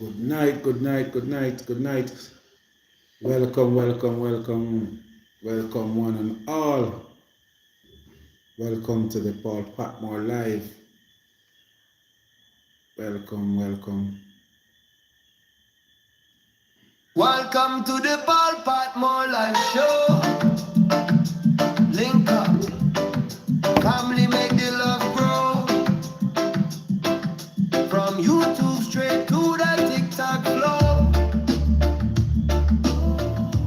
Good night, good night, good night, good night. Welcome, welcome, welcome, welcome one and all. Welcome to the Paul Patmore Live. Welcome, welcome. Welcome to the Paul Patmore Live Show. Link up, family make the love grow. From YouTube straight to the TikTok flow.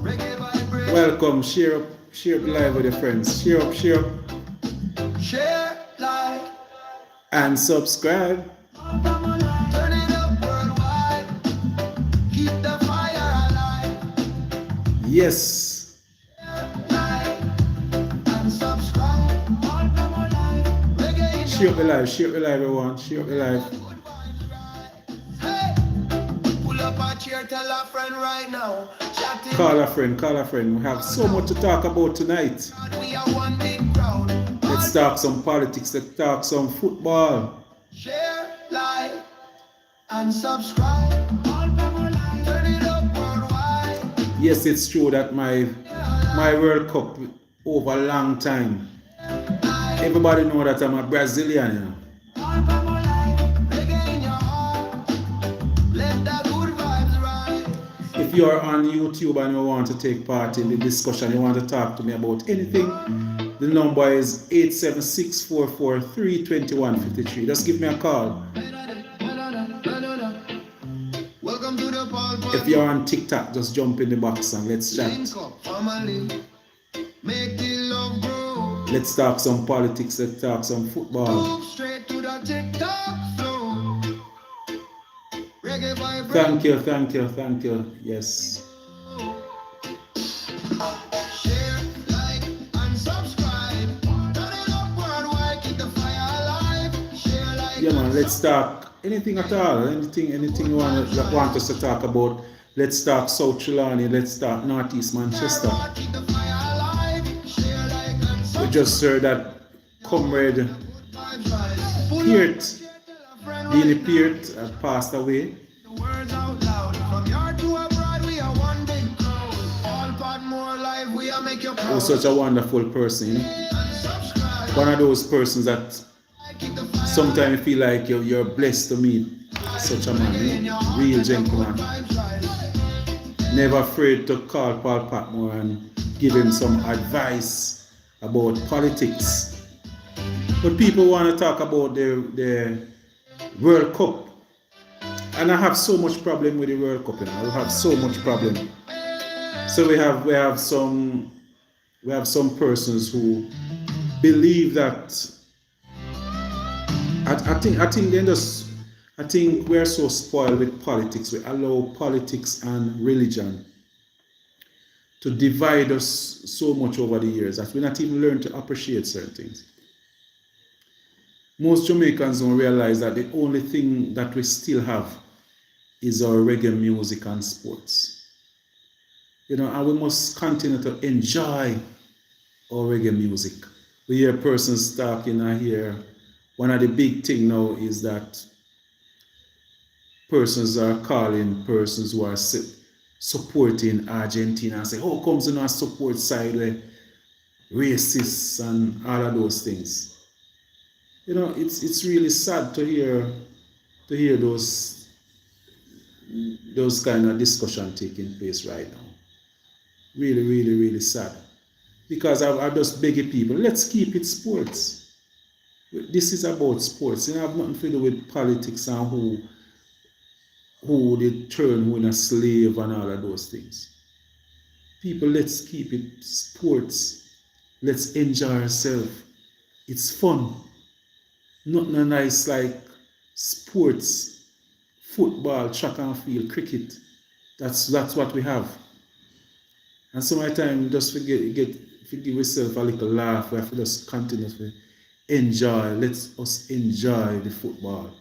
Reggae vibration. Welcome, share up the live with your friends. Share up, Share, like, and subscribe. turn it up worldwide. Keep the fire alive. Yes. Like and subscribe. Reggae in Share up the live, everyone. Share up the live. Hey, pull up a chair, tell a friend right now. Chatting, Call a friend. We have so much to talk about tonight. we are one big crowd. Let's talk some politics, let's talk some football. Share, like, and subscribe. Turn it up worldwide. Yes, it's true that my World Cup over a long time. Everybody know that I'm a Brazilian, you know. Reggae in your heart. Let the good vibes ride. If you are on YouTube and you want to take part in the discussion, you want to talk to me about anything, the number is 876-443-2153. Just give me a call. Welcome to the Paul If you're on TikTok, just jump in the box and let's chat. Link up, family. Make the love grow. Let's talk some politics, let's talk some football. Move straight to the TikTok flow. Reggae vibration. Thank you. Yes. Share, like, and subscribe. Turn it up worldwide, keep the fire alive. Share, like, Yeah, man, let's talk anything at all. Anything you want us to talk about. Let's talk South Trelawney, let's talk Northeast Manchester. keep the fire alive. Share, like, and We subscribe. just heard that Comrade Vibes rise. Pull up Peart, a chair, tell a friend Beanie right now. Peart, passed away. The words out loud. From yard to abroad, we are one big crowd. All Patmore live, we are make you He was proud. such a wonderful person, you know? And subscribe. One of those persons that Keep the fire sometimes you feel like you're blessed to meet such a man, you know? Real gentleman. vibes rise. Never afraid to call Paul Patmore and give him some advice about politics. But people want to talk about the World Cup. And I have so much problem with the World Cup, you know. I have so much problem. So we have some persons who believe that I think we're so spoiled with politics. We allow politics and religion to divide us so much over the years that we not even learn to appreciate certain things. Most Jamaicans don't realize that the only thing that we still have is our reggae music and sports. You know, and we must continue to enjoy our reggae music. We hear persons talking, I hear one of the big thing now is that persons are calling persons who are supporting Argentina and say, how comes you not support side with racists and all of those things? You know, it's really sad to hear those kind of discussion taking place right now. Really, really, really sad. Because I just beg you people, let's keep it sports. This is about sports. It have nothing to do with politics and who they turn who in a slave and all of those things. People, let's keep it sports. Let's enjoy ourselves. It's fun. Nothing nice like sports, football, track and field, cricket. That's what we have. And sometimes just give yourself a little laugh. We have to just continue to enjoy. Let us enjoy the football.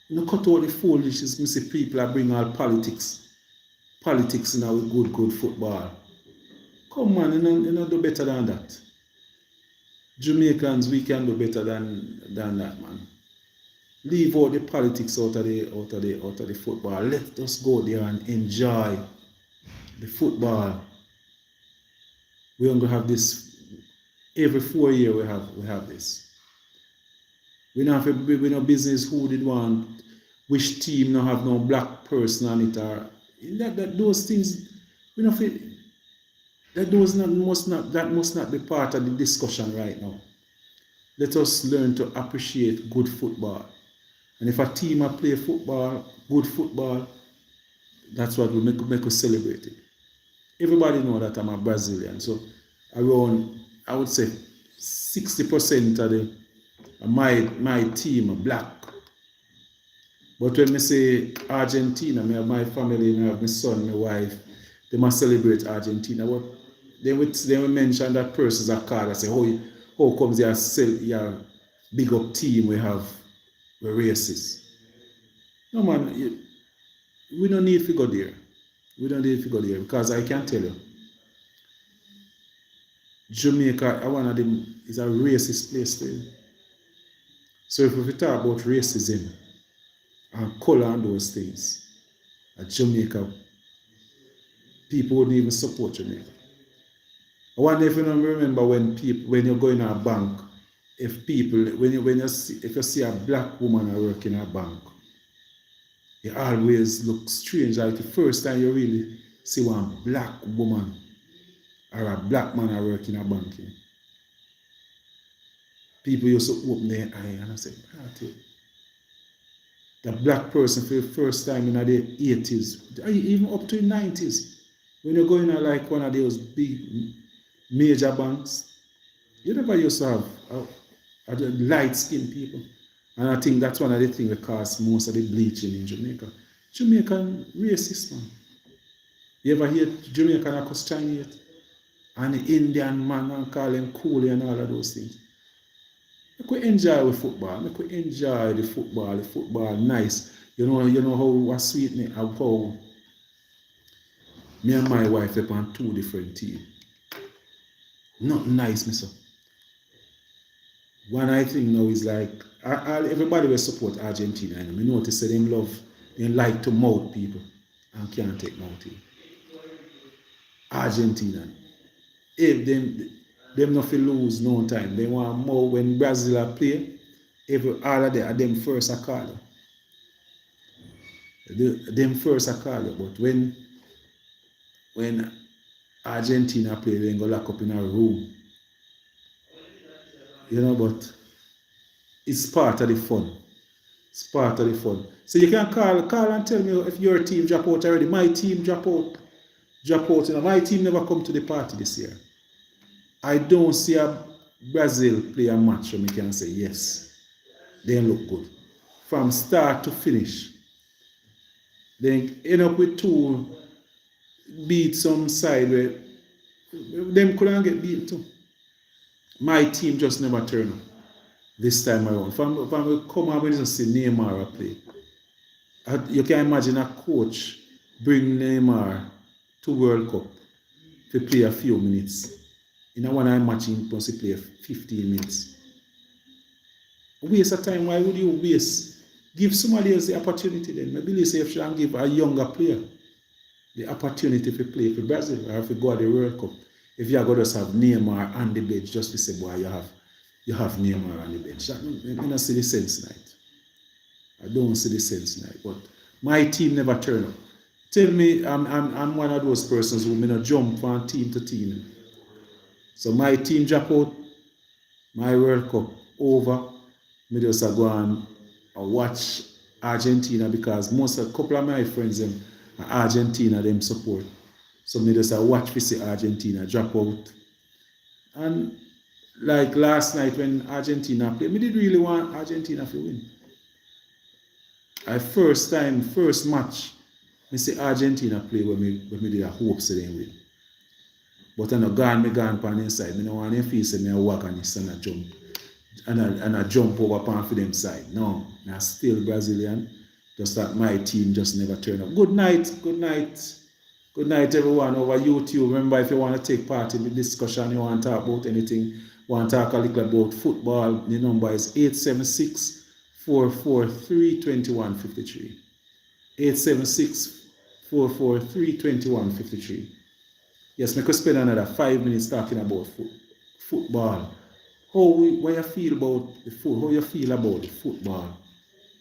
You know, cut out the foolishness. Me see people are bring all politics now with good football. Come on, you know do better than that. Jamaicans, we can do better than that, man. Leave out the politics out of the football. Let us go there and enjoy the football. We're going to have this every 4 years. We have this. We don't have we no business who did want which team not have no black person on it or that those things we don't feel that must not be part of the discussion right now. Let us learn to appreciate good football. And if a team play football, good football, that's what we make us celebrate it. Everybody know that I'm a Brazilian, so around I would say 60% of my team are black. But when I say Argentina, I have my family, I have my son, my wife, they must celebrate Argentina. But they will mention that person's a card and say, how comes your big up team we're racist? No man, we don't need to go there. We don't need to go there because I can tell you, Jamaica, one of them is a racist place too. So if we talk about racism and color and those things, at Jamaica, people wouldn't even support Jamaica. I wonder if you remember when you go in a bank, if you see a black woman work in a bank, it always looks strange. Like the first time you really see one black woman or a black man work in a bank. People used to open their eye and I say, the black person for the first time in the 80s, even up to the 90s, when you go in like one of those big major banks, you never used to have light-skinned people. And I think that's one of the things that cause most of the bleaching in Jamaica. Jamaican racist, man. You ever hear Jamaican accuse Chinese? And the Indian man and call him coolie and all of those things. Make we enjoy the football. Make we enjoy the football. The football nice. You know how what sweet me how me and my wife are on two different teams. Not nice, me sir. One I think now is like everybody will support Argentina. And I notice that they like to mouth people and can't take mouthing. Argentina. If them not lose no time. They want more when Brazil play. All of them first I call them first I call you. But when Argentina play, they go lock up in a room. But it's part of the fun. It's part of the fun. So you can call and tell me if your team drop out already. My team drop out. My team never come to the party this year. I don't see a Brazil play a match where we can say yes. They look good. From start to finish. They end up with two beat some side where them couldn't get beat too. My team just never turn up this time around. From we come out when you see Neymar play, you can imagine a coach bring Neymar to World Cup to play a few minutes. In a one-night match, he must play 15 minutes. Waste of time. Why would you waste? Give somebody else the opportunity then. Maybe you say if you can give a younger player the opportunity to play for Brazil or if you go to the World Cup. If you are going to just have Neymar on the bench, just to say, boy, you have Neymar on the bench. I don't see the sense tonight. I don't see the sense tonight. But my team never turn up. Tell me, I'm one of those persons who may not jump from team to team. So my team drop out, my World Cup over. Me just go and watch Argentina because a couple of my friends them are Argentina them support. So me just watch for see Argentina drop out. And like last night when Argentina played, me did really want Argentina to win. First match, I see Argentina play when me did a hope so they win. But I gone pan inside. I don't want to feel say I walk on this and I jump. And I jump over pan for them side. No, I'm still Brazilian. Just that my team just never turn up. Good night. Good night, everyone over YouTube. Remember, if you want to take part in the discussion, you want to talk about anything, want to talk a little about football, the number is 443-2153. 876-443-2153. Yes, I could spend another 5 minutes talking about football. What you feel about the foot? How you feel about the football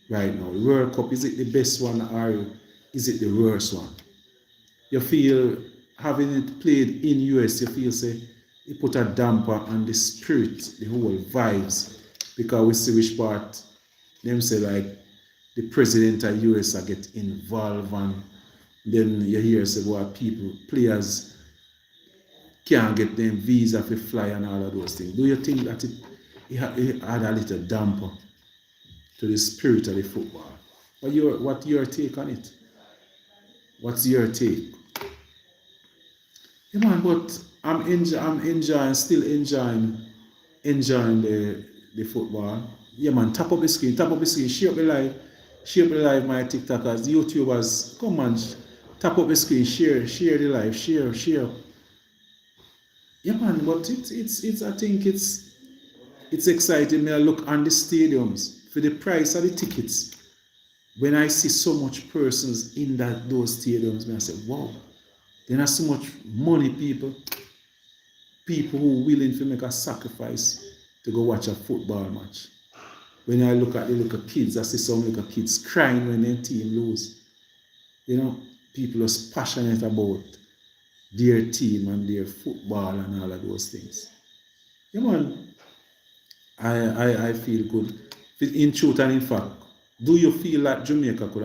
right now? The World Cup, is it the best one or is it the worst one? You feel having it played in US, you feel say it put a damper on the spirit, the whole vibes, because we see which part them say like the president of US are get involved, and then you hear say what players can't get them visa to fly and all of those things. Do you think that it had a little damper to the spirit of the football? What's your take on it? What's your take? Yeah, man, but I'm enjoying, still enjoying the football. Yeah, man, tap up the screen, share up the live, my TikTokers, YouTubers, come on, tap up the screen, share the live, share. Yeah, man, but it's I think it's exciting. Me I look on the stadiums for the price of the tickets. When I see so much persons in those stadiums, me I say, wow, there are so much money people who willing to make a sacrifice to go watch a football match. When I look at the little kids, I see some little kids crying when their team lose. You know, people are passionate about their team and their football and all of those things. Yeah, man, I feel good. In truth and in fact, do you feel like Jamaica could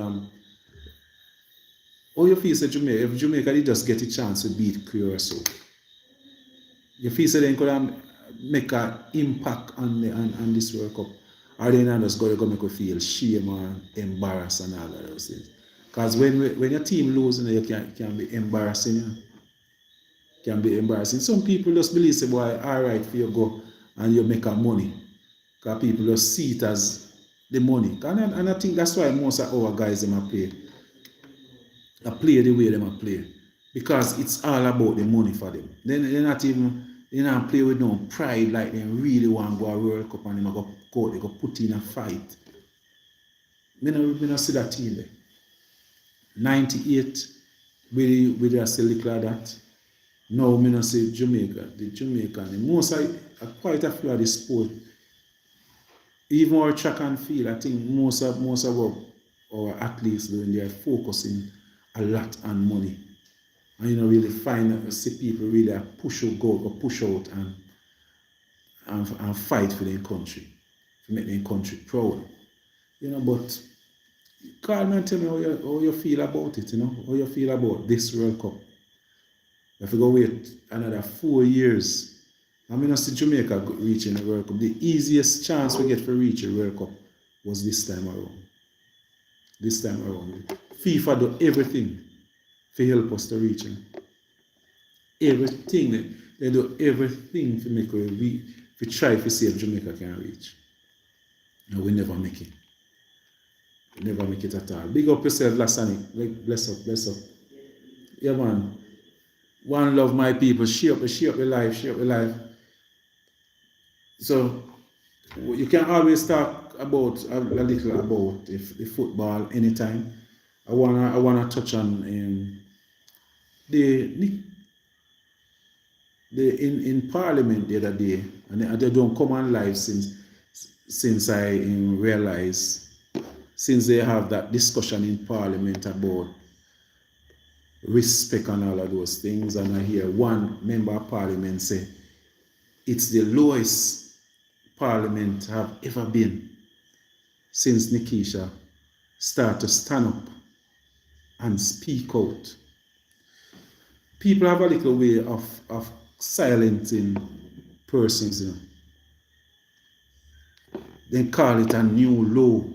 or you feel say Jamaica, if Jamaica did just get a chance to beat Curacao, you feel say they could make an impact on this World Cup, or they not just go make you feel shame and embarrassed and all of those things? Because when your team loses, you can be embarrassing. You know? Can be embarrassing. Some people just believe say, boy, all right for you go and you make a money. Because people just see it as the money. And I think that's why most of our guys them play the way they play. Because it's all about the money for them. They're not play with no pride like they really want to go a World Cup and they go put in a fight. We don't see that team there. 98, we just see look like that. Now, I don't say Jamaica, the Jamaican. Quite a few of the sport, even our track and field, I think most of our athletes doing, they are focusing a lot on money. And really see people really push out and fight for their country, to make their country proud. But call me and tell me how you feel about it, how you feel about this World Cup. If we go wait another 4 years, I'm going to see Jamaica reaching the World Cup. The easiest chance we get for reaching the World Cup was this time around. FIFA do everything to help us to reach it. Everything. They do everything to make we try to see if Jamaica can reach. And we never make it. We never make it at all. Big up yourself, Lasani. Bless up. Yeah, man. One love, my people. Share up the life. So you can always talk about a little about the football anytime. I wanna touch on in Parliament the other day, and they don't come on live since I realized, since they have that discussion in Parliament about respect and all of those things, and I hear one member of Parliament say it's the lowest Parliament have ever been since Nikisha started to stand up and speak out. People have a little way of silencing persons. They call it a new law.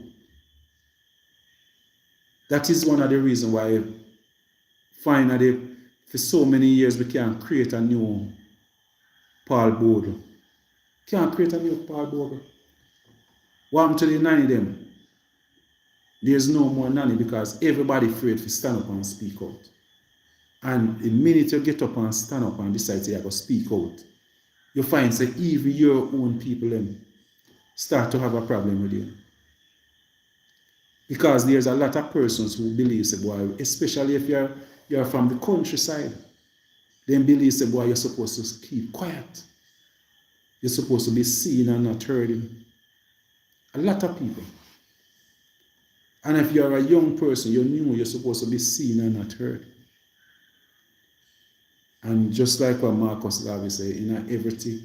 That is one of the reasons why finally, for so many years, we can't create a new Paul Board. Can't create a new Paul Board. What happened to the nanny them? There's no more nanny because everybody afraid to stand up and speak out. And the minute you get up and stand up and decide to speak out, you find that even your own people start to have a problem with you. Because there's a lot of persons who believe, say, boy, especially if you're from the countryside, then believe, say, boy, you're supposed to keep quiet. You're supposed to be seen and not heard. A lot of people. And if you're a young person, you're new, you're supposed to be seen and not heard. And just like what Marcus Garvey said, in everything,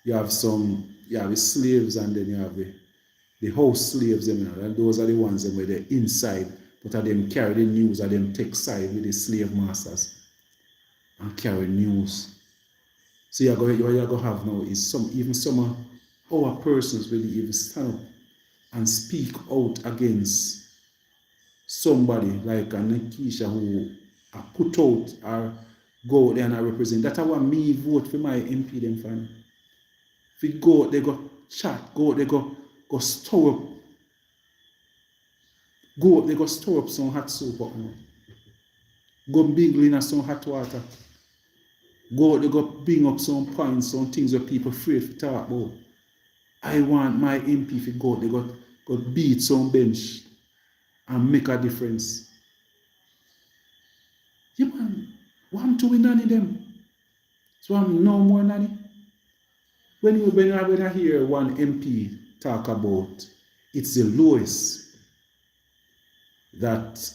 you have the slaves, and then you have the house slaves, and those are the ones where they're inside, but are them carry the news, are them take side with the slave masters and carry news. So what you're going to have now is some of our persons will even stand up and speak out against somebody like a Nikisha who are put out or go out there and represent. That's why me vote for my MP them fan. If we go out, they go chat, go out, they go store up. Go out, they go store up some hot soup up now. Go mingle in some hot water. Go out, they go bring up some points, some things where people afraid to talk about. I want my MP to go out, they go beat some bench and make a difference. Yeah, man, what I'm doing nanny them? So I'm no more nanny. When I hear one MP talk about it's the lowest that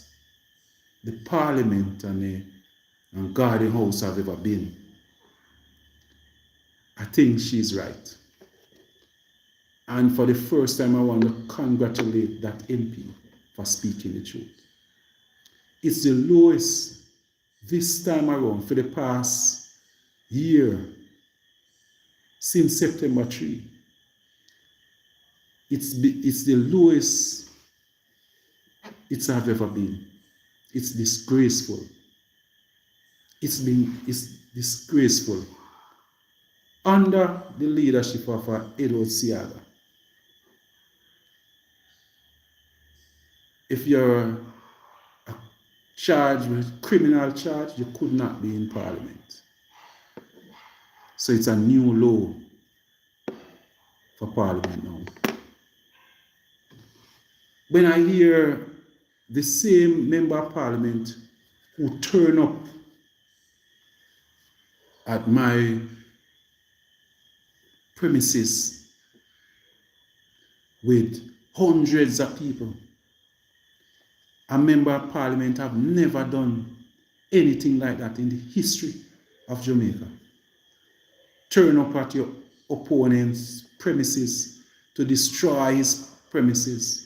the Parliament and Garden House have ever been, I think she's right. And for the first time, I want to congratulate that MP for speaking the truth. It's the lowest this time around for the past year, since September 3. It's the lowest it's have ever been. It's disgraceful. It's disgraceful. Under the leadership of Edward Siaga. If you're charged with criminal charge, you could not be in Parliament. So it's a new law for Parliament now. When I hear the same member of Parliament who turn up at my premises with hundreds of people, a member of Parliament have never done anything like that in the history of Jamaica. Turn up at your opponent's premises to destroy his premises.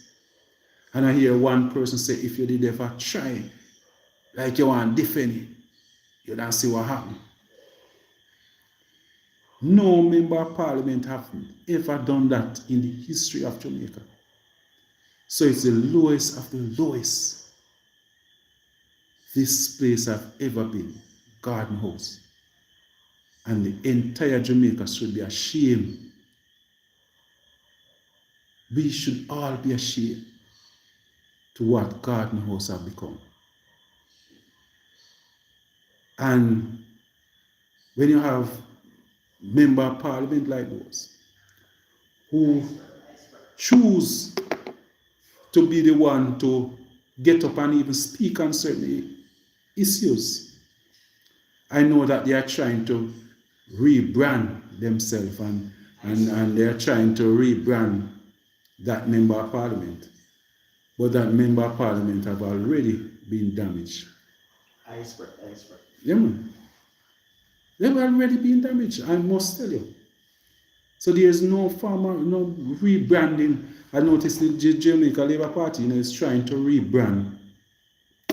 And I hear one person say, if you did ever try, like you want to defend it, you don't see what happened. No member of Parliament have ever done that in the history of Jamaica. So it's the lowest of the lowest this place have ever been, Garden House. And the entire Jamaica should be ashamed. We should all be ashamed to what Garden House have become. And when you have member of Parliament like those who choose to be the one to get up and even speak on certain issues, I know that they are trying to rebrand themselves and they are trying to rebrand that member of Parliament. But that member of Parliament have already been damaged. Iceberg. Yeah, man. They've already been damaged, I must tell you. So there's no rebranding. I noticed the Jamaica Labour Party is trying to rebrand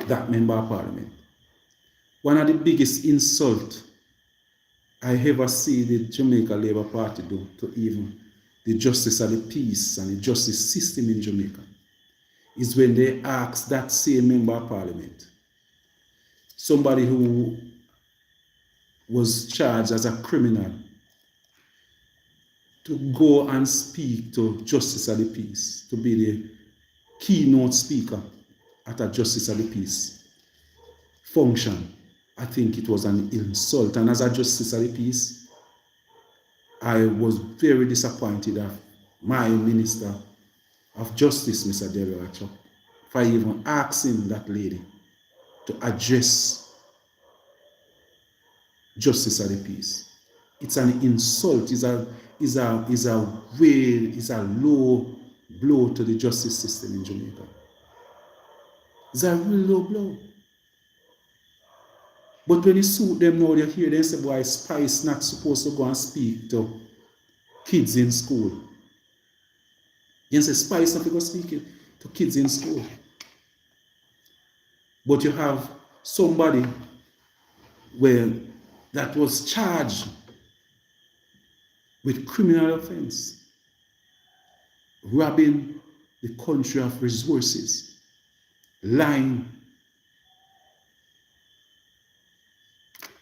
that member of Parliament. One of the biggest insults I ever see the Jamaica Labour Party do to even the justice of the peace and the justice system in Jamaica is when they ask that same member of Parliament, somebody who was charged as a criminal, to go and speak to Justice of the Peace, to be the keynote speaker at a Justice of the Peace function. I think it was an insult. And as a Justice of the Peace, I was very disappointed of my Minister of Justice, Mr. Derry Archer, for even asking that lady to address justice of the peace. It's an insult, is a low blow to the justice system in Jamaica. It's a real low blow. But when you suit them now, you hear them say, boy, Spice not supposed to go and speak to kids in school. You say Spice not to go speak to kids in school. But you have somebody where that was charged with criminal offense, robbing the country of resources, lying,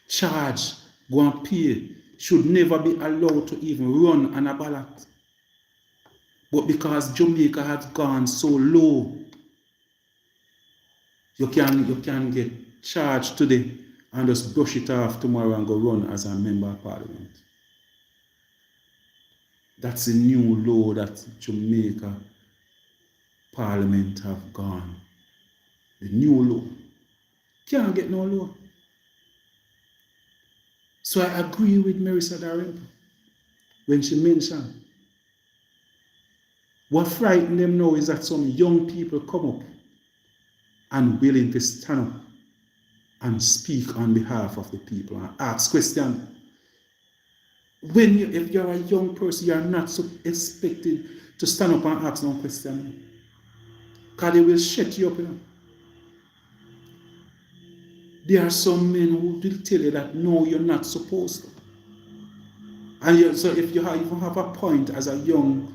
charge, go and pay, should never be allowed to even run on a ballot. But because Jamaica has gone so low, you can get charged today and just brush it off tomorrow and go run as a member of parliament. That's the new law that Jamaica parliament have gone. The new law. Can't get no law. So I agree with Marissa Darren when she mentioned what frightened them now is that some young people come up and willing to stand up and speak on behalf of the people and ask questions. If you're a young person, you're not so expected to stand up and ask no question. Because they will shut you up. There are some men who will tell you that no, you're not supposed to. And so if you even have a point as a young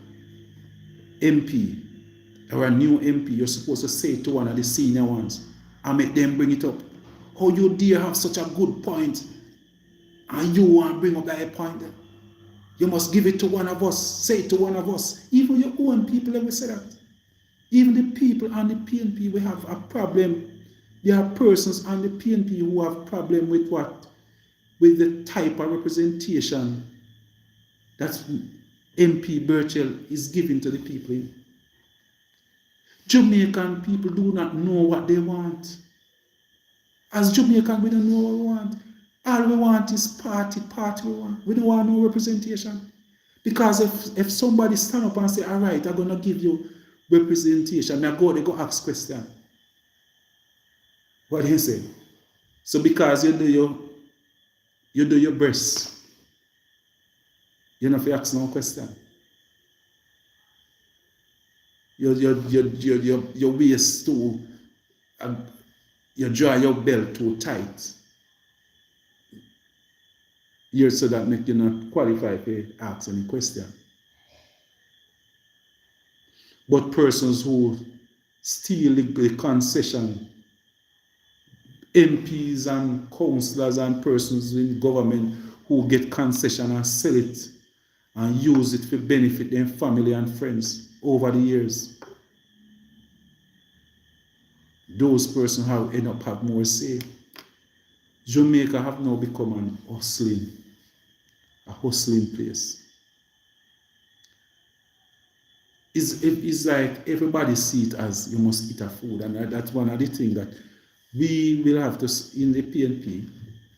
MP or a new MP, you're supposed to say to one of the senior ones and make them bring it up. How you dare have such a good point and you want to bring up that point there? You must give it to one of us, say it to one of us. Even your own people ever say that. Even the people on the PNP, we have a problem. There are persons on the PNP who have problem with what? With the type of representation that MP Burchell is giving to the people. Jamaican people do not know what they want. As Jamaican, we don't know what we want. All we want is party we want. We don't want no representation. Because if somebody stand up and say, all right, I'm going to give you representation, they go ask question. What do you say? So because you do your best, you don't have to ask no question. Your waist too, you draw your belt too tight. Here so that make you not qualify to ask any question. But persons who steal the concession, MPs and councillors and persons in government who get concession and sell it and use it to benefit their family and friends over the years. Those persons end up have more say. Jamaica have now become a hustling place. It's like everybody see it as you must eat a food, and that's one of the things that we will have to, in the PNP,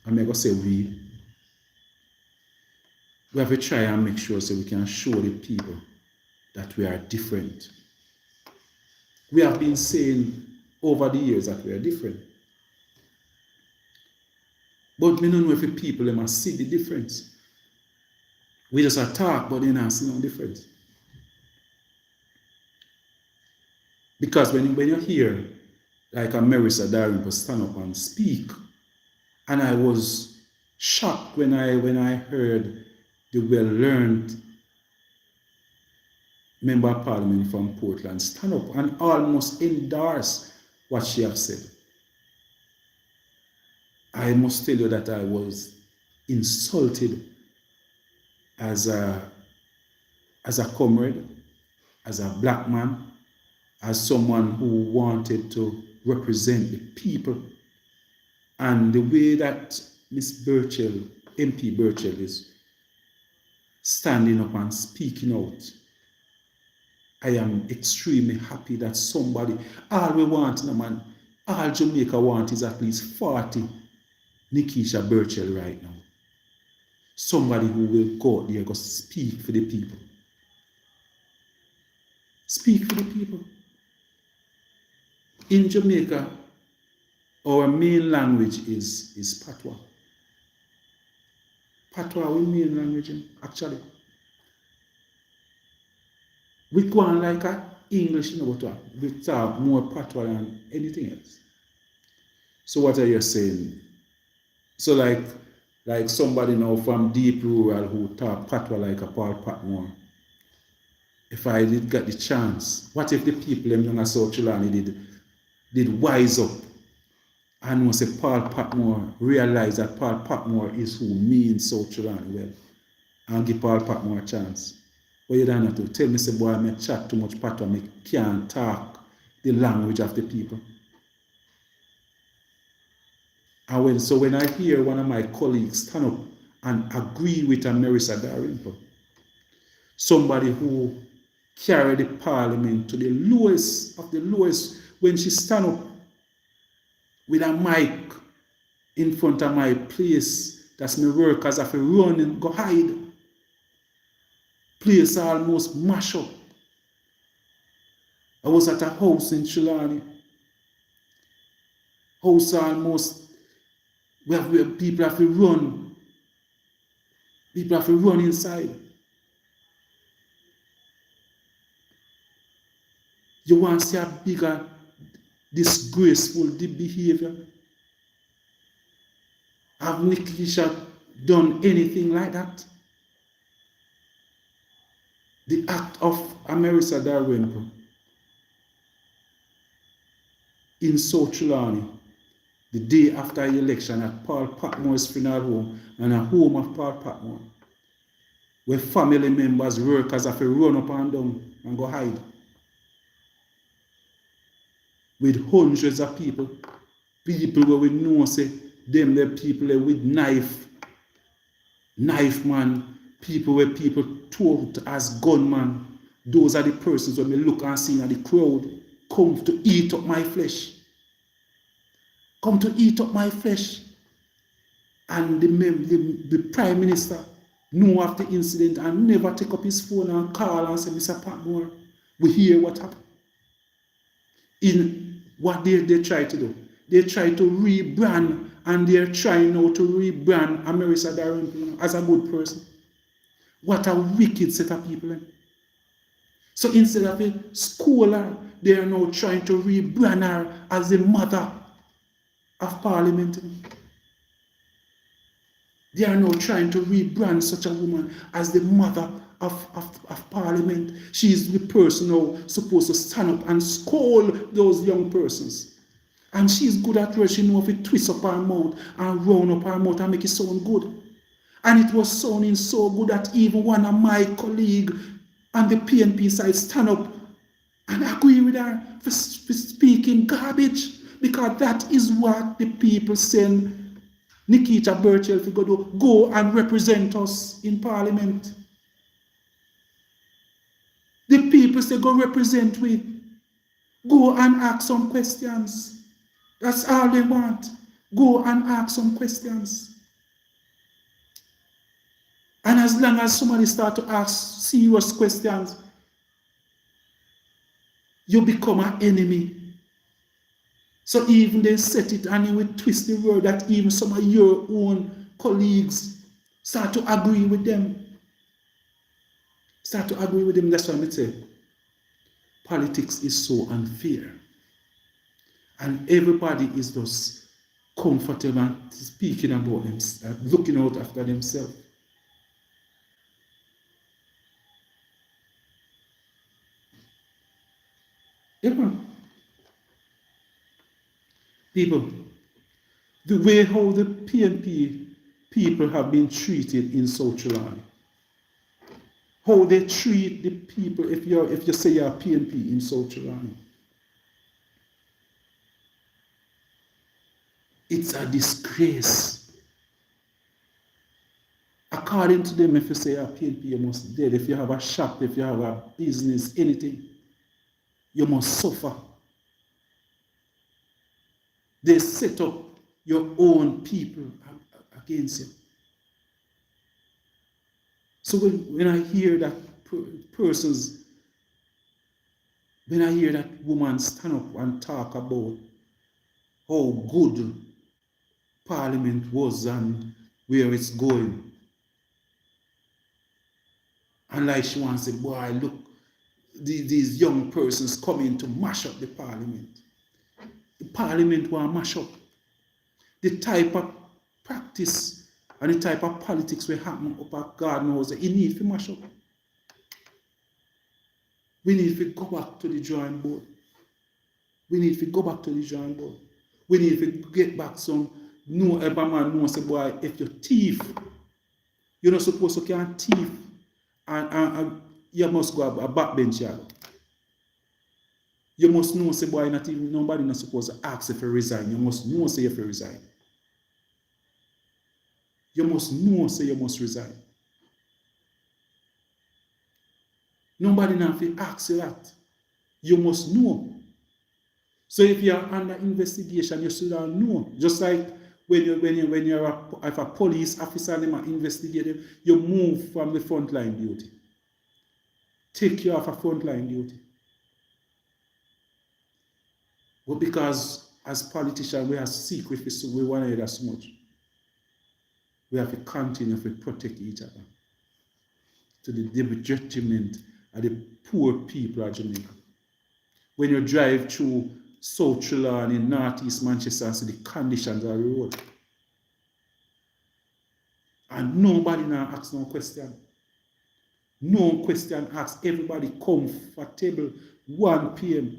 I'm going to say we have to try and make sure so we can show the people that we are different. We have been saying over the years that we are different. But we don't know if the people must see the difference. We just talk, but they don't see no difference. Because when you hear like a Marissa Darren stand up and speak, and I was shocked when I heard the well-learned member of parliament from Portland stand up and almost endorse what she has said. I must tell you that I was insulted as a comrade, as a black man, as someone who wanted to represent the people. And the way that Miss Burchell, MP Burchell, is standing up and speaking out, I am extremely happy that somebody, all we want, no man, all Jamaica want is at least 40 Nikisha Burchell right now. Somebody who will go out there and go speak for the people. Speak for the people. In Jamaica, our main language is Patois. Patois, our main language, actually. We go on like English, but we talk more Patois than anything else. So what are you saying? So like somebody now from deep rural who talk Patois like a Paul Patmore. If I did get the chance, what if the people in young South Chilani did wise up and was say Paul Patmore realize that Paul Patmore is who means South Chilani well, and give Paul Patmore a chance. But you don't have to tell me, say, boy, I may chat too much Patois, I can't talk the language of the people. And when I hear one of my colleagues stand up and agree with Marissa Darimpo, somebody who carried the parliament to the lowest of the lowest, when she stand up with a mic in front of my place, that's my workers have to run and go hide. Place almost mash up. I was at a house in Chilani. House almost, where people have to run. People have to run inside. You want to see a bigger, disgraceful behavior? Have Nikisha done anything like that? The act of Marissa Darimpo in South Chilani, the day after the election at Paul Patmore's funeral home and a home of Paul Patmore, where family members, workers have to run up and down and go hide. With hundreds of people where we know say them the people with knife man, people where people told as gunman. Those are the persons when we look and see in the crowd come to eat up my flesh. Come to eat up my flesh. And the Prime Minister know of the incident and never take up his phone and call and say, Mr. Patmore, we hear what happened. In what they try to do. They try to rebrand, and they're trying now to rebrand Marissa Darimpo as a good person. What a wicked set of people. So instead of a scholar, they are now trying to rebrand her as the mother of Parliament. They are now trying to rebrand such a woman as the mother of Parliament. She is the person now supposed to stand up and scold those young persons. And she's good at it. She knows if it twist up her mouth and round up her mouth and make it sound good. And it was sounding so good that even one of my colleagues on the PNP side stand up and agree with her for speaking garbage. Because that is what the people send Nikisha Burchell to go and represent us in Parliament. The people say go represent we. Go and ask some questions. That's all they want. Go and ask some questions. And as long as somebody start to ask serious questions, you become an enemy. So even they set it and you will twist the word that even some of your own colleagues start to agree with them. Start to agree with them. That's what I say. Politics is so unfair. And everybody is just comfortable and speaking about themselves, looking out after themselves. Yeah. People, the way how the PNP people have been treated in South Chilani, how they treat the people if you say you're a PNP in South Chilani. It's a disgrace. According to them, if you say you're a PNP, you must be dead. If you have a shop, if you have a business, anything, you must suffer. They set up your own people against you. So when I hear that persons, when I hear that woman stand up and talk about how good Parliament was and where it's going, and like she wants to say, boy, look, these young persons coming to mash up the Parliament. The Parliament want to mash up. The type of practice and the type of politics we happen up at God knows that it needs to mash up. We need to go back to the drawing board. We need to go back to the drawing board. We need to get back some, no, every man knows, say, boy, if you thief, you're not supposed to can thief, and you must go a backbench yard. You must know, say, boy, not even, nobody not supposed to ask if you resign. You must know, say, if you resign. You must know, say, you must resign. Nobody now have to ask you that. You must know. So if you are under investigation, you should know. Just like when you're a police officer and they are investigating, you move from the frontline duty. Take you off a frontline duty. But because as politicians we are secret, we want to hear so much. We have to continue to protect each other to the detriment of the poor people of Jamaica. When you drive through South Trelawn in northeast Manchester and see the conditions of the road, and nobody now asks no question. No question asked. Everybody comfortable. 1 p.m.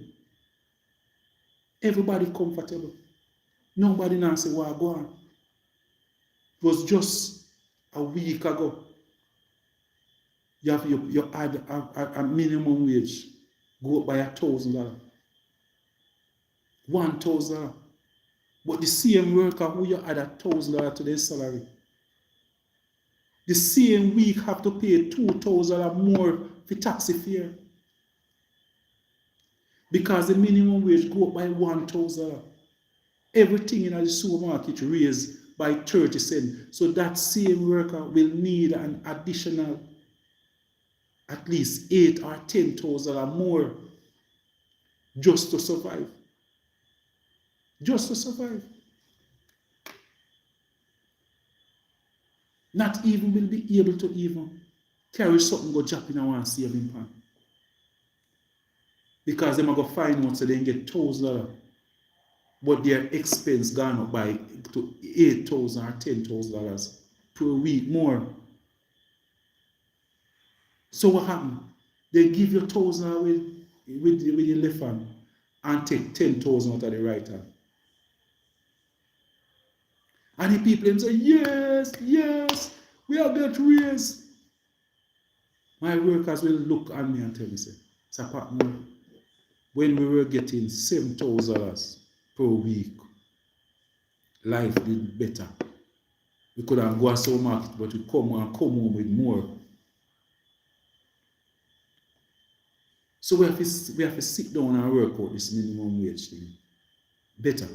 Everybody comfortable. Nobody now say, well, go on. It was just a week ago. You had a minimum wage go up by $1,000. $1,000. But the same worker who you had $1,000 to their salary, the same week have to pay $2,000 more for taxi fare. Because the minimum wage go up by $1,000. Everything in the supermarket raised by 30 cents. So that same worker will need an additional at least $8,000 or $10,000 more just to survive. Just to survive. Not even will be able to even carry something go drop in one saving pan. Because them are going to find out so they can get $1,000. But their expense gone up by to $8,000 or $10,000 per week more. So what happened? They give you $1,000 with the left hand and take $10,000 out of the right hand. And the people them say, yes, we are going to raise. My workers will look at me and tell me, say, Sir Patmore, when we were getting $7,000 per week, life did better. We could have gone to the market, but we come home with more. So we have to sit down and work out this minimum wage thing better.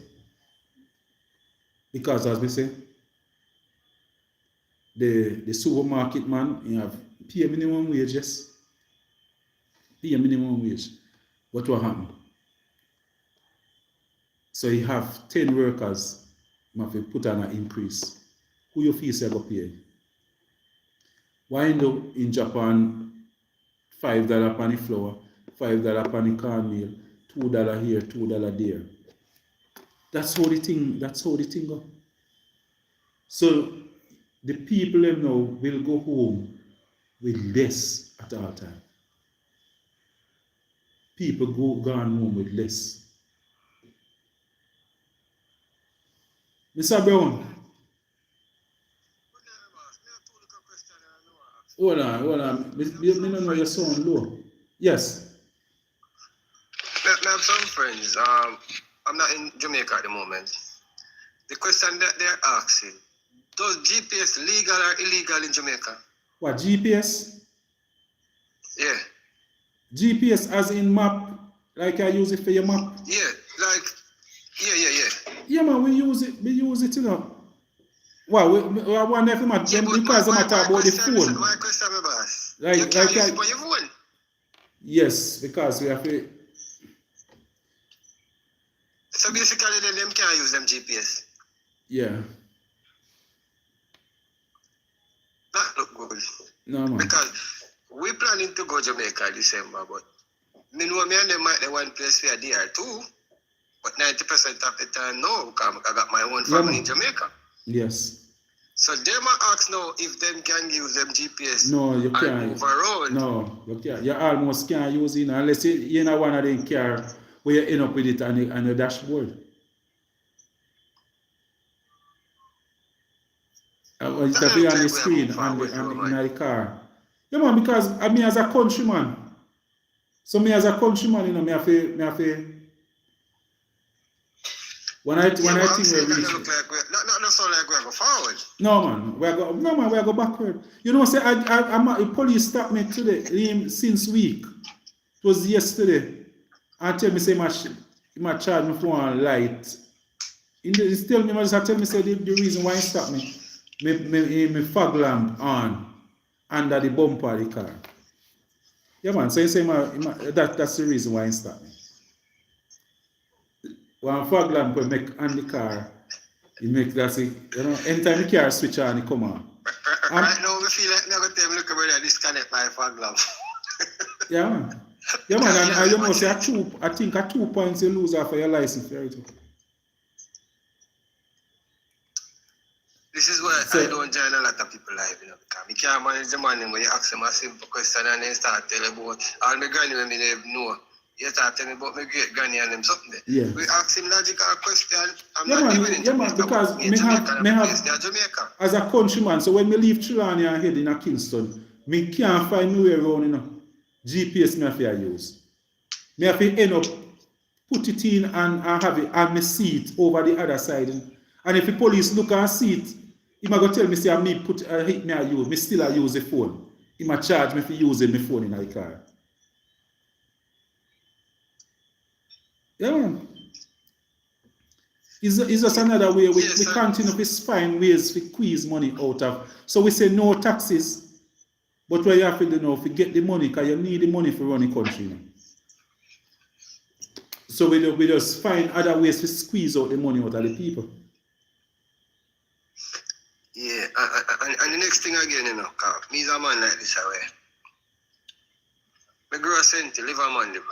Because as we say, the supermarket man, you have pay minimum wage, yes. Pay minimum wage. But what happened? So you have 10 workers, you have to put on an increase. Who you feel say go pay? Why in Japan, $5 per the flour, $5 per the cornmeal, $2 here, $2 there. That's how the thing go. So the people them now will go home with less at all time. People gone home with less. Mr. Brown. Hold on. Me don't know your sound low. Yes. I have some friends. I'm not in Jamaica at the moment. The question that they're asking, does GPS legal or illegal in Jamaica? What, GPS? Yeah. GPS as in map Like I use it for your map. Yeah, like, yeah. Yeah, man, we use it, you know. Well, I wonder if Yeah, but because I'm talk about the phone. my question, my boss. You Like, can't like use I, it on your phone. yes, because we have to, So basically, then them can't use them GPS. yeah. That look good. No, man. Because we planning to go Jamaica December, but me know me and them might the one place we are there too. But 90% of the time, no, because I got my own family in Jamaica. Yes. So them are ask now if them can use them GPS No, you and can't. move around. No, you can't. You almost can't use it unless you're in one of them car where you end up with it on the dashboard. It That can be look on the like we are screen moving and forward, in man. the car. Yeah, man, because I mean as a countryman. So me as a countryman, you know, me have to when I Yeah, but I'm think saying we that reach they look like we're not sound like we're going forward. we go backward. You know, say the police stopped me today, since week. It was yesterday. And tell me say my charge me for one light. He tell me just tell me say the reason why he stopped me fog lamp on under the bumper of the car. Yeah man, so he say that's the reason why he stopped me. One fog lamp we make on the car, he make that's it, you know, anytime the car switch on, it come on. Right now, we feel like I'm going to tell me, look about disconnect my fog lamp. Yeah man. Yeah man, and you know say I think at 2 points you lose off of your license for everything. This is why So- I don't join a lot of people live, you know, because I can't manage the money when you ask them a simple question and they start telling about all my granny when me never know. You start telling me about my great granny and them something there. Yes. We ask him logical question. I'm Yeah, not man, living in yeah, man, Jamaica. because me in me Jamaica, have- me I'm have- based in Jamaica. As a countryman, so when me leave Trelawney and head in Kingston, me can't find my way around, you know. GPS me have to use. Me have to end up put it in and have it and me see it over the other side. And if the police look and see it, he might go tell me say me put hit me I use, me still I use the phone. He might charge me for using my phone in the car. Yeah, man. It's just another way we Yes, sir. continue to find ways to squeeze money out of. So we say no taxes, but what you have to do now, to get the money, because you need the money for run the country. You know? So we just find other ways to squeeze out the money out of the people. Yeah, and the next thing again, you know, cause me is a man like this away. Me grow a centi, live a man live.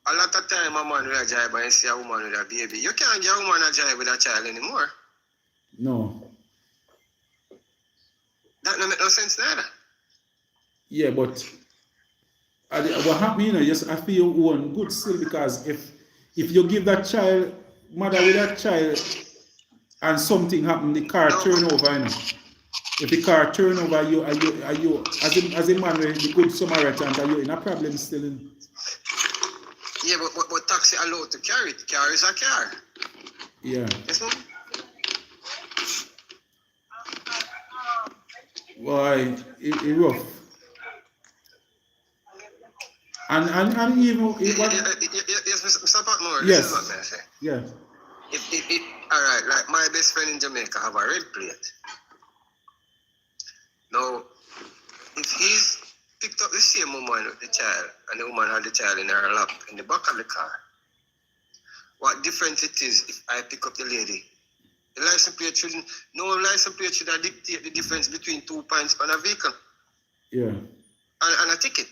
A lot of time a man will drive and see a woman with a baby. You can't get a woman to drive with a child anymore. No. That don't make no sense neither. Yeah, but what happened, you know, yes, I feel one good still because if you give that child, mother with that child, and something happen, the car turn over, you know. If the car turn over, are you as a man with the good Samaritan, are you in a problem still? Yeah, but taxi allowed to carry it. Car is a car. Yeah. Yes, ma'am? Why it rough. And even Yes, Mr. Patmore, yes. this is what I say. Yeah. All right, like my best friend in Jamaica have a red plate. Now, if he's picked up the same woman with the child, and the woman had the child in her lap in the back of the car, what difference it is if I pick up the lady? The license plate shouldn't dictate the difference between 2 points on a vehicle Yeah. and a ticket.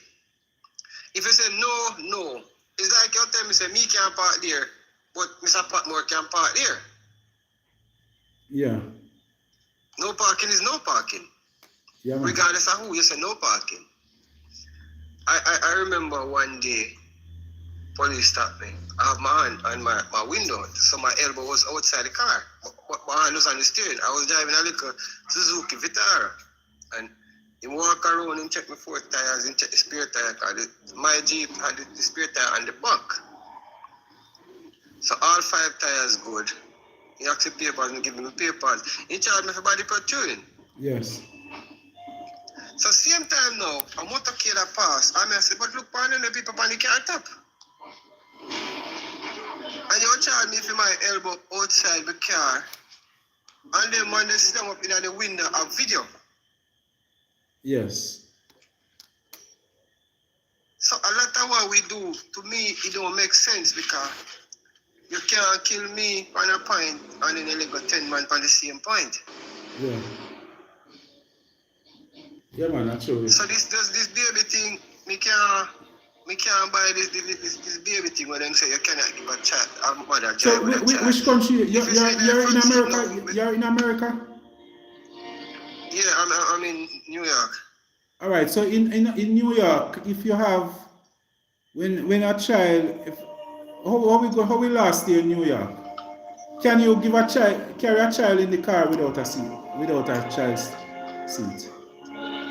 If you say no, it's like you tell me say me can't park there, but Mr. Patmore can park there. Yeah. No parking is no parking. Yeah, man. Regardless of who you say no parking. I remember one day police stopped me. I have my hand on my window, so my elbow was outside the car. My hand was on the steering. I was driving a little Suzuki Vitara. And he walk around and check my 4 tires and check the spare tire because my Jeep had the spare tire on the back. So all 5 tires good. He asked me papers and give me papers. He charged me for body protruding. Yes. So same time now, a motorcade that pass, I may say, but look, pan the people on the car top. And you charge me for my elbow outside the car. And then when they sit them up in the window of video. Yes. So a lot of what we do, to me, it don't make sense because you can't kill me on a point and then you go 10 man on the same point. Yeah. Yeah, man, actually. So this baby thing, me can't buy this baby thing when them say you cannot give a child, a mother So, child with a child. which country? You're If you say in they're America? no, You're in America? yeah, I'm in New York. All right. So in New York, if you have when a child, how we last year in New York? Can you carry a child in the car without a seat, without a child's seat?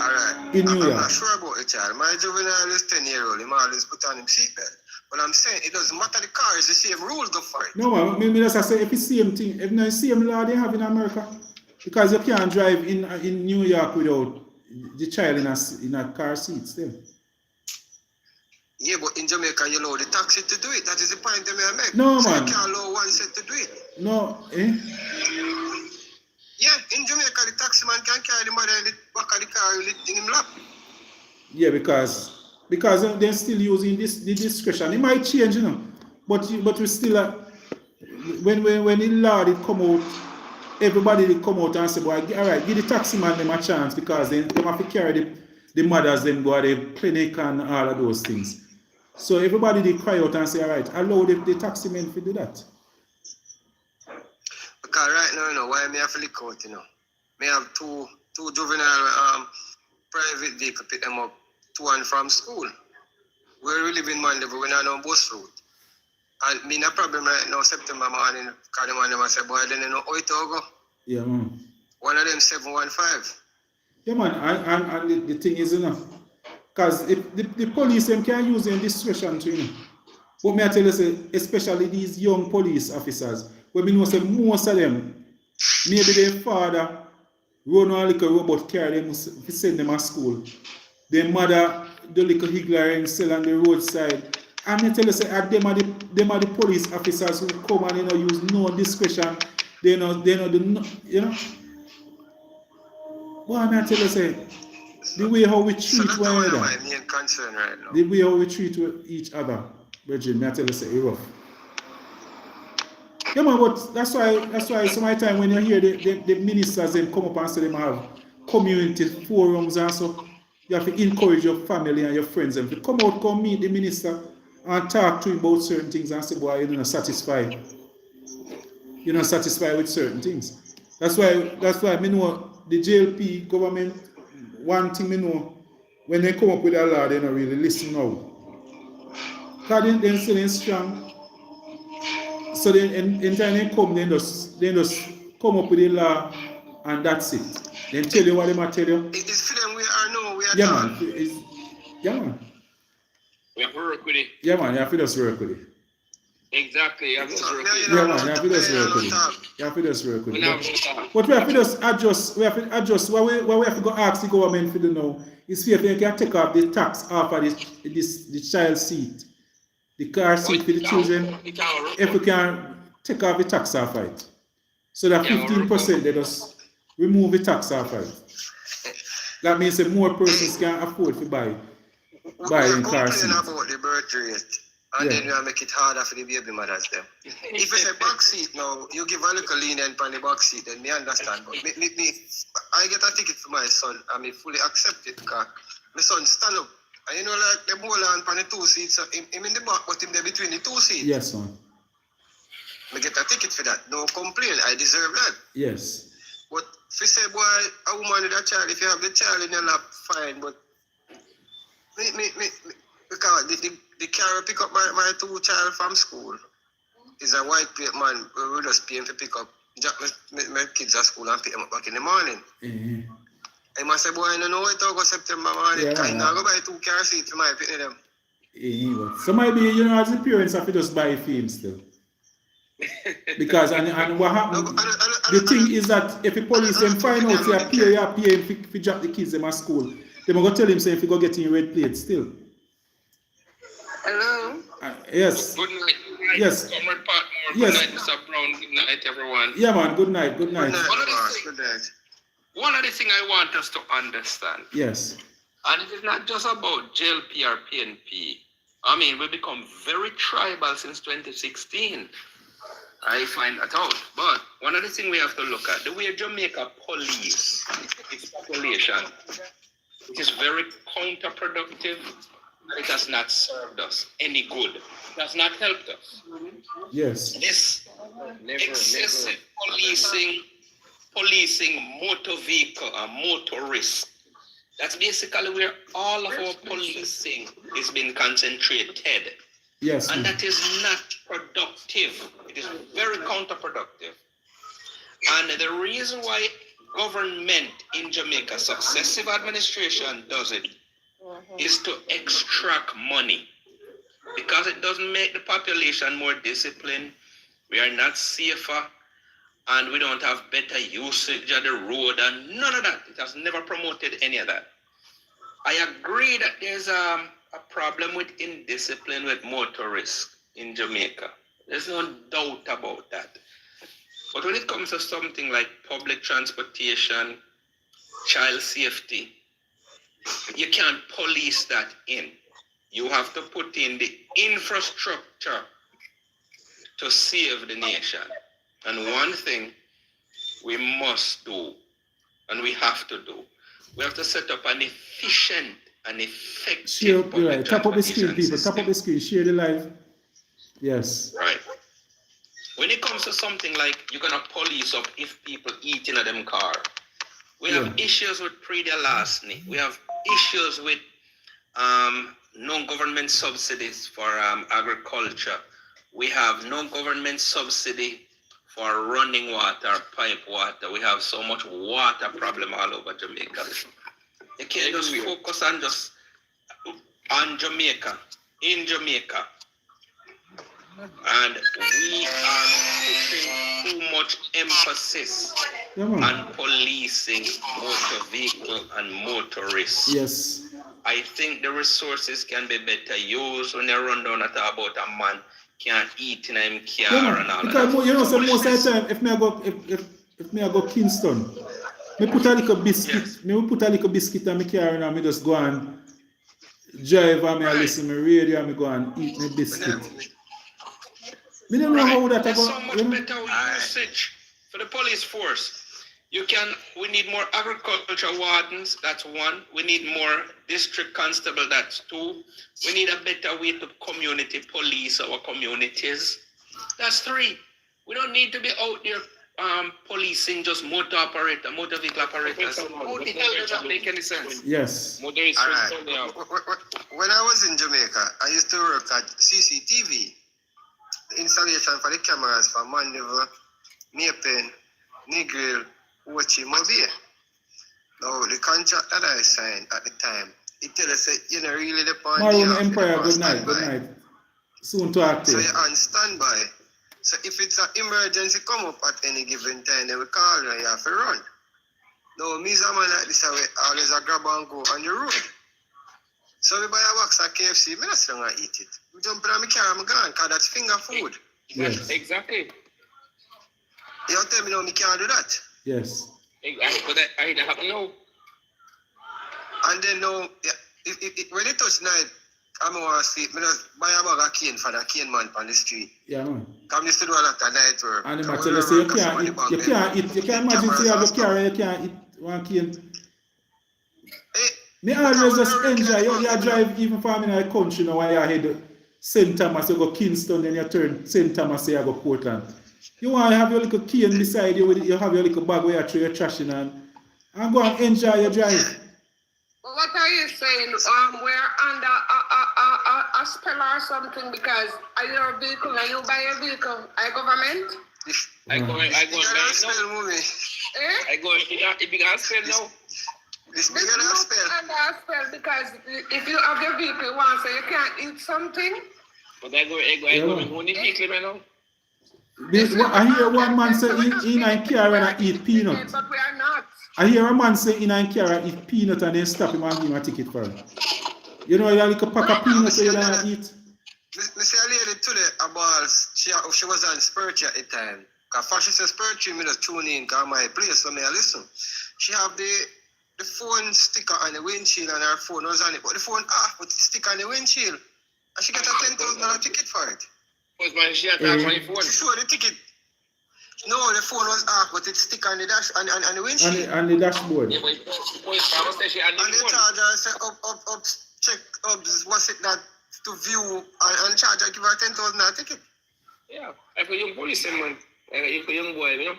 Alright. In New I'm York. not sure about the child. My juvenile is 10-year-old. He always put on him seatbelt. But I'm saying it doesn't matter the car, it's the same rules go for it. No, man. Me just say if it's same thing, if the same law they have in America, because you can't drive in New York without the child in a car seat still. Yeah, but in Jamaica you allow the taxi to do it. That is the point that I make. No, so man. You can't allow one set to do it. No, eh? Yeah, in Jamaica the taxi man can carry the mother in the back of the car in him lap. Yeah, because they're still using the discretion. It might change, you know, but we still when the law did come out, everybody did come out and say, "Boy, all right, give the taxi man them a chance because they have to carry the mothers them go to the clinic and all of those things." So everybody did cry out and say, "All right, allow the taxi men to do that." Because right now, you know, why me have to look out, you know. Me have two juvenile private vehicle pick them up to and from school. Where we live in Mandeville, we don't know bus route. And me no problem right now, September morning, because the man them say, boy, then you know how it will go. Yeah, man. One of them 715. Yeah, man, and the thing is, you know, because the police them can use their discretion to, you know. But me I tell you, say, especially these young police officers, when me know say most of them, maybe their father run a little robot car, they must send them to school. Their mother, the little higgler and sell on the roadside. And I tell you, say, them are the police officers who come and, you know, use no discretion. They know, you know. Well, I tell you, say, the way how we So treat that's one one of another, my main concern right now. the way how we treat each other, Virgin, I tell you, say, it's rough. Yeah, man, but that's why some of the time when you hear the ministers them come up and say them have community forums and so, you have to encourage your family and your friends them to come out, come meet the minister and talk to him about certain things and say, boy, you're not satisfied. You're not satisfied with certain things. That's why me know the JLP government, one thing me know, when they come up with a law, they don't really listen now. Because they say they're strong. So then in time they come, they just come up with a law and that's it. Then tell you what they might tell you. It's for them we are now, we are Yeah, done. man. Yeah, man. We have to work with it. Yeah, man. You have to just work with it. Exactly. You have to So, work now with you it. Yeah, know, man. You have to just work with it. talk. You have to just work with We it. now have to start. But we have to just adjust. We have to adjust. What we have to go ask the government to do now is if they can take off the tax off of the child seat, the car seat for the children. If we can take off the tax off of it, so that 15% they just remove the tax off of it. That means that more persons can afford to buy in car seat. Complain about the birth rate, and Yeah. then we make it harder for the baby mothers them. If it's a back seat now, you give a little lenient on the back seat, then me understand. But I get a ticket for my son, and me fully accept it because my son stand up. And you know, like the hold on the two seats, so him in the back, but him there between the two seats. Yes, man. I get a ticket for that. No complain, I deserve that. Yes. But if you say, boy, a woman with a child, if you have the child in your lap, fine. But because the carrier pick up my two child from school is a white plate man. We just pay him to pick up, drop my kids at school and pick them up back in the morning. Mm-hmm. I must say, boy, I don't know it will go September morning. Yeah, I go buy 2 car seats for my picking them. So maybe, you know, as the parents have to just buy film still. Because and what happened, the thing is that if the police then find out say you are paying to drop the kids them at school, They go tell him say if you go get in red plate still. Hello. Yes. Good night. Good night. Yes. Comrade Patmore. Yes. Good night, Mr. Brown. Good night, everyone. Yeah, man. Good night. Good night. Good night, One of the boss. thing- Good night. One of the things I want us to understand, Yes. and it is not just about JLP or PNP. I mean, we become very tribal since 2016. I find that out. But one of the things we have to look at, the way Jamaica police its population, it is very counterproductive, and it has not served us any good. It has not helped us. Yes. This excessive policing motor vehicle and motorists. That's basically where all of our policing is being concentrated. Yes. And that is not productive. It is very counterproductive. And the reason why government in Jamaica, successive administration does it, is to extract money. Because it doesn't make the population more disciplined, we are not safer, and we don't have better usage of the road, and none of that. It has never promoted any of that. I agree that there's a problem with indiscipline with motorists in Jamaica. There's no doubt about that. But when it comes to something like public transportation, child safety, you can't police that in. You have to put in the infrastructure to save the nation. And one thing we must do, and we have to do, we have to set up an efficient and effective Share up, public right. Tap up the screen, transportation people. system. Tap up the screen. Share the live. Yes. Right. When it comes to something like you're gonna police up if people eat in a them car, we have issues with pre-dia larceny. We have issues with non-government subsidies for agriculture. We have non-government subsidy for running water, pipe water. We have so much water problem all over Jamaica. You can't just focus on Jamaica, in Jamaica. And we are putting too much emphasis Yeah, man. on policing motor vehicle and motorists. Yes. I think the resources can be better used when they run down and talk about a man can't eat in him car Yeah, and all man. of Because that. you know, so most of the time, if me I go Kingston, me put a little biscuit, Yes. me will put a little biscuit in my car and me just go and drive and me I Right. listen to my radio and me go and eat my biscuit. Me don't know how that I There's go. so much You know? better usage for the police force. We need more agriculture wardens, that's one. We need more district constable, that's two. We need a better way to community police our communities. That's three. We don't need to be out there policing just motor vehicle operators. How the hell does that make any sense? Yes. Motorists All right. When I was in Jamaica, I used to work at CCTV, the installation for the cameras for Mandeville, Nepean, Negril, Ochi, Mobile. Now, the contract that I signed at the time, it tells us that you know really depend on Maroon Empire, good night, good night. Soon to active. So you're on standby. So if it's an emergency come up at any given time, then we call you and you have to run. Now, me as a man like this, I always a grab and go on the road. So we buy a box at KFC, I'm not still going to eat it. We jump in my car, I'm gone, because that's finger food. Yes. Exactly. You tell me now, me can't do that. Yes. But I don't have no. And then now, yeah, when it touch night, I'm going to see, I just buy a bag of cane for the cane man on the street. Yeah, man. Come used to do a lot of night work. And So I we tell you, work say you on somebody can't eat, back then. you can't imagine say you have a car and you can't eat one cane. Hey, Me always just enjoy, you drive even from in the country now when you head St. Thomas, you go Kingston, then you turn St. Thomas, you go Portland. You want to have your little cane beside you, you have your little bag where you throw your trash in and go and enjoy your drive. But what are you saying? We're under a spell or something because are you a vehicle and you buy a vehicle? Are you government? I go you gotta now. spell movie. Eh? I go if you got spell now. This This bigger than not spell. under a spell because if you have your vehicle once, so you can't eat something. But I go money vehicle now. I hear one man say he in a car and I eat peanuts. But we are not. I hear a man say in a car eat peanut and then stop him and give him a ticket for it. You know, you like a pack of peanuts so you don't eat. Me see a lady today about she was on spiritual at the time. Cause fascist spiritual me just tune in cause my place so me I listen. She have the phone sticker on the windshield and her phone was on it, but the phone off with the sticker on the windshield. And she got a $10,000 ticket for it. Was man, she had that on the phone. She showed the ticket. No, the phone was off, but it's sticker on the dash on the windshield. On the dashboard. Yeah, but police power say she had the And the phone. charger say up check up what's it that to view and charger give her $10,000 ticket. Yeah, I for young police man. I for young boy, you know.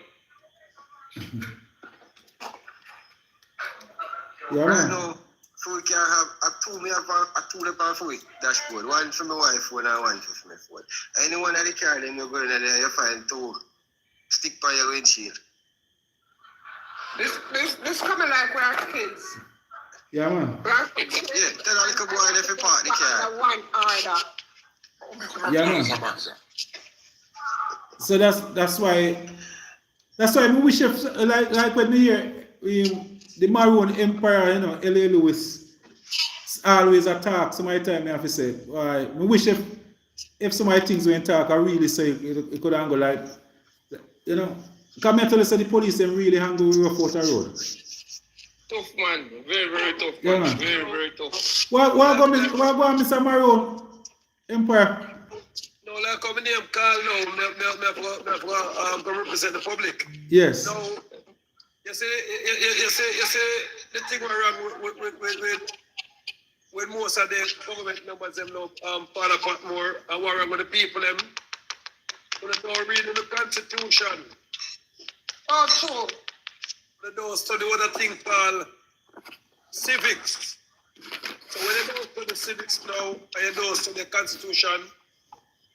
Yeah, Right man. now, so we can have a two left for it dashboard. One for my wife phone and one for my phone. Anyone that the car then you go in there, you find two stick by your windshield. This coming like we're kids. Yeah, man. We're kids. Yeah, tell a little boy if you park the car. One order. Yeah, man. So that's why we wish if like when we hear the Maroon Empire, you know, L.A. Lewis always attack. So my time I have to say, we wish if some of the things we talk, I really say it could go like, you know, come here tell us that the police them really handle rough out the road. Tough man, very, very tough Yeah, man. man. Very, very tough. What go Mr. Maroon Empire? No, like how my name call now, me go represent the public. Yes. So, you see, the thing went wrong with most of the government members, them now, Father Patmore, and what wrong with the people, them, when they don't read the Constitution, Oh, true. they don't study what a thing called civics. So when they don't study civics now, and they don't study the Constitution,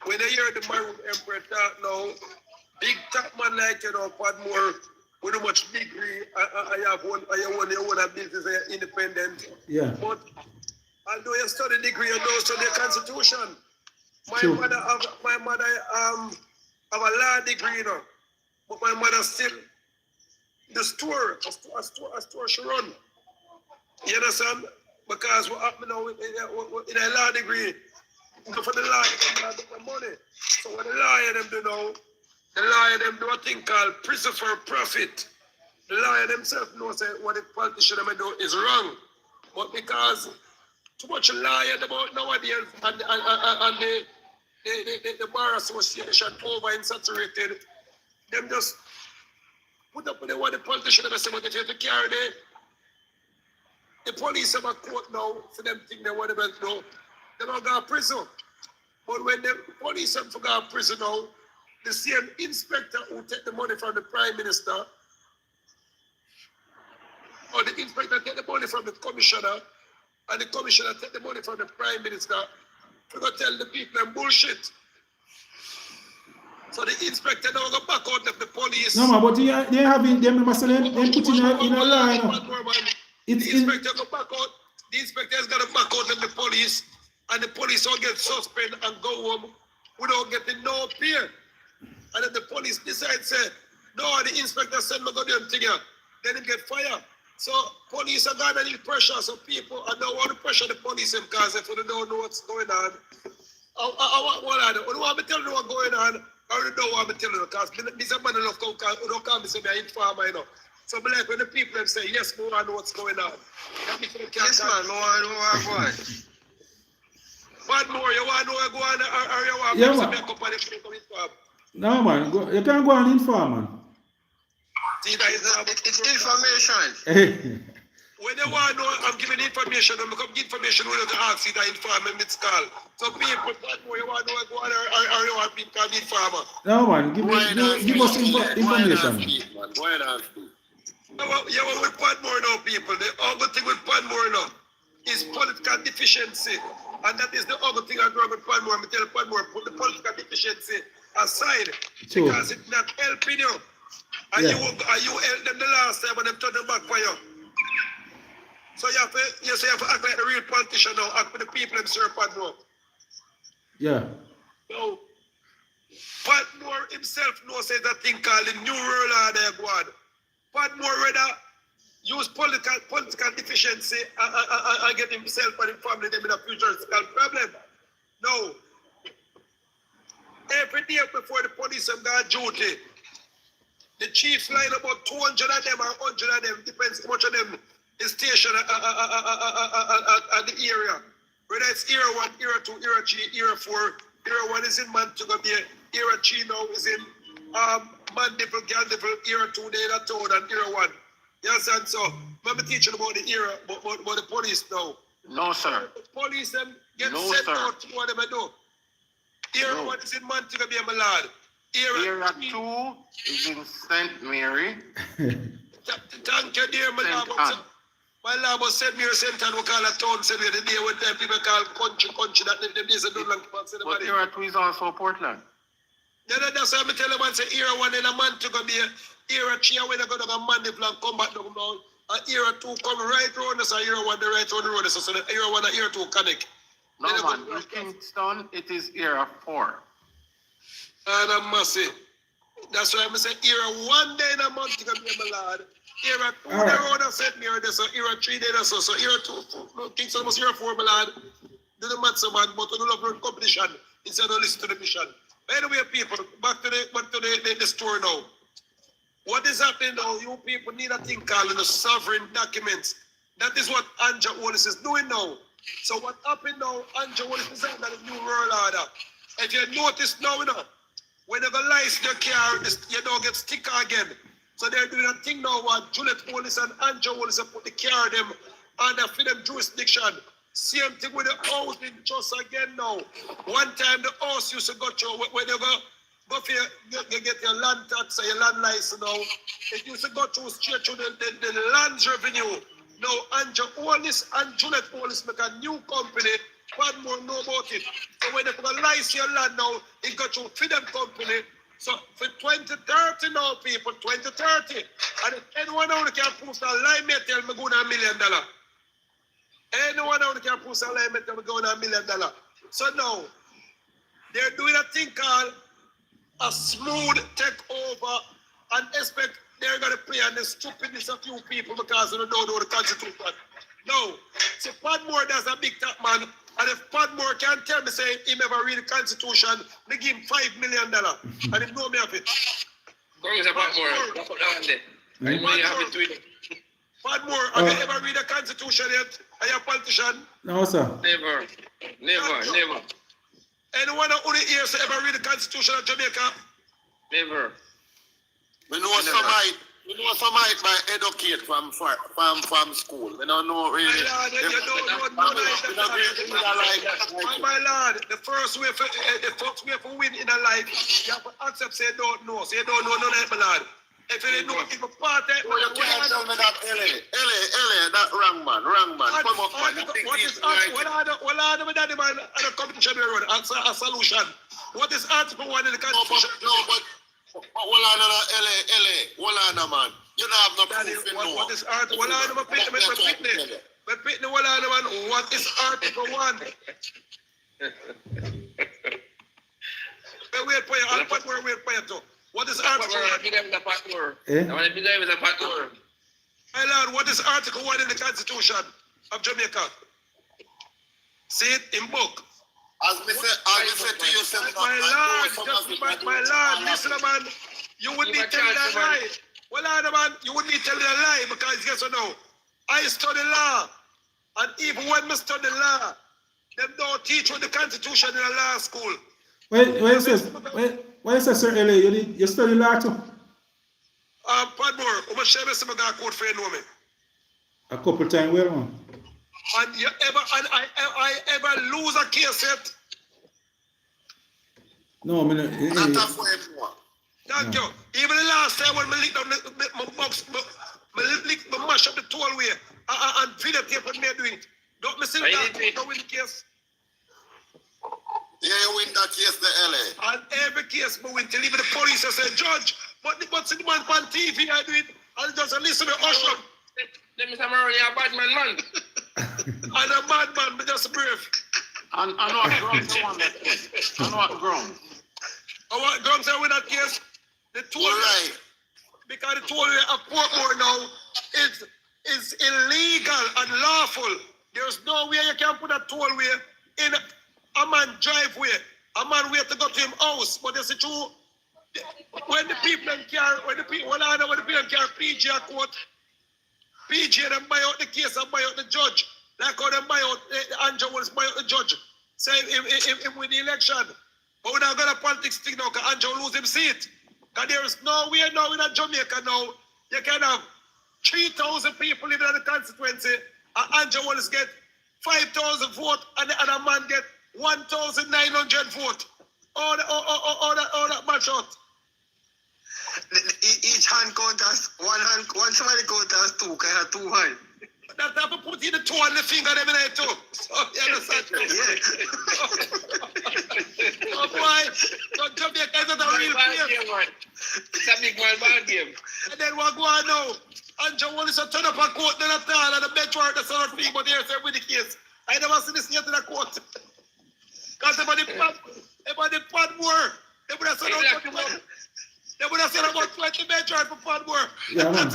when they hear the Maroon Emperor talk now, big top man like, you know, Patmore, with how much degree, I have one business, independent. Yeah. But although you study degree, you don't study the Constitution. My True. mother have a law degree, you know, but my mother still the store she run. You understand? Because what happened now in a law degree, for the lawyer, them the money. So what the lawyer them do now, the lawyer them do a thing called prison for profit. The lawyer themselves knows that what the politician them do is wrong. But because too much lawyer about nowadays and the bar association over insaturated, them just put up with what the politician them say, but they have to carry the police have a court now for them think they want to do. They don't go to prison. But when the police have to go to prison now, the same inspector who take the money from the prime minister, or the inspector take the money from the commissioner, and the commissioner take the money from the prime minister, to go tell the people them bullshit. So the inspector now go back out of the police. No man, but they having them remember say them put in a line. The It's in inspector go back out. The inspector has got to back out of the police, and the police all get suspended and go home without getting no pay. And then the police decide say, no, the inspector said no go do them thing here. Then he get fired. So police are gonna need pressure. So people I don't want to pressure the police because if they don't know what's going on. I don't want to tell you what's going on. I already know what I'm telling you because this a man love come don't come say me informer, you know. So like when the people them say yes, we want to know what's going on. Yes, man, no one. What more? You want to know what's going on or you want Yeah, to man. make up on the people inform? no man, you can't go and inform man. See that It's information. Hey. when you want to know, I'm giving information. I'm going to give information when you ask it, I inform them, it's called. So people, what more you want to know what's going on or you want people to inform? No man, give us information. Why not? Yeah, well, with Patmore now, people, the other thing with Patmore now is political deficiency. And that is the other thing I do with Patmore. I tell Patmore, put the political deficiency aside True. because it's not helping you. And Yeah. you helped them the last time and them turn them back for you. So you have to act like a real politician now, act for the people and serve Patmore. Yeah. So, Patmore himself knows that thing called the New World Order, God. Patmore rather use political deficiency and get himself and his family them in a future problem. No. Every day before the police have got duty, the chiefs line about 200 of them or 100 of them, depends how much of them is stationed at the area. Whether it's era 1, era 2, era 3, era 4, era 1 is in Mantua Bay, era 3 now is in Mandeville, Galdeville, era 2 they are told, and era 1. You understand? So, I'm teaching about the era, about the police now. No, sir. The police them get No, sent sir. out to what they do. Era No. 1 is in Mantua Bay, my lord. Area 2 is in St. Mary. Thank you, dear, my St. lord. Anne. My lord was sent me a center, we call a town, said the day when people call country, that them days don't long for But Area 2 is also Portland. Yeah, that's why I tell them, I say, era 1 in a man to go be era 3, when they go to Mandeville and come back down now. Era 2 come right round us, era 1 the right round the road, so the era 1 and era 2 connect. No, Then they man. go In right across. Kingston, it is Area 4. And I must say, that's why I say, era 1 day in a month to go be my lord. Era 2 All right. the road and set me, so era 3 day, so era 2, no, Kingston was era 4, my lord. Do the maths, man, but to do love run competition instead of listen to the mission. Anyway, people, back to the story now. What is happening now? You people need a thing called the sovereign documents. That is what Anja Wallace is doing now. So what happened now? Anja Wallace is under the new world order. If you notice now, when you go license your car, you don't get sticker again. So they're doing a thing now where Juliet Wallace and Anja Wallace have put the car them under freedom jurisdiction. Same thing with the housing just again now. One time the house used to go through when you go for you get your land tax or your land license now. It used to go through straight through the land revenue. Now Anja Wallace and Juliet Wallace make a new company. Patmore know about it. So when they put a license your land now, it go through freedom company. So for 2030 now, people, 2030. And if anyone out there can prove a lie, me tell me go $1 million. Anyone out there can prove a lie, me tell me go $1 million. So now, they're doing a thing called a smooth takeover and expect they're going to play on the stupidness of few people because they don't know the Constitution. No. See, Patmore does a big top man. And if Patmore can tell me, say, he never read the Constitution, they give him $5 million. And he know me of it. Congress of Patmore, wrap up that one there. I know you have it tweeted. Patmore, have you ever read the Constitution yet? Are you a politician? No, sir. Never. Anyone who only ears ever read the Constitution of Jamaica? Never. We know some might educate from school. We don't know really. My lord, you don't know my lord, the first way for win in a life, you have to accept say you don't know. So you don't know none of it, my lord. If you didn't know if a part of it, You can't tell me that, L.A., that wrong man. Come up, man. what are the daddy man and a competition we run? A solution. What is Article 1 in the Constitution? But L.A., man. You don't have no Daddy, proof in what is Article 1? What is Article 1? Wait for you too. What is Article 1? Eh? My lord, what is Article 1 in the Constitution of Jamaica? See it in book. As we say to you, My lord, listen, man. You would need to tell me that lie. Well, man, you would need to tell me that lie because yes or no, I study law, and even when I study law, them don't teach you the Constitution in a law school. Why is that, sir, LA? You study law too? Padmore, I'm going to share some of that code for you, know me. A couple times, well, man. And I ever lose a case yet? No, I mean, Thank you. Even the last time when I licked down my box, I mash up the tollway and videotape and me do it. Don't me see that, don't win the case. Yeah, you win that case, the LA. And every case I win till even the police I say, Judge, but see the man on TV, I do it. I'll just listen to Usher. Let me say, Murray, you're a bad man. I'm a madman, but just brave. And what grounds you want that case? And what grounds? I want grounds I win that case. The toll Right. because the toll of Portmore now is is illegal and lawful. There's no way you can put a tollway in a man driveway. A man way to go to him house. But it's true. When the people carry, when the people carry PG a court, PG them buy out the case and buy out the judge. Like how them buy out Andrew Wallace buy out the judge. Say him win the election. But we're not gonna politics thing now because Andrew lose him seat. Because there is no way now in Jamaica now you can have 3,000 people living in the constituency and Andrew Wallace get 5,000 votes and a man get 1,900 votes. All that match out. Each hand count as one somebody count as two, kind of 2 hands. That type of put in the toe on the finger them in there too. So you understand? Yeah. So boy, so Jamaica is not a real place. It's a big ball game. And then what go on now? Andrew Wallace a turn up a court then a tall and the bench warrant the son of thing, but here's with the case. I never see this yet in a court. Because everybody Patmore. They would have said about 20 bench warrant for Patmore. Yeah, man.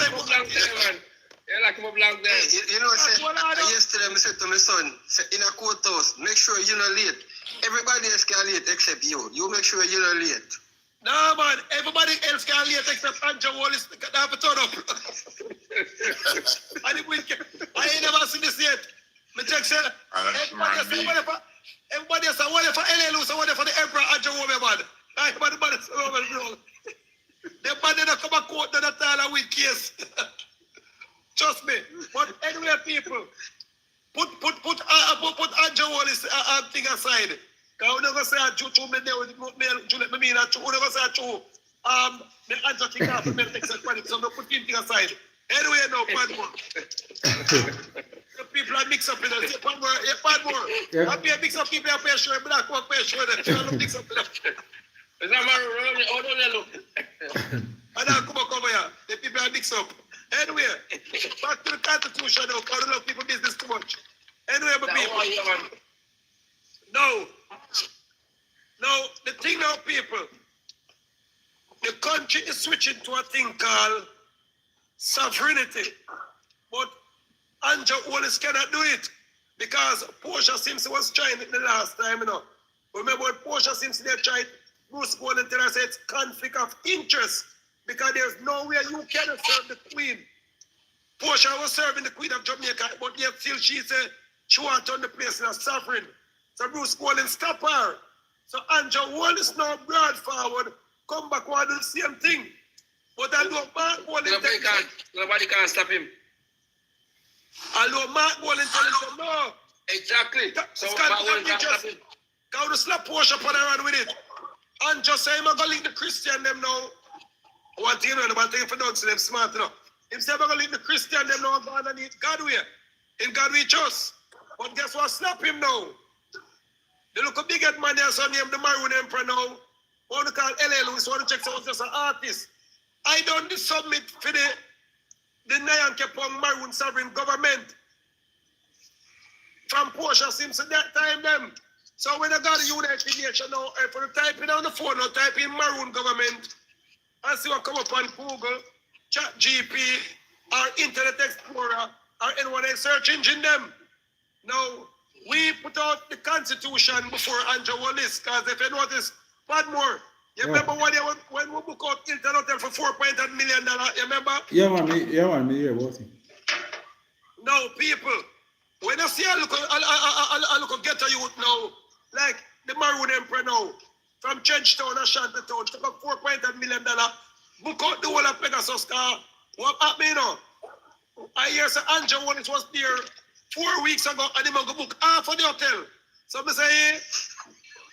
Yeah, like him up long there. You know, yesterday I said to my son, say, in a courthouse, make sure you're not late. Everybody else can late except you. You make sure you're not late. No, man. Everybody else can late except Andrew Wallace. They have to turn up. I ain't never seen this yet. Me check say, everybody else, what if for LA lose, what if for the Emperor Andrew Wallace, man? Everybody the man didn't come a court to the Tyler with case. Trust me. But anyway, people, put Andrew Wallace thing aside. Because we're not going to say a true me there with Juliet, me mean a true. We're not going to say a true. The Andrew thing after me takes a credit, so I'm going to put him thing aside. Anyway, now, Patmore. The people are mixed up in it. Patmore. Yeah. I pay mix up people, I pay sure, black one pay sure that you don't mix up in it. Is that my how do they look? And now come over here. The people are mixed up. Anyway, back to the Constitution now, because I love people business too much. Anyway, my people. Now, the thing now, people, the country is switching to a thing called sovereignty. But Andrew Wallace cannot do it because Portia Simpson was trying it the last time, you know. Remember when Portia Simpson they tried, Bruce Gordon tell us it's conflict of interest because there's no way you cannot serve the Queen. Portia was serving the Queen of Jamaica, but yet still she said she want to turn the place in a sovereign. So Bruce Gordon stop her. So Andrew Wallace now brought forward, come back and do the same thing. But I know Mark Gordon nobody can stop him. Although Mark Gordon tell him no. Exactly. So Mark Gordon can't stop him. Can we slap Portia upon her and with it? And just say, I'm going to link the Christian them now. One thing, you know, about thing for dogs, them smart, you know. Him say, I'm going to link the Christian them now and go underneath God way. In God we trust. But guess what? Slap him now. They look a big head man there, so name the Maroon Emperor now. What to call L.A. Lewis, what to check, so was just an artist. I don't submit for the Nyan Kepong Maroon sovereign government. From Portia Simpson that time them. So when I got the United Nations now, for the typing on the phone, now type in Maroon government, and see what come up on Google, Chat GP, or Internet Explorer, or anyone else search engine them. Now, we put out the Constitution before Andrew Wallace, because if you notice, Patmore, you remember when we book out Hilton Hotel for $4.8 million, you remember? Yeah, man, me hear about it. Now, people, when I see a look get a youth now, like the Maroon Emperor now, from Trenchtown and Shantytown, took up $4.8 million, book out the whole of Pegasus car. What happened now? I hear say Andrew Wallace was there 4 weeks ago and he going to book half of the hotel. So I say, hey,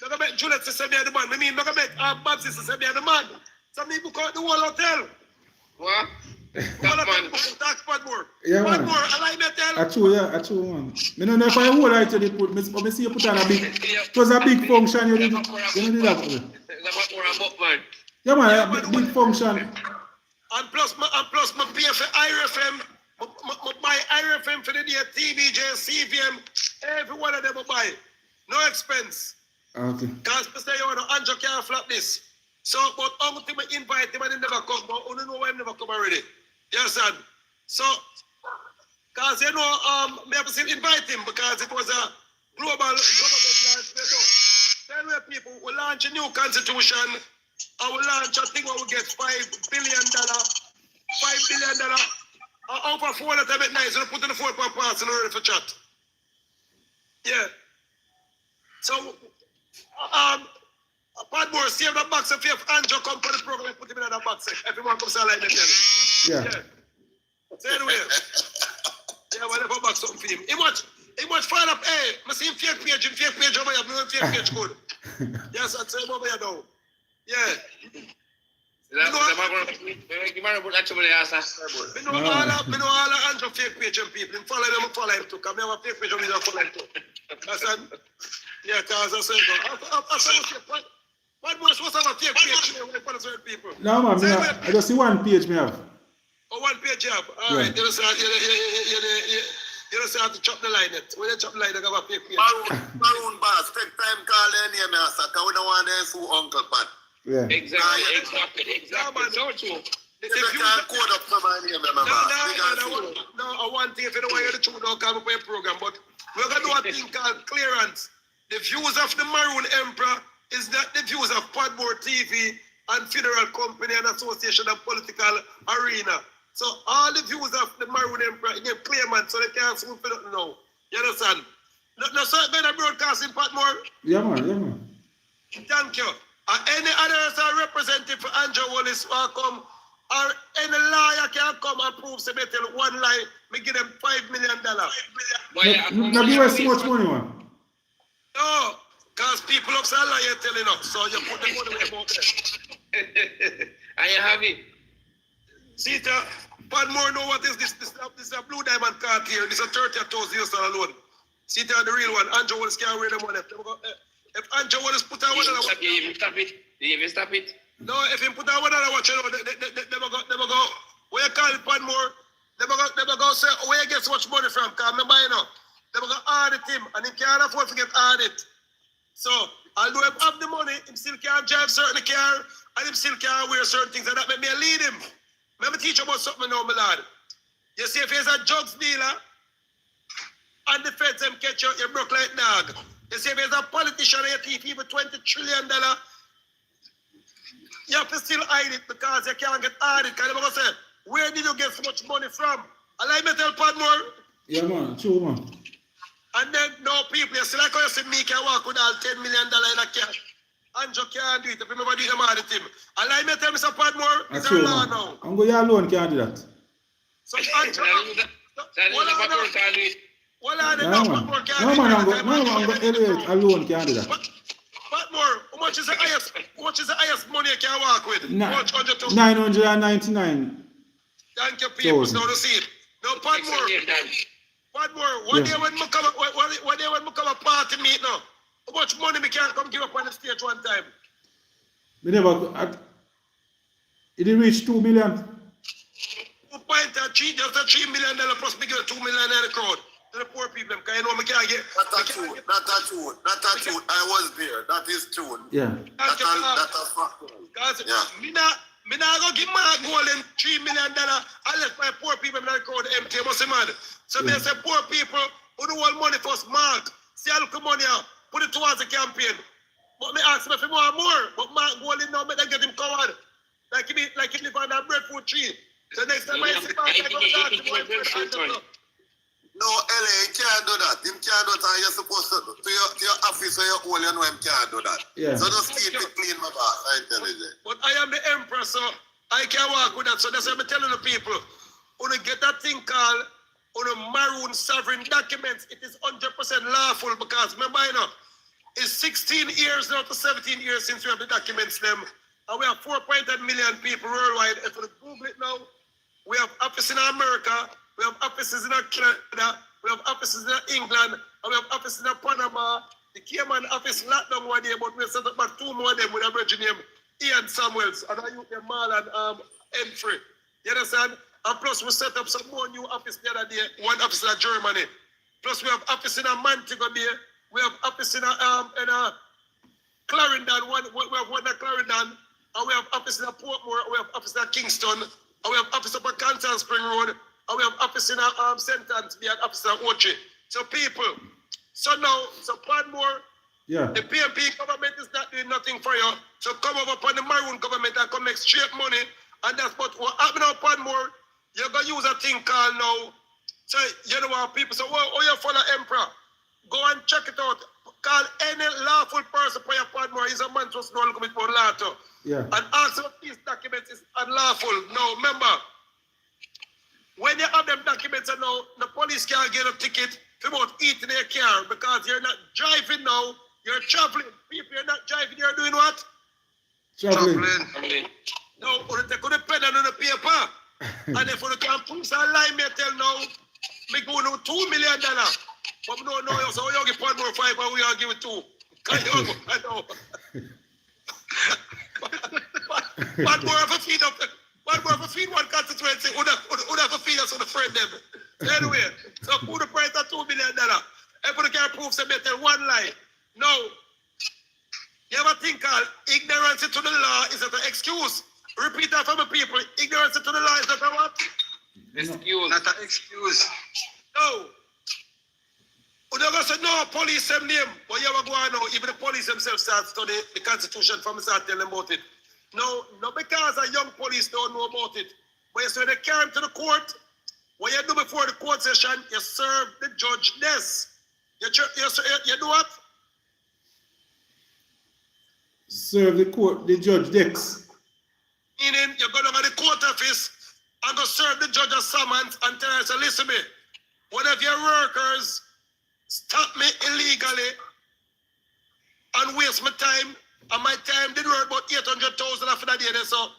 I'm going to make Juliet to say me the man. I mean, I'm going to make Babs to say me the man. So I book out the whole hotel. What? Tax Patmore. Yeah, man. Patmore, I like that tell. I true, man. I don't know if I hold it to the put, I see you put on a big, it was a big function, you did that. Yeah, man, a big function. And plus, my pay for IRFM, my buy IRFM for the day, TVJ, CVM, every one of them I buy. No expense. Okay. Because I say, you know, Andrew can't flap this. So, but only thing I invite him and he never come, but only know why he never come already. You understand? So, Because you know, me have to invite him because it was a global government launch. Then where people will launch a new constitution, I will launch a thing where we get $5 billion, $5 billion, over 4 that I make nice, and put in the 4 per pass and ready for chat. Yeah. So, Patmore, save that box if you have Andrew come for the program, put him in that box. Everyone comes alive and tell him. Yeah. So anyway, yeah, well, if I back something for him. He much find up, hey, I see him fake page over here, I know fake page good. Yes, I'd say him over here now. Yeah. Me know all the Andrew fake page and people. Him follow him too. Because I have a fake page and I follow him too. I said, yeah, because I said, what was supposed to have a fake page when they follow certain people? No, man, I just see one page me have. Oh, 1 page job. All right, you don't have to chop the line it. When you chop the line, you have a fake page. Maroon boss, take time call their name, because we don't want to sue Uncle Pat. Yeah. Exactly. So true. If You you can't code up somebody name, no, I want to if you don't want to the truth, don't come up with a program. But we're going to do a thing called clearance. The views of the Maroon Emperor is not the views of Patmore TV and Federal Company and Association and Political Arena. So all the views of the Maroon Emperor, they claim it, so they can't sue for nothing now. You understand? No, sir, better broadcasting, Patmore. Yeah, man. Thank you. Any other representative for Andrew Wallace will come, or any lawyer can come and prove say they tell one lie, me give them $5 million. Now give us so much money, man. No, because people upside lawyer telling us, so you put the money where you want it. Are you happy? See, Padmore know what is this? This is a blue diamond card here. This is a 30,000 US alone. See, the real one. Andrew Wallace can't wear the money. If Andrew Wallace put out one other watch, Even stop it. no, if he put out one other watch, they go. Where you call it Padmore? They go say, where you get so much money from? Because remember, you know, they go audit him, and he can't afford to get audit. So, although he have the money, he still can't drive certain car, and he still can't wear certain things, and that make me lead him. Let me teach you about something now, my lad. You see, if he's a drugs dealer, and the feds them catch you, you broke like dog. You see, if he's a politician and you thief even $20 trillion, you have to still hide it because you can't get audit. Because they're going to say, where did you get so much money from? And like me tell Padmore, Yeah, man. True, man. and then no people, you see, like how you see me can walk with all $10 million in a cash. Andrew can't do it. If you remember doing them audit him. And like me tell Mr. Padmore, it's a True, law man. now. I'm going to alone can't do that. So Andrew, well, I No, know man. Padmore can't No, do man. that. I'm going to elevate alone can't do that. Padmore, how much is the highest money you can walk with? Nah. How much? 100 to 999. Thank you, people. Thousand. Now to see it. Now, Padmore, one day when we come a party meet now, how much money we can come give up on the stage one time? We never. It didn't reach 2 million. 2.3, just a $3 million plus we give $2 million in the crowd to the poor people. Because you know we can't get. Not that true. I was there. That is true. Yeah. That's a fact. Because Yeah. me not gonna give my golden $3 million unless my poor people in the crowd empty. You must be mad. So they say poor people who do all money for Mark. See how look money out, put it towards the campaign. But me ask him if he want more. But Mark golden now, make them get him covered. Like he live on that breadfruit tree. So next time I see Mark, I go talk to him. No, LA, you can't do that. Him can't do that. You're supposed to your office where you hold, you know him can't do that. Yeah. So just keep it clean, my boss. I tell you that. But I am the emperor, so I can walk with that. So that's what I'm telling the people. When you get that thing called Maroon Sovereign Documents, it is 100% lawful because remember, you know, it's 16 years now to 17 years since we have the documents them. And we have 4.8 million people worldwide. If you Google it now, we have offices in America, we have offices in Canada, we have offices in England, and we have offices in Panama. The Cayman office locked down one day, but we set up about 2 more of them with a virgin name, Ian Samuels, and I use them all and Enfrey. You understand? And plus we set up some more new office the other day, one office in Germany. Plus we have office in Montego Bay, we have office in Clarendon, we have one in Clarendon, and we have office in Portmore, we have office in Kingston, and we have office up at Canton Spring Road, and we have office in sentence, we have office in Ochi. So people, so Padmore, Yeah. the PMP government is not doing nothing for you. So come over upon the Maroon government and come make straight money. And that's what happening now, Padmore. You're going to use a thing called now. So you know what people say, oh, you follow Emperor. Go and check it out. Call any lawful person for your Padmore. He's a man to know commit for law too. Yeah. And ask if these documents is unlawful. No, remember, when you have them documents and now, the police can't get a ticket for about eating their car because you're not driving now, you're traveling. People, you're not driving, you're doing what? Traveling. No, or they could have pen on the paper. And if you can put some line, me tell now, me go no $2 million. But no, so you give Padmore 5 and we all give it 2. I know. Padmore have a feed up. Padmore have a feed one constituency. Would have a feed us on the friend them. Anyway, so who the price of $2 million? Everybody can prove some tell one lie. No. You ever think ignorance to the law is that an excuse? Repeat that for the people. Ignorance to the law is that a what? Excuse. Not an excuse. No. You never say no, police them name. But you ever go on now, even the police themselves start study the constitution from start telling about it. No, because a young police don't know about it. But you say they carry him to the court. What you do before the court session, you serve the judge this. You do what? Serve the judge Dex. Meaning you go down to the court office and go serve the judge a summons and tell her, say, listen me, one of your workers stop me illegally and waste my time, and my time did work about 800,000 after that day. So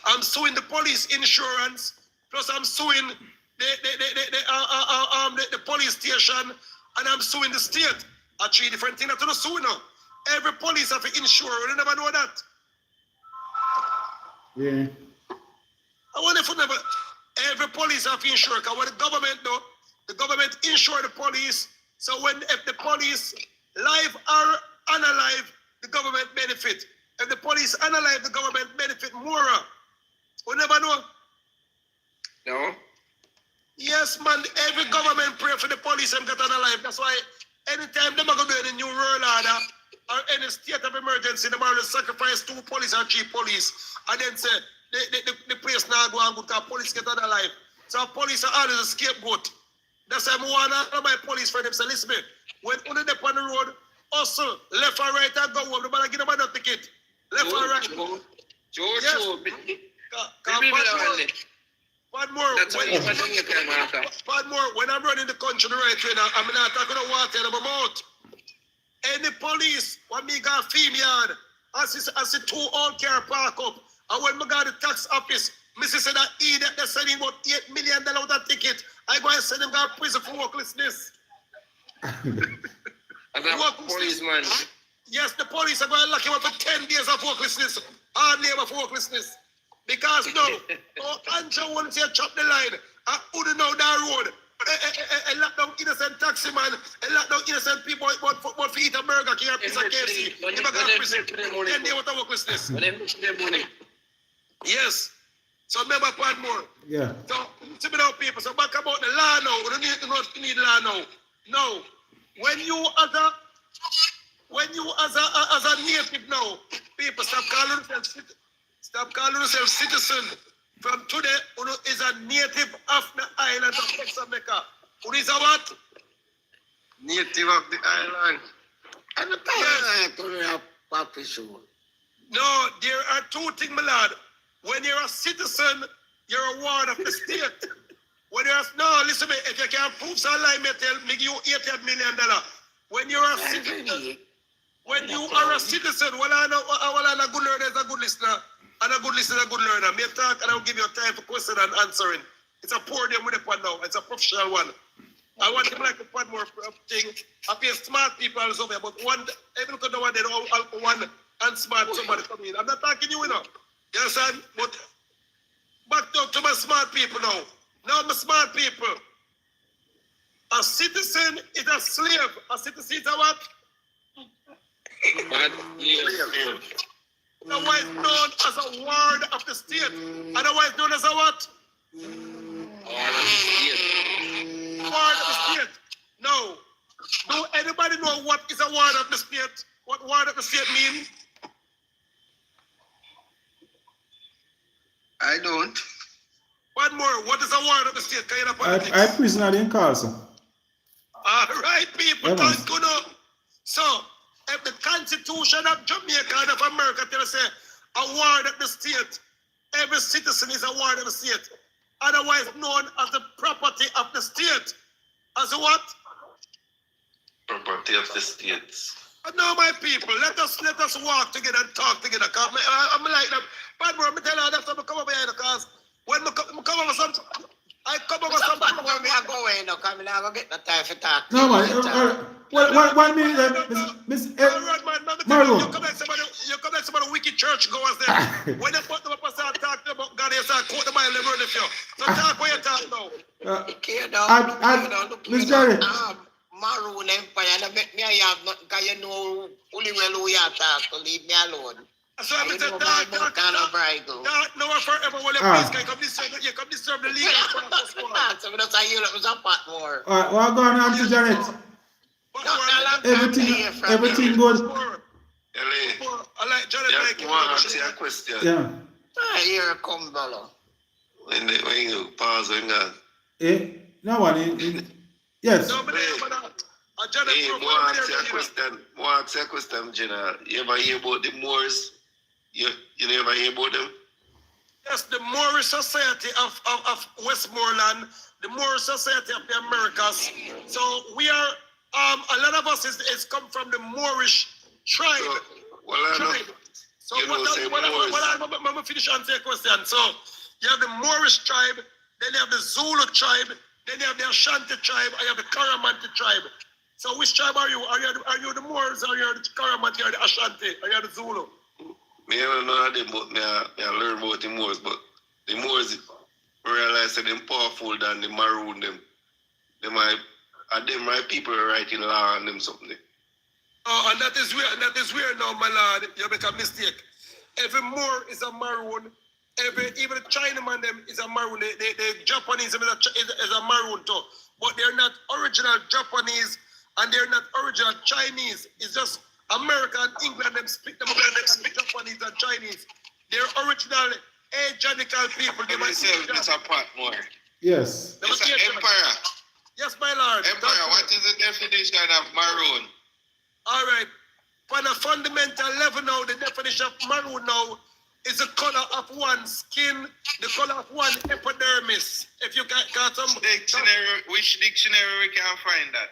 I'm suing the police insurance, plus I'm suing the police station, and I'm suing the state. Are 3 different things that you sue now. Every police have to insure. You never know that. Yeah. I wonder if you never. Every police have to insure. Because what the government do, the government insure the police. So if the police live or unalive, the government benefit. If the police unalive, the government benefit more. We never know. No. Yes, man. Every government pray for the police and get unalive. That's why anytime they are going to do any new world order or any state of emergency, they are going to sacrifice 2 police or 3 police. And then say, the place now go and good because police get unalive. So police are always a scapegoat. That's why I want to my police friend them say, listen, when on the on the road, hustle, left or right and go home, nobody give them no ticket. Left or right. Padmore, when I'm running the country the right way now, I'm not talking about water in my mouth. Any police, when me got film yard, I see 2 old car park up. And when me got the tax office, me say that idiot they're sending about $8 million with a ticket. I go and send them to prison for worklessness. I got policeman. Yes, the police are going to lock him up for 10 days of worklessness. Hard labor for worklessness. Because no, Andrew wants to chop the line. I wouldn't know that road. A lot of innocent taxi man, a lot of innocent people want for eat a burger king or piece of KFC. Never got prison. 10 days with a worklessness. Yes. So remember Padmore. Yeah. So to me now people, so back about the law now. We don't need law now. No. When you as a native now, people stop calling yourself citizen. From today, Uno is a native of the island of Jamaica. Uno is a what? Native of the island. And the island No, there are 2 things, my lad. When you're a citizen, you're a ward of the state. When you're no, listen to me, if you can prove some lie, me give you $800 million. When you're a citizen, when you are a citizen, well, I know a good learner is a good listener. And a good listener, a good learner. Me talk and I'll give you time for question and answering. It's a podium with a pan now. It's a professional one. I want him like a Padmore thing. I feel smart people over here, but one, every look at the one, they know one and smart somebody come in. I'm not talking you know. You understand? But back to my smart people now. Now my smart people. A citizen is a slave. A citizen is a what? Otherwise known as a ward of the state. Otherwise known as a what? the state mean? I don't. One more. What is a ward of the state? Can you politics? I prisoner in Casa. All right, people. Yeah, man. Thank you. Know. So, if the Constitution of Jamaica and of America tell us a ward of the state, every citizen is a ward of the state, otherwise known as the property of the state. As a what? Property of the states. No, my people, let us walk together and talk together. Cause I'm like that. But bro, I tell you, that's how I come over here because when I come over some, I come over some. Where me a go in now? Come in, I go get the time for talk. No, man. 1 minute, Miss Marlon. You come like somebody wicked church goers there. When they put them up and start talking about God, they start quote the Bible and run the show. So talk what you talk now. Look here now. Look Miss here Janet. now. Maroon Empire, and make me have nothing because you know fully well who you talk to. Leave me alone. So I'm You saying, know my mouth kind of bridle. no one forever will you Ah. please you come disturb the leader. So that's how you look was a Patmore. All right, what going on, Miss Janet? Everything good? I like Janet Yeah, like you want to ask you a question? Yeah. Here come Bello. When you pause when God. No one. Yes. No, but Janet Hey, from want to ask you a question, Jenna. You ever hear about the Moors? You never hear about them? Yes, the Moorish Society of Westmoreland, the Moorish Society of the Americas. So we are a lot of us is come from the Moorish tribe. So you know, say let me finish answer your question. So you have the Moorish tribe, then you have the Zulu tribe, then you have the Ashanti tribe, and you have the Karamanti tribe. So which tribe are you? Are you the Moors, or are you the Karamanti, or the Ashanti, or are you the Zulu? Me don't know them, but I learn about the Moors. But the Moors realize that they're powerful than the Maroon them. Them my people are writing law on them something. Oh, and that is where now, my lord, you make a mistake. Every Moor is a Maroon. Even the Chinaman them is a Maroon. The Japanese is a Maroon too. But they're not original Japanese and they're not original Chinese. It's just America and England them split them up and them speak Japanese and Chinese. They're original Asianical people. They might say It's a Patmore. Yes. It's an empire. Yes, my lord. Empire, what is the definition of Maroon? All right. On a fundamental level now, the definition of maroon now is the color of one skin, the color of one epidermis. If you got some Dictionary, which dictionary we can find that?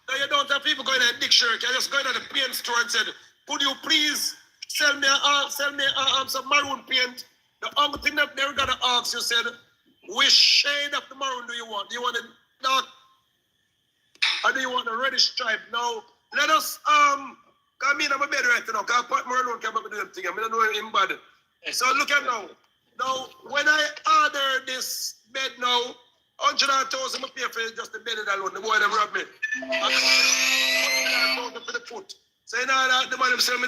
No, you don't have people going to a dictionary. You can just go into the paint store and said, could you please sell me some maroon paint? The only thing that they're gonna ask you said, which shade of the maroon do you want? Do you want it dark? Or do you want a reddish stripe? Now, let us come in on my bed right now, because Patmore alone can't do them thing. I don't know him bad. So look at now. Now, when I order this bed now, 100,000 I pay for just the bed alone. The boy that robbed me. I for the foot. So you know that the man them sell me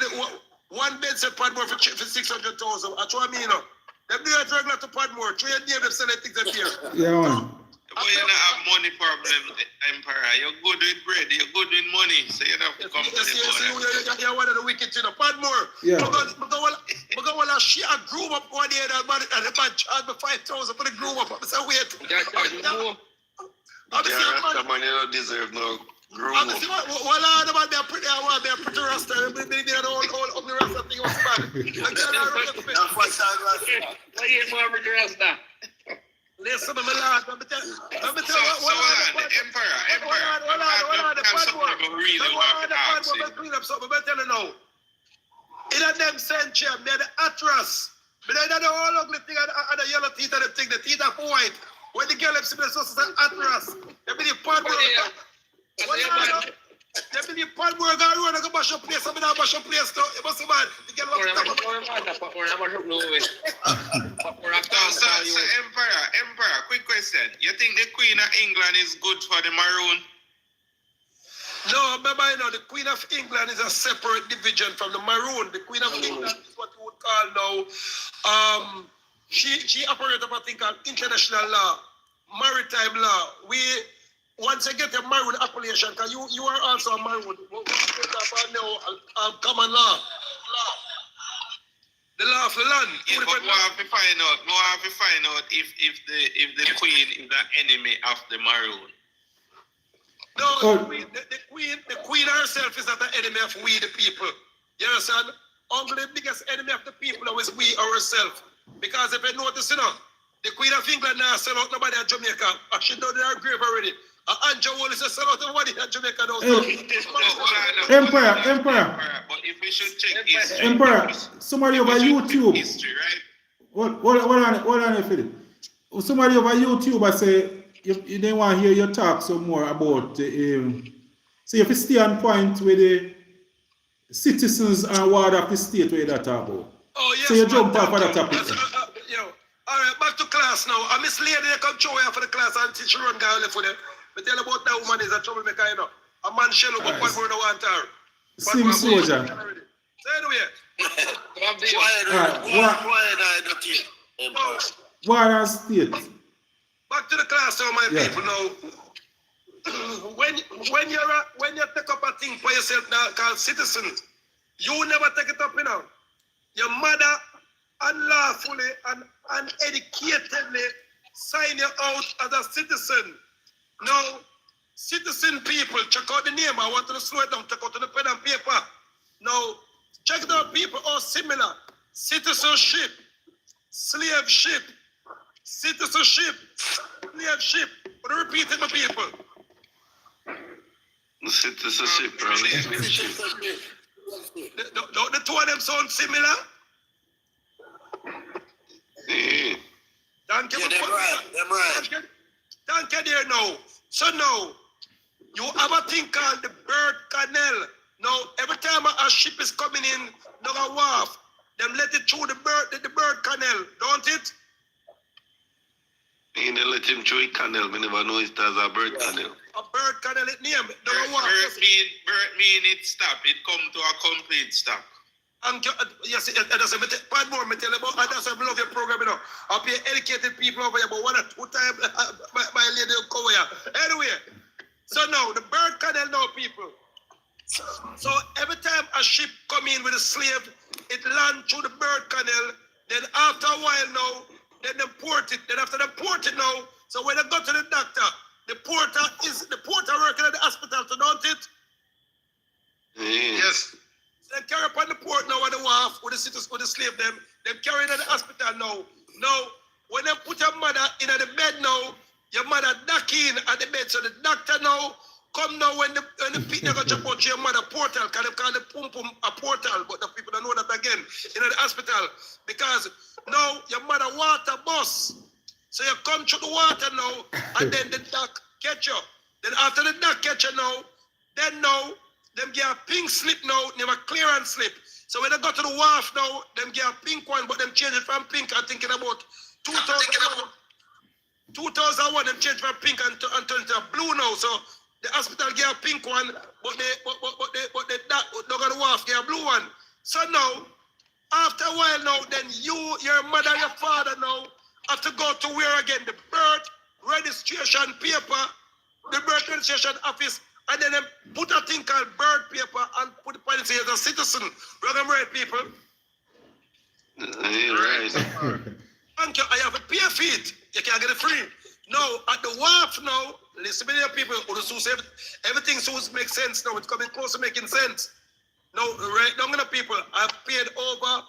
one bed set Patmore for 600,000. That's what I mean. Them do it regular to Patmore. Three and them selling things up here. Yeah, man. But you don't have money problem, Emperor. You're good with bread, you're good with money, so you don't have to come to the border. You're one of the wicked, you know. Patmore. Yeah. Because she a groom up one day and the man charged me 5,000 for the groom up. I said, wait. The man, you don't deserve no groom up. The man, they're pretty rasta. They don't all of the rasta thing was bad. Listen, my lord, let me tell you. Emperor, really want to ask you. Clean up something. I'm telling you now. In a them century, they're the atras. But they're the whole ugly thing and the yellow teeth and the thing, the teeth are white. When the girl is supposed to say atras, they believe Patmore. They believe Patmore got run and go bash up place. I'm in a bash up place too. It must be bad. The girl was So, Emperor, quick question. You think the Queen of England is good for the Maroon? No, remember, you know, the Queen of England is a separate division from the Maroon. The Queen of England is what you would call now, she operates up a thing called international law, maritime law. once you get a maroon appellation, because you are also a maroon, common law. The law of the land. Yeah, but we have to find out if the queen is an enemy of the maroon. No, the queen herself is not an enemy of we the people. You understand? Only the biggest enemy of the people is we ourselves. Because if you notice, you know, the Queen of England now sell out nobody at Jamaica. She done in her grave already. Andrew Wallace sell out nobody at Jamaica now. Emperor. But if we should check history, Emperor, somebody over YouTube. history, right? Hold on, Philip. Somebody over YouTube I say you don't want to hear you talk some more about so if you stay on point with the citizens and ward of the state where that talk about. Oh, yes, so you jump off of that topic. All right, back to class now. I miss lady they come show you for the class and teach run guy left for them. But tell about that woman is a troublemaker, you know. A man shell up one more than one time. Sing soldier. Say anyway. Ward and state. Back to the class now, my people now. when you take up a thing for yourself now called citizen, you never take it up, you know. Your mother unlawfully and uneducatedly sign you out as a citizen. Now, citizen people, check out the name. I want to slow it down, check out the pen and paper. Now, check out people all similar. Citizenship, slave ship, citizenship, slave ship. But repeat it, my people. Citizenship, bro. The two of them sound similar. Thank you. Yeah, them right. Thank you there now. So now, you have a thing called the bird canal. Now, every time a ship is coming in, no a wharf, them let it through the bird canal, don't it? They let him through a canal. We never know it as a bird canal. A bird canal, it name. No a wharf. Bird mean it stop. It come to a complete stop. And yes, that's a Patmore, me tell you about, and that's why I love your program, you know. I pay educated people over here, but 1 or 2 times my lady will come here. Anyway, so now, the bird canal now, people. So every time a ship come in with a slave, it land through the bird canal, then after a while now, then they port it. Then after they port it now, so when they go to the doctor, the porter working at the hospital, so don't it? Yes. They carry up on the port now on the wharf with the citizens, with the slave them carry to the hospital now. Now, when they put your mother in the bed now, your mother duck in at the bed. So the doctor now come now when the people they go jump out to your mother portal, because they call the pum pum a portal, but the people don't know that again in the hospital. Because now your mother water bus. So you come through the water now, and then the duck catch you. Then after the duck catch you now, then now them get a pink slip now, never clearance slip. So when they go to the wharf now, them get a pink one, but them change it from pink, I'm thinking about 2001. 2001, them change from pink and turn to a blue now. So the hospital get a pink one, but they go to the wharf get a blue one. So now, after a while now, then you, your mother, your father now, have to go to where again? The birth registration paper, the birth registration office. And then put a thing called bird paper and put it as a citizen. Brother, right, people? Right. Thank you. I have a pay feet. You can't get it free. Now, at the wharf now, listen to the people who say everything makes sense now. It's coming close to making sense. Now, right down the people, I've paid over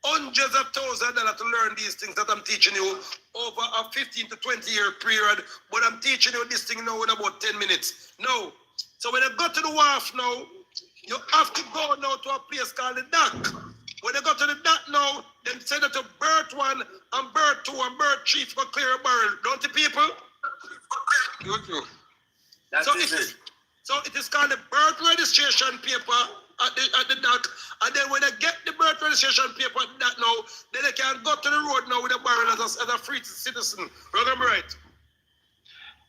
hundreds of thousands of dollars to learn these things that I'm teaching you over a 15 to 20 year period. But I'm teaching you this thing now in about 10 minutes. Now, so when you go to the wharf now, you have to go now to a place called the dock. When you go to the dock now, then send it to bird 1 and bird 2 and bird 3 for clear a barrel. Don't the people? So it is called the bird registration paper at the dock. And then when they get the birth registration paper at that now, then they can go to the road now with a barrel as a free citizen. Remember right?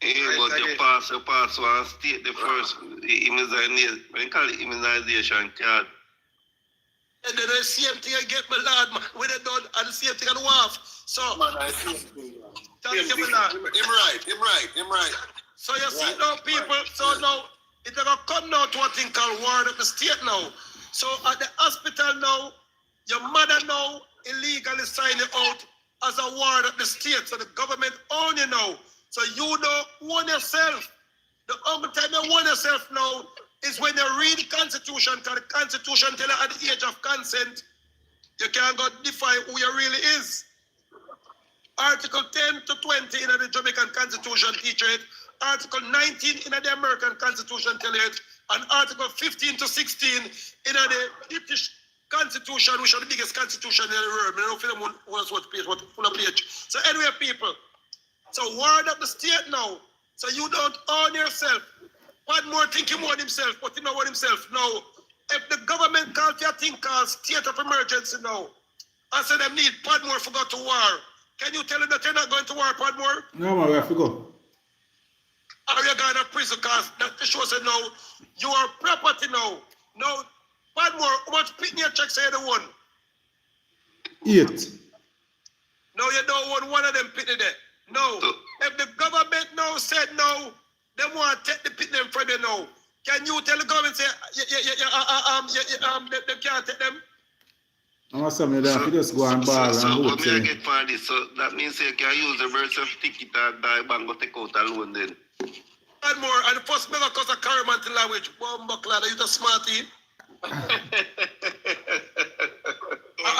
But you pass one state the first immunization, we call it immunization card. And then the same thing I get my lad, man, when they done, and the same thing on the wharf. So, thank you, my lad. Him right. So you see now, people, so now, it's going to come now to a thing called ward of the state now. So at the hospital now, your mother now illegally signed you out as a ward of the state. So the government own you now. So you don't own yourself. The only time you own yourself now is when you read the Constitution, because the Constitution tell you at the age of consent, you can't go define who you really is. Article 10 to 20 in the Jamaican Constitution teach it. Article 19 in the American Constitution tell it. And Article 15 to 16 in the British Constitution, which is the biggest constitution in the world. I don't feel them what page, what full of page. So anyway, people. So word of the state now. So you don't own yourself. Patmore think he own himself, but he don't own himself. Now, if the government calls your thing called state of emergency now, and say them need Patmore for go to war, can you tell them that you're not going to war, Patmore? No, man, we have to go. Are you going to prison? Because that shows that now you are property now. Now, Patmore, how much pitney your check say you won? 8. No, you don't want one of them pitney there. No. If the government now said no, they want to take the pitney from you now. Can you tell the government say they can't take them? I'm going to say that just go and ball So and what vote. me I get for this? So that means you can use the birth certificate and die bank go take out a loan then. And more, and the first mega cause a Karamanti language, bomba clad, you the smarty. And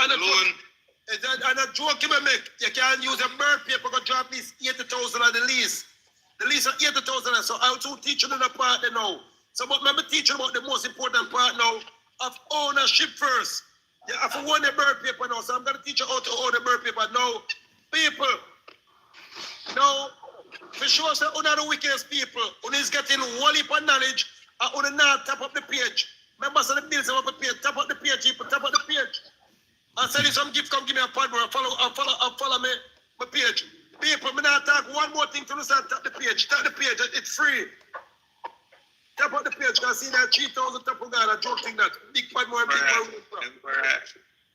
a joke you make, you can use a bird paper to drop this 80,000 on the lease. The lease of 80,000, so I'll teach you in the part now. So but let me teach you about the most important part now of ownership first. You have to own the bird paper now, so I'm going to teach you how to own the bird paper now. People, now, for sure, say one of the wickedest people who is getting one heap of knowledge and who not top up the page. Remember, so the bills up the page, top up the page, people, top up the page. I said, if some gift come give me a Patmore, follow me, my page. People, me not talk one more thing to listen, tap the page, it's free. Tap up the page, because see that 3,000 tap of God, I don't think that. Big Patmore, big Patmore.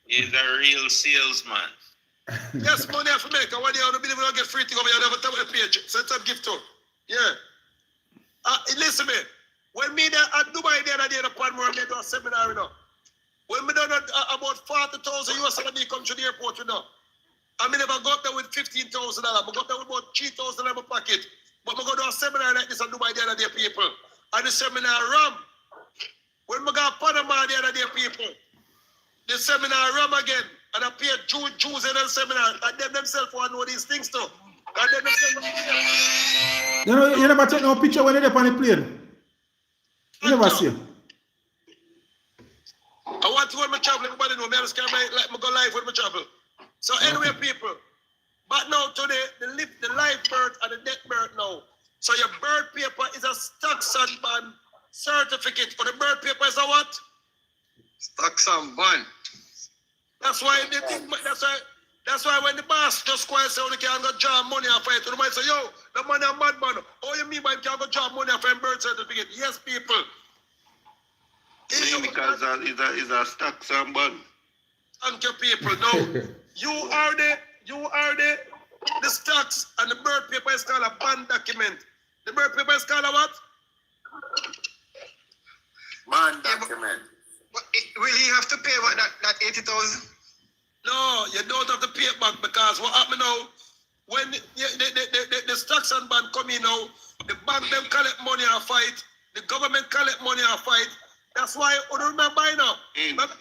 He's a real salesman. Yes, money I have to make. And one day I don't believe I get free thing over here. I never tap the page. Send some gift to. Yeah. Listen me. When me there at Dubai the other day, the Patmore, they do a seminar, you know. When me done about 40,000 US dollars come to the airport, you know. I mean, never got there with $15,000. I got there with about 3,000 in my pocket. But I go to a seminar like this at Dubai the other day, people. And the seminar ram. When I got Panama the other day, people, the seminar ram again. And I paid Jews in the seminar. And them themselves want to know these things too. And them themselves. You never take no picture when you're on the plane. You never see. I want to when I travel, everybody know me. I just can't like me go live when I travel. So anyway, people. But now today, the live birth and the death birth now. So your birth paper is a stocks and bond certificate. For the birth paper is a what? Stocks and bond. That's why they think. That's why when the boss just quiet say they can't go draw money off it, they might say, yo, the money a mad man. Oh, you mean by can't go draw money off a birth certificate? Yes, people. Because it's a stocks and bond. Thank you, people. No, you are the stocks, and the birth paper is called a bond document. The birth paper is called a what? Bond document. But will he have to pay what that 80,000? No, you don't have to pay it back because what happened now, when the stocks and bond come in now, the bank them collect money and fight, the government collect money and fight. That's why you don't remember now.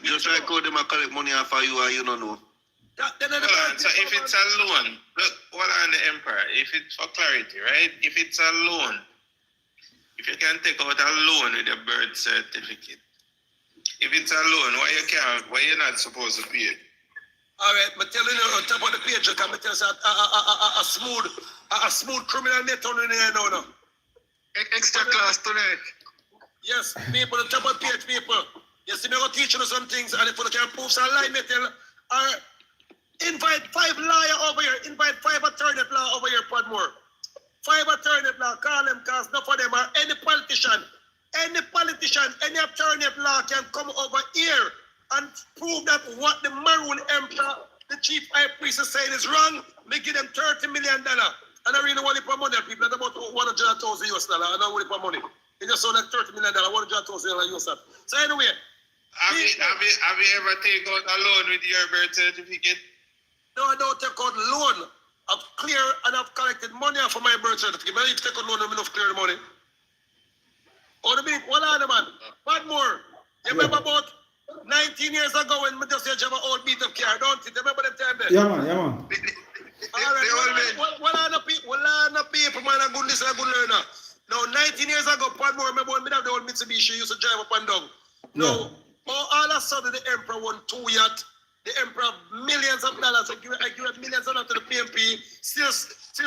Just like how them collect money off of you and you don't know. So if it's a loan, look, hold on the Emperor, if it's for clarity, right? If it's a loan, if you can take out a loan with a birth certificate, if it's a loan, why you not supposed to pay it? All right, I'm telling you on top of the page, I can tell you a smooth criminal net on there now. Extra class tonight. Yes, people, on top of the page, people. You see, I'm going to teach you some things, and if you can prove some lie, invite 5 lawyers over here, invite 5 attorney law over here, Patmore. 5 attorney law, call them, because none of them are any politician, any attorney law can come over here and prove that what the Maroon Emperor, the chief high priest is saying is wrong. We give them $30 million. And I really want to put money on people. That's about $1 $100,000 US dollar, and I want it for money. It just sound like $30 million, $100,000 US dollar. So anyway, Have you ever taken out a loan with your birth certificate? no, I don't take out loan. I've cleared and I've collected money for my birth certificate. I need to take out loan, I'm enough clear the money. Oh, the minute, what on, man? Patmore, you remember about 19 years ago when I just said you have an old beat up car, don't you? Remember them time there? Yeah, man, yeah, man. All right, what on the people, man, a good listener, a good learner. Now, 19 years ago, Patmore, remember when we have the old Mitsubishi, used to drive up and down. Now, all of a sudden, the emperor won 2 yachts. The emperor have millions of dollars. I give millions of dollars to the PMP. Still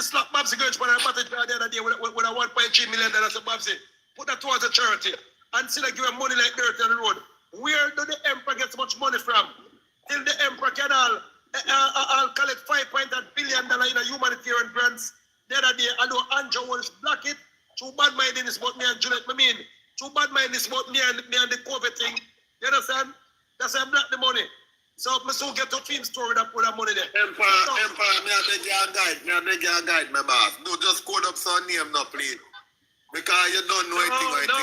slap Babsy Gertz for a battery the other day with a $1.3 million to Babsy. Put that towards a charity. And still I give him money like dirt on the road. Where do the emperor get so much money from? Till the emperor can all collect $5.8 billion in a humanitarian grants. The other day, I know Andrew wants to block it. Too bad minding is about me and Juliet. I mean, too bad minding is about me and the COVID thing. You understand? That's why I block the money. So I soon get to film story that put that money there. Empire, me I beg you guide, my boss. No, just code up some name now, please. Because you don't know anything.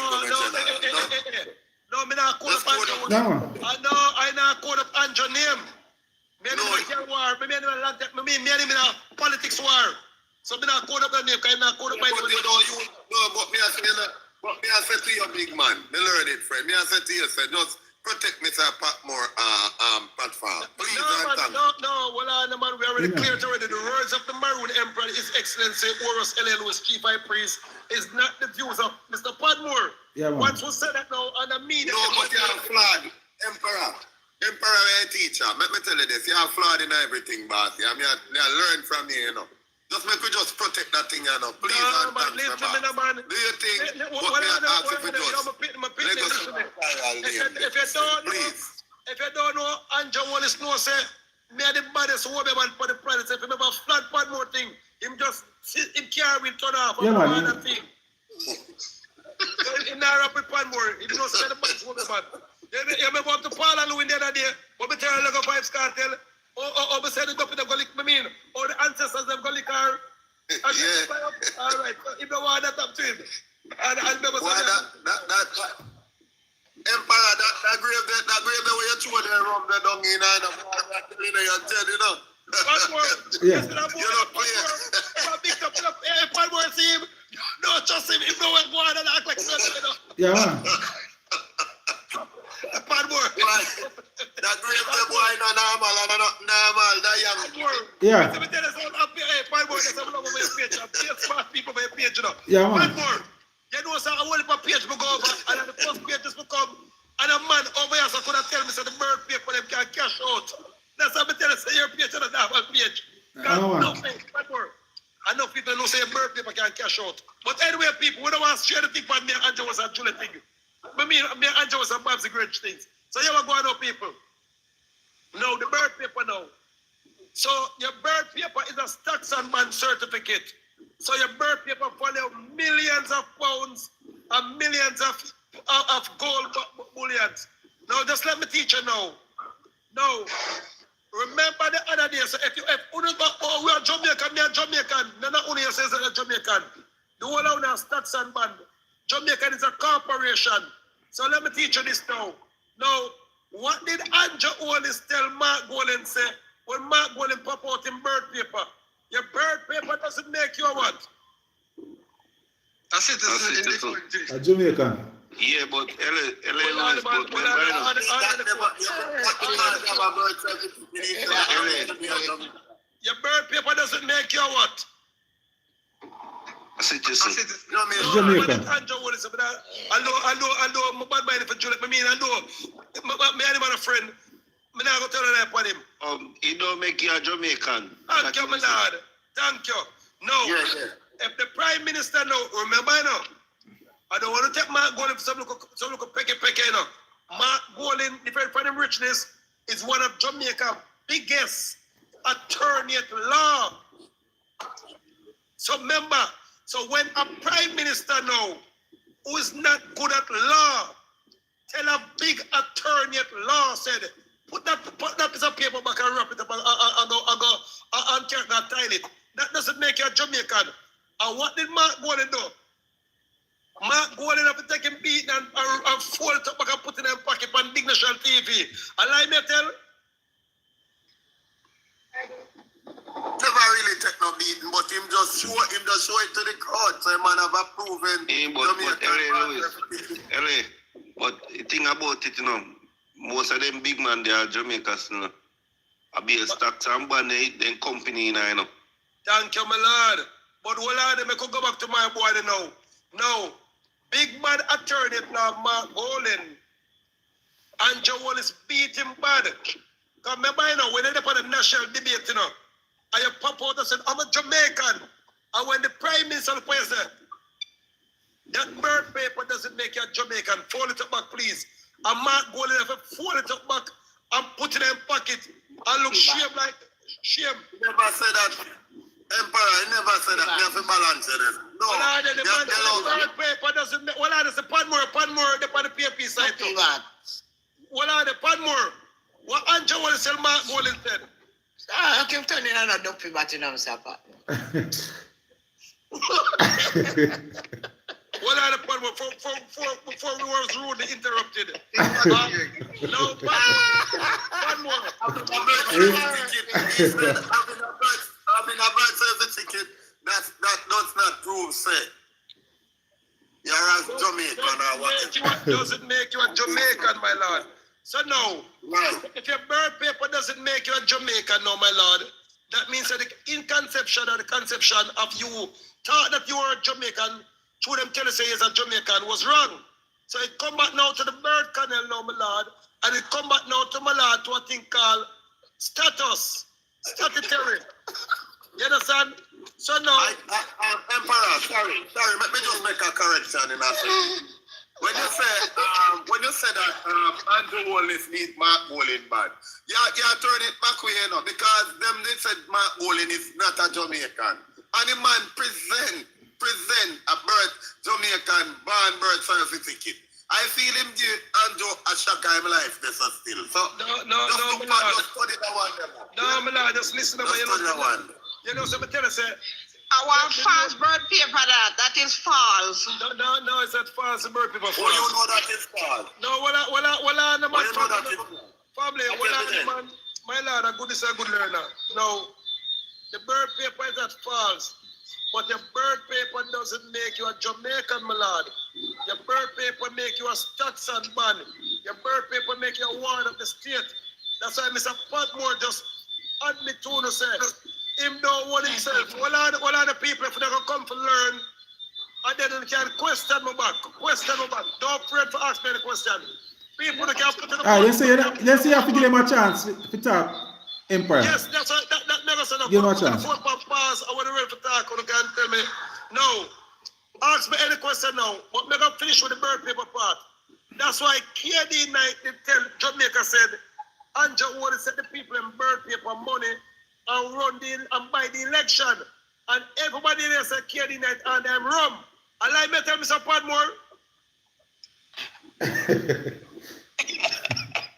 No, me not code up Andrew. No. I not code up Andrew name. Me and him war. Me and him in a politics war. So me not code up the name because I not code up my name. But me I say to you, big man, me learn it, friend. Me I say to you, say, just protect Mr. Patmore platform. Please, no, man, we already cleared already. The words of the Maroon Emperor, His Excellency Horus L. Lewis, Chief High Priest, is not the views of Mr. Patmore. Yeah, man. Once we said that now on the media. No, but you are flawed. Emperor, a teacher. Let me tell you this, you are flawed in everything, boss. I mean, I learn from you, you know. Just make we just protect that thing, you know. Please, no, man, listen to me, man. Do you think If you don't know, Andrew Wallace know, say, me are the baddest woman for the planet. If you remember flat pad more thing, him just him carry turn off. Yeah, man. That thing. In our rapid pan more, he knows say the baddest woman, man. You remember up to Paul and Louis the other day, but we tell you, Five Cartel. Or we said it up in the gully, I mean, or the ancestors of gully car. Yeah. All right, if you want that up to him. And remember that Emperor, that grave there where you throw the rum there down in you know. Yeah. You know, Patmore see him. No, trust him. If no one go on and act like something, you know. Yeah, man. Patmore. That grave there boy no normal, that young. Yeah. Patmore, there's some love over your page. Smart people over your page, you know. Yeah, man. Patmore. You know, so I want a page to go over, and then the first page just become, and a man over here so could have tell me so the bird paper them can cash out. That's how I tell you, say your page and that one page. No, Patmore. I know people know say bird paper can cash out. But anyway, people, we don't want to share the thing for me and Andrew was a Julie thing. But me and Andrew was a Babsy Gertz things. So you are going on, people. No, the bird paper now. So your bird paper is a stocks and bond certificate. So your birth paper follow millions of pounds and millions of gold bullions. Now just let me teach you now. Now, remember the other day, so if we are Jamaican, me are Jamaican. None of you says that Jamaican. The whole of now stocks and bond. Jamaican is a corporation. So let me teach you this now. Now, what did Andrew Wallace tell Mark Golden say when Mark Golden pop out in birth paper? Your birth paper doesn't make you a what? A citizen. A Jamaican. Yeah, but your birth paper doesn't make you a what? A citizen. Jamaican. I know, my bad mind for Juliet. I mean, I know, me and him and a friend. I'm not going to tell you that upon him. He don't make you a Jamaican. Thank you, my lord. Thank you. No, if the Prime Minister now, remember now, I don't want to take Mark Golden for some look pecky, you know. Mark Golden, different from him richness, is one of Jamaica's biggest attorney at law. So remember, so when a Prime Minister now, who is not good at law, tell a big attorney at law, said, put that piece of paper back and wrap it up and go and tile it. That doesn't make you a Jamaican. And what did Mark Golden do? Mark Golden have to take him beat and fold it up back and put it in his pocket on Big National TV. And like me tell, Never really take no beating, but him just show it to the crowd. So man have a proven. But LA, but the thing about it, you know, most of them big man they are Jamaicans, you know. I be a stocks and band then company, you know. Thank you, my lord. But hold on, I could go back to my boy now. Now, big man attorney now, Mark Golden. And Joe Wallace beat him bad. Because remember, you know, when they're on the national debate, you know, and you pop out and said, I'm a Jamaican. And when the Prime Minister said, that birth paper doesn't make you a Jamaican, fold it up back, please. And Mark Golden have to fold it up back and put it in pocket and look shame like shame. He never said that. Emperor, he never said that. We have to balance it. No. Well, the birth paper doesn't make, well, there's a Patmore, they're on the PFP side too. Well, the Patmore, what Andrew Wallace tell Mark Golden said. I keep turning on a dopey bat in Patmore. Well, the Patmore, before we were rudely interrupted. No, Patmore. Having a birth certificate, that does not prove, say, you're a Jamaican or whatever. Doesn't make you a Jamaican, my lord. So now, Right. if your birth paper doesn't make you a Jamaican, no, my lord, that means that the conception of you thought that you were a Jamaican, through them tell you say you're a Jamaican was wrong. So it come back now to the birth canal now, my lord, and it come back now to my lord to a thing called statutory. You understand? So now, Emperor, sorry, let me just make a correction in that thing. When you say that Andrew Wallace needs Mark Golden bad, you turn it back way, you know, because they said Mark Golden is not a Jamaican. And the man present a Jamaican born birth certificate. I feel him give Andrew a shock in my life, this is still. So, no, my lord, just listen to me. You know, somebody tell us, I want false birth paper that is false. No, it's not false birth paper. Oh, you know that is false. No, no, man. Family, man. My lord, a good is a good learner. No, the birth paper is not false. But the birth paper doesn't make you a Jamaican, my lord. Your birth paper make you a Stetson man. Your birth paper make you a ward of the state. That's why Mr. Patmore just admit to say, him don't want himself. All of the people, if they can come to learn, and then they can question me back. Don't afraid to ask me the question. People that can put in the let's say you have to give them a chance to talk, Emperor. Yes, that's that never said. Give him a chance. Before pass, I want to ready to talk, you can tell me. No. Ask me any question now, but I'm going to finish with the birth paper part. That's why KD Knight did tell Jamaica said, Andrew Wallace said the people in birth paper money and and buy the election. And everybody there said KD Knight and them rum. And like me tell Mr. Padmore.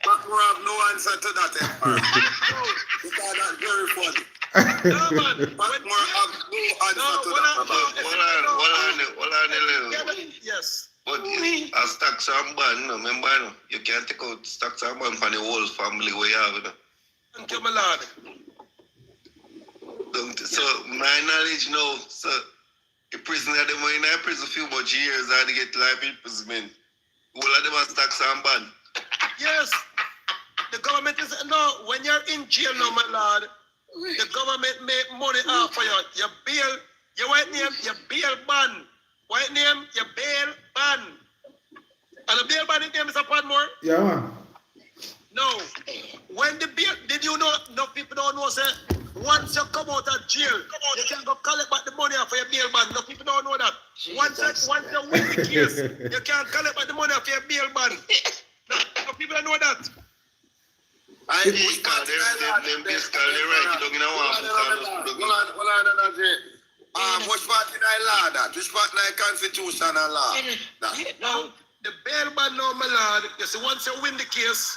Patmore have no answer to that, Emperor. Because that's very funny. No, man. Patmore have no answer to that. Hold on. Yes. But a stocks and bond, no, remember, no, you can't take out stocks and bond from the whole family where you have it. No. Thank you, my lord. So my knowledge now, so a prisoner them were in prison a few much years and they get life imprisonment. All of them are stocks and bond. Yes. The government is no, when you're in jail now, my lord, the government make money off for you. Your bail, your white name, your bail ban. White name, your bail ban. And the bail ban name is a Padmore? Yeah, man. No. When the bail, did you know, no people don't know, say, once you come out of jail, you can go collect back the money for your bail ban. No people don't know that. Once you win the case, you can collect back the money for your bail ban. No people don't know that. Them basically right, don't Which part in the law that? Which part in the constitutional law? Now, the bail ban now, my lord, you see, once you win the case,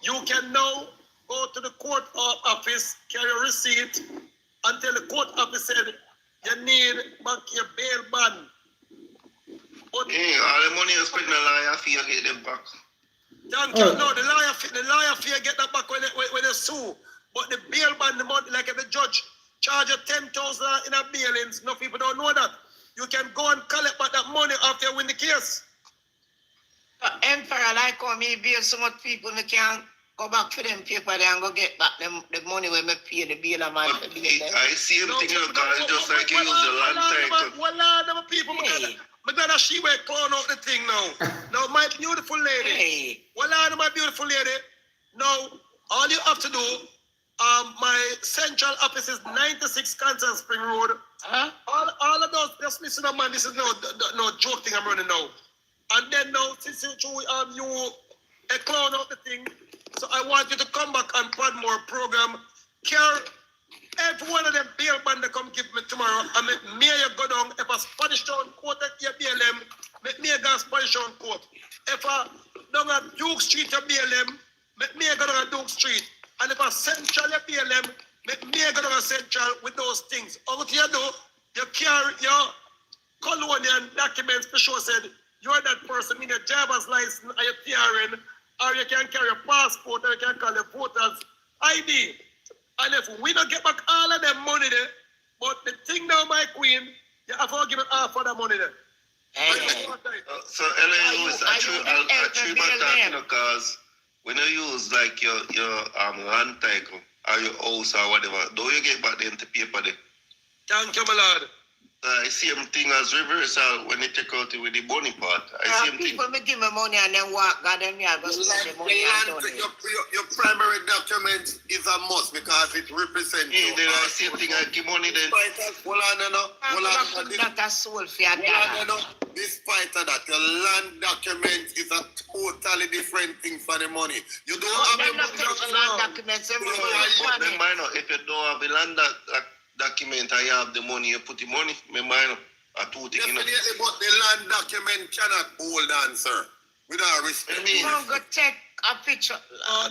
you can now go to the court office, carry a receipt, until the court office said, You need back your bail bond. But Hey, all the money you spend in the lawyer fee, you get them back. thank you. No, the lawyer fee you get that back when they sue. But the bail bond, the money, like if the judge charge you 10,000 in a bailings, no people don't know that. You can go and collect back that money after you win the case. Emperor, like how me bail so much people, me can't go back for them paper there and go get back them the money when me pay the bail man But to bail them. I see him thinking of God, just like you use the land title. Well, people, Hey. because she will clown out the thing now. Now, my beautiful lady. Hey. Well, my beautiful lady. Now, all you have to do, my central office is 96 Kansas Spring Road. Huh? All of those, just listen up, man. This is no joke thing I'm running now. And then now, since you a clown out the thing, so I want you to come back and Padmore program. Care every one of them bail band they come give me tomorrow. And make me you go down. If a Spanish town court at your BLM, make me go Spanish town court. If a down at Duke Street your BLM, make me go down at Duke Street. And if a Central your BLM, make me go down at Central with those things. All what you do, you carry your colonial documents to show said you're that person in your driver's license or your PRN, or you can carry a passport, or you can call your voters ID. And if we don't get back all of them money there, but the thing now, my queen, you have to give it half of the money there. Hey. So, LA Lewis, I treat my talking because when you use like your land title or your house or whatever, do you get back the empty paper there? Thank you, my lord. I see him thing as reversal when they take out it with the bunny part. I see him thing. People me give me money and then walk, God, then me I go spend the money and done it. Your primary document is a must because it represents Hey, you. then I see him thing, I give money then. Hold on, no. Hold on. Not a soul for your dad. Despite that, your land document is a totally different thing for the money. You don't have Them not take the land documents, them But money. minor, if you don't have the land document and you have the money, you put the money, minor. A two thing, you know. Definitely, but the land document cannot hold on, sir. Without respect. I mean, Don't go take a picture.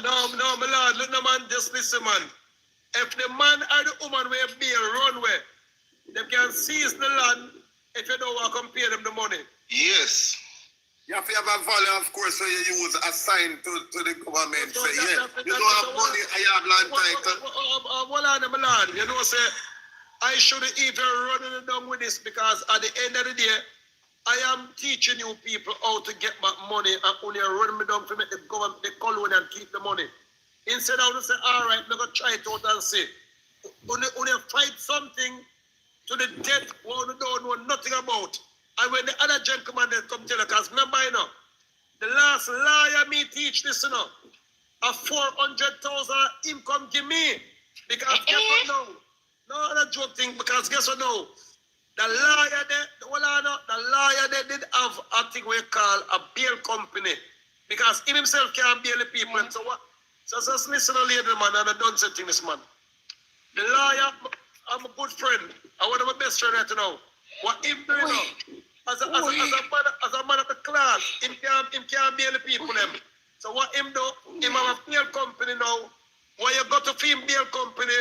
No, my lord, look, no, man, just listen, man. If the man or the woman will be a runway, they can seize the land if you don't want to come pay them the money. yes. You have to have a value, of course, so you use a sign to the government. So Say, that- yeah, you don't have money, I have land title. Well, on, my lord, you know, say, I shouldn't even run it down with this because at the end of the day, I am teaching you people how to get back money and only run me down to make the government, the colony and keep the money. Instead of say, all right, I'm going to try it out and say, only fight something to the death what you don't know nothing about. And when the other gentleman they come tell you, because remember, you know, the last lawyer me teach this, you know, a 400,000 income give me. Because guess what now? No, not joke thing, because guess what now? The lawyer there, the lawyer there did have a thing we call a bail company. Because he himself can't bail the people. So what? So just listen to lady, man, and I don't say thing this man. The lawyer, I'm a good friend. I one of my best friend right now. What him doing now? As a man of the class, him can't bail the people them. So what him do? Him have a bail company now. When you go to film bail company,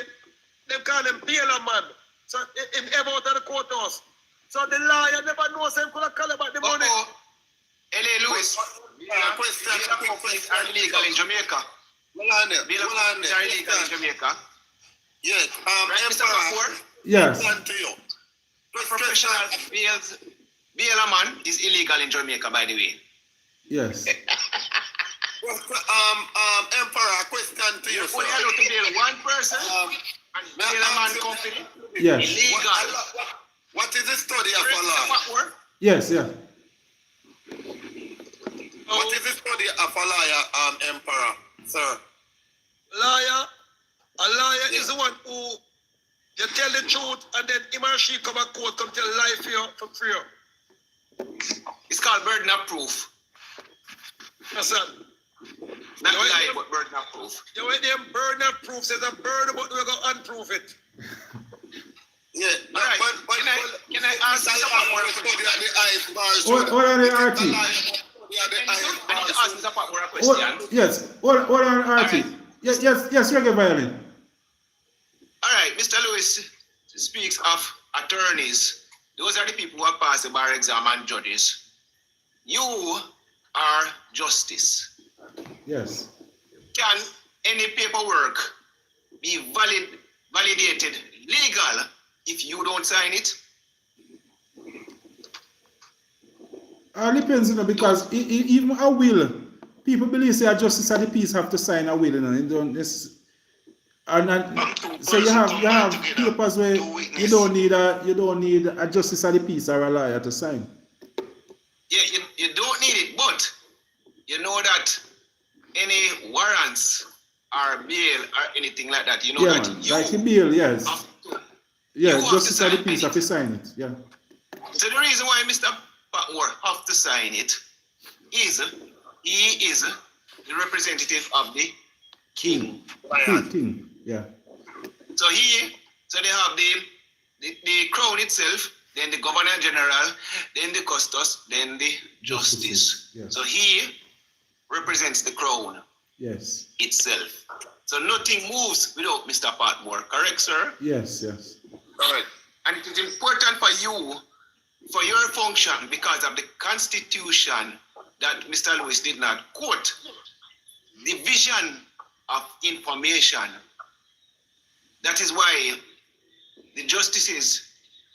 they call him bail a man. So him ever out of the courthouse. So the lawyer never knows him could have call about the money. L.A. Lewis, bail companies are illegal in Jamaica. Hold on there. Bail companies are illegal in Jamaica. Yes, Right, Mr. Patmore? Yes. to you. Professional bail a man is illegal in Jamaica, by the way. Yes. Emperor, a question to you, You're sir. only allowed to bail one person and bail a man company. Yes. Illegal. What is the study of Correct, a Mr. law? Patmore? Yes, yeah. What is the study of a lawyer, Emperor, sir? A lawyer is the one who you tell the truth and then him or she come and court, come tell lie for you for free. It's called burden of proof. Yes, sir. Not You lie, ain't- but burden of proof. You want them burden of proof, says a burden, but we're going to unprove it. Yeah, All right. Can I ask Mr. Patmore a question? Hold on there, RT. I need to ask Mr. Patmore a Hold, question. yes. Hold on, RT. Alright. Yes, reggae violin. All right, Mr. Lewis speaks of attorneys, those are the people who have passed the bar exam and judges. You are justice. Yes. Can any paperwork be validated, legal, if you don't sign it? Depends, because even a will, people believe say a justice of the peace have to sign a will, It don't. So you have papers where you don't need a justice of the peace or a lawyer to sign. Yeah, you don't need it, but you know that any warrants or bail or anything like that, you know Yeah, that man. you Like a bill, yes. have to. Yeah, you have justice to of the sign peace it. have to sign it. Yeah. So the reason why Mr. Patmore have to sign it is he is the representative of the king. King. Yeah. So they have the crown itself, then the governor general, then the custos, then the justice. Yes. So he represents the crown Yes. itself. So nothing moves without Mr. Patmore, correct, sir? Yes. Correct. And it is important for you, for your function, because of the constitution that Mr. Lewis did not quote, division of information. That is why the justices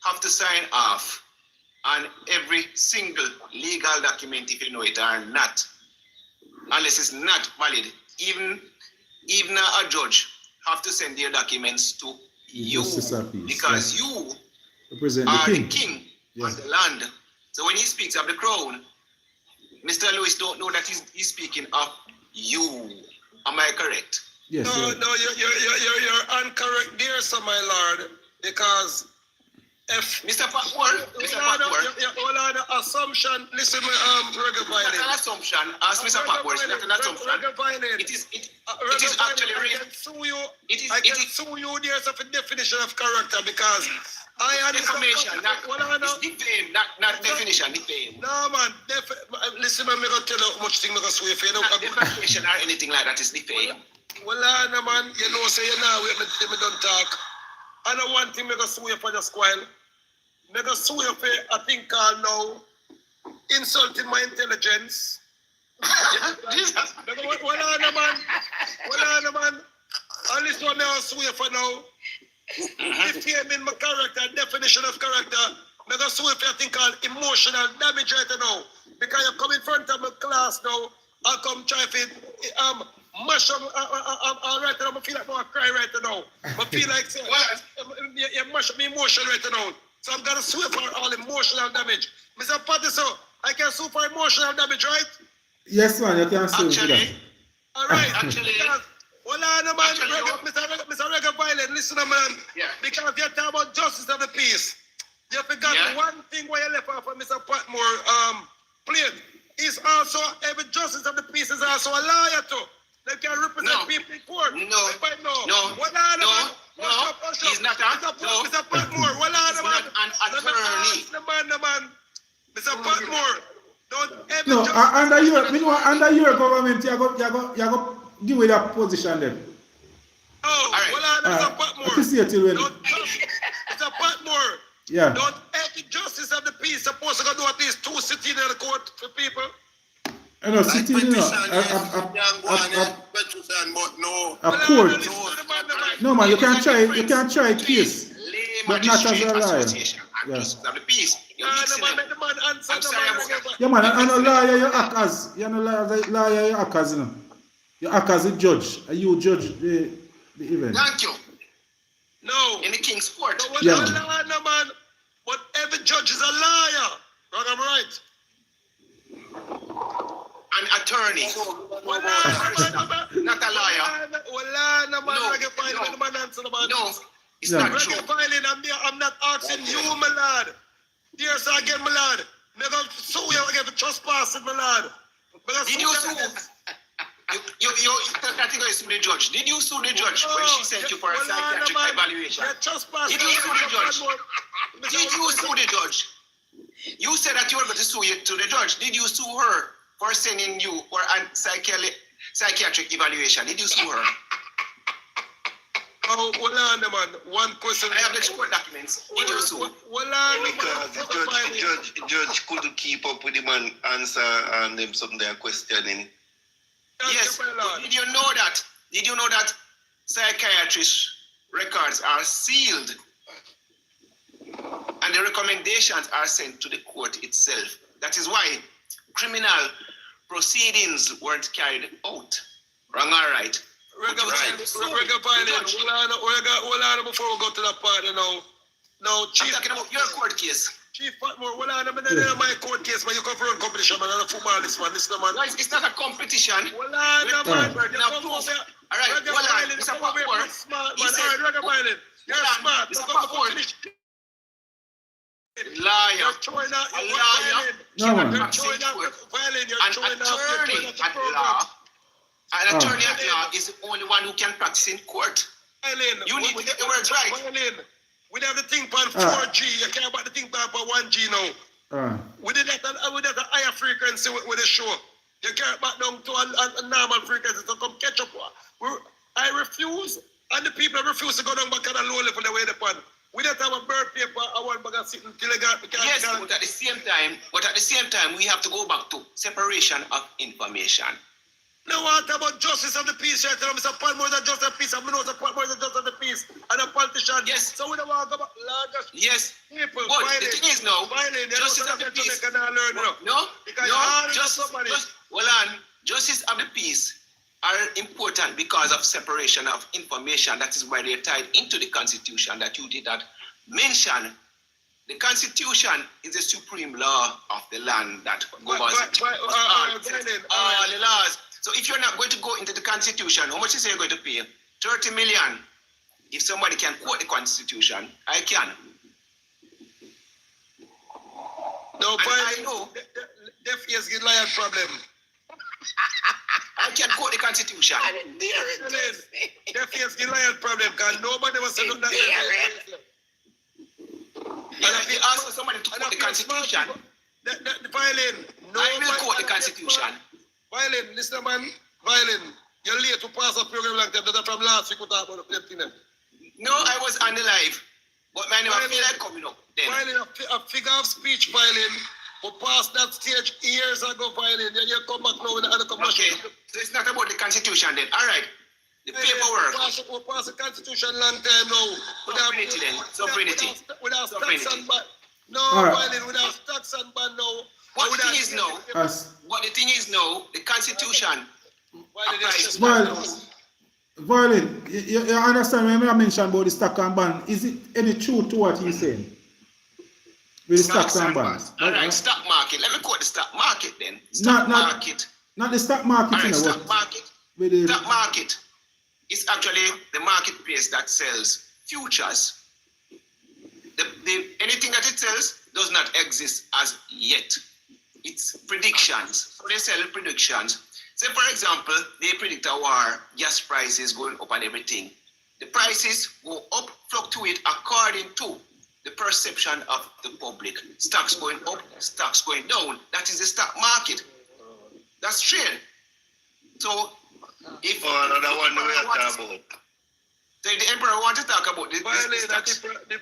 have to sign off on every single legal document, if you know it or not, unless it's not valid. Even a judge have to send their documents to you, because you represent are the the king on the land. So when he speaks of the crown, Mr. Lewis don't know that he's speaking of you. Am I correct? Yes. No, you're incorrect there, sir, my lord, because if Mr. Patmore, hold on, assumption. Listen, Reggae Violent. Not an assumption. Ask Mr. Patmore. It's not an assumption. It is actually real. I can sue you. I can sue you. There's a definition of character, because I understand. Defamation, not defame, not definition, defame. No, man. Listen, man, I'm going to tell you how much thing I'm going to sue you for. Not defamation or anything like that is defame. Well, no, man, you know, say you now, we don't talk. I know one thing, I'm going to sue you for the squire. I'm going to sue you for a thing called now insulting my intelligence. Jesus. Well, no, man. And this one now, sue you for now. Defaming my character, definition of character. I'm going to sue you for a thing called emotional damage right now. Because you come in front of my class now, I'll come try to mash up, right now, I feel like I cry right now. I feel like you mash up my emotion right now. So I'm gonna sue for all emotional damage. Mr. Patterson, I can sue for emotional damage, right? Yes, man, you can sue for that. All right. Actually, well, man, Mr. Reggae Violent, listen, man. Yeah. Because you're talking about justice of the peace. You forgot one thing where you left off of Mr. Patmore plate. He's also, every justice of the peace is also a lawyer too. They can represent people in court. No. He's not Mr. Patmore, an attorney. Mr. Patmore, don't ever No, under your government, you go give with that position then. Mr. Patmore. Mr. Patmore. Yeah. Don't every justice of the peace supposed to go do at least 2 sitting in the court for people? I know, sitting in a court. No, man, you can try a case, but not as a lawyer. Yeah, man, and a lawyer you act as. You're not a lawyer you act as, you know. You act as a judge, and you judge the event. Thank you. No. In the King's Court. No, man. But every judge is a liar. I'm right. An attorney. Not a lawyer. No, it's not true. I'm not asking you, my lad. Dear sir, again, my lad. I'm going to sue you again for trespassing, my lad. Did you sue? You categorically sue the judge. Did you sue the judge when she sent you for a psychiatric evaluation? Did you sue the judge? Did you sue the judge? You said that you were going to sue to the judge. Did you sue her for sending you for a psychiatric evaluation? Did you sue her? Oh, hold on, man. One question. I have the court documents. Did you soon? Hold on, Because the judge couldn't keep up with him and answer and them some their questioning. Yes. Did you know that? Did you know that psychiatrist records are sealed and the recommendations are sent to the court itself? That is why criminal proceedings weren't carried out. Wrong or right? Hold on before we go to that part, you know. Now, I'm Chief, talking about your court case. Chief Patmore, hold on, my court case, man. You come from a competition, man, and a footballist, man. Listen, man. No, it's not a competition. Hold on, man. Burden of proof. All right, hold on. Mr. Patmore. Smart, He man. said- All right, Reggae Violin. You're Hold on, smart. Mr. Look up Patmore. finish. Liar. You're throwing out A your liar. violin. No, man. You're throwing out your violin. You're An throwing out attorney the at program. law. An Oh. attorney at law is the only one who can practice in court. Violin. You need to get the words right. Violin. We have the thing on Ah. 4G. You can't buy the thing on 1G now. We did that at a higher frequency with the show. You can't back down to a normal frequency to come catch up. I refuse, and the people refuse to go down back at a low level the way they pan. We don't have a birth paper, I want back and sit until they got Yes, but at the same time, we have to go back to separation of information. No, what about justice of the peace? I tell them Mr. Patmore is a justice of the peace, and we know Mr. Patmore is a justice of the peace, and a politician. Yes. So we don't want to go back. Yes. People, But violent. the thing is now, Violent. justice of the peace. Jamaica now learn, you know. No, Because justice of the peace are important because of separation of information. That is why they are tied into the Constitution that you did not mention. The Constitution is the supreme law of the land that governs all the laws. So if you're not going to go into the Constitution, how much is you're going to pay? 30 million. If somebody can quote the Constitution, I can. No, And I violent. know. Deaf ears get lion problem. I can quote the Constitution. Deaf ears get lion problem because nobody was saying that. And if you ask somebody to quote the Constitution, The violin. No, I will quote the Constitution. Violin, listen, man. Violin. You're late to pass a program like that. That's from last week we talked about the thing. No, I was on the live, but my name I feel like coming up then. Violin, a figure of speech, violin. We passed that stage years ago, violin. Then you come back now with the Okay, so it's not about the Constitution then. All right, the paperwork. We passed the Constitution long time now. Sovereignty then. Sovereignty. Without tax Sovereignty. and ban. No, Alright. violin, without tax and ban now. What the thing is now, the Constitution applies to Violin, you understand when I mentioned about the stock and bond, is it any truth to what he's saying? With the stocks and bonds? All right, stock market. Let me quote the stock market then. Not- Stock not- market. Not the stock market, All right, you know, stock what? market. With the, Stock market is actually the marketplace that sells futures. Anything that it sells does not exist as yet. It's predictions. So they sell predictions. Say, for example, they predict a war, gas prices going up and everything. The prices go up, fluctuate according to the perception of the public. Stocks going up, stocks going down. That is the stock market. That's trade. So, if Another one we are talking about. so if the emperor wants to talk about this, Violin, stocks,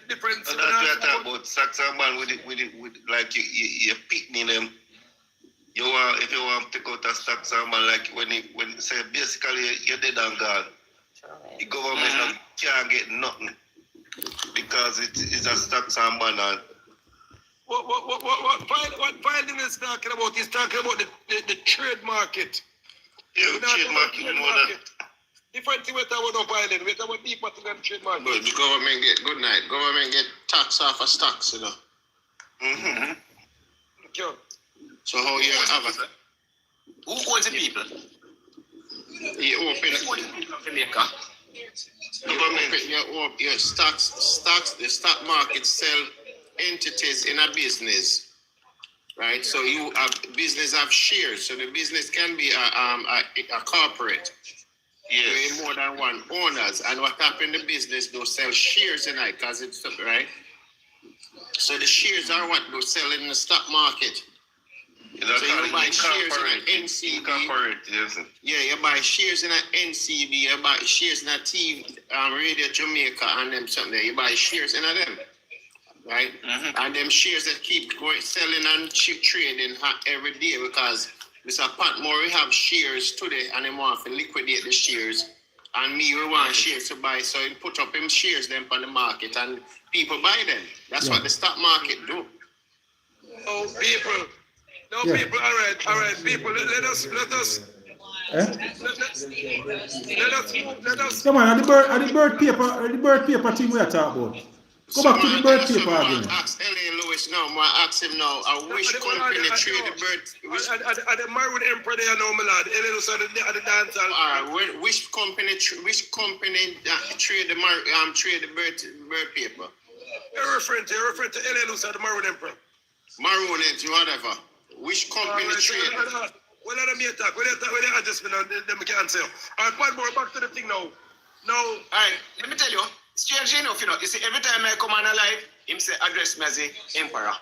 different. So that we are talking about stocks and bond with like you picking them. You want if you want to take out a stocks and bond like when say basically you're dead and gone. The government can't get nothing because it is a stocks and bond. And What Violin is talking about? He's talking about the trade market. yeah, trade market, you know that. Different thing we talk about violin. We talk about deeper thing than trade market. But the government get good night. Government get tax off of stocks, you know. Mm-hmm. Okay. So how you have it? who owns the people? You open Who owns the people of Jamaica? your stocks, the stock market sell entities in a business, right? So you have business have shares. So the business can be a corporate. Yes. With more than one owners. And what happened in the business, they'll sell shares in it because it's right. So the shares are what they're selling in the stock market. That's So you buy shares in an incorporate. NCB. Incorporate, yes. Yeah, you buy shares in an NCB, you buy shares in a TV, Radio Jamaica and them something there. You buy shares in a them. Right? And them shares that keep going selling and trading every day because Mr. Patmore, we have shares today and they want to liquidate the shares. And me, we want shares to buy. So he put up him shares them on the market and people buy them. That's what the stock market do. Oh, people. No, Yeah. people, all right, people, let us, Eh? let us, Come on, the bird paper thing we are talking about. Go back to the bird paper again. Ask L.A. Lewis now. I ask him now. I wish company trade the bird. at the Maroon Emperor there now, my lad, at the dance hall. All right, which company trade the bird paper? You're referring to L.A. Lewis at the Maroon Emperor. Maroon whatever. Which company trade? Well, let me attack. Well, they adjustment on them can answer. All right, one more back to the thing now. Now, all right, let me tell you, strange enough, you see, every time I come on alive, him say address me as the emperor.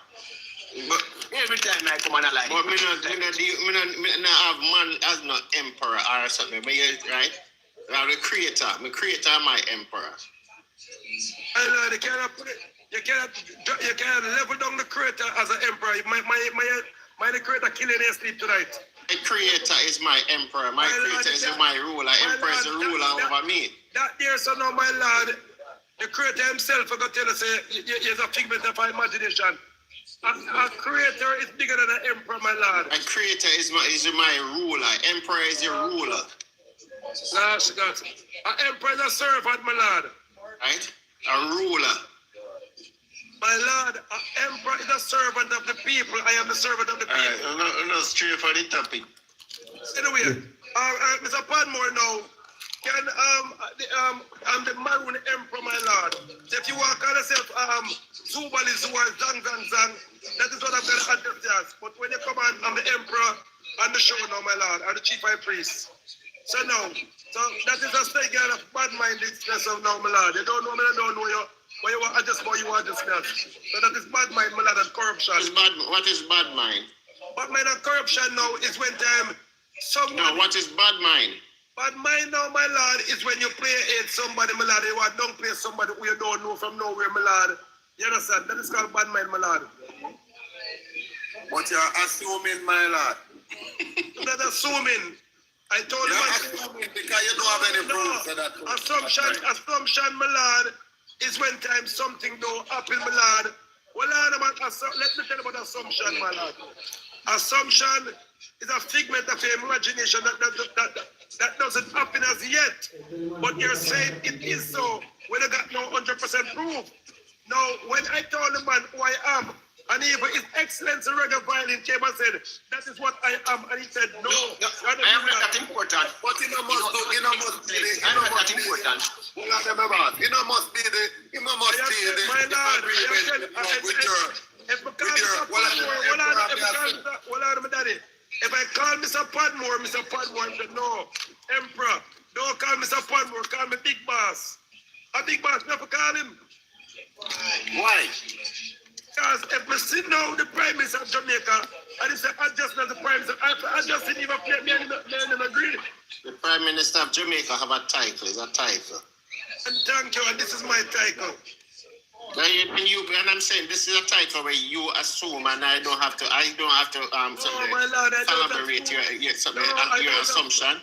But every time I come on alive. But me not have man as no emperor or something. But you right? I'm the creator. My creator, my emperor. And you cannot level down the creator as an emperor. My the creator killing their sleep tonight. The creator is my emperor. My creator is my ruler. Emperor is the ruler over me. That there, so now, my lord, the creator himself, I got to tell us, he's a figment of our imagination. A creator is bigger than an emperor, my lord. A creator is my ruler. Emperor is your ruler. Last God. An emperor is a servant, my lord. Right? A ruler. My lord, an emperor is a servant of the people. I am the servant of the people. Alright, no straight for the topic. Anyway, Mr. Padmore now, I'm the Maroon Emperor, my lord. So if you want to call yourself Zubali Zua, Zang Zang Zang, that is what I'm going to address you as. But when you come on, I'm the Emperor on the show now, my lord. I'm the Chief High Priest. So now, that is a statement of bad-mindedness of now, my lord. You don't know me, I don't know you. But you want just what you want just now. So that is bad mind, my lord, and corruption. What is bad mind? Bad mind and corruption now is when someone... No, what is bad mind? Bad mind now, my lord, is when you play hate somebody, my lord. You want don't play somebody who you don't know from nowhere, my lord. You understand? That is called bad mind, my lord. But you're assuming, my lord. You're not assuming. I told you. Assuming because you don't have any proof for that. Assumption, my lord, is when something don't happen, my lord. Well, let me tell you about assumption, my lord. Assumption is a figment of your imagination that doesn't happen as yet. But you're saying it is so when you got no 100% proof. Now, when I told the man who I am, and even His Excellency Reggae Violin came and said, that is what I am, and he said, no. I am not that important. But it must be the, I'm not that important. it must be the, my lord, if I call Mr. Padmore said, no, Emperor, don't call Mr. Padmore, call me Big Boss. A Big Boss, never call him. Why? Because if we sit now the Prime Minister of Jamaica, and he said, adjust as the Prime Minister, I just didn't even play me and agree. The Prime Minister of Jamaica have a title. It's a title. And thank you, and this is my title. And I'm saying this is a title where you assume, and I don't have to my lord, collaborate your assumption.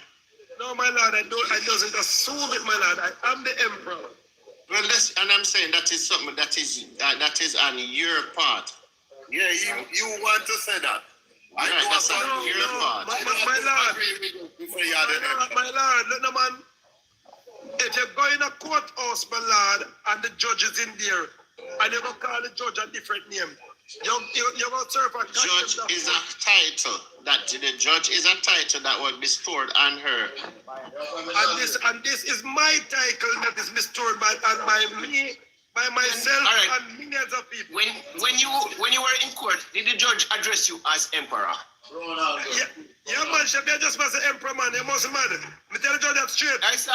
No, my lord, I doesn't assume it, my lord. I am the emperor. Well, and I'm saying that is something that is on your part. Yeah, you want to say that. Right, that's on your part. My lord, look, no, man. If you go in a courthouse, my lord, and the judge is in there, and you go call the judge a different name, you go serve a judge is a title. That the judge is a title that was bestowed on her. And this is my title that is bestowed by myself and millions of people. When you were in court, did the judge address you as emperor? Yeah, man, she just was an emperor, man. You must mad. Me tell the judge that straight. I saw,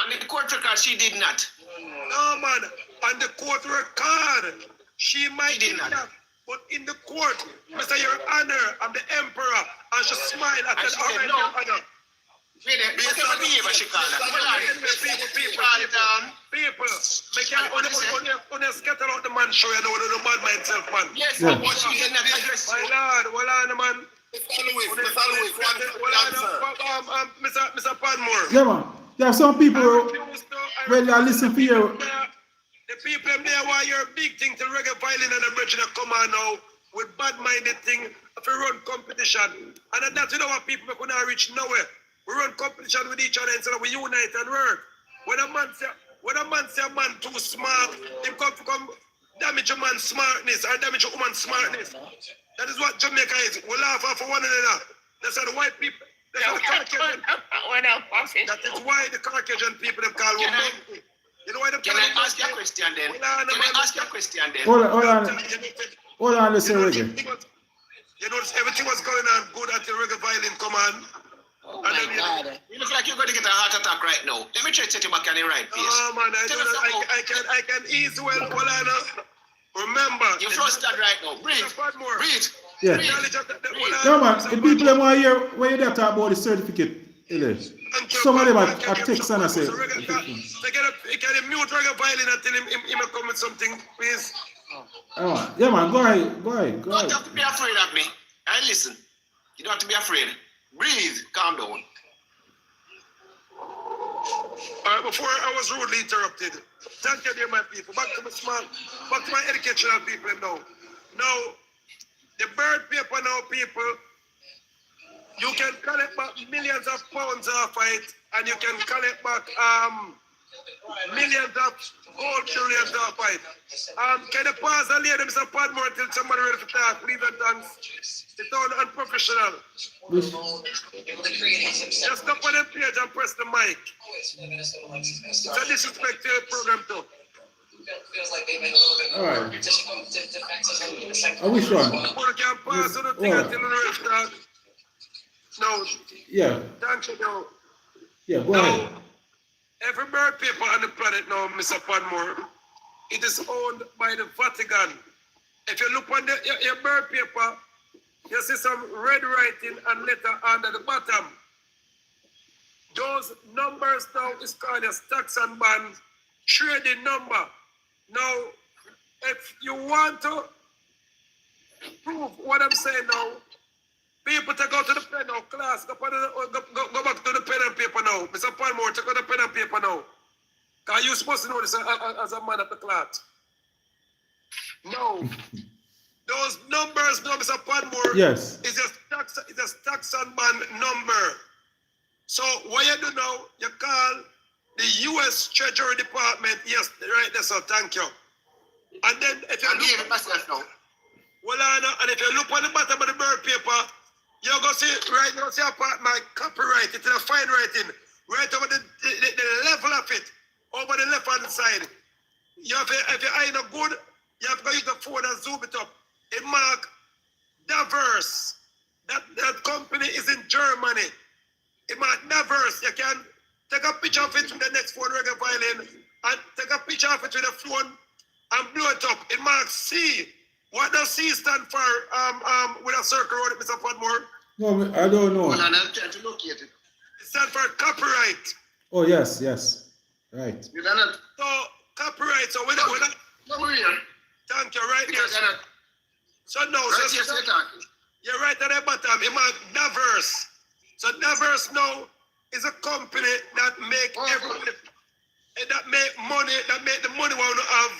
on the court record, she did not. No, man. On the court record, she might did not. But in the court, Mr. Your Honor, I'm the emperor, and she smiled at And that. she said, All no. right, Your Honor. Whatever behavior she called her. Hold on. People, make you scatter out the man show, you know, the man myself, man. Yes, Yeah. but she did not address My you. lord, hold on, man. Mr. Padmore. Yeah, man. There are some people when they listen to you. The people them there want your big thing to reggae violin and the bridge that come on now with bad-minded thing if we run competition. And that's what people we couldn't reach nowhere. We run competition with each other instead of we unite and work. When a man say a man too smart, him come damage a man's smartness or damage a woman's smartness. That is what Jamaica is. We laugh off for one another. That's how the white people, that's how the Caucasian, that is why the Caucasian people them call women. You know why the Can I ask you a question then? Can I ask you a question then? Hold on, listen, reggae. You notice everything was going on good until reggae violin come on. Oh my God. You look like you're going to get a heart attack right now. Let me try to set you back on the right pace. Oh man, I can ease well. Hold on. Remember. You're flustered right now. Breathe. Breathe. Yeah. Yeah, man. The people them want to hear when you talk about the certificate. Some of them are text and I say. Can you mute reggae violin until him come with something, please? Oh, yeah, man. Go ahead. You don't have to be afraid of me. And listen. You don't have to be afraid. Breathe. Calm down. Before I was rudely interrupted. Thank you, dear my people. Back to my educational people now. Now, the bird paper now, people, you can collect back millions of pounds off it, and you can collect back millions of gold trillions off it. Can you pause and lay them some Padmore until somebody ready to talk? Please and thanks. It's all unprofessional. Just stop on the page and press the mic. It's a disrespect to your program too. All right. I wish one. You can pass on the thing until the rest start. No. Yeah. Thank you, no. Yeah, go ahead. Every bird paper on the planet now, Mr. Padmore, it is owned by the Vatican. If you look on your bird paper, you see some red writing and letter under the bottom. Those numbers now is called a stocks and bonds trading number. Now, if you want to prove what I'm saying now, people take out to the pen now, class, go back to the pen and paper now. Mr. Padmore, take out the pen and paper now. Because you're supposed to know this as a man of the class. No. Those numbers, no, Mr. Padmore, yes, is a stocks and bond number. So what you do now, you call the U.S. Treasury Department. Yes, right there, so thank you. And then if you look myself now. Well, and if you look on the bottom of the bird paper, you're going to see right now, see a part my copyright, it's a fine writing, right over the level of it, over the left hand side. You have if your eye not good, you have to use the phone and zoom it up. It mark diverse. That company is in Germany. It mark diverse. You can take a picture of it with the next phone reggae violin and take a picture of it with the phone and blow it up. It marks C. What does C stand for with a circle around it, Mr. Padmore? No, I don't know. Well, I'm trying to locate it. It stands for copyright. Oh, yes. Right. You done it? So, copyright. So, when here. Thank you, right there. So, now, right so, here, you're right at the bottom. It marks diverse. So, diverse now is a company that make everybody, that make money, that make the money we want to have.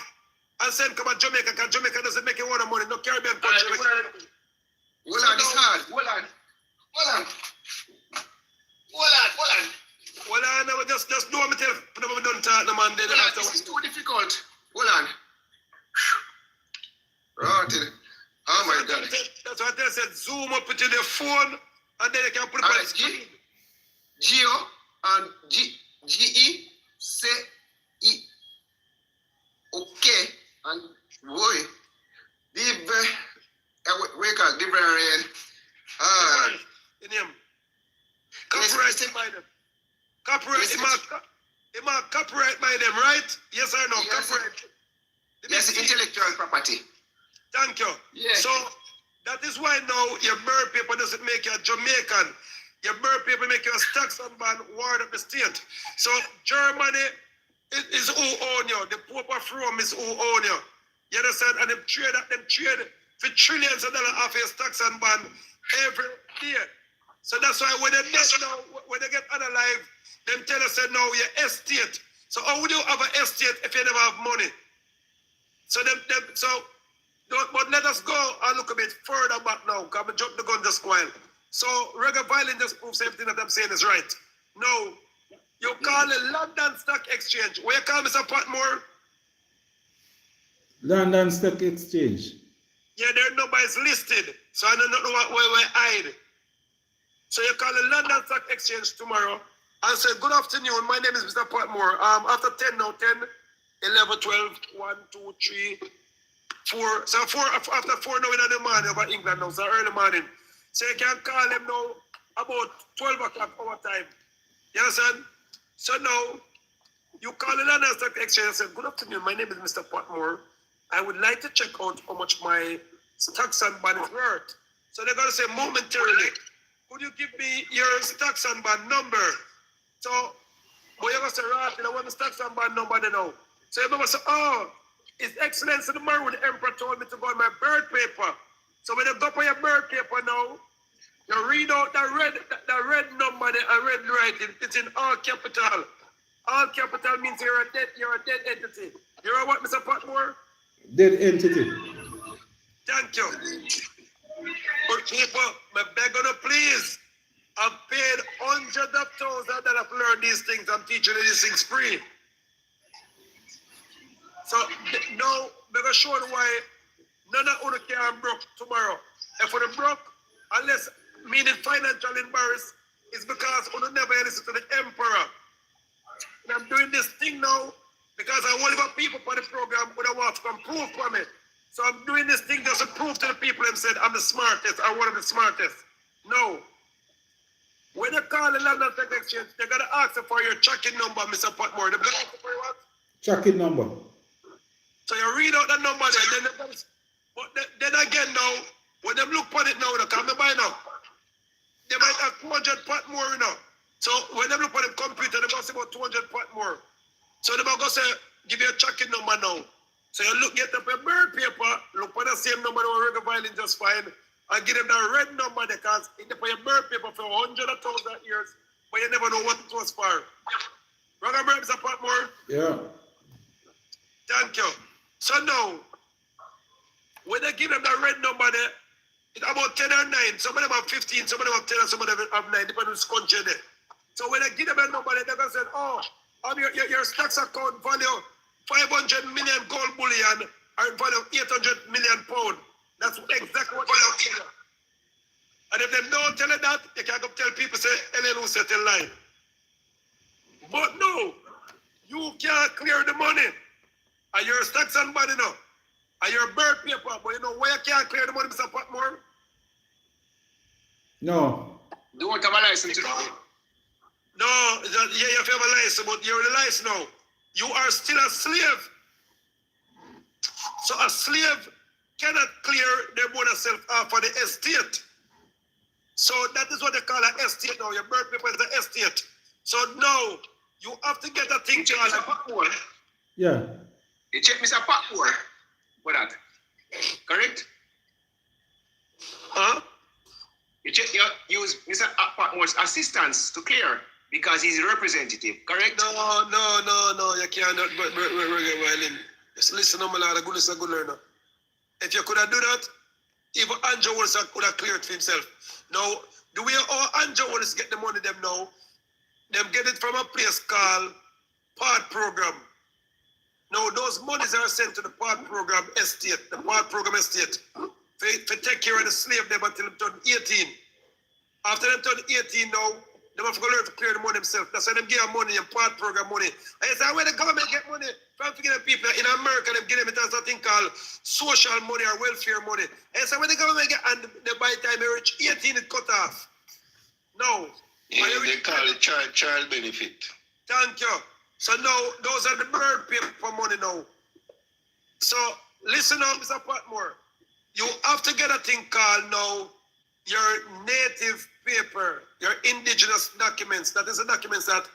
And send come to Jamaica, because Jamaica doesn't make a lot of money. No Caribbean country. Hold on, it's hard. Hold on. Just do what I tell you. Don't talk, man. This is too difficult. Hold on. Right. Oh my God. That's what they said. Zoom up to the phone, and then you can put it on the screen. Geo and GECE. Okay. And boy, Librarian. In him. Copyright by them. Copyright. It might copyright by them, right? Yes or no? Yes, copyright. Yes, intellectual property. Thank you. Yes. So that is why now your birth paper doesn't make you a Jamaican. Your birth paper make you a tax and ban ward of the state. So Germany is who own you. The Pope of Rome is who own you. You understand? And them trade for trillions of dollars off your tax and ban every day. So that's why when they get now, when they get unalive, them tell us that now your estate. So how would you have an estate if you never have money? So but let us go and look a bit further back now, because I jumped the gun just while. So reggae violence just proves everything that I'm saying is right. No, you call the London Stock Exchange. Where you call Mr. Patmore? London Stock Exchange. Yeah, their number is listed. So I don't know where we hide. So you call the London Stock Exchange tomorrow and say, good afternoon, my name is Mr. Patmore. After 10 now, 10, 11, 12, 1, 2, 3, 4. So after 4 now in the morning over England now, so early morning. So you can call them now about 12 o'clock our time. You understand? So now, you call the London Stock Exchange and say, good afternoon, my name is Mr. Patmore. I would like to check out how much my stocks and bond is worth. So they're going to say momentarily, could you give me your stocks and bond number? So, but you're going to say, right, I want the stocks and bond number they know. So you're going to say, oh, His Excellency the Maroon Emperor told me to go on my birth paper. So when you go for your birth paper now, you read out the red number there, a red writing. It's in all capital. All capital means you're a dead entity. You're what, Mr. Patmore? Dead entity. Thank you. But people, I beg you to please. I've paid hundreds of thousands that I've learned these things. I'm teaching you these things free. So now, I'm going to show you why none of you can broke tomorrow. If we're broke, unless meaning financially embarrassed, it's because you never listen to the emperor. And I'm doing this thing now because I want to have people for the program who don't want to come prove for me. So I'm doing this thing just to prove to the people and said I'm the smartest, I'm one of the smartest. No. When you call the London Stock Exchange, they're going to ask you for your tracking number, Mr. Patmore. They're going to ask you for your what? Tracking number. So you read out that number there, then again now, when they look on it now, they come by now. They might have 200 Patmore, you know. So when they look on the computer, they must say about 200 Patmore. So they're going to say, give you a tracking number now. So you get up a bird paper, look for the same number that reggae violin just fine, and give them the red number because it's for your bird paper for 100,000 years, but you never know what it was for. Reggae bird, Mr. Patmore? Yeah. Thank you. So now, when they give them the red number there, it's about 10 or 9. Some of them have 15, some of them have 10, and some of them have 9, depending on which country there. So when they give them a number there, they're going to say, oh, your stocks account value 500 million gold bullion are value 800 million pound. That's exactly what they're telling you. And if they don't tell you that, you can go tell people, say, LLU set a line. But no, you can't clear the money. And your stocks and money now. And your birth paper, but you know why you can't clear the money, Mr. Patmore? No. Don't have a license to do it. No, yeah, you have a license, but you're the license now. You are still a slave. So a slave cannot clear their bonus self for the estate. So that is what they call an estate now. Your birth paper is an estate. So now you have to get a thing Check Mr. Patmore. Yeah. You check Mr. Patmore for that. Correct? huh? You use Mr. Patmore's assistance to clear because he's a representative, correct? No, you can't do reggae violin. Just listen to me, lad, a good learner. If you could have do that, even Andrew Wilson could have cleared for himself. Now, the way all Andrew Wilson get the money them now, them get it from a place called Part Program. Now, those monies are sent to the Part Program estate, the Part Program estate, for take care of the slave them until they turn 18. After they turn 18 now, they have to go learn to clear the money themselves. That's why they give them money and Part Program money. And it's where the government get money from the people in America, they give them it as something called social money or welfare money. And so when the government get, and by the time they reach 18, it cut off. No. Yeah, they call it child benefit. Thank you. So now, those are the bird paper money now. So, listen up, Mr. Patmore. you have to get a thing called now your native paper, your indigenous documents. That is the documents that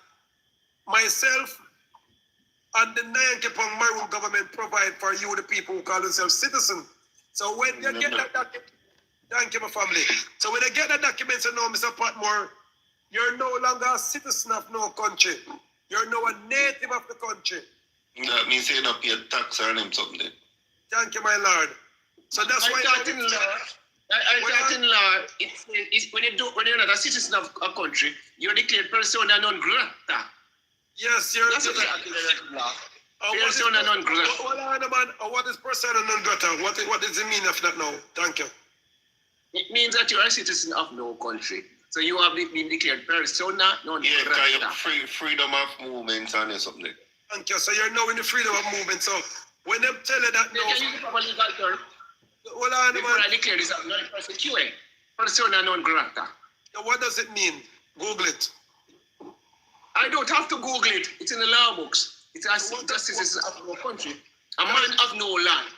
myself and the Nyankipong Maroon government provide for you, the people who call themselves citizens. So when you get that document, thank you, my family. So when they get that document, you know, Mr. Patmore, you're no longer a citizen of no country. You're now a native of the country. That means you don't pay tax or something. Thank you, my lord. So that's why I thought in law, it's when you're not a citizen of a country, you're declared persona non grata. yes, you're That's what I law. what is Persona non grata. what is persona non grata? What does it mean of that now? Thank you. It means that you're a citizen of no country. So you have been declared persona non Yeah, because you grata. have freedom of movement and something. Thank you. So you're now in the freedom of movement. So when they tell you that Can you use the proper legal term? hold on, Before man. I declare this as non-persecuting. Persona non grata. What does it mean? Google it. I don't have to Google it. It's in the law books. It's a citizen of no country. A man of no land.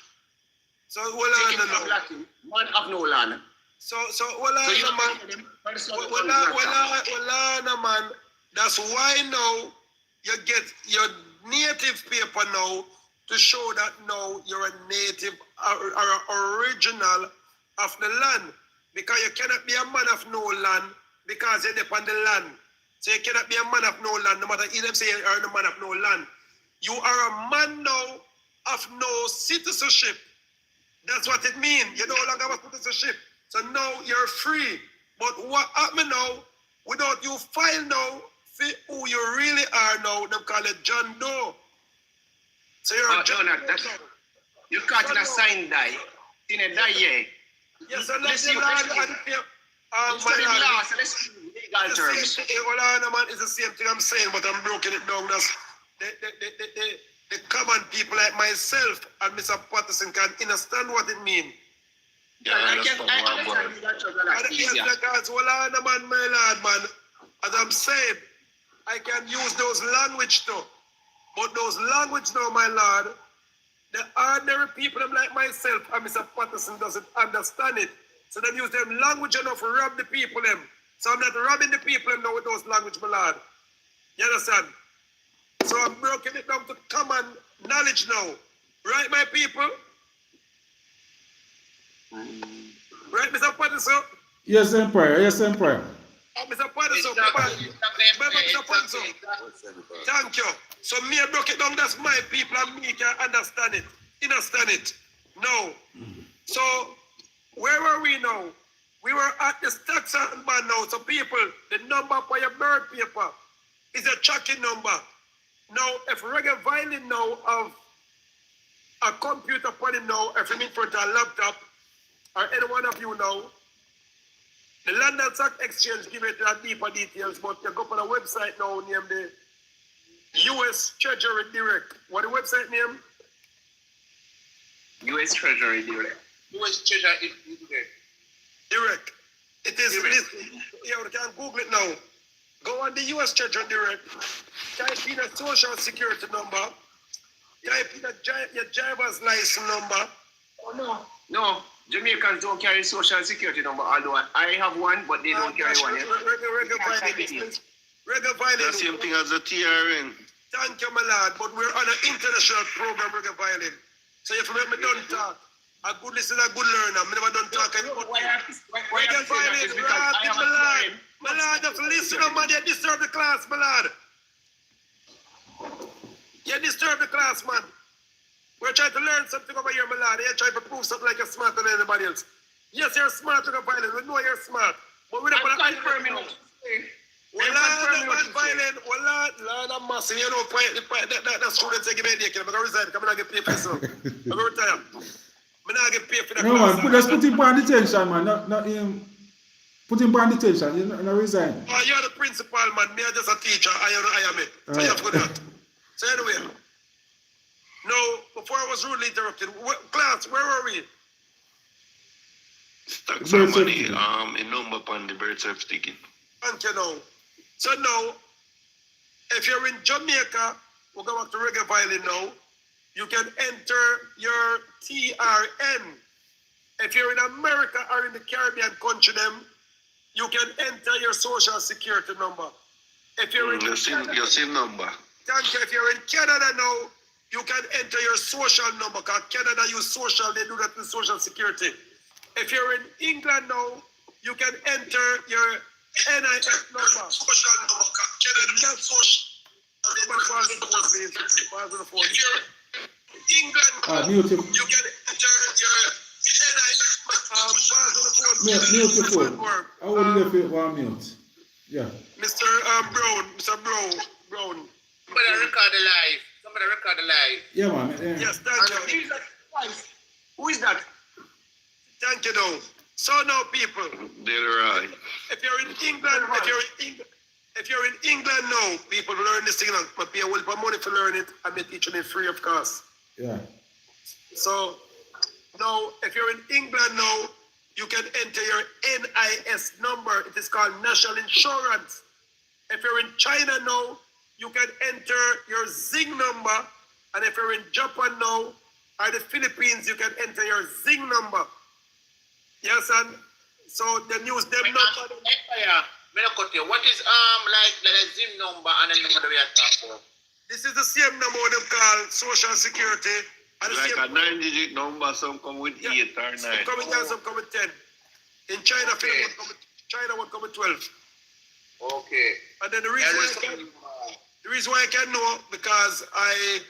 So hold Take it on, from now. Latin. Man of no land. So hold So you on, man. have them persona Hold non grata. on, man. That's why now you get your native paper now to show that now you're a native or original of the land. Because you cannot be a man of no land because you're upon the land. So you cannot be a man of no land, no matter if them say you are a man of no land. You are a man now of no citizenship. That's what it means. You no longer have a citizenship. So now you're free. But what happened now, without you file now, for who you really are now, they call it John Doe. So you're a John Jonah, Doe. you caught in a sign die. In a die, yeah. Yes, I Let's love see, you, let's man. see. My Study lord, law, so let's see legal it's terms. the same, hold on, man, it's the same thing I'm saying, but I'm broken it down. That's the common people like myself and Mr. Patterson can understand what it means. Yeah, I understand I what I'm understand going. legal terms a lot And yes, easier. because, hold on, man, my lord, man. As I'm saying, I can use those language too. But those language now, my lord, the ordinary people them like myself and Mr. Patterson doesn't understand it. So they use them language enough to rob the people them. So I'm not robbing the people them now with those language, my lord. You understand? So I'm breaking it down to common knowledge now. Right, my people? Right, Mr. Patterson? Yes, Empire. Yes, Empire. Mr. Patterson, remember Mr. Patterson? Thank you. So me I broke it down, that's my people and me can understand it. Understand it. No. So where were we now? We were at the stacks and band now. So people, the number for your bird paper is a tracking number. Now if reggae violin now of a computer upon him now, if you in front of a laptop, or any one of you now, the London Stock Exchange give it deeper details, but you go on a website now named the US Treasury Direct. What the website name? U.S. Treasury Direct. US Treasury Direct. It is listed. Yeah, you can Google it now. Go on the US Treasury Direct. Type in a social security number. Type in your driver's license number. Oh, no. Jamaicans don't carry social security number, although I have one, but they don't carry one. Yeah? Regular violin. The same thing as the TRN. Thank you, my lad. But we're on an international program, regular violin. So if you make me don't talk, a good listener, a good learner. Me never don't talk about regular violin. My lad, just listen, man. You disturb the class, my lad. You disturb the class, man. We're trying to learn something over here, my lad. You're trying to prove something like you're smarter than anybody else. Yes, you're smart with violin. We know you're smart. But we're not going to confirm it. Well, Lord, violin. Well, Lord, I'm massive. You know, that students give me a day. I'm going to resign. I'm going to get paid for this. I'm going to retire. I'm not get paid for that. No, man. Just put him on detention, man. Not him. Put him on detention. You know, resign. Oh, you're the principal, man. Me, I'm just a teacher. I am it. So you have to do that. So anyway. No, before I was rudely interrupted. Class, where were we? Tax and money, a number upon the birth certificate. Thank you now. So now, if you're in Jamaica, we'll go back to reggae violin now. You can enter your TRN If you're in America or in the Caribbean country, them, you can enter your social security number. If you're in Your SIM number. Thank you. If you're in Canada now, you can enter your social number because Canada use social, they do that with social security. If you're in England now, you can enter your NIS number. Social number because Canada use social. If you're in England, Mute your, you can enter your NIS mute your phone. I will leave it one mute. Yeah. Mr. Brown, Mr. Brown. Somebody record the live. Somebody record the live. Yeah, man. Yeah. Yes, thank you. Who is that? Thank you, though. So now, people, Delroy. if you're in England, if you're in England now, people learn this thing, but pay a whole money to learn it, and they teaching it free of cost. Yeah. So now, if you're in England now, you can enter your NIS number. It is called National Insurance. If you're in China now, you can enter your Zing number. And if you're in Japan now, or the Philippines, you can enter your Zing number. Yes, and so the news them not. What is like the ZIM number and the number that we are talking about? This is the same number them call Social Security. And the Like same a 9-digit number, some come with 8 or 9. Some come with 10, some come with 10. In China, China would come with 12. Okay. And then the reason why I can know, because I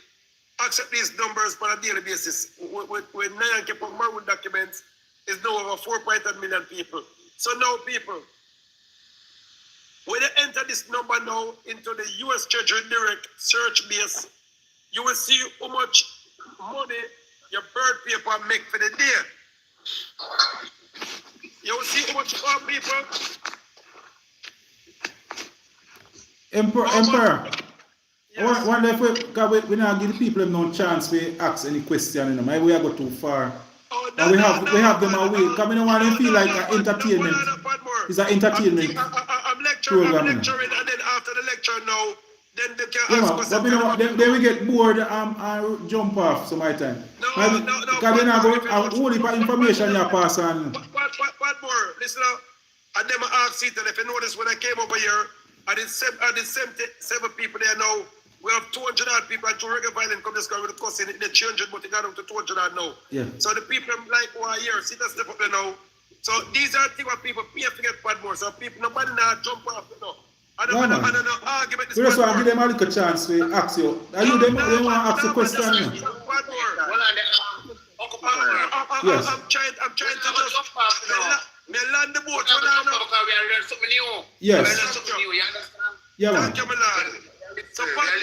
accept these numbers on a daily basis. When Nyan keep on Marwood documents, it's now over 4.1 million people. So now, people, when you enter this number now into the US Treasury Direct search base, you will see how much money your bird paper make for the day. You will see how much more people. Emperor. Yes. I wonder if we now give the people no chance to ask any question. Maybe we are go too far. And we have them away. Because we don't want them to feel like an entertainment. It's an entertainment I'm program. lecturing, and then after the lecture now, then they can Yeah, ask man, questions. but you know what, then we get bored and jump off some of the time. No. Because then I go, a whole heap of information you pass on. What more? Listen up. And then I asked it, and if you notice when I came over here, I did 7 people there now. We have 200 odd people and 2 regular violent come this guy with the cussing. They changed it, but they got up to 200 odd now. Yeah. So the people like who are here, see that step up there now. So these are things what people pay to get Patmore. So people, nobody now jump off, you know. I don't know argument. We just want to give them a little chance to ask you. Are you them want to ask a question? Yes. I'm trying to just me land the boat. Yes. Yeah, man. Thank you, my lord. So Patmore,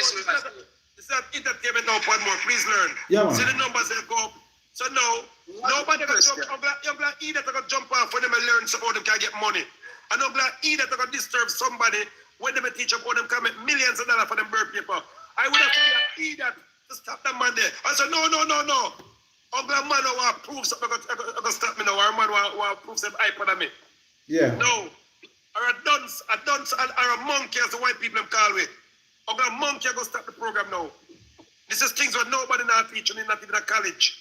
it's not entertainment now, Patmore. Please learn. Yeah, man. See the numbers that go up. So now, nobody can jump. I'm glad either they can jump off when they learn so how they can get money. And I'm glad either they can disturb somebody when they teach them how them can make millions of dollars for them bird paper. I would have to either to stop them man there. I said, no. I'm glad man who want to prove something to stop me now. Or a man who want to prove some iPad on me. Yeah. No. Or a dunce, or a monkey as the white people them call it. I'm glad monkey going to stop the program now. This is things that nobody now teaching in not even a college.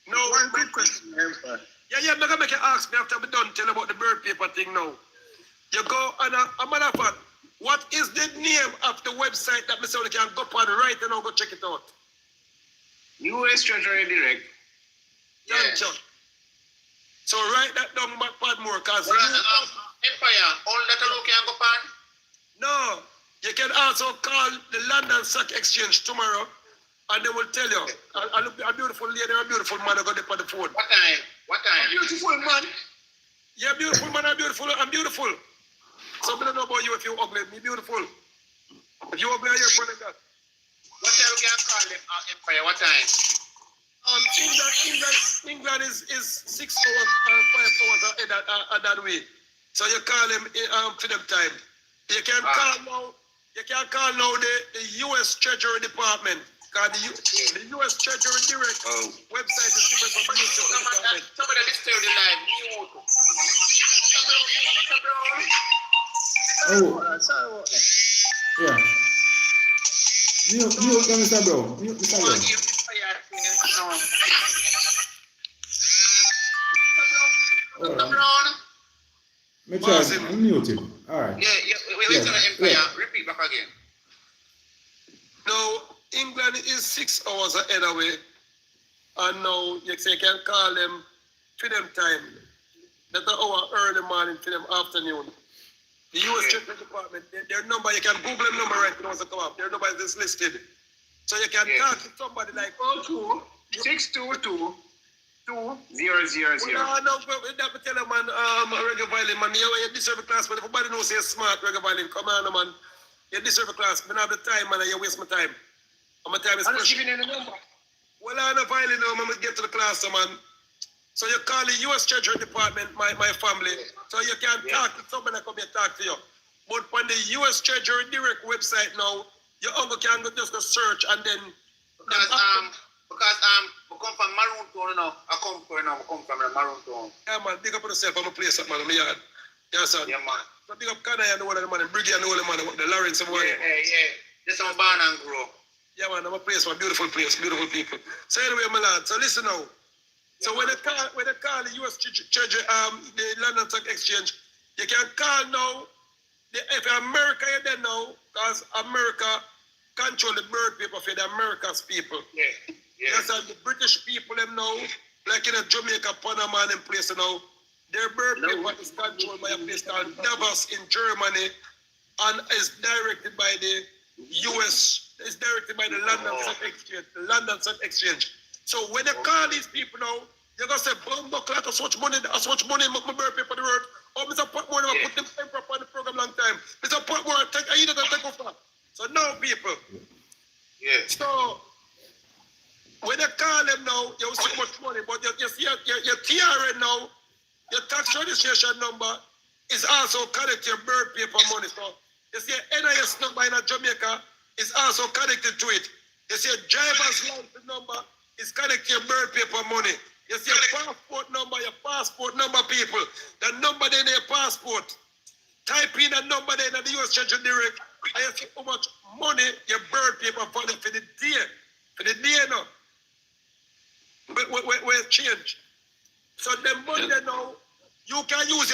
No. One quick question, Emperor. Yeah, I'm not going to make you ask me after I'm done tell about the bird paper thing now. You go and a matter of fact, what is the name of the website that Mr. can go on right and I'll go check it out? US Treasury Direct. Thank you. So write that down, Patmore, because Empire, all that you can go on? no, you can also call the London Stock Exchange tomorrow and they will tell you. A beautiful lady or a beautiful man are going to put the phone. What time? Beautiful man. Yeah, beautiful man, I'm beautiful. So I don't know about you if you're ugly, me beautiful. If you're ugly, you're probably that. What time you can call them, Empire? What time? England is 6 hours or 5 hours ahead that way. So you call them for them time. You can call now. You can call now the U.S. Treasury Department. Because the U.S. Treasury Direct website is different from the U.S. Department. Somebody disturb the live. Oh. Yeah. Mute, Mr. Brown. Mute, Mr. Brown. Hold Dr. on. Brown. Me try Pause him. unmute him. Alright. Yeah, we Yeah, wait on the Empire. yeah. Repeat back again. Now, England is 6 hours ahead away. And now you say you can call them for them time. That's an hour early morning for them afternoon. The US Treasury Department, their number, you can Google them number right now to come up. Their number is listed. So you can talk to somebody like 622 2000. well, no, that tell them, man, reggae violin, man, you deserve a class, but if everybody knows you're smart, reggae violin, come on, man. You deserve a class. I don't have the time, man, and you waste my time. And my time is I'm not precious. giving you the number. Well, I have a violin now, I'm going to get to the class, man. So you call the US Treasury Department, my family, so you can talk to somebody that come here talk to you. But on the US Treasury Direct website now, your uncle can just go search and then... Because we come from Maroon Town now. I come from Maroon Town. Yeah, man, big up on yourself. I'm a place up, man, in my yard. Yeah, son. Yeah, man. So big up Canada and all of the money, Briggy and all the money, the Lawrence and all Yeah. This is born and grow. Yeah, man, I'm a place, man, beautiful place, beautiful people. So anyway, my lad, so listen now. So when they call the US Treasury, the London Stock Exchange, you can call now. If America you're there now, because America control the bird paper for the America's people. Yeah. That's how the British people them now, like in Jamaica, Panama, and place now, their bird paper is controlled by a place called Davos in Germany, and is directed by the US. It's directed by the London Stock Exchange. The London Stock Exchange. So when they call these people now, they're gonna say, "Bumbo clock, as much money, my bird paper the word." Oh, Mr. Patmore, I put them paper on the program long time. Mr. Patmore, I either gonna take over. So now, people. Yeah. So when they call them now, you see much money, but you see your TRN now, your tax registration number is also connected to your bird paper money. So you see your NIS number in Jamaica is also connected to it. You see your driver's license number is connected to your bird paper money. You see your passport number, people. The number there in your passport. Type in a number there in the US Treasury Direct, and you see how much money your bird paper for the day. For the day now. Where change. So the money now, you can use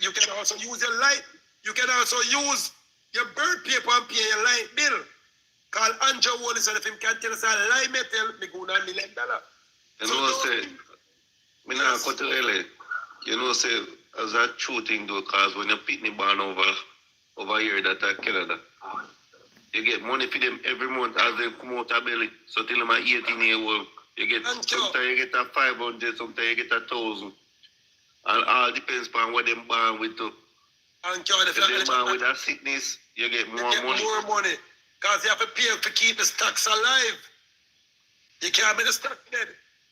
you can also use your light. You can also use your bird paper and pay your light bill. Call Andrew Wallace and if him can tell us a light metal, me go $1 million. You know, say, me not cut to LA. You know, say, as a true thing though, because when you pick me born over here that are Canada, you get money for them every month as they come out of belly. So till them are 18 years old, you get, sometimes you get a 500, sometimes you get 1,000. And all depends on what them born with too. And if they born with a sickness, you get more money. More money. Because you have to pay to keep the stocks alive. You can't make the stock dead.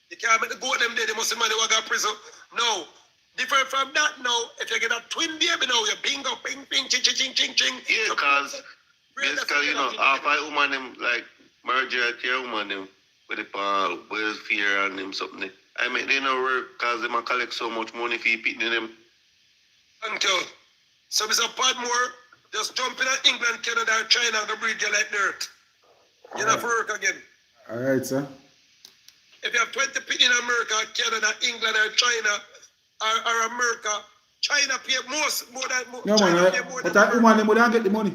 You can't make the goat them dead. They must have money who got prison. No. Different from that now, if you get a twin baby now, you bingo, ping, ping, ching, ching, ching, ching. Yeah, because basically, you know, half a woman them like majority of woman them with the ball, welfare and them something. I mean, they don't work because they might collect so much money for you picking them. Thank you. So Mr. Padmore, just jump in at England, Canada, and China and go breed you like dirt. You have to work again. All right, sir. If you have 20 people in America, Canada, England, or China, or America, China pay more than No, China man, pay more but than that woman them would not get the money.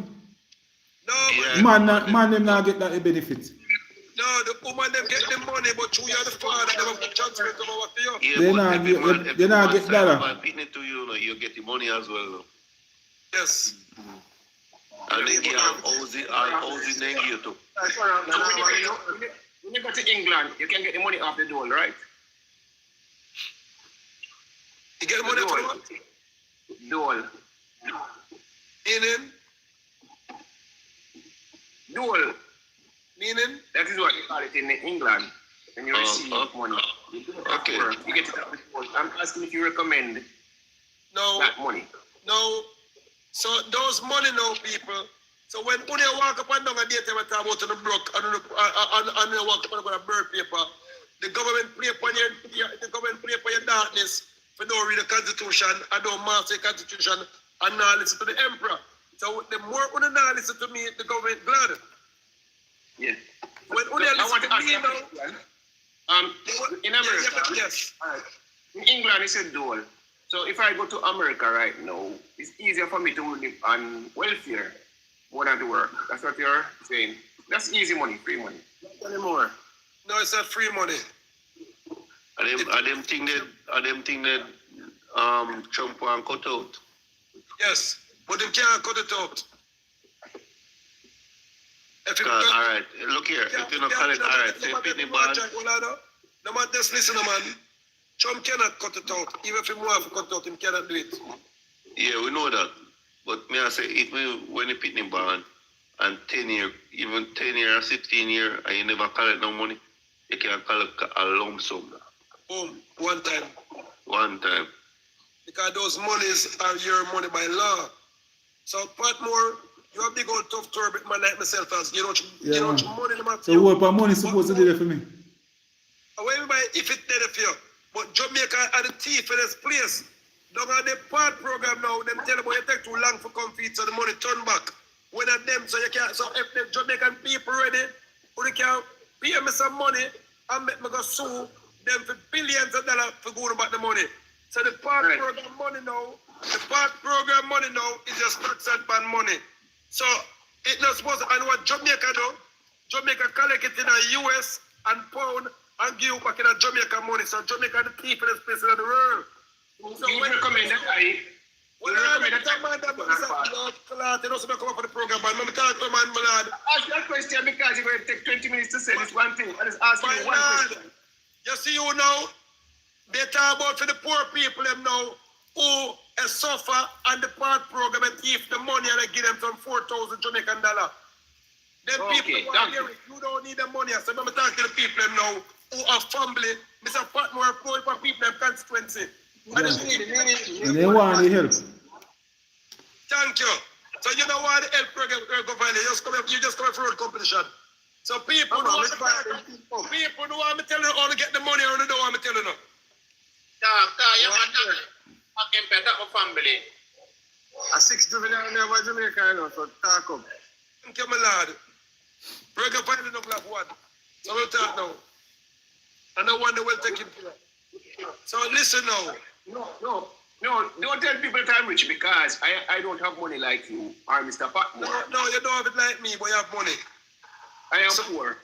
No, Yeah. Man them not get that benefit. no, the woman them get the money, but you are the father, they have to transfer it over to you. Yeah, They but not every get- man, they every not man get sign dollar. up and picking it to you, you get the money as well. No? Yes. And they give housing then give too. When you go to England, you can get the money off the dole, right? You get money from what? Dole. Meaning? Dole. Meaning? That is what you call it in England. When you receive money. You get it off Okay. work. You get it off the dole. I'm asking if you recommend No. that money. No. So those money now, people. So when you walk up and down a daytime and talk about the broke and you walk up and go to bird paper, the government play upon your darkness for don't read the constitution and don't master the constitution and not listen to the emperor. So the more you not listen to me, the government glad. Yeah. When you I listen want to to ask me you now, in America. yes. In England, it's a dole. So if I go to America right now, it's easier for me to live on welfare more than to work. That's what you're saying. That's easy money, free money. Not anymore. No, it's not free money. Are them thing that Trump want cut out? Yes, but they can't cut it out. If All right, look here. If you not collect, all right. So you put the band. No man, just listen, man. Trump cannot cut it out. Even if he want to cut it out, he cannot do it. Yeah, we know that. But me I say, when you put the band and 10 year, even 10 year or 16 year, and you never collect no money, you can collect a lump sum. Boom, one time. One time. Because those monies are your money by law. So Patmore, you have big old tough turbid man like myself as you know money in the matter. So what money supposed to do that for me? If it did it for you. But Jamaica are the thief in this place. Don't have the part program now, them tell about you take too long for come feed, so the money turn back. When at them, so you can't, so if the Jamaican people ready, who can pay me some money and make me go sue them for billions of dollars for going about the money. So the part program money now, is just tax and ban money. So it's not supposed to, and what Jamaica do, Jamaica collect it in the US and pound and give you back in a Jamaica money. So Jamaica the thief in this place in the world. So you recommend that I recommend that man that they don't come up for the program, but I'm talking to man, my lad. Ask that question because you're going to take 20 minutes to say this one thing. I just ask you one question. You see you now, they talk about for the poor people them now who suffer and the part program and thief the money and they give them some 4,000 Jamaican dollar. Them people want to you don't need the money. So I'm talking to the people them now who are family. Mr. Patmore for people them constituency. And they want the help. Thank you. So you know why the help program you just come for road competition. So people don't want me telling you how to get the money or they don't want me telling you. You want to better for family. A 6 juvenile never Jamaica, you know, so talk up. Thank you, my lad. Program finally no black one. So we'll talk now. And no one will take him. So listen now. No, don't tell people that I'm rich because I don't have money like you or Mr. Patmore. No, you don't have it like me, but you have money. I am poor.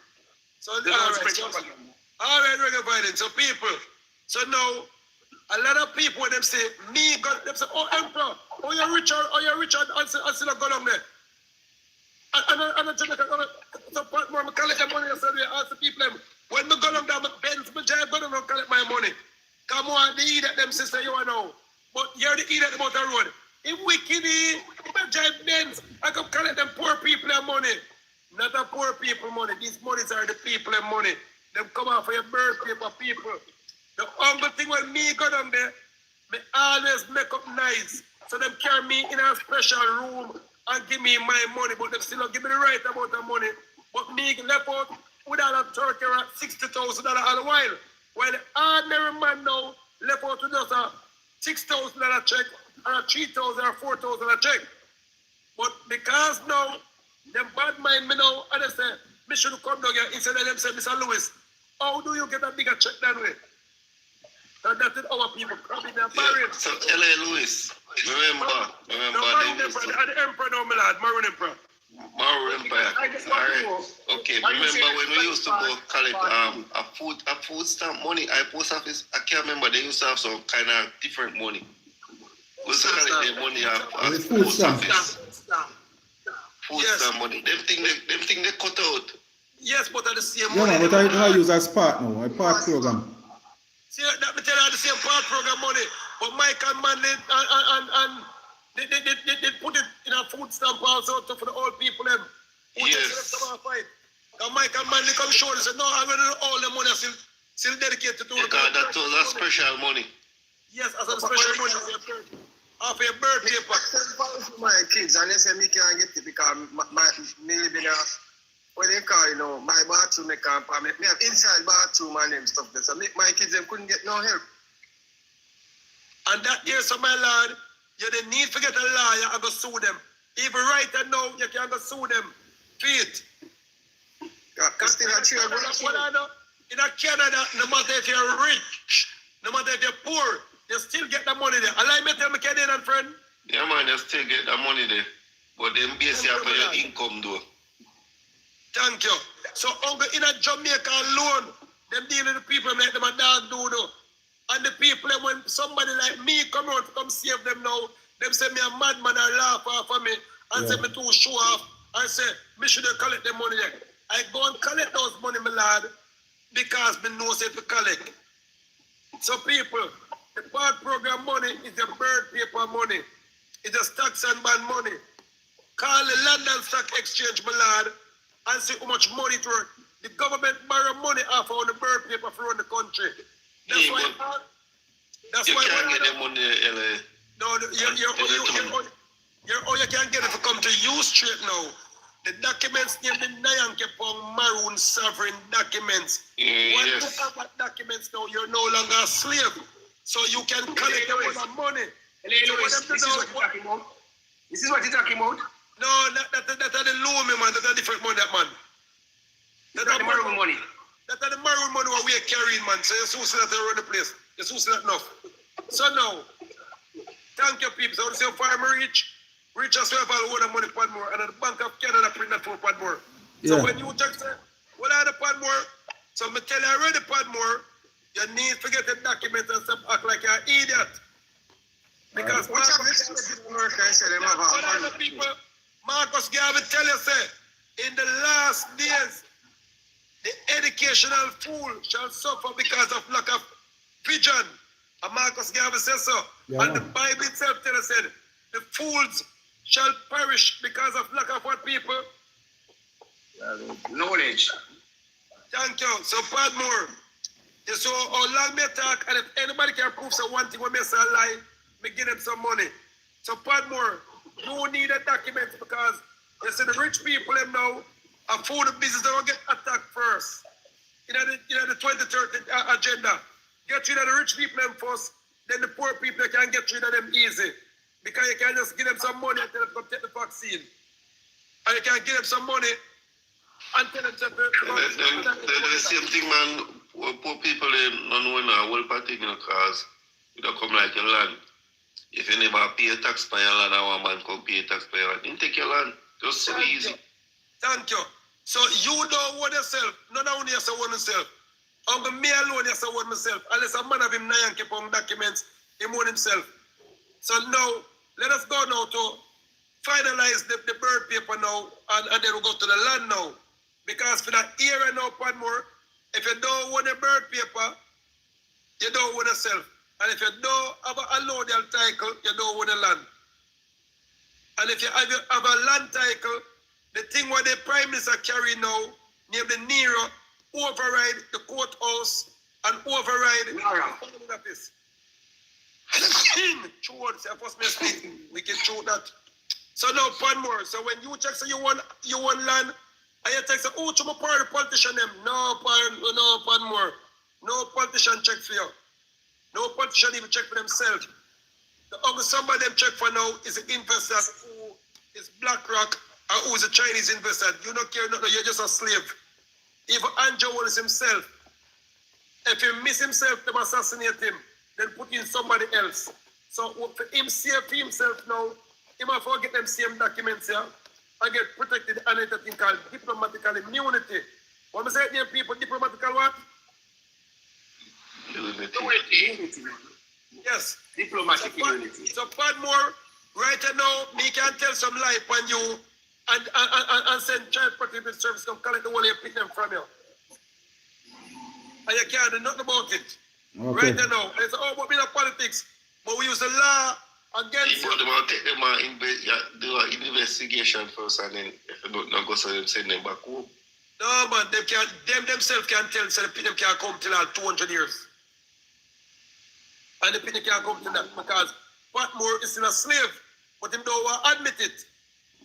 So, all right, regular violence. So people, so now, a lot of people, when them say, them say, oh, Emperor, oh, you're Richard, and still go along there. And so Patmore, I collect the money, so I ask the people, when I go along there, Benz, I drive, go along, collect my money. Come on, they eat at them, sister, you know. But you're the eat at the motor road. If we can eat, if I drive Benz, I come collect them poor people their money. Not the poor people money. These monies are the people their money. Them come out for your birthday for people. The only thing when me go down there, me always make up nice. So them carry me in a special room and give me my money, but them still don't give me the right amount of money. But me left out with all that turkey at $60,000 all the while. While the ordinary man now left out with just a $6,000 check or a $3,000 or $4,000 check. But because now, them bad mind me now, and they say, me should come down here instead of them say, Mr. Lewis, how do you get a bigger check that way? And that is our people coming their barriers. So L.A. Lewis, remember the Emperor now, my lad, Maroon Emperor. Maroon Empire. Alright. Okay, remember when we used to go collect a food stamp money at post office? I can't remember, they used to have some kind of different money. We used to collect the money at post office. Food stamp money. Them thing they cut out. Yes, but at the same money. Yeah, but I use as part now, a part program. See, that me tell you the same part program money. But Mike and Manley and they put it in a food stamp also for the old people them. Yes. And Mike and Manley come show and say, no, I'm going to all the money still dedicated to the that was a special money. Yes, as a special money. After your birthday, my kids, and they say me can't get it because me live in a, what they call, you know, my bathroom, me can't, me have inside bathroom and them stuff there. So my kids, them couldn't get no help. And that year, so my lad, you don't need to get a lawyer and go sue them. Even right now, you can go sue them. Feet. Because in Canada, no matter if you're rich, no matter if you're poor, you still get the money there. Allow me tell me, Canadian friend. Yeah, man, you still get the money there. But them base you for your income, though. Thank you. So, Uncle, in a Jamaica alone, them dealing with the people make them a dog do though. And the people, when somebody like me come out to come save them now, them say me a madman and laugh off of me and say me too show off. I say, me should collect the money there. I go and collect those money, my lad, because me know say to collect. So people, the part program money is the bird paper money. It's the stocks and bond money. Call the London Stock Exchange, my lad, and see how much money it worth. The government borrow money off on the bird paper from the country. That's why. That's you why. You can't get the money, LA. No, you can't get it to come to you straight now. The documents named the Nyankepong Maroon Sovereign documents. When you have that documents now, you're no longer a slave. So you can collect your money. This is what you're talking about. This is what you're talking about. No, that's the loan, man. That's a different money, that man. That's the maroon money. That's the maroon money what we are carrying, man. So you're supposed to let run the place. You're supposed to let enough. So now, thank you, people. So say farmer rich as well have all the money Patmore, and the Bank of Canada print that for Patmore. So when you check, say, what are the Patmore? So I tell you already, Patmore, you need to get the documents and stuff act like you're an idiot. Because Marcus Garvey tell you, say, in the last days, the educational fool shall suffer because of lack of vision. And Marcus Garvey says so. And the Bible itself tells us, said, the fools shall perish because of lack of what people? Knowledge. Thank you. So, Patmore, you saw how long me talk, and if anybody can prove so one thing when me say a lie, me give them some money. So, Patmore, you need a document because you see the rich people them now are food business that will get attacked first. You know the 2030 agenda. Get rid of the rich people them first, then the poor people can get rid of them easy. Because you can just give them some money and tell them to take the vaccine. And you can give them some money and tell them to the same thing, man. Poor people don't know now, whole party, because you don't come like your land. If you never pay a tax for your land, one man come pay a tax for your land. You take your land. Just so easy. Thank you. So you don't own yourself. None of you own yourself. Uncle me alone has own myself. Unless a man of him now keep on documents, he own himself. So now, let us go now to finalize the bird paper now, and then we'll go to the land now. Because for that era now, Patmore, if you don't own a bird paper, you don't own yourself. And if you don't have a allodial title, you don't own the land. And if you have a land title, the thing what the Prime Minister carry now, named the Nero, override the courthouse and override the office. We can show that. So now, Patmore, so when you check, so you want land, and you check, so, oh, to my party politician them. No, Patmore. No politician check for you. No politician even check for themselves. The only somebody them check for now is an investor who is BlackRock or who is a Chinese investor. You don't care nothing, you're just a slave. If Andrew wants himself, if he miss himself, them assassinate him, then put in somebody else. So for him save for himself now, he might forget them same documents here and get protected under the thing called diplomatical immunity. What am I saying here, people? Diplomatical what? Immunity. Yes. Diplomatic immunity. So Patmore, right now, me can tell some lie upon you and send child protective service come collect the one you pick them from you. And you can't do nothing about it. Okay. Right now. It's all about being a politics. But we use the law against you. But take them and do an investigation first, and then if you don't know, go so them send them back home. No man, them themselves can tell, so the people can't come till 200 years. And the people can't come till that because Patmore is still a slave, but him don't want to admit it.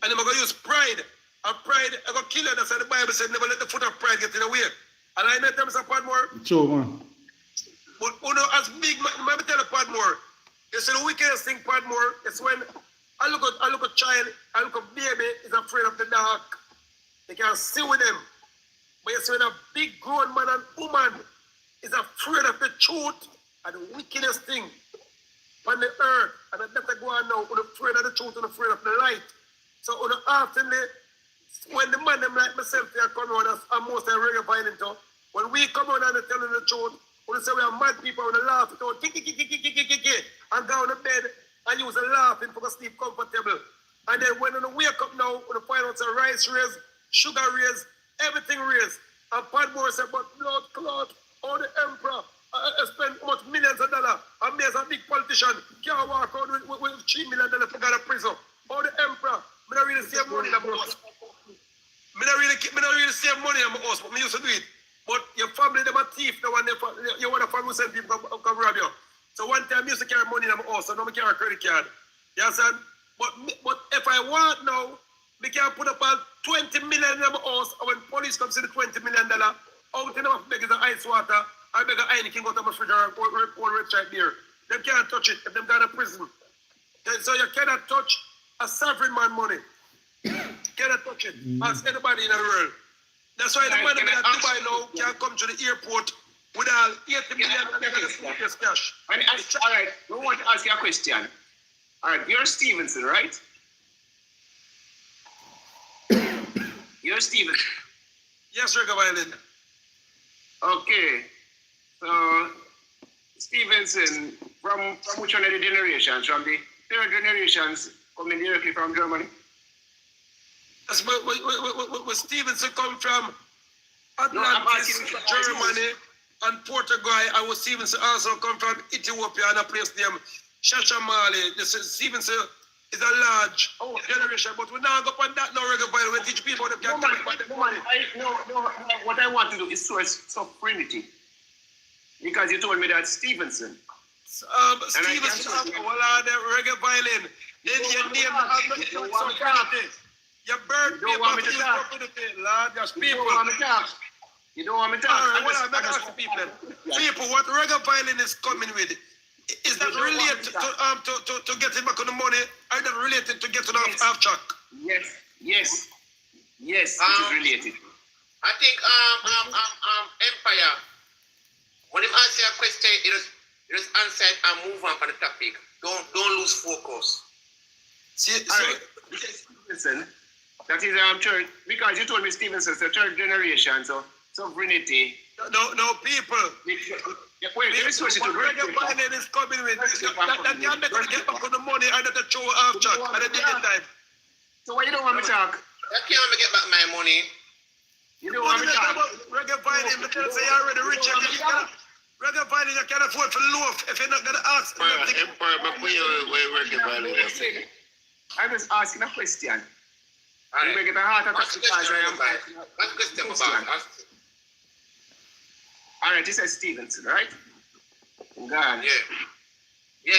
And they're going to use pride. And pride, I'm going to kill you. That's why the Bible said, never let the foot of pride get in the way. And I met them, Mr. Patmore. True, man. But you know, as big, let me tell you, Patmore, you see the wickedest thing, Patmore, is when I look at child, I look at baby is afraid of the dark. They can't see with them. But you see when a big grown man and woman is afraid of the truth and the wickedest thing. on the earth, and that better go on now, we're afraid of the truth and afraid of the light. So often when the man them like myself they are coming on us and most are reggae violent too, when we come on and they telling the truth, we say we are mad people, we laugh it out, and go on the bed and use a laughing for to sleep comfortable. And then when we wake up now, we find out the rice raise, sugar raise, everything raise. And Patmore said, but blood clot, all the emperor spend much millions of dollars and me as a big politician can't walk out with $3 million to go to prison. All the emperor, I don't really save money in my house. I don't really save money in my house, but I used to do it. But your family, them a thief, the one you want a family send people come rob you. So one time I used to carry money in my house, so now I carry a credit card. You understand? But if I want now, we can put up about 20 million in my house, and when police comes to the $20 million, out in my beg is the ice water, I beg a Heineken go to my fridge or red stripe beer. They can't touch it if they go to prison. So you cannot touch a sovereign man money. Cannot touch it. Ask anybody in the world. That's why the man in Dubai now can come to the airport with all 80 million cash. All right, I want to ask you a question. All right, you're Stevenson, right? You're Stevenson. Yes, Reggae Violin. Okay. So, Stevenson, from which one of the generations? From the third generations coming directly from Germany? That's where Stevenson come from. Atlantis, Germany, and Portugal. I was Stevenson also come from Ethiopia and a place named Shashamali. Stevenson is a large generation, but we're not going on that no Reggae Violin. We teach people that can talk about the money. No, what I want to do is source sovereignty. Because you told me that Stevenson. Stevenson, well, the Reggae Violin. Then your name, sovereignty. Your bird people, Lord, just people. You don't want me to talk. You don't want me to talk. People, what Reggae Violin is coming with, is that related to getting back on the money? Are that related to getting off half track? Yes, it is related. I think Empire, when you answer a question, you just answer it and move on from the topic. Don't lose focus. Listen, that is church, because you told me Stevenson is the third generation, so sovereignty. No, people. Wait, let me switch it to Reggae Violin is coming with that can make get back on the money and that show half track at the dinner time. So why you don't want me to talk? I can't get back my money. You don't want me to talk? Reggae Violin, because say you're already rich. Reggae Violin, you can't afford for loaf if you're not going to ask. I'm just asking a question. You may get a heart attack because I am asking a question. All right, this is Stevenson, right? God. Yeah.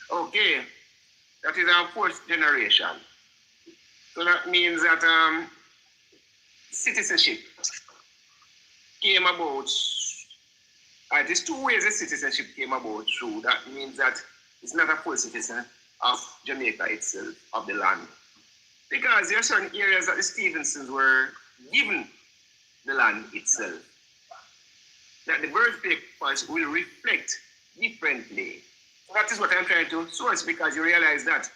Okay. That is our fourth generation. So that means that citizenship came about. There's two ways that citizenship came about through. That means that it's not a full citizen of Jamaica itself, of the land. Because there are certain areas that the Stevensons were given the land itself. That the birth papers will reflect differently. So that is what I'm trying to source, because you realize that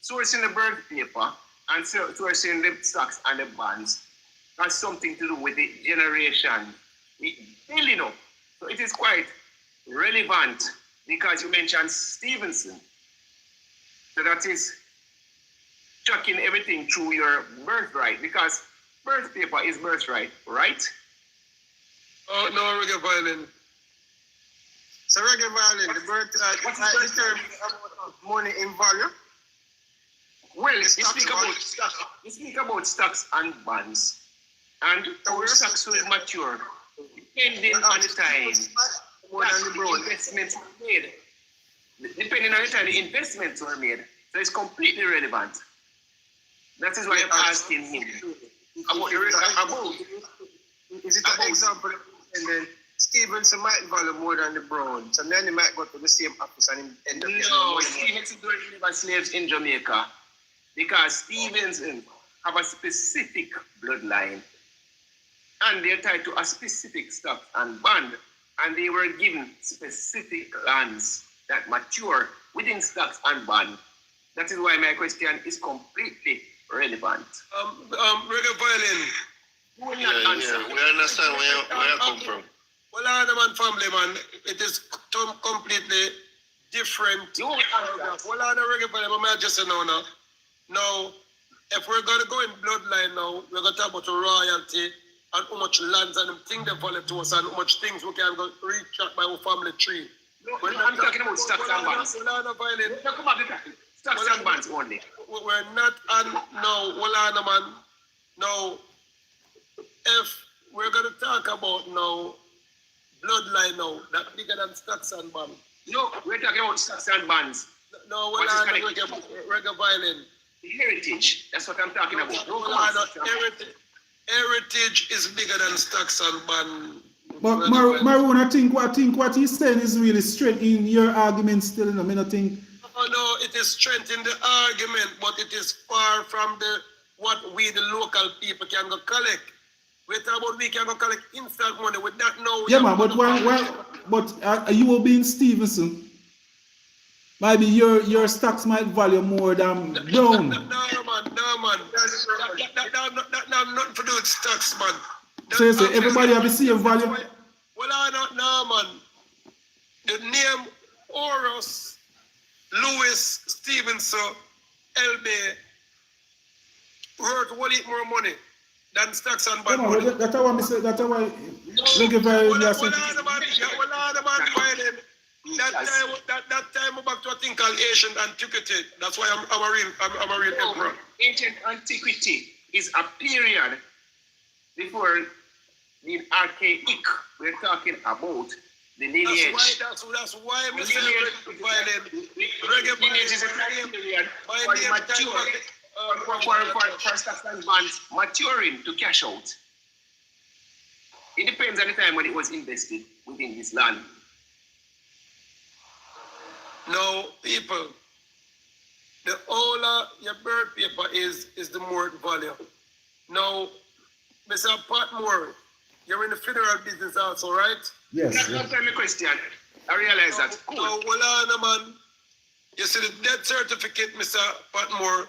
sourcing the birth paper and sourcing the stocks and the bonds has something to do with the generation building up. So it is quite relevant because you mentioned Stevenson. So that is tracking everything through your birthright, because birth paper is birthright, right? Oh, no, Reggae Violin. So Reggae Violin, the birthright, what is the term money in value? Well, you speak about stocks and bonds, and our stocks will mature depending on the time the investments were made. Depending on the time the investments were made. So it's completely relevant. That is why I'm asking him about. Is it an example? And then Stevenson might value more than the Browns, and then he might go to the same office and end up getting more. No, Stevenson don't deliver slaves in Jamaica because Stevenson have a specific bloodline, and they're tied to a specific stock and bond, and they were given specific lands. that mature within stocks and bonds. That is why my question is completely relevant. Reggae violin. You will not answer. We understand where you come from. Well, Adam and family, man, it is completely different. You will answer. Well, Adam reggae violin, but I just say no, no. Now, if we're going to go in bloodline now, we're going to talk about royalty and how much lands and things they follow to us and how much things we can go reach out by our family tree. No, I'm talking about stocks and bonds. Well, Adam violin. Talk about the stocks and bonds only. We're not on no, well, man. No, if we're going to talk about now bloodline now, that bigger than stocks and bonds. No, we're talking about stocks and bonds. No, well, reggae violin. Heritage, that's what I'm talking about. No, heritage is bigger than stocks and bonds. But Maroon, I think what he's saying is really straight in your argument still. I mean, I think. No, it is strength in the argument, but it is far from what we the local people can go collect. We talk about we can go collect instant money with that now. Yeah, man, but you will be in Stevenson. Maybe your stocks might value more than Brown. No, man. That nothing to do with stocks, man. So you say everybody have the same value? Well, I don't know, man. The name Horus Lewis Stevenson LB worth a lot more money than stocks and bond money. That's why I say. That's why. Look at that time back to a thing called ancient antiquity. That's why I'm a real emperor. Ancient antiquity is a period before the archaic. We're talking about the lineage. That's why I'm saying reggae lineage is a period for stocks and bonds maturing to cash out. It depends on the time when it was invested within this land. Now, people, the older your birth paper is the more value. Now, Mr. Patmore, you're in the funeral business also, right? Yes. That's not my question. I realize that. Cool. Now, well, man, you see the death certificate, Mr. Patmore,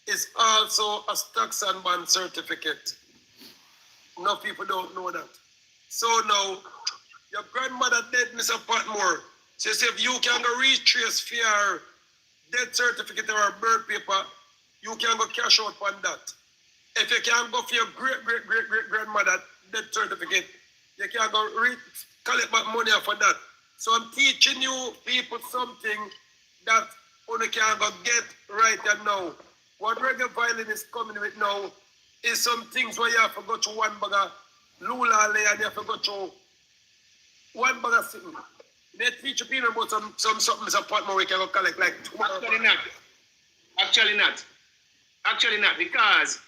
is also a stocks and bond certificate. Enough people don't know that. So now, your grandmother dead, Mr. Patmore. So if you can go retrace for your death certificate or birth paper, you can go cash out on that. If you can go for your great-great-great-great-grandmother death certificate, you can go collect back money for that. So I'm teaching you people something that only can go get right now. What reggae violin is coming with now is some things where you have to go to one bag of lula and you have to go to one bag of sitting. They teach people about some something Mr. Patmore we can go collect like tomorrow. Actually not, because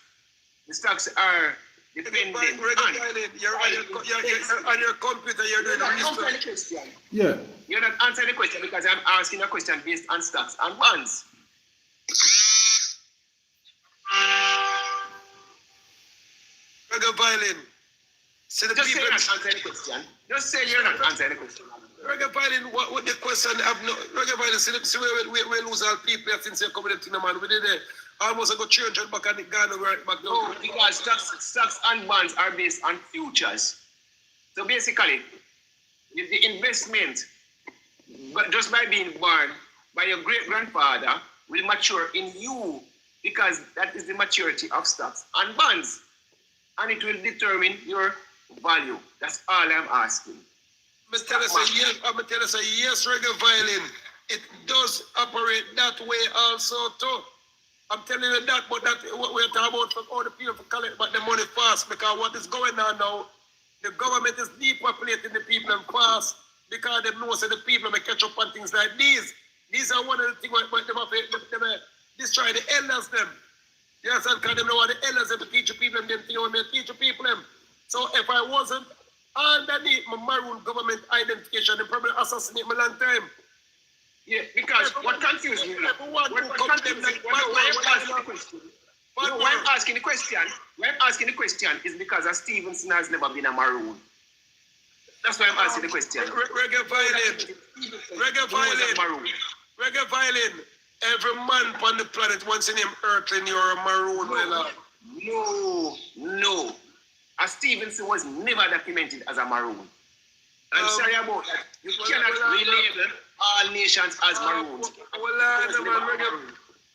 the stocks are dependent on. You're on your computer, you're doing the research. Yeah. You're not answering the question because I'm asking a question based on stocks and bonds. Reggae violin. Just say you're not answering the question. Just say you're not answering the question. Reggae violin, what the question have no reggae violin, see we lose our people since you're coming to the man. We did almost go 300 back and Ghana right back down. No, because stocks and bonds are based on futures. So basically, the investment, but just by being born by your great grandfather, will mature in you because that is the maturity of stocks and bonds. And it will determine your value. That's all I'm asking. I'm going to tell you, yes, reggae violin, it does operate that way also too. I'm telling you that, but that what we're talking about for all the people to collect back the money fast, because what is going on now, the government is depopulating the people and fast because they know that the people may catch up on things like these. These are one of the things where they destroy the elders them. Yes, and because they know what the elders have to teach the people them thing when they teach the people them. So if I wasn't underneath my Maroon government identification, they probably assassinate me long time. Yeah, because what confused me, why I'm asking the question is because Stevenson has never been a Maroon. That's why I'm asking the question. Reggae violin. Reggae violin. Reggae violin. Every man on the planet wants a name Earthling or a Maroon. No. A Stevenson was never documented as a Maroon. I'm sorry about that. You cannot relabel all nations as Maroons. All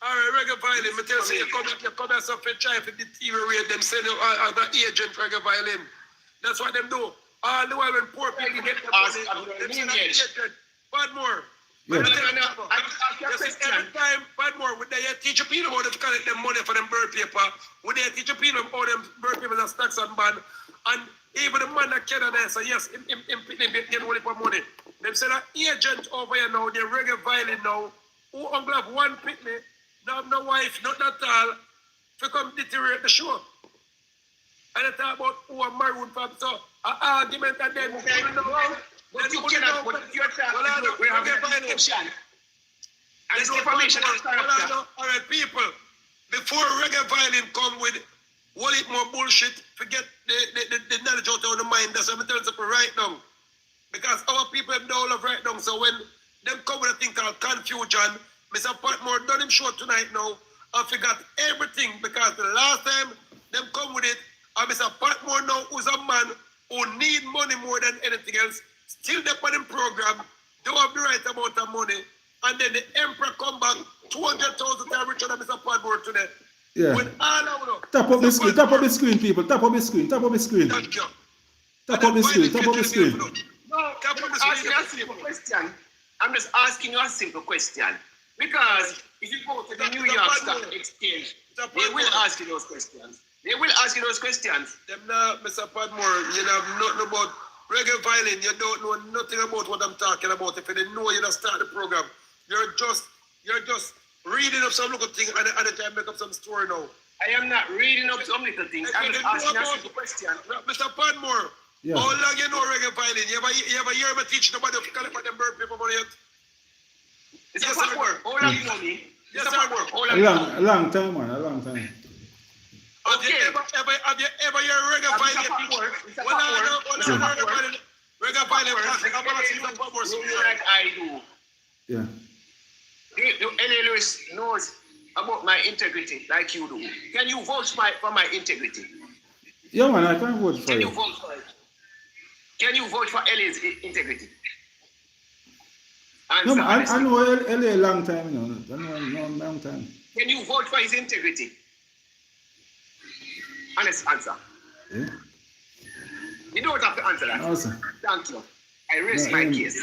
right, reggae violin. I tell you, you come here so for try to deteriorate them, say the agent reggae violin. That's what them do. All the while when poor people get the money, them say that agent. Patmore. Yes. Every time, Patmore, would they teach a people about to collect them money for them bird paper? Would they teach a people about them bird papers and stocks and bond? And even the man that Canada say, yes, him get money for money. Them say that agent over here now, they reggae violin now, who only have one pitney, no have no wife, not at all, to come deteriorate the show. And they talk about who are Maroon from, so an argument and then but you cannot, but you're talking, we have information. And this information is character. All right, people, before reggae violin come with what it more bullshit, forget the knowledge out of the mind. That's what I'm telling you right now. Because our people have no love right now. So when them come with a thing called confusion, Mr. Patmore done him short tonight now. I forgot everything because the last time them come with it, and Mr. Patmore now who's a man who need money more than anything else, still there on the program, don't have the right amount of money, and then the emperor come back 200,000 times richer than Mr. Patmore today. Yeah. With all I know. Tap up the screen, people. Tap up the screen. Thank you. Tap up the screen. No, I'm just asking you a simple question. Because if you go to the New York Stock Exchange, they will ask you those questions. Them now, Mr. Patmore, you have nothing about reggae violin. You don't know nothing about what I'm talking about. If you didn't know, you don't start the program. You're just reading up some little thing and at the time make up some story now. I am not reading up some little things. I'm just asking a simple question. Mr. Patmore, yeah. How long you know reggae violin? You ever hear me teach nobody to collect them bird paper money yet? Yes, sir. How long you know me? Yes, sir. A long time, man. A long time. Okay. Have you ever heard reggae violin? Reggae violin. Like I do. Yeah. Do LA Lewis knows about my integrity like you do? Can you vote for my integrity? Yeah, man, I can vote for Can you. you vote for it? Can you vote for LA's integrity? No, man, I know LA a long time, you know. I know long time. Can you vote for his integrity? Honest answer. Yeah. You don't have to answer that. Awesome. Thank you. I rest my case.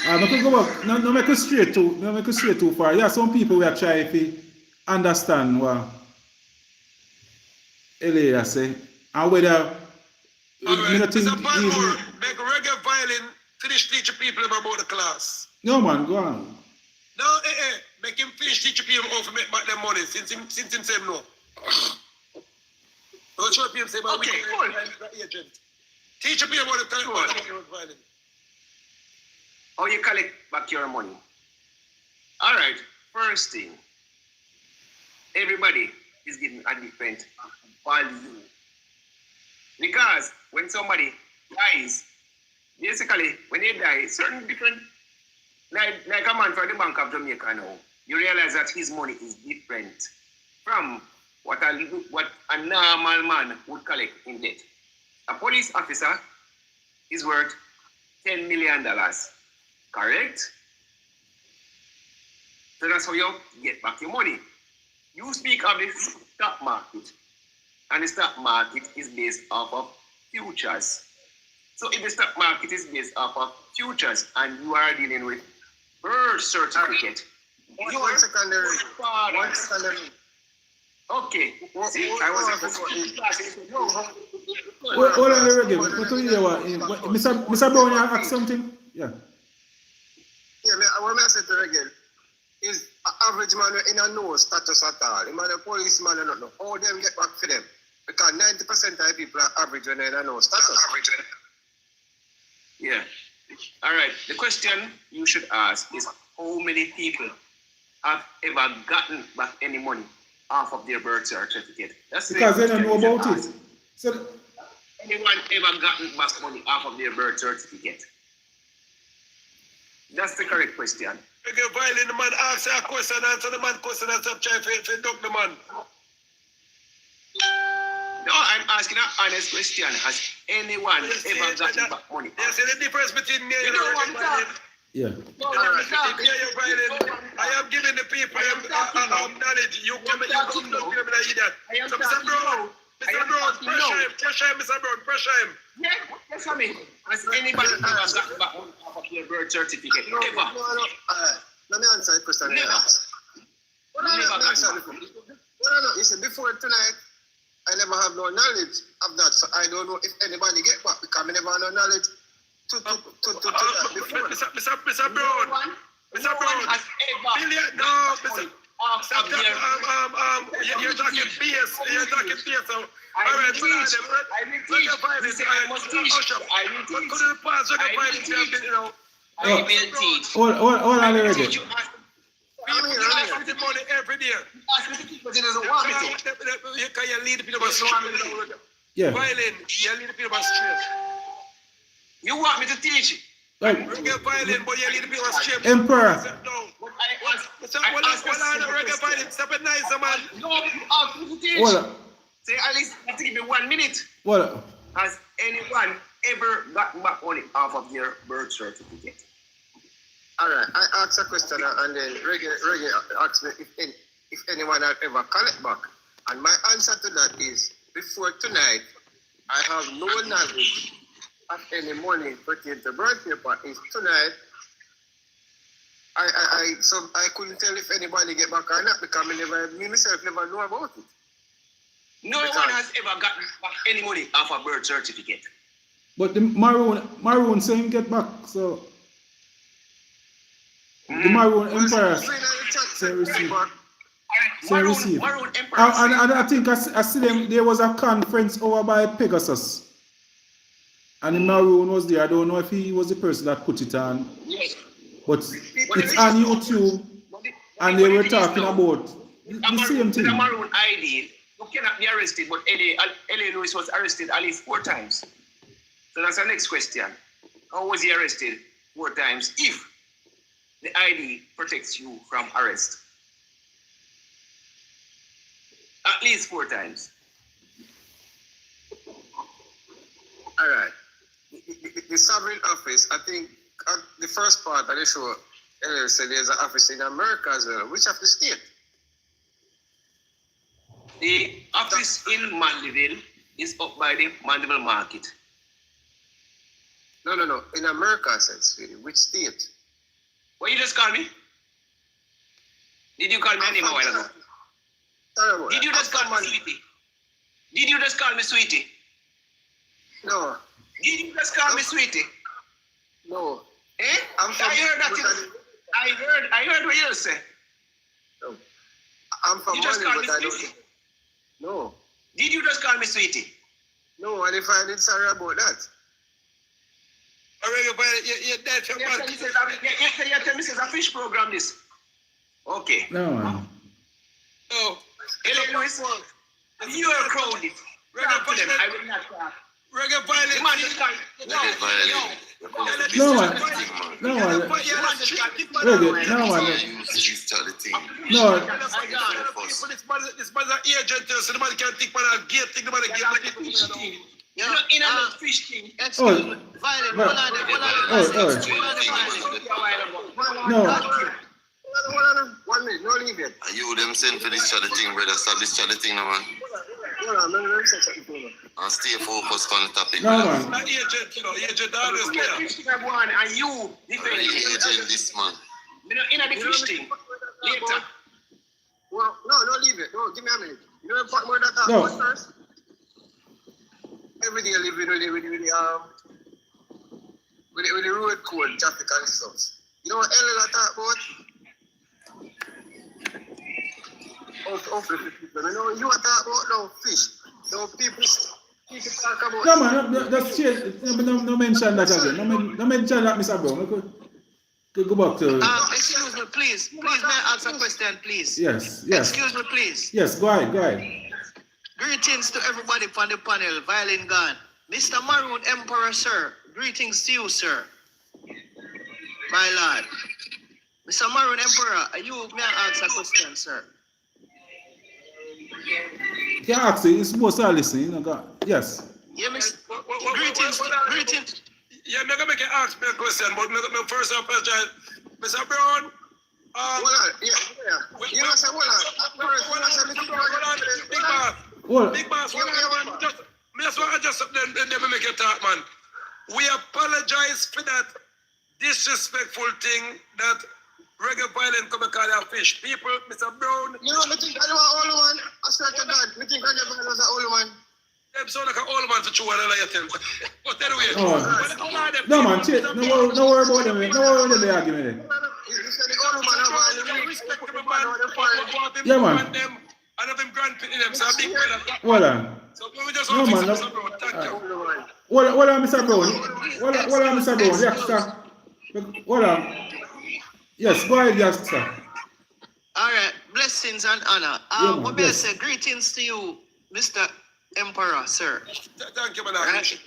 I could go back. No, make it straight too far. Yeah, some people will try to understand what LA say and whether Mr. Patmore, make reggae violin finish teaching people about the class. No, man, go on. No, make him finish teaching people how to make back their money since him say no. Don't show people say about okay, cool. Agent. Teach people about the violin. How you collect back your money? All right, first thing, everybody is getting a different value. Because when somebody dies, basically, when they die, certain different, like a man from the Bank of Jamaica now, you realize that his money is different from what a normal man would collect in debt. A police officer is worth $10 million, correct? So that's how you get back your money. You speak of the stock market, and the stock market is based off of futures. So if the stock market is based off of futures and you are dealing with birth certificate, One secondary. Okay. See, I was Hold on, reggae. Mr. Brown, you ask something? Yeah. Yeah, what I said to Reggae is an average man in a no status at all. The man a policeman and not know. How them get back for them? Because 90% of the people are average when they're in a no status. Yeah. All right. The question you should ask is how many people have ever gotten back any money off of their birth certificate? That's because they don't know about it. So anyone ever gotten back money off of their birth certificate? That's the correct question. Okay, violin, the man answer a question, answer the man question, and stop trying to duck the man. No, I'm asking an honest question. Has anyone ever gotten back money? You see the difference between me and You know what I'm talking? Yeah. I am giving the people knowledge. You come and you come to give me that. So, Mr. Brown, pressure him, Mr. Brown, pressure him. Yeah, yes, I mean, has anybody ever gotten back money off of their birth certificate? No, Ever? let me answer the question. Never. You see, before tonight, I never have no knowledge of that, so I don't know if anybody get back because I never have no knowledge to that before. Mr. Brown, Mr. Brown, you're talking BS, you're talking BS. So, all right, I must teach. I will teach. All already. You ask me the money every day. But he doesn't want me to. You can lead the people straight. Yeah. Violin, you lead the people straight. You want me to teach it? Right. Reggae violin, but you lead the people straight. Emperor. But I ask Reggae violin, stop it nice, man. no, you ask me to teach. What? Say at least you have to give me 1 minute. What? Has anyone ever gotten back money off of their birth certificate? All right, I asked a question and then Reggae asked me if anyone had ever collect back. And my answer to that is, before tonight, I have no knowledge of any money pertaining to birth paper. Is tonight, I couldn't tell if anybody get back or not because me myself never know about it. No one has ever gotten back any money off a birth certificate. But the Maroon say him get back, so the Maroon Empire say receive. Say receive. Maroon Empire. And I think I see them. There was a conference over by Pegasus, and the Maroon was there. I don't know if he was the person that put it on, Yes. but it's on YouTube, and they were talking about the same thing. With a Maroon ID, you cannot be arrested, but L.A. Lewis was arrested at least 4 times. So that's the next question. How was he arrested 4 times if the ID protects you from arrest? At least 4 times. All right. The sovereign office, I think the first part of the show, said there's an office in America as well. Which of the state? The office in Mandeville is up by the Mandeville Market. No. In America, I said, sweetie. Which state? What you just call me? Did you call me a name a while ago? Did you just call me sweetie? Did you just call me sweetie? No. Did you just call me sweetie? No. Eh? I heard what you say. No. I'm from You just Mali, called me but I sweetie. don't. No. Did you just call me sweetie? No, and if I did, sorry about that. You're dead from You tell me it's a fish program this. Okay. No man. Oh, L.A. Lewis, you are crowded. Talk to them. I will not talk. Reggae violin. The man just called. No man. Reggae. No man. No. This man's an agent, so the man can't think man a gate thing, the man a gate thing. You're not in a fish thing. Excuse me. Violent. No. 1 minute, no leave it. Are you them send for this chat thing, brother? Stop this chat thing, no, man. No, say something to you. And stay focused on the topic. No brother. man. Agent always You're there. fish thing I want, and you defend You it. agent this man. You know, in the fish thing. Later. Well, no, leave it. No, give me a minute. You know what more that No. about first? Every day I live with the road code, traffic and stuff. You know what Ellen I talk about? Of the people. You know you are talking about no fish. No people talk about. No man. That's change. No mention that again. No mention that, Mr. Brown. Could go back to. Excuse me, please. Please, may I ask a question, please? Yes. Excuse me, please. Yes. Go ahead. Greetings to everybody on the panel. Violin gone. Mr. Maroon Emperor, sir. Greetings to you, sir. My lord. Mr. Maroon Emperor, may I ask a question, sir? Can I ask you, it's most are listening, you know, yes. Yeah, Mr. Greetings. Greetings. Yeah, I'm gonna make you ask me a question, but me first apologize. Mr. Brown, Hold on, yeah. You know, say, hold on. Big boss, me just want to adjust up, then me make you talk, man. We apologize for that disrespectful thing that reggae violent come and call a fish. People, Mr. Brown. You know, I think I know an old man. I swear to God, I think reggae violent was an old man. Them sound like an old man to chew and I tell. But anyway, Oh. No man, no worry about them, no worry about them argument. Yeah, man. And have them grandparents in them, so I think Hold on. so we just No, want to man, fix no. Mr. Brown. Thank you. Hold on, Mr. Brown. Hold on, Mr. Brown. Yes, sir. Hold on. Yes, go ahead, yes, sir. All right, blessings and honor. Yeah, man, what may I bless. say? Greetings to you, Mr. Emperor, sir. Thank you, madam. Right?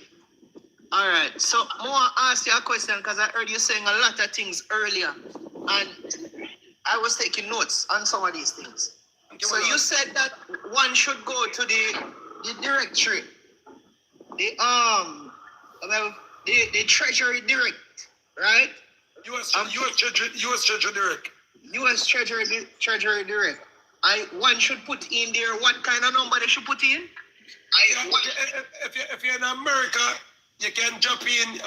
All right, so I want to ask you a question because I heard you saying a lot of things earlier, and I was taking notes on some of these things. So you said that one should go to the directory, the Treasury Direct, right? U.S. Treasury Direct. U.S. Treasury Direct. One should put in there what kind of number they should put in. If you're in America, you can drop in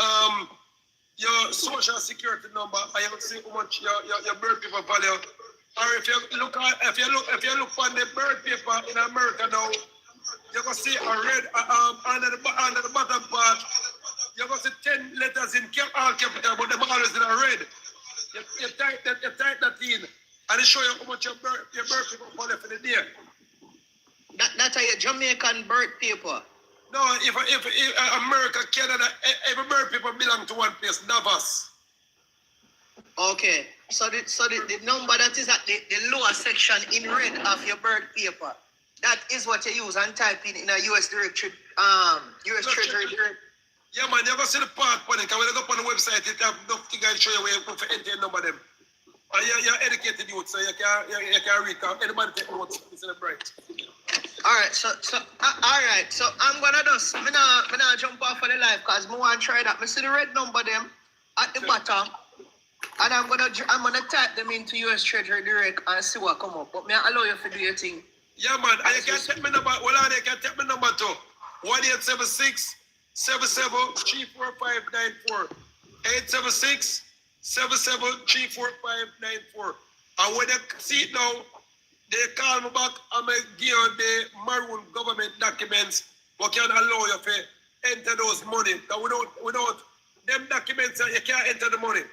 your social security number and you will see how much your birth paper value. Or if you look on the birth paper in America now, you're gonna see a red under the bottom part. You're gonna see 10 letters in all capital, but they're always in a red. You type that in, and it show you how much your birth paper value for the day. That's a Jamaican birth paper. No, if America, Canada, every birth paper belong to one place, Davos. Okay, so the number that is at the lower section in red of your birth paper, that is what you use and type in a U.S. directory, U.S. Treasury Direct. Yeah, man, you're going to see the part when you go up on the website, it have nothing I show you where you put for enter number them. And you're educated youth, so you can read out. Anybody take notes, it's in the break. All right, so I'm gonna just me not jump off of the live because I want to try that. I see the red number them at the bottom, and I'm gonna type them into U.S. Treasury Direct and see what come up. But me allow you to do your thing. Yeah, man, and you can take my number. Well, you can take my number too. 1-876-77-34594. 876-77-34594. And when you see it now, they call me back and I give you the Maroon government documents what can allow you to enter those money. Without them documents, you can't enter the money.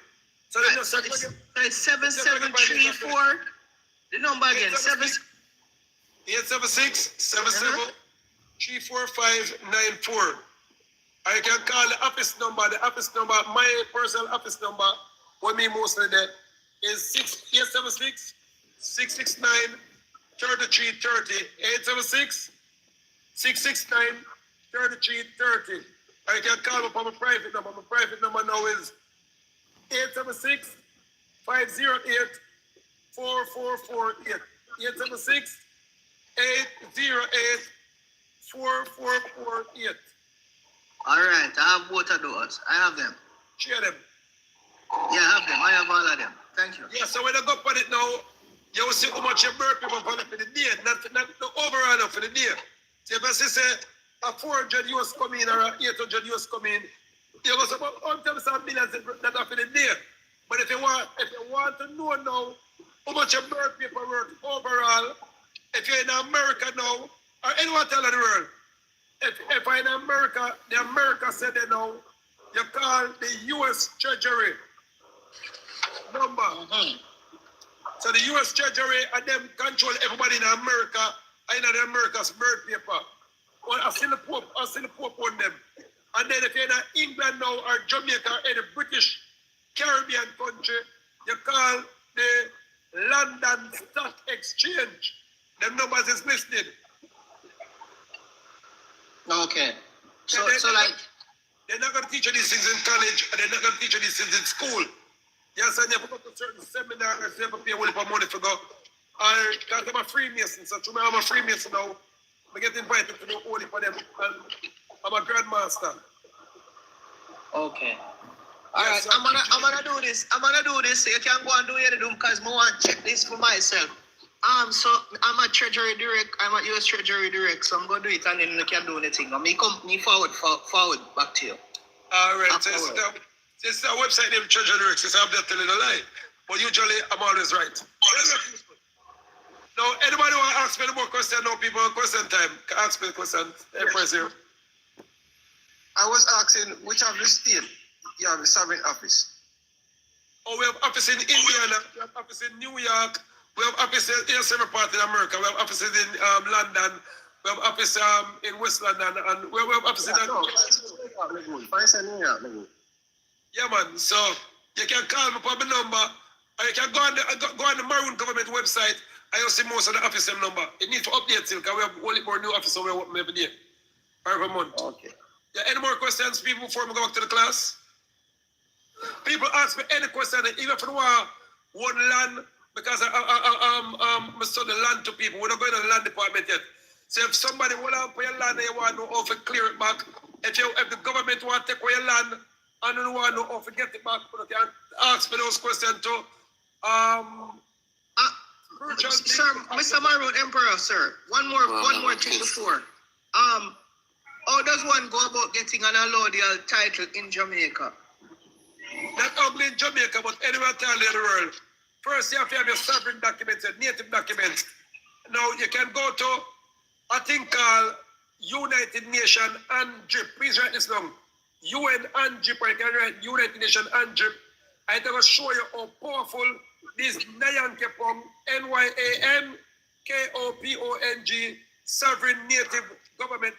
So they just 7734. The number again, 876-77-34594. I can call the office number. The office number, my personal office number, what me mostly there, is 876-669-3330. 876-669-3330. I can call up on my private number. My private number now is 876-508-4448. 876-808-4448. All right, I have both of those. I have them. Share them. Yeah, I have them. I have all of them. Thank you. Yeah, so when I go on it now, you will see how much your birth people value for the day, not the overall for the day. So if I say a 400 US come in or a 800 US come in, you go say about 100 million that are for the day. But if you want to know now how much your birth people worth overall, if you're in America now, or anyone tell the world, if I'm in America, the America said they know, you call the US Treasury number. Mm-hmm. So the US Treasury and them control everybody in America and in America's birth paper. Well, I see the Pope on them. And then if you're in England now or Jamaica or any British Caribbean country, you call the London Stock Exchange. Them numbers is listed. Okay. So like, they're not gonna teach you these things in college, and they're not gonna teach you these things in school. Yes, and you have to go to certain seminars, you have to pay a whole heap of money for go. Because I'm a Freemason, so I'm a Freemason now. I get invited to the only for them, and I'm a grandmaster. okay. All right, I'm gonna do this. So you can go and do your do because I want to check this for myself. So I'm a Treasury Direct. I'm a US Treasury Direct, so I'm gonna do it and then you can do anything. Me forward back to you. All right, so it's a website named Treasury Direct. So I'm not telling a lie, but usually I'm always right. Now, anybody want to ask me any more questions? No, people, question time. Ask me a question. Yes. I was asking which of the state you have the sovereign office. Oh, we have office in Indiana, we have office in New York, we have office in several parts in America, we have offices in London, we have office in West London, and we have office in... Yeah, man, so you can call me for my number, or you can go on the Maroon government website, and you'll see most of the office number. It needs to update still, because we have only more new office we open every day, or every month. Okay. Yeah, any more questions, people, before we go back to the class? People ask me any question, even if you want one land, because I study land to people. We're not going to the land department yet. So if somebody will pay your land and you want to know how to clear it back, if the government want to take away your land and you want to know how to get it back, you can ask me those questions too. Sir, Mr. Maroon Emperor, sir. One more thing before. How does one go about getting an allodial title in Jamaica? Not only in Jamaica, but anywhere in the world. First, you have to have your sovereign documents, your native documents. Now, you can go to a thing called United Nations and DRIP. Please write this down. UN and DRIP, or you can write United Nations and DRIP. I'm going to show you how powerful this Nyankepong, NYANKOPONG, sovereign native government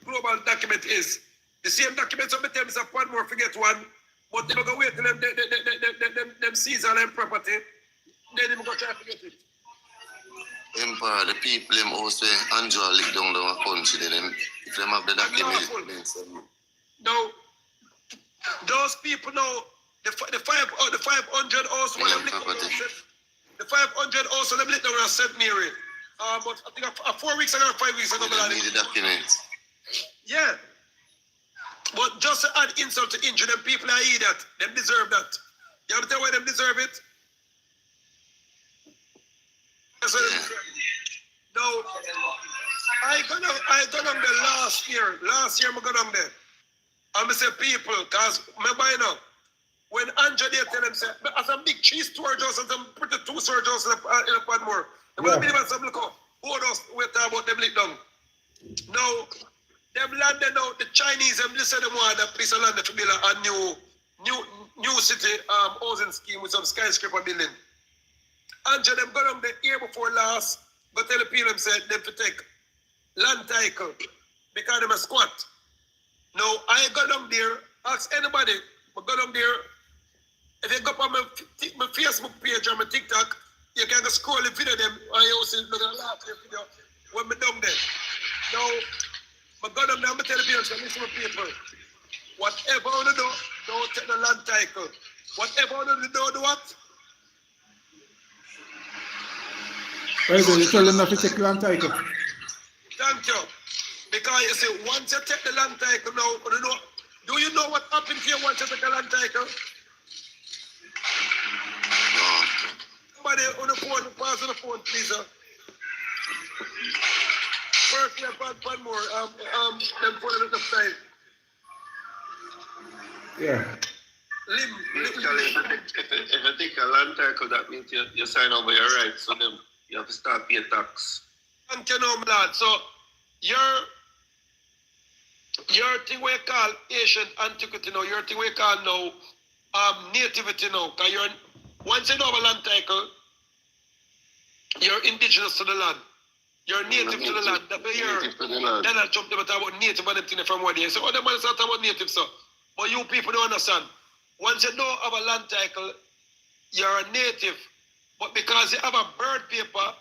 global document is. The same document some times a Patmore forget one, but they go wait till them seize all them property, then they go try to get it. Empire, the people them also enjoy live down the country, then if them have the documents. Now, those people now, the 500 also the 500 also them lit down at St. Mary. But I think 4 weeks ago, 5 weeks ago, they need the documents. Yeah. But just to add insult to injury, them people are idiot. Them deserve that. You have to tell why them deserve it? That's what they deserve. Now, I got on there last year. Last year I got on there. And I say people, because remember you know, when Andrew they tell them say, as a big cheese storage house and some pretty two storage house in a Patmore. Yeah. Some look how those we talk about them lit down. Now, them landed out the Chinese and they said them want a piece of land to build a new city housing scheme with some skyscraper building. Andrew them got on the year before last, but tell the people them said them to take land title because them a squat. Now I got them there, ask anybody, but got them there. If you go up on my Facebook page or my TikTok, you can go scroll the video them and you see look at laugh the video when me down there. Now, but God, I'm going to tell the people, listen to people. Whatever you do, don't take the land title. Whatever you do what? Right, you tell them not to take land title. Thank you. Because you see, once you take the land title now, do you know what happened to you once you take the land title? Somebody on the phone, pass on the phone, please. First, we have Patmore, them put it aside. Yeah. If you take a land title, that means you sign over your rights, so then you have to start paying tax. Thank you, no, lad. So, your thing we call ancient antiquity now, your thing we call now nativity now, because once you know a land title, you're indigenous to the land. You're native to the land. That's why then I jump to talk about native and them from one day. So other man start about native, so. But you people don't understand. Once you know have a land title, you're a native. But because you have a bird paper,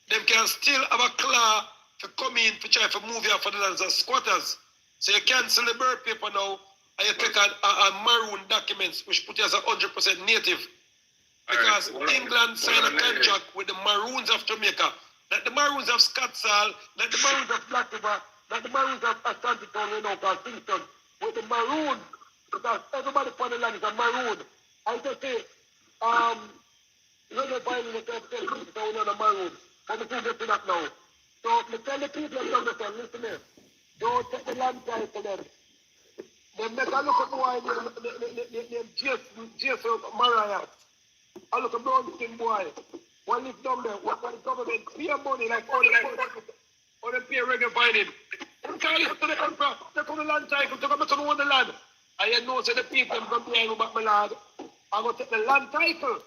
them can still have a claw to come in to try to move you off of the lands as squatters. So you cancel the birth paper now, and you take a maroon documents, which put you as 100% native. Because England signed a contract with the Maroons of Jamaica, not the Maroons of Scotsall, not the Maroons of Black River, not the Maroons of Ashanti Town, called Kingston, with the Maroons, because everybody on the land is a Maroon. I just say, you're not buying the top 10 people, so we're not a Maroon. But we can get to that now. So, me tell the people of Jonathan, listen here, don't take the land price for them. They make a look at the wine, name Jason Mariah. I look at brown skin boy. One live down there, what the government pay money like all the pay regular fighting. I'm trying to listen to the emperor, they come to the land title, they come to own the land. And you know, so the people come behind me back my lad. I'm going to take the land title.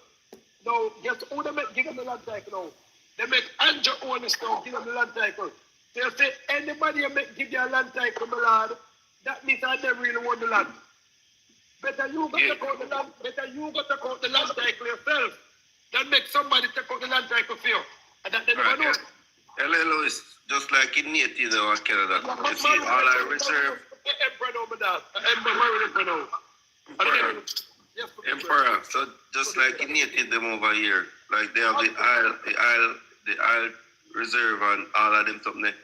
Now, guess who they make, give them the land title now? They make Andrew own this now, give them the land title. They say, anybody make, give you a land title, my lad, that means I never really want the land. Better you got to take out the land. Better you got to take out the land title yourself than make somebody take out the land title for you. And that they never know. Hello, Louis, just like in native or Canada. You see, all I reserve. Emperor, so just like in native them over here, like they have the Isle Reserve and all of them something.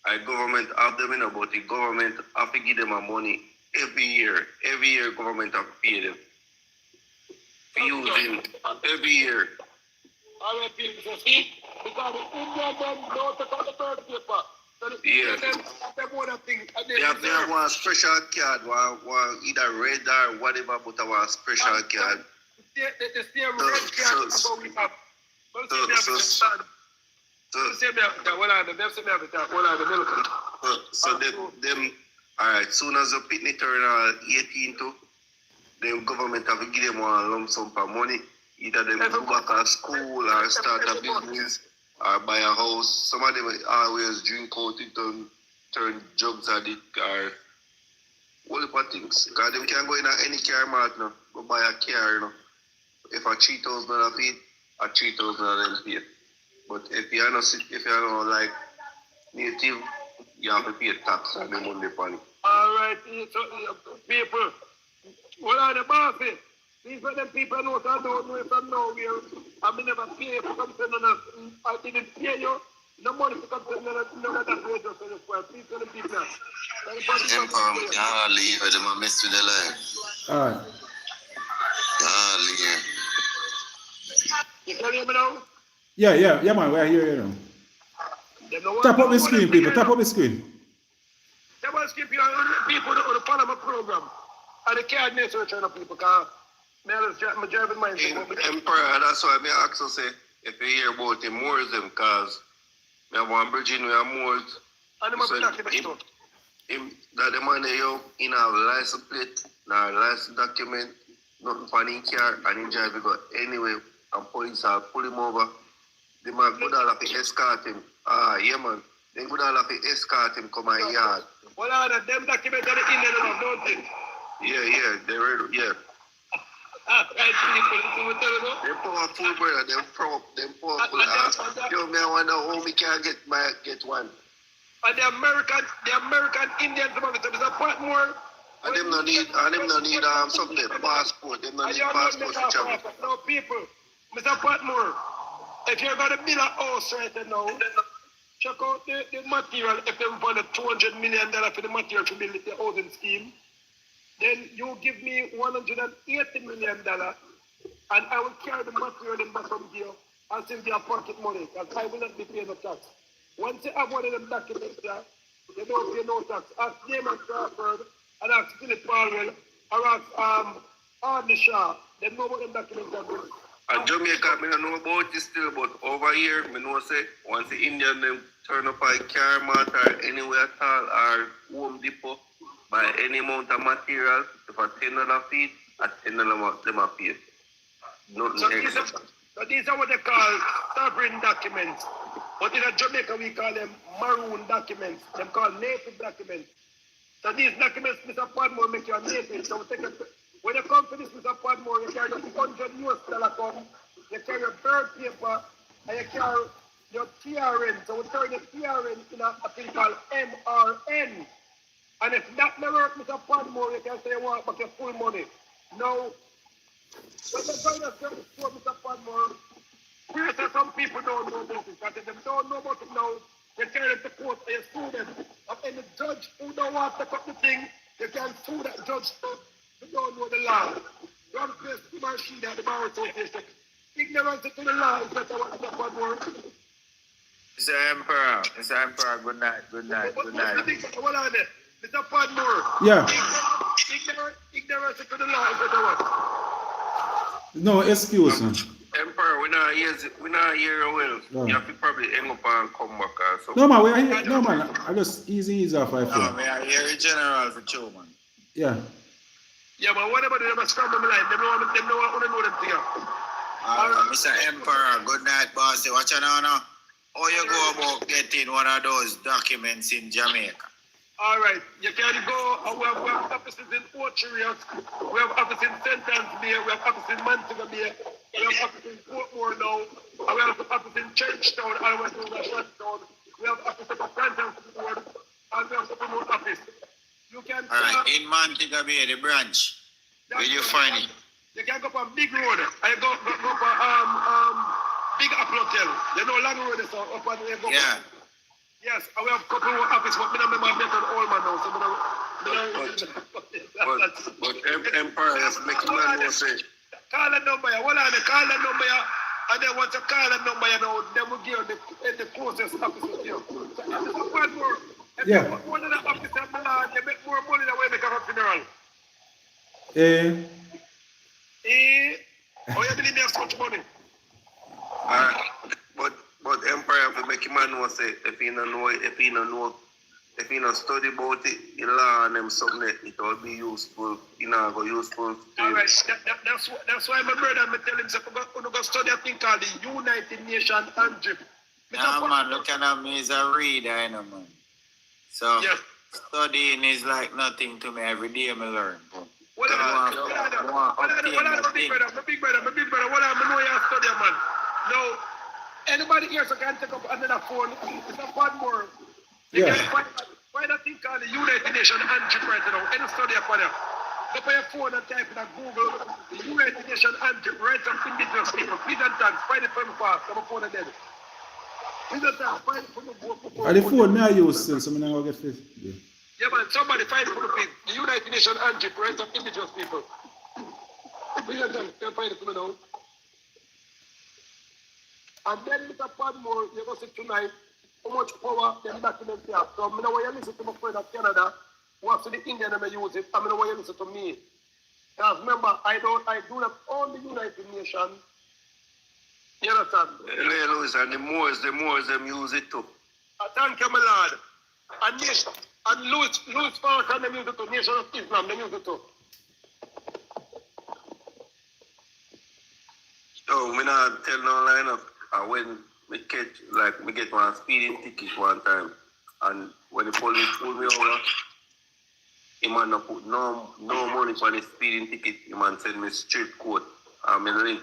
I government have them in about the government have to give them a money. Every year, government have to pay them. For using every year. All right, people, see? Because the Indian men don't take out the birth paper. So the Indian men have one thing. They have one special card, one either red or whatever, but one special card. The same red card is what we have. So them, all right, soon as the picnic turn 18 to, the government have to give them one lump sum for money. Either them go back to school or start a business or buy a house. Some of them always drink out it and turn drugs addict or all the things. Because them can go in any car mart now, go buy a car, you know. If a $3,000 feed, a $3,000 pay. But if you are not like native, you have to pay tax on the money upon it. All right, so people, what are the bosses? These are the people know, so I don't know if I know where I never pay for something and I didn't pay you. No money for something none of that wages for this world. Please tell the people now. Can't leave it, I mess with the life. All right. Can't leave. You can hear me now? Yeah, man, we're here, you know. Tap up the screen, people, tap up the screen. Tap up the screen, people on the Panama program. And the card may search on the people, because I'm driving my Emperor, that's why I ask you, say, if you hear about the Moors, because I have one Virgin, we have Moors. And I'm document that the man there, in a license plate, now license document, nothing for the car, and he drive go anyway, and police are pull him over. They might go down to escort him. Yeah, man. They go down to escort him come my yard. Well, them documents are the Indian enough, don't they? Yeah, they ready, yeah. Them powerful, brother. Them powerful. Yo, man, I wonder how we can get one. And the American Indians, there's a Patmore. And them no need something, passport. Them no need passport to travel. No, people, Mr. Patmore, if you're going to build a house right now, check out the material. If they want $200 million for the material to build the housing scheme, then you give me $180 million, and I will carry the material in back from here and send you pocket money, because I will not be paying no tax. Once you have one of them documents there, you don't pay no tax. Ask Damon Crawford, and ask Philip Palwell, or ask Arne Shaw. They know what them documents are doing. And Jamaica, I don't know about it still, but over here, I know say, once the Indian them turn up a car mart or anywhere at all, or Home Depot, by any amount of material, if a $10 feed, at $10 them are paid. Nothing extra. So these are what they call sovereign documents. But in Jamaica, we call them maroon documents. They call native documents. So these documents, Mr. Padmore, make you a native. So when you come to this, Mr. Padmore, you carry $100 come, you carry your birth paper, and you carry your TRN. So we turn the TRN in a thing called MRN. And if that never work, Mr. Padmore, you can say you want back your full money. Now, when you're going to certain store, Mr. Padmore, we say some people don't know about it. But if they don't know about it now, you carry it to court and you sue them. And any judge who don't want to pick up the thing, you can sue that judge. You don't know the law. You have to place the machine at the bar association. Ignorance to the law is better what Mr. Padmore. Mr. Emperor, good night. Hold on there. Mr. Padmore. Yeah. Ignorance to the law is better what? No excuse. Emperor, we not hear you well. No. You have to probably hang up and come back or something. No man, we are here. No man, I just easy off my No, phone. we are here in general for two, man. Yeah. Yeah, but whatever they must scramble my line, they know them thing. Mr. Emperor, good night, boss. Watch out now. How you go about getting one of those documents in Jamaica? All right, you can go. We have offices in Orchard, we have offices in St. Anne's Bay, we have offices in Montego Bay, we have offices in Portmore now, and we have offices in Churchtown, and we have Shottown. We have offices in Francis Ward, and we have some more office. You can. All right, in Montego Bay, the branch. Where you find it? You can go on Big Road. I go for Big Apple Hotel. You know Long Road is up on there. Yeah. Yes, I will have a couple of office, but I don't remember an old man now, so But Emperor has make a man know say. Call the number, and then once you call the number, then we'll give you the closest office with you. So one more. If you put one of the office in Milan, you make more money than we make a funeral. Oh, you believe me have so much money? But Empire have to make him know say if he not study about it, he learn them something that it will be useful, go useful. All right, that's why my brother me tell him say go study a thing called the United Nations Andrip. No man, look at me, he's a reader, you know, man. So studying is like nothing to me. Every day I learn. What my big brother, I know you study, man. Now, anybody here so can take up another phone, it's a Padmore. You can find a thing called the United Nations Andrip right now. Any study upon it. Go on your phone and type in Google, the United Nations Andrip, write some indigenous people. Please and thanks, find it from fast, come on and dead. Please and thanks, find it from the book. The phone me I use still, so I'm not going to get fit. Yeah, but somebody find it for the people. The United Nations Andrip, write some indigenous people. Please and thanks, can find it for me now. And then Mr. Padmore, you're going to see tonight how much power them documents have. So I know when you listen to my friend at Canada, who has to the Indian and use it, I know when you listen to me. Because remember, I do not own the United Nations. You understand? Louis, and the Moors them use it too. Thank you, my lord. And Louis Farrakhan, them use it too. Nation of Islam, them use it too. Oh, me not tell no line up. When me get one speeding ticket one time, and when the police pulled me over, the man not put no money for the speeding ticket. The man send me straight court. And me link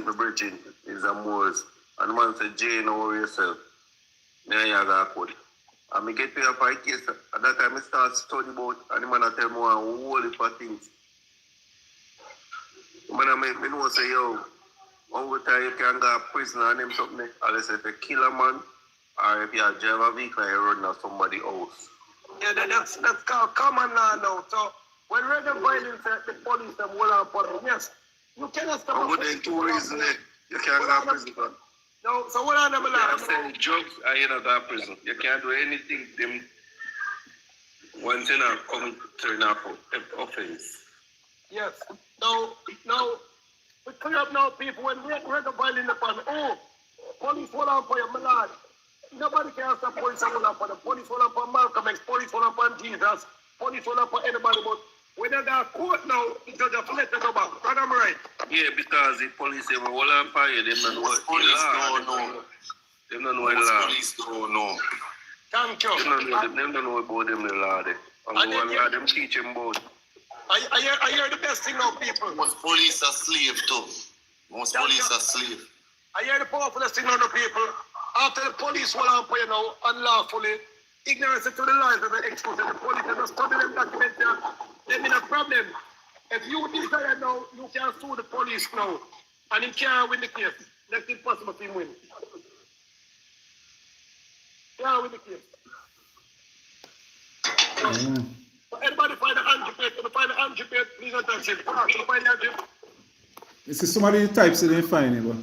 my bridging is a Moors. And the man said, Jay, no worry yourself. Me and you got court. And me get paid for a case. At that time, I start study about, and the man tell me a whole heap of things. The man make me know say, yo, one time you can go to prison and them something, unless if you kill a man, or if you drive a vehicle and you run out somebody's house. Yeah, that's called common law now. So when regular violence the police them will on police, yes, you cannot stop. But then 2 reasons you can't go to prison. No, so what are them You can't sell drugs and you not go to prison. You can't do anything them once you not come to an offense. Yes. Now we clear up now, people, when we regular violence upon, police hold on for you, my lord. Nobody can stop police hold on for them. Police hold on for Malcolm X, police hold on for Jesus, police hold on for anybody, but when they got court now, the judge have to let them go back. Right, I'm right. Yeah, because the police say, well, hold on for you, they don't know what the law. They don't know what the law. Police don't know. Thank you. They don't know about them the law. And them teach them about. I hear the best thing now, people. Most police are slave too. Most police are slave. I hear the powerful thing now, the people. After the police will on for you now, unlawfully, ignorance to the laws that are exposed, and the police are not studying them documents. They've been a problem. If you desire now, you can sue the police now, and he can't win the case. That's impossible for him win. Can't win the case. So anybody find an antidote, please don't touch him. You find the antidote. This is some of the types that they find it, but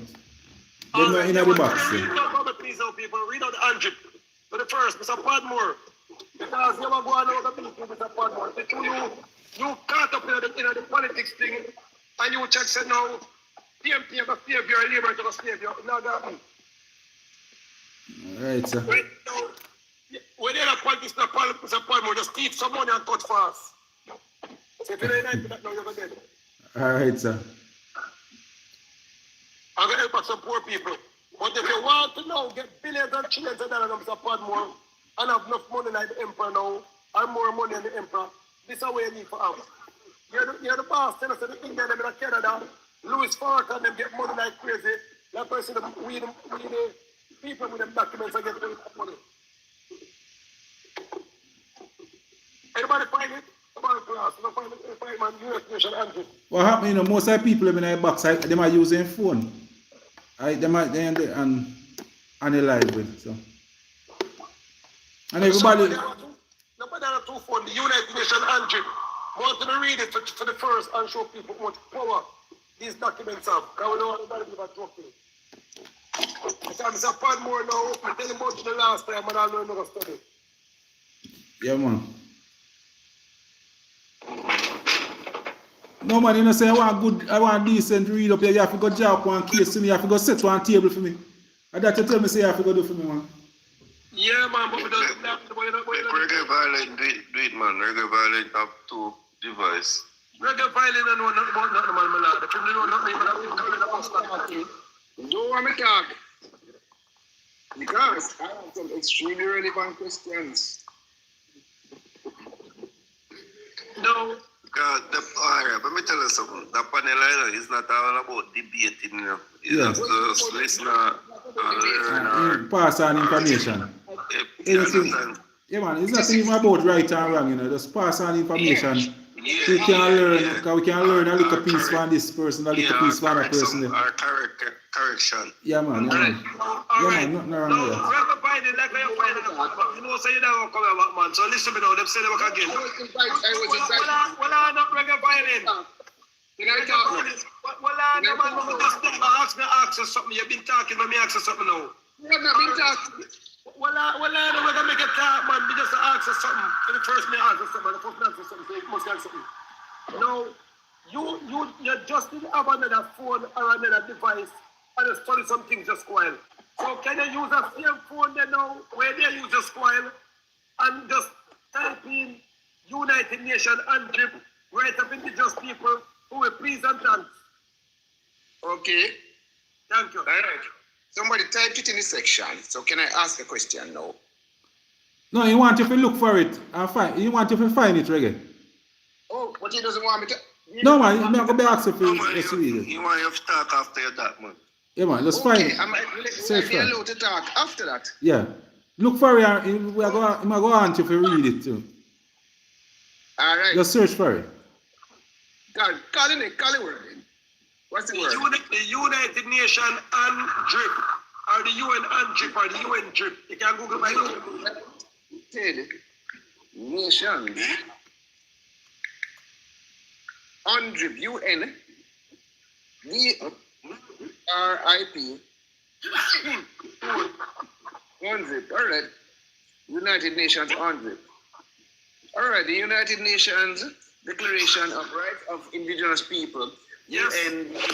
they're not in the box. Read out, please, people. Read out the antidote. So the first, Mr. Patmore. Because you are going over the people, Mr. Patmore. You caught up in the politics thing, and you check say now, PMP is going to save you, Labour is going to save you. Now that me. All right, sir. When you're not politics, Mr. Patmore, just teach some money and cut fast. So if you're not into that now, you're going to get it. All right, sir. I'm going to help out some poor people. But if you want to now get billions and trillions of dollars, Mr. Patmore, and have enough money like the emperor now, and more money than the emperor, this is what you need for have. You're the boss, tell us that the England, them in Canada, Louis Farrakhan, them get money like crazy. That person, we the people with them documents and get money. Anybody find it? Come on, class. Find man, US Nation Andrew. What happened, you know, most of the people in the box, they are using phone. They and the live with, so. And everybody. Nobody has two phone. The United Nations Andrew. Want to read it for the first and show people how much power these documents have. Because we don't want anybody to talk to it. Because Mr. Patmore now, I tell him about the last time and I learned how to study. Yeah, man. No, man, you know, say I want decent read up here. You have to go job one case to me. You have to go sit one table for me. And that you tell me, say you have to go do for me, man. Yeah, man, but we don't have to. Reggae violent, do it, man. Reggae violent have two devices. Reggae violent and know nothing about nothing, man, my lad. If you know nothing, but I'm coming about stuff. Don't want me to talk. Because I have some extremely relevant questions. No. Let me tell you something. The panel is not all about debating, you know. It's just listen and learn. Pass on information. Yeah, man, it's not even about right and wrong, you know. Just pass on information. We can learn, because we can learn a little piece from this person, a little piece from that person. Our correction. Yeah, man. Yeah, man. Yeah, man, nothing wrong with that. You know, say you don't come back, man. So listen to me now, them say they back again. Well, I'm not reggae violent. Can I talk now? Well, I'm not just ask you something. You've been talking, let me ask you something now. You have not been talking. Well, I'm not going to make a talk, man. Me just ask you something. For the first me ask you something, the first me ask you something, so you must ask something. No, you just didn't have another phone or another device and you study some things just spoil. So can you use a same phone then now where they use just spoil and just type in United Nations and drip right up indigenous people who will please and thanks. Okay. Thank you. All right. Somebody typed it in the section. So can I ask a question now? No, he want you to look for it and find. He want you to find it, Reggae. Oh, but he doesn't want me to. No, man, I'm not going to be asking for You want you to talk after that, man. Yeah, man, just find it. Will I be allowed to talk after that? Yeah. Look for it and we're going to go on to read it too. All right. Just search for it. Call the word. What's the word? The United Nations and drip, or the UN and drip, or the UN drip. You can Google my United Nations and drip. UN DRIP. UNDRIP. All right. United Nations UNDRIP. All right. The United Nations Declaration of Rights of Indigenous People. Yes. UNDRIP.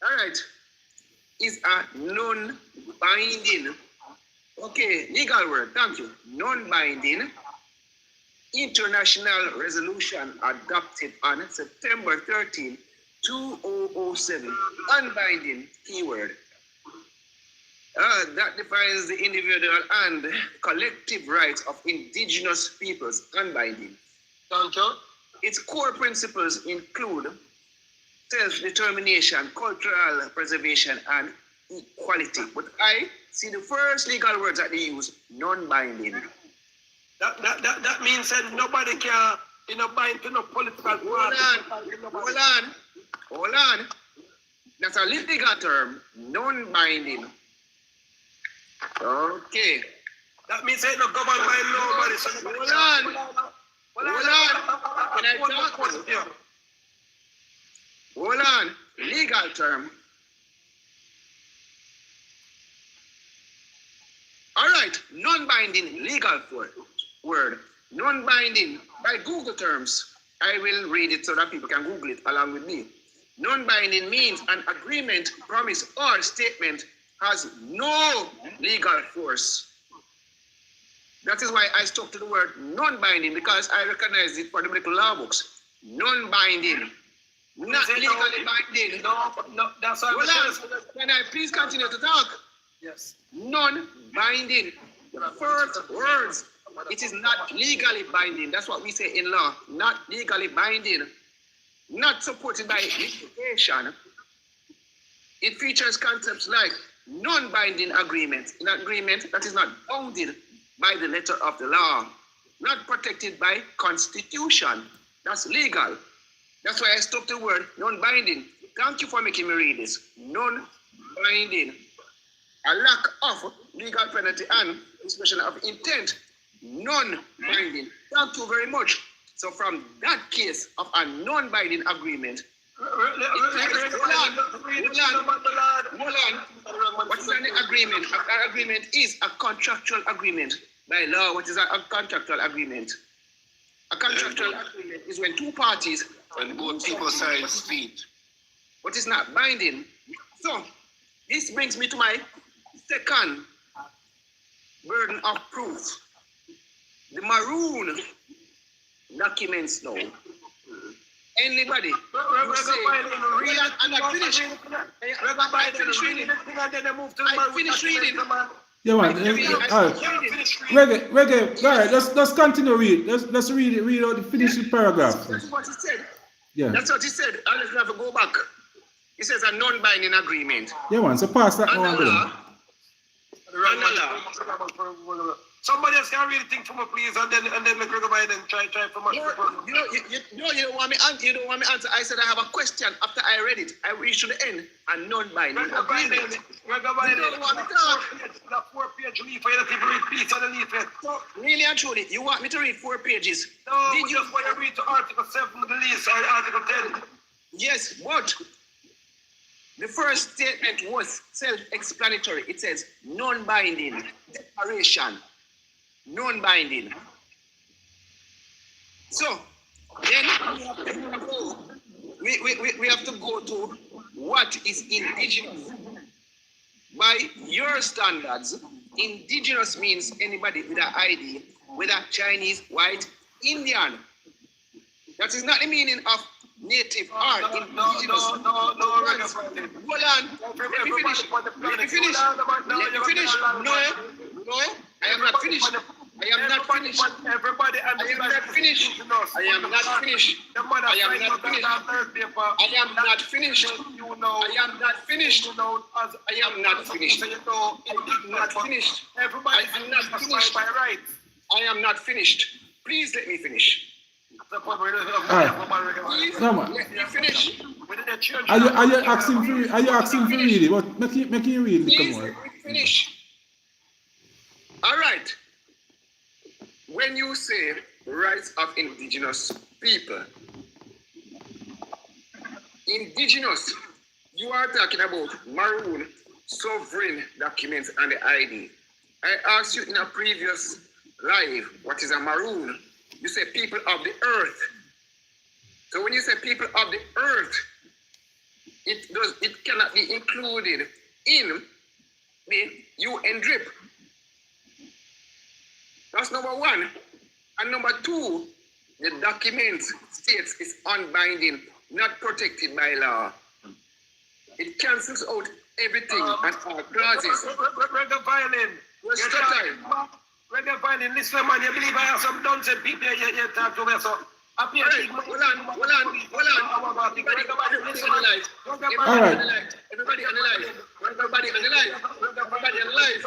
All right. Is a non-binding. Okay, legal word. Thank you. Non-binding international resolution adopted on September 13, 2007. Unbinding keyword. That defines the individual and collective rights of indigenous peoples, unbinding. Thank you. Its core principles include self-determination, cultural preservation, and equality. But I see the first legal words that they use, non-binding. That means that nobody can bind to no political party. Hold on. That's a legal term, non-binding. Okay. That means ain't no government by nobody. So Hold on. Can I talk? Hold on. Legal term. All right. Non-binding legal word. Non-binding by Google terms. I will read it so that people can Google it along with me. Non-binding means an agreement, promise, or statement has no legal force. That is why I stuck to the word non-binding, because I recognize it for the medical law books. Non-binding. Not legally binding. No, that's all. Can I please continue to talk? Yes. Non-binding. The first words. It is not legally binding. That's what we say in law. Not legally binding. Not supported by litigation. It features concepts like non-binding agreement, an agreement that is not bounded by the letter of the law, not protected by constitution. That's legal. That's why I stuck the word non-binding. Thank you for making me read this. Non-binding. A lack of legal penalty and expression of intent. Non-binding. Thank you very much. So from that case of a non-binding agreement, hold on. What is an agreement? An agreement is a contractual agreement by law. What is a contractual agreement? A contractual agreement is when two parties and both people sign speed. But it's not binding. So this brings me to my second burden of proof. The maroon documents now. Anybody? I'm not finished. I finished reading. Yeah, man. All right. Reggae. All right. Let's continue read. Let's read it. Read out the finishing paragraph. That's what he said. Yeah. That's what he said. I'll have to go back. He says a non-binding agreement. Yeah, man. So pass that one. Somebody else can read the thing for me, please, and then make recommend and try for my. You don't want me answer. You don't want me answer. I said I have a question after I read it. I reached to the end. A non-binding agreement. You don't want me to talk. The 4-page leaflet. You have to read piece of the leaflet. Really and truly, you want me to read 4 pages? No, did you just want to read to Article 7 of the list or Article 10? Yes, but the first statement was self-explanatory. It says non-binding declaration. Non-binding. So then we have to go to what is indigenous. By your standards, indigenous means anybody with an ID, whether Chinese, white, Indian. That is not the meaning of native or indigenous. No. Hold on. Let me finish. No, I am not finished. I am not finished. Everybody I am not finished. I am not finished. I am not finished. I am not finished. I am not finished. I am not finished. I am not finished. Everybody I am not finished. by rights. I am not finished. Please let me finish. Please No, man. let me finish. Are you asking for read it? What make you read it? Please Come on. let me finish. All right. When you say rights of indigenous people, indigenous, you are talking about maroon, sovereign documents and the ID. I asked you in a previous live, what is a maroon? You say people of the earth. So when you say people of the earth, it cannot be included in the UN drip. That's number one. And number two, the document states it's unbinding, not protected by law. It cancels out everything and all clauses. Reggae violin. What's the time? Reggae violin. Listen, man, you believe I have some nonsense people you talk to me, so Up here, hold on. Everybody listen to life. All right. Everybody analyze. Everybody analyze. Everybody analyze.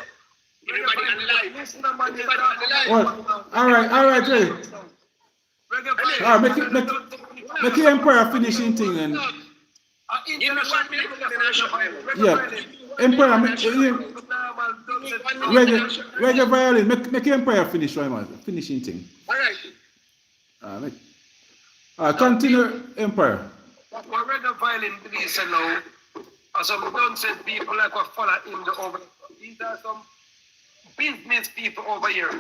Everybody analyze. Everybody analyze. What? All right, ready. All right, make the Empire finishing thing and Give me 1 minute and then I'll show you. yeah. Empire, reggae violin, make the Empire finish, right, man? Finishing thing. All right. Continue, Empire. What reggae violin believes now, as some nonsense people like what follow him the over. These are some business people over here.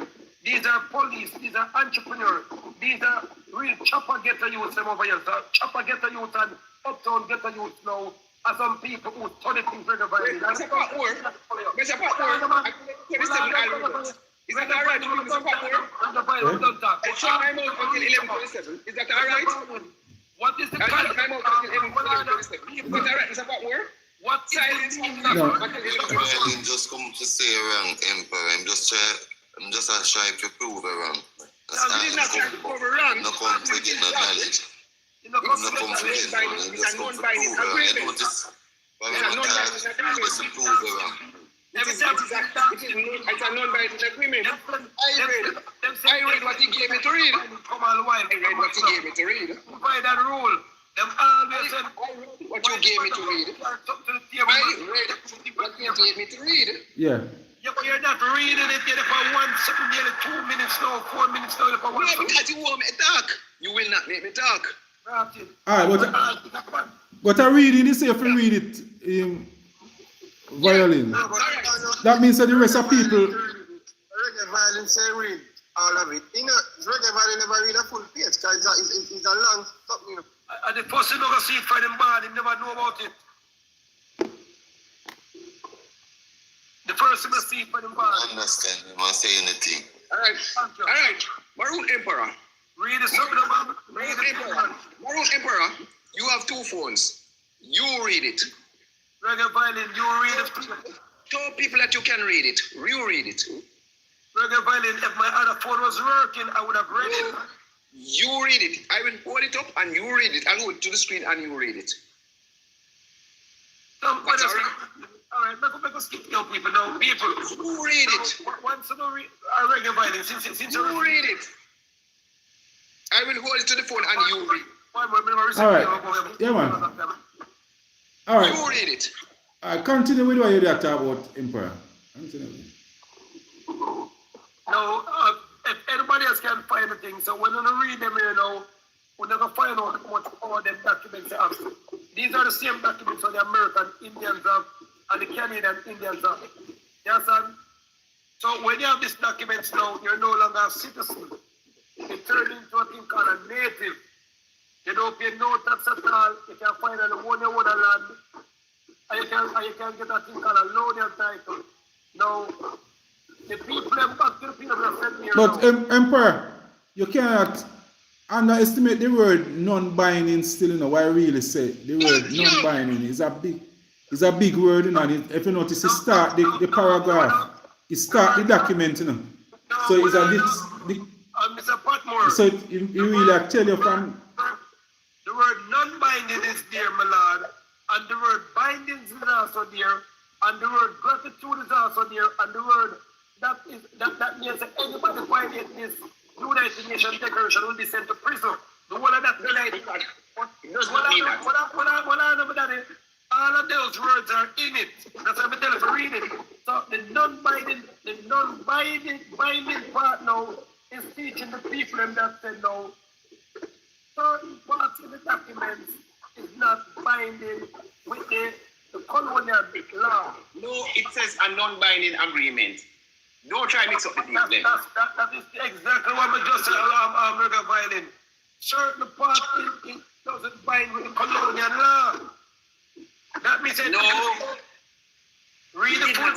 These are police, these are entrepreneurs, these are real chopper getter youths them over here. So chopper getter youth and uptown getter youth now are some people who study things reggae violin. Mr. Patmore, is that all right? Mr. Patmore? It's time out until 11:27. Is that all right? What is the time out until 11:27? Is that all right, Mr. Patmore? What silence? No. I'm just come to say wrong, Emperor. I'm just trying to prove it wrong. This is not trying to prove it wrong. No come to get no knowledge. No come to get knowledge. It's a non-binding agreement. It's a prove it wrong. It's a non-binding agreement. I read what he gave me to read. I read what he gave me to read. By that rule, them always said, what you gave me to read. I read what you gave me to read. Yeah. You're not reading it yet for 1 second, nearly 2 minutes now, 4 minutes now. For no, because you want me to talk. You will not make me talk. All right, but I reading this if you read it violin. That means that the rest of people. Reggae violin say read all of it. You know, reggae violin never read a full page because it's a long something. You know. And the person never see it for them bad, he never know about it. The person never see it for them bad. I understand. You must say anything. All right. Maroon Emperor. Read the something about Maroon Emperor, you have 2 phones. You read it. Reggae violin, you read it. Show people that you can read it. You read it. Reggae violin, if my other phone was working, I would have read it. You read it. I will hold it up and you read it. I'll go to the screen and you read it. All right, make us skip young people now. People, you read it. Once you read reggae violin, since you read it. I will hold it to the phone and you read. All right. Yeah, man. All right. You read it. Continue with what you talk about, Emperor. Continue. No, if anybody else can find the thing, so when you read them here now, we're not going to find out how much power them documents have. These are the same documents that the American Indians have and the Canadian Indians have. Yes, sir? So when you have these documents now, you're no longer a citizen. You turn into a thing called a native. You don't pay no tax at all. You can find and own your own land. And you can get a thing called a loan title. Now, the people back to the people that sent me. But Emperor, you cannot underestimate the word non-binding still, you know, what I really say. The word non-binding is a big word, you know, and if you notice, it start the paragraph, it start the document, you know. So it's a bit, Mr. Patmore. so you really like tell you from. The word non-binding is there, my lord, and the word binding is also there, and the word gratitude is also there, and the word that means that anybody violate this United Nations Declaration will be sent to prison. The whole of that tonight. All of those words are in it. That's what I'm telling you to read it. So the non-binding part now is teaching the people that say no. Certain parts of the documents is not binding with the colonial law. No, it says a non-binding agreement. Don't try to mix up the deal then. That is exactly what I just said, reggae violin. Certain parts it doesn't bind with the colonial law. That means that read the full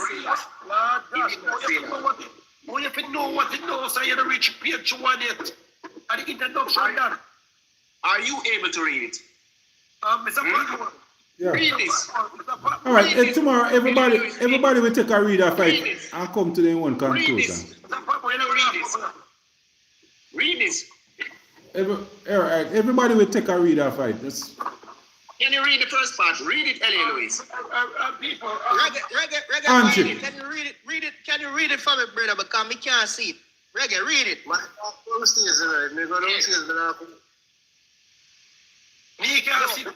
Lord God. If you know what it knows, so you don't reach page 1 yet. And the introduction done. Are you able to read it? Mr. Patmore. Yeah. Read this. All right, tomorrow everybody will take a read after it and come to their own conclusion. Read this. Read this. Everybody will take a read or fight. That's Can you read the first part? Read it, Ellie Louis. People, Reggae, Auntie. read it. Can you read it? Read it. Can you read it for me, brother? Because me can't see it. Reggae, read it. My downstairs, right? Me go downstairs, then I me can't see the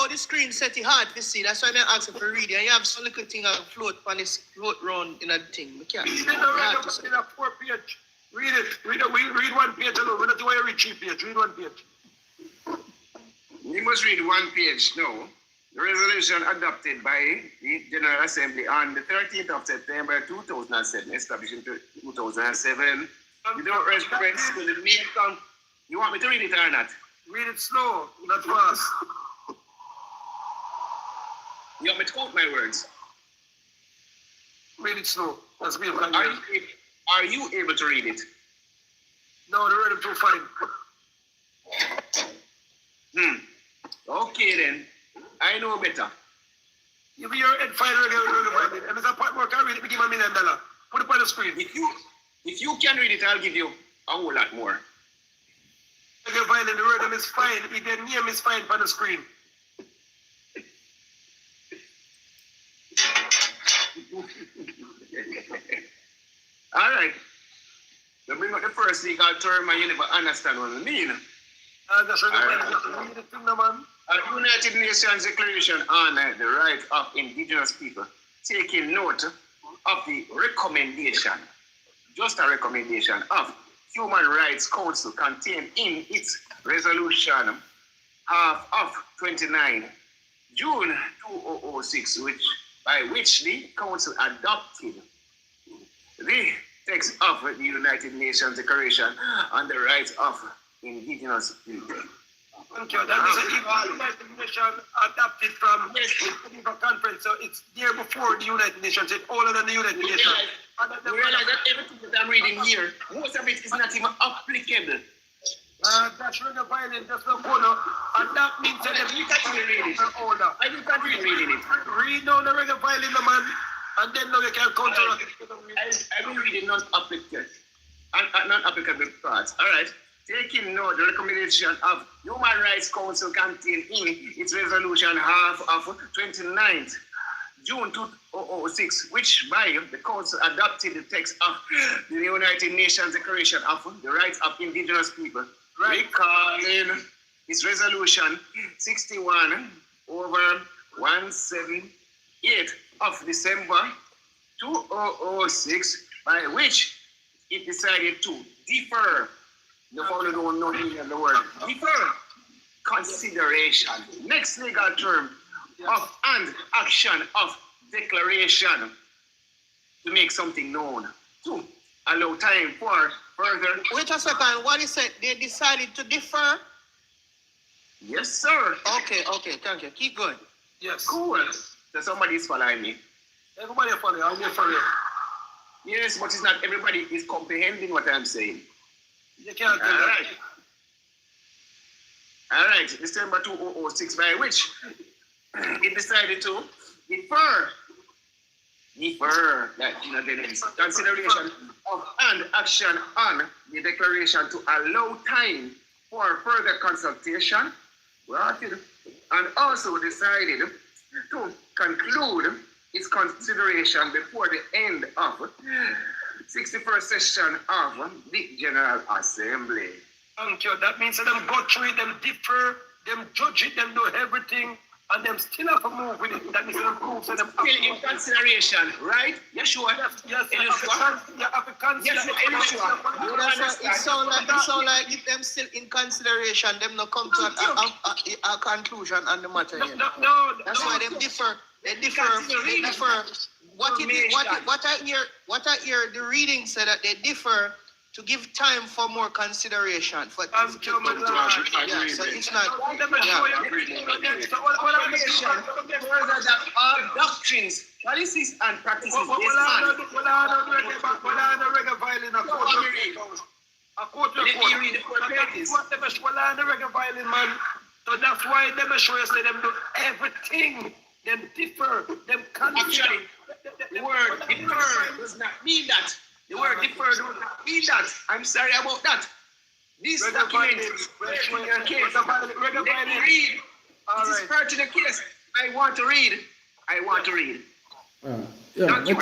The screen set it hard to see. That's why I ask you to read it. And you have some little thing that float on this float round in a thing. Me can't see. Read a 4-page. Read it. Read 1 page alone. We don't want to read 3 pages. Read 1 page. You must read 1 page now. The resolution adopted by the General Assembly on the 13th of September 2007, established in 2007. You don't respect the main count. You want me to read it or not? Read it slow, not fast. You want me to count my words? Read it slow. That's me. Are you able to read it? No, the read it too fine. Okay then. I know better. If you're head fine, read it. And Mr. Patmore can read it, we give him $1 million. Put it on the screen. If you can read it, I'll give you a whole lot more. Reggae violin, the rhythm is fine. If their name is fine on the screen. All right. You bring up the first legal term and you never understand what I mean. That's right. Read the thing, no, man. A United Nations Declaration on the Rights of Indigenous People, taking note of the recommendation, just a recommendation of Human Rights Council contained in its resolution of 29 June 2006, by which the Council adopted the text of the United Nations Declaration on the Rights of Indigenous People. Thank you. That is the United Nations adopted from the Geneva Conference, so it's there before the United Nations. It's older than the United Nations. You realize that everything that I'm reading here, most of it is not even applicable. That's reggae violin, that's no corner. And that means that you can't even read it. I you can't even read it. Read down the reggae violin, man. And then now you can counter it. I will read the non-applicable parts. All right. Taking note the recommendation of Human Rights Council contained in its resolution of 29th June 2006, which by the Council adopted the text of the United Nations Declaration of the Rights of Indigenous People, recalling its resolution 61/178 of December 2006, by which it decided to defer. You probably don't know the word. Defer consideration. Next legal term of and action of declaration to make something known. To allow time for further. Wait a second. What is it? They decided to defer? Yes, sir. Okay. Thank you. Keep going. Yes. Cool. So somebody is following me. Everybody follow you. I'm here for you. Yes, but it's not everybody is comprehending what I'm saying. You can't do that. All right. December 2006, by which it decided to defer that consideration of and action on the declaration to allow time for further consultation, and also decided to conclude its consideration before the end of 61st session of the General Assembly. Thank you. That means that them go through it, them differ, them judge it, them do everything, and them still have to move with it. That means them prove that them still in consideration, right? Yes, sure. Yes, you have to consider. It sound like if them still in consideration, them not come to a conclusion on the matter here. No. That's why them differ. They differ. What I hear the reading said that they differ to give time for more consideration. So it's not. All doctrines, policies, and practices. So that's why them show you say them do everything. Them differ. Them actually. The word defer does not mean that. The word defer does not mean that. I'm sorry about that. This document is pertinent to the case. Let me read. It is pertinent to the case. I want to read. Yeah, make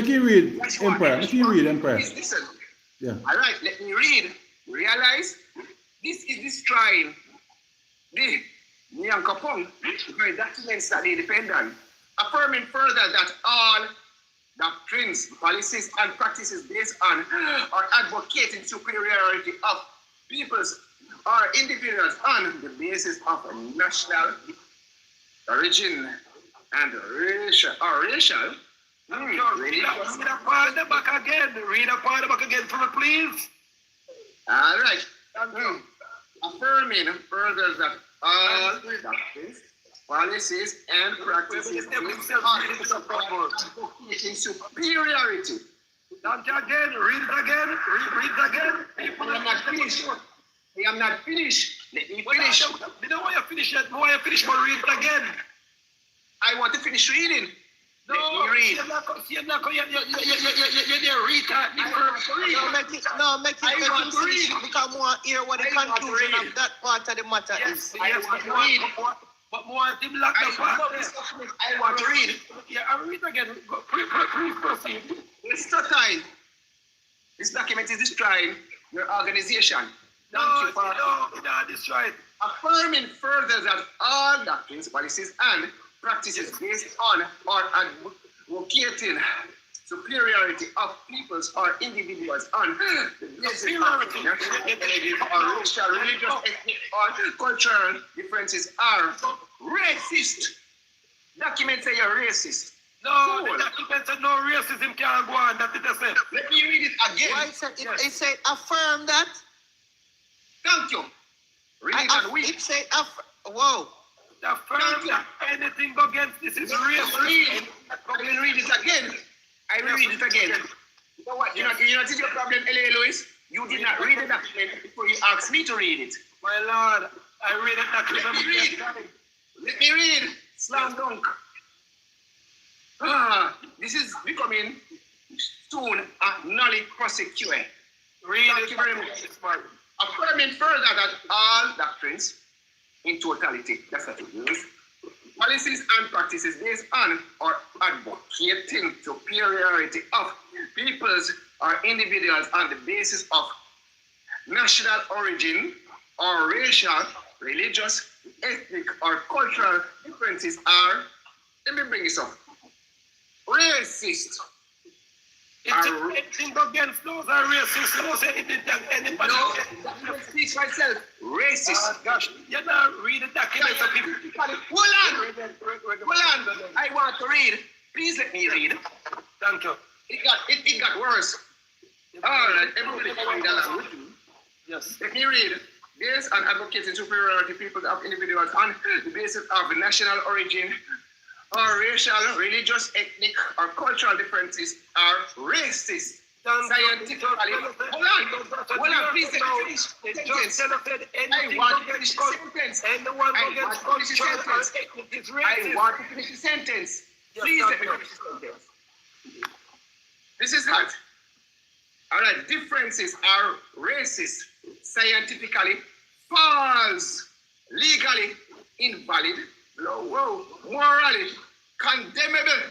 you read, Empire. Make you read, Empire. Please listen. Yeah. All right, let me read. Realize this is destroying the Nyankapong, the very documents that they depend on, affirming further that all doctrines, policies, and practices based on or advocating superiority of peoples or individuals on the basis of national origin and racial. Read a part back again for me, please. All right. Affirming further that all doctrines, policies, and practices advocating superiority. Read it again. I am not finished. Let me finish. You know why you finish yet? Why you finish, but read it again. I want to finish reading. Let me read. You're Make him finish because I want to hear what the conclusion of that part of the matter is. I want to read. But more him lock the part. I want to read. Yeah, I'll read again. Please proceed. It's not time. This document is destroying your organization. No, destroy it. Affirming further that all doctrines, policies, and practices based on or advocating superiority of peoples or individuals on the basis of or racial, religious, ethnic, or cultural differences are racist. Documents say you're racist. No, the document said no racism can't go on. That it say. Let me read it again. Why it say affirm that? Thank you. Read it and read. It say whoa. Affirm that anything against this is racist. I will read it again. I will read it again. You know what? You know your problem, L.A. Lewis? You did not read the document before you asked me to read it. My lord, I read it document. Let me read. Slam dunk. This is becoming soon a nulli prosequi. Thank you very much. Affirming further that all doctrines in totality, that's what it means, policies and practices based on or advocating superiority of peoples or individuals on the basis of national origin or racial, religious, ethnic, or cultural differences are, let me bring this up, racist. Anything against those are racist. No say anything anybody. No, that speaks myself. Racist. Gosh, you not read the document of people. Hold on. I want to read. Please let me read. Thank you. It got worse. All right, everybody going down. Yes. Let me read. Based on advocating superiority people of individuals on the basis of national origin or racial, religious, ethnic, or cultural differences are racist. Scientifically, hold on, please let me finish the sentence. I want to finish the sentence. I want to finish the sentence. Please let me finish the sentence. This is hot. All right, differences are racist, scientifically false, legally invalid, morally condemnable,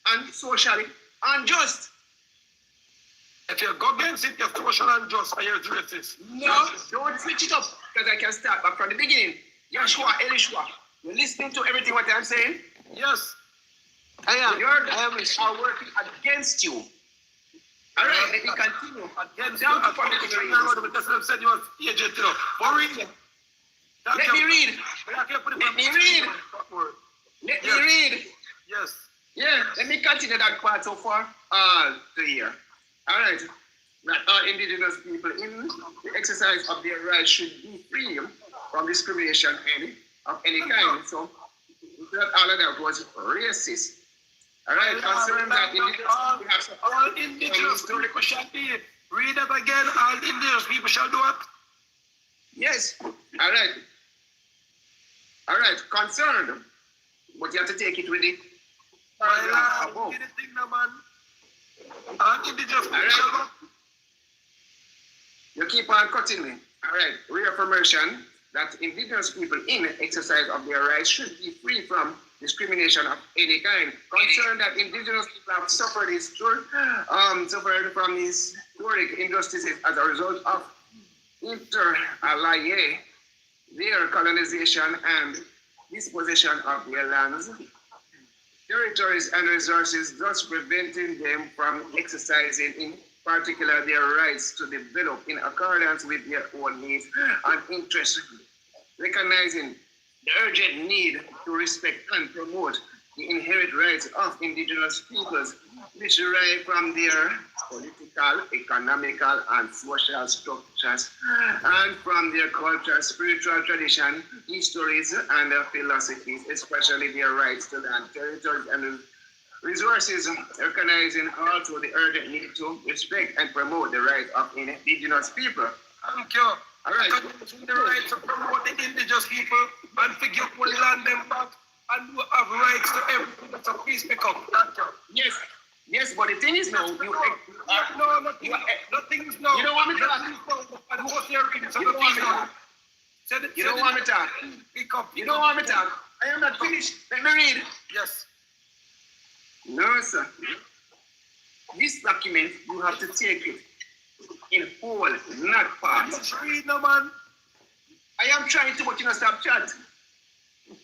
and socially unjust. If you go against it, you're social unjust or you're racist. No, don't switch it up, because I can start back from the beginning. Yeshua, Elishua, you're listening to everything what I'm saying? Yes. I am. Your doctrines are working against you. All right, let me continue. Against you. That's what I said. You was agent, you know. But read. Let me read. Let me read. Let me read. Yes. Yeah, let me continue that part so far. To here. All right. That all indigenous people in the exercise of their rights should be free from discrimination of any kind. So, all of that was racist. All right, considering that all indigenous people shall be. Read it again. All indigenous people shall do it. Yes. All right. All right. Concerned, but you have to take it with it. All indigenous people shall do it. You keep on cutting me. All right, reaffirmation that indigenous people in exercise of their rights should be free from discrimination of any kind. Concerned that indigenous people have suffered suffered from historic injustices as a result of inter alia, their colonization and dispossession of their lands, territories, and resources, thus preventing them from exercising in particular their rights to develop in accordance with their own needs and interests, recognizing the urgent need to respect and promote the inherent rights of indigenous peoples, which derive from their political, economical, and social structures, and from their culture, spiritual tradition, histories, and their philosophies, especially their rights to land, territories, and resources, recognizing also the urgent need to respect and promote the rights of indigenous people. Thank you. All right. The right to promote the indigenous people and to give the land them back and you have rights to everything. So please pick up. Thank you. Yes, but the thing is now, nothing is now. You don't want me to talk. And what's your reading? So You don't want me to talk. You don't want me to talk. Pick up. You don't want me to talk. I am not finished. Let me read. Yes. No, sir. This document, you have to take it in whole, not part. Just read, no man. I am trying to, but you not stop chat.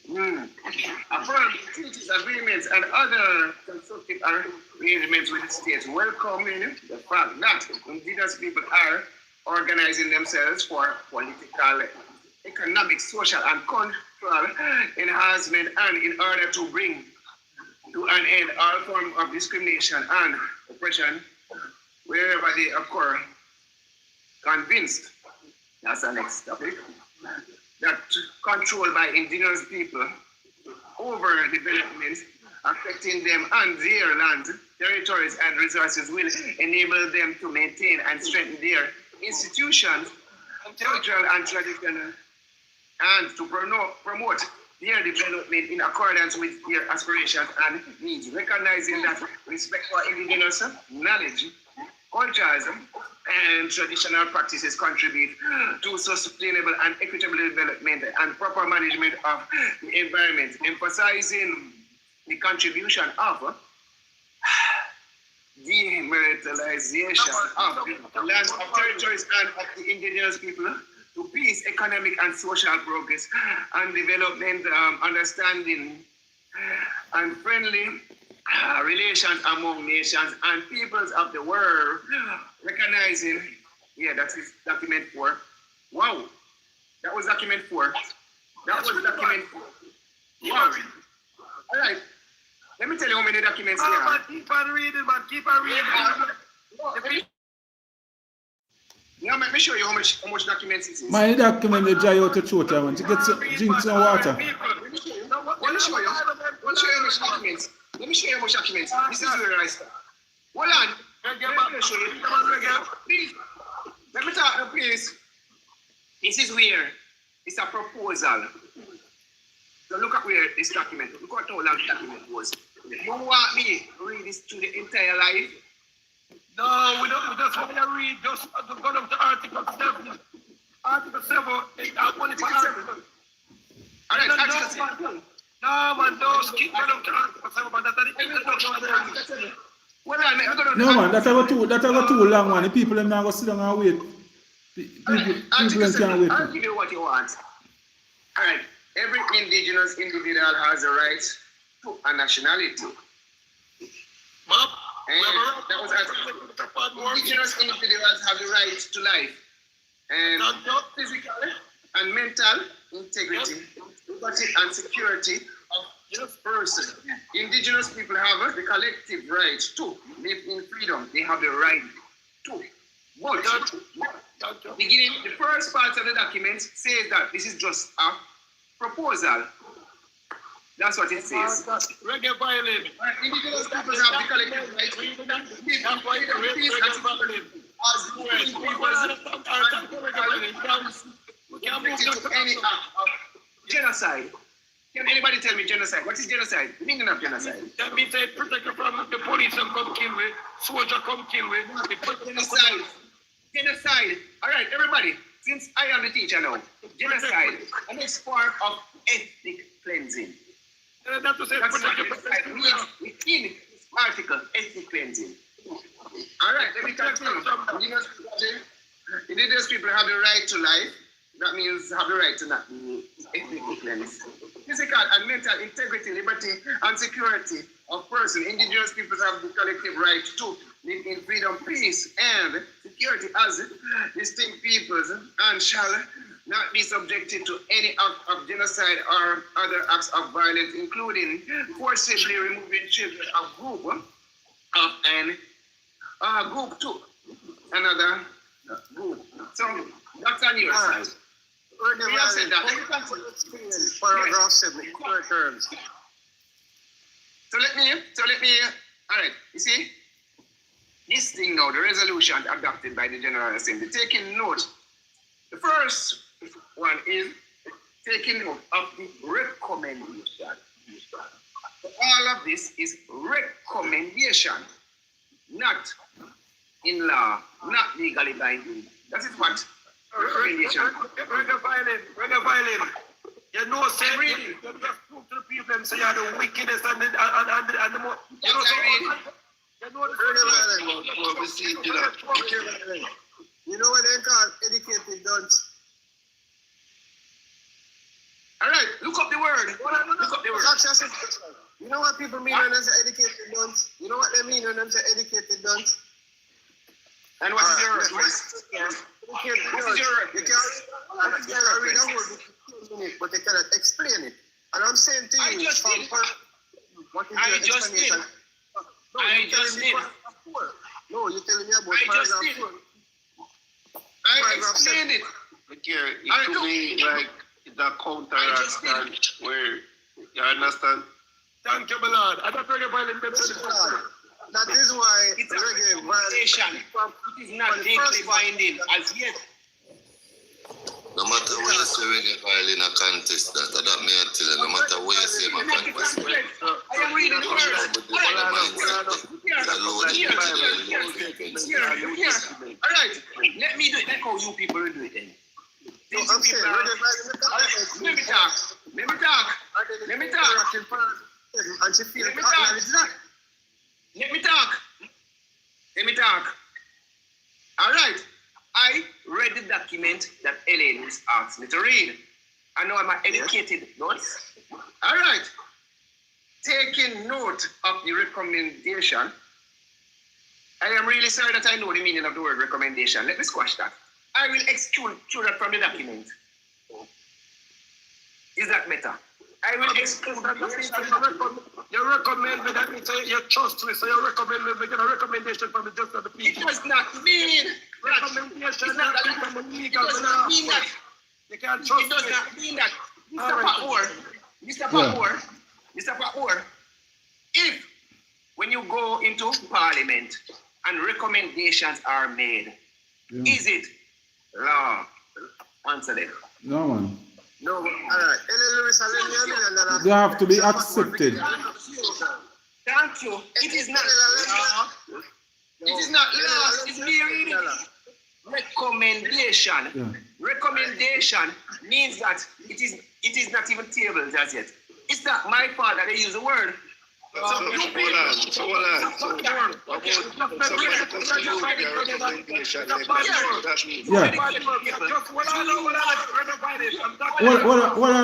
Affirm treaties, agreements, and other constructive arrangements with the states, welcoming the fact that indigenous people are organizing themselves for political, economic, social, and cultural enhancement, and in order to bring to an end all forms of discrimination and oppression wherever they occur. Convinced, that's the next topic, that control by indigenous people over developments affecting them and their lands, territories, and resources will enable them to maintain and strengthen their institutions, cultural and traditional, and to promote their development in accordance with their aspirations and needs, recognizing that respect for indigenous knowledge, cultures, and traditional practices contribute to sustainable and equitable development and proper management of the environment, emphasizing the contribution of demilitarization of the lands, of territories, and of the indigenous people to peace, economic and social progress, and development, understanding, and friendly relations among nations and peoples of the world, recognizing, that is document 4. Wow, that was document 4. That was document 4. Wow. All right, let me tell you how many documents here are. Keep on reading, man. Keep on reading. Yeah, let me show you how much documents this is. My document will dry out the throat. I want to get some, drink some water. Let me show you how much documents. Let me show you how much documents. This is where I start. Hold on. Let me show you. Please. Let me talk now, please. This is where it's a proposal. So look at where this document, look at how long the document was. You want me to read this through the entire life? No, we don't. We just want to read. Just go down to Article 7. Article 7. Political article. All right, Article 7. No, man, don't skip down to Article 7. But that's the introduction of the No, man, that I got too long, man. The people them now go sit down and wait. People can't wait. I'll give you what you want. All right. Every indigenous individual has a right to a nationality. Mom, that was indigenous individuals have the right to life and physical and mental integrity, liberty and security of person. Indigenous people have the collective right to live in freedom. They have the right to. But beginning, the first part of the document says that this is just a proposal. That's what it says. Reggae violin. Indigenous people have the collective right to live in peace and security to any act of genocide. Can anybody tell me genocide? What is genocide? The meaning of genocide? That means they protect you from the police and come kill me, soldier come kill me. Genocide. Genocide. All right, everybody. since I am the teacher now, genocide, the next form of ethnic cleansing. That's what I'm saying. Within this article, ethnic cleansing. All right, let me continue. Indigenous people have the right to life. That means have the right to not be ethnically cleansed. Physical and mental integrity, liberty, and security of person. Indigenous peoples have the collective right to live in freedom, peace, and security as distinct peoples, and shall not be subjected to any act of genocide or other acts of violence, including forcibly removing children of group of an group to another group. So that's on your side. We have said that. Paragraph 7, clear terms. So let me, all right, you see, this thing now, the resolution adopted by the General Assembly, taking note, the first one is taking note of the recommendation. So all of this is recommendation, not in law, not legally binding. That is what recommendation. Brother Violin, you know, say reading. You just prove to the people and say you are the wickedest and the more. You know, you know what they call educated dunce? All right, look up the word. Look up the word. You know what people mean when they say educated dunce? You know what they mean when they say educated dunce? And what is your word? What is your word? You can't read a word, but they cannot explain it. And I'm saying to you, I just did. No, you're telling me about paragraph 4. I explained it. Look here, it could be like the counteraction where, you understand? Thank you, my lord. I don't really violent. That is why it's a recommendation. It is not legally binding as yet. No matter what you say, we get file in a contest. That me I tell you. No matter what you say, my contest. I am reading the words. All right, let me do it. Let how you people do it then. No, I'm saying, let me talk. And she feels Let me talk. All right. I read the document that Ellen has asked me to read. I know I'm an educated nurse. All right. Taking note of the recommendation. I am really sorry that I know the meaning of the word recommendation. Let me squash that. I will exclude that from the document. Is that better? I will exclude that. You recommend me, that means you trust me, so you recommend me, get a recommendation from the judge of the people. It does not mean recommendation. It does not mean that. You can't trust it does not mean that. Mr. Patmore, if when you go into parliament and recommendations are made, is it law? Answer them. No, man. No, all right. They have to be accepted. Thank you. It is not law. It is not law. It's mere recommendation. Yeah. Recommendation means that it is not even tabled as yet. It's not my fault that they use the word. What on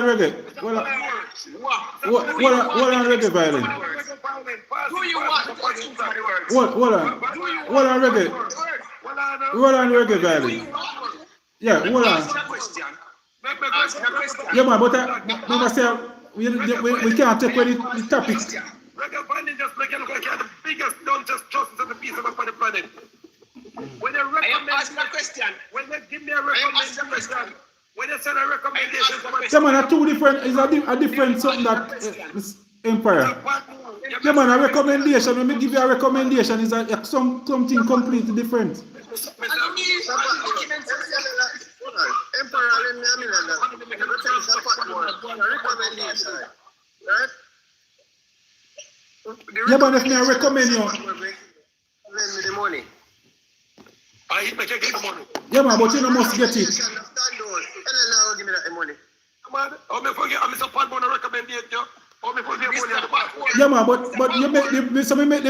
reggae? What on reggae violin? Do you want to put into the words? What on reggae? What on reggae violin? Yeah, what on? Yeah, man, but remember say we can't take away the topic. Reggae violin just make it look like you're the biggest non-just justice on the piece of the planet. When they recommend when they give me a recommendation, when they send a recommendation, yeah, man, are two different. Is a different something that Empire. Yeah, man, a recommendation. When we give you a recommendation, is something completely different. Emperor, right? Yeah, but if I recommend you. Lend me the money. I make you get the money. Yeah, man, but you know must get it. Stand down. Ellen now give me that money. Man, how me forget? I'm Mr. Patmore recommendation. How me forget money at the back? Yeah, man, but you make the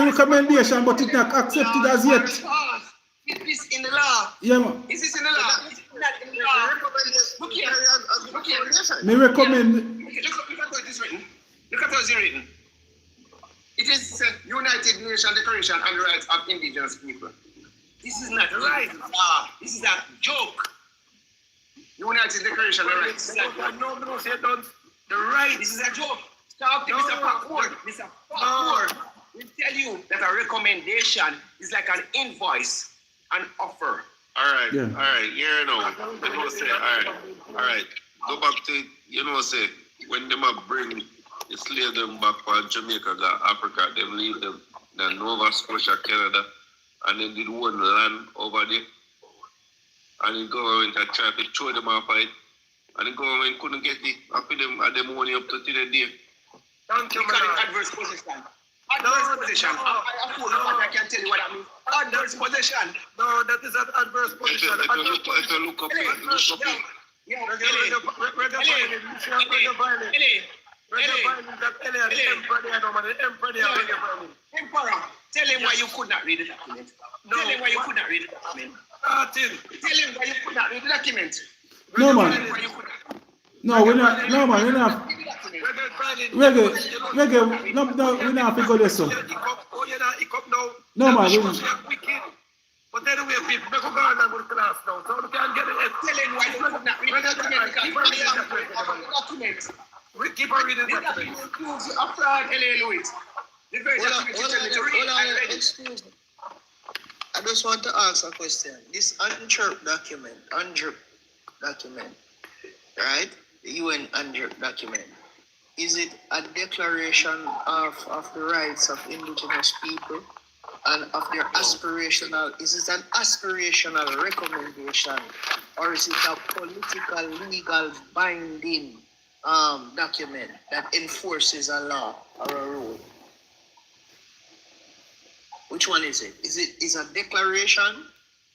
recommendation, but it's not accepted as yet. Is this in the law? Yeah, man. Is this in the law? It's not in the law. Look here. Look here. Me recommend. Look at what is written. Look at what is written. It is United Nations Declaration on the Rights of Indigenous People. This is not right. This is a joke. United Declaration on the Rights. No, say don't. The right. This is a joke. Stop, Mr. Patmore. Mr. Patmore. We tell you that a recommendation is like an invoice, an offer. All right, Yeah. all right, yeah, no. You know, say, all right. Go back to, you know, say, when them a bring the slave them back from Jamaica, Africa, them leave them in Nova Scotia, Canada, and then did one land over there. And the government had tried to throw them off it. And the government couldn't get it. I put them at them money up to the day. Thank you, Because man. adverse possession. Adverse possession. I can tell you what that means. Adverse possession. No, that is an adverse position. If you look up it. Yeah, Emperor, tell him why you could not read the document. Tell him why you could not read the document. Tell him why you could not read the document. No, man. No, we're not. No, man, we're not. Reggae. No, we're not going to go there, so. No, man, we're not. But anyway, people, make a go and go to class now. So we can get it. Tell him why you could not read the document. We keep on reading the document. Includes a fraud, L.A. Lewis. The very document you tell me to read, I read it. Excuse me. I just want to ask a question. This UNDRIP document, right? The UN UNDRIP document. Is it a declaration of the rights of indigenous people and of their aspirational, is it an aspirational recommendation, or is it a political, legal, binding document that enforces a law or a rule? Which one is it? Is a declaration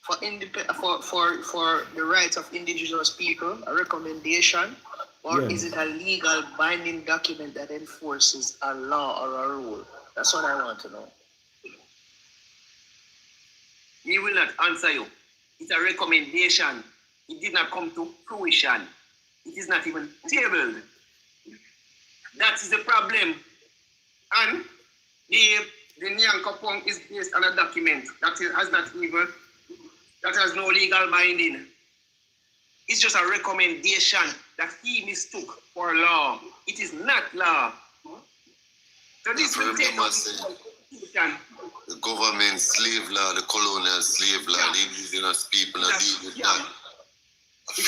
for the rights of indigenous people, a recommendation, or is it a legal binding document that enforces a law or a rule? That's what I want to know. He will not answer you. It's a recommendation. It did not come to fruition. It is not even tabled. That is the problem. And the Nyankopong is based on a document that has no legal binding. It's just a recommendation that he mistook for law. It is not law. So this will take the government slave law, the colonial slave law, the indigenous people and deal with that. The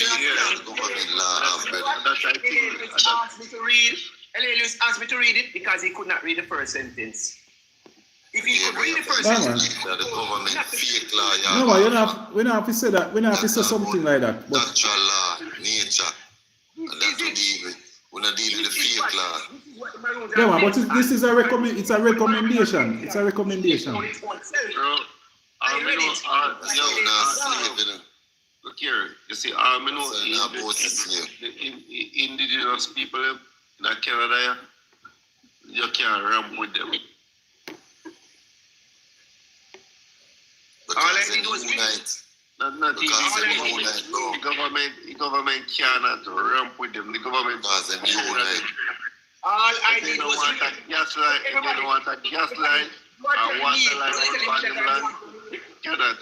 government law. L.A. asked me to read it because he could not read the first sentence. If he could read the first sentence, the government fake law. No, man, we don't have to say that. We don't have to say something like that. But natural law, nature, and that we deal with. We're not dealing with the fake law. yeah, man, but this is a recommend. It's a recommendation. It's a recommendation. Bro, look here, you see, I know the indigenous people in Canada, you can't ramp with them. But all I need was unite. Not the government cannot ramp with them. The government doesn't unite. All I need don't was want a gas line. They don't want a gas line and water line on the land.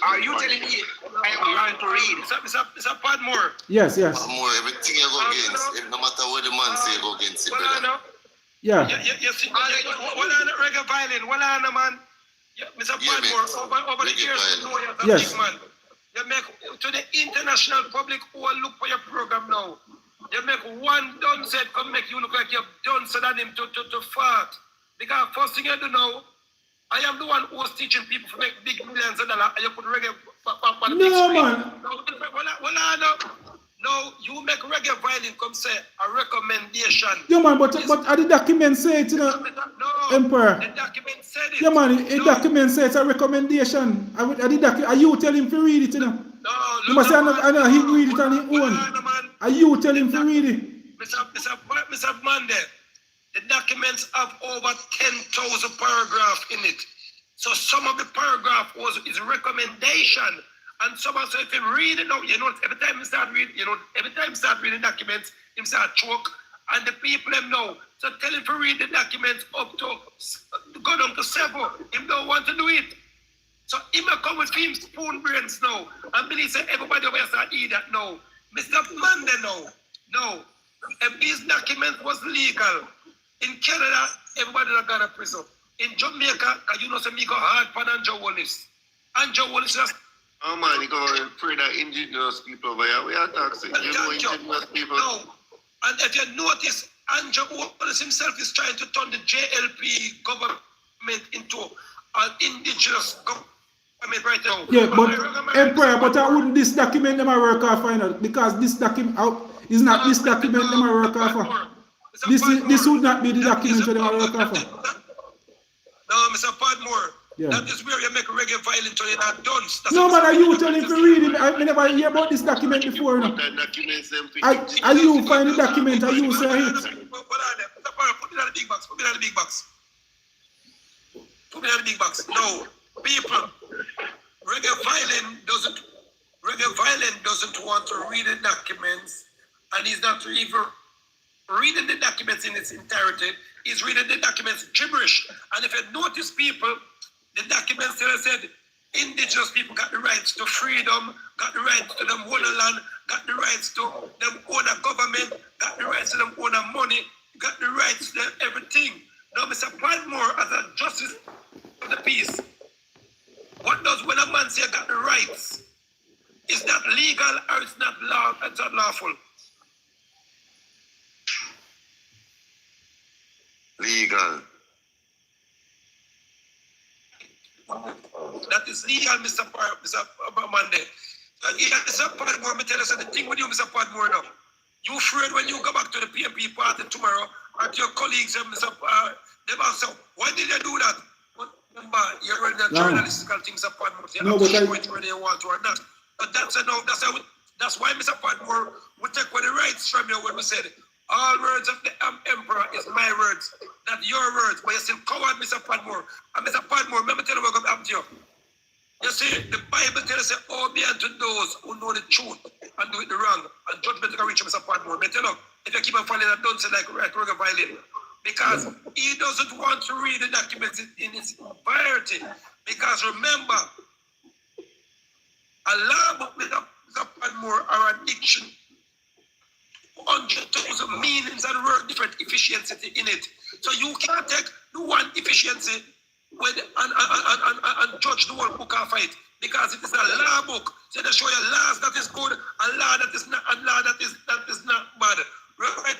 Are you telling me I am learning to read? Mr. Patmore. Yes. Patmore, everything you go against, no matter what the man say, go against it, brother. Yeah. You see, what on the reggae violin? What on the man? Mr. Patmore, over the years, you know you're a big man. You make to the international public who will look for your program now. You make one done set come make you look like you've done said than him to fart. Because first thing you do now, I am the one who was teaching people to make big millions of dollars and you put reggae on the big screen. No, you make reggae violin come say a recommendation. Yeah, man, but how the document say it, you know? No, Emperor. the document say said it. Yeah, man, a document says it's a recommendation. Are you tell him to read it, you know? No, You must say, I know he read it on his hold own. on, man. Are you tell him to read it? Mr. Monday, the documents have over 10,000 paragraphs in it. So some of the paragraph is recommendation. And someone said, if you read it now, every time you start reading documents, him start choke. And the people them know. So tell him to read the documents up to go down to 7. Him don't want to do it. So him will come with him spoon brains now. And believe say everybody over here start eat that now. Mr. Monday now. No. If this document was legal, in Canada, everybody not got a prison. In Jamaica, you know say me go hard for Andrew Wallace. Andrew Wallace just Oh man, you go and pray that indigenous people over here. We are taxing. You know indigenous people. No. And if you notice, Andrew Wallace himself is trying to turn the JLP government into an indigenous government right now. Yeah, but Emperor, but I wouldn't this document them I work off final because this document is not this document them I work off. This would not be the document for them I work off. No, Mr. Patmore. Yeah. That is where you make reggae violent so you're not done. No man, are you telling to read it? I never hear about this document before. No? Are you find the document? Are you say it? Put it on the big box. Put it on the big box. Put it on the big box. No, people, reggae violent doesn't want to read the documents, and he's not even reading the documents in its entirety. He's reading the documents gibberish. And if you notice, people, the documents still said indigenous people got the rights to freedom, got the rights to them own land, got the rights to them own a government, got the rights to them own a money, got the rights to everything. Now, Mr. Patmore, as a justice of the peace, what does when a man say got the rights? Is that legal or it's not law? It's not lawful? Legal. That is legal, Mr. Monday. Mr. Padmore, me tell you the thing with you, Mr. Padmore, now. You afraid when you go back to the PMP party tomorrow, or to your colleagues, Mr. They will say, why did they do that? But remember, you're running a journalistical thing, Mr. Padmore. No, but whether you want to or not. But that's why Mr. Padmore would take away the rights from you when we said, all words of the emperor is my words, not your words. But you still coward, Mr. Padmore. And Mr. Padmore, let me tell you what happened to you. You see, the Bible tells us, oh, be unto those who know the truth and do it the wrong. And judgment can reach you, Mr. Padmore. But tell you, if you keep on following that, don't say like reggae violin. Because he doesn't want to read the documents in its entirety. Because remember, a law book, Mr. Padmore, are a diction. 100,000 meanings and word different efficiency in it. So you can't take the one efficiency with and judge the whole book off it. Because it is a law book. So they show you laws that is good and law that is not and law that is not bad. Right?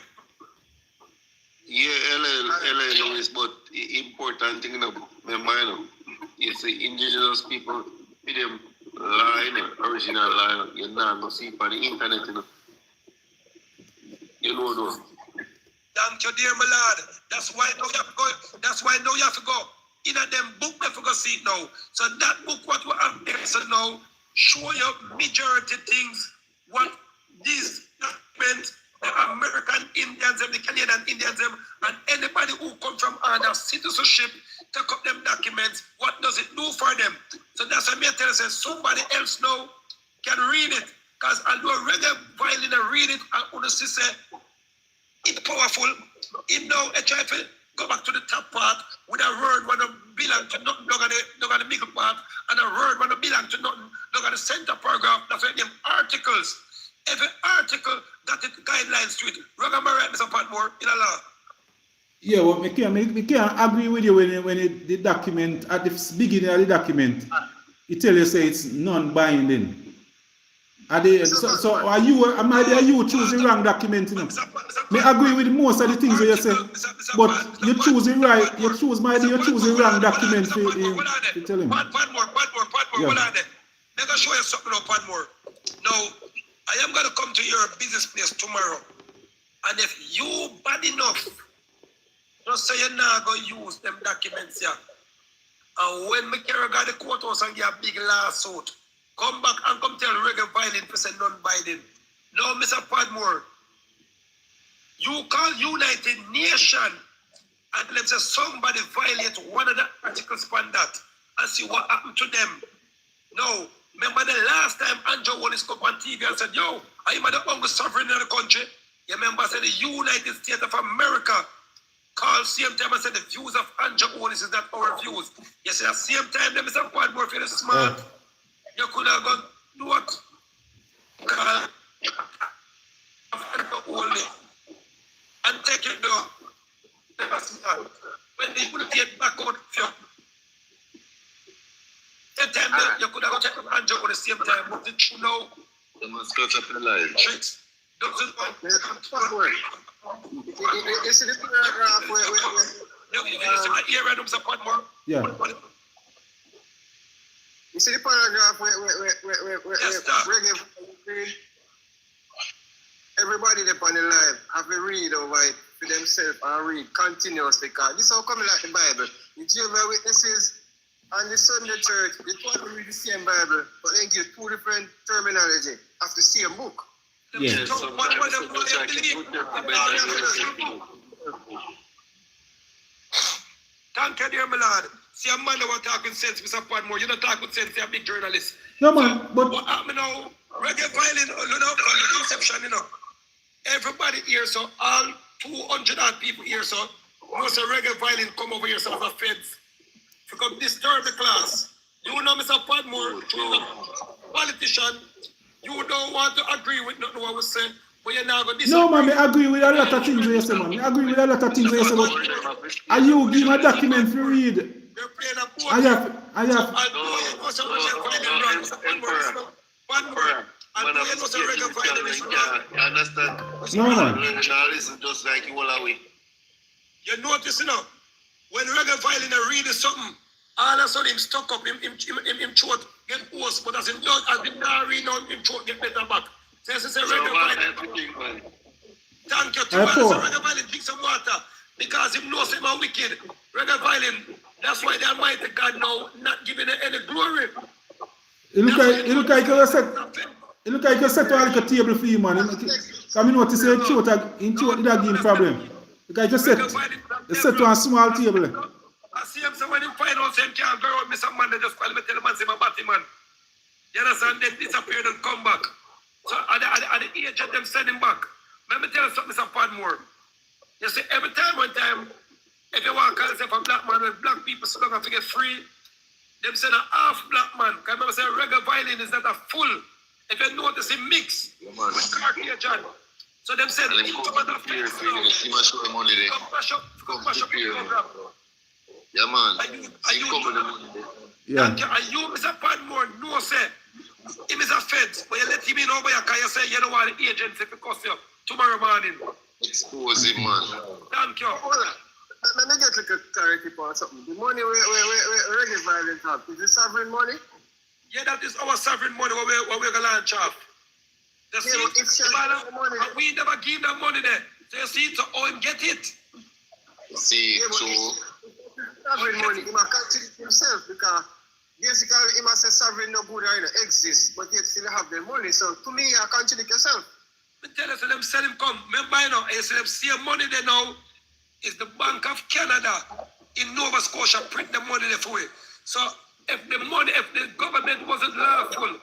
Yeah, LA is but important thing in my mind. You see indigenous people with them line, original line, you're not gonna see on the internet, you know. You know, no. Thank you, dear my lord. That's why now you have to go. That's why now you have to go. In a them book, they have to see it now. So that book, what we have there, so now show you majority things. What these documents, the American Indians, the Canadian Indians, and anybody who come from other citizenship, take up them documents. What does it do for them? So that's why me tell you, somebody else now can read it. Because although reggae violin and read it, and honestly say, it's powerful. If now I try to go back to the top part with a word when it belong to nothing, look at the middle part, and a word when it belong to nothing, look at the center paragraph, that's why them articles. Every article got it guidelines to it. Reggae right, Mr. Patmore, in a law. Yeah, well, I can't agree with you when the document, at the beginning of the document, it tells you say it's non-binding. So are you choose the wrong document, you know? I agree with most of the things that you say, but you choose the right, you choose the wrong document to tell him. Padmore, hold on there. Let me show you something now, Padmore. Now, I am going to come to your business place tomorrow, and if you bad enough, just say you're not going to use them documents here, And when me carry got the courthouse and get a big lawsuit, come back and come tell reggae violent person non-Biden. No, Mr. Padmore, you call United Nations and them say somebody violate one of the articles on that and see what happened to them. No, remember the last time Andrew Wallace come on TV and said, yo, I am the only sovereign in the country. You remember I said the United States of America called same time and said the views of Andrew Wallace is not our views. You see, at the same time, them Mr. Padmore, if you're smart, you could have gone, do what? Call only and take it down. When they put it back out, same time you could have checked Andrew at the same time, but the true now. They must cut up the line. Tricks. Doesn't work. You see the paragraph where Yeah. you see the paragraph where everybody up on the live have to read over it for themselves and read continuously because this is how come like the Bible. The Jehovah's Witnesses and the Sunday Church, they try to read the same Bible, but they give two different terminology of the same book. Yeah. Thank you, dear my lord. See a man that was talking sense, Mr. Padmore. You don't talk with sense, you're a big journalist. No, man, but what happened now? Reggae violin, you know, from the inception, you know. Everybody here, so all 200 odd people here, so most of reggae violin come over here, so as a feds. To come disturb the class. You know, Mr. Padmore, you a politician, you don't want to agree with nothing what we say, but you're not going to no, man, I agree with a lot of things you say, man. I agree with a lot of things you say, but are you give me a document to read? You're playing a board. I have. You understand? No, man. Charles is just like you all away. You notice, you know, when reggae violin read something, all of a sudden him stuck up, him throat get worse, but as him not read now, him throat get better back. So it's a reggae violin. Thank you. Reggae violin drink some water because him knows him are wicked. Reggae violin, that's why the Almighty God now not giving it any glory. It look like you set a little table for you, man. Come in what you say, in throat did that give him problem. Because you set to a small table. I see him, so when him find out him can't go out, Mr. Man, they just call him and tell him, I'm a batty man. You understand? Then disappeared and come back. So at the age of them send him back. Let me tell you something, Mr. Padmore. You see, every time, if you want to call yourself a black man, when black people so long to get free, them send a half black man. Because remember, say reggae violin is not a full. If you notice, it mix with Caucasian. So them said, yeah, man. Yeah. And you, Mr. Padmore, no say, him is a fed, but you let him in over here because you say you don't want the agency to cost you tomorrow morning. Expose him, man. Thank you. Let me get like a clarity for something. The money where reggae violence have, is it sovereign money? Yeah, that is our sovereign money what we're going to launch off. You see, money. We never give that money there. So you see, so how him get it? See, so sovereign money, he must consider himself because basically he must say sovereign no good or you know, exist, but yet still have the money. So to me, you contradict yourself. I tell you, so them sell him come. Remember, you know, you see them see money there now is the Bank of Canada in Nova Scotia print the money there for it. So if the government wasn't lawful,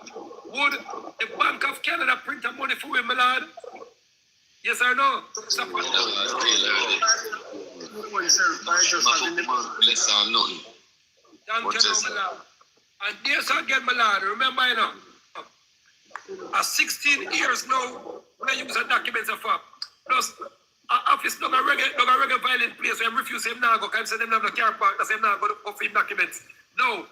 would the Bank of Canada print the money for him, my lad? Yes or no? Stop it. Thank you, my lad. And yes, again, my lad, remember, you know, at 16 years now, when I use a document of plus, office don't a regular violent place, so I refuse him now go, because them have no car park, that's him now go to him documents. No,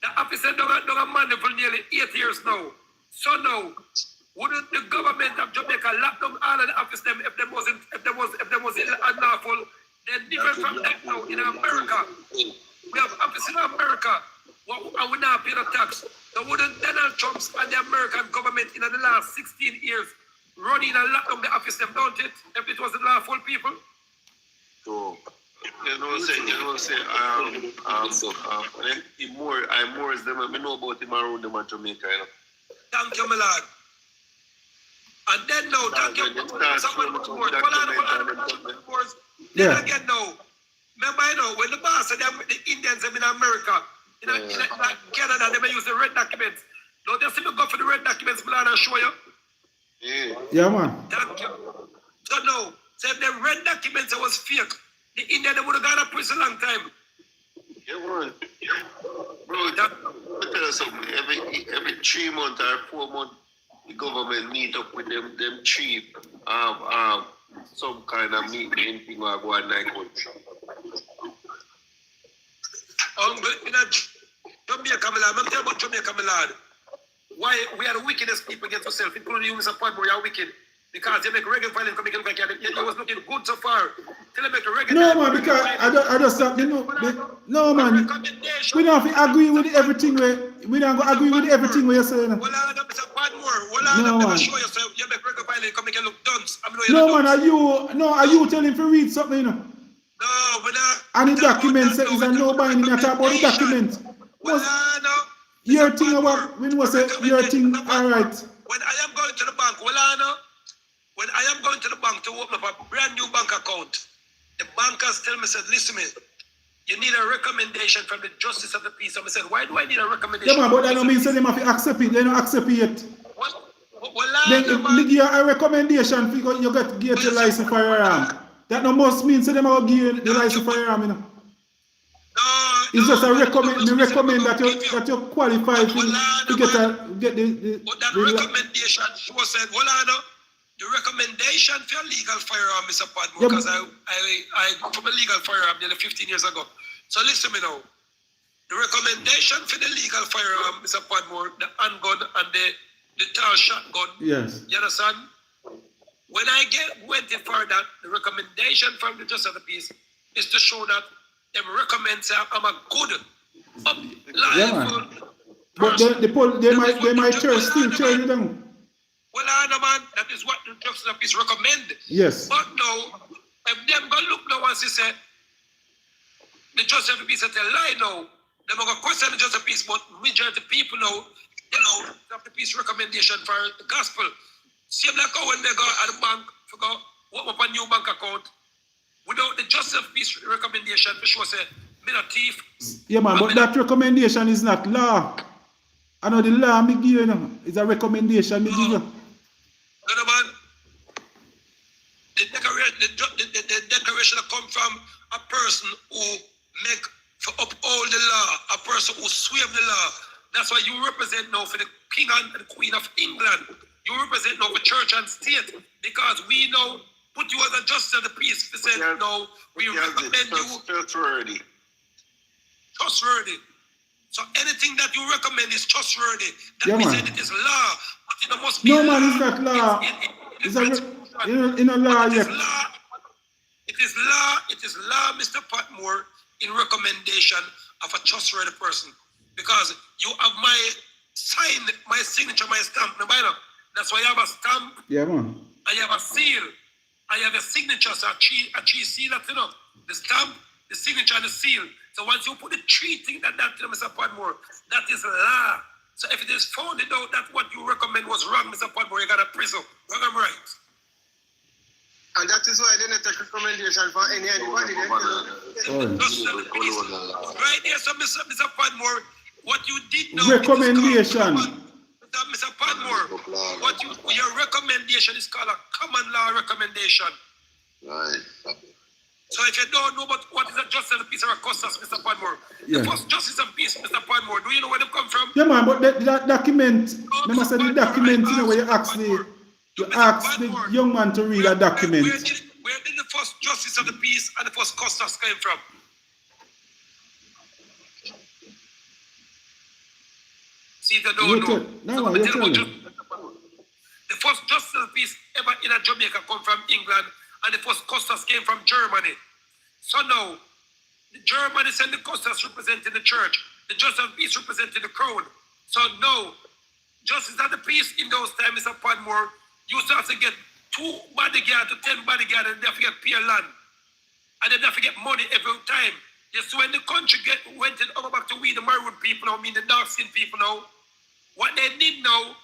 the officer don't a man for nearly 8 years now. So now, wouldn't the government of Jamaica lock down all of the office them if them was unlawful? Then different from that now in America. We have office in America, and we now pay the tax. So wouldn't Donald Trump's and the American government in the last 16 years running and lock down the office them, don't it? If it was the lawful people? So, I'm more as them, I know about him around them at Jamaica, you know. Thank you, my lord. And then now, thank you. Someone more. Then again now, remember, you know, when the boss said the Indians in America, in Canada, they may use the red documents. Now they see me go for the red documents, man, and show you. Yeah, man. Thank you. So now, so if the red documents was fake, the Indian they would have gone to prison a long time. Yeah, man. Bro, I tell you something. Every 3 months or 4 months, the government meet up with them chief, some kind of meeting thing or go on like country. In Jamaica, my lord, I'm telling you about Jamaica, my lord. Why we are the wickedest people against ourselves, including you, Mr. Patmore, you are wicked. Because you make reggae violence come again back here. You was looking good so far. Till you make a reggae. No, man, because I just no, man. We don't have to agree with everything we don't go agree with everything you're saying. Well, I got Mr. Patmore. Well, I never show yourself. You make reggae violence come again look dunce. No, man, are you telling him to read something, you know? No, but and the document says it's a no binding. Not about the document. Well, no. Your thing about when was it? Your thing, all right. When I am going to the bank, well, I know. When I am going to the bank to open up a brand new bank account, the bankers tell me, said, listen, me, you need a recommendation from the justice of the peace. So I said, why do I need a recommendation? Yeah, man, but that don't mean say they have to accept it. They don't accept it yet. Then if they give you a recommendation, you get your license firearm. That no must mean say they will give you the license firearm, you know. It's just a recommend. They recommend that you qualify to get the recommendation. She was said, well, I know the recommendation for a legal firearm, Mr. Patmore, because I from a legal firearm nearly 15 years ago. So listen me now. The recommendation for the legal firearm, Mr. Patmore, the handgun and the tall shotgun. Yes. You understand? When I went in for that, the recommendation from the justice of the peace is to show that them recommends I'm a good, reliable person. But they might still turn it down. Well, I know, man, that is what the justice of the peace recommend. Yes. But now, if them go look now and say, the justice of the peace say lie now, they're going to question the justice of the peace, but majority of people now, you know, have the peace recommendation for the gospel. Same like how when they go at the bank, go open up a new bank account, without the justice of peace recommendation, for sure say, me not thief. Yeah, man, but that recommendation is not law. I know the law me give you, know, it's a recommendation me give you. No, man. The declaration come from a person who make for uphold the law, a person who swear the law. That's why you represent now for the King and the Queen of England. You represent now for church and state, because we now put you as a justice of the peace. We said, no, we recommend you. Trustworthy. Trustworthy. So anything that you recommend is trustworthy. That means that it is law, but it must be no, law. Man, it's not law. It's in a law yet. It is law, Mr. Patmore, in recommendation of a trustworthy person. Because you have my sign, my signature, my stamp. No, that's why I have a stamp. Yeah, man. I have a seal. I have a signature, so a tree seal, that, you know, the stamp, the signature, and the seal. So once you put the three things that Mr. Patmore, that is law. So if it is found out that what you recommend was wrong, Mr. Patmore, you got a prison. Wrong and right. And that is why they don't take recommendation for anybody. Right there, so Mr. Patmore, what you did now. Recommendation. Mr. Patmore, your recommendation is called a common law recommendation. Right. So if you don't know about what is a justice of the peace or a custos, Mr. Patmore, the first justice of peace, Mr. Patmore, do you know where they come from? Yeah, man, but that document, remember say the document, you know, where you ask the young man to read a document. Where did the first justice of the peace and the first custos came from? See, if you don't know. No, you're telling me. The first justice of the peace ever in a Jamaica come from England, and the first custos came from Germany. So now, the Germany send the custos representing the church, the justice of the peace representing the crown. So now, justice of the peace in those times, Mr. Patmore, you used to have to get 2 bodyguards to 10 bodyguards, and they have to get pay land. And they have to get money every time. Just when the country went over back to we, the maroon people now, mean the dark skinned people now, what they did now,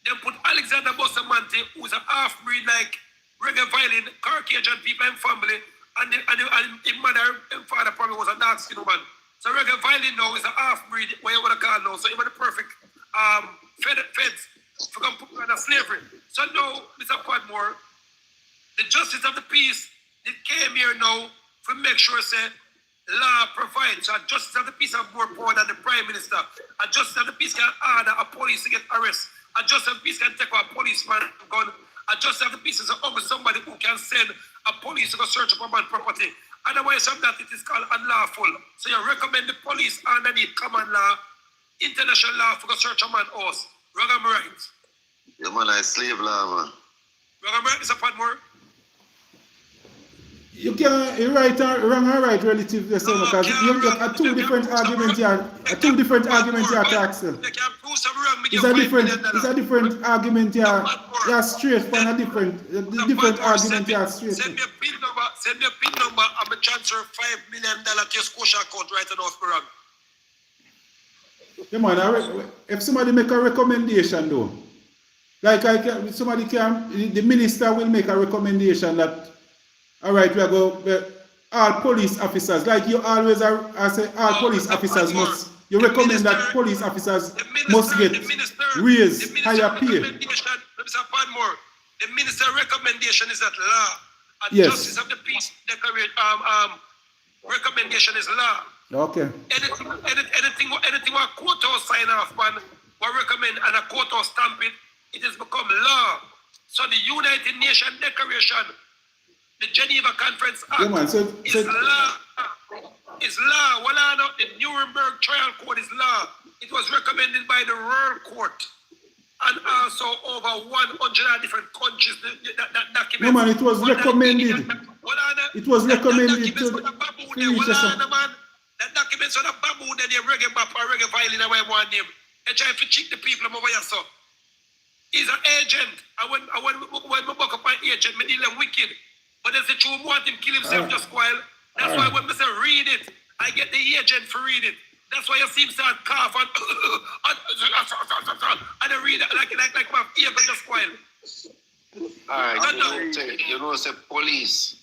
they put Alexander Bustamante, who's an half-breed like reggae violin, Caucasian people and family, and his mother and father probably was a dark skinned woman. So reggae violin now is a half-breed, what you want to call now. So even the perfect feds for going to put under slavery. So now, Mr. Padmore, the justice of the peace, it came here now to make sure say law provides. So a justice of the peace have more power than the prime minister. A justice of the peace can order a police to get arrested. A justice of the peace can take a policeman gun. A justice of the peace is somebody who can send a police to go search up a man's property. Otherwise of that, it is called unlawful. So you recommend the police underneath common law, international law for go search a man's house. Wrong am I right? Yeah, man, I slave law, man. Wrong am I right, Mr. Padmore? You can right or wrong or right relative to the same because you have two different arguments here. Two different arguments here to accept. It's a different argument here. You're straight from a different argument here straight. Send me a pin number, I'm going to transfer $5 million to your Scotia account right now, Sparang. Yeah, man, if somebody make a recommendation though, like the minister will make a recommendation that all right, we are going all police officers, like you always say, all police officers must, you recommend that police officers must get raised, higher pay. Mr. Padmore, the minister recommendation is that law. And yes. Justice of the peace recommendation is law. Okay. Anything what court house sign off on, what recommend and a court house stamp it, it has become law. So the United Nations Declaration, the Geneva Conference Act, is law. It's law. Well, the Nuremberg Trial Code is law. It was recommended by the Royal Court and also over 100 different countries. That document. No, man, it was recommended. It was recommended to that documents on the baboon and the reggae bap or reggae violin and I want him. They try to cheat the people over here, so. He's an agent. And when we buck up an agent, we deal them wicked. But if the truth want him kill himself just while. That's why when I say read it, I get the agent to read it. That's why you see him start cough and I read it like my ear but just while. Alright, you know, say police.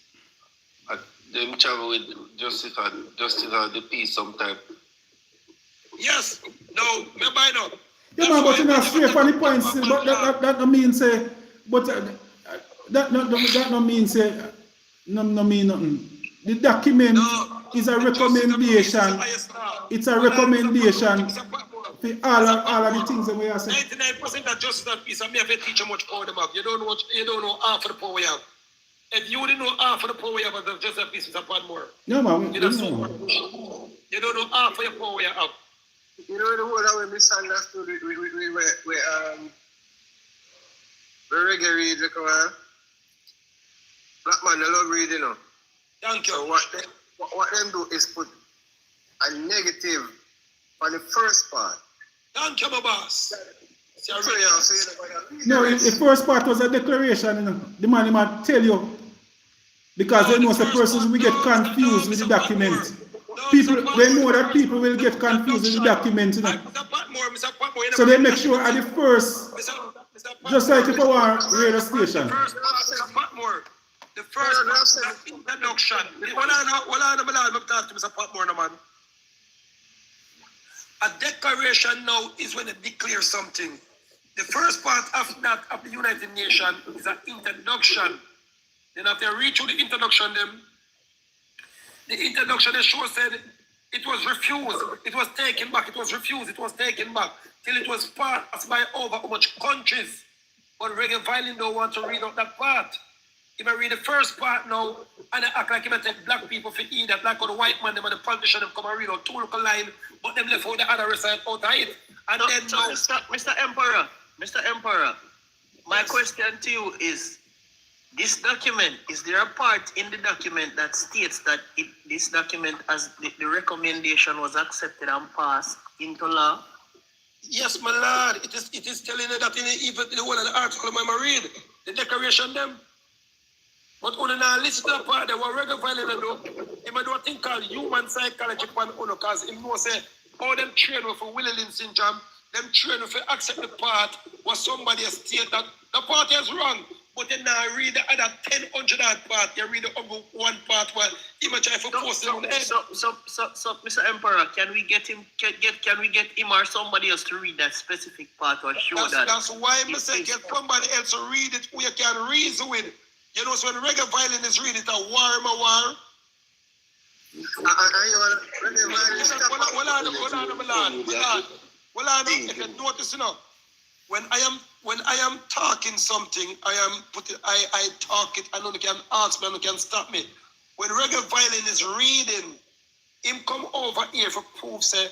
Them travel with justice of the peace sometimes. Yes, no, me buy no. Yeah, man, but you're not straight on the points. But that don't mean say. But that no mean say. No mean nothing. The document is a recommendation. It's a recommendation for all of the things that we are saying. 99% of justice and peace, and me have to teach you much power them have. You don't know half of the power you have. If you didn't know half of the power you have, the justice and peace is a bad more. No, man. You don't know half of your power you have. You know the whole that we misunderstood we reggae read like black man they love reading, you know. Thank you. So what them do is put a negative on the first part. Thank you, my boss. No, the first part was a declaration, you know. The man might tell you because they know the persons will get confused with the document. They know that people will get confused with the document, you know. So they make sure at the first, just like if I want radio station. The first introduction. A declaration now is when they declare something. The first part of that of the United Nations is an introduction. Then after they read through the introduction, the introduction the show said it was refused, it was taken back, it was refused, it was taken back, till it was passed by over how much countries. But reggae violin don't want to read out that part. If I read the first part now, and I act like if I take black people for eat that, like how the white man, them and the politician, them come and read out two local line, but them left out the other side out of it. And then now, Mr. Emperor, my question to you is, this document, is there a part in the document that states that this document, as the recommendation was accepted and passed into law? Yes, my lord, it is telling you that in even the whole of the article I read, the declaration them. But only now listen to the part that what regular violence do. He might do a thing called human psychology upon uno, because he know say all them train with a Willie syndrome, them train with accept the part what somebody has stated that the part is wrong. But then now read the other 10,000 part, you read the other one part where he might try to post it on the head. So, Mr. Emperor, can we get him? Can we get him or somebody else to read that specific part or show that? That's why I say get somebody else to read it who you can reason with. You know, so when regular violence is read it a war. If you notice, you know, when I am talking something, I talk it, and no one can ask me, and no one can stop me. When regular violence is reading, him come over here for proof say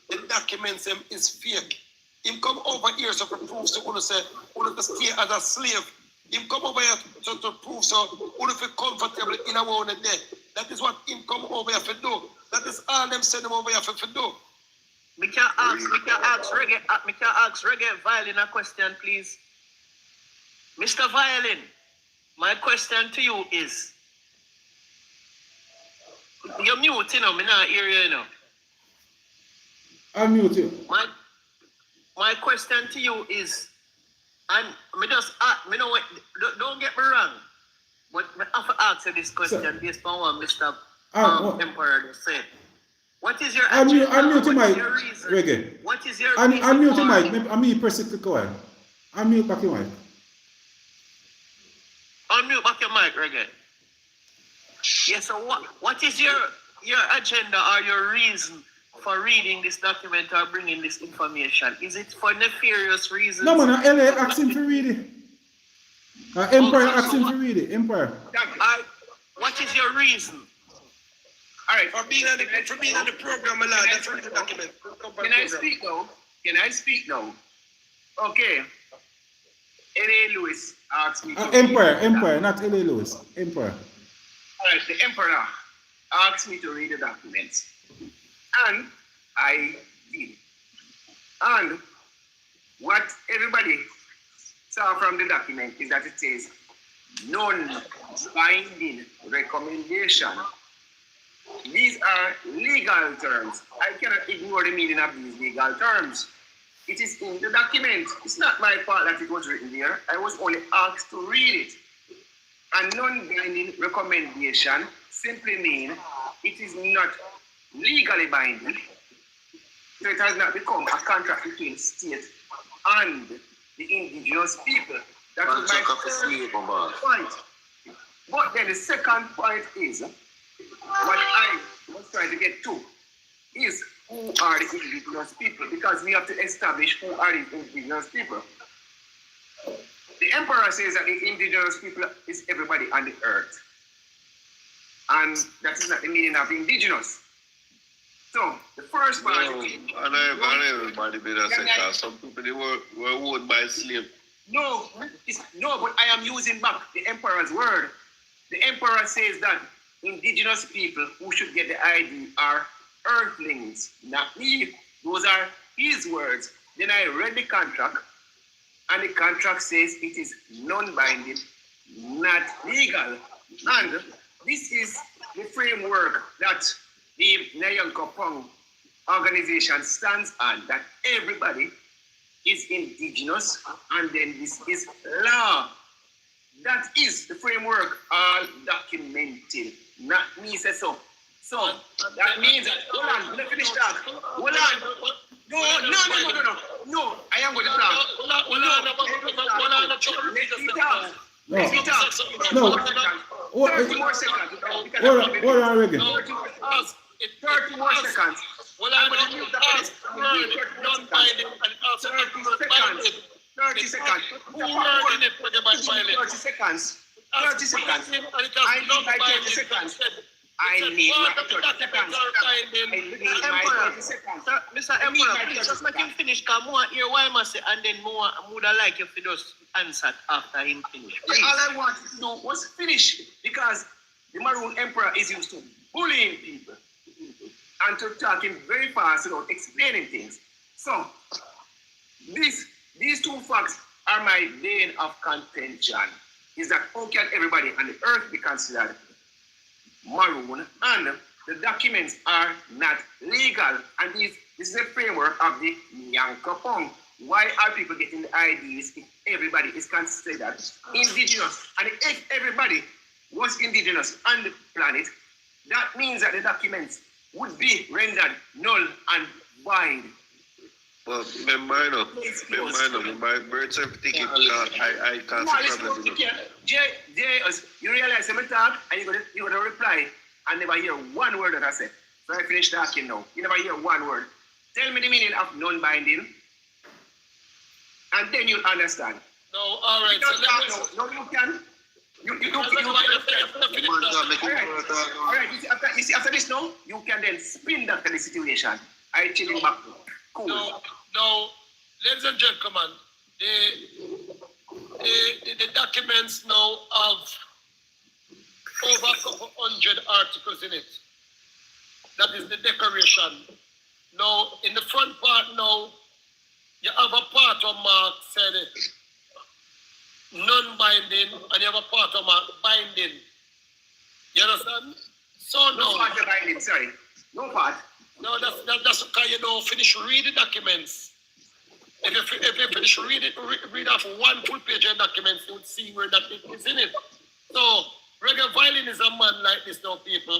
the documents him is fake. Him come over here so for proof so uno say uno to stay as a slave. Him come over here to prove so uno feel comfortable in a one day. That is what him come over here for do. That is all them send him over here for do. Me can ask Reggae Violin a question, please. Mr. Violin, my question to you is, you're mute, you know, me not hear you, you know. I'm mute you. My question to you is, and me just me know what, don't get me wrong, but I have to ask you this question based on what Mr. Emperor just said. What is your Unmute your mic, reason? Reggae. What is your Unmute your mic. I'm press it click on. Unmute back your mic. Unmute back your mic, Reggae. Yes, so what is your agenda or your reason for reading this document or bringing this information? Is it for nefarious reasons? No, man, LA asked him to read it. Empire asked him to read it. Empire. What is your reason? All right, for being on the program, lad, that's what the document. Can I speak now? Okay. L.A. Lewis asked me to Empire, not LA Lewis. Empire. All right, the Emperor asked me to read the documents. And I did. And what everybody saw from the document is that it says non-binding recommendation. These are legal terms. I cannot ignore the meaning of these legal terms. It is in the document. It's not my fault that it was written there. I was only asked to read it. A non-binding recommendation simply means it is not legally binding. So it has not become a contract between state and the indigenous people. That was my first point. But then the second point is, what I was trying to get to is who are the indigenous people, because we have to establish who are the indigenous people. The Emperor says that the indigenous people is everybody on the earth. And that is not the meaning of indigenous. So, the first part... I everybody be that sector. Some people they were owned by slaves. No, but I am using back the Emperor's word. The Emperor says that indigenous people who should get the ID are earthlings, not me. Those are his words. Then I read the contract, and the contract says it is non-binding, not legal. And this is the framework that the Nyan Kopong organization stands on, that everybody is indigenous, and then this is law. That is the framework all documented. Not me say so. So that means that, hold on, let me finish talk. Hold on. No, I am going to talk. Let me talk. 30 more seconds. Hold on, Reggae. 30 more seconds. I'm going to mute the police. 30 seconds. 30 seconds. 30 seconds. I need my 30 seconds. I need my 30 seconds. Mr. Emperor, please just let him finish, because I want to hear why I must say, and then I would like you to just answer after him finish. Yeah, all I wanted to do was finish, because the Maroon Emperor is used to bullying people and to talking very fast without explaining things. So, these two facts are my bane of contention. is that how can everybody on the earth be considered maroon and the documents are not legal? And this is the framework of the Nyankopong. Why are people getting the IDs if everybody is considered indigenous? And if everybody was indigenous on the planet, that means that the documents would be rendered null and void. But my birth certificate, I can't see problem. You realize I'm talk and you're gonna reply and never hear one word that I said. So I finish talking now. You never hear one word. Tell me the meaning of non-binding, and then you'll understand. No, all right. No, you can. You all right. You see, after this now, you can then spin that kind of situation. I chill him back. Cool. No, ladies and gentlemen, the documents now have over a couple hundred articles in it. That is the declaration. Now, in the front part now, you have a part of Mark said non-binding, and you have a part of Mark binding. You understand? So no part of binding, sorry. No part. No, that's because you don't finish reading documents. If you finish read off one full page of documents, you would see where that is in it. So, reggae violin is a man like this now, people.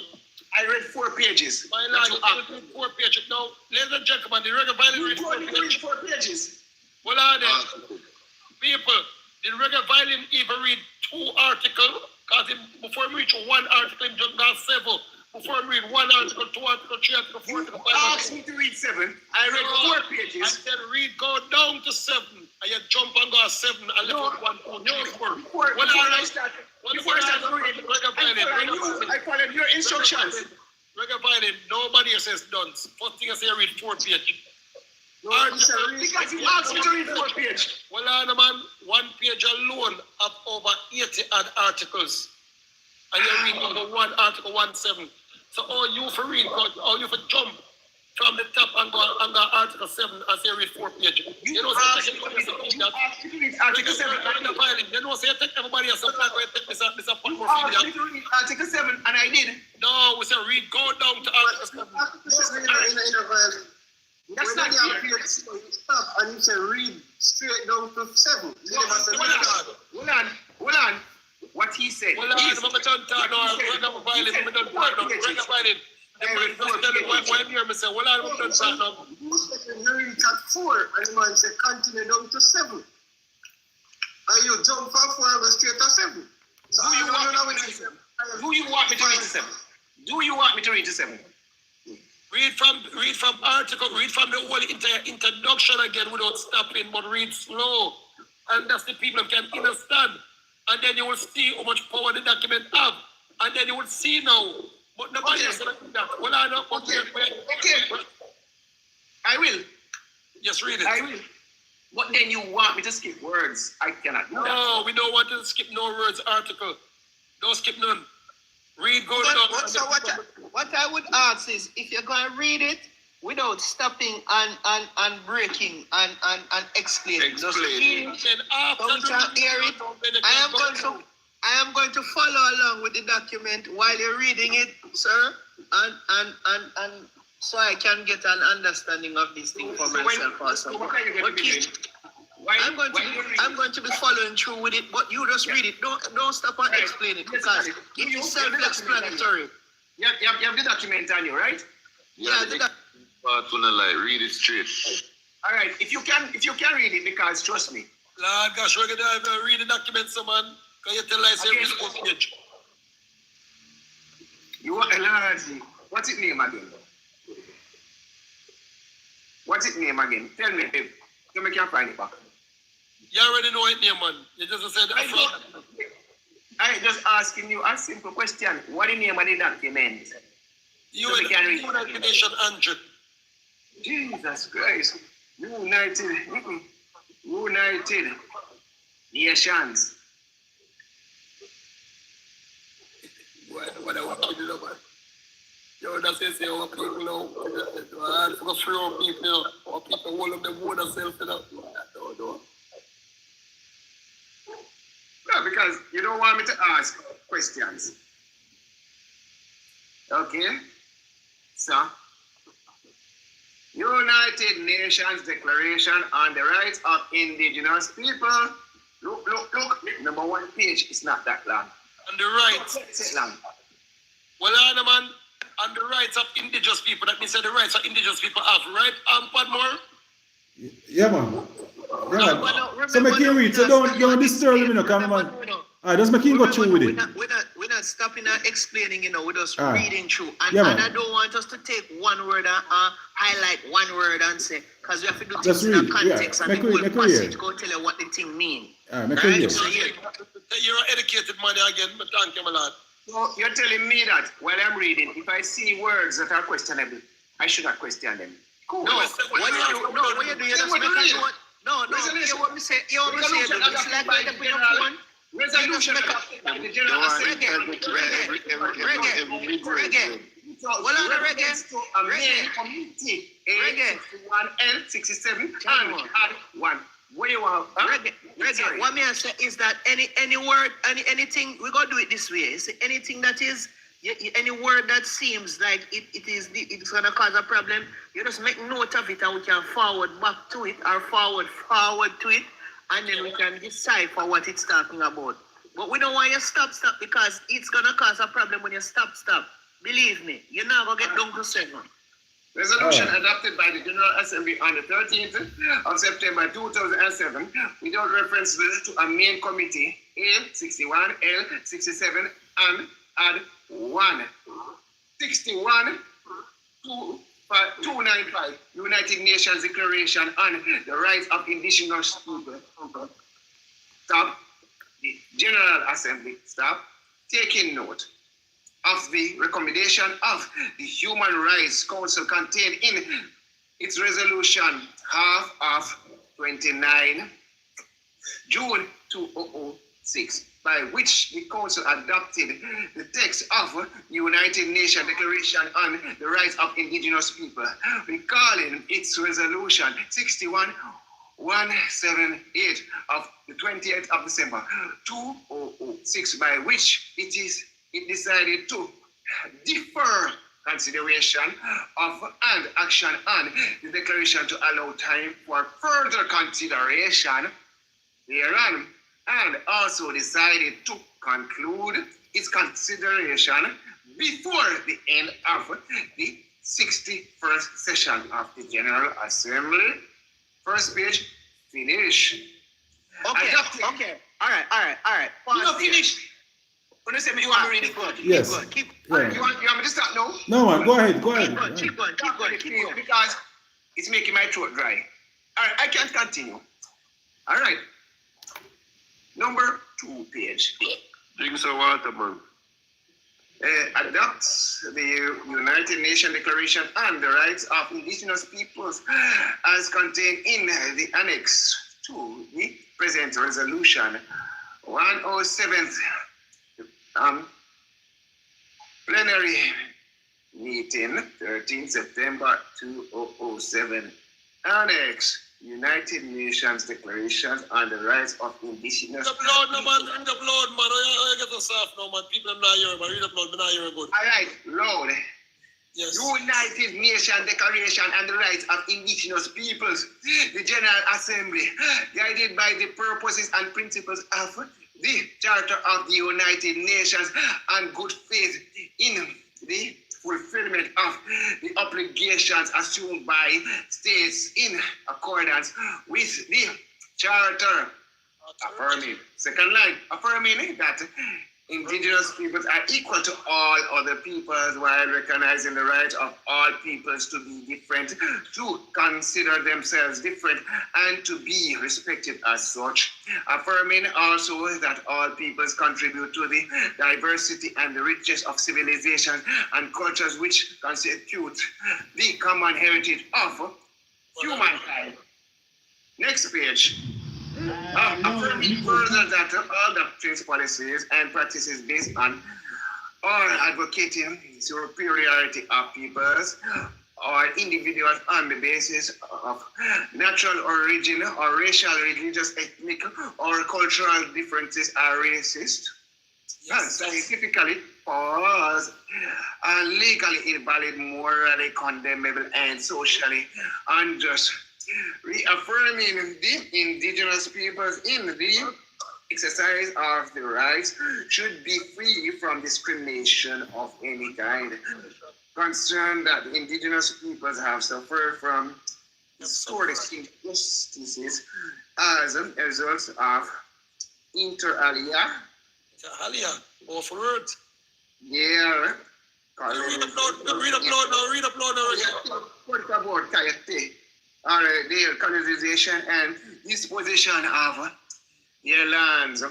I read 4 pages. My lord, you read 4 pages. Now, ladies and gentlemen, the reggae violin read 4 pages. Well, people, the reggae violin even read 2 articles, because before we reach 1 article, he just got 7. Before we read 1 article, 2 article, 3 article, 4 article, 5 article. Ask me to read 7. I read 4 pages. I said read, go down to 7. And you jump and go 7 and left 1, 2, 3, 4. Before I start reading, I followed your instructions. Reggae violin, nobody says done. First thing I say, read 4 pages. Because you asked me to read 4 pages. Well, man, 1 page alone of over 80 odd articles. And you read over 1 article, 1-7. So all you for read, all you for jump from the top and go article 7 and say read 4 pages. You know, article 7. You know, say you take everybody else and you take this a Patmore Jamaica. Article 7, and I did. No, we say read, go down to article 7. That's not here. You stop and you say read straight down to 7. Hold on. What he said. Well, I'm done talking. I'm violent. I'm done talking. I'm violent. You read at 4 and the man say continue down to 7. And you jump from 4 and go straight to 7. So do you want me to read to 7? Do you want me to read to 7? Read from article, read from the whole entire introduction again without stopping, but read slow. And that's the people can understand. And then you will see how much power the document have. And then you will see now. But nobody else will do that. Well, I know. Okay. I will. Just read it. I will. But then you want me to skip words. I cannot do that. No, we don't want to skip no words article. Don't skip none. Read, go down. So what I would ask is, if you're going to read it without stopping and breaking and explaining. Just read it. Don't hear it. I am going to follow along with the document while you're reading it, sir, and so I can get an understanding of this thing for myself also. I'm going to be following through with it, but you just read it. Don't stop and explain it, because it is self-explanatory. You have the document on you, right? Yeah, read it straight. All right, if you can read it, because trust me. Lord gosh, we're gonna read the document, so man. Can you tell us every school page? You want Lord? What's its name again? What's its name again? Tell me, babe. So I can find it back. You already know its name, man. You just said I just asking you a simple question. What is the name of the document? United Nations 100. Jesus Christ. United Nations. What I want to do, man. You understand, say, our people now, hard for free our people, our people hold up them own themselves, you know. No, because you don't want me to ask questions. Okay? So, United Nations Declaration on the Rights of Indigenous People. Look. Number 1 page is not that long. And the rights. It's long. Well, man, and the rights of indigenous people. That means that the rights of indigenous people have, right? Padmore? Yeah, man. Yeah, man. So make him read. So don't disturb him, come man. Just make him go through with it. We're not stopping and explaining, we're just Ah. reading through. And, Yeah, and man. I don't want us to take one word and highlight one word and say, because we have to do Just things in read, a context yeah. and Make the read, whole make read, passage yeah. go tell you what the thing mean. Make him hear. So, yeah. You're an educated man again, but thank you, my lad. So you're telling me that while I'm reading, if I see words that are questionable, I should not question them. Cool. No, what you do, you just make a note. No, you want me say, it's like when you put your phone. Resolution adopted by the General Assembly. Reggae. Well, on the reggae. A main committee. A61L 67 and add 1. Where you are? Reggae. What me I say is that any word, anything, we gotta do it this way. You see, anything that is any word that seems like it's gonna cause a problem, you just make note of it and we can forward back to it or forward to it, and then we can decipher what it's talking about. But we don't want you to stop because it's gonna cause a problem when you stop. Believe me, you're not gonna get down to 7. Resolution adopted by the General Assembly on the 13th of September 2007 without reference to a main committee A61, L67 and add 1. 61 295 United Nations Declaration on the Rights of Indigenous People. Stop. The General Assembly, stop. Taking note of the recommendation of the Human Rights Council contained in its resolution half of 29 June 2006, by which the Council adopted the text of the United Nations Declaration on the Rights of Indigenous People, recalling its resolution 61178 of the 28th of December 2006, by which it decided to defer consideration of and action on the declaration to allow time for further consideration thereon, and also decided to conclude its consideration before the end of the 61st session of the General Assembly. First page, finish. Okay. All right. You know, finish. When you say you want to read it, good. Yes. You Yeah. want me to start now? No, man, go ahead. Keep going. Because it's making my throat dry. All right, I can't continue. All right. Number 2 page. Drink some water, man. Adopts the United Nations Declaration on the Rights of Indigenous Peoples as contained in the annex to the present resolution 107th plenary meeting 13 September 2007. Annex United Nations Declaration on the Rights of Indigenous Read the blood, no man. Read the blood, man. I get us off now, man. People are not hearing, man. Read the blood, they're not hearing good. All right, loud. Yes. United Nations Declaration on the Rights of Indigenous Peoples, the General Assembly, guided by the purposes and principles of the Charter of the United Nations and good faith in the fulfillment of the obligations assumed by states in accordance with the Charter. Affirming. Second line, affirming that indigenous peoples are equal to all other peoples while recognizing the right of all peoples to be different, to consider themselves different, and to be respected as such. Affirming also that all peoples contribute to the diversity and the richness of civilization and cultures which constitute the common heritage of humankind. Next page. Affirming further that all doctrines, policies, and practices based on or advocating superiority of peoples or individuals on the basis of natural origin or racial, religious, ethnic, or cultural differences are racist, and scientifically false, and legally invalid, morally condemnable, and socially unjust, reaffirming the indigenous peoples in the exercise of the rights should be free from discrimination of any kind. Concerned that the indigenous peoples have suffered from historic injustices as a result of inter alia. Alia, awful word. Yeah. Read up loud now. What about Kayate? All right, their colonization and disposition of their lands,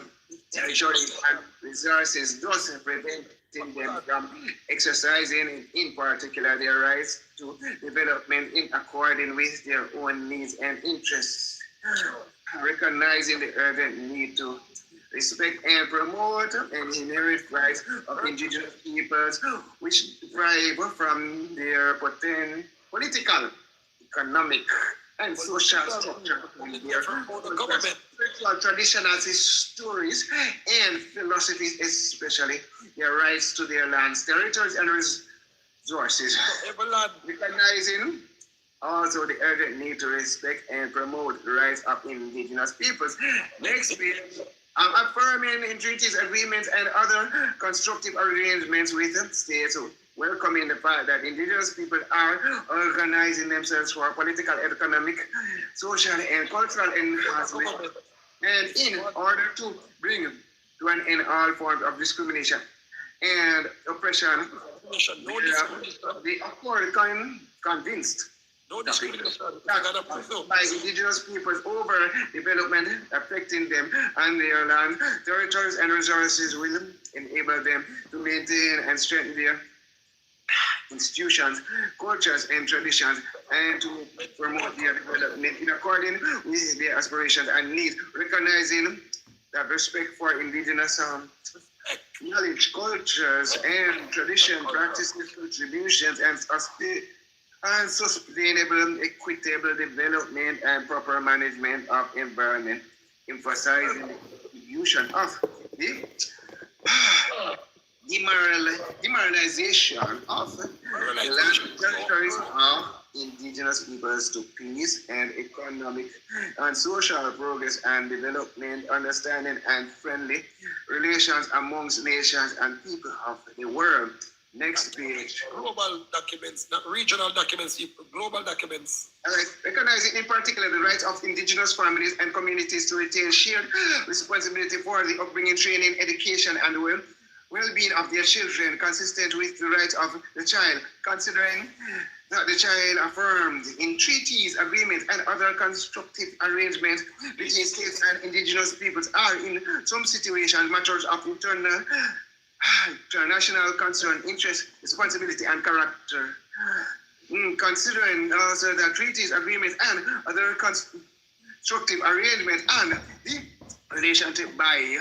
territory, and resources, thus preventing them from exercising, in particular, their rights to development in accordance with their own needs and interests, recognizing the urgent need to respect and promote an inherent rights of indigenous peoples which derive from their political, economic, and social structure, their spiritual traditional stories and philosophies, especially their rights to their lands, territories, and resources. Recognizing also the urgent need to respect and promote the rights of indigenous peoples. Next page. Affirming in treaties, agreements, and other constructive arrangements with states, welcoming the fact that indigenous people are organizing themselves for political, economic, social, and cultural enhancement, and in order to bring to an end all forms of discrimination and oppression, the accord convinced by indigenous peoples over development affecting them and their land, territories, and resources will enable them to maintain and strengthen their institutions, cultures, and traditions, and to promote their development in accordance with their aspirations and needs, recognizing that respect for indigenous knowledge, cultures, and tradition, practices, contributions, and sustainable, equitable development and proper management of environment, emphasizing the contribution of the demoralization of land territories of indigenous peoples to peace and economic and social progress and development, understanding and friendly relations amongst nations and people of the world. Next page. Global documents, not regional documents, global documents. All right. Recognizing in particular the rights of indigenous families and communities to retain shared responsibility for the upbringing, training, education, and well-being of their children, consistent with the rights of the child, considering that the child affirmed in treaties, agreements, and other constructive arrangements between states and indigenous peoples are in some situations matters of international concern, interest, responsibility, and character. Considering also the treaties, agreements, and other constructive arrangements and the relationship by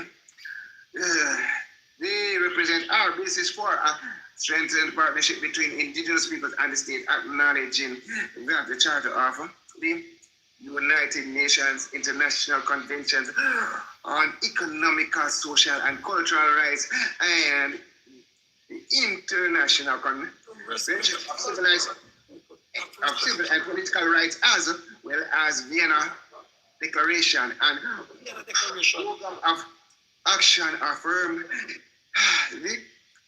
they represent our basis for a strengthened partnership between indigenous peoples and the state, acknowledging that the Charter of the United Nations International Conventions on Economical, Social, and Cultural Rights and the International Convention of Civil and Political Rights, as well as Vienna Declaration and Program of Action affirm the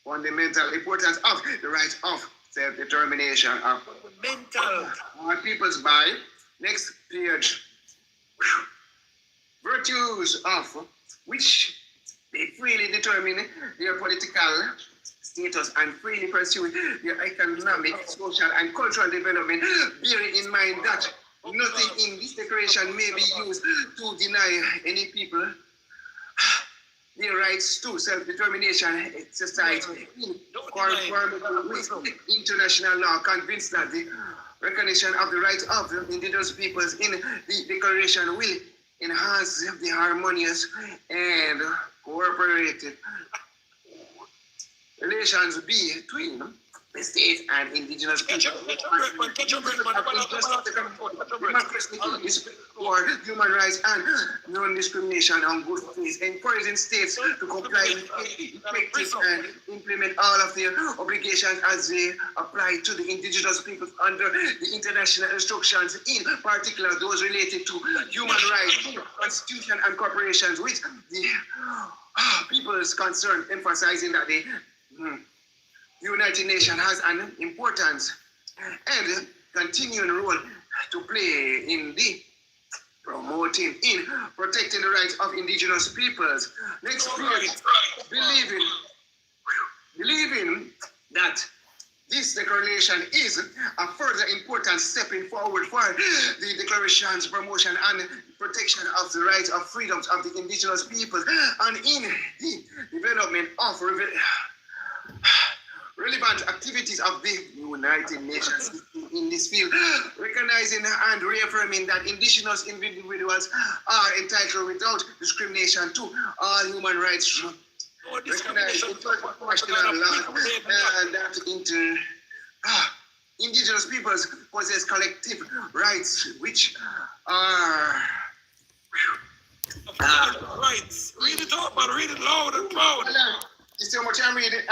fundamental importance of the right of self-determination of all peoples by next page. Virtues of which they freely determine their political status and freely pursue their economic, social, and cultural development, bearing in mind that nothing in this declaration may be used to deny any people their rights to self-determination exercised in conformity with international law, convinced that the recognition of the rights of the indigenous peoples in the declaration will enhance the harmonious and cooperative relations between the state and indigenous people. For human rights and non-discrimination on good faith, encouraging states to comply with effective and implement all of their obligations as they apply to the indigenous peoples under the international instructions, in particular those related to human rights, constitution and corporations with the people's concern, emphasizing that the United Nations has an important and continuing role to play in the promoting in protecting the rights of indigenous peoples. Next period, believing that this declaration is a further important stepping forward for the declaration's promotion and protection of the rights of freedoms of the indigenous peoples and in the development of relevant activities of the United Nations in this field, recognizing and reaffirming that indigenous individuals are entitled without discrimination to all human rights recognized international law, and that indigenous peoples possess collective rights which are rights. Read it up and read it loud and proud. You see how much I'm reading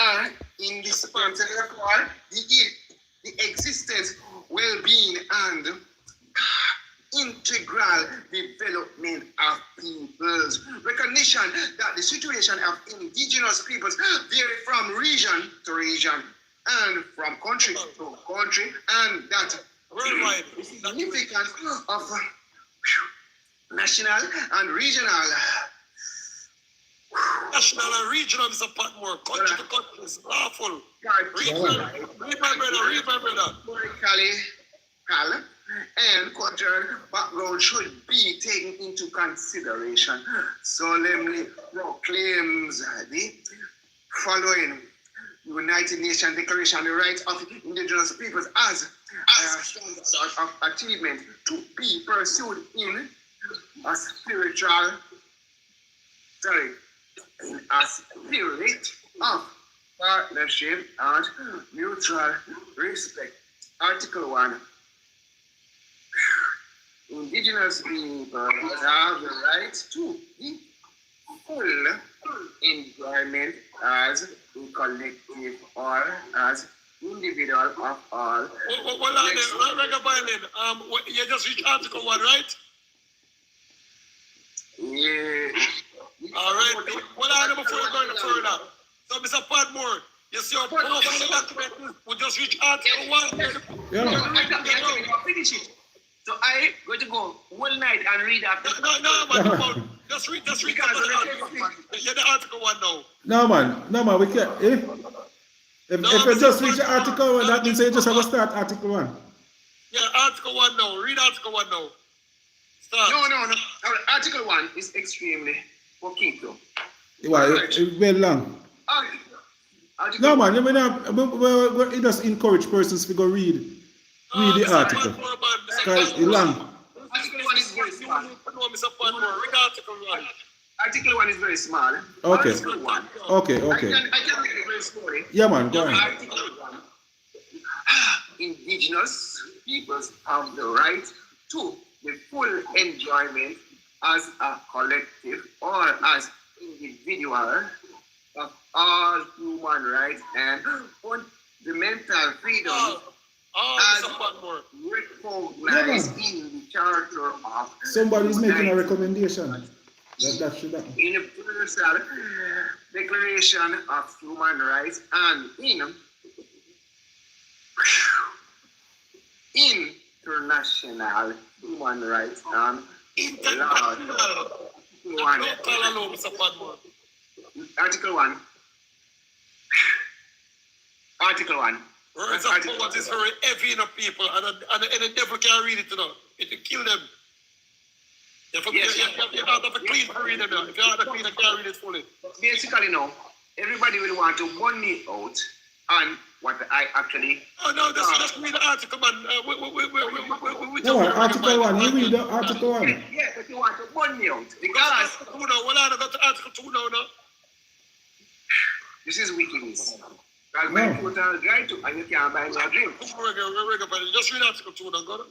in this part, the existence, well-being, and integral development of peoples. Recognition that the situation of indigenous peoples vary from region to region and from country to country, and that the significance of national and regional Mr. Patmore, country to country is lawful. Read my brother. Historically, and cultural background should be taken into consideration. Solemnly proclaims the following United Nations Declaration on the Rights of Indigenous Peoples as a standard of achievement to be pursued in a spirit of partnership and mutual respect. Article 1. Indigenous people have the right to the full enjoyment as a collective or as individual of all. You just read Article 1, right? Yeah. All right. Well, I know before going further. So, Mr. Padmore, you see how powerful the document is? We just reach Article 1. Yeah. Finish it. So I going to go one night and read after. No, just read the Article 1 now. No, man, we can't. If you just reach Article 1, that means you just have to start Article 1. Yeah, Article 1 now. Read Article 1 now. Start. No. Article 1 is extremely poquito. Well, it's very long. No, man, we just encourage persons to go read the article. Because it's long. Article 1 is very small. Read Article 1. Article 1 is very small. Okay. Article 1. Okay. I can read it very slowly. Yeah, man, go ahead. Article 1. Indigenous peoples have the right to the full enjoyment as a collective or as individual of all human rights and fundamental freedoms as recognized in the Charter of Somebody's making a recommendation. That should happen. in the Universal Declaration of Human Rights and in international human rights and Article 1. Article 1. Words of power is very heavy in people, and the devil can't read it, you know. It will kill them. You have to clean to read them. If you have to clean, you can't read it fully. Basically, no. Everybody will want to burn me out on what I actually. Oh, no, just read the article, man. No, Article 1. You read the Article 1. Yeah, but you want to burn me out. Because. Well, I got to Article 2 now. This is wickedness. Because my total dry too, and you can't buy me a drink. Just read Article 2 now. Go to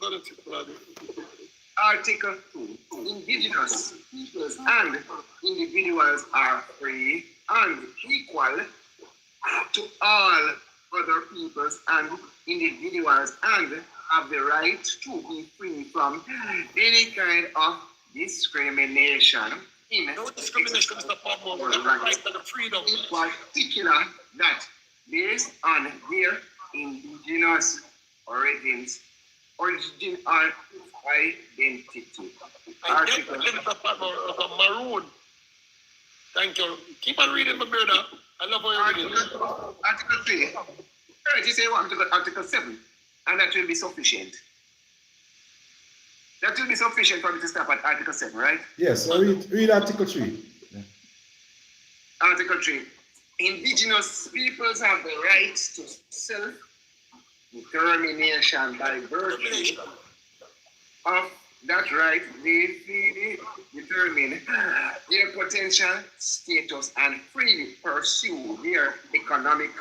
Article 2. Indigenous peoples and individuals are free and equal to all other peoples and individuals and have the right to be free from any kind of discrimination no discrimination, Mr. Patmore. Right to the freedom. In particular, that based on their indigenous origins, origin or identity. Article. Maroon. Thank you. Keep on reading, my brother. I love how you're reading. Article 3. Alright, you say you want to go to Article 7, and that will be sufficient. That will be sufficient for me to stop at Article 7, right? Yes, so read Article 3. Yeah. Article 3. Indigenous peoples have the right to self-determination by virtue of that right. They freely determine their potential status and freely pursue their economic,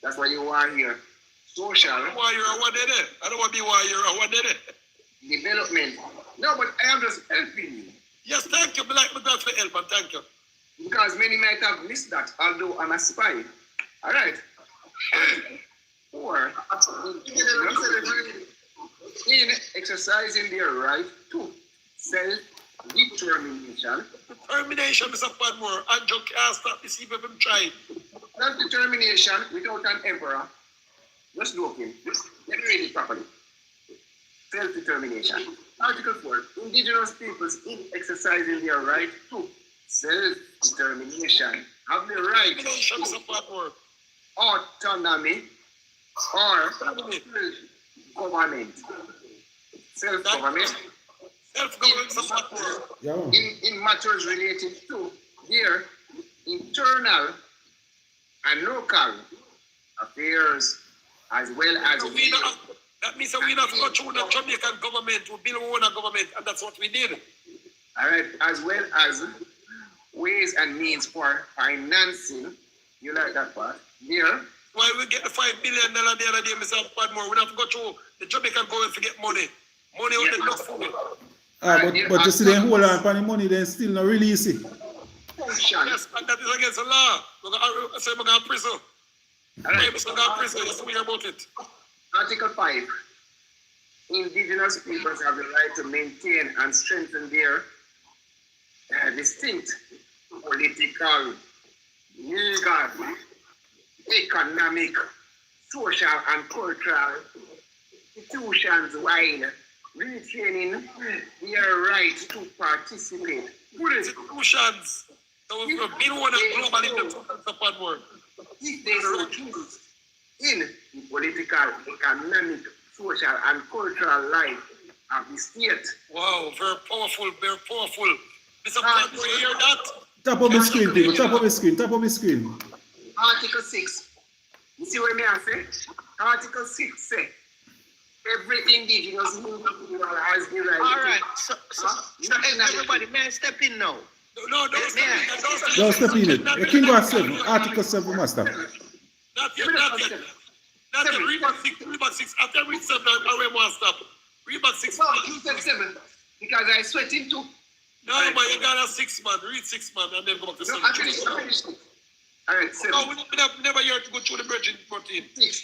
that's what you are here, social. Why you're a one did it? I don't want to be why you're a one did it. Development. No, but I am just helping you. Yes, thank you. Be like my God for help, and thank you. Because many might have missed that, although I'm a spy. All right. Or in exercising their right to self-determination. Determination, Mr. Patmore. Andrew can't stop this even if I'm trying. Self-determination without an emperor. Just joking. Let me read it properly. Self-determination. Article 4. Indigenous peoples in exercising their right to self-determination have the right to autonomy or government. Self-government. In matters related to their internal and local affairs as well as that means that we not go through the Jamaican government, we build our own government, and that's what we did. All right, as well as ways and means for financing. You like that part? Here. Why we get the $5 billion the other day, Mr. Patmore? We don't have to go through the Jamaican government to get money. Money out the look for it. But you see them hold on for the money, then still not release it. Yes, and that is against the law. I say we're going to prison. All right. We're going to prison, just hear about it. Article 5. Indigenous peoples have the right to maintain and strengthen their distinct political, legal, economic, social, and cultural institutions while retaining their right to participate. Institutions. So we've been one of global in the Patmore. If they so choose in the political, economic, social, and cultural life of the state. Wow, very powerful, very powerful. Mr. Patmore, you hear that? Tap on my screen, people. Tap on my screen. Tap on my screen. Article 6. You see what I say? Article 6 say every indigenous individual has the right. All right. So everybody, may I step in now? No, don't step in. Don't step in it. You can go at 7. Article 7 must stop. Not yet. Read back 6. After read 7, I will stop. Read back 6. No, you said 7. Because I sweat into. No, but you got a 6 man. Read 6 man and then go back to 7. No, I finished. All right, 7. No, we never hear to go through the bridge in 14. 6.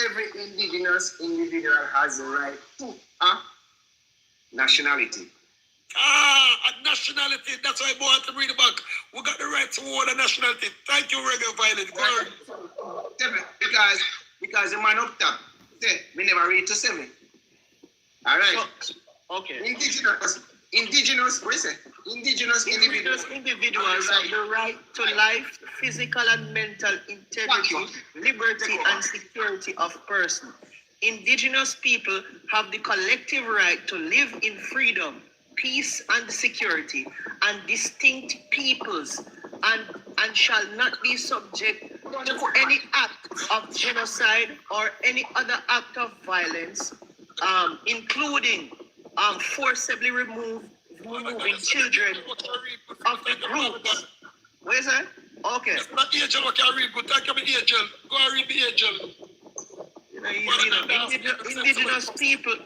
Every indigenous individual has the right to a nationality. A nationality. That's why I want to read it back. We got the right to own a nationality. Thank you, Regular Violet. Go on. Because the man up top, say, we never read to 7. All right. Okay. Indigenous, what is it? Indigenous individuals have the right to life, physical and mental integrity, liberty and security of person. Indigenous people have the collective right to live in freedom, peace and security, and distinct peoples, and shall not be subject to any act of genocide or any other act of violence, including forcibly removing children of the groups. Where is that? Okay. It's not Angel who can read good. Thank you, Angel. Go and read the Angel. You know,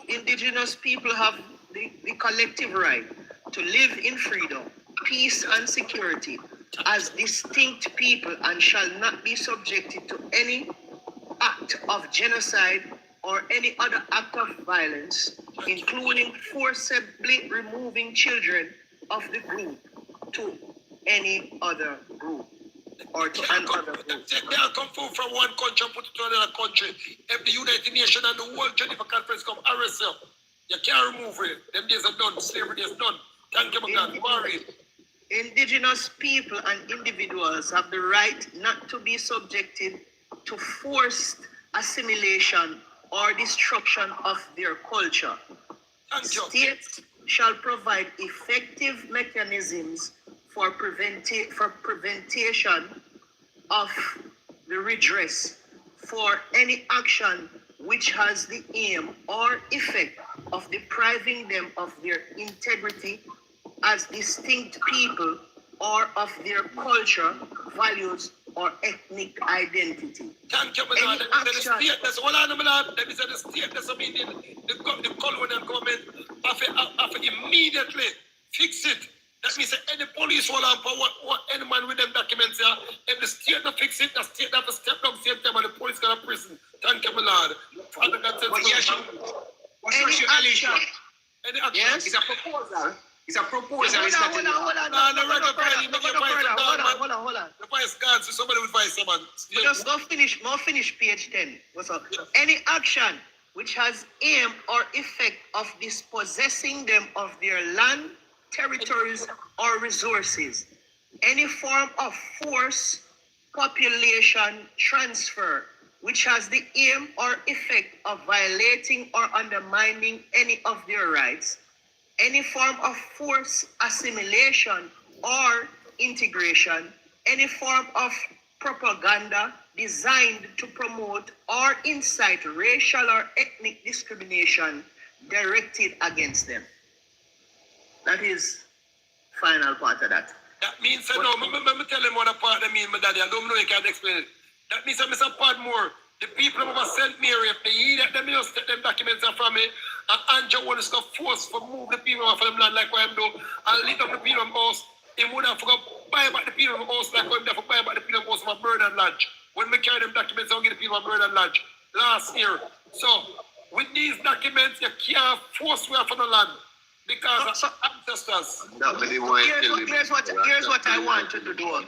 indigenous people have the collective right to live in freedom, peace, and security as distinct people and shall not be subjected to any act of genocide or any other act of violence, including forcibly removing children of the group to any other group. Or to another group. They can't come from one country and put it to another country. If the United Nations and the World Geneva Conference come arrest you can't remove it. Them days are done. Slavery is done. Thank you, my God. Worry. Indigenous people and individuals have the right not to be subjected to forced assimilation or destruction of their culture. States shall provide effective mechanisms for prevention of the redress for any action which has the aim or effect of depriving them of their integrity as distinct people or of their culture, values, or ethnic identity. Thank you, my Lord. The state, that's all I know, my Lord. That is the state, that's what I mean, the colonial government have to immediately fix it. That means that any police will have what any man with them documents here. If the state not fix it, the state have to step down the same time and the police go to prison. Thank you, my Lord. Father God says, what's your allegation? Any action? Yes? It's a proposal. It's a proposal. Hold on. The vice guard, so somebody will vice someone. Just go finish page 10. What's up? Any action which has aim or effect of dispossessing them of their land, territories, or resources. Any form of force, population transfer, which has the aim or effect of violating or undermining any of their rights. Any form of force, assimilation, or integration. Any form of propaganda designed to promote or incite racial or ethnic discrimination directed against them. That is final part of that. That means, no, let me tell him what a part that means, my daddy. I don't know you can explain it. That means, Mr. Patmore, the people of St. Mary, if they hear that, they just take them documents from me, and Andrew wants to force to move the people from them land like what I'm doing, and lead up the people of house. He would have to buy back the people of house like what I'm buy back the people of house from a bird and lodge. When we carry them documents, I'll get the people of bird and lodge last year. So, with these documents, you can't force me from the land. Because of ancestors. Here's what I want you to do,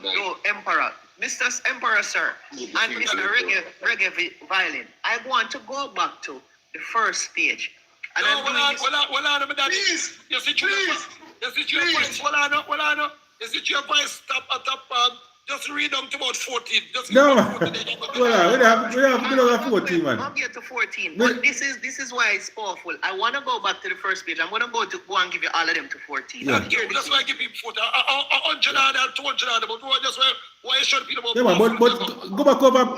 Emperor. Mr. Emperor, sir, and Mr. Reggae Violin. I want to go back to the first page. And no, hold on, please. You see your voice, hold on. You see your voice top, just read down to about 14. No, we have to go to 14, man. I'll get to 14. But this is why it's powerful. I want to go back to the first page. I'm going to go and give you all of them to 14. Yeah. That's why I give you 14. 100 and 200, but just why you should people about. Yeah, man, but go back over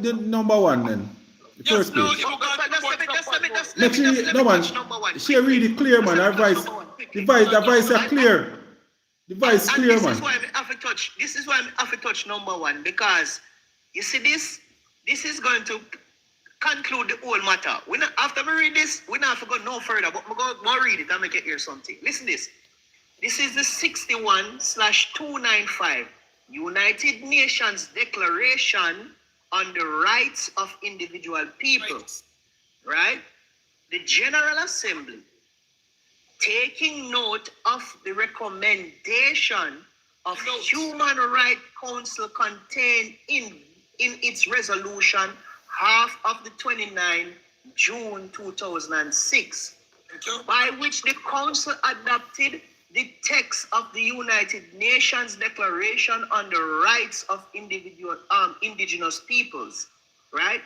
the number one then. The first page. She read it clear, man. Her voice, the voice are clear. The voice clear, man. This is why I have to touch number one, because you see this is going to conclude the whole matter. After we read this, we don't have to go no further, but we're going to read it and make you hear something. Listen to this. This is the 61/295 United Nations Declaration on the Rights of Individual Peoples, right? The General Assembly, taking note of the recommendation of Human Rights Council contained in its resolution half of the 29 June 2006, by which the Council adopted the text of the United Nations Declaration on the Rights of Indigenous Peoples, right?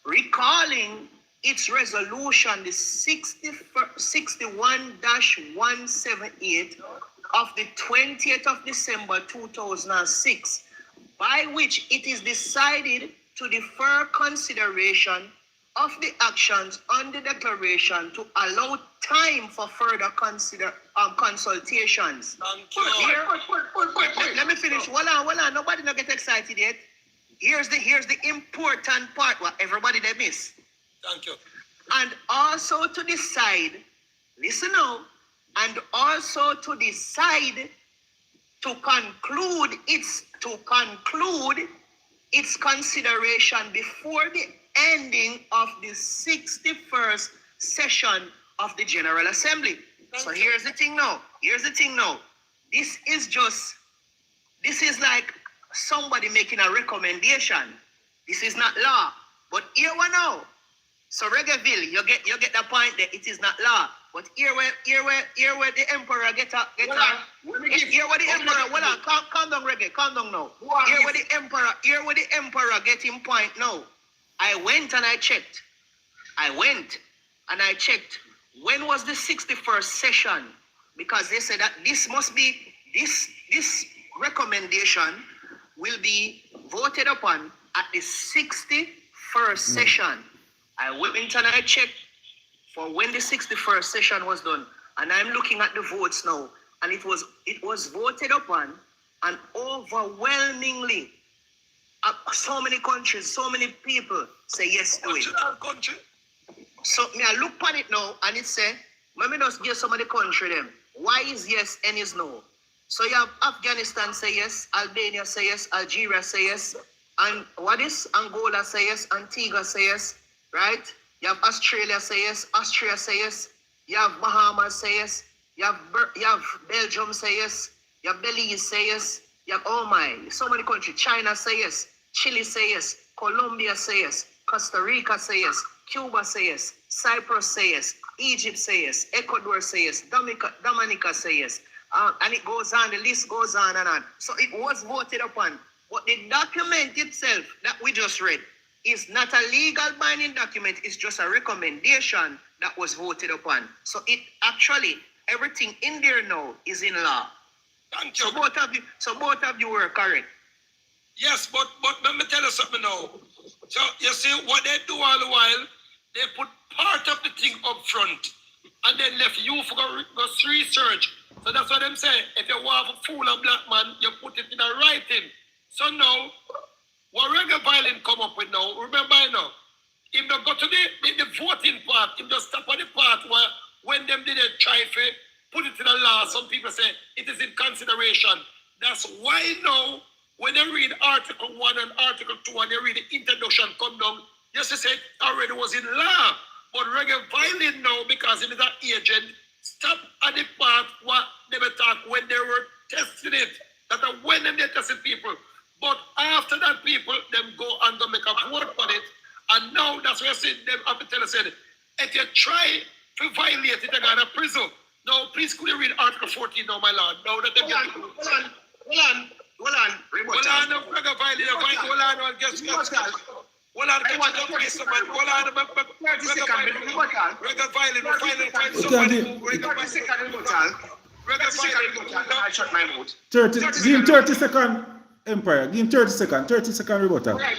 Recalling its resolution, the 61-178 of the 20th of December 2006, by which it is decided to defer consideration of the actions on the declaration to allow time for further consultations. Here, let me finish. Hold on. Nobody not get excited yet. Here's the important part what everybody they miss. Thank you. And also to decide, listen now, and also to decide to conclude its consideration before the ending of the 61st session of the General Assembly. So here's the thing now. This is like somebody making a recommendation. This is not law. But here we know. So Reggaeville, you get the point there. It is not law. But here where the emperor get up. Here where the emperor, hold on, calm down, Reggae, calm down now. Here where the emperor get him point now. I went and I checked. When was the 61st session? Because they said that this must be, this recommendation will be voted upon at the 61st session. I went and I checked for when the 61st session was done, and I'm looking at the votes now, and it was voted upon, and overwhelmingly, so many countries, so many people say yes to it. So me I look on it now, and it say, let me just give some of the country them. Why is yes and is no? So you have Afghanistan say yes, Albania say yes, Algeria say yes, and what is Angola say yes, Antigua say yes, right? You have Australia say yes, Austria say yes, you have Bahamas say yes, you have Belgium say yes, you have Belize say yes, you have, oh my, so many countries. China say yes, Chile say yes, Colombia say yes, Costa Rica say yes, Cuba say yes, Cyprus say yes, Egypt say yes, Ecuador say yes, Dominica say yes, and it goes on, the list goes on and on. So it was voted upon. But the document itself that we just read is not a legal binding document, it's just a recommendation that was voted upon. So it actually, everything in there now is in law. Thank you. So both of you were correct. Yes, but let me tell you something now. So you see what they do all the while, they put part of the thing up front and then left you for go research. So that's what I'm saying. If you want to fool a black man, you put it in a writing. So now, what Reggae Violent come up with now, remember now, if they go to the voting part, if they stop at the part where when them did try to put it in a law, some people say it is in consideration. That's why now, when they read Article 1 and Article 2 and they read the introduction come down, yes, they say it already was in law. But Reggae Violent now, because it is an agent, stop at the part what they were talking when they were testing it. That when they tested people. But after that, people, them go and go make a vote on it. And now that's where I said, them have to tell us, if you try to violate it, they're going to prison. Now, please could you read Article 14 now, my lord? Now that they get Hold on. Reggae Violent, hold on, just hold on, catch up with someone. Hold on, Reggae Violent, we're finally find somebody who Reggae Violent. I shut my mouth. 30 seconds, Empire. Give him 30 seconds. 30 second rebuttal. All right.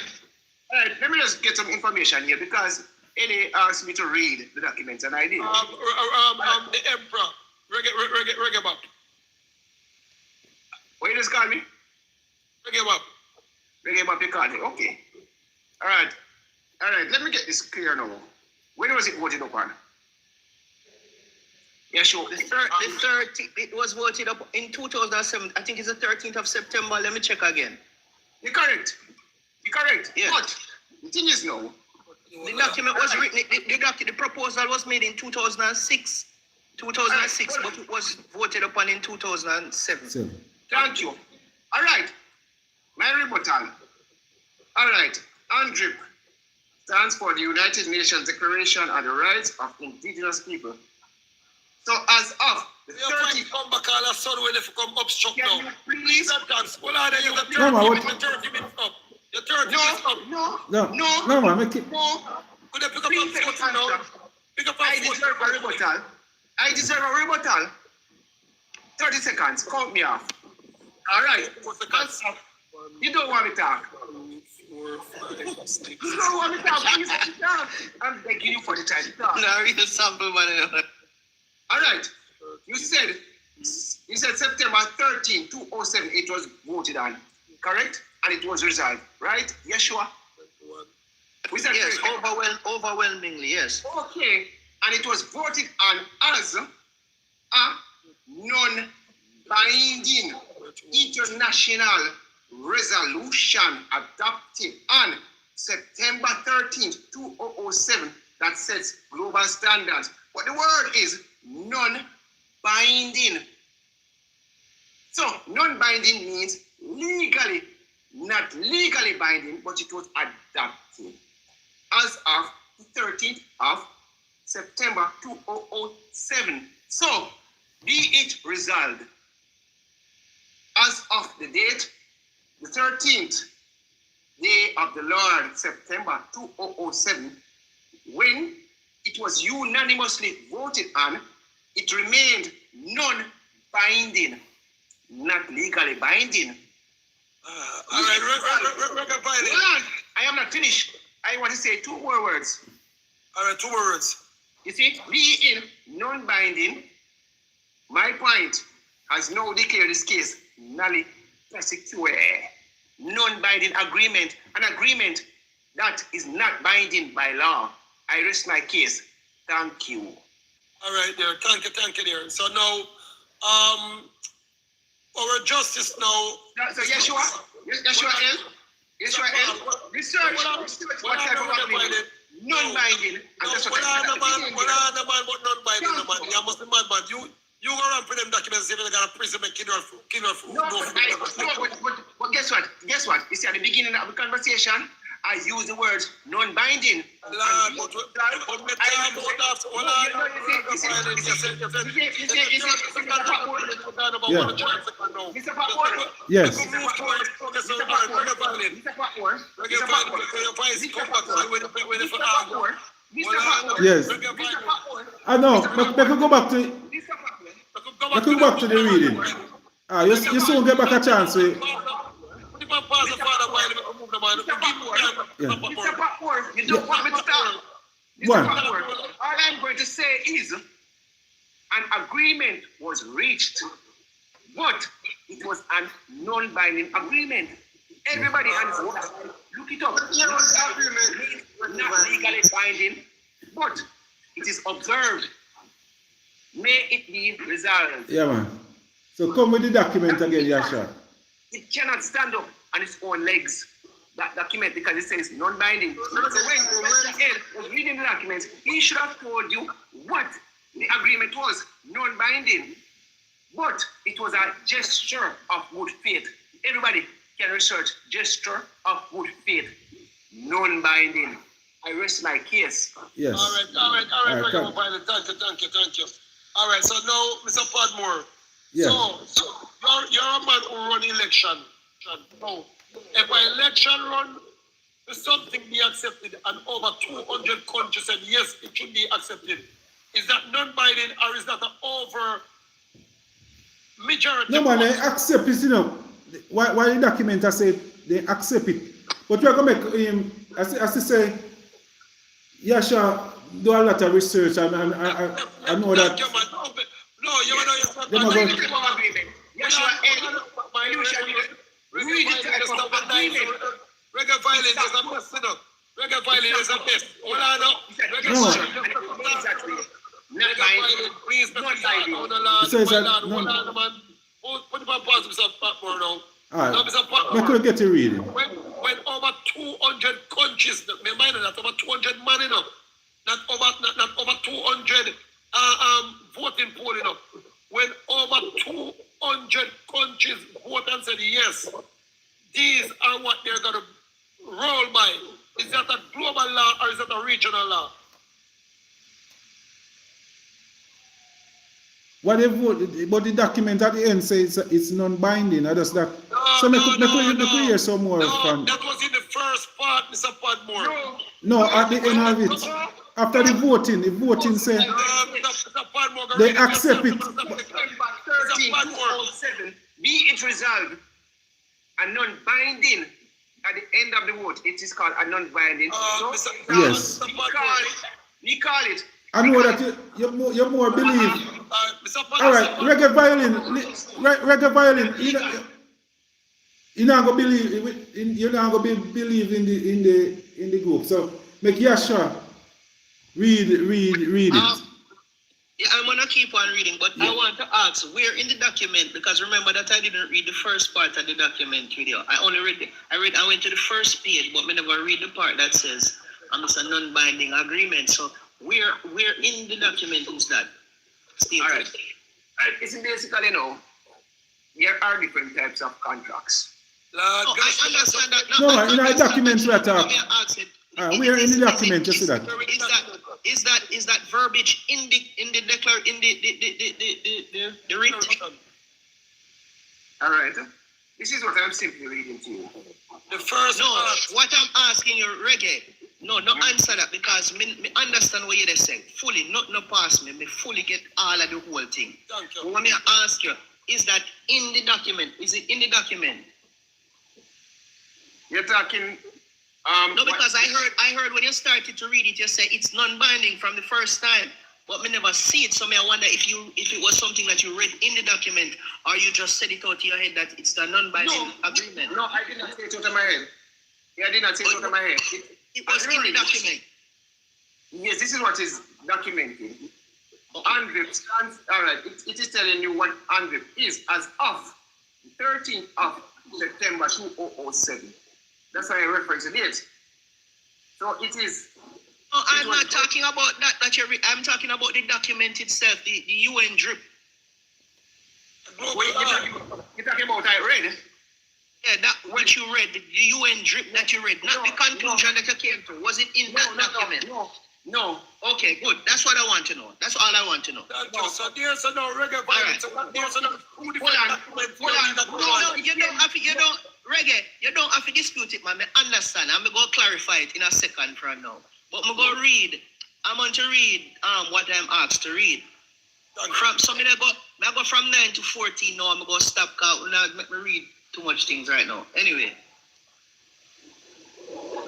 Let me just get some information here because Eddie asked me to read the document and I did. The Emperor, Reggae Bop. What you just call me? Reggae Bop. Reggae Bop, you call me. Okay. All right. Let me get this clear now. When was it voted upon? Yeah, sure. It was voted up in 2007. I think it's the 13th of September. Let me check again. You're correct. Yeah. But the thing is now, the document was written, the proposal was made in 2006. But it was voted upon in 2007. Thank you. All right. My rebuttal. All right. UNDRIP stands for the United Nations Declaration on the Rights of Indigenous People. So as of the 30th, come back all a son when if come obstruct now. Please, hold on, you got 30 minutes up. You're 30 minutes up. No, man, make it. No. Could you pick up a foot now? Pick up a I foot. deserve a rebuttal. 30 seconds. Count me off. All right. You don't want me to talk. 4, You don't want me to talk. Please let me talk. I'm begging you for the time to talk. No, read the sample, man. All right. You said September 13, 2007, it was voted on, correct? And it was resolved, right? Yeshua? Yes, overwhelmingly, yes. Okay. And it was voted on as a non-binding international resolution adopted on September 13th, 2007 that sets global standards. But the word is non-binding. So non-binding means legally, not legally binding, but it was adopted as of the 13th of September 2007. So be it resolved as of the date, the 13th day of the Lord, September 2007, when it was unanimously voted on, it remained non-binding, not legally binding. All right, I am not finished. I want to say two more words. All right, 2 words. You see, being non-binding, my point has now declared this case null prosecuted. Non-binding agreement, an agreement that is not binding by law. I rest my case. Thank you. All right, there. Thank you, there. So now, our justice now. So Yeshua L. Research what type of agreement? Non-binding. What are the man, but non-binding, man? You must be mad, man. You go around for them documents if they're gonna prison and kill her. But guess what? You see, at the beginning of the conversation, I use the word non-binding. Yes. Yes. I know. But we can go back to. We can go back to the reading. You soon get back a chance. Mr. Patmore, you don't want me to stop. One. All I'm going to say is an agreement was reached, but it was a non-binding agreement. Everybody understands. Look it up. Not legally binding, but it is observed. May it be resolved. Yeah, man. So come with the document again, Yasha. It cannot stand up on its own legs, that document, because it says non-binding. So when Mr. L was reading the document, he should have told you what the agreement was, non-binding. But it was a gesture of good faith. Everybody can research gesture of good faith, non-binding. I rest my case. Yes. All right. Thank you. All right, so now, Mr. Patmore. Yes. So you're a man who run election. So if an election run, something be accepted and over 200 countries said yes, it should be accepted. Is that non-binding or is that an over majority? No, man, they accept it, Why the document I say they accept it. But we're going to make him, as I say, Yasha do a lot of research and I know that. No, you know, reggae violence is a mess, Reggae violence is a mess. Please, put it on pause, Mr. Patmore now. All right. I could get to read it. When over 200 countries, mind that over 200 man enough, not over 200 voting poll enough. When over 200 countries vote and said yes, these are what they're gonna roll by. Is that a global law or is that a regional law? What they vote, but the document at the end says it's non-binding. I just that. So I could hear some more from. That was in the first part, Mr. Patmore. No, at the end of it, after the voting said they accept it. 13, 2007, be it resolved, a non-binding at the end of the vote, it is called a non-binding. Mr. Yes. We call it. I know that you more believe. Mr. All right, reggae violin, reggae violin. You not gonna believe. You're not gonna believe in the group. So make Yasha read it. Yeah, I'm gonna keep on reading, but I want to ask where in the document, because remember that I didn't read the first part of the document video. I only read I went to the first page, but I never read the part that says it's a non-binding agreement. So where in the document is that? Steve? All right. It's basically, there are different types of contracts. I understand that. No, in our document we are talking. We are in the document. You see that? Is that verbiage in the writ? All right. This is what I'm simply reading to you. The first what I'm asking you, Reggae. No, answer that because me understand what you're saying. Fully, no pass me. Me fully get all of the whole thing. Thank you. But when I ask you, is that in the document? Is it in the document? You're talking. No, because I heard when you started to read it, you say it's non-binding from the first time, but me never see it. So I wonder if it was something that you read in the document, or you just said it out of your head that it's a non-binding agreement. No, I did not say it out of my head. Yeah, I did not say it out of my head. It was in the document. Yes, this is what is documented. ANVIP stands. All right, it is telling you what ANVIP is as of 13th of September 2007. That's why I reference the date. So it is. No, I'm not talking about that you read. I'm talking about the document itself, the UN drip. Wait, you're talking about I read? Yeah, that which you read, the UN drip that you read, not the conclusion that you came to. Was it in that document? No. Okay, good. That's what I want to know. That's all I want to know. So there's no reggae violence. There's no two different documents. No, you don't have to. Reggae, you don't have to dispute it, man. I understand. I'm going to clarify it in a second from now. But I'm going to read. I'm going to read what I'm asked to read. From I go from 9 to 14 now. I'm going to stop because not make me read too much things right now. Anyway.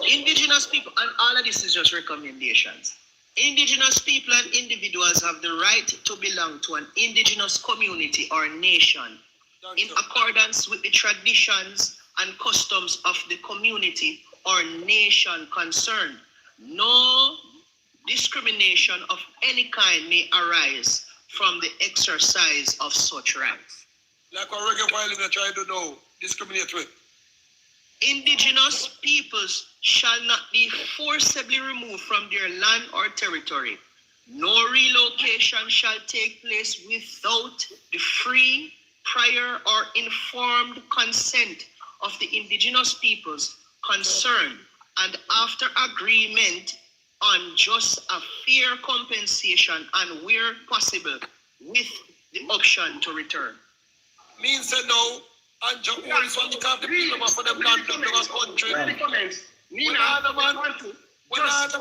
Indigenous people, and all of this is just recommendations. Indigenous people and individuals have the right to belong to an indigenous community or nation in accordance with the traditions and customs of the community or nation concerned. No discrimination of any kind may arise from the exercise of such rights. Like a reggae violence I try to know, discriminate with. Indigenous peoples shall not be forcibly removed from their land or territory. No relocation shall take place without the free, prior, or informed consent of the indigenous peoples concerned, and after agreement on just a fair compensation and, where possible, with the option to return. Means say no, and John is one because the people for them land in the country. Nina, When I the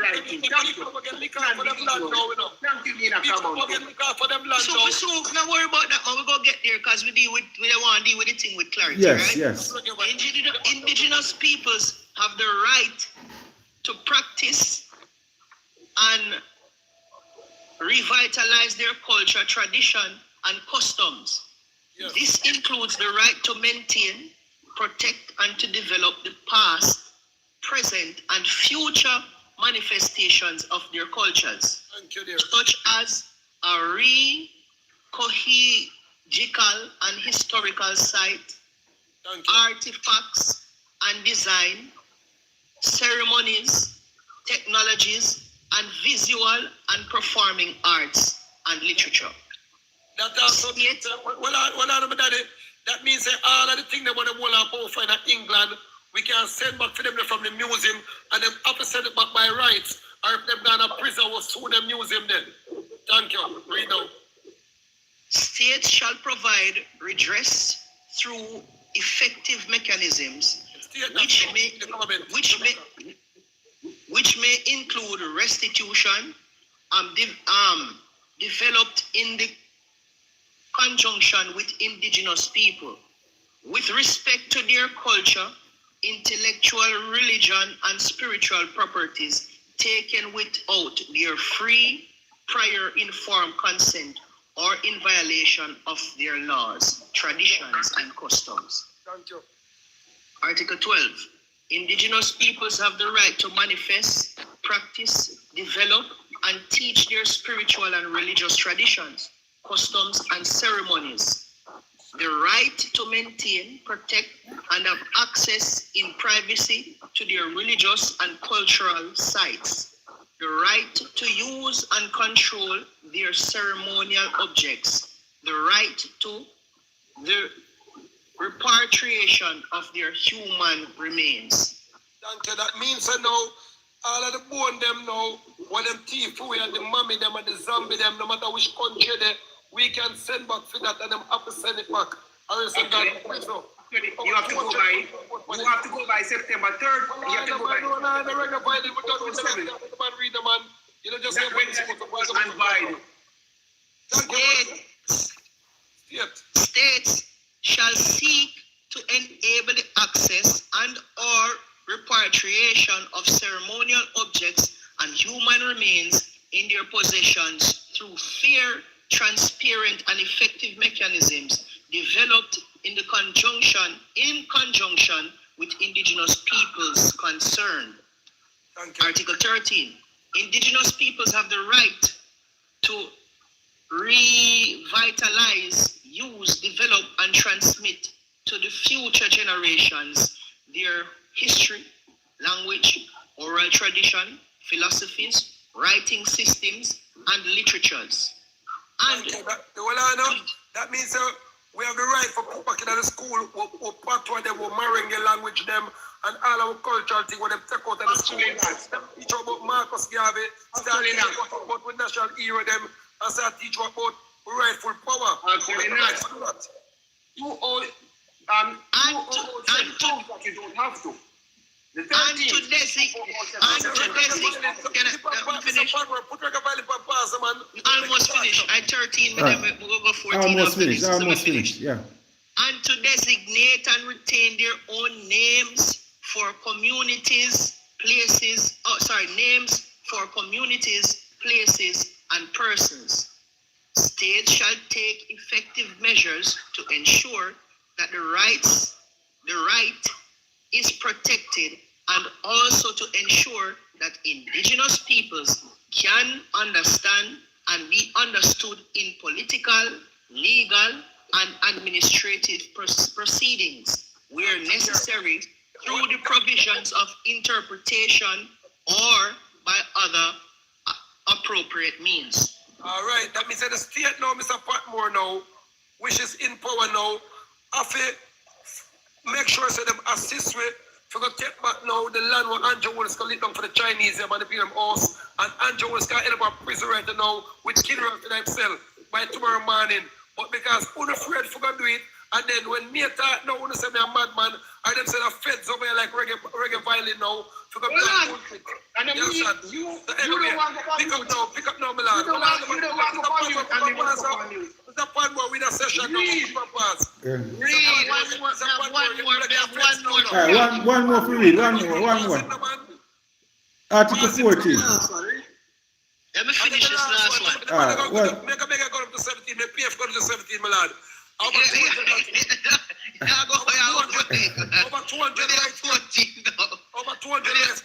right thing, people get liquor for them land now, you know. People get liquor for them land now. So not worry about that, man. We go get there because we want to deal with the thing with clarity, Yes, right? yes. Indigenous peoples have the right to practice and revitalize their culture, tradition, and customs. Yes. This includes the right to maintain, protect, and to develop the past, present, and future manifestations of their cultures, such as a archaeological and historical site, artifacts and design, ceremonies, technologies, and visual and performing arts and literature. That also means, that means that all of the things that want to hold for in England, we can send back for them from the museum, and them have to send it back by rights. Or if they've gone to prison, we'll sue the museum then. Thank you. Read now. States shall provide redress through effective mechanisms which may include restitution developed in the conjunction with indigenous people with respect to their culture, intellectual, religion, and spiritual properties taken without their free, prior informed consent or in violation of their laws, traditions, and customs. Thank you. Article 12. Indigenous peoples have the right to manifest, practice, develop, and teach their spiritual and religious traditions, customs, and ceremonies. The right to maintain, protect, and have access in privacy to their religious and cultural sites. The right to use and control their ceremonial objects. The right to the repatriation of their human remains. Thank you. That means I know all of the bone them now, what them thief away and the mummy them and the zombie them, no matter which country they, we can send back for that and them have to send it back. Or else You have to go by September 3rd. You have to go by you know, just States shall seek to enable the access and or repatriation of ceremonial objects and human remains in their possessions through fair, transparent, and effective mechanisms developed in conjunction with indigenous peoples concerned. Article 13. Indigenous peoples have the right to revitalize, use, develop, and transmit to the future generations their history, language, oral tradition, philosophies, writing systems, and literatures. And that means we have the right for people back in the school or Patmore them or Maringe language them and all our cultural thing when them take out of the school. Teach about Marcus Garvey, start teach about the national hero them, and start teach about rightful power. You don't have to. Almost finished. I 13 minutes, we'll go 14. Almost finished, yeah. And to designate and retain their own names for communities, places, names for communities, places, and persons. States shall take effective measures to ensure that the right is protected, and also to ensure that indigenous peoples can understand and be understood in political, legal, and administrative proceedings where necessary through the provisions of interpretation or by other appropriate means. All right, that means that the state now, Mr. Patmore now, which is in power now, have to make sure that them assist with to go take back now the land where Andrew Willis can live down for the Chinese and the PM house, and Andrew Willis can end up a prison right now with killer to himself by tomorrow morning. But because unafraid for gonna do it, and then when me talk now, when say me a madman, I them say the feds over here like reggae violin now, for go and then you don't want to pick up now, my lad. You don't want to you. It's a part where we a session now. One more for read, one more. Article 14. Let me finish this last one. Make a go up to 17, the PF go to 17, my lad. Over 200 likes, my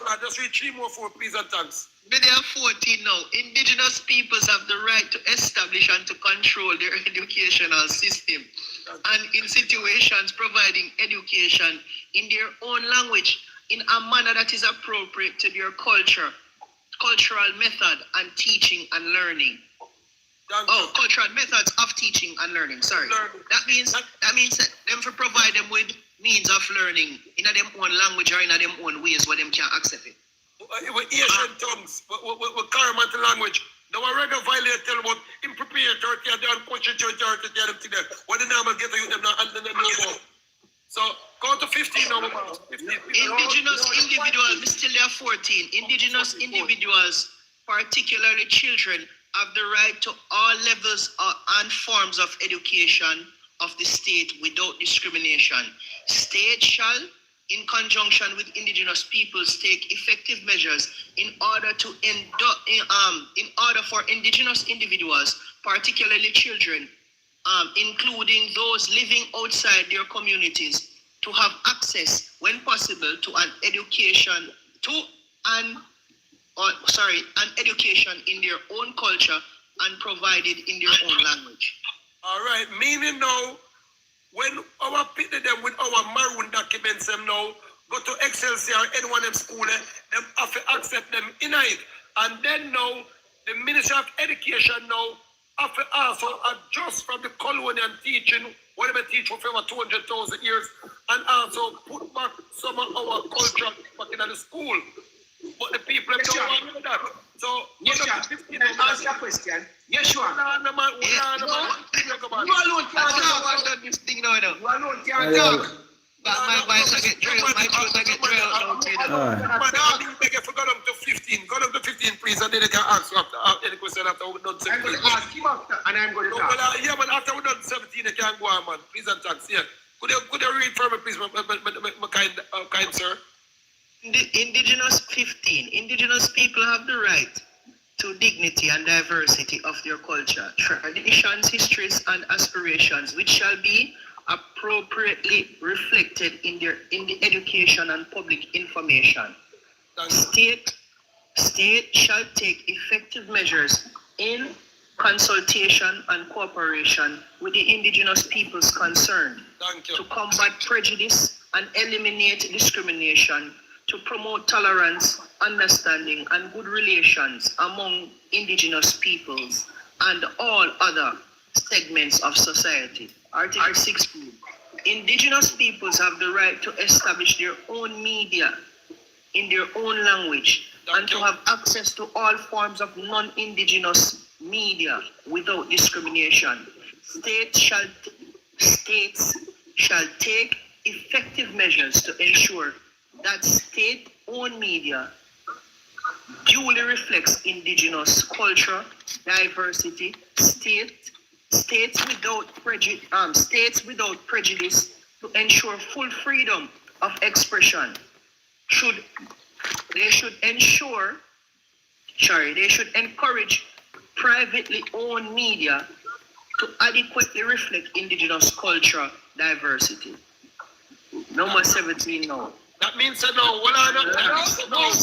lad. Just read 3 more for please and thanks. They are 14 now. Indigenous peoples have the right to establish and to control their educational system, and in situations providing education in their own language in a manner that is appropriate to their cultural method and teaching and learning. Cultural methods of teaching and learning. Sorry. That means that them for provide them with means of learning in a them own language or in a them own ways where them can accept it. With Asian tongues, with Karamantan language. Now a regular violate tell about impropriety and the unconstitutional authority tell them to them. What the name get to you them now and then know about. So go to 15 now. Indigenous individuals, still there 14. Indigenous individuals, particularly children, have the right to all levels and forms of education of the state without discrimination. State shall, in conjunction with indigenous peoples, take effective measures in order to in order for indigenous individuals, particularly children, including those living outside their communities, to have access, when possible, to an education an education in their own culture and provided in their own language. All right, meaning now, when our people them with our maroon documents them now go to Excelsior or any one of them school, them have to accept them in it. And then now, the Ministry of Education now have to also adjust from the colonial teaching, whatever teach for over 200,000 years, and also put back some of our culture back in the school. But the people don't want to do that. So, yes, sir. Can I ask a question? Yes, sure. You alone can't do this thing now. You alone can't talk. My voice I get drilled, my throat I get drilled. Beg you for go up to 15. Go up to 15, please, and then they can answer after any question after we're done 17. I'm going to ask him after, and I'm going to talk. Yeah, but after we're done 17, they can go on, man. Please and thanks. Yeah. Could you read for me, please, my kind sir? Indigenous 15. Indigenous people have the right to dignity and diversity of their culture, traditions, histories, and aspirations, which shall be appropriately reflected in the education and public information. State shall take effective measures in consultation and cooperation with the indigenous peoples concerned to combat prejudice and eliminate discrimination, to promote tolerance, understanding, and good relations among indigenous peoples and all other segments of society. Article 16. Indigenous peoples have the right to establish their own media in their own language and to have access to all forms of non-indigenous media without discrimination. States shall take effective measures to ensure that state-owned media duly reflects indigenous culture, diversity, states without prejudice, to ensure full freedom of expression. They should encourage privately owned media to adequately reflect indigenous culture, diversity. Number 17 now. That means no. Well,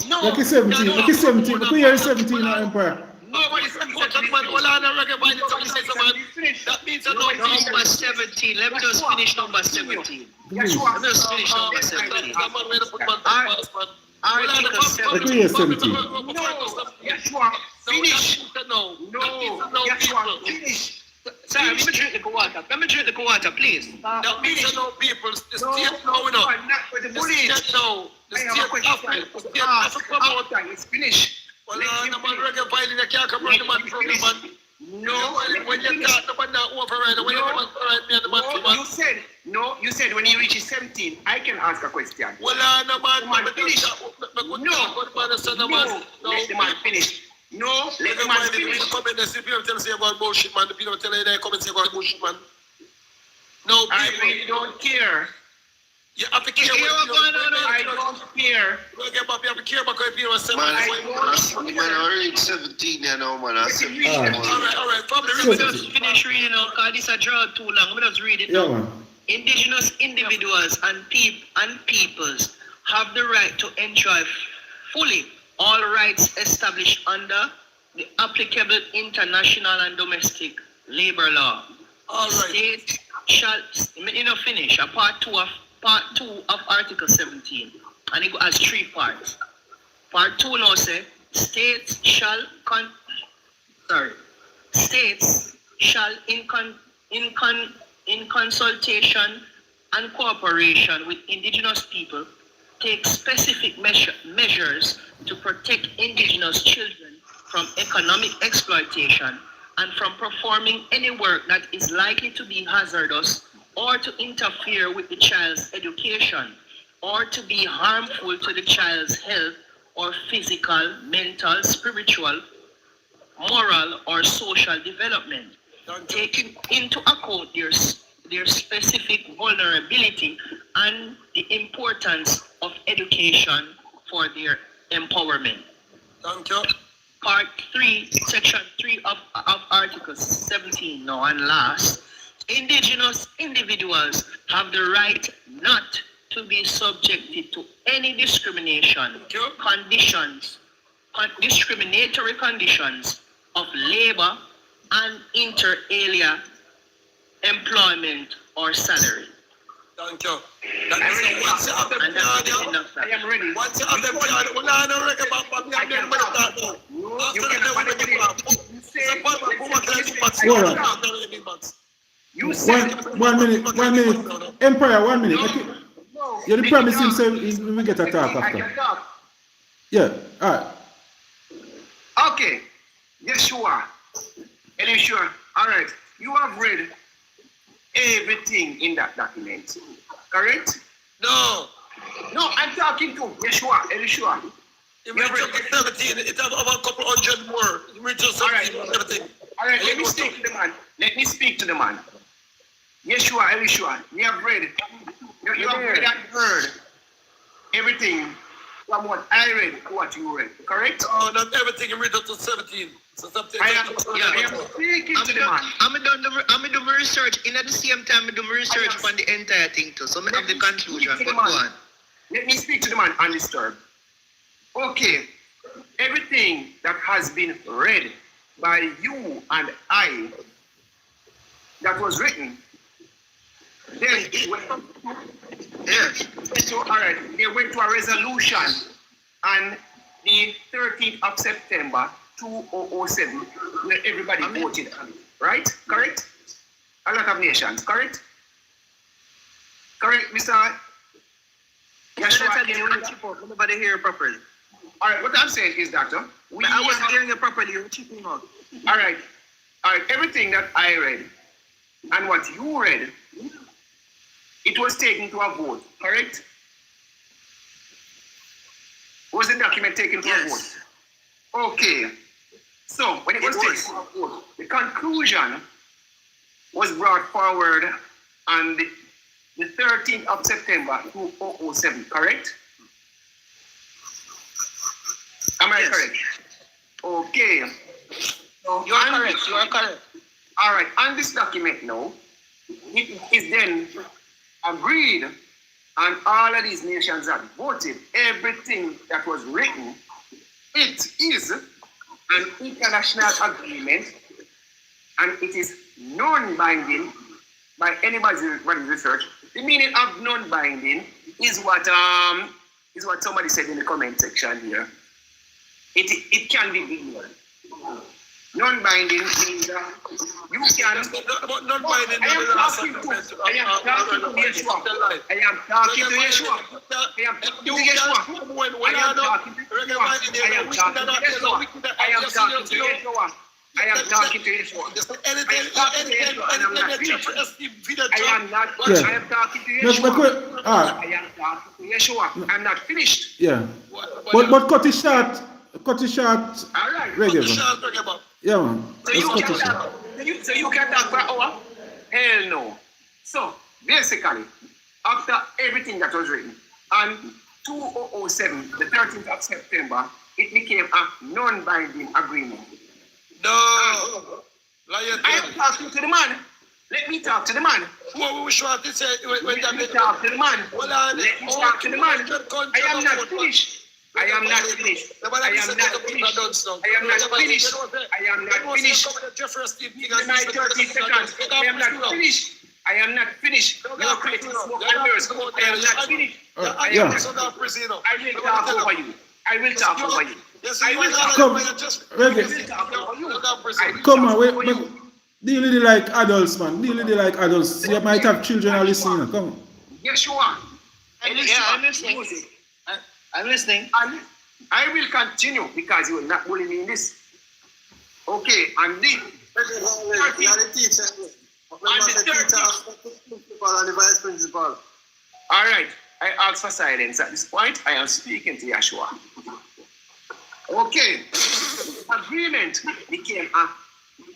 no. Lucky 17. Lucky 17. Look here, 17 now, Empire. Nobody said man. Well, I don't recognize it. That means no. Number 17. Let me just finish number 17. Let me just finish number 17. Article 17. Look here, 17. No. Yeshua, finish. No. Yeshua, finish. Sorry, let me drink the water. Let me drink the water, please. That means no people. The state now, you know. The state now. The state after promote. It's finished. Well, the man reggae violin, you can't come run the man from the man. No, when you talk, the man not override. When you override me and the man, you said when he reaches 17, I can ask a question. Well, no man, finish. Let the man finish. No, let the man finish. Come in the people tell say about bullshit, man. The people tell you they come and say about bullshit, man. No, people. I really don't care. You have to care. I don't care. You get back, you have to care about people are 17. Man, I read 17 now, man. All right. Let me just finish reading now, because this is draw too long. Let me just read it now. Man. Indigenous individuals and peoples have the right to enjoy fully all rights established under the applicable international and domestic labor law. All right. States shall, finish part two of Article 17, and it has 3 parts. Part 2 now say states shall in consultation and cooperation with indigenous people take specific measures to protect indigenous children from economic exploitation and from performing any work that is likely to be hazardous or to interfere with the child's education or to be harmful to the child's health or physical, mental, spiritual, moral, or social development. Taking into account their specific vulnerability and the importance of education for their empowerment. Thank you. Part 3, Section 3 of Article 17 now and last, indigenous individuals have the right not to be subjected to any discrimination, discriminatory conditions of labor and inter alia employment or salary. Thank you. That is once you have them And that's plan, enough. I am ready. once you have them plan, we don't know about me and them about that now. You After cannot that, we manipulate. plan. You It's say, a bad man, woman can do bad Hold stuff. on. you said, One minute. Empire, 1 minute. Okay. no. You're the let promise me him talk. say we get a talk I can after. talk. Yeah, alright. Okay. Yeshua. Elishua. All right. You have read everything in that document. Correct? No. No, I'm talking to Yeshua. Elishua. It reached up to 17. It have over a couple hundred more. It reached up to 17 and everything. All right, let me speak to the man. Let me speak to the man. Yeshua, Elishua, you have read. You have read and heard everything from what I read to what you read. Correct? No, not everything. It reached up to 17. So something. I am speaking to the man. I'm doing my research. In at the same time, I'm doing my research on the entire thing too. So I have the conclusion. But go on. Let me speak to the man undisturbed. Okay, everything that has been read by you and I, that was written, then it went, Yes. all right, they went to a resolution on the 13th of September 2007, where everybody voted on it, right? Correct? A lot of nations, correct? Correct, Mr. Yeshua? Nobody hear you properly. All right, what I'm saying is, Doctor, I wasn't hearing you properly. You were cheating out. All right, everything that I read and what you read, it was taken to a vote, correct? Was the document taken to a vote? Okay. So when it was taken to a vote, the conclusion was brought forward on the 13th of September 2007, correct? Am I correct? Okay. So You are correct. You are correct. all right, on this document now, it is then agreed, and all of these nations have voted. Everything that was written, it is an international agreement, and it is non-binding by anybody's research. The meaning of non-binding is what somebody said in the comment section here. It can be ignored. Non-binding means you can. But non-binding. I am talking to Yeshua. I am talking to Yeshua. I am talking to Yeshua. I am talking to Yeshua. I am talking to Yeshua. I am talking to Yeshua. I am talking to Yeshua. I am talking to Yeshua. And I'm not finished. I am not. I am talking to Yeshua. I am talking to Yeshua. I'm not finished. Yeah. But cut it short. Cut it short. All right. Regular. Yeah, man. So Let's you cut can it short. talk. So you can talk for an hour? Hell no. So basically, after everything that was written, on 2007, the 13th of September, it became a non-binding agreement. No. I am talking to the man. Let me talk to the man. What we should say when Let me talk to the man. Let me talk to the man. I am not finished. I am not finished. I am not finished. I am not finished. I am not finished. Give me my 30 seconds. I am not finished. I am not finished. You're creating smoke and mirrors. I am not finished. I am not finished. I will talk over you. I will talk over you. I will talk over you. Come on, wait. Deal with it like adults, man. Deal with it like adults. You might have children are listening. Come on. Yeshua. I'm listening. I'm listening. And I will continue because you will not bully me in this. Okay, and this. All right, I ask for silence at this point. I am speaking to Yeshua. Okay, agreement became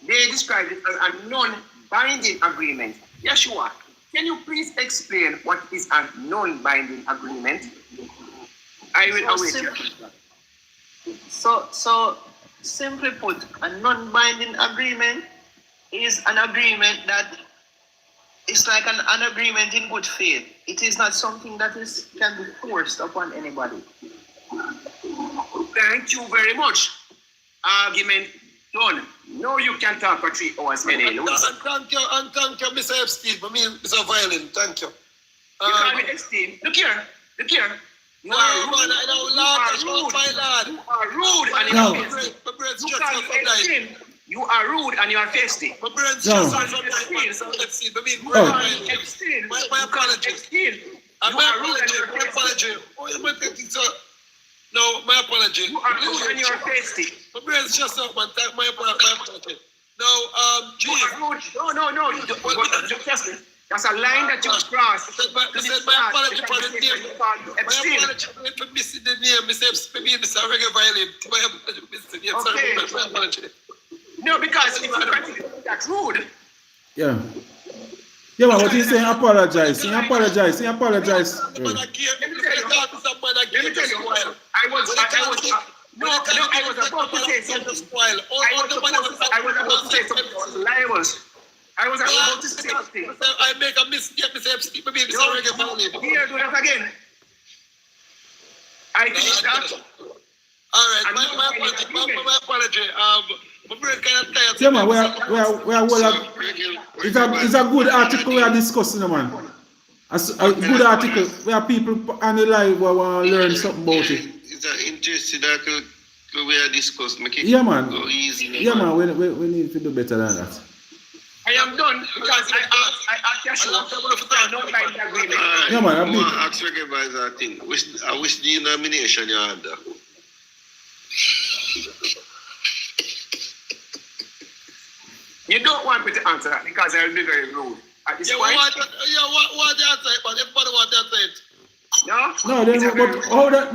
they described it as a non non-binding agreement. Yeshua, can you please explain what is a non-binding agreement? I will await your answer. So simply put, a non-binding agreement is an agreement that it's like an agreement in good faith. It is not something that can be forced upon anybody. Thank you very much. Argument done. No, you can talk for 3 hours, And thank you, Mr. Epstein. I mean, Mr. Violin, thank you. You call me Epstein. Look here. You are rude. You are rude and you are feisty. You call me Epstein. You are rude and you are feisty. My brain's just on Epstein. I mean, Epstein. my apologies. My apology. No, my apology. You are rude and you are feisty. My brain's just up, man. My apology. No, you are rude. No. Just that's a line that you crossed. My apology for the name. My apology for missing the name. Mr. Reggae Violin. My apology. No, because if you continue that rude. Yeah. Yeah, man, what you saying? Apologize. He apologize. Let me tell you. I was about to say something. I was about to say something. I make a mistake, Mr. Epstein. Here, do that again. I finished that. All right, my apology. My brain kind of tired. Yeah, man, we are well. It's a good article we are discussing, man. A good article where people on the live want to learn something about it. It's an interesting article we are discussing. Yeah, man. Go easy, yeah, man. We need to do better than that. I am done because I asked Yeshua for no kind of agreement. Yeah, man. I want to ask Reggae Advisor a thing. Which denomination you're under? You don't want me to answer that because I will be very rude. At this point, what the answer? But everybody want to answer it. No, then but how that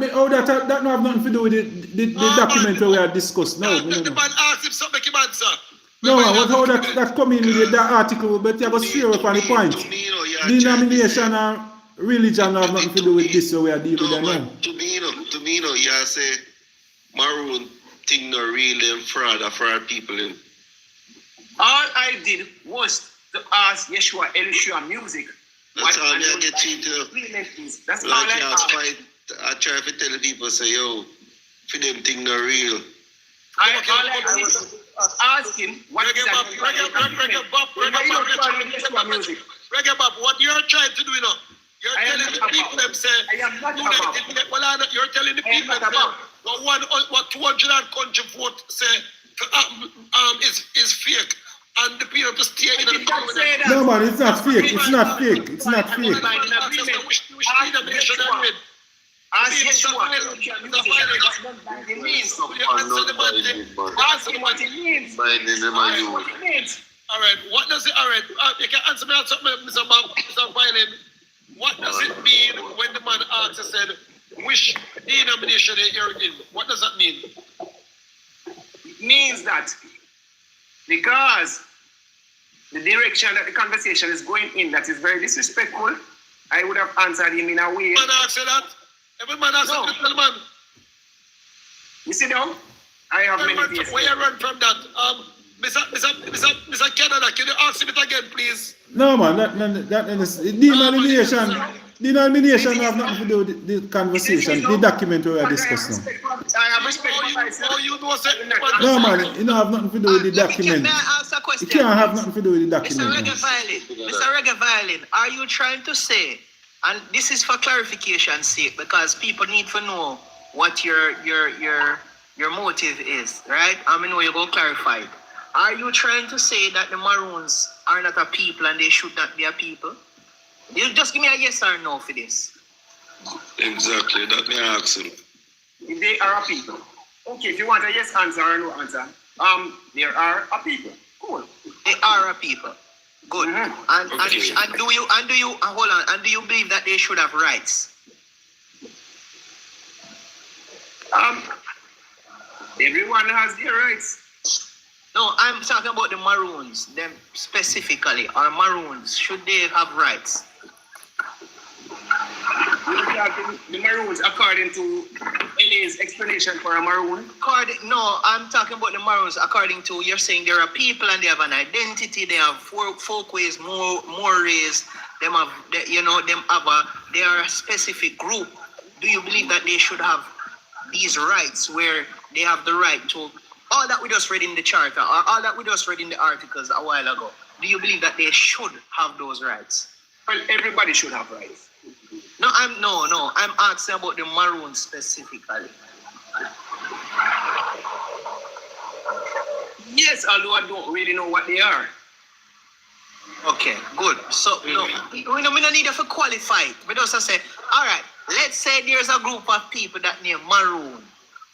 not have nothing to do with the document we are discussed now. The man asked him something, make him answer. No, man, how that come in with that article, but you have to steer up on the point. Denomination and religion have nothing to do with this, so we are dealing with that now. To me, you say Maroon thing not real and fraud people. All I did was to ask Yeshua Elishua Music. That's all I get you to. That's all like I asked. I try to tell people, say, yo, for them thing not real. I did was ask him what is that. Reggae Bob, what you're trying to do, you know? You're telling the people them say, you're telling the people them say, what 200 country vote say is fake. And the people to stay in the government. No, man, it's not fake. It's not fake. It's not fake. Ask Yeshua what it means. Ask him what it means. All right, what does it? All right, you can answer me on something, Mr. Bob, Mr. Violin. What does it mean when the man asks and said, which denomination you're in? What does that mean? It means that because the direction that the conversation is going in that is very disrespectful, I would have answered him in a way. Man asked that? Every man asks that, man. You sit down? I have many things. Where you run from that? Mr. Canada, can you ask him it again, please? No, man, that denomination have nothing to do with the conversation, the document we are discussing. I have respect for myself. No, man, you don't have nothing to do with the document. May I ask a question? You can't have nothing to do with the document. Mr. Reggae Violin, are you trying to say, and this is for clarification's sake, because people need to know what your motive is, right? I mean, you go clarify it. Are you trying to say that the Maroons are not a people and they should not be a people? You just give me a yes or no for this. Exactly, that may I ask him. If they are a people. Okay, if you want a yes answer or no answer, there are a people. Cool. They are a people. Good. Mm-hmm. And do you hold on, and do you believe that they should have rights? Everyone has their rights. No, I'm talking about the Maroons, them specifically. Are Maroons, should they have rights? You're talking the Maroons according to LA's explanation for a Maroon? No, I'm talking about the Maroons according to, you're saying there are people and they have an identity, they have folkways, mores, they are a specific group. Do you believe that they should have these rights where they have the right to, all that we just read in the charter, or all that we just read in the articles a while ago, do you believe that they should have those rights? Well, everybody should have rights. No, I'm asking about the Maroons specifically. Yes, although I don't really know what they are. Okay, good. So, we don't need to qualify it. We just say, all right, let's say there's a group of people that name Maroon.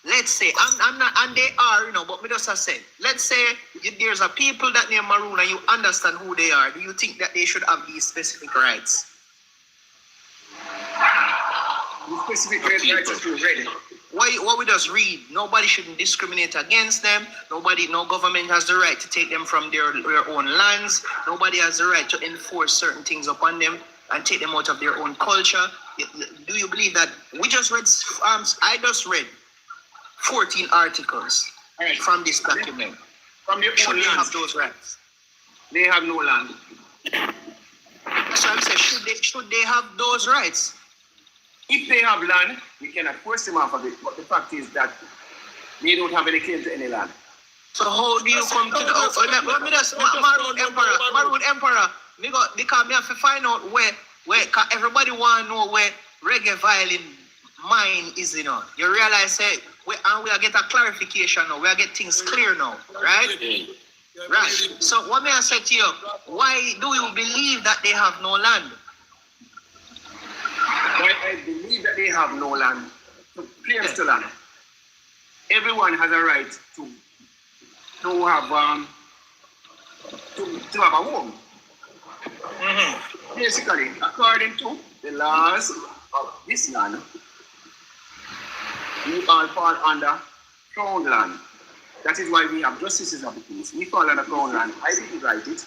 Let's say, I'm not, and they are, but we just say, let's say there's a people that name Maroon and you understand who they are. Do you think that they should have these specific rights? The specific rights that you read. What we just read, nobody shouldn't discriminate against them. No government has the right to take them from their own lands. Nobody has the right to enforce certain things upon them and take them out of their own culture. Do you believe that? We just read, I just read 14 articles from this document. From their Should own they lands. have those rights? They have no land. So I'm saying, should they have those rights? If they have land, we cannot force them off of it. But the fact is that they don't have any claim to any land. So how do you come to the Maroon Emperor? Because me have to find out where cause everybody want to know where reggae violin mine is, You realize say we are get a clarification now. We are get things clear now, right? Right. So what may I say to you? Why do you believe that they have no land? Why I believe that they have no land, claims to land. Everyone has a right to have a home. Basically, according to the laws of this land, we all fall under crown land. That is why we have justices of the peace. We fall under crown land. I didn't write it,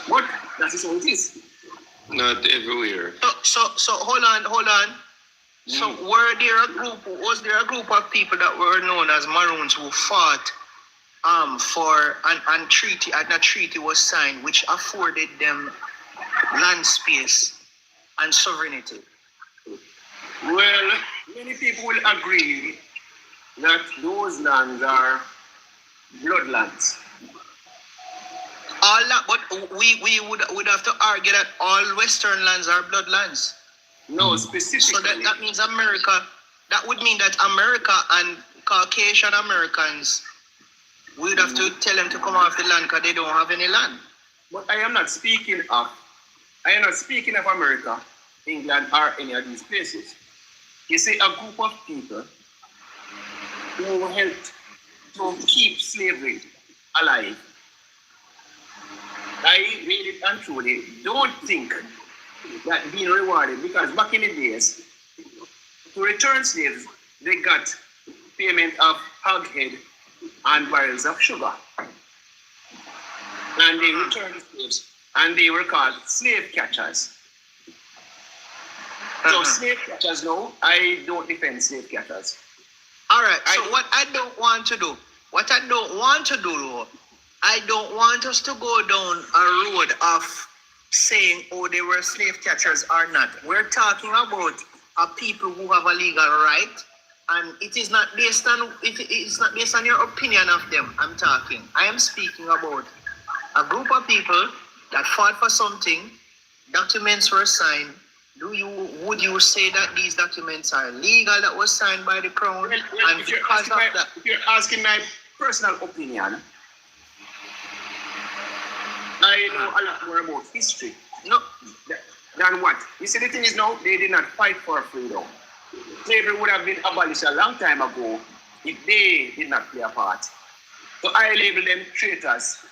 but that is how it is. Not everywhere. So hold on. So was there a group of people that were known as Maroons who fought for and a treaty was signed which afforded them land space and sovereignty? Well, many people will agree that those lands are bloodlands. All that, but we would have to argue that all Western lands are bloodlands. No, specifically. So that means America. That would mean that America and Caucasian Americans, we would have to tell them to come off the land because they don't have any land. But I am not speaking of America, England, or any of these places. You see, a group of people who helped to keep slavery alive. I really and truly don't think that being rewarded, because back in the days, to return slaves, they got payment of hoghead and barrels of sugar. And they returned slaves, and they were called slave catchers. So slave catchers, no, I don't defend slave catchers. All right, so what I don't want to do, I don't want us to go down a road of saying, oh, they were slave catchers or not. We're talking about people who have a legal right, and it's not based on your opinion of them. I am speaking about a group of people that fought for something. Documents were signed. Would you say that these documents are legal that was signed by the crown? Well, and if you're asking my personal opinion, I know a lot more about history. No. Than what? You see, the thing is now, they did not fight for freedom. Slavery would have been abolished a long time ago if they did not play a part. So I label them traitors.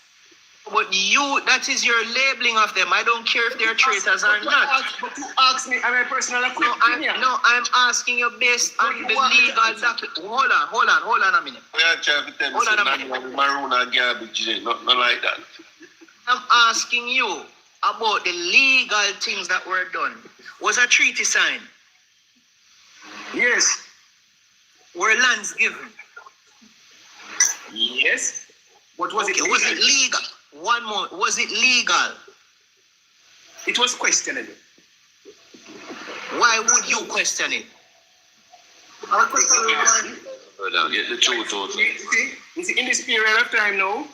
But you, that is your labeling of them. I don't care if they're traitors or not. But you ask me, am I personal opinion? I'm asking you based on the legal document. Hold on a minute. We are trying to tell me maroon and garbage, not like that. I'm asking you about the legal things that were done. Was a treaty signed? Yes. Were lands given? Yes. But was it legal? One more. Was it legal? It was questionable. Why would you question it? Get the truth out. You see, in this period of time now,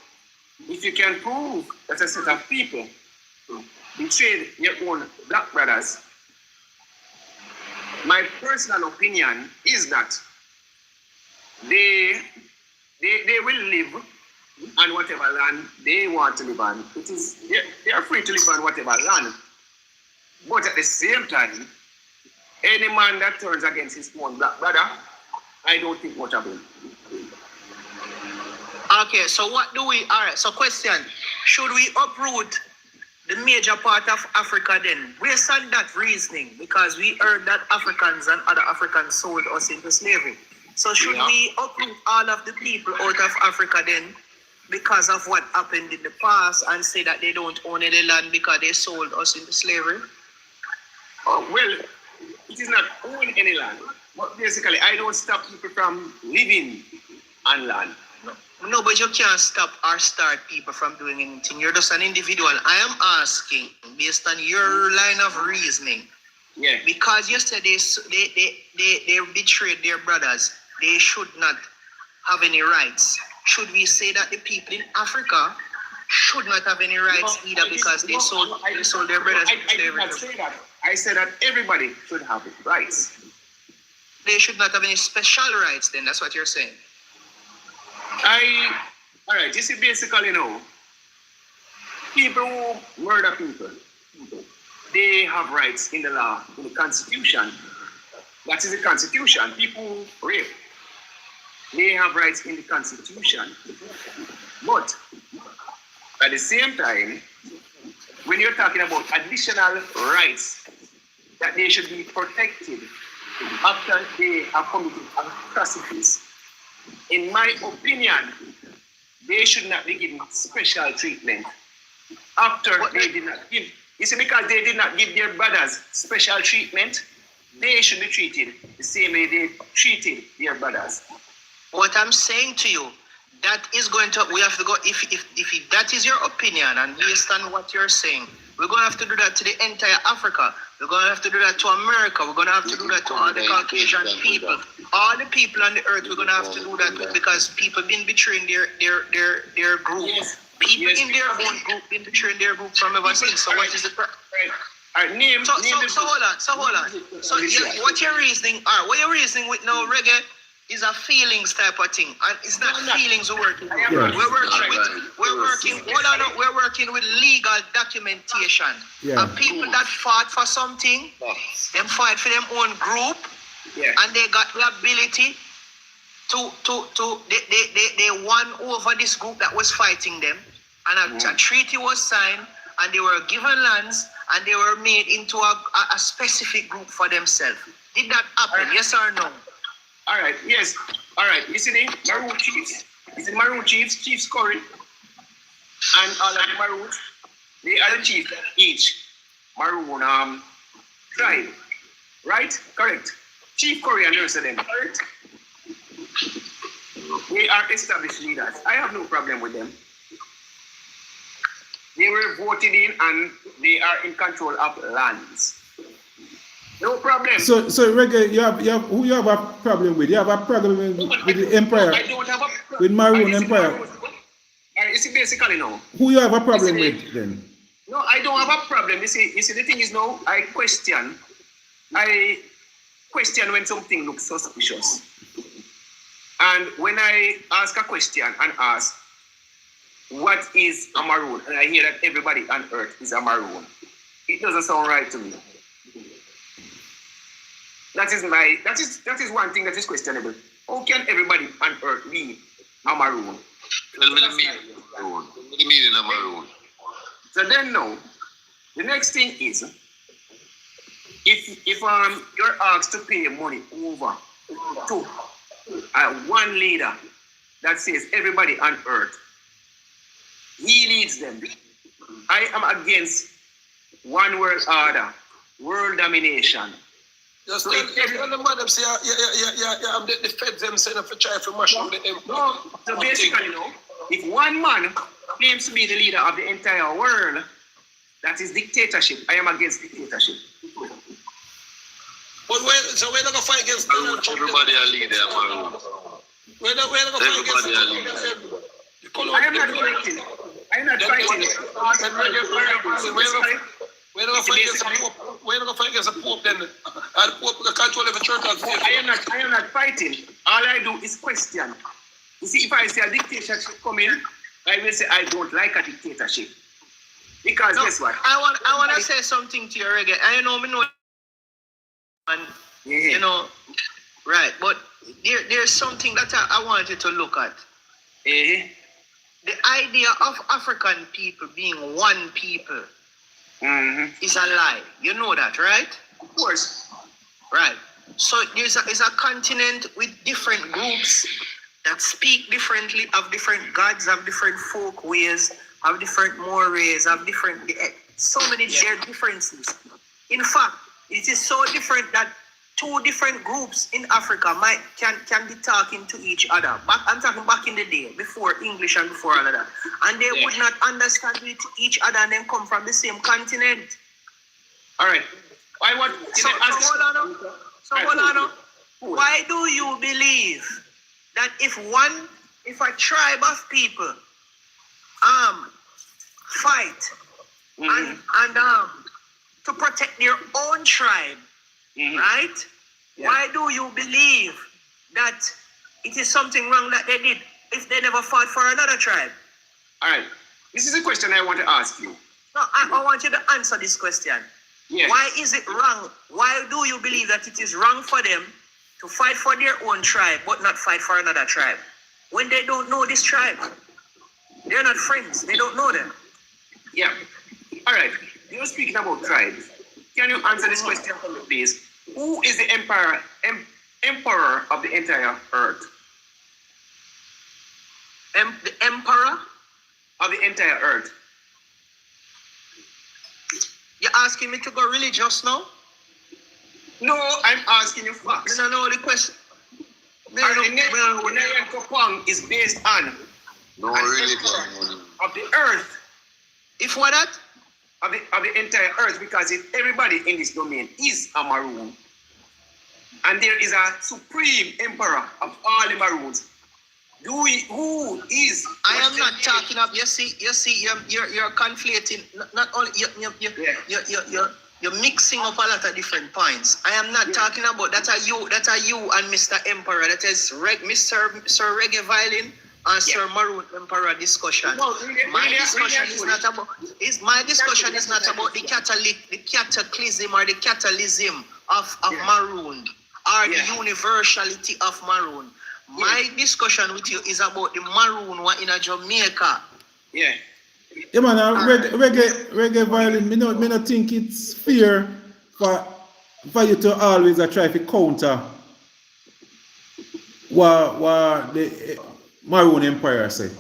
if you can prove that a set of people betrayed your own black brothers, my personal opinion is that they will live on whatever land they want to live on. They are free to live on whatever land. But at the same time, any man that turns against his own black brother, I don't think much of him. Okay, so all right, so question, should we uproot the major part of Africa then, based on that reasoning, because we heard that Africans and other Africans sold us into slavery. So should we uproot all of the people out of Africa then, because of what happened in the past, and say that they don't own any land because they sold us into slavery? Well, it is not own any land, but basically I don't stop people from living on land. No, but you can't stop or start people from doing anything. You're just an individual. I am asking, based on your line of reasoning, because you said they betrayed their brothers, they should not have any rights. Should we say that the people in Africa should not have any rights either because they sold their brothers? I did not say that. I said that everybody should have rights. They should not have any special rights then, that's what you're saying. All right, you see, basically, people who murder people, they have rights in the law, in the Constitution. That is the Constitution. People who rape, they have rights in the Constitution. But at the same time, when you're talking about additional rights that they should be protected after they have committed atrocities, in my opinion, they should not be given special treatment after they did not give. You see, because they did not give their brothers special treatment, they should be treated the same way they treated their brothers. What I'm saying to you, that is going to, we have to go, if that is your opinion and based on what you're saying, we're going to have to do that to the entire Africa. We're going to have to do that to America. We're going to have to do that to all the Caucasian people. All the people on the earth, we're going to have to do that with, because people been betraying their group. Yes. People in their own group been betraying their group from ever since. So what is the problem? So hold on. So what you're reasoning, what you're reasoning with now, reggae, is a feelings type of thing, and it's not feelings we're working with. We're working with legal documentation. And people that fought for something, them fight for their own group, and they got the ability they won over this group that was fighting them, and a treaty was signed, and they were given lands, and they were made into a specific group for themselves. Did that happen? Yes or no? All right, yes. All right, you see the Maroon Chiefs? You see the Maroon Chiefs, Chiefs Curry, and all of the Maroons, they are the chiefs of each Maroon tribe, right? Correct. Chief Curry and the rest of them, correct? They are established leaders. I have no problem with them. They were voted in and they are in control of lands. No problem. So reggae, you have who you have a problem with? You have a problem with the empire? I don't have a problem with Maroon Empire. You see, basically no. Who you have a problem with then? No, I don't have a problem. You see, the thing is now I question when something looks suspicious. And when I ask a question and ask, what is a Maroon? And I hear that everybody on earth is a Maroon. It doesn't sound right to me. That is one thing that is questionable. How can everybody on earth be a Maroon? Tell me the meaning of Maroon. What do you mean in a maroon? So then now, the next thing is, if you're asked to pay money over to one leader that says everybody on earth, he leads them. I am against one world order, world domination. Just tell the madam say, the feds them saying for try to mash up the empire. No, so basically, if one man claims to be the leader of the entire world, that is dictatorship. I am against dictatorship. But so we're not going to fight against everybody a leader, man. We're not going to fight against I am not fighting. I am not fighting. We're not going to fight against the Pope. We're not going to fight against the Pope then. And the Pope will control every church. I am not fighting. All I do is question. You see, if I see a dictatorship coming, I will say I don't like a dictatorship. Because guess what? I want to say something to you, Reggae. I know me know. And you know, right, but there's something that I want you to look at. The idea of African people being one people is a lie. You know that, right? Of course. Right. So it's a continent with different groups that speak differently, have different gods, have different folk ways, have different mores, have different so many differences. In fact, it is so different that two different groups in Africa can be talking to each other. I'm talking back in the day, before English and before all of that. And they would not understand each other and then come from the same continent. All right. Hold on. Why do you believe that if a tribe of people fight and to protect their own tribe, right? Yeah. Why do you believe that it is something wrong that they did if they never fought for another tribe? All right. This is a question I want to ask you. No, I want you to answer this question. Yes. Why is it wrong? Why do you believe that it is wrong for them to fight for their own tribe but not fight for another tribe? When they don't know this tribe. They're not friends. They don't know them. Yeah. All right. You're speaking about tribes. Can you answer this question for me, please? Who is the emperor of the entire earth? The emperor of the entire earth. You're asking me to go religious now? No, I'm asking you facts. No, the question. The Nyan Kopang is based on of the earth. If what that? Of the entire earth, because if everybody in this domain is a Maroon, and there is a supreme emperor of all the Maroons, who is? I am not talking of. You see, you're conflating. Not only you're mixing up a lot of different points. I am not talking about that. Are you and Mr. Emperor? That is Sir Reggae Violin and Sir Maroon Emperor discussion. No, my discussion is not about the cataclysm or the catalysm of Maroon or the universality of Maroon. My discussion with you is about the Maroon one in Jamaica. Yeah. Yeah, man, reggae violin, me not think it's fair for you to always try to counter what the Maroon Empire say.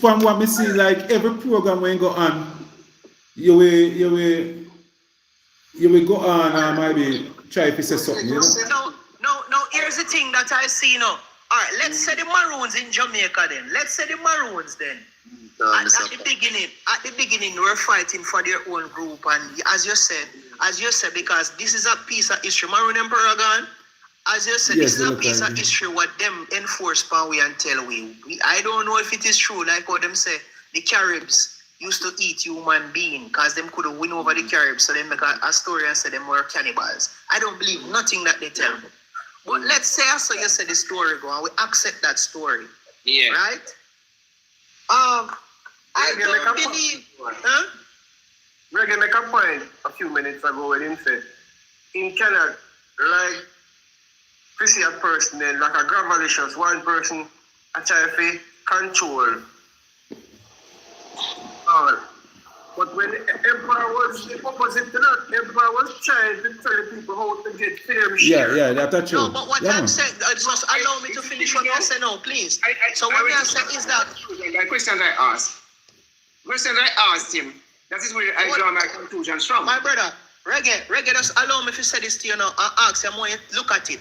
From what me see, like every program when you go on, you will go on and maybe try to say something, you know? No, here's the thing that I see now. All right, let's say the Maroons in Jamaica then. Let's say the Maroons then. At the beginning, they were fighting for their own group, and as you said, because this is a piece of history. Maroon Emperor gone. As you said, this is a piece of history what them enforce pan we and tell we. I don't know if it is true, like how them say the Caribs used to eat human being because them could win over the Caribs, so they make a story and say them were cannibals. I don't believe nothing that they tell me. But let's say also you said the story go and we accept that story. Yeah. Right? I don't believe. Reggae make a point a few minutes ago when he said, in Canada, like, to see a person then, like a gravalicious, one person, a try to control all. But when the Emperor was the opposite to that, Emperor was trying to tell the people how to get fair share. Yeah, that's true. No, but what I'm saying, just allow me to finish what I say now, please. So what I say is that the questions I asked him, that is where I draw my conclusions from. my brother, Reggae, just allow me to say this to you now and ask you more. Look at it.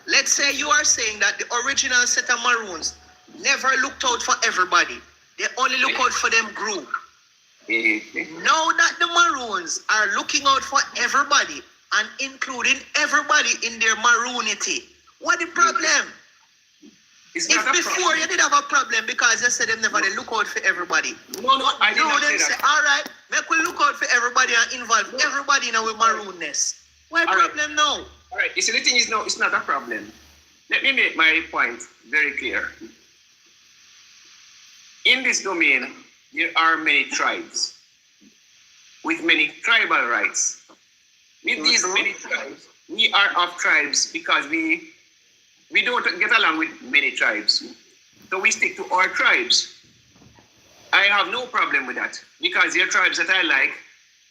Let's say you are saying that the original set of Maroons never looked out for everybody. They only look out for them group. Now that the Maroons are looking out for everybody and including everybody in their Maroonity, what the problem? If before you did have a problem because you said them never they look out for everybody. No, I did not say say, that. all right, make we look out for everybody and involve everybody in our Maroonness. What problem now? All right, you see, the thing is, no, it's not a problem. Let me make my point very clear. In this domain, there are many tribes with many tribal rights. With these many tribes, we are of tribes because we don't get along with many tribes. So we stick to our tribes. I have no problem with that because there are tribes that I like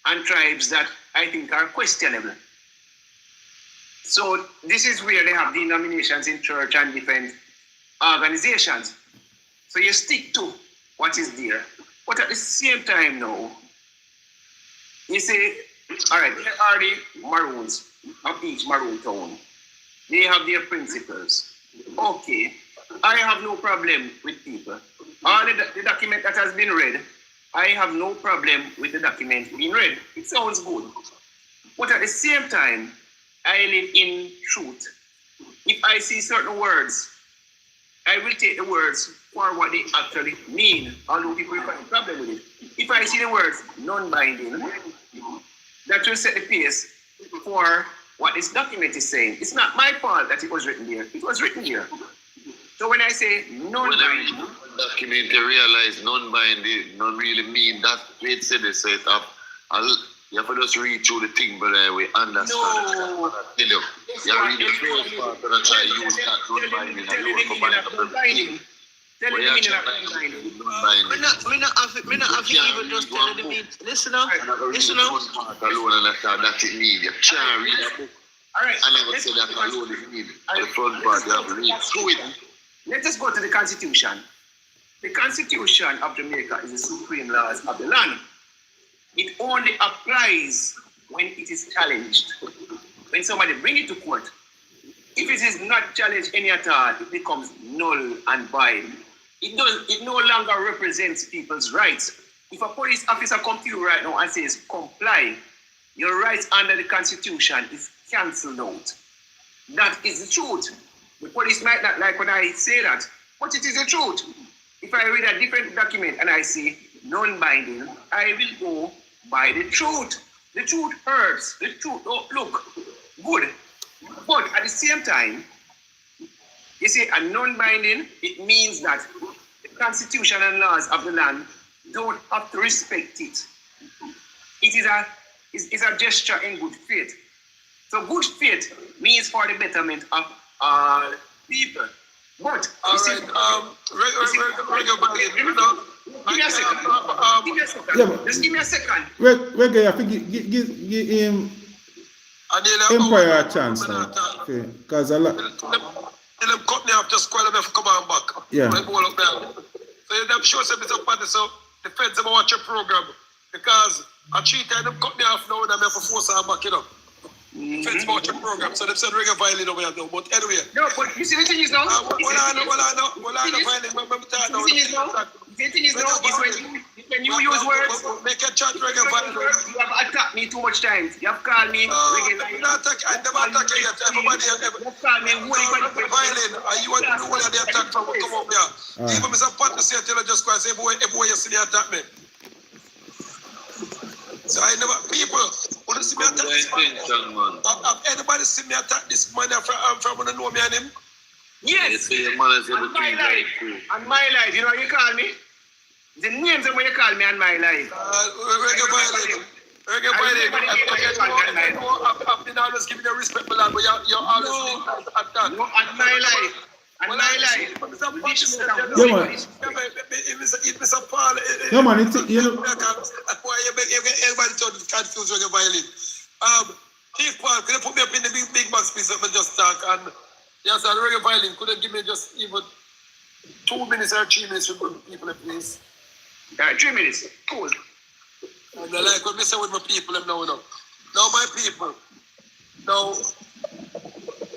and tribes that I think are questionable. So this is where they have denominations in church and different organizations. So you stick to what is there. But at the same time now, you say, all right, there are the Maroons of each Maroon town. They have their principles. Okay, I have no problem with people. All the document that has been read, I have no problem with the document being read. It sounds good. But at the same time, I live in truth. If I see certain words, I will take the words for what they actually mean, although people have a problem with it. If I see the words non-binding, that will set the pace for what this document is saying. It's not my fault that it was written there. It was written there. So when I say non-binding, document, you realize non-binding don't really mean that. It said they say it up. You have to just read through the thing, but we understand. No. You know, you read the first part and try to use that non-binding. Tell me the meaning of non-binding. Tell me the meaning of non-binding. Me not have to even just tell you the meaning. Listen up. Listen up. Alone and that it means. You can't read a book. All right. And I would say that alone is needed. The front part you have to read through it. Let us go to the Constitution. The Constitution of Jamaica is the supreme laws of the land. It only applies when it is challenged. When somebody bring it to court, if it is not challenged any at all, it becomes null and void. It no longer represents people's rights. If a police officer comes to you right now and says, comply, your rights under the Constitution is cancelled out. That is the truth. The police might not like when I say that, but it is the truth. If I read a different document and I see non-binding, I will go by the truth. The truth hurts. The truth, oh, look, good. But at the same time, you see, a non-binding, it means that the Constitution and laws of the land don't have to respect it. It is a gesture in good faith. So good faith means for the betterment of all people. But all right, give me a second. Give me a second. Yeah, Just give me a second. Reggae, I think give him Empire a chance now. Because a lot. Tell them cut me off, just call them come on back. Yeah. My ball up there. So them sure say Mr. Patty, so the feds them watch your program. Because I cheat and them cut me off now and I'm have to force her back, you know. Feds watch your program, so they said reggae violin over here now. But anyway. No, but you see the thing is now. Well, I know violin. The thing is now is when you use words. Make a chat reggae violin. You have attacked me too much times. You have called me reggae violin. I never attack you yet. Everybody you have called me violin. You want to know where they attack from? Come up here. Even Mr. Pat say tell her just go and say everywhere you see they attack me. So I never people wanna see me attack this man. Have anybody see me attack this man from wanna know me and him? Yes. On my life. On my life. You know what you call me? The names of what you call me on my life. Reggae violin. I've been always giving you respect, but you're always attacked. No, on my life. And my life, Yeah, man. If Mr. Paul, Yeah, man, you know, why you make everybody turn confused when you're violin? Chief Paul, could you put me up in the big box piece of me just talk? And yes, and reggae violin, could you give me just even 2 minutes or 3 minutes with people, please? 3 minutes. Cool. And I like what I say with my people, them now. Now, my people, now,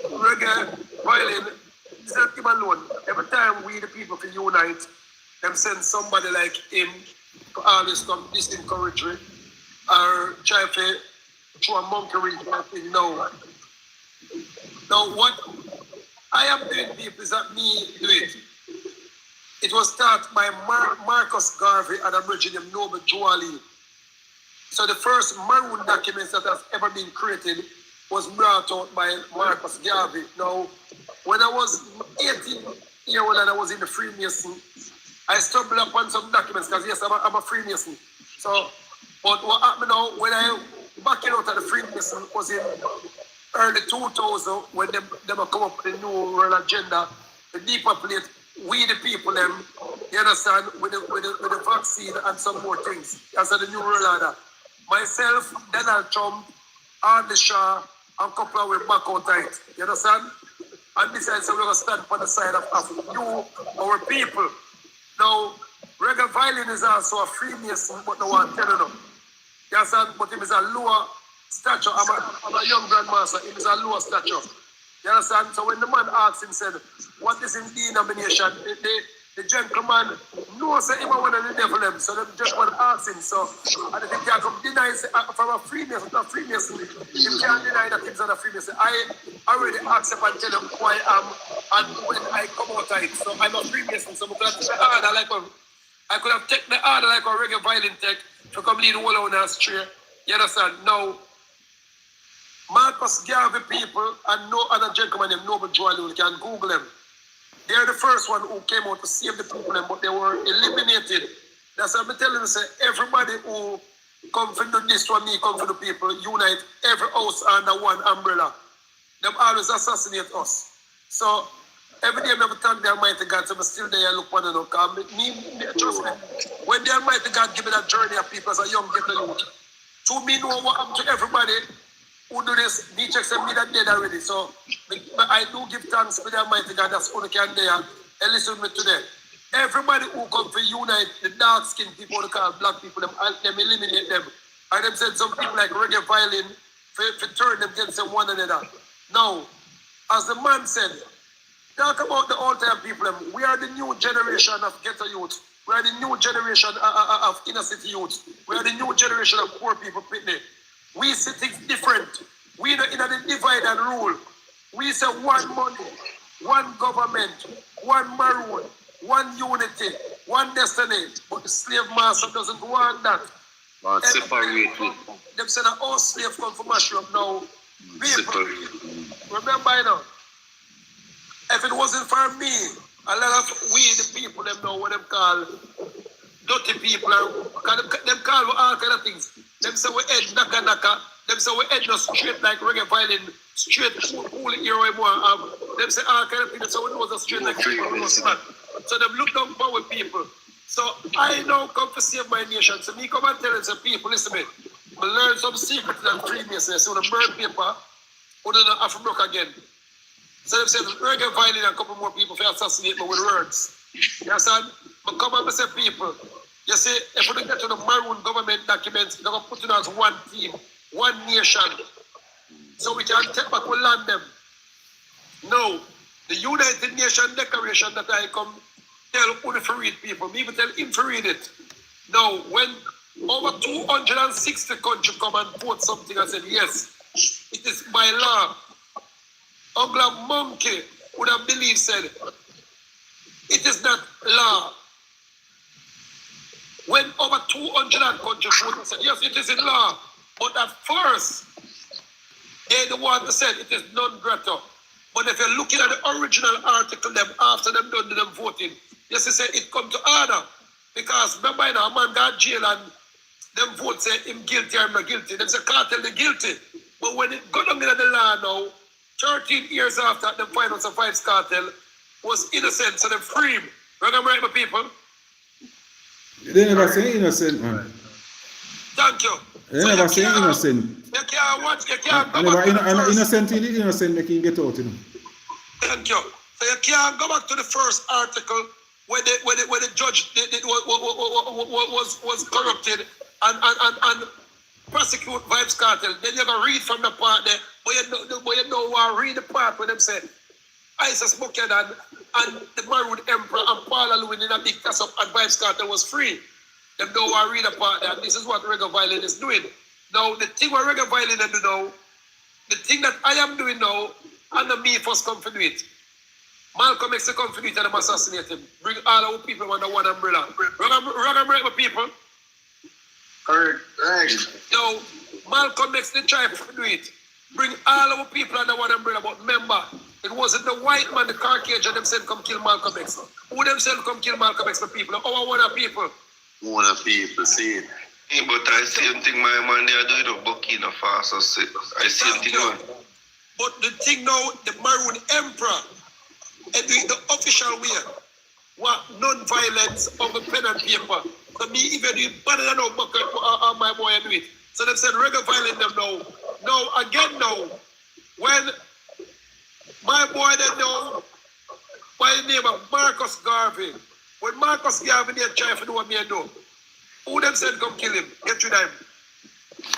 reggae violin, it's not him alone. Every time we, the people, can unite, them send somebody like him to always come disencourage me or try to throw a monkey wrench in that thing. No. Now, what I am doing, people, is not me do it. It was started by Marcus Garvey and I'm bridging him Noble Joali. So the first maroon documents that has ever been created was brought out by Marcus Garvey. Now, when I was 18 years old and I was in the Freemason, I stumbled upon some documents because yes, I'm a Freemason. So, but what happened now, when I backing out of the Freemason was in early 2000 when them come up with the new world agenda, the depopulate we the people them, you understand, with the vaccine and some more things. As the new world order. Myself, Donald Trump, Andy Shaw, and couple of with back out tight. You understand? And besides, so we're going to stand on the side of you, our people. Now, reggae violin is also a Freemason, but no one telling them. You understand? But him is a lower stature. I'm a young grandmaster. Him is a lower stature. You understand? So when the man asks him, said, what is in denomination? The gentleman knows that him one of the devil them. So the gentleman asks him. So, and if he can't come deny from a Freemason, not Freemason, he can't deny that he's not a Freemason. I already accept and tell him who I am and when I come out of it. So I'm a Freemason. So I could have taken the order like I could have taken the order like a reggae violin tech to come lead the whole on us straight. You understand? Now, Marcus Garvey people and no other gentleman named Noble Joali, you can Google them. They're the first one who came out to save the people, but they were eliminated. That's what I'm telling you, say, everybody who come for this one, me come for the people, unite every house under one umbrella. Them always assassinate us. So every day I never thank the Almighty God, so I'm still there, look one and come. Me, trust me, when the Almighty God give me that journey of people as a young ghetto youth, to me know what happened to everybody who do this, me check me that dead already. So I do give thanks to the Almighty God that's who can there and listen to me today. Everybody who come to unite the dark skinned people, who call black people, them eliminate them. And them said some people like reggae violin for turn them against them one another. Now, as the man said, talk about the old time people. We are the new generation of ghetto youth. We are the new generation of inner city youth. We are the new generation of poor people, Pitney. We see things different. We are in a divide and rule. We say one money, one government, one maroon, one unity, one destiny. But the slave master doesn't want that. But separate. Them say that all slaves come from mash up now. People, remember, you know, if it wasn't for me, a lot of we, the people, them know what them call dirty people. Them call all kind of things. Them say we head naka. Them say we head just straight like reggae violin, straight cool hero we want. Them say all kind of things. So we know the straight like man. So them look down power people. So I now come to save my nation. So me come and tell them, say, people, listen to me. I learn some secrets and Freemasons. So the burn paper, we don't have to broke again. So they said, reggae violin and a couple more people for assassinate me with words. You understand? But come and say, people, you see, if we don't get to the maroon government documents, they're going to put it as one team, one nation. So we can take back, we land them. No, the United Nations Declaration that I come tell who to read people, me even tell him to read it. Now, when over 260 countries come and vote something, I said, yes, it is my law. Uncle Monkey would have believed, said, it is not law. When over 200 countries voted, said, yes, it is in law. But at first, they the one that said it is non-grata. But if you're looking at the original article, them after them done them voting, yes, they said it come to order. Because remember, you know, a man got jail and them vote say him guilty or not guilty. Them say cartel they guilty. But when it go down in the law now, 13 years after them find out a vibes cartel, was innocent, so they free him. Remember right, my people? They never say innocent, man. Thank you. They never say innocent. You can't watch, you can't go And back to the first. innocent in the innocent making get out, you know. Thank you. So you can't go back to the first article where the judge was corrupted and prosecute Vibes Cartel. Then you're gonna read from the part there, but you know read the part where them say Isis Buchanan and the Maroon Emperor and Paula Lewin in a big toss up and Vibes Cartel was free. Them don't want to read the part there. And this is what reggae violin is doing. Now the thing what reggae violin do now, the thing that I am doing now, and me first come to do it. Malcolm X come to do it and them assassinate him. Bring all our people under one umbrella. Reggae break my people. Correct. Right. Now, Malcolm X they try to do it. Bring all our people under one umbrella. But remember, it wasn't the white man, the Caucasian, them said come kill Malcolm X. Who them said come kill Malcolm X, the people? Our one people. One of people see it. Yeah, but I same thing my man they are doing the Burkina Faso. I same thing man. But the thing now, the Maroon Emperor, and the official way, what non-violence of the pen and paper. So me even do it better than my boy do it. So they said reggae violent them now. Now again now, when my boy they know by the name of Marcus Garvey, when Marcus Garvey they try to do what me do, who them said come kill him, get rid of him?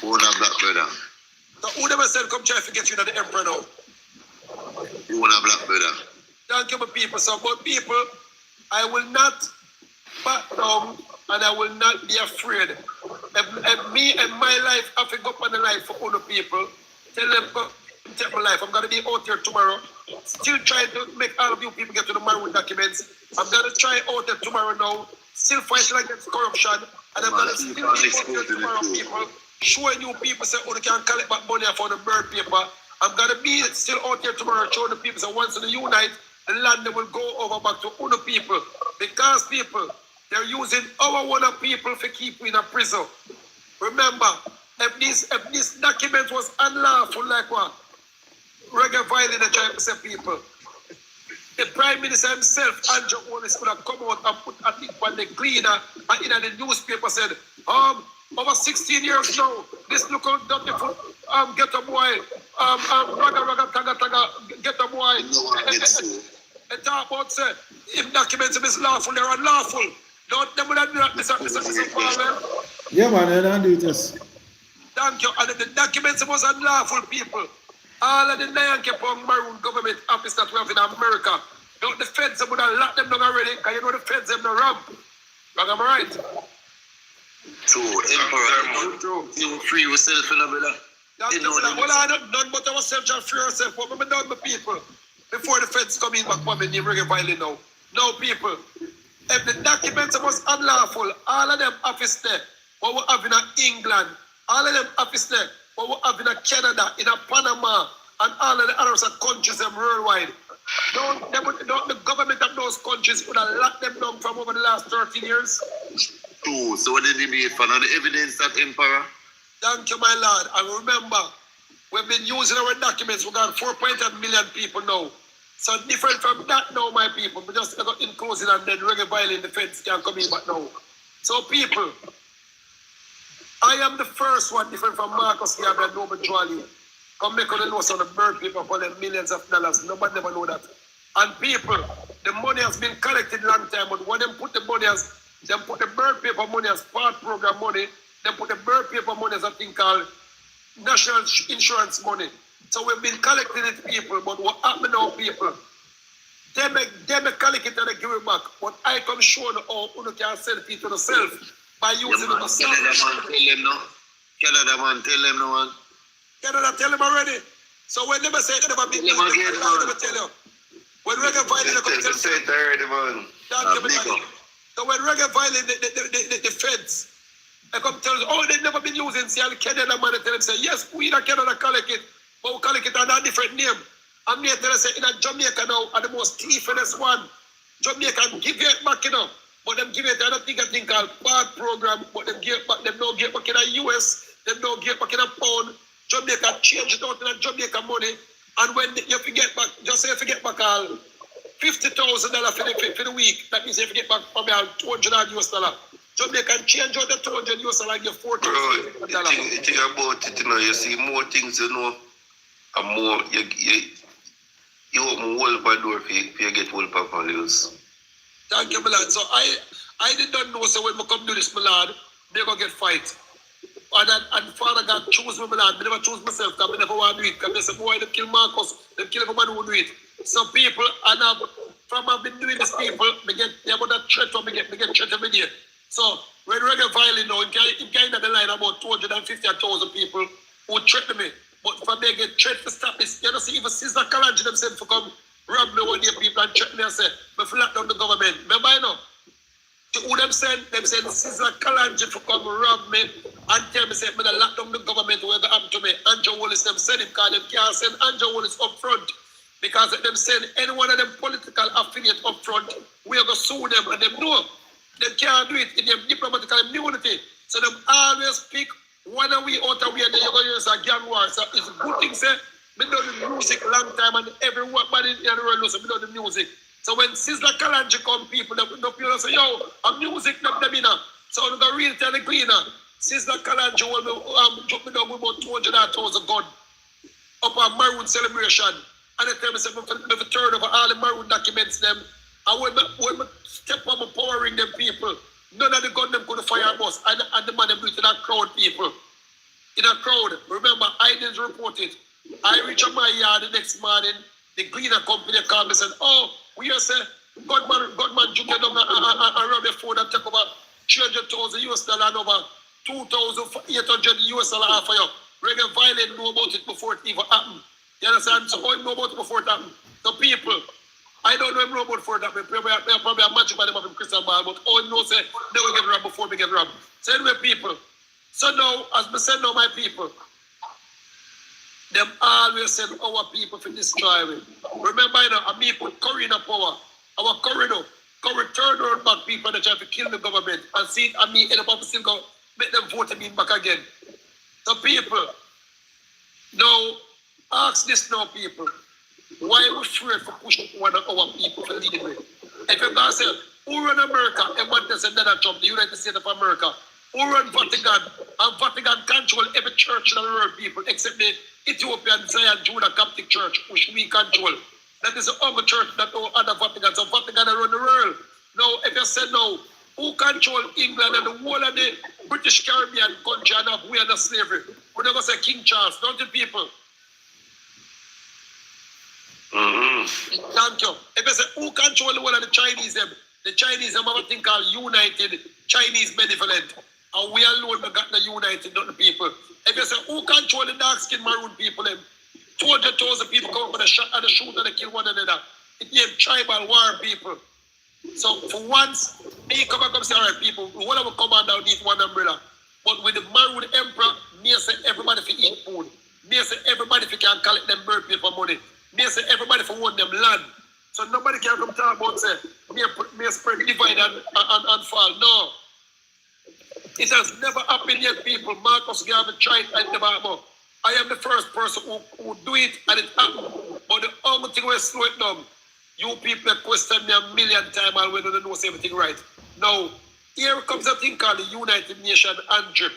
Who the black brother? So who them said come try to get rid of the emperor now? Who the black brother? Thank you, my people. So, but people, I will not back down and I will not be afraid. If me and my life have to go up on the life for other people, tell them go take my life. I'm going to be out here tomorrow, still trying to make all of you people get to the Maroon documents. I'm going to try out there tomorrow now, still fighting against corruption, and I'm going to still be out here tomorrow, people, showing you people say, oh, they can collect back money for the bird paper. I'm going to be still out here tomorrow, showing the people that once they unite, the land will go over back to other people. Because people, they're using our one of people for keep in a prison. Remember, if this document was unlawful like what? Reggae violin are trying to say people. The Prime Minister himself, Andrew Holness, could have come out and put a link on the cleaner and in the newspaper said, over 16 years now, this look how dirty foot, get a boy, raga, taga, get a boy. And talk about say, if documents is lawful, they're unlawful. Don't them would do that, Mr. Powell. Yeah, man, I don't do this. Thank you. And the documents was unlawful, people. All of the Nyanke Maroon government office that we have in America. Don't the feds would have locked them down already, because you know the feds have no ramp. Like I'm right. True, Emperor. You free yourself, you know, brother. Well, I don't none but ourselves just free ourselves. What we done with people before the feds come in back for me, you bring a violin now. No, people. If the documents was unlawful, all of them office there, what we have in England, all of them office there, what we have in Canada, in Panama, and all of the other countries them worldwide. The government of those countries would have locked them down from over the last 13 years. True. So what did they be for? Now the evidence that Emperor? Thank you, my lord. And remember, we've been using our documents. We got 4.8 million people now. So different from that now, my people. We just got in closing and then reggae violin defense can come in back now. So people, I am the first one different from Marcus Garvey and Noble Joali. Come make on the notes on the bird paper for them millions of dollars. Nobody never know that. And people, the money has been collected long time, but when they put the money as, they put the bird paper money as part program money, they put the bird paper money as a thing called national insurance money. So we've been collecting it, people, but what happened now, people? They may collect it and they give it back. But I can show you how you can sell it to yourself by using it yourself. Canada man, tell them no one. Canada, tell them already. So when they say they never been there, I never tell you. When reggae violin, they come tell you. Say it already, man. So when reggae violin, the feds, they come tell you, oh, they've never been using Canada man, they tell them, say, yes, we in Canada collect it. But we collect it under a different name. And me tell us say in Jamaica now are the most thiefest one. Jamaica give it back, you know. But them give it another thing called part program, but them give back, them don't give back in the US, them don't give back in a pound. Jamaica change it out in a Jamaica money. And when you forget back, just say you forget back all $50,000 for the week. That means if you get back probably $200 Jamaican change out the $200 and give $40,000. The thing about it, you see more things, and more you open wall by door for you get wall for values. Thank you, my lad. So I did not know, so when I come do this, my lad, they're going to get fight. And Father God choose me, my lad. I never choose myself, because I never want to do it. Because they say, boy, they kill Marcus, they kill everybody who do it. Some people, and from I've been doing this, people, they about that threat, I get threat every day. So when reggae violin now, you can't the line about 250,000 people who threaten me. But for me get threat to stop this, you know, see, even Sister Kalanji themselves for come rob me one day people and threaten me and say, me for lock down the government. Remember, you know? Who them send Sister Kalanji for come rob me and tell me, say, me to lock down the government, what happened to me. Andrew Wallace, them send him, because them can't send Andrew Wallace up front. Because them send any one of them political affiliate up front, we are going to sue them, and them know. They can't do it in their diplomatic immunity. So them always pick one away out of where they're going to use a gang war. So it's a good thing, say, we know the music long time and everybody in the world knows we know the music. So when Sister Kalanji come, people say, yo, a music not them in. So I'm going to read tell the cleaner. Sister Kalanji will drop me down with about 200,000 gun up a Maroon celebration. And they tell me, say, if I turn over all the Maroon documents them, and when I step on empowering them people, none of the gun them could fire us. And the man them do it in a crowd, people. In a crowd. Remember, I didn't report it. I reach out my yard the next morning. The cleaner company called me and said, oh, we are saying, Godman juke down and rob your phone and take over $300,000 and over $2,800 for you. Reggae violent know about it before it even happened. You understand? So I know about it before it happened. The people, I don't know him know about for that. Probably a magic by them of him crystal ball, but all I know say they will get robbed before we get robbed. So anyway, people. So now, as I said now, my people, them always send our people to destroy me. Remember, you know, and me put curry in a power. Our curry now. Curry turn around back people that try to kill the government and see it, and me end up still go make them vote me back again. So people, now ask this now, people. Why we afraid for pushing one of our people to lead with? If you guys say, who run America? Everybody says Donald Trump, the United States of America. Who run Vatican? And Vatican control every church in the world, people, except the Ethiopian Zion Judah Coptic Church, which we control. That is the only church that no other Vatican. So Vatican run the world. Now, if you say no, who control England and the whole of the British Caribbean country and we are the slavery? We're never say King Charles, don't you people? Thank you. If you say who control the whole of the Chinese, the Chinese have a thing called United Chinese Benevolent. And we alone got the United, not the people. If you say who control the dark skinned maroon people, 200,000 people come up and shoot and they kill one another. It named tribal war people. So for once, me come back and say, all right, people, we want to come underneath one umbrella. But with the maroon emperor, me say everybody for eat food. Me say everybody for can collect them birthday for money. Me say everybody for own them land. So nobody can come talk about say me spread divide and fall. No. It has never happened yet, people. Marcus Garvey tried at the Bible. I am the first person who do it and it happened. But the only thing we slow it down, you people question me a million times and we don't know everything right. Now, here comes a thing called the United Nations and drip.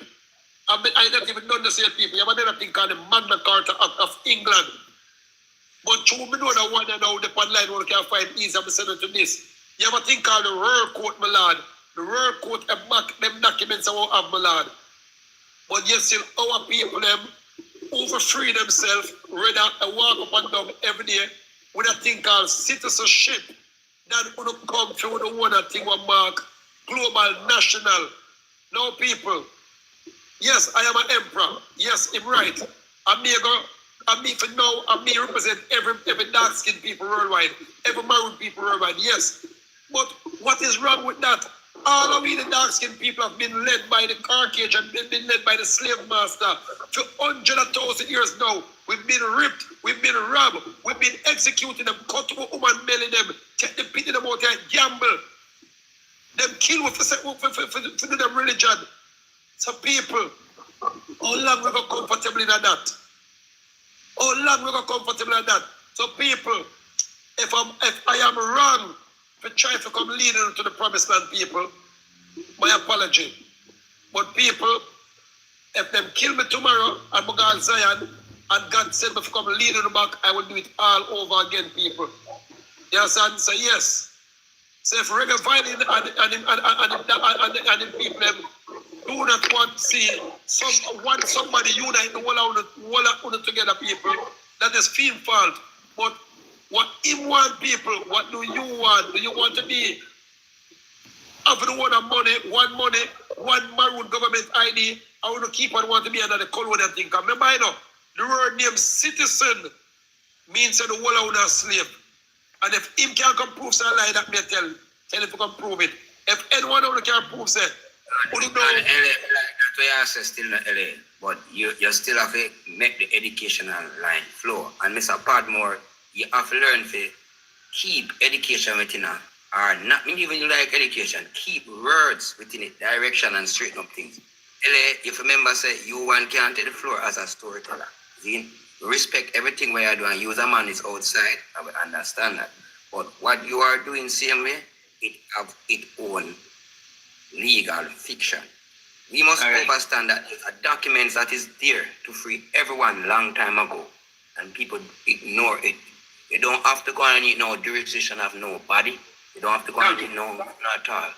I not even know the same people. You have another thing called the Magna Carta Act of England. But you know that one and now the online one can find easy. I'm sending to this. You have a thing called the Royal Court, my lord. The Royal Court have back them documents I won't have, my lord. But yet still our people them overfree themselves, rather walk up and down every day with a thing called citizenship. That would come through the one thing we mark global national. Now people, yes, I am an emperor. Yes, I'm right. I'm me for now, and me represent every dark skinned people worldwide, every maroon people worldwide, yes. But what is wrong with that? All of we, the dark skinned people, have been led by the Caucasian, been led by the slave master for 100,000 years now. We've been ripped, we've been robbed, we've been executing them, cut to a woman belly them, take the pity them out there, gamble. Them kill for them religion. So people, how long we go comfortable in that? How long we go comfortable in that? So people, If I am wrong for trying to come leading to the promised land, people, my apology. But people, if them kill me tomorrow and I go to Zion and God send me to come leading back, I will do it all over again, people. You understand? So yes. So if reggae violin and the people them do not want to see somebody unite the whole of together, people, that is fiend fault. But what him want, people, what do you want? Do you want to be having one maroon government ID? I want to keep on want to be another colonial thing. Remember, I know the word name citizen means that the whole of us slave. And if him can come prove say a lie, that may tell him to come prove it. If anyone else can prove say, LA, that's why I say still not LA, but you still have to make the educational line flow. And Mr. Patmore, you have to learn to keep education within it, or not even you like education, keep words within it, direction and straighten up things. LA, if you remember, say you one can't take the floor as a storyteller. See? Respect everything where you do and use a man is outside. I will understand that. But what you are doing same way, it have its own legal fiction. We must understand that a document that is there to free everyone long time ago, and people ignore it. You don't have to go and eat no jurisdiction of nobody. You don't have to go and eat no at all.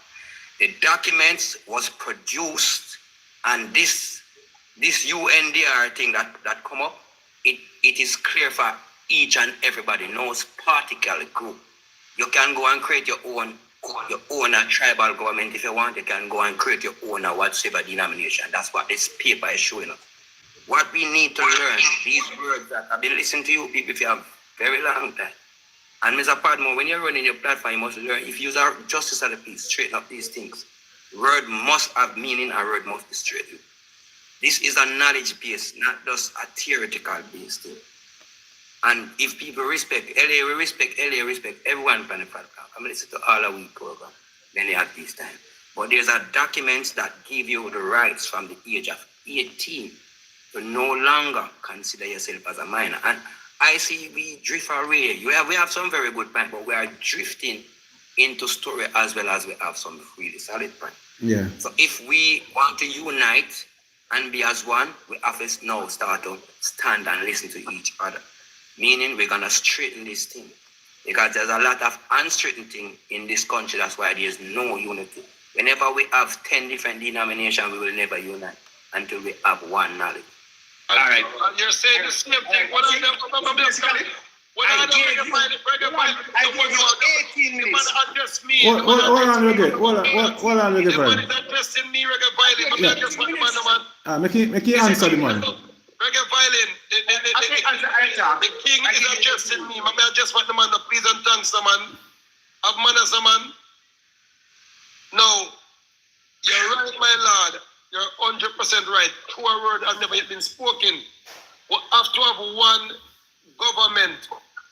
The documents was produced, and this UNDR thing that come up, it is clear for each and everybody, no particular group. You can go and create your own tribal government if you want. You can go and create your own whatsoever denomination. That's what this paper is showing us. What we need to learn, these words that I've been listening to you people for a very long time. And Mr. Padmore, when you're running your platform, you must learn, if you use our justice of the peace, straighten up these things. Word must have meaning and word must be straight. This is a knowledge base, not just a theoretical base thing. And if people respect LA, we respect everyone on the platform. I'm listening to all of we program, then they have this time. But there's a documents that give you the rights from the age of 18 to no longer consider yourself as a minor. And I see we drift away. We have some very good points, but we are drifting into story as well as we have some really solid points. Yeah. So if we want to unite and be as one, we have to now start to stand and listen to each other. Meaning we're gonna straighten this thing. Because there's a lot of unstraightened things in this country, that's why there's no unity. Whenever we have 10 different denominations, we will never unite until we have one knowledge. All right. You're saying the same thing. What are them? I gave you 18 minutes. Hold on again. Hold on again. The man is addressing me, reggae violin. Yeah. Just what the man. Make it answer the man. Reggae violin. The king is addressing me. I just want the man. Please and thanks, the man. Have manners, the man. No, you're right, my lord. You're 100% right. True word has never yet been spoken. We have to have one government.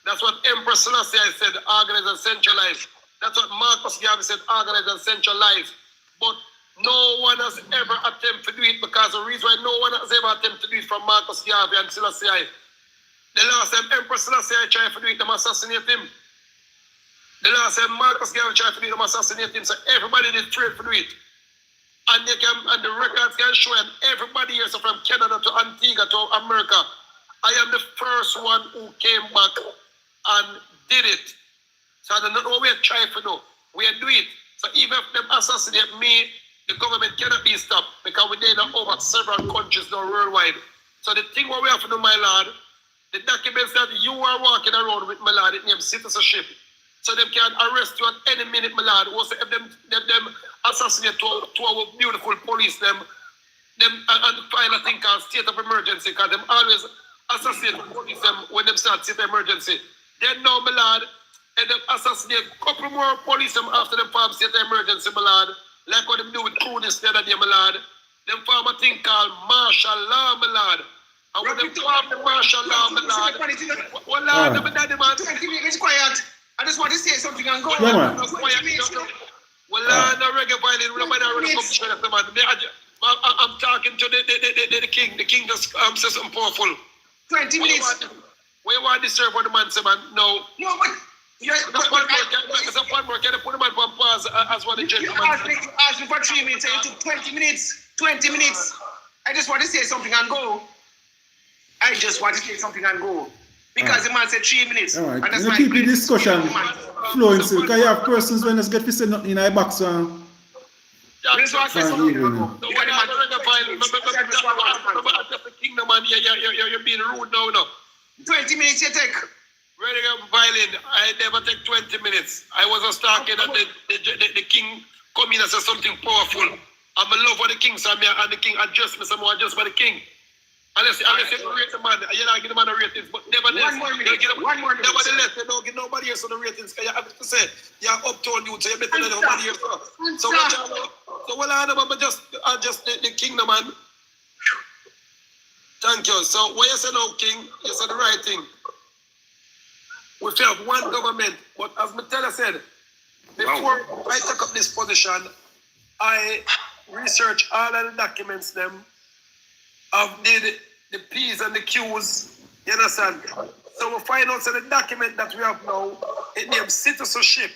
That's what Emperor Selassie said, organize and centralize. That's what Marcus Garvey said, organize and centralize. But no one has ever attempted to do it, because the reason why no one has ever attempted to do it from Marcus Garvey and Selassie, the last time Emperor Selassie tried to do it, them assassinate him. The last time Marcus Garvey tried to do it, them assassinate him. So everybody did trade to do it. And the records can show, and everybody here, so from Canada to Antigua to America, I am the first one who came back and did it. So I don't know what we are trying to do. We are doing it. So even if them assassinate me, the government cannot be stopped, because we did over several countries now worldwide. So the thing what we have to do, my lord, the documents that you are walking around with, my lord, it names citizenship. So they can arrest you at any minute, my lord. Also, if them assassinate to our beautiful police, them and file a thing called state of emergency, because them always assassinate the police them when them start state of emergency. Then now, my lord, and them assassinate a couple more police them after them form state of emergency, my lord. Like what them do with Prudence the other day, my lord. Them form a thing called martial law, my lord. And when them form the martial law, my lord, well, lord, them daddy man. 20 minutes quiet. I just want to say something and go. Yeah, man. Well, no reggae violin, I'm talking to the king. The king just says something powerful. 20 minutes. We want to serve what the man say, man. No. No, but Yeah, Mr. Patmore, can you put him on pause as one of the gentlemen? you asked me for 3 minutes and it took 20 minutes. 20 minutes. I just want to say something and go. Because the man said 3 minutes. All right. And that's You know, keep the discussion flowing still. Because you have persons when they get to say nothing in a box. This one says something and go. No, when I'm going to violence, just the kingdom, man, you're being rude now, no. 20 minutes you take. Ready to violin, I never take 20 minutes. I was just talking and the king come in and say something powerful. I'm a love for the king, so and the king adjust me, someone adjust for the king. Unless you rate the man, you're not giving the man a ratings, but nevertheless, nevertheless, you don't give nobody else on the ratings, because you have to say, you're uptown youth, so you're better than nobody else. So well, I know, but just the kingdom, man. Thank you. So when you say no, king, you said the right thing. We have one government, but as Matella said, before I took up this position, I researched all of the documents them of the P's and the Q's, you understand? So we find out that the document that we have now, it names citizenship.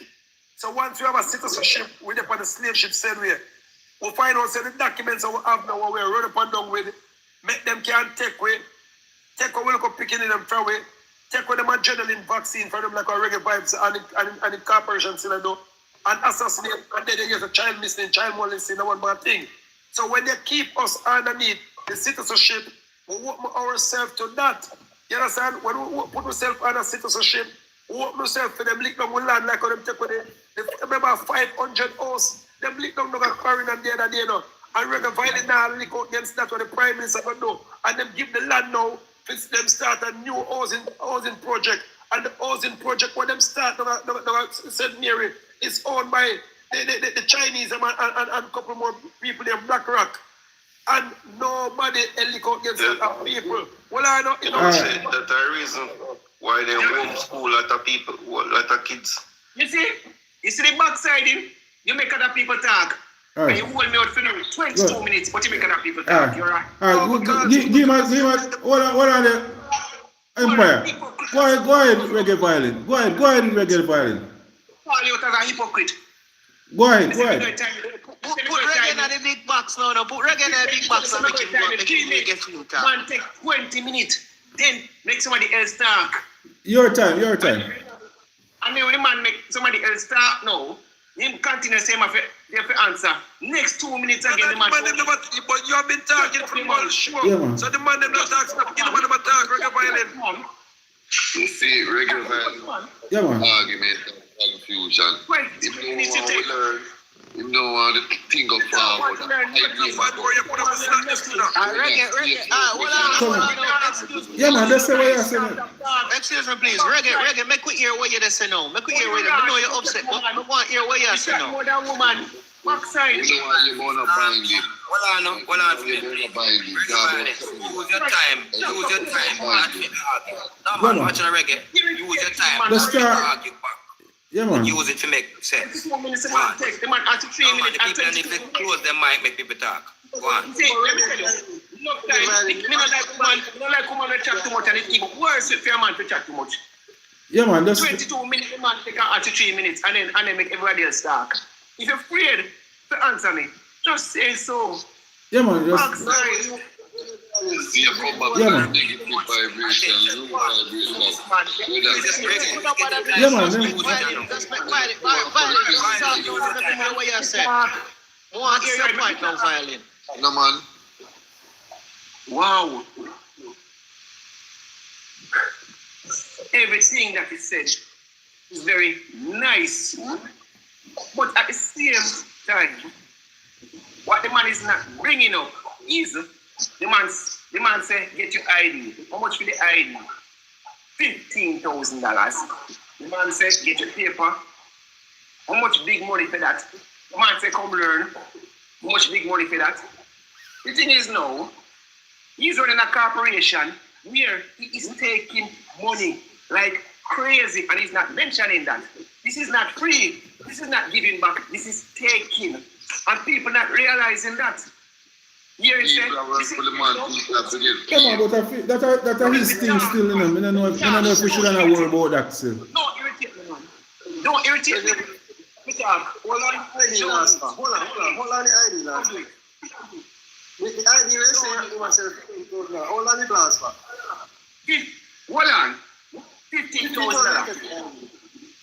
So once we have a citizenship, we're up on the slave ship same way. We find out that the documents that we have now, we're run up and down with, make them can't take away we look up picking in them far away. Take with them adrenaline vaccine for them like our reggae vibes and the corporation still do. And assassinate, and then they get a child missing, child molesting, and one more thing. So when they keep us underneath the citizenship, we open ourselves to that. You understand? When we put ourselves under citizenship, we open ourselves for them lick down with land like how them take with remember 500 house, them lick down the quarry and the other day now. And reggae violent now lick out against that what the Prime Minister going to do. And them give the land now. Them start a new housing project, and the housing project when them start, St. Mary is owned by the Chinese and a couple more people in Black Rock, and nobody look out against that people. Well, I know. That's the reason why they homeschool a lot of people, a lot of kids. You see the backsiding. You make other people talk. Right. And you hold me out for 22 minutes, but you make other people talk. You're right. All right. Give me what are the Empire? Go ahead, reggae violin. Go ahead, reggae violin. Call you as a hypocrite. Go ahead. Put reggae in the big box now. Put reggae in the big box and make it get you talk. Man, take 20 minutes, then make somebody else talk. Your time. And then when the man make somebody else talk now, him continue saying they have to answer. Next 2 minutes again, the man. But you have been talking from all sure. Yeah, so the man them not talk stuff. Give the man them talk reggae violin. You see, reggae violin. Yeah, man. Argument and confusion. You know want to think of forward. Yeah, man, that's the way I say it. Excuse me, please. Reggae, make we hear what you say now. Make we hear what you say. I know you're upset, but I want to hear what you say now. You know why you're going to find it. Hold on. Use your time. No, man, watching reggae. Use your time. Let's start. Yeah, man. Use it to make sense. The man take the man after 3 minutes. The people need to close their mic, make people talk. Go on. See, let me tell you. No like woman to chat too much, and it's even worse if your man to chat too much. Yeah, man. 22 minutes, the man take after 3 minutes, and then make everybody else talk. If you're afraid to answer me, just say so. Yeah, man. Yeah, man. Yeah, man. Just make violin. What you say? I want to hear your point now, violin. No, man. Wow. Everything that is said is very nice. But at the same time, what the man is not bringing up is the man say, get your ID. How much for the ID? $15,000. The man say, get your paper. How much big money for that? The man say, come learn. How much big money for that? The thing is now, he's running a corporation where he is taking money like crazy, and he's not mentioning that. This is not free. This is not giving back. This is taking. And people not realizing that. Here he said, come on, but that's his thing still, you know. I don't know if we should not worry about that still. No, irritate me, man. Don't irritate me. We talk. Hold on the ID last part. Hold on the ID last part. The ID will say to myself, hold on the last part. Hold on. $15,000.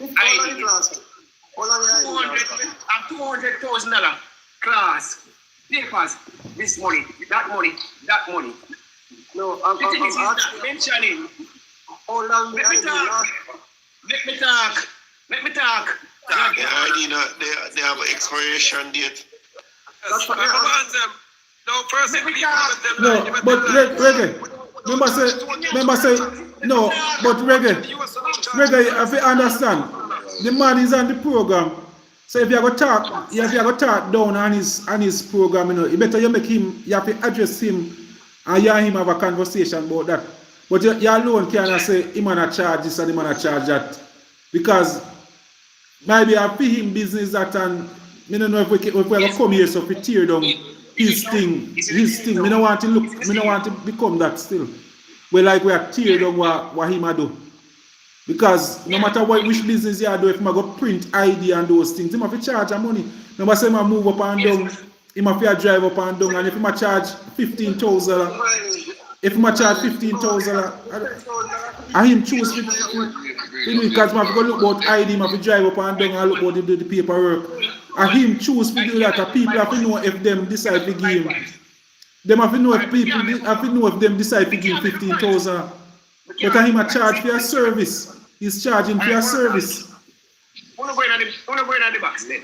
ID. Hold on the ID. $200,000 class. Papers. This money. That money. No, I'm asking. Mentioning. Hold on the ID last part. Let me talk. The ID, they have an expiration date. That's what No, first thing No, but Reggae, remember say, no, but Reggae, if you understand, the man is on the program. So if you have to talk down on his program, you know, you better you make him, you have to address him and you and him have a conversation about that. But you alone cannot say him on a charge this and him on a charge that. Because maybe I pay him business that, and I don't know if we ever come here so we tear down his thing. Me don't want to become that still. We like we are tear down what him a do. Because no matter which business you do, if I go print ID and those things, him have to charge money. No say I move up and down, him have to drive up and down, and if I charge $15,000, and him choose because I have to go look about ID, I have to drive up and down and look about the paperwork. And him choose to do that, and people have to know if them decide to give him. Them have to know if people have to know if them decide to give 15,000. But him a charge for your service. He's charging for your service. Wanna go in the box then?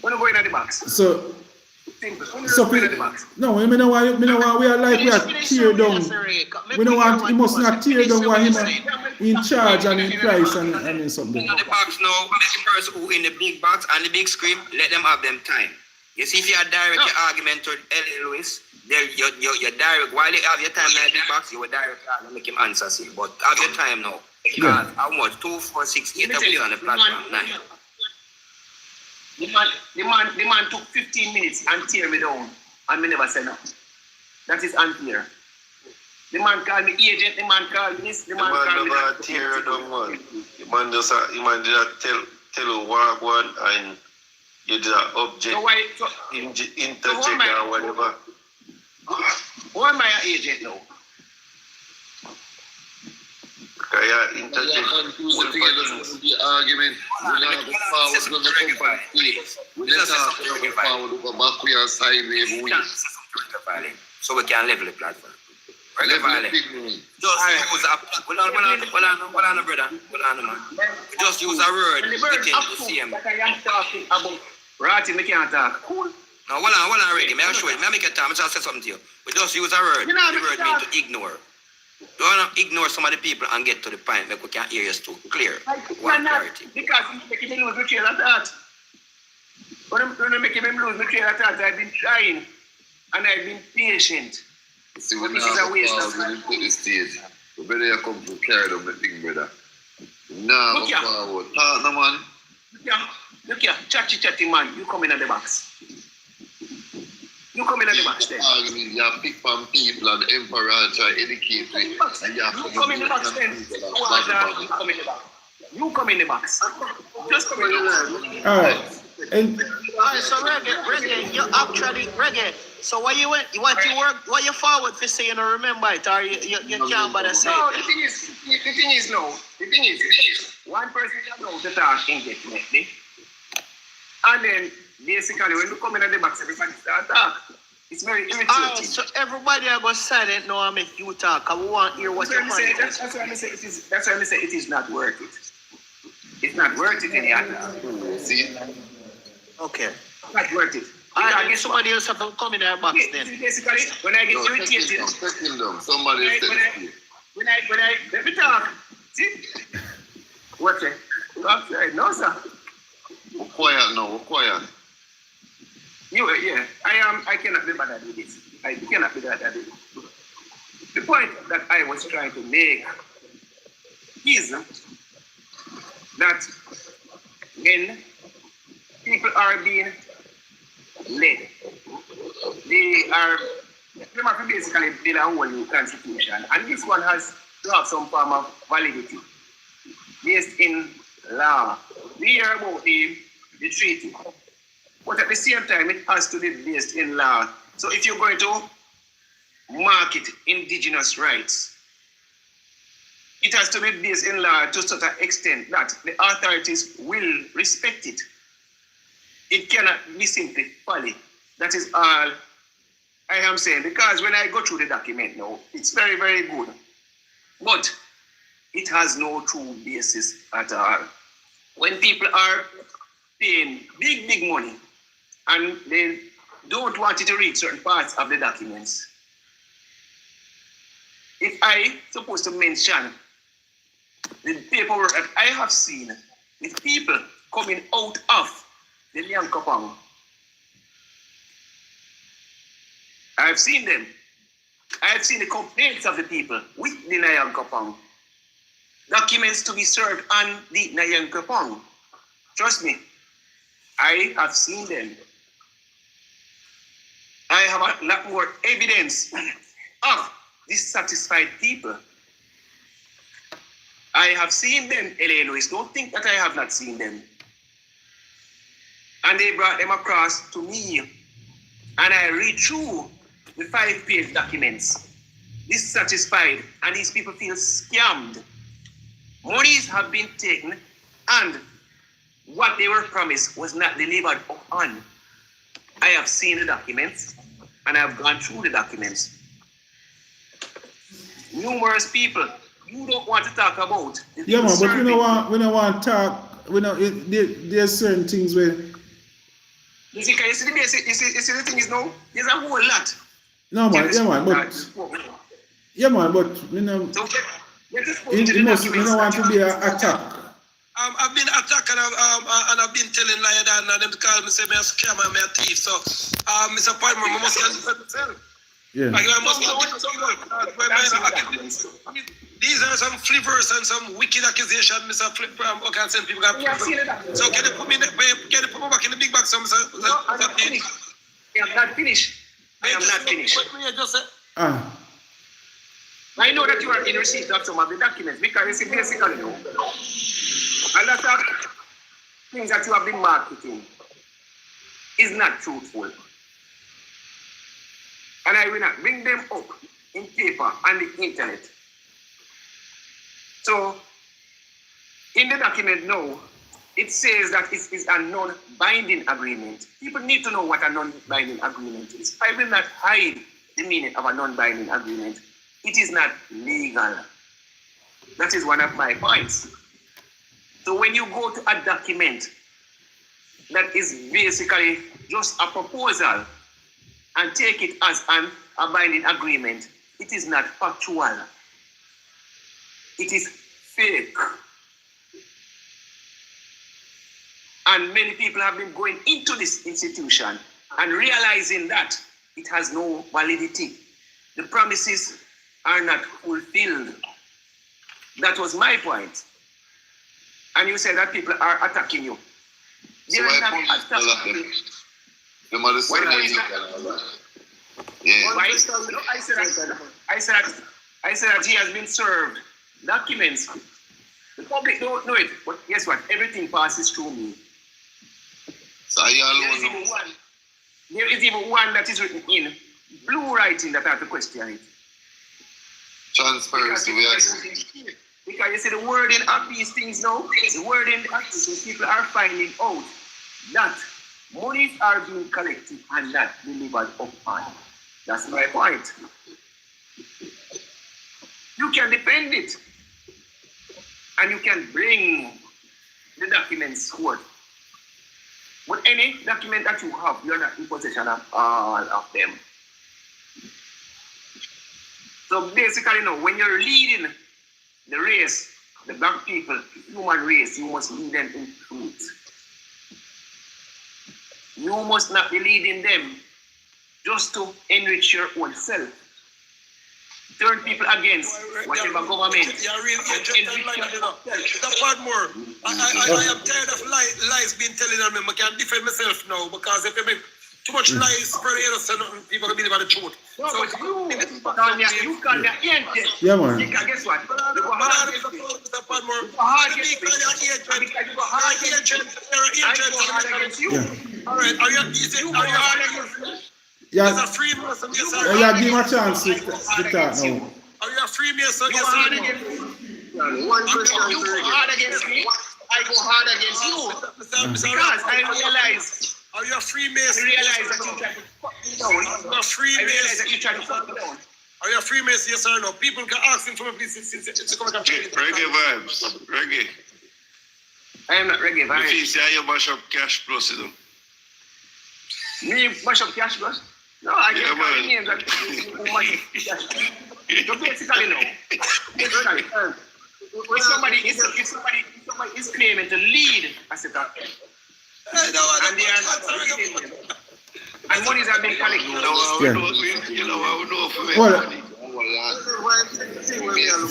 Wanna go in the box? So no, I mean why we are like we are tear down. We don't want he must not tear down why him in charge and in price and something. In the box now, the person who in the big box and the big screen, let them have them time. You see, if you direct your argument to L.A. Lewis, you're direct. While you have your time in the big box, you will direct and make him answer. See, but have your time now. Because how much? 2, 4, 6, 8 of on the platform. 9. The man took 15 minutes and tear me down, and me never said no. That is unfair. The man called me agent, the man called me this, the man called me that. Tear you down, man. The man did not tell you what one, and you did not object, interject or whatever. Why am I an agent now? Yeah, interject. The argument, we not go forward when the company fails. We not go forward, go back we are sideways we. So we can level the platform. Level the big Just use a hold on, brother. Hold on, man. Just use a word within the same. I am talking about Ratty, me can't talk. Cool. No, hold on already. May I show you? May I make a time? I just say something to you. We just use a word. The word means to ignore. Don't ignore some of the people and get to the point that we can hear you too clear. One clarity. Because you make him lose my train of thought. When I make him lose my train of thought, I've been trying and I've been patient. See, we now go forward to the stage. We better come to carry on the thing, brother. Now go forward. Talk no man. Look here, chatty man, you come in at the box. You come in at the box then. You have pick from people and the emperor and try to educate me. You come in the box then. You come in the box. You come in the box. Just come in the box. Alright. Alright, so Reggae, you actually Reggae. So why you went? You want to work? Why you forward for saying you remember it, or you can't bother say it? No, the thing is, one person can know the talk indefinitely, and then basically when you come in at the box, everybody start talk. It's very irritating. Alright, so everybody are going silent now and make you talk. I want to hear what you're saying. That's why I say it is not worth it. It's not worth it any other. See? Okay. Not worth it. I guess somebody else have to come in our box then. Basically, when I get irritated, somebody let me talk. See? What's it? No, sir. We're quiet now, we're quiet. Yeah, I cannot be bothered with this. I cannot be bothered with this. The point that I was trying to make is that when people are being led, they have to basically build a whole new constitution, and this one has to have some form of validity based in law. We hear about the treaty. But at the same time, it has to be based in law. So if you're going to market indigenous rights, it has to be based in law to such an extent that the authorities will respect it. It cannot be simply folly. That is all I am saying. Because when I go through the document now, it's very, very good. But it has no true basis at all. When people are paying big, big money and they don't want you to read certain parts of the documents, if I supposed to mention the paperwork that I have seen with people coming out of the Nyankopong, I've seen them. I've seen the complaints of the people with the Nyankopong. Documents to be served on the Nyankopong. Trust me, I have seen them. I have a lot more evidence of dissatisfied people. I have seen them, L.A. Lewis. Don't think that I have not seen them. And they brought them across to me. And I read through the 5-page documents. Dissatisfied. And these people feel scammed. Monies have been taken and what they were promised was not delivered upon. I have seen the documents and I have gone through the documents. Numerous people, you don't want to talk about. Yeah, man, but we don't want to talk. There's certain things where. You see the thing is now, there's a whole lot. No, man, yeah, man, but. Yeah, man, but we don't. It must, we don't want to be an attack. I've been attacked and I've been telling liar that and them call me say me a scammer, me a thief. So, Mr. Patmore, I must get myself. Yeah. I must get these are some frivolous and some wicked accusations, Mr. Flip. Okay, and send people. So can you put me back in the big box, sir? No, I'm not finished. I am not finished. I am not finished. I know that you are in receipt of some of the documents because you see basically now, a lot of things that you have been marketing is not truthful. And I will not bring them up in paper and the internet. So, in the document now, it says that it is a non-binding agreement. People need to know what a non-binding agreement is. I will not hide the meaning of a non-binding agreement. It is not legal. That is one of my points. So when you go to a document that is basically just a proposal and take it as a binding agreement, it is not factual. It is fake. And many people have been going into this institution and realizing that it has no validity. The promises are not fulfilled. That was my point. And you said that people are attacking you. They So are I not put attacking you. the mother said yeah. I said that he has been served documents. The public don't know it, but guess what? Everything passes through me. So you alone. There is even one that is written in blue writing that I have to question it. Transparency. Because you see the wording of these things now, the wording that people are finding out that monies are being collected and not delivered upon. That's my point. You can defend it and you can bring the documents forward. But any document that you have, you're not in possession of all of them. So basically now, when you're leading the race, the black people, the human race, you must lead them in truth. You must not be leading them just to enrich your own self. Turn people against whatever government. You're really the Patmore. I am tired of lies being telling on me. I can't defend myself now because if you make too much lies spread here, so nothing people can believe about the truth. No, but you call that agent. Yeah, man. Because guess what? You go hard against me. Mr. Padmore, You go hard against me. You're Because you go hard against me. I go hard against you. Yeah. All right, are you hard against me. Yeah. As a Freemason, yes, sir. Yeah, give him a chance to talk now. Are you a Freemason? You Yes, go hard sir. against me. One question. You go hard against me. I go hard against you. Because I realize. Are you a Freemason? I realize that you try to fuck me down. You're a I realize Freemason. that you try to fuck me down. Are you a Freemason? Yes or no? People can ask him for me, please. It's come like a Reggae vibes. Reggae. I am not reggae, If right? you say you mash up cash plus, you know. Me mash up cash plus? No, I Yeah, can't call man. names that mash up cash plus. So basically, no. Basically, if somebody is claiming to lead a set of and they are not leading them, and monies are being collected. You know how we know for me. Well,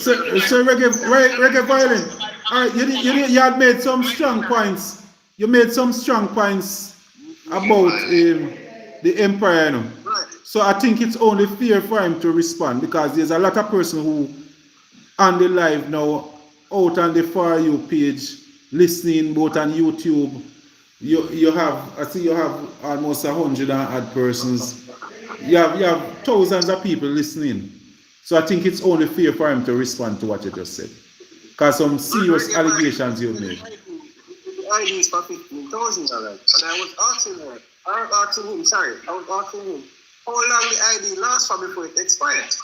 so reggae violin. All right, you had made some strong points. You made some strong points about the empire, you know. So I think it's only fair for him to respond because there's a lot of person who on the live now out on the For You page listening both on YouTube. You have, I see you have almost 100 and odd persons. You have thousands of people listening. So I think it's only fair for him to respond to what you just said. Because some serious allegations you've made. ID is for 15,000, all right. And I was asking him, how long the ID lasts for before it expires?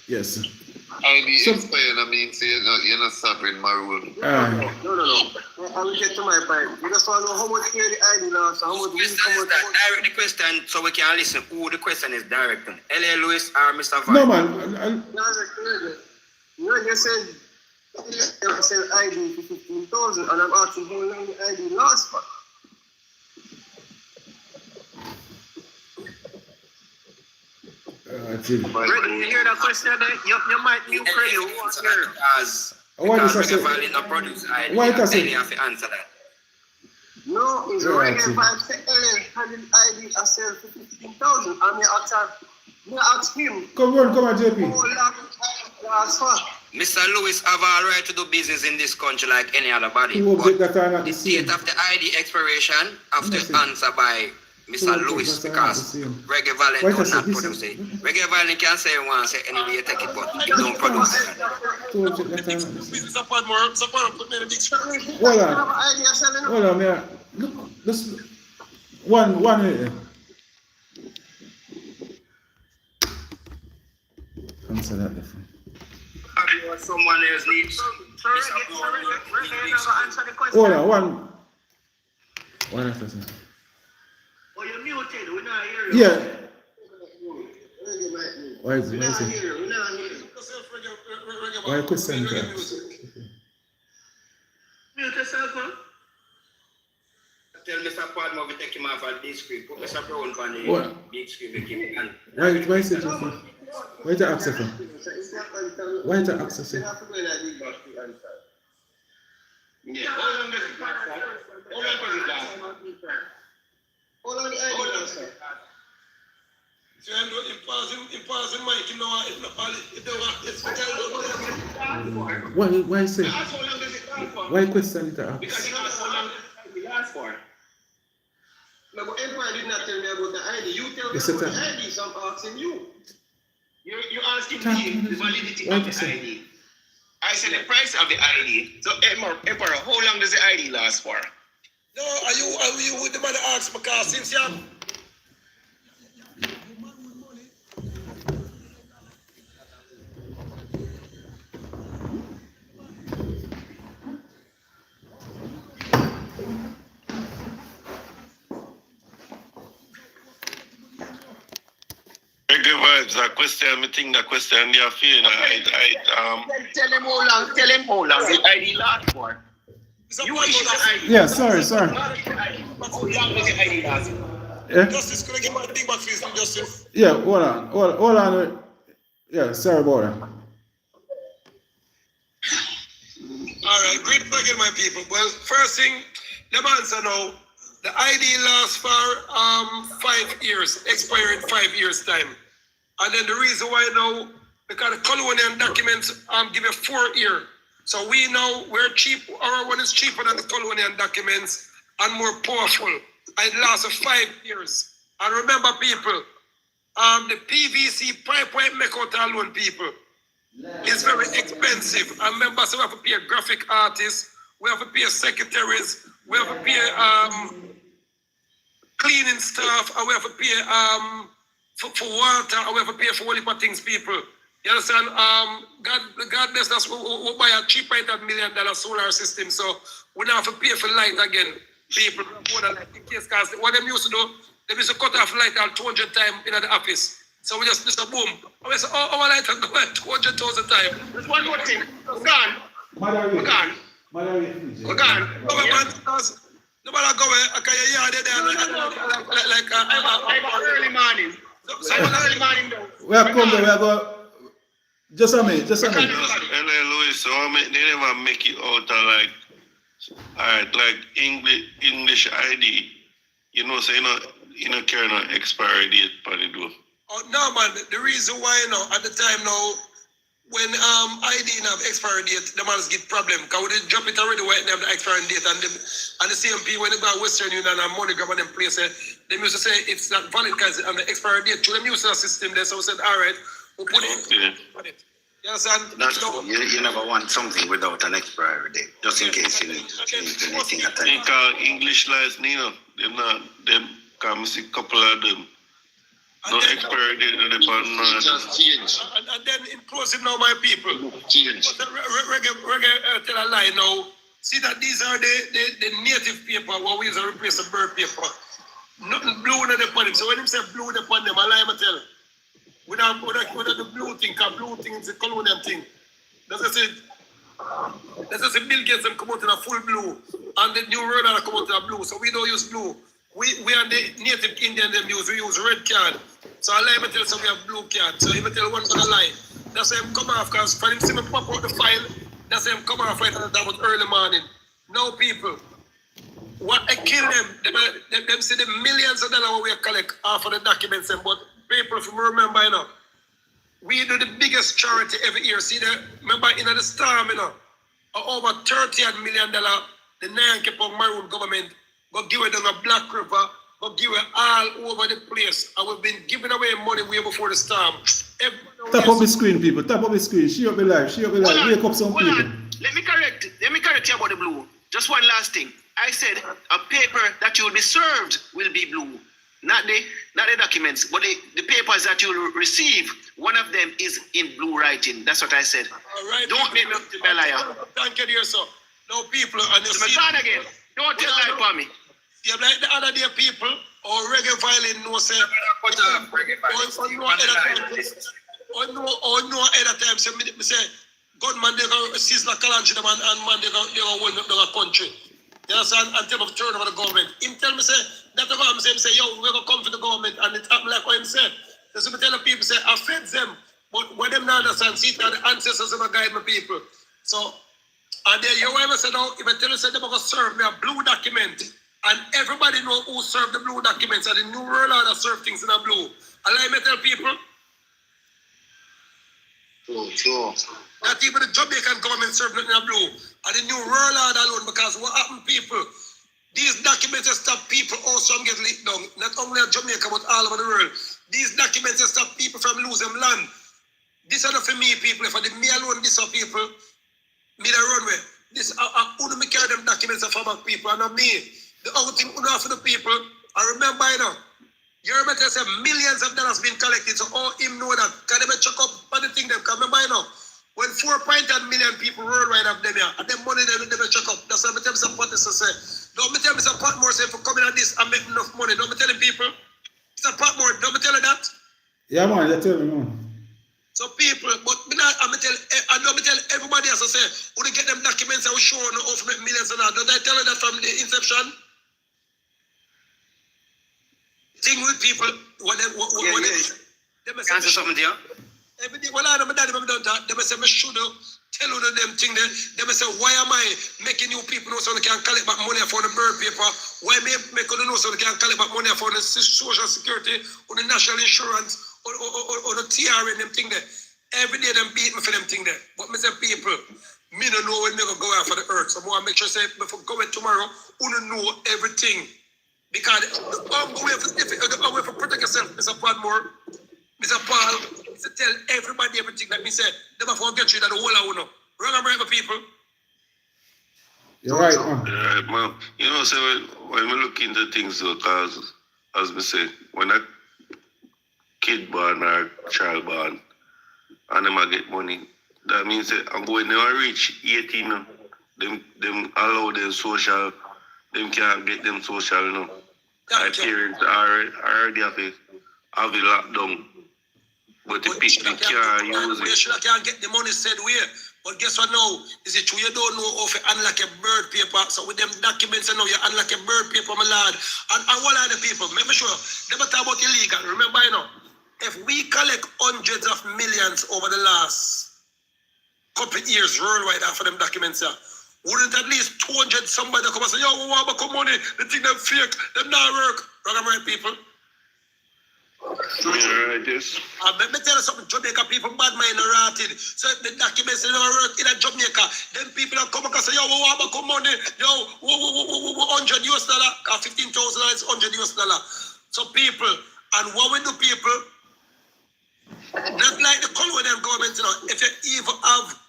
Yes. ID explain, I mean, say you're not suffering maroon. No. I will get to my point. You just want to know how much year the ID lasts, how much week, how much. Direct the question so we can listen who the question is directed. L.A. Lewis or Mr. Van? No, man. You said ID for 15,000, and I'm asking how long the ID lasts for. You hear that question there? You might new credit. Because Reggae not produce ID. Why does it? You have to answer that. No, it's Reggae Vibes say LA had an ID I sell for 15,000. And me ask him. Come on, JP. How long lasts for? Mr. Lewis have all right to do business in this country like any other body. Who But that are not the the same? date of the ID expiration have to answer by Mr. Lewis because Reggae Valley Why do does not it- produce it. Reggae Valley can say one, say anyway you take it, but it don't produce it. Mr. Padmore, put me in a big screen. Hold I have on. an idea selling. Hold on, man. Look, let's one minute. Answer that different. Someone else needs. Hold on, one after that. Oh, you're muted. We're not hearing. Yeah. Why is it? Why question that? Mute yourself, man. Tell Mr. Padmore we take him off at this screen. Put Mr. Brown on the What? big screen. Make him Why is it different? Why the access? Why the access? You have to go in that big box to answer. Yeah. How long does it last? How long the ID lasts for? So I'm doing imposing Mike, you know, Why is it? How long does it last for? Why question it to Because ask? you know how long does it last for? No, but Empire did not tell me about the ID. You tell me Yes, about sir. the ID, so I'm asking you. You're asking me the validity of the ID. I said the price of the ID. So, Emperor, how long does the ID last for? No, are you with the man that asked because since you have Reggae vibes, that question, I think that question they are feeling. Tell him how long the ID last for. You issue the ID. Yeah, sorry. How long does the ID last for? Yeah, Justice, could I get my big back fees, Justice? yeah. Hold on. Yeah, sorry about that. All right, great again, my people. Well, first thing, the answer now, The ID lasts for 5 years, expire in 5 years time. And then the reason why now, because the colonial documents give you 4 years. So we know we're cheap, our one is cheaper than the colonial documents and more powerful. And it lasts for 5 years. And remember people, the PVC pipe we make out alone people. It's very expensive. And remember, so we have to pay graphic artists, we have to pay secretaries, we have to pay cleaning staff, and we have to pay for water, and we have to pay for all the things, people. You understand? God bless us, we buy a cheap $800 million solar system, so we don't have to pay for light again, people. In case, because what them used to do, they used to cut off light all 200 times in the office. So we just boom. And we say, oh, our light are going 200,000 times. There's one more thing. We're gone. We're gone. We're gone. Government does. Nobody go where like early morning. So early morning though. We are coming, we are going. Just a minute. LA Louis, so they never make it out of like English ID. You know, so you know carry no expiry date for the door. Oh no man, the reason why at the time now, when ID have expiry date, the man get problem. Because we did drop it already when they have the expiry date and the CMP when they go to Western Union and MoneyGram and them place they used to say it's not valid because on the expiry date. So them use the system there, so we said alright, we'll put it. You understand? That's true. You never want something without an expiry date, just in case you need anything at the time. English license, you know, them come see a couple of them. No expiry date on the button. Just change. And then in closing now, my people. Change. Reggae tell a lie now. See that these are the native paper what we use to replace the bird paper. Nothing blue on the pon them. So when him say blue on the pon them, I lie him tell. Without the blue thing, because blue thing is a colonial thing. That's just it. That's just Bill Gates them come out in a full blue. And the new world come out in a blue. So we don't use blue. We are the native Indian them use. We use red card. So I lie him tell so we have blue card. So he tell one for the lie. That's why him come off because for him see me pop out the file. That's why him come off right at that was early morning. Now people, what I kill them, them see the millions of dollars we collect off of the documents, but people, if you remember, we do the biggest charity every year. See that? Remember in the storm, over $30 million, the Nyan Maroon government go give it on a Black River, go give it all over the place. And we've been giving away money way before the storm. Tap up the screen, people. Tap up the screen. Share up the live. Wake up some people. Let me correct you about the blue. Just one last thing. I said a paper that you will be served will be blue. Not the documents, but the papers that you will receive, one of them is in blue writing. That's what I said. All right. Don't make me up to a liar. Thank you, dear sir. No people, and you see... again. Don't tell lie for me. Yeah, like the other day people, or reggae violin, no say... Or no other time, say, gunman, they go seize the Kalanchi, and man, they go hold up the country. You understand? And tell me to turn over the government. Him tell me, say, that the government say, yo, we're going to come for the government, and it happen like what him said. So me tell the people, say, I fed them, but what them not understand, see, that the ancestors are going to guide my people. So, and then you ever say, now, if I tell you, say, they're going to serve me a blue document, and everybody know who served the blue documents, and the New World Order serve things in a blue. And let me tell people, Sure. not even the Jamaican government serve nothing in blue. And the New World Order alone, because what happened, people, these documents stop people also get leaked down, not only in Jamaica, but all over the world. These documents stop people from losing land. This is not for me, people. For the me alone, this are people, me the runway. This, who me carry them documents for my people, and not me. The other thing, for the people, I remember, you remember say millions of dollars being collected, so all him know that. Can they check up on the thing them? Because remember, when 4.1 million people worldwide have them here, and them money they check up. That's what I tell some parties to say. Don't me tell me some Patmore say for coming at this and making enough money. Don't me telling people. It's a Patmore, don't me tell you that? Yeah, man, you tell me, man. So people, but I don't tell everybody else, I say, when they get them documents, I will show them how to make millions of dollars. Don't I tell you that from the inception? Thing with people, what they Can I say something to you? Everything, well, I don't know, they say, I should tell you them thing there. They may say, why am I making you people know so they can collect back money for the bird paper? Why me make you know so they can collect back money for the social security or the national insurance or the TR and them thing there? Every day them beat me for them thing there. But me say people, me don't know when me gonna go out for the earth. So I want to make sure say before going tomorrow, you don't know everything. Because the only way for protect yourself, Mr. Patmore, Mr. Paul, is to tell everybody everything that me said. They must forget you that the whole I know. Wrong and right, people. You're right, man. Yeah, right, man. You know, so when we look into things, because as we say, when a kid born or child born, and them a get money, that means that I'm going to reach 18. Them allow them social, them can't get them social, you know. My parents are already have it locked down. But the people can't use it. You should can't get the money said where. But guess what now? Is it true you don't know how to unlock a bird paper? So with them documents you know you unlock a bird paper, my lad. And what are the people? Make sure they talk about illegal. Remember, you know, if we collect hundreds of millions over the last couple of years worldwide after them documents, wouldn't at least 200 somebody come and say, yo, we want to come money, the thing them fake, them not work. Wrong and right, people. Yeah, yes. Let me tell you something, Jamaica people bad mind are rotted. So if the documents don't work in Jamaica, then people are come and say, yo, we want to come money, yo, $100 US, $15,000 is $100. So people, and what we do people, not like the colonial government, you know, if you even have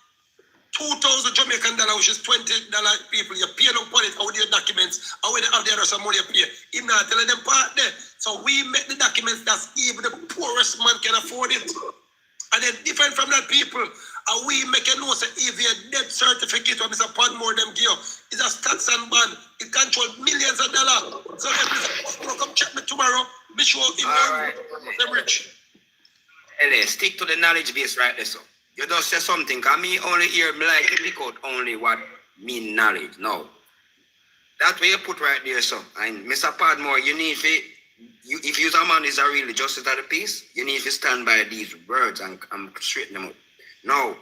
2,000 Jamaican dollars, which is $20 people, you pay them for it, and with your documents, and when they have the other some money you pay. If not, telling them part there. So we make the documents that even the poorest man can afford it. And then different from that people, and we make a note that if your death certificate or Mr. Patmore them give, is a tax and bond. It controls millions of dollars. So if Mr. come check me tomorrow, be sure them rich. LA, stick to the knowledge base right there, so. You don't say something, because me only hear me like to pick out only what mean knowledge. No. That way you put right there, so. And Mr. Padmore, you need to, if you a man is a really justice of the peace, you need to stand by these words and straighten them up. No.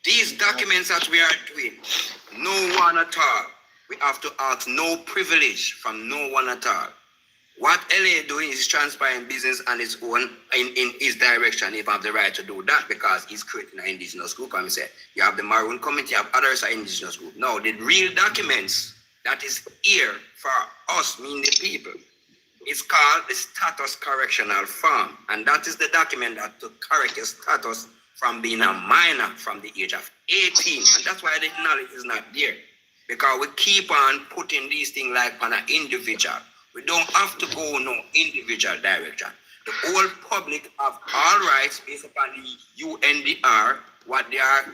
These documents that we are doing, no one at all. We have to ask no privilege from no one at all. What LA doing is transparent business on its own in his direction. He have the right to do that because he's creating an indigenous group. And we say, you have the Maroon Committee, you have others are indigenous group. No, the real documents that is here for us, meaning the people, it's called the status correctional form. And that is the document that to correct your status from being a minor from the age of 18. And that's why the knowledge is not there. Because we keep on putting these things like on an individual. We don't have to go no individual direction. The whole public have all rights based upon the UNDR, what they are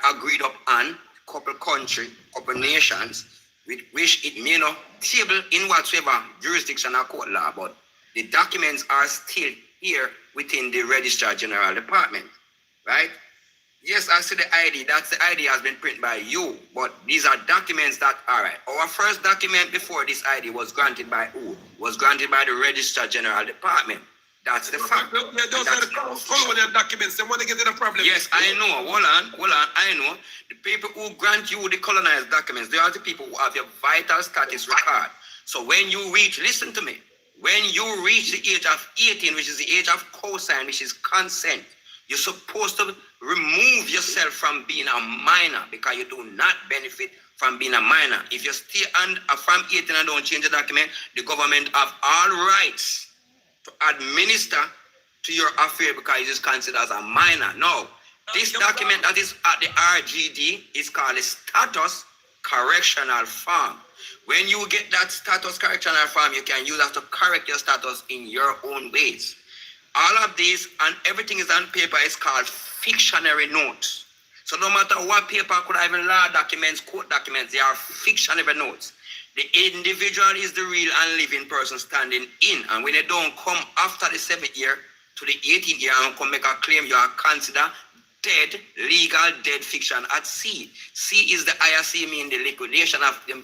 agreed upon, couple country, couple nations, with which it may not table in whatsoever jurisdiction or court law, but the documents are still here within the Registrar General Department, right? Yes, I see the ID. That's the ID has been printed by you, but these are documents that are right. Our first document before this ID was granted by who? Was granted by the Registrar General Department. That's the fact. Those are the colonial documents. They want to get in a problem. Yes, I know. Hold on. I know. The people who grant you the colonized documents, they are the people who have your vital status record. So when you reach, listen to me, when you reach the age of 18, which is the age of cosign, which is consent, you're supposed to remove yourself from being a minor because you do not benefit from being a minor. If you stay from 18 and don't change the document, the government have all rights to administer to your affair because it is considered as a minor. No, this document that is at the RGD is called a status correctional form. When you get that status correctional form, you can use that to correct your status in your own ways. All of these and everything is on paper is called fictionary notes. So no matter what paper, could have even law documents, court documents, they are fictionary notes. The individual is the real and living person standing in. And when they don't come after the 7th year to the 18th year and come make a claim, you are considered dead, legal dead fiction at sea. Sea is the IRC, mean the liquidation of them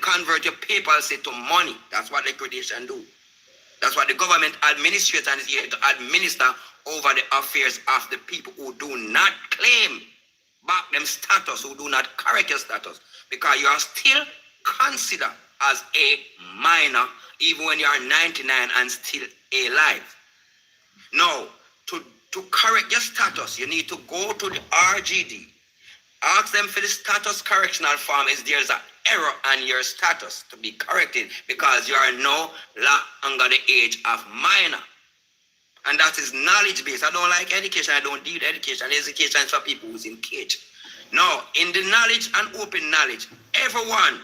convert your papers to money. That's what liquidation do. That's why the government administrator is here to administer over the affairs of the people who do not claim back them status, who do not correct your status, because you are still considered as a minor, even when you are 99 and still alive. Now, to correct your status, you need to go to the RGD. Ask them for the status correctional form if there's an error on your status to be corrected, because you are no longer the age of minor. And that is knowledge based. I don't like education. I don't deal with education. Education is for people who's in cage. Now, in the knowledge and open knowledge, everyone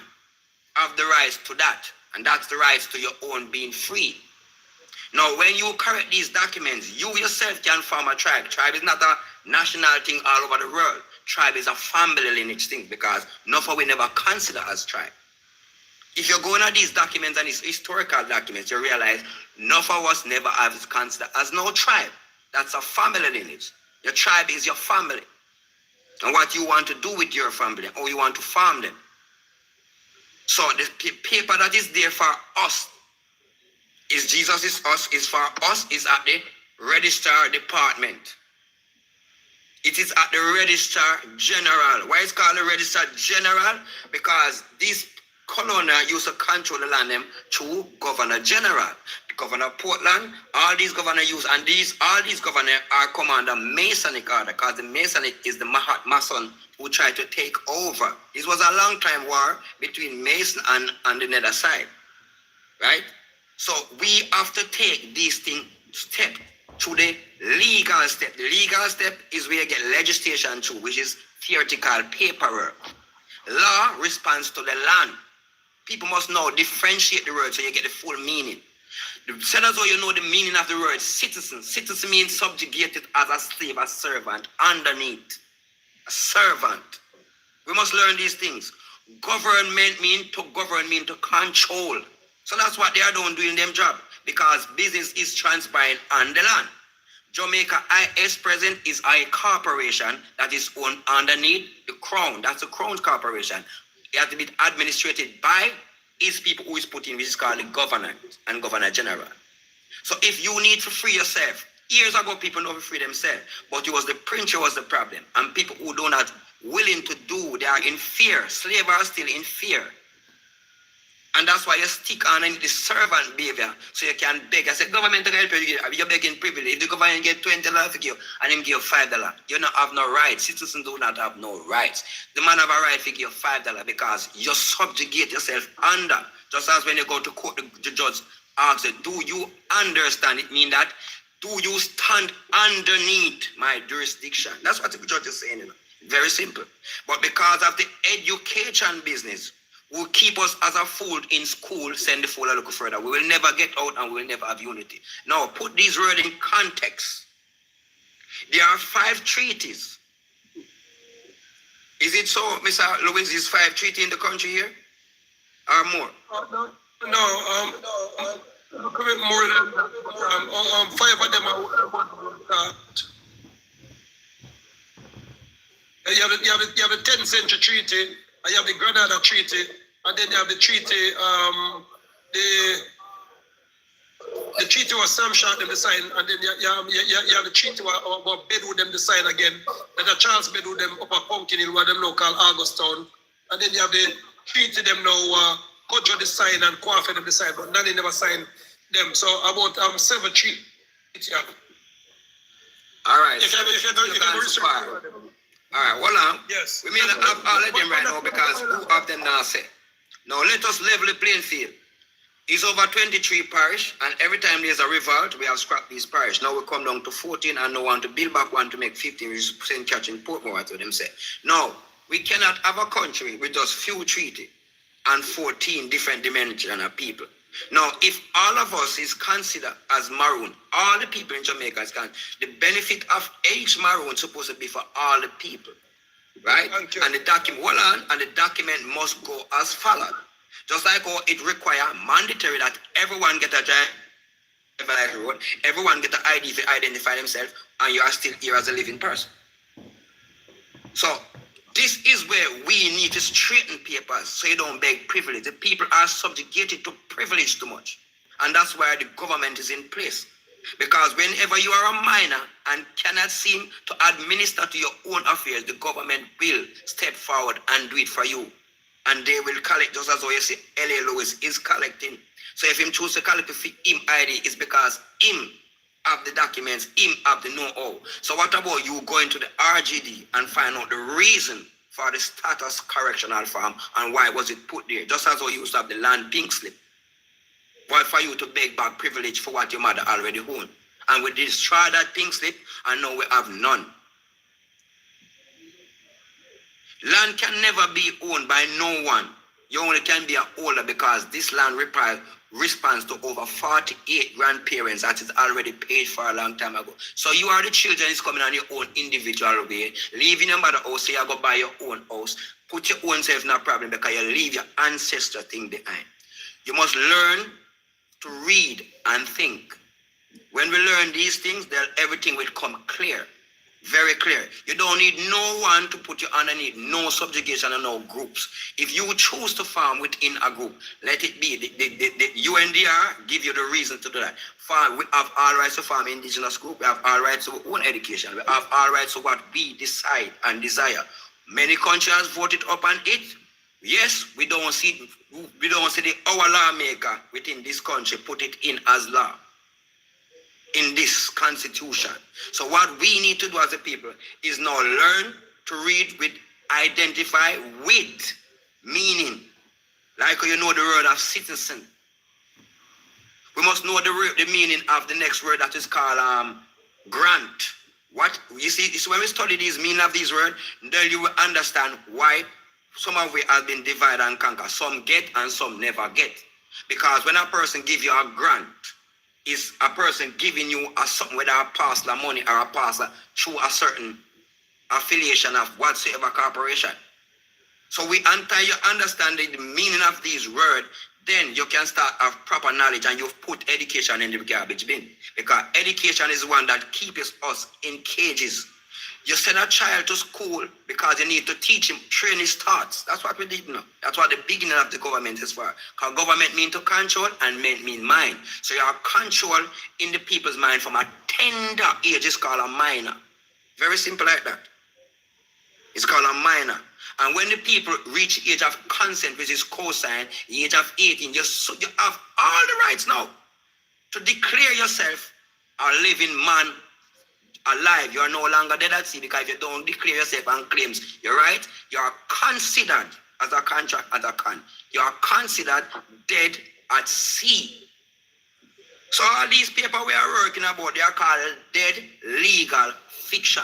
have the rights to that. And that's the rights to your own being free. Now, when you correct these documents, you yourself can form a tribe. Tribe is not a national thing all over the world. Tribe is a family lineage thing, because nothing we never consider as tribe. If you're going at these documents and these historical documents, you realize nothing of us never have considered as no tribe. That's a family lineage. Your tribe is your family. And what you want to do with your family, or you want to farm them. So the paper that is there for us, is Jesus is us, is for us, is at the registrar department. It is at the registrar general. Why is it called the registrar general? Because these colonial used to control the land them through governor general. The governor of Portland, all these governor use, and all these governor are commander Masonic order, because the Masonic is the Mason who tried to take over. This was a long time war between Mason and the nether side. Right? So we have to take these things step to the legal step. The legal step is where you get legislation to, which is theoretical paperwork. Law responds to the land. People must know, differentiate the word so you get the full meaning. Said as though you know the meaning of the word citizen. Citizen means subjugated as a slave, a servant, underneath. A servant. We must learn these things. Government mean to govern, mean to control. So that's what they are doing their job, because business is transpiring on the land. Jamaica IS present is a corporation that is owned underneath the crown. That's the crown corporation. It has to be administrated by its people who is put in, which is called the governor and governor general. So if you need to free yourself, years ago people know to free themselves, but it was the prince was the problem. And people who do not willing to do, they are in fear. Slaves are still in fear. And that's why you stick on in the servant behavior, so you can beg. I said, government can help you. You're begging privilege. If the government get $20 for you and him give you $5, you don't have no rights. Citizens do not have no rights. The man have a right to give you $5 because you subjugate yourself under. Just as when you go to court, the judge asks you, do you understand? It means that, do you stand underneath my jurisdiction? That's what the judge is saying. You know? Very simple. But because of the education business, will keep us as a fool in school, send the fool a little further. We will never get out and we will never have unity. Now, put these words in context. There are 5 treaties. Is it so, Mr. Lewis, is 5 treaties in the country here? Or more? No, more than 5 of them are you have the 10th century treaty, and you have the Granada Treaty, and then you have the treaty, the treaty was Sam Shah them sign, and then you have the treaty about Bedwood them sign again, that a Charles Bedwood them up at Pumpkin Hill, where them now called Augustown, and then you have the treaty them now, Kodjo the sign and Kwafe them the sign, but none never signed them. So about 7 treaties. Yeah. All right. If you can research. All right, hold on. Yes. We may not have all of them right now because who of them now say. Now let us level the playing field. It's over 23 parish, and every time there's a revolt, we have scrapped these parish. Now we come down to 14 and now want to build back one to make 15, which is St. Church in Portmore, what them say. Now, we cannot have a country with just few treaty and 14 different dimensions of people. Now, if all of us is considered as Maroon, all the people in Jamaica is considered, the benefit of each Maroon is supposed to be for all the people, right? And the document, and the document must go as follows. Just like how it requires mandatory that everyone get a driver's road, everyone get an ID to identify themselves, and you are still here as a living person. So, this is where we need to straighten papers so you don't beg privilege. The people are subjugated to privilege too much. And that's why the government is in place. Because whenever you are a minor and cannot seem to administer to your own affairs, the government will step forward and do it for you. And they will collect, just as how you see L.A. Lewis is collecting. So if him choose to collect him ID, it's because him have the documents, him have the know-how. So what about you going to the RGD and find out the reason for the status correctional form and why was it put there? Just as how you used to have the land pink slip. Why for you to beg back privilege for what your mother already owned? And we destroy that pink slip and now we have none. Land can never be owned by no one. You only can be an owner because this land responds to over 48 grandparents that is already paid for a long time ago. So you are the children is coming on your own individual way, leaving your mother house, so you go buy your own house, put your own self in a problem because you leave your ancestor thing behind. You must learn to read and think. When we learn these things, then everything will come clear. Very clear. You don't need no one to put you underneath, no subjugation and no groups. If you choose to farm within a group, let it be. The UNDR give you the reason to do that. We have all rights to farm indigenous group. We have all rights to our own education. We have all rights to what we decide and desire. Many countries have voted upon it. Yes, we don't see our lawmaker within this country put it in as law. In this constitution. So what we need to do as a people is now learn to read with, identify with meaning. Like you know the word of citizen. We must know the meaning of the next word that is called grant. What you see, when we study these meaning of these words, then you will understand why some of it has been divided and conquered. Some get and some never get. Because when a person gives you a grant, is a person giving you something, whether a parcel of money or a parcel through a certain affiliation of whatsoever corporation. So until you understand the meaning of these words, then you can start have proper knowledge and you've put education in the garbage bin. Because education is one that keeps us in cages. You send a child to school because you need to teach him, train his thoughts. That's what we did now. That's what the beginning of the government is for. Because government means to control and men mean mind. So you have control in the people's mind from a tender age. It's called a minor. Very simple like that. It's called a minor. And when the people reach the age of consent, which is cosign, the age of 18, you have all the rights now to declare yourself a living man alive. You are no longer dead at sea because if you don't declare yourself and claims your right, you are considered as a contract as a con. You are considered dead at sea. So all these papers we are working about, they are called dead legal fiction.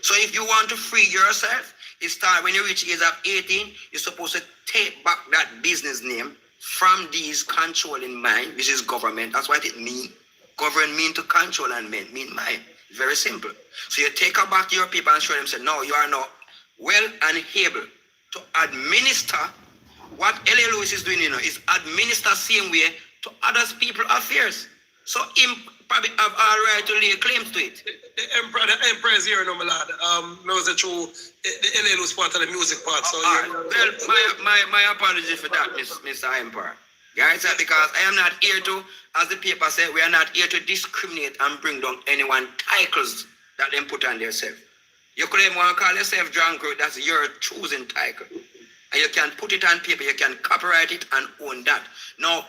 So if you want to free yourself, it's time when you reach the age of 18, you're supposed to take back that business name from these controlling mind, which is government. That's what it means. Govern mean to control and men mean mind. Very simple. So you take back your people and show them, say, no, you are not well and able to administer what L.A. Lewis is doing, is administer same way to others people's affairs. So him probably have all right to lay claims to it. The emperor is here, no, my lad. Knows the true, the L.A. Lewis part of the music part. So my apologies for that, Mr. Emperor. Guys, because I am not here to, as the paper said, we are not here to discriminate and bring down anyone titles that they put on themselves. You claim want to call yourself drunk, that's your choosing title. And you can put it on paper, you can copyright it and own that. Now,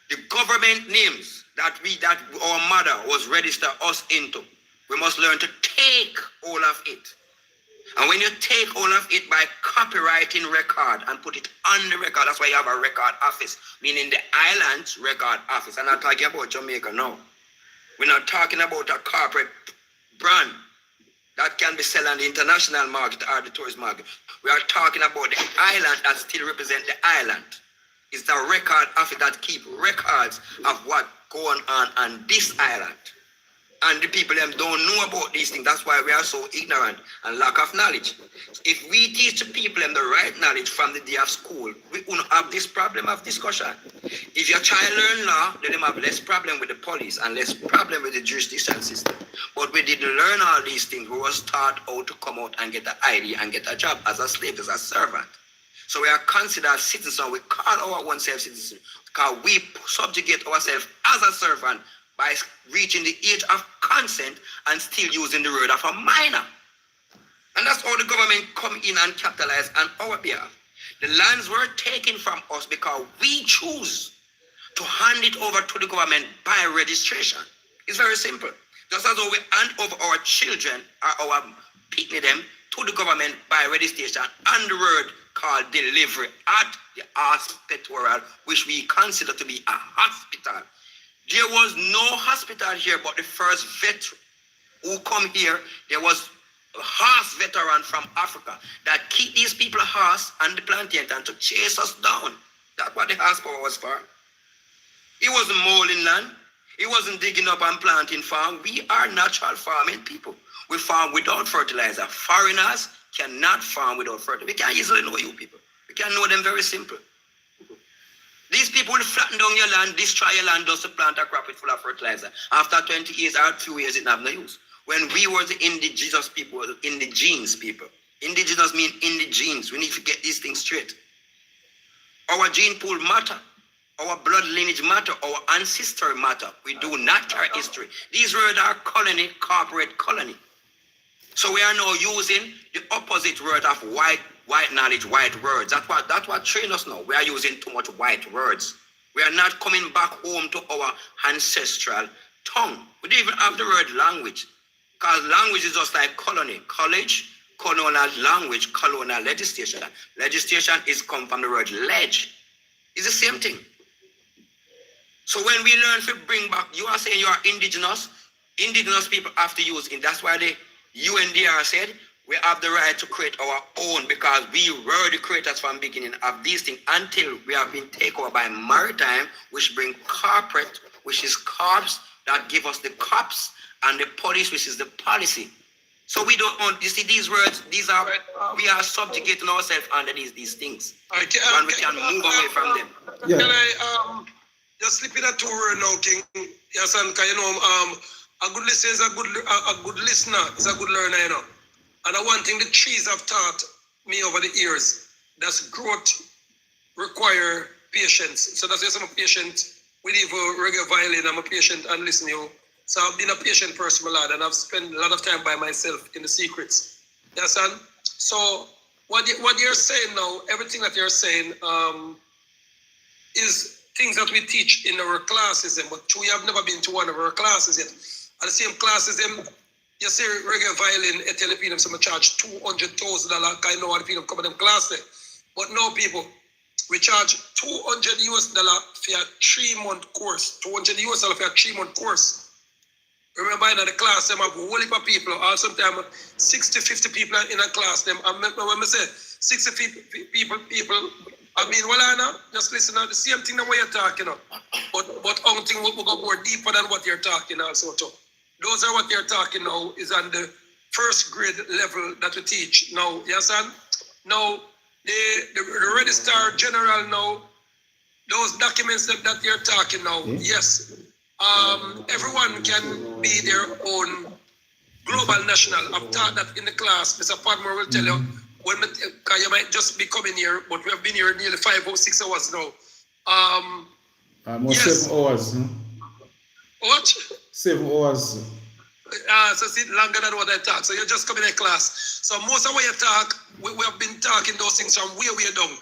the government names that our mother was registered us into, we must learn to take all of it. And when you take all of it by copywriting record and put it on the record, that's why you have a record office, meaning the island's record office. I'm not talking about Jamaica now. We're not talking about a corporate brand that can be sold on the international market or the tourist market. We are talking about the island that still represents the island. It's the record office that keep records of what going on this island. And the people them don't know about these things. That's why we are so ignorant and lack of knowledge. If we teach the people them the right knowledge from the day of school, we won't have this problem of discussion. If your child learn law, then they have less problem with the police and less problem with the jurisdiction system. But we didn't learn all these things. We was taught how to come out and get an ID and get a job as a slave, as a servant. So we are considered citizens. We call our own self citizens because we subjugate ourselves as a servant by reaching the age of consent and still using the word of a minor. And that's how the government come in and capitalize on our behalf. The lands were taken from us because we choose to hand it over to the government by registration. It's very simple. Just as though we hand over our children or our picnic them to the government by registration and the word called delivery at the hospital, which we consider to be a hospital. There was no hospital here, but the first vet who come here, there was a horse veteran from Africa that keep these people horse and the plantain and to chase us down. That's what the horse power was for. He wasn't mowing land. He wasn't digging up and planting farm. We are natural farming people. We farm without fertilizer. Foreigners cannot farm without fertilizer. We can easily know you people. We can know them very simple. These people will flatten down your land, destroy your land just to plant a crop with full of fertilizer. After 20 years or 2 years, it have no use. When we were the indigenous people, indigenous people. Indigenous mean in the genes. We need to get these things straight. Our gene pool matter. Our blood lineage matter. Our ancestry matter. We do not carry history. These words are colony, corporate colony. So we are now using the opposite word of white knowledge, white words. That's what train us now. We are using too much white words. We are not coming back home to our ancestral tongue. We don't even have the word language. Because language is just like colony. College, colonial language, colonial legislation. Legislation is come from the word ledge. It's the same thing. So when we learn to bring back, you are saying you are indigenous. Indigenous people have to use it. That's why the UNDR said we have the right to create our own because we were the creators from the beginning of these things until we have been taken over by maritime, which bring corporate, which is corps that give us the cops, and the police, which is the policy. So we don't want, you see these words, these are, we are subjugating ourselves under these things. And we can move away from them. Yeah. Can I just slip in a two-word now, King? Yes, and you know, a good listener is a good listener is a good learner, you know. And one thing the trees have taught me over the years, that's growth require patience. So that's why I'm a patient with even reggae violin. I'm a patient and listen to you. So I've been a patient person, my lad, and I've spent a lot of time by myself in the secrets. Yes, son? So what you're saying now, everything that you're saying is things that we teach in our classes, but we have never been to one of our classes yet. At the same classes, you see reggae violin at Filipino, so I charge $200,000. I know what people come to them class there. But no, people, we charge $200 for a 3-month course. $200 for a 3-month course. Remember in the class, them have a whole heap of people, or sometimes 60, 50 people in a class. Them, and when I say 60 people, I mean, well, I know, just listen to the same thing that you're talking about. But I think we'll go more deeper than what you're talking also too. Those are what you're talking now is on the first grade level that we teach now. Yes, son? Now, the Registrar General now, those documents that you're talking now, yes. Everyone can be their own global national. I've taught that in the class. Mr. Patmore will tell you, when you might just be coming here, but we have been here nearly 5 or 6 hours now. Almost yes. 7 hours. Huh? What? 7 hours. So it's longer than what I talk. So you're just coming in class. So most of what you talk, we have been talking those things from way down.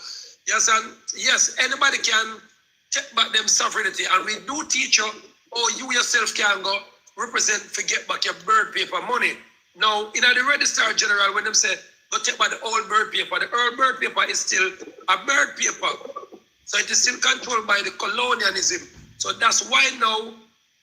Yes, and yes, anybody can take back them sovereignty. And we do teach you, you yourself can go represent, forget back your bird paper money. Now, in the Registrar General, when them say, go take back the old bird paper, the old bird paper is still a bird paper. So it is still controlled by the colonialism. So that's why now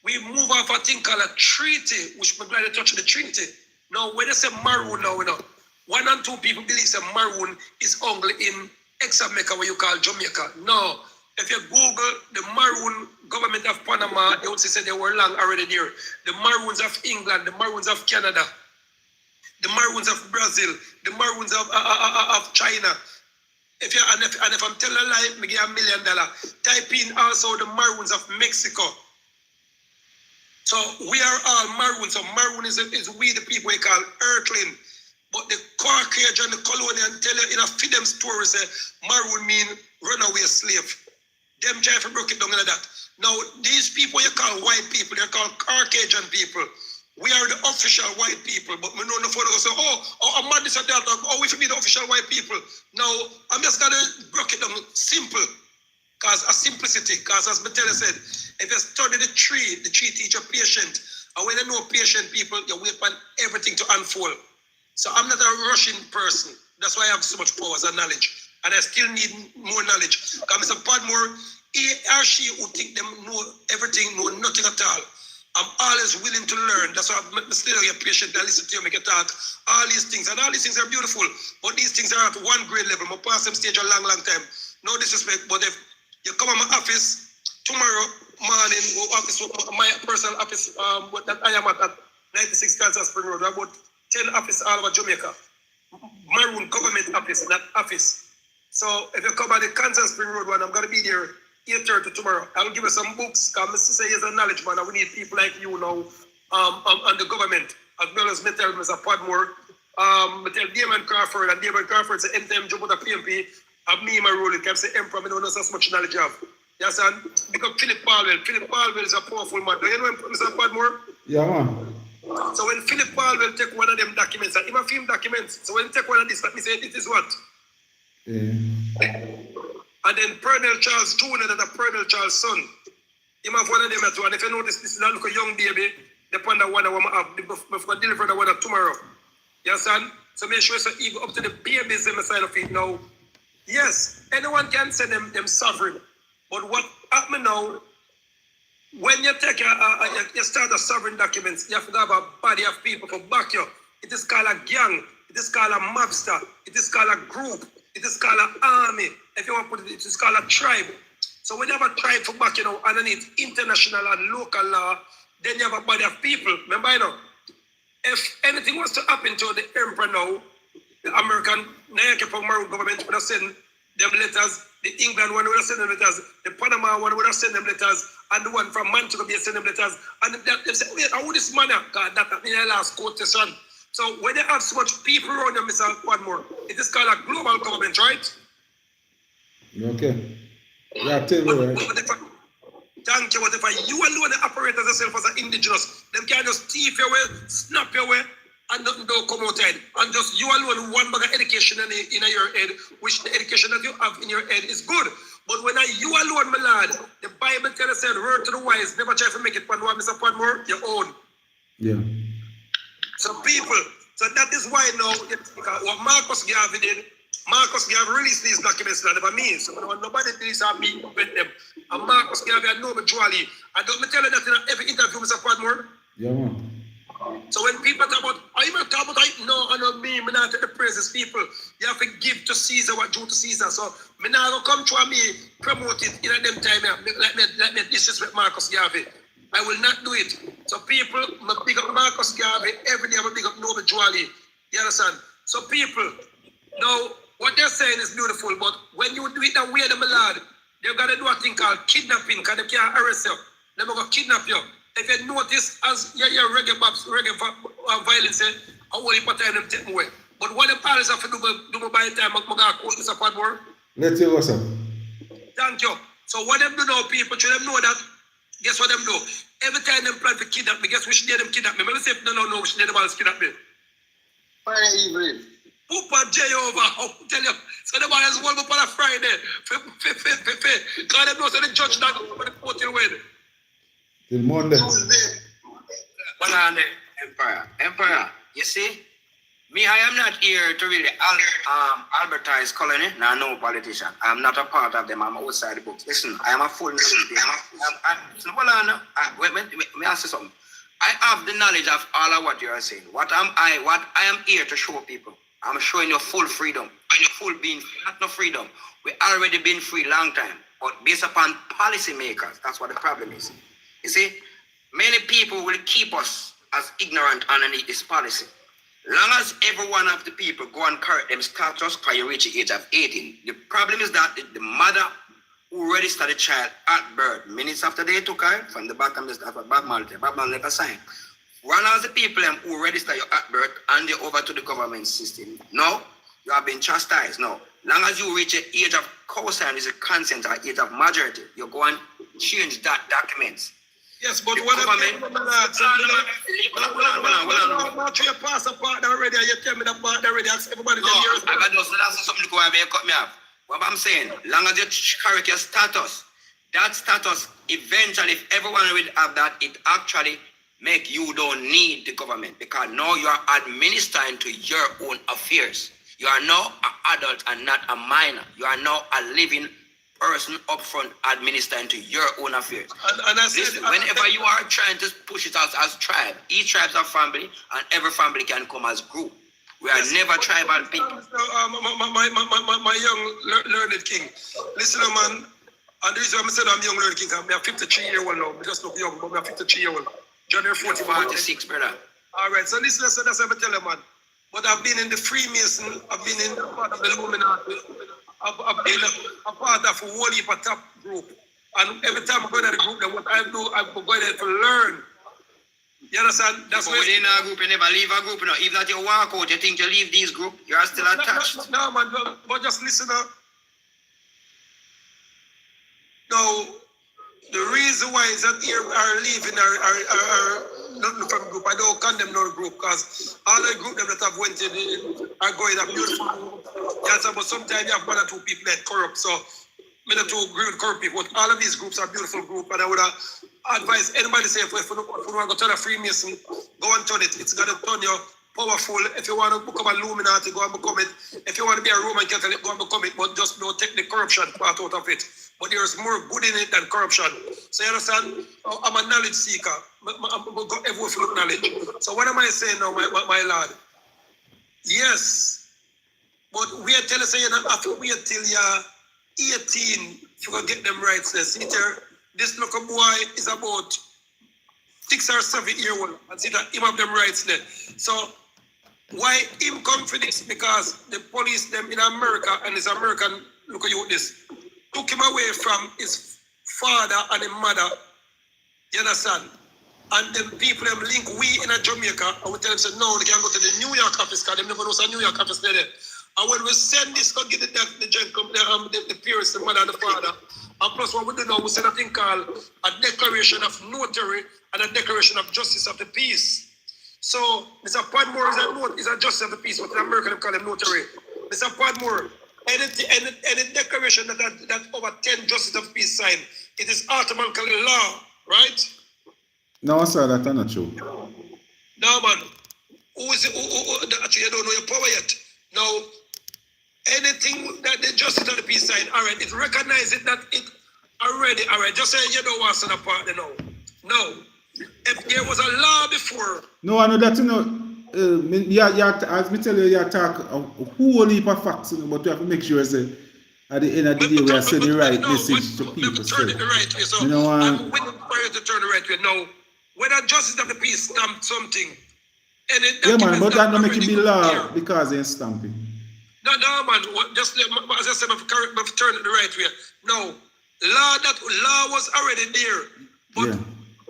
we move off a thing called a treaty, which we're glad to touch the treaty. Now, when they say maroon now, 1 and 2 people believe that maroon is only in ex-America, what you call Jamaica. No. If you Google the Maroon government of Panama, they would say they were long already there. The Maroons of England, the Maroons of Canada, the Maroons of Brazil, the Maroons of China. If I'm telling a lie, I give $1 million. Type in also the Maroons of Mexico. So we are all Maroons. So Maroon is we the people we call Earthling. But the Caucasian and the colonial tell you in a freedom story say Maroon mean runaway slave. Them try to break it down like that. Now, these people you call white people, they're called Caucasian people. We are the official white people, but we know no further say, I'm mad this or that, we should be the official white people. Now, I'm just gonna break it down simple, because of simplicity, because as Matella said, if you study the tree teach a patient, and when you know patient people, you wait for everything to unfold. So I'm not a rushing person. That's why I have so much powers and knowledge. And I still need more knowledge. Because Mr. Padmore, he or she who think them know everything, know nothing at all. I'm always willing to learn. That's why I'm still a patient. I listen to you, make a talk. All these things. And all these things are beautiful. But these things are at one grade level. I'm past them stage a long, long time. No disrespect. But if you come to my office tomorrow morning, or office, my personal office, that I am at 96 Kansas Spring Road, about 10 offices all over Jamaica. Maroon government office, not office. So if you come at the Kansas Spring Road one, I'm going to be there 8:30 tomorrow. I'll give you some books, because Mr. say he's a knowledge man, and we need people like you now on the government, as well as Mr. Padmore, Mr. Damon Crawford, and Damon Crawford say anytime jump out of PMP, and me, my role, can say Emperor, I don't know so much knowledge of. Yes, and because Philip Palwell. Philip Palwell is a powerful man. Do you know him, Mr. Padmore? Yeah, man. So when Philip Palwell take one of them documents, and even film documents, so when he take one of these, let me say, this is what? And then Pernell Charles Jr., that a Pernell Charles son, him have one of them at one. If you notice, this is a little young baby, the panda one I want to have, before deliver the one tomorrow. You understand? So make sure so he go up to the babies in the side of it now. Yes, anyone can say them sovereign. But what happened now, when you take you start a sovereign documents, you have to have a body of people to back you. It is called a gang. It is called a mobster. It is called a group. It is called an army. If you want to put it, it is called a tribe. So when you have a tribe for back, underneath international and local law, then you have a body of people. Remember, if anything was to happen to the emperor now, the American Maroon government would have sent them letters. The England one would have sent them letters. The Panama one would have sent them letters. And the one from Manchester would have sent them letters. And they say, wait, how would this man have got that in the last quotation? So when they have so much people around them, Mr. Padmore, it is called a global government, right? Okay. Yeah, tell me, right? Thank you. But if you alone operate as yourself as an indigenous, them can just thief your way, snap your way, and nothing don't come outside. And just you alone, one bag of education in your head, which the education that you have in your head is good. But when you alone, my lad, the Bible tells us, word to the wise, never try to make it Padmore, Mr. Padmore, your own. Yeah. So people, so that is why now, what Marcus Garvey did, Marcus Garvey released these documents that never mean. So when nobody did this, me with them. And Marcus Garvey had no mutually. And don't me tell you that in every interview, Mr. Padmore. Yeah, man. So when people talk about, are you talk about, no, I know me not take the praises, people. You have to give to Caesar what due to Caesar. So me now go come to me, promote it in them time, let me disrespect Marcus Garvey. I will not do it. So people, I big up Marcus Garvey, every day I big up Noble Juali. You understand? So people, now, what they're saying is beautiful, but when you do it that way, my lad, they're going to do a thing called kidnapping, because they can't arrest you. They're going to kidnap you. If you notice, as your reggae violence, I will put them take away. But what the parents have to do by the time I'm going to quote Mr. Padmore? Let's see what's up. Thank you. So what them do now, people, should them know that, guess what them do? Every time them plan to kidnap me, guess which day them kidnap me? Maybe say, no, which day them all kidnap me? Friday evening. Poopa Jehovah, I'll tell you. So the man is one up on a Friday. God them knows that the judge not going to put you in. Till Monday. Hold on there, Emperor, you see? Me, I am not here to really advertise colony. Now, no politician. I am not a part of them. I'm outside the books. Listen, I am a full Let me ask you something. I have the knowledge of all of what you are saying. What I am here to show people. I'm showing you full freedom. Full being not no freedom. We already been free long time. But based upon policy makers, that's what the problem is. You see, many people will keep us as ignorant underneath this policy. Long as every one of the people go and correct them status because you reach the age of 18. The problem is that the mother who registered the child at birth, minutes after they took her from the bottom of the Bob Marley never signed. One of the people who register you at birth and you over to the government system. No, you have been chastised. No, Long as you reach the age of co-sign, is a consent or age of majority, you go and change that documents. Yes, but when I you pass a partner already, and you tell me that partner already, ask everybody. No, I got just that's something to go and cut me off. What I'm saying, long as you correct your status, that status eventually, if everyone will have that, it actually make you don't need the government because now you are administering to your own affairs. You are now an adult and not a minor. You are now a living person up front administering to your own affairs. And I said, listen, whenever you are trying to push it out as tribe, each tribe's a family and every family can come as group. We are never tribal people. My young learned king. Listen, man, and the reason I'm saying I'm young learned king, I'm 53-year-old now. I just look young, but I'm 53-year-old. January 46, brother. All right, so listen, that's what I tell you, man. But I've been in the Freemason, I've been in part of the Illuminati, I've been a part of a whole heap of top group. And every time I go to the group, then what I do, I go there to learn. You understand? That's why within a group, you never leave a group. You know? Even if you walk out, you think you leave this group, you're still attached. No, man, but just listen up. Now, the reason why is that here are leaving nothing from group. I don't condemn no group because all the group them that have went in are going up beautiful. Yes, but sometimes you have one or two people that corrupt. So me not to agree with corrupt people. But all of these groups are beautiful groups, and I would advise anybody say if you want to turn a Freemason, go and turn it. It's gonna turn you powerful. If you want to become a Illuminati, go and become it. If you want to be a Roman Catholic, go and become it. But just don't take the corruption part out of it. But there's more good in it than corruption. So you understand? I'm a knowledge seeker. I'm got everywhere full of knowledge. So what am I saying now, my lad? Yes. But we are telling you not have to wait till you're 18 to get them rights. See there, this little boy is about 6 or 7 years old. And see that him have them rights there. So why him come for this? Because the police them in America and his American, look at you this, took him away from his father and his mother. You understand? And then people them link we in a Jamaica and we tell them say no, they can go to the New York office because they never know a New York office there. And when we send this, go get the parents, the mother and the father. And plus what we do now, we send a thing called a declaration of notary and a declaration of justice of the peace. So Mr. Patmore is a justice of the peace, what in America they call him notary. Mr. Patmore, any declaration that over 10 justice of peace sign, it is automatically law, right? No, sir, that's not true. No, man. Actually, you don't know your power yet. Now, anything that the justice of the peace sign, all right, it recognizes that it already, all right, just say you don't want to stand apart, no. No. If there was a law before. No, I know that, you know. As me tell you, you talk a whole heap of facts, but you have to make sure say, at the end of the day we are sending the right message to people. Turn it the right way. So you know, I'm waiting for you to turn the right way. Now, when a justice of the peace stamp something, and it yeah, man, but that don't make it be law because they're stamping. No, man. Just as I said, I've turned it the right way. No, law was already there, but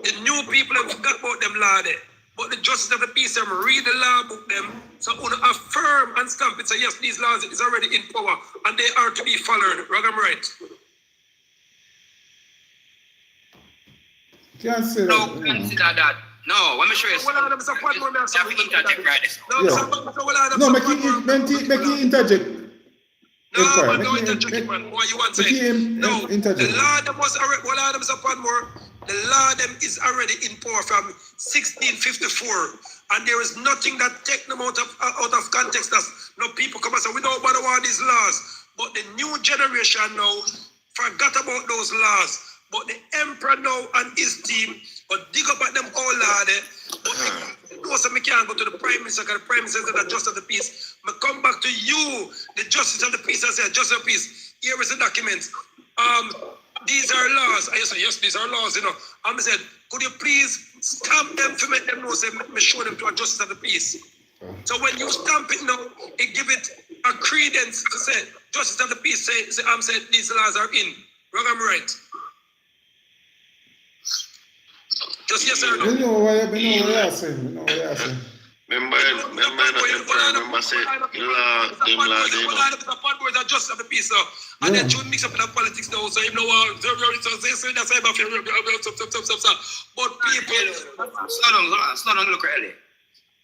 the new people have forgot about them law there. But the justice of the peace, read the law book them, so affirm and stamp it. So yes, these laws is already in power and they are to be followed. Right, I'm right. Can't say no, that. Consider that. No, let me show you something. No, make it interject. No, man, don't interject, man. What you want to say? No, the law them was already, well, Adams upon more. The law them is already in power from 1654, and there is nothing that take them out of context. That's no people come and say we don't bother about these laws, but the new generation now forgot about those laws. But the emperor now and his team, but dig up at them all law there. But also me can't go to the prime minister because the prime minister is the justice of the peace. I come back to you, the justice of the peace. I say justice of the peace. Here is the documents. These are laws. I say yes, these are laws. You know. I said, could you please stamp them to make them know? Say, me show them to a justice of the peace. So when you stamp it now, it give it a credence to say justice of the peace. Say I'm saying these laws are in. Wrong, I'm right. Just yes or no? You know what you're saying. Remember say, Patmore is a justice of the peace, and then you mix up in the politics now, so you know what, but people... Slow down, look early.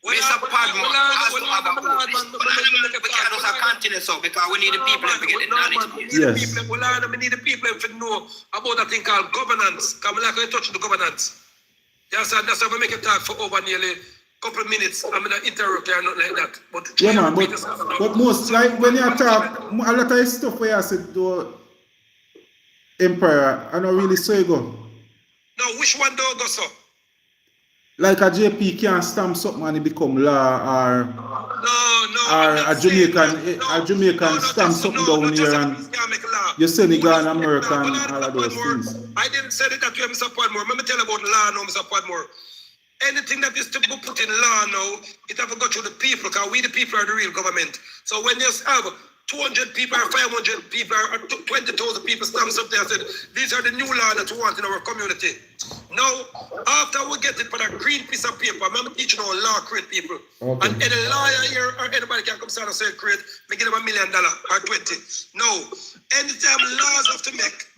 Mr. Padmore has to have a vote. We can't just continue so, because we need the people to get the knowledge. Yes. We need the people to know about a thing called governance, because we like to touch the governance. Yes, and that's why we make it talk for over nearly couple of minutes. I'm going to interrupt or nothing like that. But yeah, man, but most, like when you talk, a lot of stuff where I said to Empire, I don't really say go. No, which one do go so? Like a JP can't stamp something and it become law, or a Jamaican stamp something down here and you Senegal and American and all of those things. I didn't say that to you, Mr. Padmore. Let me tell you about law now, Mr. Padmore. Anything that is to be put in law now, it have to go through the people, because we the people are the real government. So when you have 200 people or 500 people or 20,000 people stand up there and said, these are the new law that we want in our community. Now, after we get it for a green piece of paper, I'm teaching our law create people. Okay. And any lawyer here or anybody can come stand and say create, we give them $1 million or 20. No, anytime laws have to make,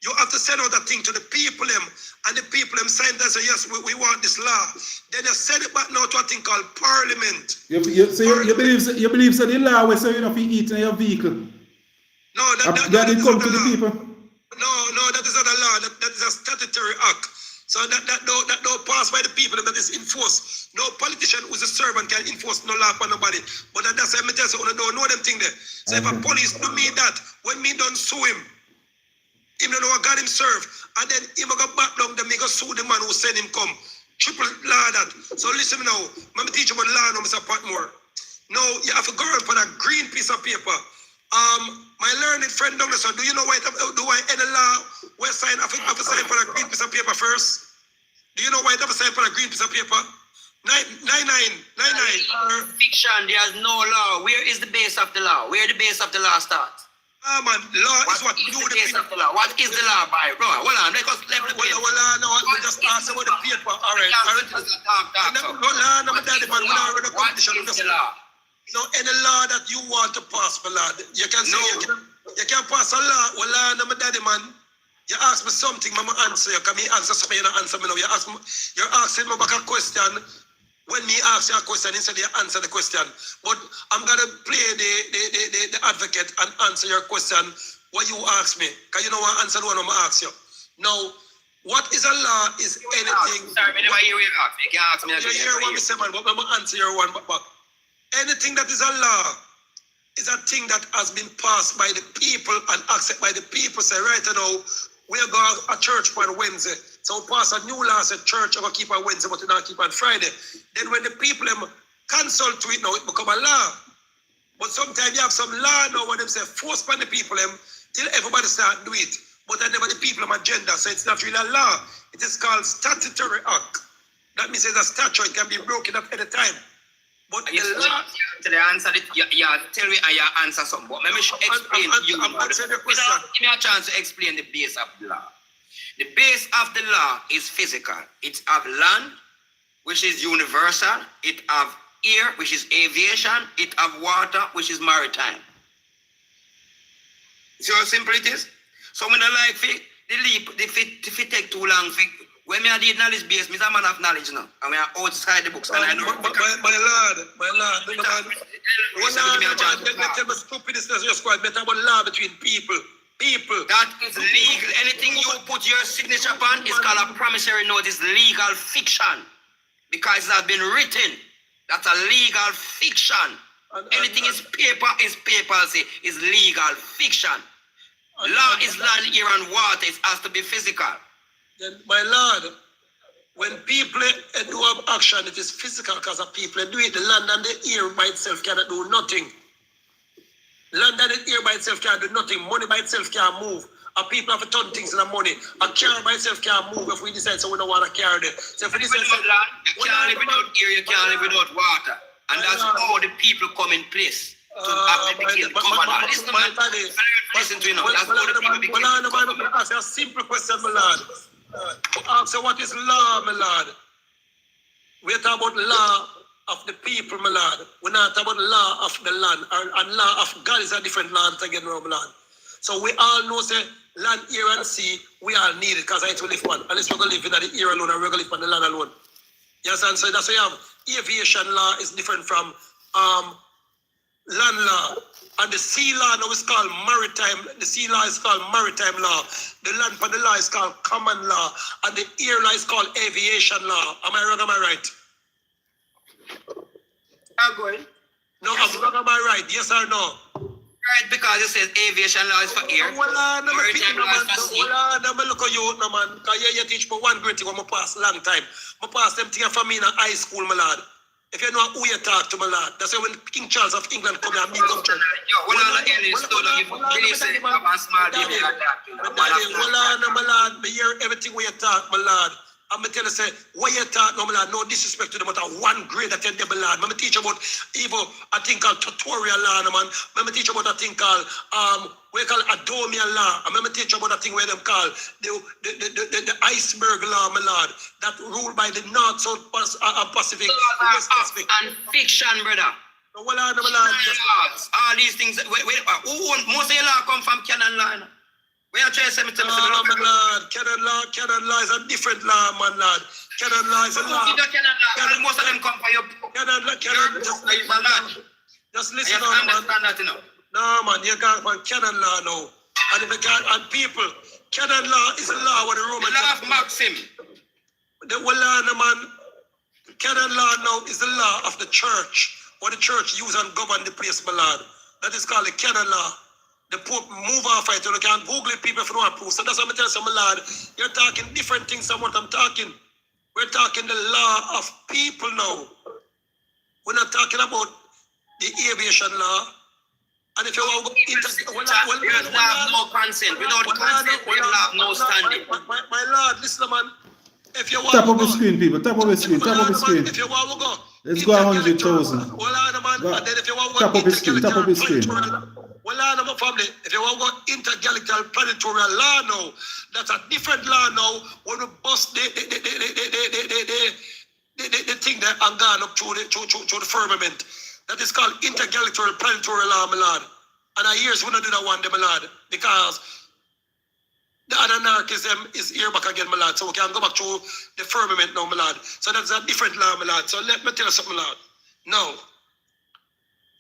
you have to send out that thing to the people them, and the people them sign that say yes, we want this law. Then you send it back now to a thing called Parliament. You believe that the law will say you know if you eat in your vehicle? No, that is come to the people. No, that is not a law. That is a statutory act. So that don't pass by the people, that is enforced. No politician who's a servant can enforce no law for nobody. But that's why I tell you, don't know them thing there. So if a police do me that, when me don't sue him don't know what got him served, and then him go back down, then me go sue the man who sent him come. Triple law that. So listen now, let me teach you about law now, Mr. Patmore. Now, you have to go around for a green piece of paper. My learned friend down there, so do you know why do I any law where sign have to sign for a green piece of paper first? Do you know why I have to sign for a green piece of paper? 99. Fiction, there's no law. Where is the base of the law? Where the base of the law starts? Man, law is what you do the base of the law. What is the law by? Bro, hold on, let us level the paper. No, just ask about the paper. All right. What is the law? No, any law that you want to pass, my lad, you can say you can pass a law. Well, no, my daddy, man. You ask me something, Mama answer you. Can me answer something? You don't answer me now. You're asking me back a question. When me ask you a question, instead you answer the question. But I'm gonna play the advocate and answer your question. What you ask me? Because you know what answer the one I'm ask you. Now, what is a law is anything. Sorry, I never hear you ask me. You can ask me. You hear what me say, man, but I'm gonna answer your one back. Anything that is a law is a thing that has been passed by the people and accepted by the people. Say right now, we're going to a church on Wednesday. So we pass a new law, say church, I'm going to keep on Wednesday, but we don't keep on Friday. Then when the people consult to it now, it become a law. But sometimes you have some law now when they say force by the people till everybody start do it. But then never the people agenda, so it's not really a law. It is called statutory act. That means it's a statute, it can be broken at any time. But you to the answer it, tell me and you answer something. But let me explain to you. Give me a chance to explain the base of the law. The base of the law is physical. It have land, which is universal. It have air, which is aviation. It have water, which is maritime. See how simple it is? So when I like the leap, if it take too long, when me did knowledge base, me a man of knowledge now. And we are outside the books. And I know. My lord. Tell me stupidness is just quite better about law between people. That is legal. Anything you put your signature upon is called a promissory note. It's legal fiction. Because it has been written. That's a legal fiction. Anything is paper, is legal fiction. Law is land, air, and water. It has to be physical. Then, my lord, when people do have action, it is physical because of people do it. The land and the air by itself cannot do nothing. Land and the air by itself can't do nothing. Money by itself can't move. And people have to turn things in the money. A car by itself can't move if we decide so we don't want to carry it. So if we decide so, you can't live without air, you can't live without water. And that's how the people come in place to applicate the government. Listen to you now. That's how the people become. I'm ask you a simple question, my lord. Ask you what is law, my lord. We talk about law of the people, my lord. We're not talking about law of the land. And law of God is a different land again, my lord. So we all know, say, land, air, and sea, we all need it because I to live one. Unless we're going to live in the air alone and we're going to live on the land alone. Yes, and so that's why you have aviation law is different from land law. And the sea law now is called maritime. The sea law is called maritime law. The land for the law is called common law. And the air law is called aviation law. Am I wrong? Am I right? I'm going. No, I'm wrong. Am I right? Yes or no? Right, because it says aviation law is for air. Maritime law is for sea. Look at you, no man. Because you teach me one great thing when I pass long time. I pass them things for me in high school, my lad. If you know who you talk to, my lad. That's why when King Charles of England come here and me come to. Hold on, my lad. Me hear everything where you talk, my lad. I'm going to tell you, say, what you talk, no, my lad, no disrespect to them, but one grade that you them, my lad. I'm going to teach you about even a thing called tutorial law, no, man. I'm going to teach you about a thing called, we call Adomia law. I'm going to teach you about a thing where them call the iceberg law, my lad, that ruled by the North, South, Pacific, West Pacific. And fiction, brother. No, well, no, my lad. All these things, most of your law come from canon law, you know? We are trying to say, canon law is a different law, man, lad. Canon law is a law. Most of them come from your just listen on, man. No, man, you can't find canon law now. And if you can't, and people, canon law is a law with the Roman. The law of Maxim. The man, canon law now is the law of the church, what the church use and govern the place, my lad. That is called the canon law. The Pope move off it, you can Google it, people if you know proof. So that's what I'm telling you, my lad. You're talking different things than what I'm talking. We're talking the law of people now. We're not talking about the aviation law. And if you want to go into we have no consent. Without consent, we have no standing. My lord, listen, man. If you want tap up the screen, people. Tap up the screen. Tap up the screen. If you want to go, let's go 100,000. And then if you want to Tap up the screen. Tap up the screen. My family, if you want to go intergalactic planetary law now, that's a different law now. When we bust the thing that and gone up through the firmament. That is called intergalactic planetary law, my lord. And I years we don't do that one, my lord, because the anarchism is here back again, my lord. So we can go back to the firmament now, my lord. So that's a different law, my lord. So let me tell you something, my lord. Now,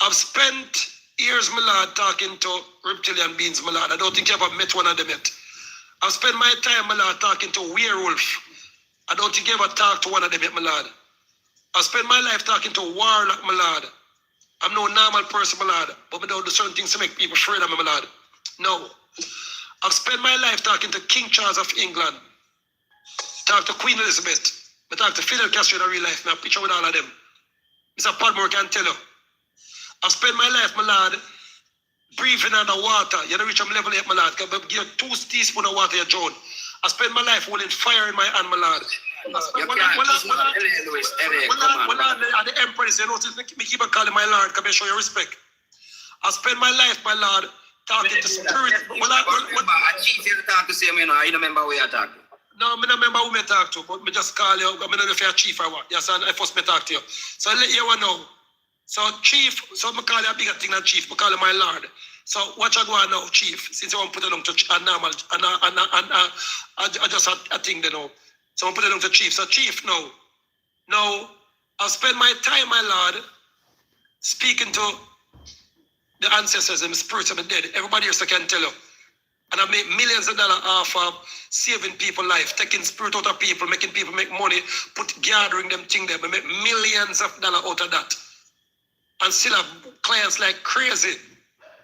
I've spent years, my lord, talking to reptilian beings, my lord. I don't think you ever met one of them yet. I've spent my time, my lord, talking to werewolf. I don't think you ever talked to one of them yet, my lord. I spent my life talking to warlock, my lord. I'm no normal person, my lord, but I don't do certain things to make people afraid of me, my lord. No. I've spent my life talking to King Charles of England, talk to Queen Elizabeth, I talk to Fidel Castro in real life, and I picture with all of them. Mr. Patmore can tell you. I've spent my life, my lord, breathing under water. You don't reach a level yet, my lord. Give you 2 teaspoons of water, you drown. I spend my life holding fire in my hand, my lord. The Empress, you know, me keep on calling my lord, because I show you respect. I spend my life, my lord, talking to spirit. Chief, you talk to say, you know, you don't remember who you talk to. No, I don't remember who I talk to, but I just call you. I don't know if you're a chief or what. Yes, I first talk to you. So I let you know. So chief, so I call you a bigger thing than chief. I call you my lord. So what you go on now, chief? Since you want to put it on to a normal, just a thing they know. So I put it on to chief. So chief, now I've spent my time, my lord, speaking to the ancestors and the spirits of the dead. Everybody else I can tell you. And I make millions of dollars off of saving people's life, taking spirit out of people, making people make money, gathering them thing there. I make millions of dollars out of that. And still have clients like crazy.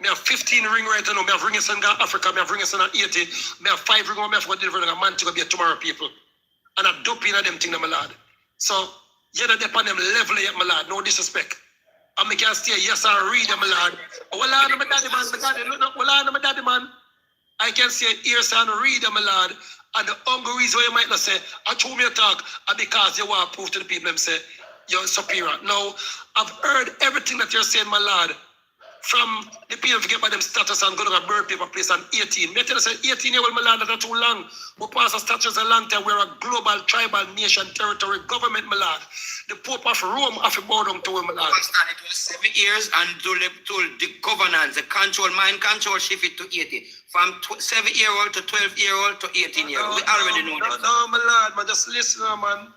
I have 15 ring right now. I have rings in Africa. I have rings in 80. I have 5 rings. I have to deliver a man to be tomorrow people. And I dope in them thing, my lord. So, you're not on them level yet, my lord. No disrespect. And I can stay, yes, I read them, my lord. Well, I'm my daddy, man. Well, I'm my daddy, man. I can say, ears and read them, my lord. And the only reason why you might not say, I told me to talk, and because you want to prove to the people, them say, you're superior. No, I've heard everything that you're saying, my lord. from the people forget about them status and go to a birth paper place on 18. Me tell you, say 18-year-old my lad, that's too long. But pass a status a long time. We're a global, tribal, nation, territory, government, my lad. The Pope of Rome have to bow down to him, my lad. It was 7 years and to the governance, the control, mind control shift it to 80. From 7-year-old to 12-year-old to 18-year-old. We already know that. No, my lad, man, just listen, man.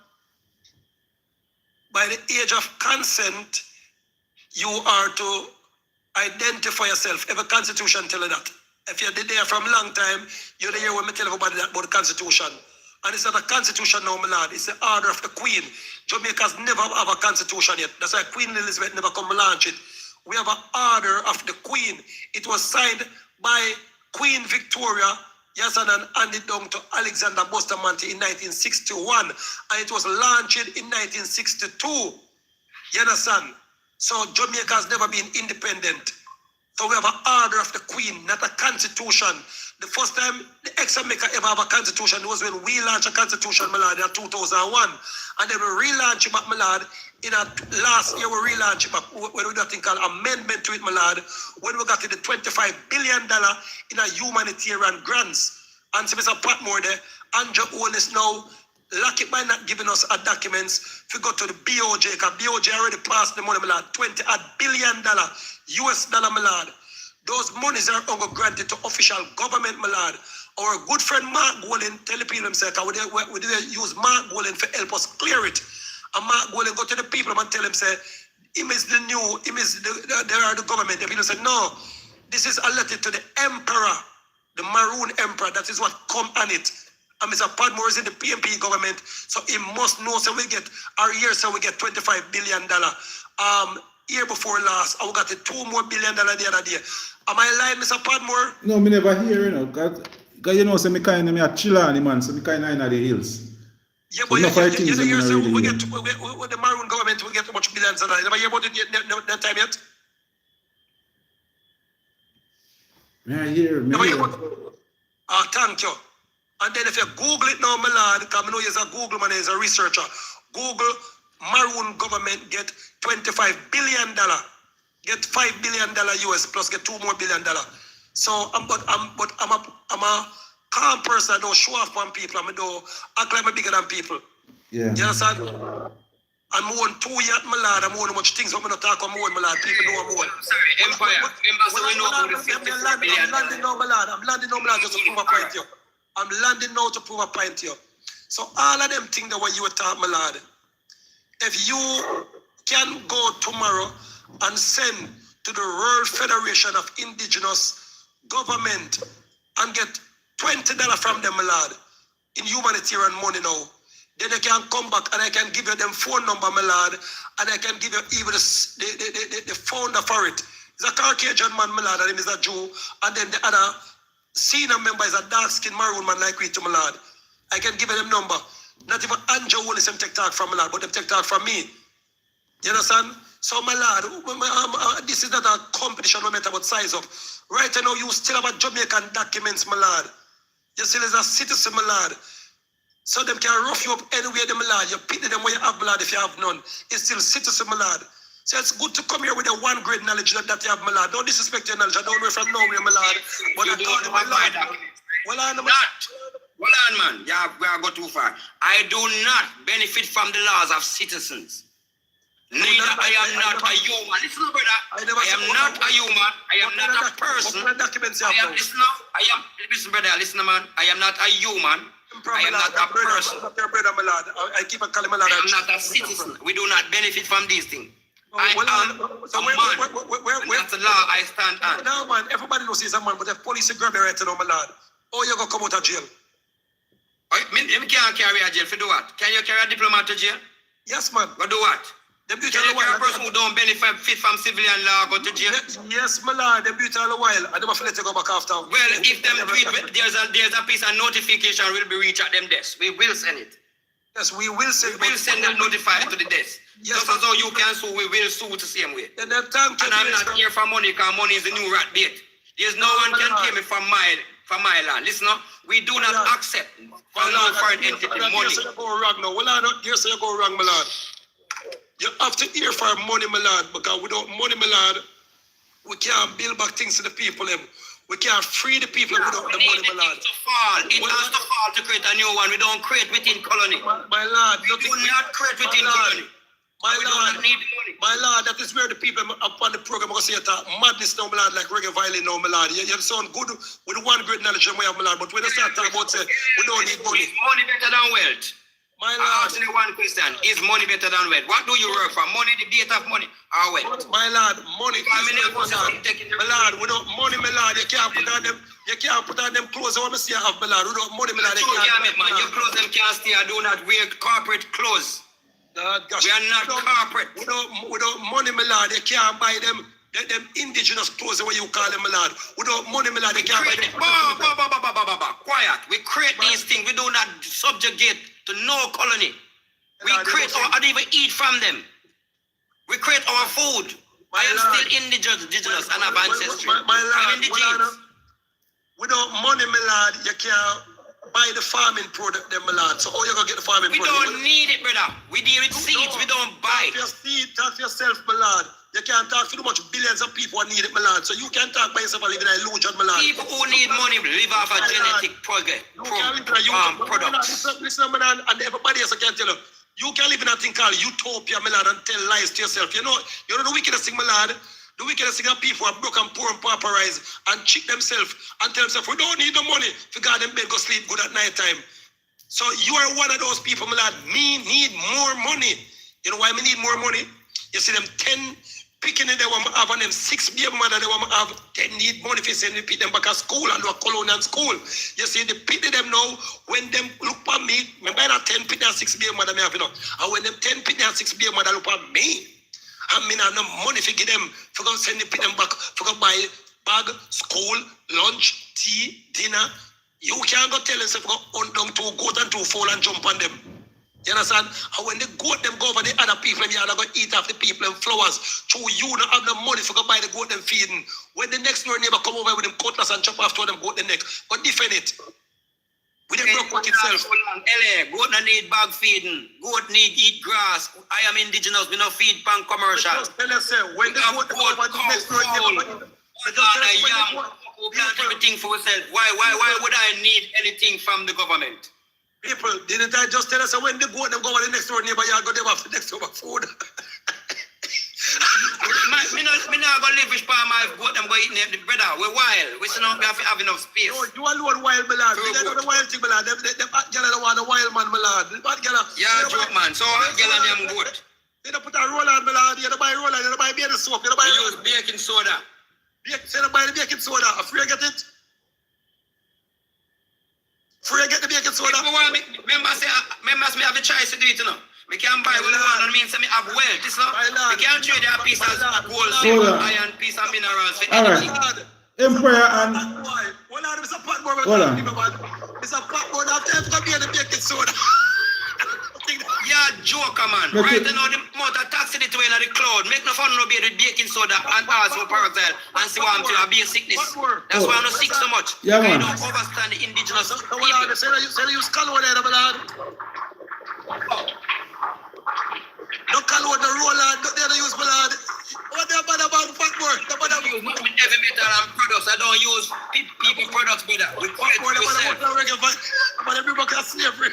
By the age of consent, you are to identify yourself. Every constitution tell you that. If you're there from a long time, you're there when me tell everybody that about the constitution. And it's not a constitution now, my lad. It's the order of the Queen. Jamaica's never have a constitution yet. That's why Queen Elizabeth never come launch it. We have an order of the Queen. It was signed by Queen Victoria, yes, and handed down to Alexander Bustamante in 1961. And it was launched in 1962. You understand? So Jamaica has never been independent. So we have an order of the Queen, not a constitution. The first time the ex-America ever have a constitution was when we launched a constitution, my lad, in 2001. And then we relaunched it back, my lad, in a last year we relaunched it back, when we did a thing called amendment to it, my lad, when we got to the $25 billion in a humanitarian grants. And so Mr. Patmore there, Andrew Owen is now lock it by not giving us our documents. If we go to the BOJ, because BOJ already passed the money, my lad, $20 billion US dollar, my lad. Those monies are only granted to official government, my lad. Our good friend Mark Golden tell the people himself, we did use Mark Golden to help us clear it. And Mark Golden go to the people and tell him, say, him is the new, they are the government. The people say, no, this is a letter to the emperor, the Maroon emperor. That is what come on it. And Mr. Padmore is in the PMP government, so he must know, so we get, our year, so we get $25 billion. Year before last, and we got $2 more billion the other day. Am I lying, Mr. Padmore? No, me never hear, you know, because you know, so me kind of me a chill on, man, so me kind of in the hills. Yeah, but you hear, so we get, with the Maroon government, we get much billions of dollars. Never hear about it yet, that time yet? Me hear. Thank you. And then if you Google it now, my lad, because I know you're a Google man, you're a researcher. Google Maroon government get $25 billion, get $5 billion US plus get $2 more billion. So I'm a calm person. I don't show off on people. I don't act like I'm bigger than people. Yeah. You understand? I'm more than 2 years, my lad. I'm more than much things. I'm not talking more, my lad. People know I'm more. Sorry, Empire. I'm landing now, my lad. I'm landing now, my lad, just to prove a point to you. I'm landing now to prove a point to you. So all of them things that what you were talking, my lad, if you can go tomorrow and send to the World Federation of Indigenous Government and get $20 from them, my lad, in humanitarian money now, then they can come back and I can give you them phone number, my lad, and I can give you even the founder for it. He's a Caucasian man, my lad, and him is a Jew, and then the other senior member is a dark-skinned maroon man like we to my lad. I can give you them number. Not even Andrew will listen take talk from my lad, but them take talk from me. You understand? So my lad, this is not a competition no matter what size of. Right now you still have a Jamaican documents, my lad. You still is a citizen, my lad. So them can rough you up anywhere, them, my lad. You pity them where you have, my lad, if you have none. It's still citizen, my lad. So it's good to come here with a one grade knowledge that you have, my lad. Don't disrespect your knowledge. I don't know from nowhere, my lad. But I told you, my lad. Well, I'm not. Hold on, man. Yeah, we are go too far. I do not benefit from the laws of citizens. Neither I am not a human. Listen, brother. I am not a human. I am not a person. Listen, brother. Listen, man. I am not a human. I am not a person. I keep on calling my lad. I am not a citizen. We do not benefit from these things. I am a man. That's the law I stand on. Now, man, everybody knows he's a man, but the police grab me right now, my lad. Oh, you're going to come out of jail. Me can't carry a jail for do what? Can you carry a diplomat to jail? Yes, man. Go do what? Can you carry a person who don't benefit from civilian law go to jail? Yes, my lord. They beat all a while. I never feel let you go back after. Well, if them do it, there's a piece of notification will be reached at them desk. We will send it. Yes, we will send it. We will send that notified to the desk. Yes, just as though you can sue, we will sue the same way. And I'm not here for money because money is the new rat bait. There's no one can pay me from my land. Listen up, we do not accept from no foreign entity money. Here's you go wrong now. Well, here's you go wrong, my lord. You have to hear for money, my lord, because without money, my lord, We can't build back things to the people. We can't free the people without the money, my lord. To fall. It has to fall to create a new one. We don't create within colony. My lord, We do not create within colony. My We do lord, not need the money. my lord, that is where the people up on the program are going to say that madness now, my lord, like reggae violin now, my lord. You sound good with one great knowledge we have, my lord, but when you start talking about say, we don't need money. Is money better than wealth? My I lord, ask you one question. Is money better than wealth? What do you work for? Money, the date of money, or wealth? my lord, money is my lord. My lord, without money, my lord, you can't put on them clothes. I want to see have, my lord. Without money, my lord, you can't make man. Your clothes them can't stay. I do not wear corporate clothes. Gosh, we are not corporate. Without money, my lord, you can't buy them indigenous clothes, what you call them, my lord. Without money, my lord, you can't buy them. Quiet. We create these things. We do not subjugate to no colony. We create or even eat from them. We create our food. I am still indigenous and have ancestry. I'm indigenous. Without money, my lord, you can't buy the farming product, them, my lord. So how you gonna get the farming product? We don't need it, brother. We deal with seeds. We don't buy. Talk for yourself, my lord. You can't talk for too much billions of people who need it, my lord. So you can talk by yourself and live in an illusion, my lord. People who need money live off a genetic products. Listen, my lord, and everybody else I can tell you. You can live in a thing called utopia, my lord, and tell lies to yourself. You know the wickedest thing, my lord. The wickedest thing are people who are broke and poor and pauperized and cheat themselves and tell themselves, we don't need the money for God and bed go sleep good at night time. So you are one of those people, my lord. Me need more money. You know why me need more money? You see them 10 picking they want to have and them 6 baby mother they want to have, they need money if you send them back to school and do a colonial school. You see the pity them now when them look at me, remember that 10 pity and 6 baby mother me have, you know. And when them 10 pity and 6 baby mother look at me, I mean I have no money to give them for go send them back for go buy bag, school, lunch, tea, dinner. You can't go tell them to go hunt down 2 goat and 2 fowl and jump on them. You understand? And when the goat them go over the other people, you are going to eat off the people and flowers. So you don't have the money for go buy the goat them feeding. When the next door neighbor come over with them cutlass and chop off to them goat the neck, but defend it. With them broke work itself. LA, goat no need bag feeding. Goat need eat grass. I am indigenous, we no feed pan commercial. Just tell us, when the goat come over the next door neighbor, everything for yourself. Why would I need anything from the government? People, didn't I just tell us when they go them go over the next door neighbor, you go them after next door food. Me not go live with palm my goat them go eat the brother. We're wild. We should not have enough space. No, you alone wild, my lord. You know the wild thing, my lord. The bad girl don't want a wild man, my lord. The bad girl. Yeah, joke man. So girl and them goat. They don't put a roll on, my lord. You don't buy roll on, you don't buy baby soap, you don't buy. Use baking soda. You don't buy the baking soda. Afraid you get it? Free get the baking soda. Members me have a choice to do it, you know. We can buy what we want, and means me have wealth, you know. We can't trade a piece of gold, silver, iron, piece of minerals for anything. Empire and... Hold on, Mr. Patmore. Hold on. Mr. Patmore, that time to be the baking soda. Yeah, joker, man. Right now, the amount of taxi it away in the cloud. Make no fun no be with baking soda and also peroxide and see what I'm saying, be a sickness. That's why I'm not sick so much. Yeah, man. I don't understand the indigenous people. Say you skull over there, my lord. No color, the roller, they use my lord. What they bad about Patmore? I use heavy metal and products. I don't use people products, brother. We create for yourself. But everybody can slavery.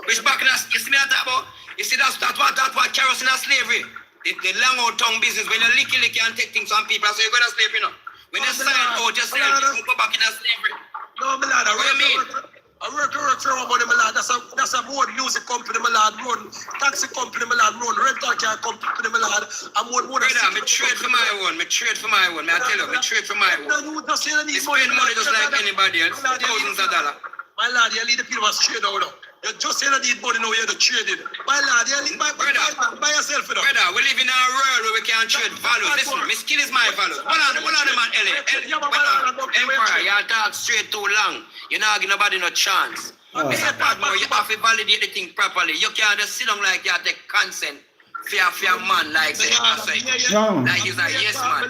Which back in us, you see me talk about? You see that's what kerosene and slavery. The long old tongue business, when you licky and take things from people, so you go to slavery now. When you sign out, just say you go back in slavery. No, my lord, what do you mean? I work for our money, my lord. That's a road music company, my lord. Run taxi company, my lord. Run rental car company, my lord. I'm one. Brother, me trade for my own. Me trade for my own. I tell you, me trade for my own. You just say you spend money just like anybody else. Thousands of dollars. My lord, you lead the people as trade out now. You just say that need money now, you're the trading. My lord, you lead by yourself, you know. Brother, we live in a world where we can't trade value. Listen, my skill is my value. Hold on, man, Emperor, you talk straight too long. You're not giving nobody no chance. Mr. Patmore, you have to validate the thing properly. You can't just sit down like you take consent for your man, like say, like he's a yes man.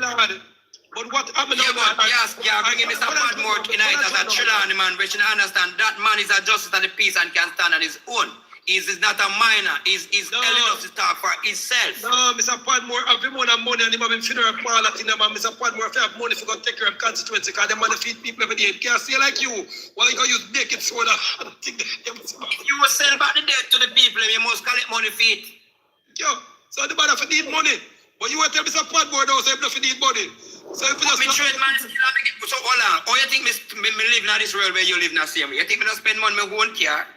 But what happened yes, bringing Mr. Patmore tonight as a Trinidad man, which you understand that man is a justice of the peace and can stand on his own. Is not a minor. Is telling us to talk for himself. No, Mr. Padmore have him on money and him have him funeral parlor thing, man. Mr. Padmore if you have money for go take care of constituency because them man feed people every day. He can't stay like you. Why you gonna use naked soda? I don't think that If you will sell back the debt to the people, you must collect money for it. Yo, so the man have to need money. But you want to tell Mr. Padmore now, so he don't need money. So if you just trade man skill and make it so hold on. Oh, you think me live in this world where you live in the same way? You think me don't spend money, me own car?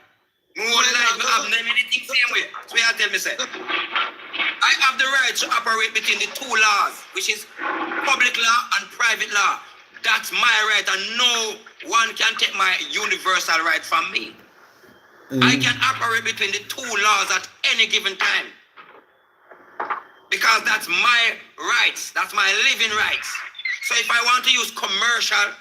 My whole life, I have many things same way. So you tell me, say, I have the right to operate between the two laws, which is public law and private law. That's my right, and no one can take my universal right from me. I can operate between the two laws at any given time. Because that's my rights, that's my living rights. So if I want to use commercial,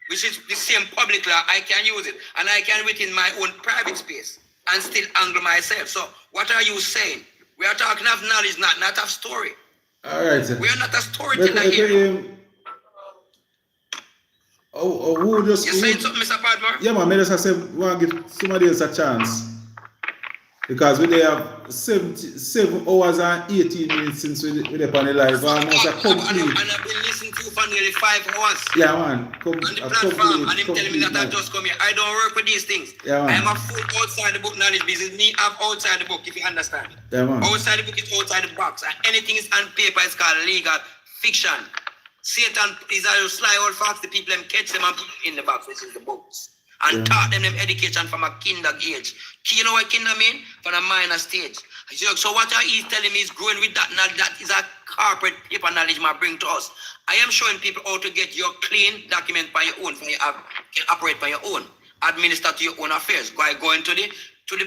which is the same public law, I can use it. And I can within my own private space and still angle myself. So what are you saying? We are talking of knowledge, not of story. All right, sir. We are not a storyteller here. Who just... You saying something, Mr. Padmore? Yeah, man, I just say, we want to give somebody else a chance. Because we have 7 hours and 18 minutes since we're on the live. Almost a complete. And I've been listening to you for nearly 5 hours. Yeah, man. On the platform, and him telling me that I just come here. I don't work with these things. Yeah, man. I am a full outside the book knowledge business. Me have outside the book, if you understand. Yeah, man. Outside the book is outside the box. And anything is on paper is called legal fiction. Satan is a sly old fox. The people them catch them and put in the box, which is the books. And taught them education from a kinder age. You know what kinder mean? From a minor stage. So what he's telling me is growing with that knowledge. That is a corporate paper knowledge might bring to us. I am showing people how to get your clean document by your own. So you can operate by your own. Administer to your own affairs. Go into the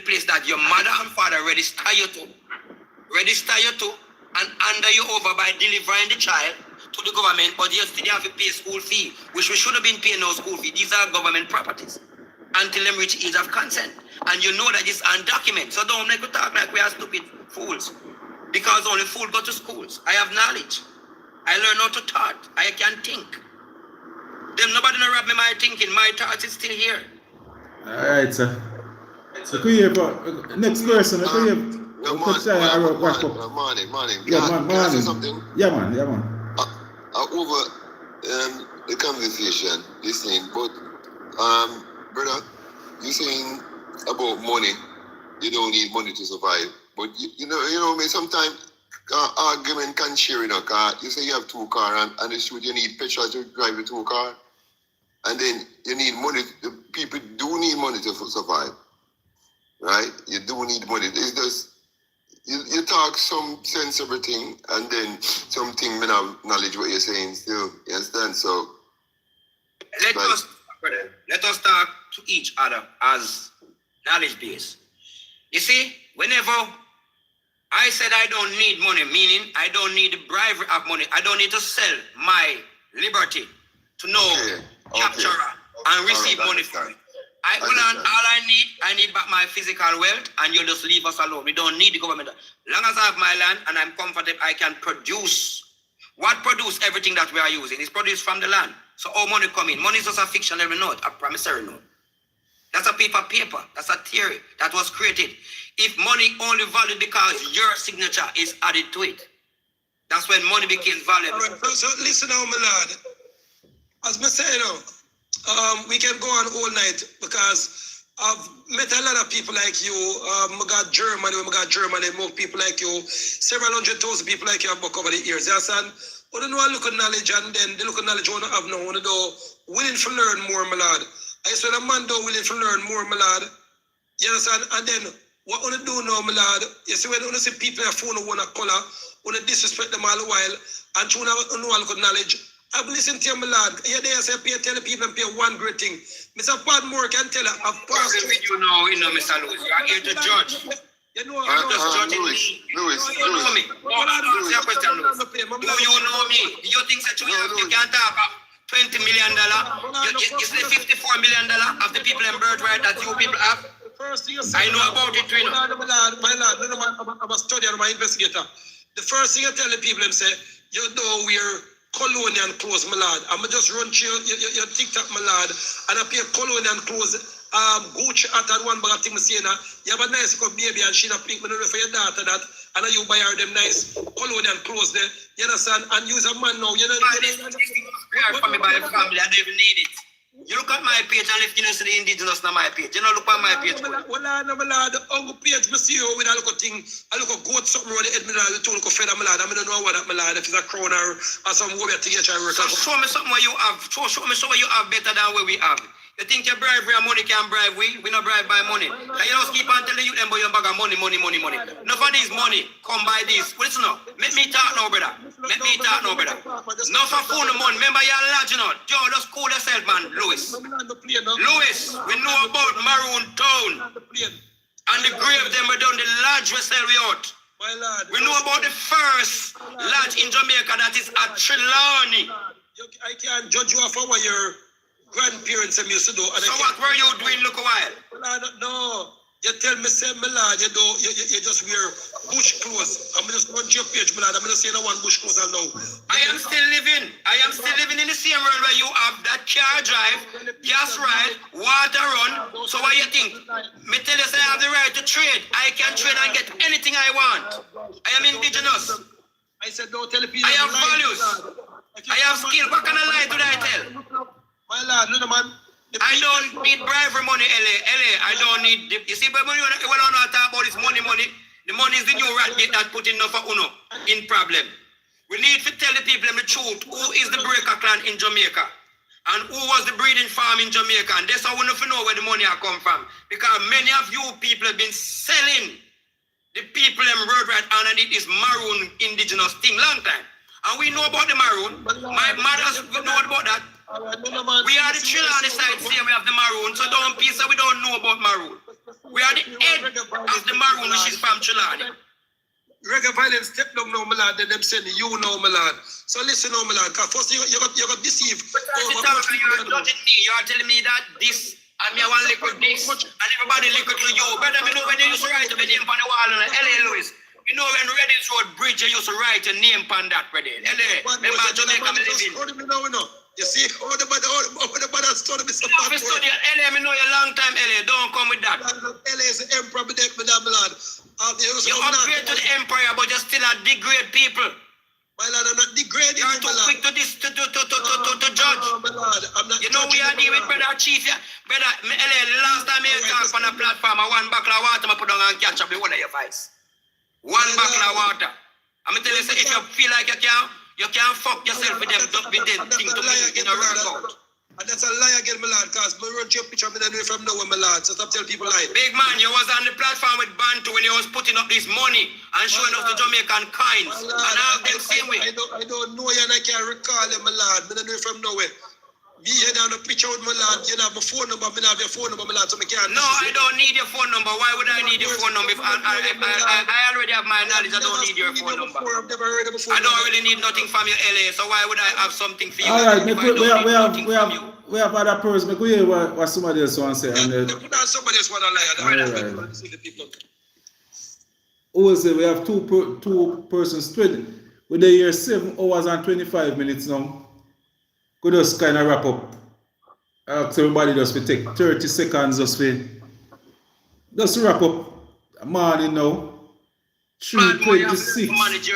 place that your mother and father register you to. And under you over by delivering the child to the government, but you still have to pay school fee, which we should have been paying no school fee. These are government properties until them reach age of consent. And you know that it's undocumented. So don't make us talk like we are stupid fools. Because only fools go to schools. I have knowledge. I learn how to thought. I can think. Them nobody no rob me my thinking. My thoughts is still here. Alright, sir. So could you hear next person? Could you morning. Yeah, Can I say something? Yeah, man. Over the conversation, listening, but brother, you saying about money, you don't need money to survive. But you know, sometimes argument can share in a car. You say you have 2 cars and the shoot you need petrol to drive the 2 car. And then you need money. People do need money to survive. Right? You do need money. It's just you talk some sensible thing and then something may not knowledge what you're saying still. You understand? So let us talk to each other as knowledge base. You see, whenever I said I don't need money, meaning I don't need the bribery of money, I don't need to sell my liberty to know capture and receive money for it. All I need back my physical wealth, and you just leave us alone. We don't need the government. Long as I have my land and I'm comfortable, I can produce. What produce everything that we are using is produced from the land. So all money come in. Money is just a fictionary note, a promissory note. That's a paper. That's a theory that was created. If money only valued because your signature is added to it, that's when money becomes valuable. All right, so listen now, my lad. As I say, we can go on all night because I've met a lot of people like you. I got Germany, more people like you. Several 100,000 people like you have over the years. Yes, and we don't know a look at knowledge, and then the look at knowledge we don't have now. We don't willing to learn more, my lad. I said a man don't willing to learn more, my lad. You understand? And then what we do now, my lad, you see when you see people on the phone who want a color, we disrespect them all the while, and you know a look at knowledge. I've listened to you, my lad. You there say tell the people and pay one great thing. Mr. Padmore can tell you, I've passed you know, Mr. Lewis. You are here to judge. You know, just judging me. Louis. Do you know me? Do you know me? You think that you can't talk $20 million? You say $54 million of the people in birthright that you people have? I know about it, you know. My lad, I'm a studier, I'm an investigator. The first thing I tell the people, them say, you know we're colonial clothes, my lad. I'm just run through your TikTok, my lad, and I pay colonial clothes, Gucci hat and one bag of things saying you have a nice cup baby and she not pink, but for your daughter that, and you buy her them nice colonial clothes there. You understand? And use a man now. You know, this was for me by the family. I don't even need it. You look at my page and if you know the indigenous on my page. You know, look at my page. Well, I know, my lad, on the page, I see you with a little thing, a little goat something around the head, my lad, you told a feather, my lad. I don't know what that, my lad, if it's a crown or some way to get your work. So show me something what you have. Show me something you have better than what we have. You think your bribery and money can bribe we? We not bribe by money. And you just keep on telling you them about your bag of money. Enough of this money, come by this. Listen now, make me talk now, brother. Enough of phone money. Remember you're large, you know. Joe, just cool yourself, man. Louis, we know about Maroon Town. And the grave them we done the lodge we sell we out. We know about the first lodge in Jamaica that is at Trelawney. I can't judge you for what your grandparents used to do. And so what were you doing look a while? Well, I don't know. You tell me, say, my lad, you just wear bush clothes. I'm just going to your page, my lad. I'm just saying I want bush clothes now. I am still living in the same world where you have that car drive, gas ride, water run. So what you think? Me tell you say I have the right to trade. I can trade and get anything I want. I am indigenous. I said don't tell people. I have values. I have skill. What kind of lie did I tell? My lad, no man. I don't need bribery money, LA. I don't need. You see, but when you want to talk about this money, the money is the new rat gate that put enough for Uno in problem. We need to tell the people the truth. Who is the breaker clan in Jamaica? And who was the breeding farm in Jamaica? And that's how we need to know where the money come from. Because many of you people have been selling the people them road right and it is Maroon indigenous thing long time. And we know about the Maroon. My mothers know about that. We are the Trelawney side here, we have the Maroon, so don't be so we don't know about Maroon. We are the head of the Maroon, which is from Trelawney. Reggae violence step down now, my lad, then them saying you know, my lad. So listen now, my lad, because first you got deceived. But you're judging me, you are telling me that this, and me I want liquid this, and everybody liquid to you. Brother, me know when they used to write the name on the wall on LA Louis. You know when Reddit Road Bridge, you used to write your name on that, brother. LA, remember Jamaica, me living. You see, all the bad study me so bad. Study LA, me know you long time, LA. Don't come with that. LA is the emperor, my lad. You upgrade to the empire, but you're still a degrade people. My lad, I'm not degrading. You're too quick to judge. My lad, I'm not. You know we are dealing with brother chief. Brother, LA, the last time I talk on a platform, I one bottle of water, I put down and catch up the one of your vice. One bottle of water. I'm telling you, if you feel like you can't fuck yourself with them things to me in a workout. And that's a lie again, my lad, because I run your picture, I don't know from nowhere, my lad, so stop telling people lie. Big man, you was on the platform with Bantu when you was putting up this money and showing us the Jamaican coins. And all them same way. I don't know you and I can't recall you, my lad, I don't know from nowhere. Me head on the picture with my lad, you have my phone number, I have your phone number, my lad, so I can't. No, I don't need your phone number. Why would I need your phone number? If I already have my knowledge, I don't need your phone number. I don't really need nothing from you, LA, so why would I have something for you? All right, we have other person. We could hear what somebody else wants to say. Somebody else want to lie. Who say we have two persons trading. We're here 7 hours and 25 minutes now. Could just kind of wrap up. Ask everybody just to take 30 seconds just to wrap up. Morning now. 3:26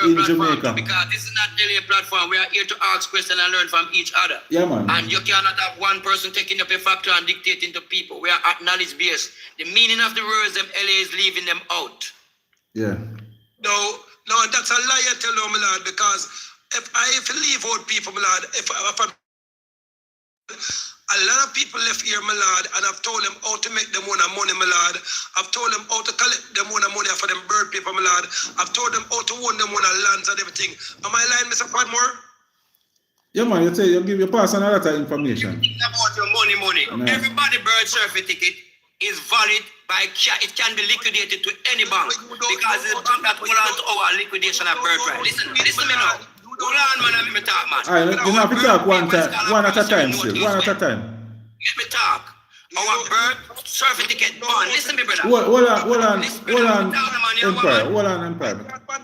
in Jamaica. Because this is not really a platform. We are here to ask questions and learn from each other. Yeah, man. And you cannot have one person taking up a factor and dictating to people. We are at knowledge based. The meaning of the words them LA is leaving them out. Yeah. No, that's a lie you tell them, my lad, because if I leave out people, my lad, if I'm a lot of people left here, my lad, and I've told them how to make them own money, my lad. I've told them how to collect them own money for them bird people, my lad. I've told them how to own them own lands and everything. Am I lying, Mr. Patmore? Yeah, man, you pass on a lot of information. About your money. No. Everybody bird certificate is valid by it can be liquidated to any bank because it's the bank that hold on to our liquidation of bird right. Listen to me now. Hold on, man, let me talk, man. All right, you have to talk one at a time still. One at a time. Let me talk. Our birth certificate bond. Listen to me, brother. Hold on, Empire.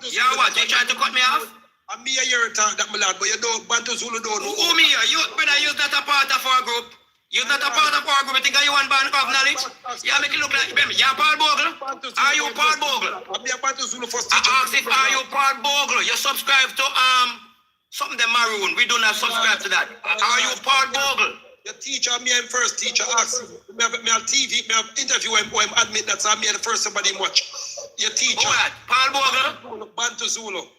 Yeah, what? You trying to cut me off? I'm me a year talk that, my lad, but you don't, Bantu Zulu don't know. Who me here? You, brother, you're not a part of our group. You're not a part of our group. You think you want ban of knowledge? You make it look like you're Paul Bogle. Are you Paul Bogle? I'm the Bantu Zulu first I teacher. ask if are you Paul Bogle? You subscribe to something the maroon. We do not subscribe to that. Are you Paul Bogle? Your teacher, me and first teacher asked me have TV, me have interview him admit that I'm the first somebody watch. Your teacher. What? Paul Bogle? Bantu Zulu.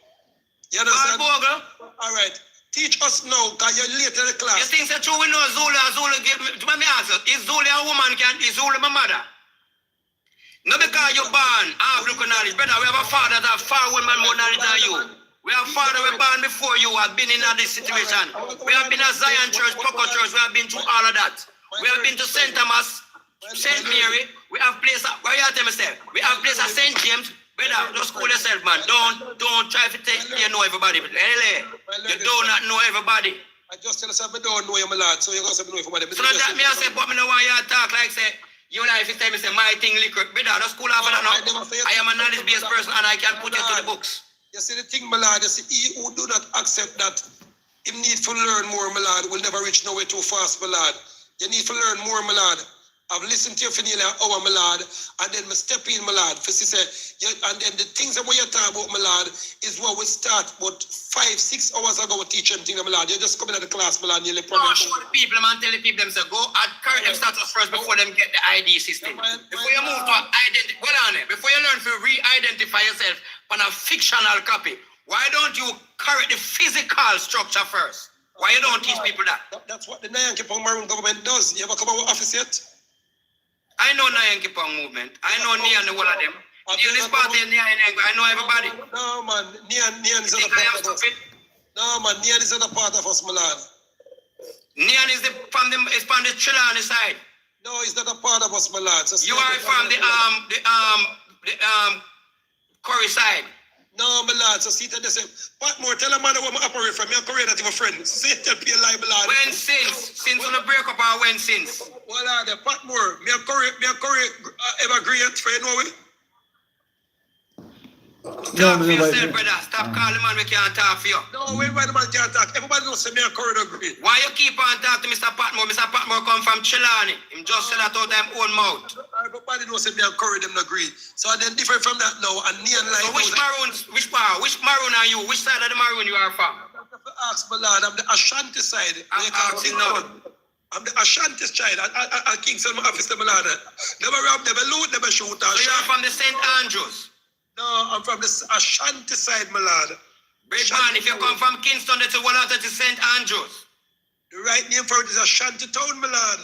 You Paul understand? Bogle? All right. Teach us now, because you're late in the class. You think that true we know Zulu and Zulu give me, let me answer. Is Zulu a woman is Zulu my mother? Not because you're born, I have local knowledge. Brother, we have a father that far women more knowledge than you. We have father we born before you have been in this situation. We have been at Zion Church, Coco Church, we have been through all of that. We have been to St. Thomas, St. Mary, we have place at, where you tell me say? We have place at St. James. Brother, just cool yourself, man. Don't try to take you know everybody. You do not know everybody. I just tell us I don't know you, my lad, so you're going to know everybody. So that me I say, but me know why you talk like say, you like if you tell me say my thing liquor. Brother, just cool off that now. I am a knowledge-based person and I can put you to the books. You see the thing, my lad, you see, he who do not accept that him need to learn more, my lad, will never reach nowhere too fast, my lad. You need to learn more, my lad. I've listened to you for nearly an hour, my lad, and then me step in, my lad, for say, and then the things that we are talking about, my lad, is what we start about 5-6 hours ago with teaching thing, my lad. You're just coming to the class, my lad, nearly problem. No, show the people, man, tell the people, them say, go and correct them status first before them get the ID system. Before you move to identity, well on it, before you learn to re-identify yourself on a fictional copy, why don't you correct the physical structure first? Why you don't teach people that? That's what the Nyan Kipong Maroon government does. You ever come out with office yet? I know Nyan Kipong movement. I know Nia and all of them. This party, Nia and I know everybody. No, man. Nian is not a part of us. No, man. Nian is not a part of us, my lad. Nian is from the Chilani side. No, he's not a part of us, my lad. So you are from the Curry side. No, my lad. So see to the same. Patmore, tell a man where I operate from. Me and Korea that you a friend. Say tell people lie, my lad. When since on the break up or when since? Well, lad, Patmore, me and Korea ever agree yet, friend, know we? Talk for yourself, brother. Stop calling man, we can't talk for you. No, everybody man can't talk. Everybody knows me and Korea agree. Why you keep on talking to Mr. Patmore? Mr. Patmore come from Chilani. Him just said that out of his own mouth. Everybody knows me and Korea them agree. So then different from that now, and Nian like. So which maroon are you? Which side of the maroon you are from? Ask my lad, I'm the Ashanti side. I'm the Ashanti side. I Kingston office, my lad. Never rob, never loot, never shoot. So you're from the St. Andrews? No, I'm from the Ashanti side, my lad. Great man, if you come from Kingston, that's one out to St. Andrews. The right name for it is Ashanti Town, my lad.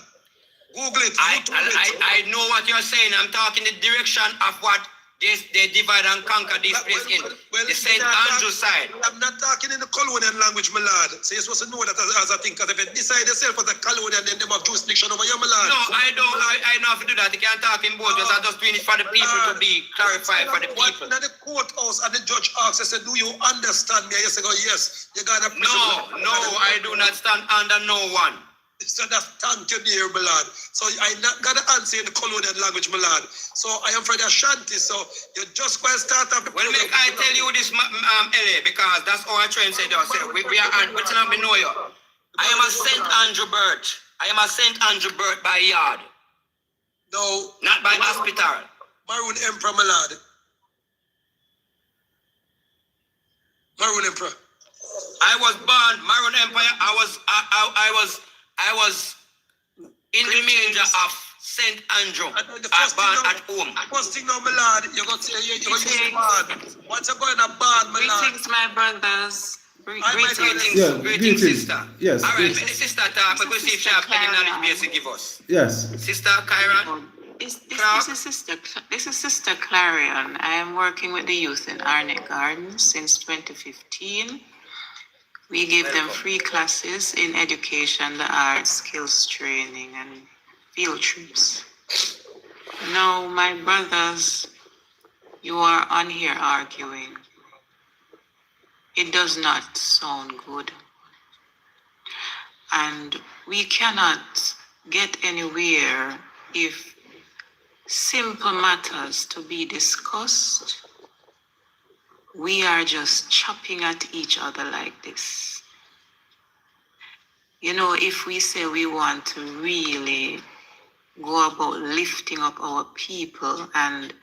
Google it. I know what you're saying. I'm talking the direction of what they divide and conquer this place in. The St. Andrews side. I'm not talking in the colonial language, my lad. So you're supposed to know that as a thing, because if you decide yourself as a colonial, then they have jurisdiction over you, my lad. No, I don't. I know how to do that. You can't talk in both ways. I'm just doing it for the people to be clarified for the people. Now the courthouse and the judge asks, I said, do you understand me? I say, yes. You got a No, I do not stand under no one. So that's thank you, dear, my lad. So I not got to answer in the colonial language, my lad. So I am from the Ashanti, so you just going to start up the well, make I tell you this, LA, because that's all I try and say to yourself. We are, but you know, me know you. I am a St. Andrew Burt. I am a St. Andrew Burt by yard. No. Not by hospital. Maroon Emperor, my lad. Maroon Emperor. I was born Maroon Empire. I was in the manger of St. Andrew. Born at home. First thing now, my lad, you're going to say you're going to use barn. Once you go in a barn, my lad. Greetings, my brothers. Greetings, sister. Yes. All right, sister talk. We're going to see if she has any knowledge base to give us. Yes. Sister Kyra. This is Sister Clarion. I am working with the youth in Arnett Gardens since 2015. We give them free classes in education, the arts, skills training, and field trips. Now, my brothers, you are on here arguing. It does not sound good. And we cannot get anywhere if simple matters to be discussed, we are just chopping at each other like this. You know, if we say we want to really go about lifting up our people and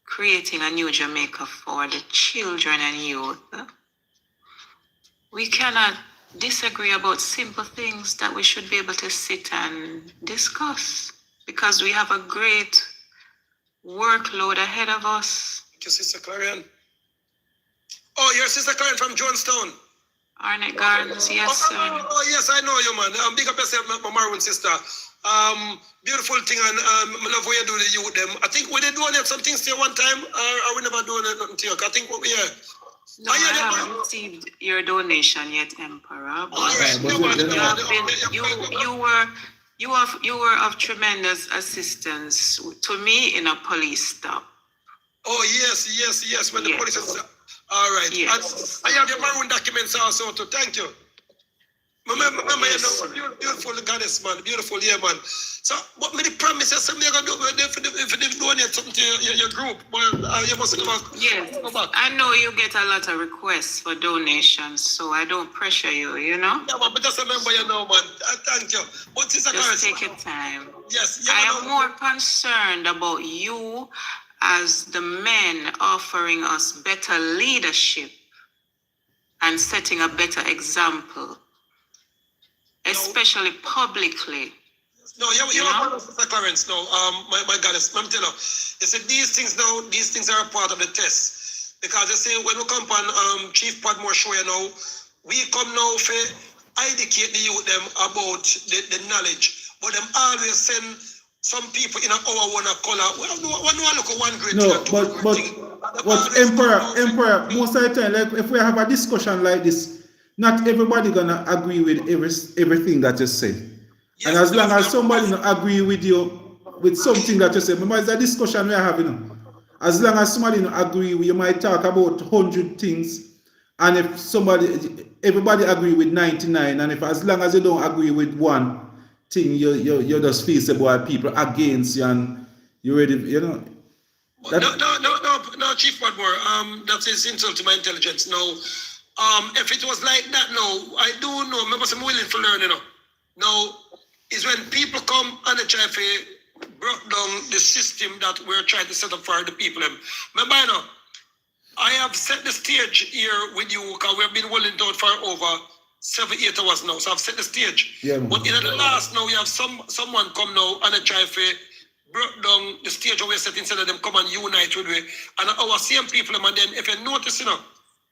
creating a new Jamaica for the children and youth, we cannot disagree about simple things that we should be able to sit and discuss because we have a great workload ahead of us. Thank you, Sister Clarion. Oh, your Sister Clarion from Jonestown. Arnett Gardens, yes, sir. Oh, yes, I know you, man. Big up yourself, my Maroon sister. Beautiful thing, and I love what you do to you with them. I think we did donate some things to you one time, or we never donate nothing to you. I think what we hear. No, I haven't received your donation yet, Emperor. But you were of tremendous assistance to me in a police stop. Oh yes. When the police is all right. Yes. I have your Maroon documents also too. Thank you. Remember, yes, you know, beautiful goddess, man. Beautiful, yeah, man. So, what me the promise you say me gonna do if they donate something to your group? Well, you must go back. Yes, I know you get a lot of requests for donations, so I don't pressure you, you know? Yeah, but just remember, you know, man. Thank you. What is just take your time. Yes. I am more concerned about you as the men offering us better leadership and setting a better example, especially publicly. No, you have Sister Clarence now, my goddess. I'm telling you, you said these things are a part of the test. Because you say when we come on Chief Patmore show, you know, we come now for educate the youth them about the knowledge. But them always send some people in our one color. Well, no look at one great thing. But Emperor, most of the time, like if we have a discussion like this, not everybody gonna agree with everything that you say. Yes, and as long as somebody not agree with you with something that you say, remember it's a discussion we are having. As long as somebody not agree with you, might talk about 100 things, and if everybody agree with 99, and if as long as you don't agree with one thing, you just feel the boy people against you, and you ready, you know. No, Chief Patmore, that is insult to my intelligence. No, if it was like that, no, I do know. Remember, I'm willing to learn, you know. Now, is when people come and they try to break down the system that we're trying to set up for the people. Remember, you know, I have set the stage here with you because we've been willing to for over 7-8 hours now. So I've set the stage. Yeah, but in the last now, we have someone come now and they try to break down the stage where we're set instead of them come and unite with me. And our same people, and then if you notice, you know,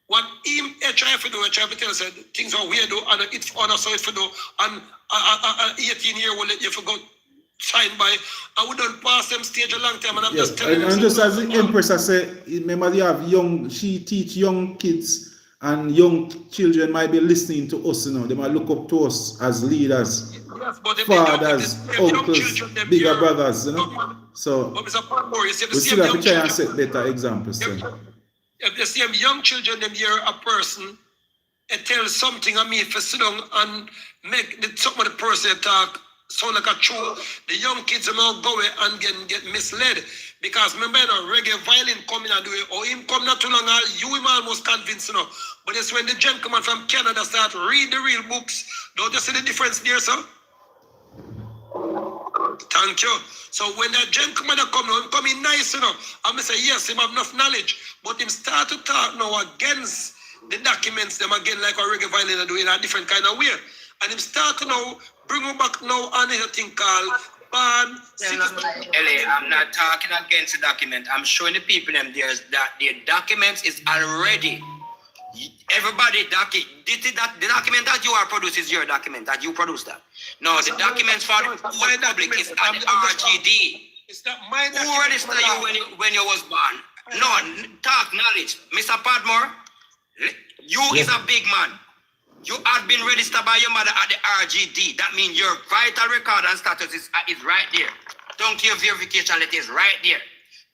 what him try to do, try to tell us things are weird, and it's on us, so if you do, and 18-year-old, if you go sign by, I wouldn't pass them stage a long time, and I'm just telling you. And just as the Empress has said, remember you have she teach young kids, and young children might be listening to us, you know, they might look up to us as leaders, fathers, uncles, bigger brothers, you know. So, we still have to try and set better examples. If the same young children them hear a person and tell something of me for sit down and make some of the person talk sound like a true, the young kids are now go and get misled. Because remember, you know, reggae violin coming and do it, or him come not too long, you him almost convinced, you know. But it's when the gentleman from Canada start read the real books. Don't you see the difference there, sir? Thank you. So when that gentleman come now, him come in nice, you know, I'm going to say, yes, him have enough knowledge. But him start to talk now against the documents, them again, like a reggae violin do in a different kind of way. And him start to now bring him back now on a thing called ban. LA, I'm not talking against the document. I'm showing the people them there's that the documents is already. Everybody the document that you are producing is your document that you produce that. No, the documents for the public is at the RGD. It's not my document. Who registered you when you was born? No, talk knowledge. Mr. Patmore, you is a big man. You had been registered by your mother at the RGD. That means your vital record and status is right there. Don't your verification letter is right there.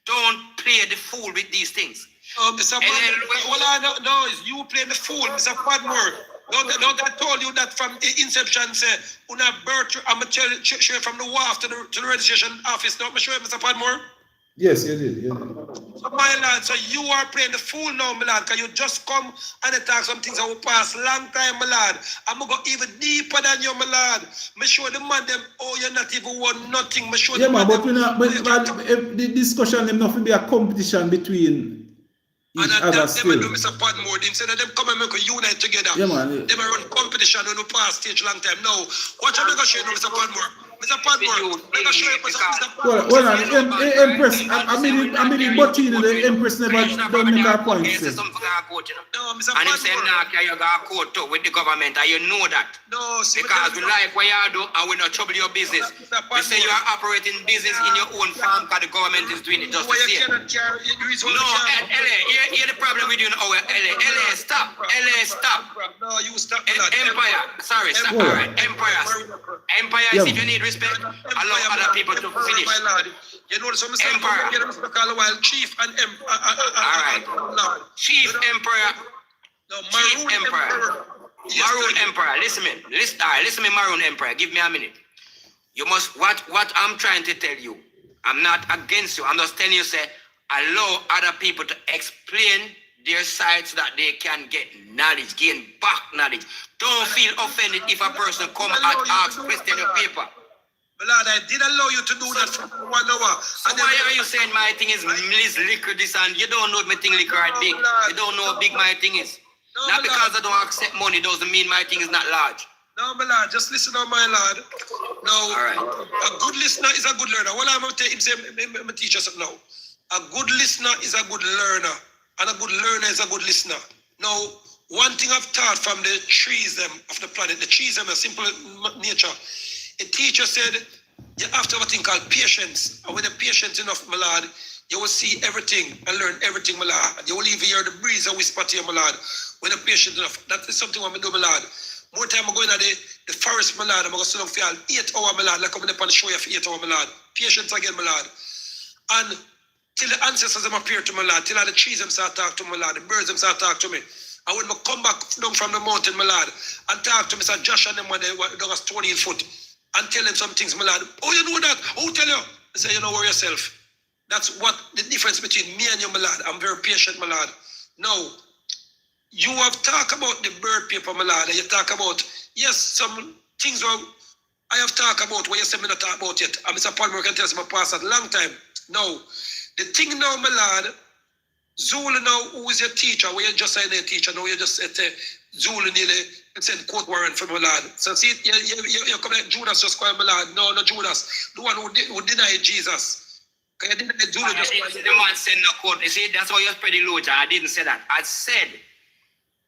Don't play the fool with these things. Mr. Patmore, no, you play the fool, Mr. Patmore. Don't I told you that from inception, say, when I birth, I'm going to share from the WAF to the registration office. Don't I show you, Mr. Patmore? Yes, you did. So my lad, so you are playing the fool now, my lad, because you just come and attack some things that will pass long time, my lad. I'm going to go even deeper than you, my lad. Make sure the man them, oh, you're not even want nothing. Make sure Yeah, the man, man but, them, if the discussion them not be a competition between and each that other them still. do Mr. Padmore. Instead of them come and make a unite together. Yeah, man. They run competition on the past stage long time. No. Watch out, make a show you, Mr. Padmore. Mr. Padmore, make a show you, Mr. Padmore. Well, Empress, I mean, but the Empress never don't make her point. No, Mr. And him say, Padmore. nah, carry your court too with the government, and you know that. No, see, Because we like what you do, and we not trouble your business. We say you are operating business in your own farm, because the government is doing it just the same. No, LA, here's the problem with you now, LA, stop. LA, stop. No, you stop. Empire, sorry, stop. All right, Empire, Yeah. if you need respect, allow other people to finish. My lad, you know, some Mr. Empire. While Chief and All right. Lord. Chief Emperor, No, Chief Maroon Emperor, Yes, Maroon thank you. Emperor, listen me, listen me, Maroon Emperor, give me a minute. You must, what I'm trying to tell you, I'm not against you, I'm just telling you, say, allow other people to explain their side so that they can get knowledge, gain back knowledge. Don't feel offended if a person come and ask question your paper. Lord, I did allow you to do that for 1 hour. So why are you saying my thing is liquor this and you don't know if my thing liquor are big? You don't know how big my thing is. Not because I don't accept money doesn't mean my thing is not large. No, my lad, just listen on my lad. Now, a good listener is a good learner. What I'm going to tell him, say, I'm teach you something now. A good listener is a good learner, and a good learner is a good listener. Now, one thing I've taught from the trees them of the planet, the trees them, a simple nature. A teacher said, you have to have a thing called patience. And when you're patient enough, my lad, you will see everything and learn everything, my lad. You will even hear the breeze and whisper to you, my lad. When you're patient enough, that is something I'm going to do, my lad. More time I'm going to the forest, my lad. I'm going to sit down for 8 hours, my lad. Like I'm going to show you for 8 hours, my lad. Patience again, my lad. And till the ancestors them appear to my lad, till all the trees them start talk to my lad, the birds them start talk to me. And when I come back down from the mountain, my lad, and talk to Mr. Josh and them when they done a stony foot, and tell them some things, my lad. Oh, you know that? Who tell you? I say, you know, worry yourself. That's what the difference between me and you, my lad. I'm very patient, my lad. Now, you have talked about the bird paper, my lad, and you talk about, yes, some things were, I have talked about what you said me not talk about yet. And Mr. Palmer can tell us my past a long time. Now, the thing now, my lad, Zulu now, who is your teacher, where you just say their teacher, now you just said Zulu nearly send court warrant for my lad. So see, you come like Judas just call my lad. No, not Judas. The one who denied Jesus. Because you denied Zulu just call The man said no court. You see, that's why you're spreading loot. I didn't say that. I said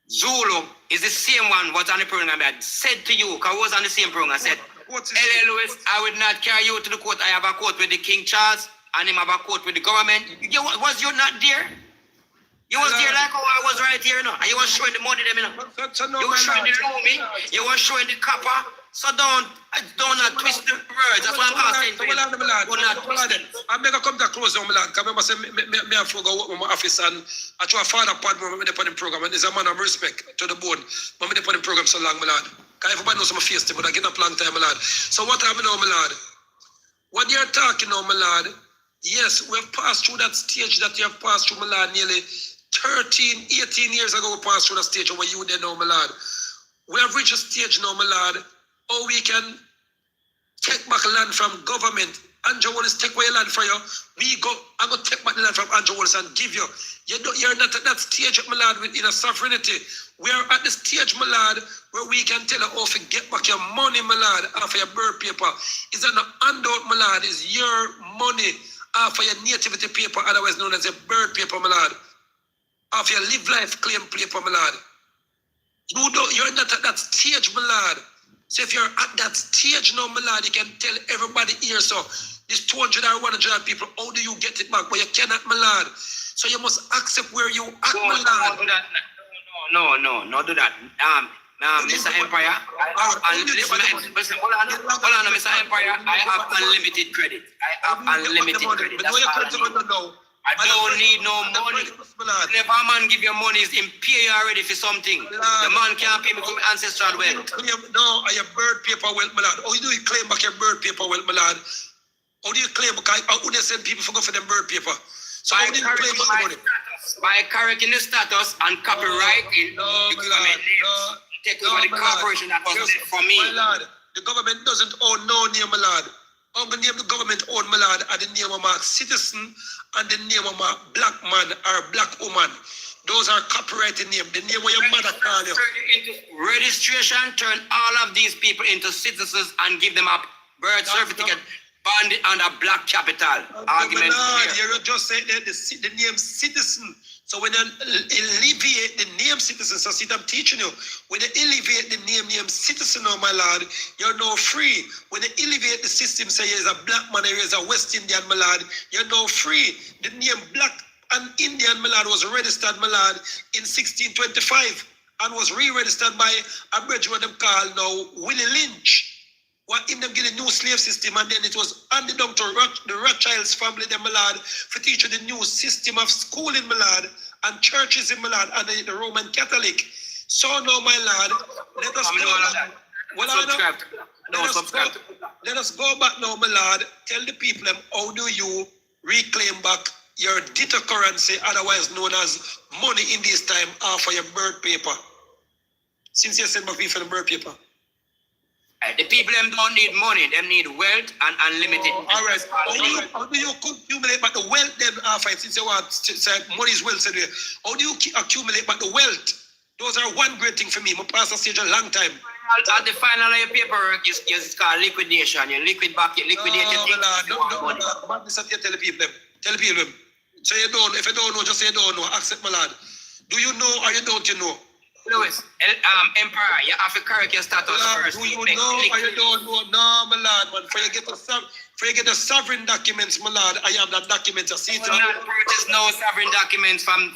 Zulu is the same one what on the program. I said to you, because I was on the same program. I said, L.A. Lewis, I would not carry you to the court. I have a court with the King Charles, and him have a court with the government. Was you not there? You was there like how I was right here, no? And you was showing the money them, you know? You was showing the looming, you was showing the copper. So don't twist the words. That's what I'm asking for you. Do not twist them. I'm going to come to close now, my lad. Because remember, say, me have to go work with my office, and I try to find a partner when I'm on the program. And there's a man of respect to the bone. I'm on the program so long, my lad. Because everybody knows I'm a face to, but I get up long time, my lad. So what happened now, my lad? What you're talking now, my lad, yes, we have passed through that stage that you have passed through, my lad, nearly 13, 18 years ago, we passed through the stage where you there now, my lad. We have reached a stage now, my lad, how we can take back land from government. Andrew Wallace take away land from you. I'm going to take back the land from Andrew Wallace and give you. You're not at that stage, my lad, in a sovereignty. We are at the stage, my lad, where we can tell you how to get back your money, my lad, off of your birth paper. It's not an handout, my lad. It's your money off of your nativity paper, otherwise known as a birth paper, my lad. Of your live life claim paper, my lad. You're not at that stage, my lad. So if you're at that stage now, my lad, you can tell everybody here, so this 200 or 100 people, how do you get it back? But you cannot, my lad. So you must accept where you at, my lad. No, do that. Mr. Empire, hold on, Mr. Empire, I have unlimited credit. I don't need no money. If a man give you money, he's pay you already for something. The man can't pay me for my ancestral wealth. No, your birth paper wealth, my lad. How do you claim back your birth paper wealth, my lad? How do you claim? Because I wouldn't send people for go for them birth paper. So how do you claim money? By correcting the status and copyrighting the government names. Take over the corporation that was there for me. My lord, the government doesn't own no name, my lord. Only name the government own, my lord, are the name of my citizen and the name of my black man or black woman. Those are copyrighted names. The name of your mother call you. Registration turn all of these people into citizens and give them a birth certificate banded under black capital. Argument. You just say the name citizen. So when you alleviate the name citizen, so see I'm teaching you. When you alleviate the name citizen, oh my lord, you're now free. When you alleviate the system, say you're a black man, you're a West Indian, my lord, you're now free. The name black and Indian, my lord, was registered, my lord, in 1625 and was re-registered by a bridge what them call now Willie Lynch. What in them get a new slave system, and then it was handed down to the Rothschilds family, them, my lord, for teaching the new system of school in my lord, and churches in my lord, and the Roman Catholic. So now, my lord, let us go back now, my lord. Tell the people them, how do you reclaim back your digital currency, otherwise known as money in this time, for your birth paper? Since you send my people the birth paper. The people them don't need money, them need wealth and unlimited. All right. How do you accumulate back the wealth then after since you want money is wealth? How do you accumulate back the wealth? Those are one great thing for me. My pastor stage a long time. At the final of your paperwork is called liquidation. You liquid back, you liquidate your things. Tell the people them. Tell the people them. So you don't, if you don't know, just say you don't know. Accept my lad. Do you know or you don't you know? Lewis, Emperor, you have to correct your status first. Do you know or you don't know? No, my lad, man. For you get the sovereign documents, my lad, I have that document. I see it. I will not purchase no sovereign documents from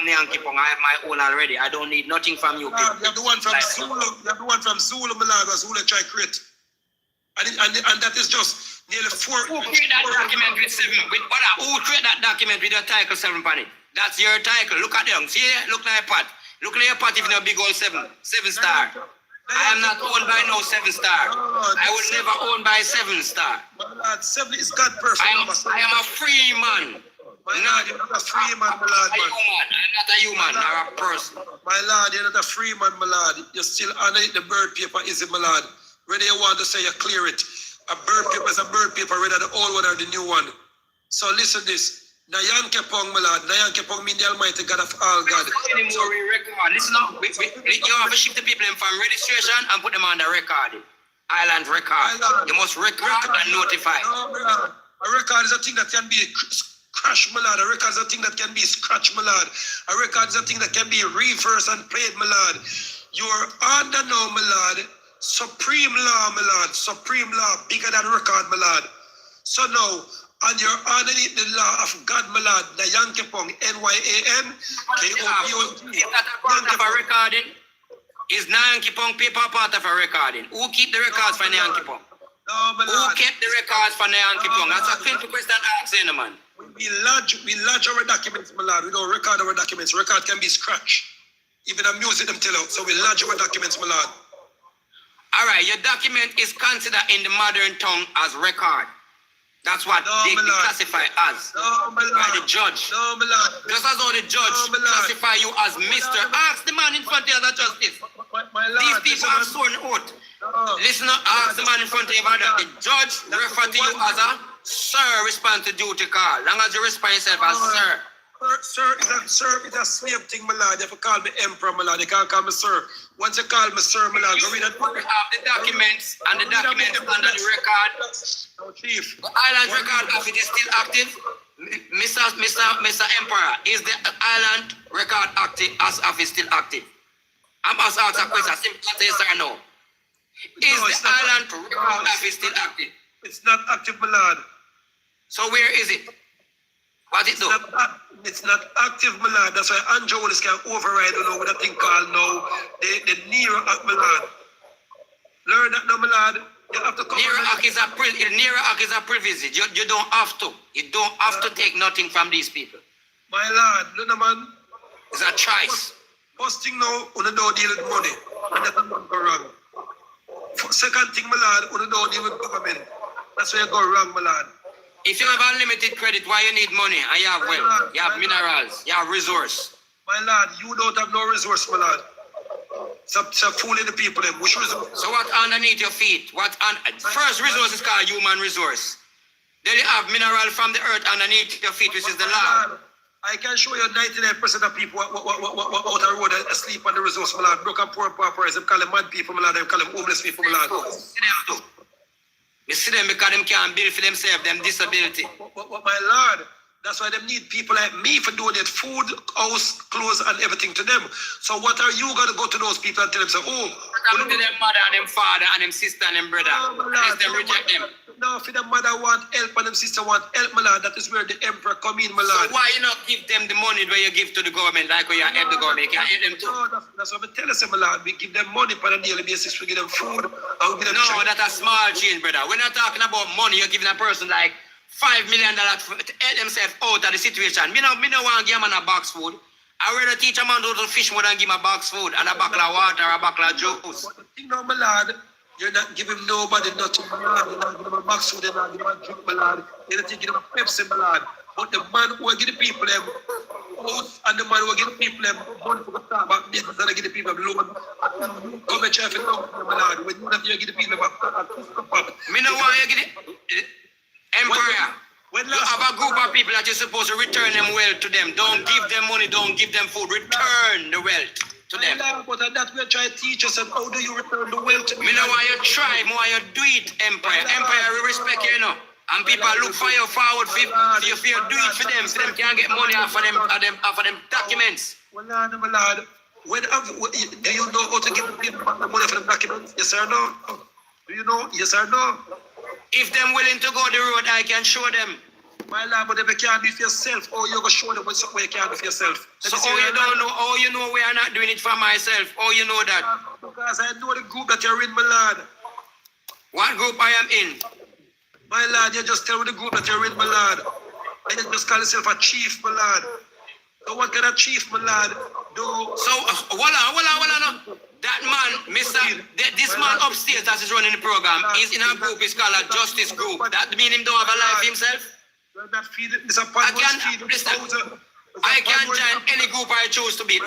Nyankipong. I have my own already. I don't need nothing from you. You have the one from Zulu. You have the one from Zulu, my lad, was Zulu try create. And that is just nearly 4. Who create that document with 7? Who create that document with your title 7 on it? That's your title. Look at them. See, look at your pot. Look at your pot if you know big old 7 star. I am not owned by no 7 star. I was never owned by 7 star. My lad, 7 is God perfect. I am a free man. My lad, you're not a free man, my lad. I'm not a human or a person. My lad, you're not a free man, my lad. You still honor the birth paper, is it, my lad? Whether you want to say you clear it. A birth paper is a birth paper, whether the old one or the new one. So listen this. Nayankepong, my lad. Nayankepong mean the Almighty God of all God. Anymore, we record. Listen up. You have to shift the people from registration and put them on the record. Island record. You must record and notify. No, my lad. A record is a thing that can be crashed, my lad. A record is a thing that can be scratched, my lad. A record is a thing that can be reversed and played, my lad. You're under now, my lad. Supreme law, my lad. Supreme law, bigger than record, my lad. So now, and you're underneath the law of God, my lad. The Yankepong, NYAN, KOPO. Is that a part of a recording? Is Yankepong paper part of a recording? Who keep the records for Yankepong? No, my lad. Who kept the records for Yankepong? That's a simple question asking, man. We lodge our documents, my lad. We don't record our documents. Record can be scratched. Even the music them tell out. So we lodge our documents, my lad. All right, your document is considered in the modern tongue as record. That's what they classify as by the judge. No, my lad. Just as how the judge classify you as Mr. Ask the man in front of you as a justice. These people have sworn oath. Listen up, ask the man in front of you that the judge refer to you as a sir, respond to duty call. Long as you respond yourself as sir. Sir is a slave thing, my lad. If you call me emperor, my lad, you can't call me sir. Once you call me sir, my lad, go read it. We have the documents and the documents under the record. No, chief. The island record office is still active. Mr. Emperor, is the island record active as office still active? I'm asking a question, simple answer yes or no. Is the island record office still active? It's not active, my lad. So where is it? What it do? It's not active, my lad. That's why Andrew Willis can override, with a thing called now the Nero Act, my lad. Learn that now, my lad. You have to come. Nero Act is a privilege. You don't have to. You don't have to take nothing from these people. My lad, look, man. It's a choice. First thing now, you don't deal with money. And that's not go wrong. Second thing, my lad, you don't deal with government. That's where you go wrong, my lad. If you have unlimited credit, why you need money? And you have wealth, you have minerals, you have resource. My lad, you don't have no resource, my lad. Stop fooling the people. Which resource? So what underneath your feet? First resource is called human resource. Then you have mineral from the earth underneath your feet, which is the land. I can show you 99% of people out on the road asleep on the resource, my lad. Broken poor paupers, they call them mad people, my lad. They call them homeless people, my lad. You see them because them can't build for themselves, them disability. But my lord, that's why they need people like me for donate food, house, clothes, and everything to them. So what are you going to go to those people and tell them, say, oh, come to them mother and them father and them sister and them brother. Unless them reject them. No, if the mother want help and them sister want help, my lord, that is where the emperor come in, my lord. So why you not give them the money where you give to the government, like when you help the government? You can't help them too. No, that's what I tell us, my lord. We give them money on a daily basis. We give them food. And we give them that's a small change, brother. We're not talking about money. You're giving a person like $5 million to help themselves out of the situation. Me no want to give a man a box food. I rather teach a man how to fish more than give him a box food and a bottle of water or a bottle of juice. But the thing now, my lord, you're not giving nobody nothing, my lord. You're not giving them a box food, you're not giving them a drink, my lord. You're not giving them a Pepsi, my lord. But the man who will give the people them house and the man who will give the people them money for the start back business and give the people them loan. Come and try to help them, my lord. When you have to give the people them a me no want you give it. Emperor, you have a group of people that you're supposed to return them wealth to them. Don't give them money, don't give them food. Return the wealth to them. But that we're trying to teach us, and how do you return the wealth to me? Me know why you try, more why you do it, Empire. Empire, we respect you, you know. And people look for you forward for you do it for them, so them can't get money off of them documents. Well, my lord, do you know how to give the people the money for the documents? Yes or no? Do you know? Yes or no? If them willing to go the road, I can show them. My lord, but if you can't do it for yourself, or you're going to show them what you can't do for yourself. So you don't know, you know we are not doing it for myself, you know that? Because I know the group that you're in, my lord. What group I am in? My lord, you just tell me the group that you're in, my lord. And you just call yourself a chief, my lord. So what kind of chief, my lord, do? So, hold on. That man, this man upstairs that is running the program, is in a group, it's called a justice group. That means him don't have a life himself? I can join any group I choose to be.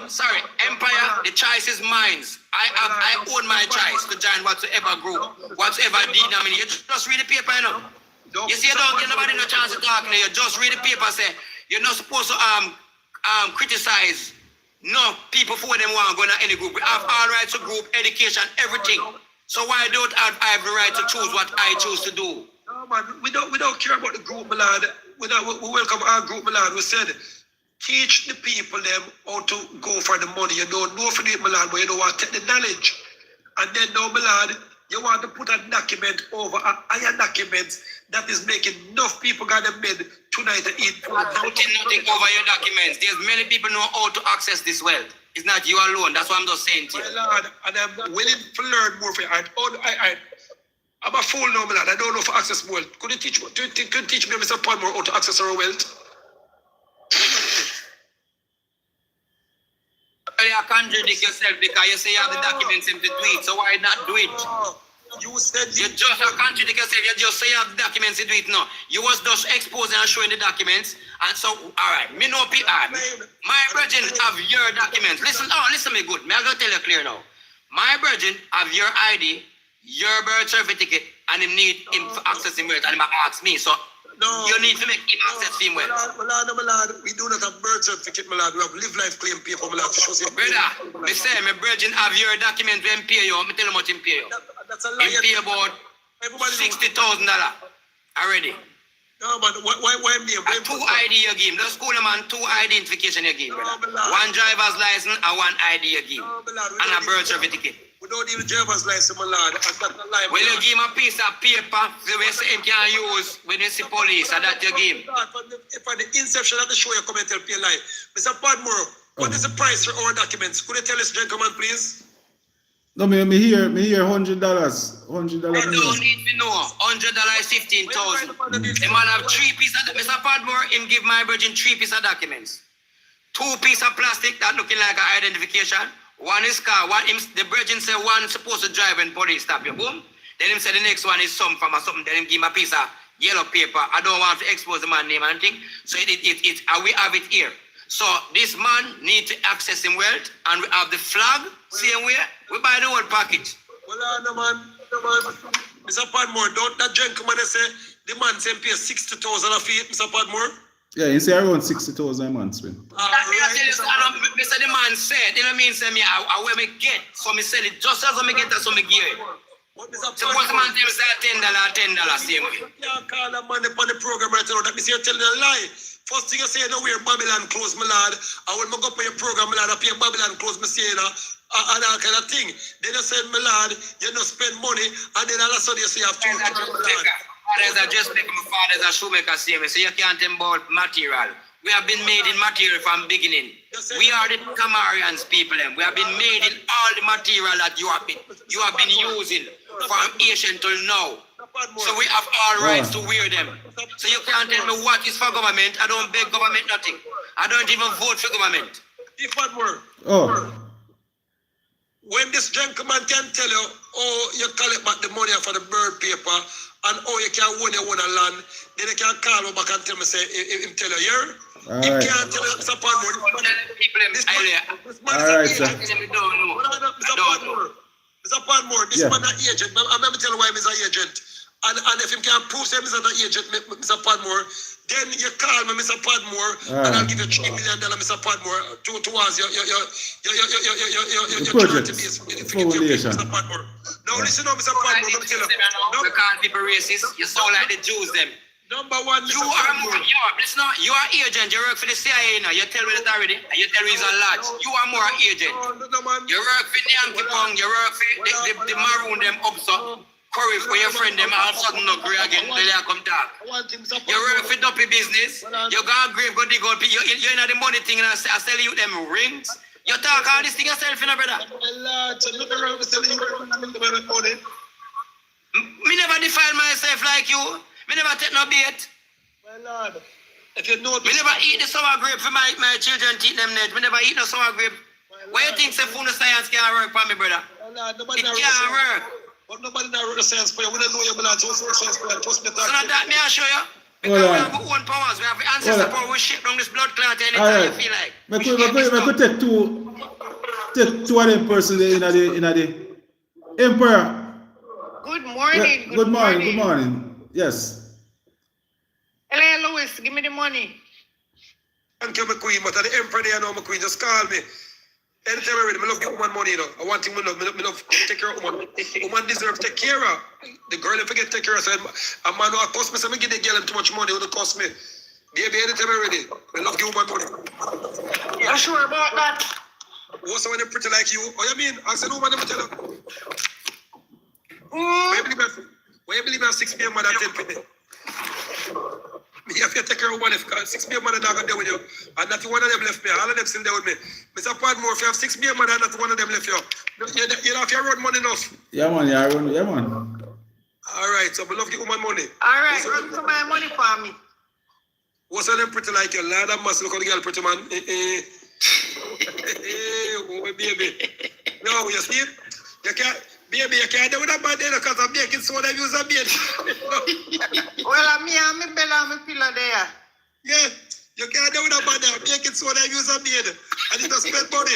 Sorry, Empire, the choice is mine. I own my choice to join whatsoever group, whatsoever denomination. You just read the paper, you know. You see, you don't give nobody no chance to talk to you. Just read the paper, say, you're not supposed to criticize no people for them want to go to any group. We have all rights to group, education, everything. So why don't I have the right to choose what I choose to do? No, man, we don't care about the group, my lord. We welcome our group, my lord. We said, teach the people them how to go for the money. You don't know for it, my lord, but you don't want to take the knowledge. And then now, my lord, you want to put a document over a higher document that is making enough people got them made tonight to eat. Putting nothing over your documents. There's many people know how to access this wealth. It's not you alone. That's what I'm just saying to you. My lord, and I'm willing to learn more for you. I'm a fool now, my lord. I don't know how to access wealth. Could you teach me, Mr. Patmore, how to access our wealth? You contradict yourself because you say you have the documents in the tweet, so why not do it? You said you just contradict yourself. You just say you have the documents in the tweet. No, you was just exposing and showing the documents, and so all right, me know people. My brethren have your documents. Listen to me good. Me I gonna tell you clear now. My brethren have your ID, your birth certificate, and him need him for accessing wealth, and him ask me. So you need to make him access him wealth. My lord, we do not have birth certificate, my lord. We have live life claim paper, my lord. Brother, me say my brethren have your document when pay you. Me tell him what him pay you. That's a lie. Him pay about $60,000 already. No, but why me? Two ID you give him. Just call him on 2 identification you give him. One driver's license and 1 ID you give him. And a birth certificate. We don't even driver's license, my lord. And that's a lie. Well, you give him a piece of paper the way him can use when you see police, and that you give him. If at the inception of the show you come and tell me a lie. Mr. Patmore, what is the price for our documents? Could you tell us, gentlemen, please? No, me hear $100. $100. I don't need to know. $100 is 15,000. The man have 3 pieces of Mr. Patmore, him give my virgin 3 pieces of documents. 2 pieces of plastic that looking like an identification. 1 is car. The virgin say 1 supposed to drive when police stop you. Boom. Then him say the next one is some from or something. Then him give him a piece of yellow paper. I don't want to expose the man's name and thing. So we have it here. So this man need to access him wealth, and we have the flag, same way, we buy the whole package. Well, no man. Mr. Padmore, don't that gentleman say the man say pay 60,000 a fee, Mr. Padmore? Yeah, you say around 60,000 a month, man. Mr. The man said, you know what I mean? Say me, I will me get, so me sell it just as I me get it, so me give it. Suppose the man tell me say $10, same way. You can't call a man upon the program right now. That means you're telling a lie. First thing you say, no, we're Babylon close, my lad. And when I go for your program, my lad, I pay Babylon close, me say, and that kind of thing. Then you say, my lad, you don't spend money, and then all of a sudden you say, you have to my lad. Fathers are just like my father's a shoemaker, same way. So you can't tell about material. We have been made in material from beginning. We are the Camarians people. We have been made in all the material that you have been using from ancient till now. So we have all rights to wear them. So you can't tell me what is for government. I don't beg government nothing. I don't even vote for government. When this gentleman can tell you, oh, you collect back the money for the bird paper, and oh, you can own your own land, then you can call me back and tell me, say, him tell you, yeah? He can't tell you, Mr. Padmore. Mr. Padmore, this man is an agent. I'm going to tell you why he's an agent. And if he can prove him he's an agent, Mr. Padmore, then you call me, Mr. Padmore, and I'll give you $3 million, Mr. Padmore, towards your charity base. Mr. Padmore. Now listen up, Mr. Padmore, let me tell you. You can't be racist. You sound like the Jews, them. Number one, you are more. You are agent. You work for the CIA now. You tell me that already. You tell me it's a lot. You are more agent. You work for the Yankee Pong. You work for the Maroon them up so. Curry for your friend them all of a sudden no agree again. They come talk. You work for dumpy business. You go and grave, go dig out. You know the money thing and I sell you them rings. You talk all this thing yourself, you know, brother. Me never defile myself like you. Me never take no bait. My lord, if you know me never eat the sour grape for my children teach them net. Me never eat no sour grape. Why you think say food science can't work for me, brother? It can't work. But nobody knows rocket science for you. We don't know your blood. So science for you. Trust me. So that me I show you. Because we have our own powers. We have ancestor power. We shape down this blood clot anytime you feel like. I could take two of them persons in the Emperor. Good morning. Good morning. Yes. Hello, Louis. Give me the money. Thank you, my queen. But the Emperor there, my queen. Just call me. Anytime I'm ready, I love give woman money, you know. I want him to love. I love take care of woman. Woman deserves to take care of. The girl if forget take care of. So a man who cost me, so I give the girl too much money, it will cost me. Baby, anytime I'm ready, I love give woman money. You sure about that? What's someone pretty like you? Oh, you mean? I said, woman, let me tell you. Why you believe I have 6 million man and 10 penny? Me have to take care of one if 6 million man are not there with you. And not one of them left me. All of them still there with me. Mr. Padmore, if you have 6 million man and not one of them left you, you have your road money enough. Yeah, man. All right, so I love you woman money. All right, run for my money for me. What's them pretty like you? Lord, I must look at the girl pretty man. Oh, baby. No, you see? You can't. Baby, you can't do with a bad day because I'm making soda use a beard. Well, I'm me belly, I'm pillar there. Yeah, you can't do with a bad day. I'm making soda use a beard. And it does spend money.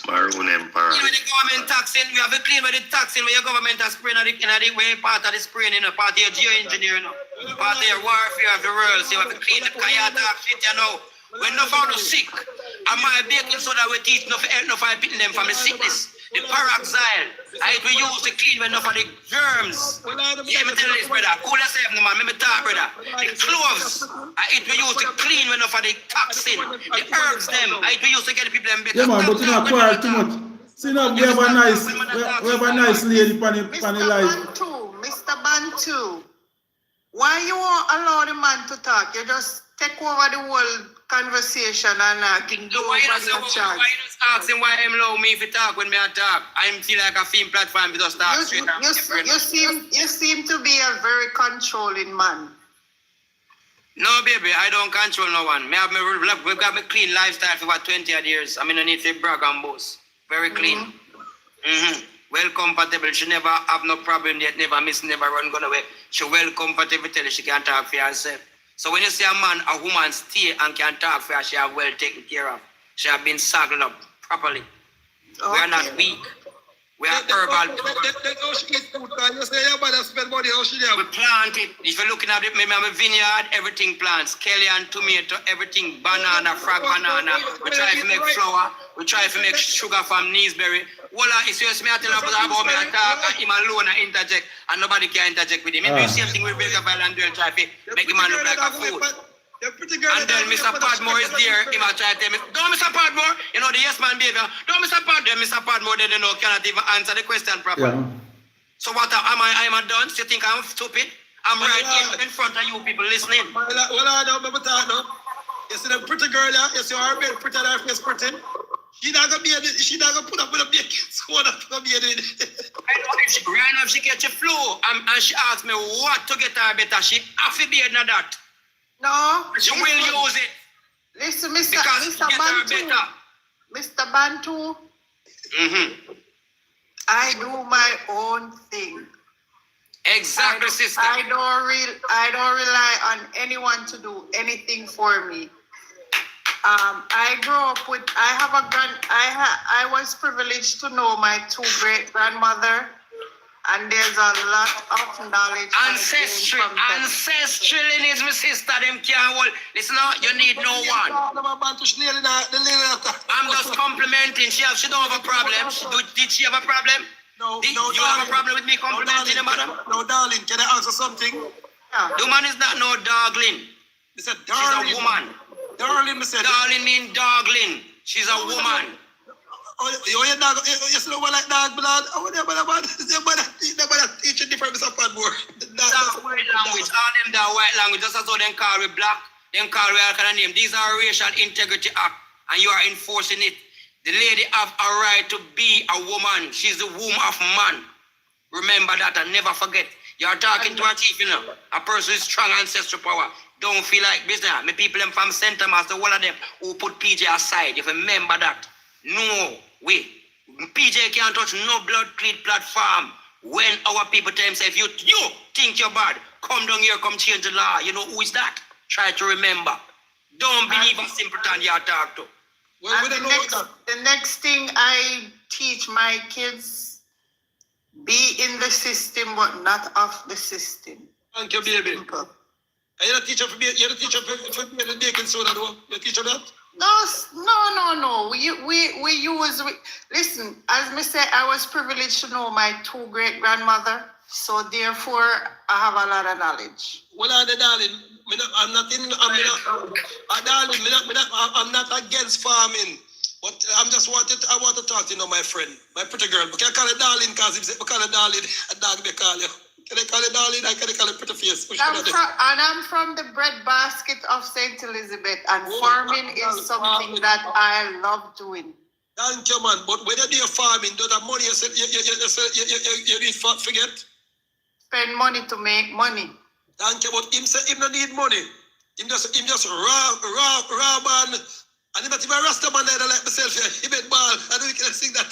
Maroon Empire. You know the government taxing, we have to clean with the taxing where your government has spraying in the way part of the spraying, you know, part of your geoengineering, part of your warfare of the world. So you have to clean the kaya tax shit, you know. When no found sick, and my baking soda we teach no for picking them from the sickness. The peroxide, I we use to clean enough of the germs. Yeah, me tell you this, brother. Cool yourself, no man. Let me talk, brother. The cloves, we use to clean enough of the toxin. The herbs, them, we use to get the people them better. Yeah, man, but you not quarrel too much. See, now we have a nice lady on the live. Mr. Bantu, why you won't allow the man to talk? You just take over the whole conversation and why you just ask him why him allow me to talk when me I talk? I feel like a film platform to just talk straight. You seem to be a very controlling man. No, baby, I don't control no one. We've got me clean lifestyle for about 20 odd years. I mean, I need to brag and boast. Very clean. well comfortable. She never have no problem yet, never miss, never run, gone away. She well comfortable, tell her she can talk for herself. So when you see a man, a woman stay and can talk for her, she have well taken care of. She have been saddled up properly. Okay. We are not weak. We are herbal. You say your mother spend money, how she there? We plant it. If you're looking at it, maybe I'm a vineyard, everything plants. Kelly and tomato, everything, banana, frog banana. We try to make flour. We try to make sugar from Neesberry. Well, if you see me, I tell about me, I talk, and him alone, I interject, and nobody can interject with him. Maybe you see something with Baker File and Duel try to make him look like a fool. And then Mr. Patmore is there, he might try to tell me, don't Mr. Patmore, you know the yes man behavior, don't Mr. Patmore, Mr. Patmore, they don't know, cannot even answer the question properly. Yeah. So what am I dunce? You think I'm stupid? I'm right in front of you people listening. Well, I don't remember that now. You see the pretty girl, you see her bed pretty and her face pretty. She not gonna put up with a baking soda to be in it. I know if she right now if she catch a flu and she asks me what to get her better, she have to be in that. No. She will use it. Listen, Mr. Bantu. Mr. Bantu. I do my own thing. Exactly, sister. I don't rely on anyone to do anything for me. I grew up with. I was privileged to know my two great grandmother, and there's a lot of knowledge. Ancestry lineage, my sister. Them can't hold. Listen, you need no one. I'm just complimenting. She don't have a problem. Did she have a problem? No, you have a problem with me complimenting her, madam? No, darling, can I answer something? Yeah. The man is not no darling. She's a woman. Darling, Mr. Darling mean darling. She's a woman. You know what like dog blood? Oh, nobody teach you different Mr. Patmore. That's white language. All them that white language. Just as how them call we black, them call we all kind of name. These are racial integrity act, and you are enforcing it. The lady have a right to be a woman. She's the womb of man. Remember that and never forget. You are talking to a chief, you know. A person with strong ancestral power. Don't feel like business. My people them from Center Mass, the whole of them who put PJ aside. You remember that. No way. PJ can't touch no blood clean platform. When our people tell themselves, you think you're bad, come down here, come change the law. You know who is that? Try to remember. Don't believe a simpleton you talk to. The next thing I teach my kids, be in the system but not of the system. Thank you, baby. Are you the teacher for the baking soda, though? You teach her that? No. Listen, as me say, I was privileged to know my two great grandmother, so therefore I have a lot of knowledge. Well, darling, I'm not against farming, but I want to talk to you, my friend, my pretty girl. But can I call it darling? Because if I call it darling, a dog they call you. Can I call it darling? I can call it pretty face. I'm from the bread basket of St. Elizabeth, and farming is something that I love doing. Thank you, man. But when you're farming, do that money you need forget? Spend money to make money. Thank you, but him say him don't need money. Him just raw man. And if I rasta man like myself, he made ball. I don't can sing that.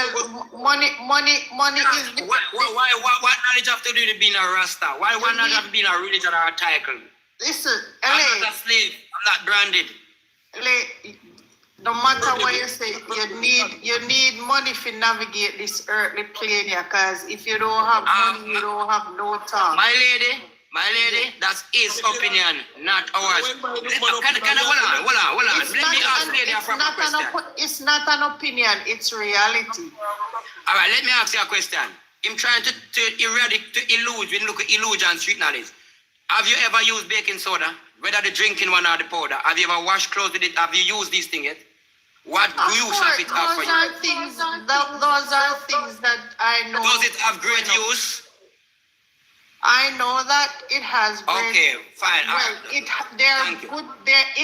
Well, money is. Why knowledge have to do with being a rasta? Why not have been a religion or a title? Listen, I'm not a slave. I'm not branded. No matter what you say, you need money to navigate this earthly plane, because if you don't have money, you don't have no time. My lady, that's his opinion, not ours. Hold on. Let me ask lady a proper question. It's not an opinion, it's reality. All right, let me ask you a question. I'm trying to elude, when you look at illusion street knowledge. Have you ever used baking soda? Whether the drinking one or the powder? Have you ever washed clothes with it? Have you used these things yet? What use of it have for you? Those are things that I know. Does it have great use? I know that it has great. Okay, fine. Well, it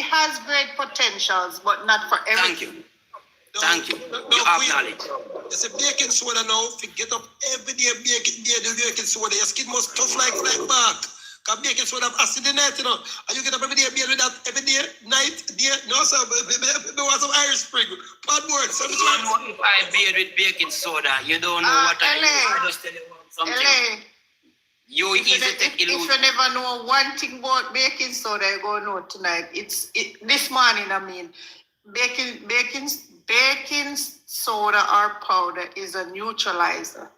has great potentials, but not for everything. Thank you. You have knowledge. There's a baking soda now. If you get up every day, do baking soda, your skin must tough like bark. Because baking soda have acid in it, you know. And you get up every day beer with that every day, night, day. No, sir. Me want some Irish Spring. Padmore. So you don't know if I beer with baking soda. You don't know what I use. I just tell you something. You easy take illusion. If you never know one thing about baking soda, you go know tonight. This morning, I mean, baking soda or powder is a neutralizer.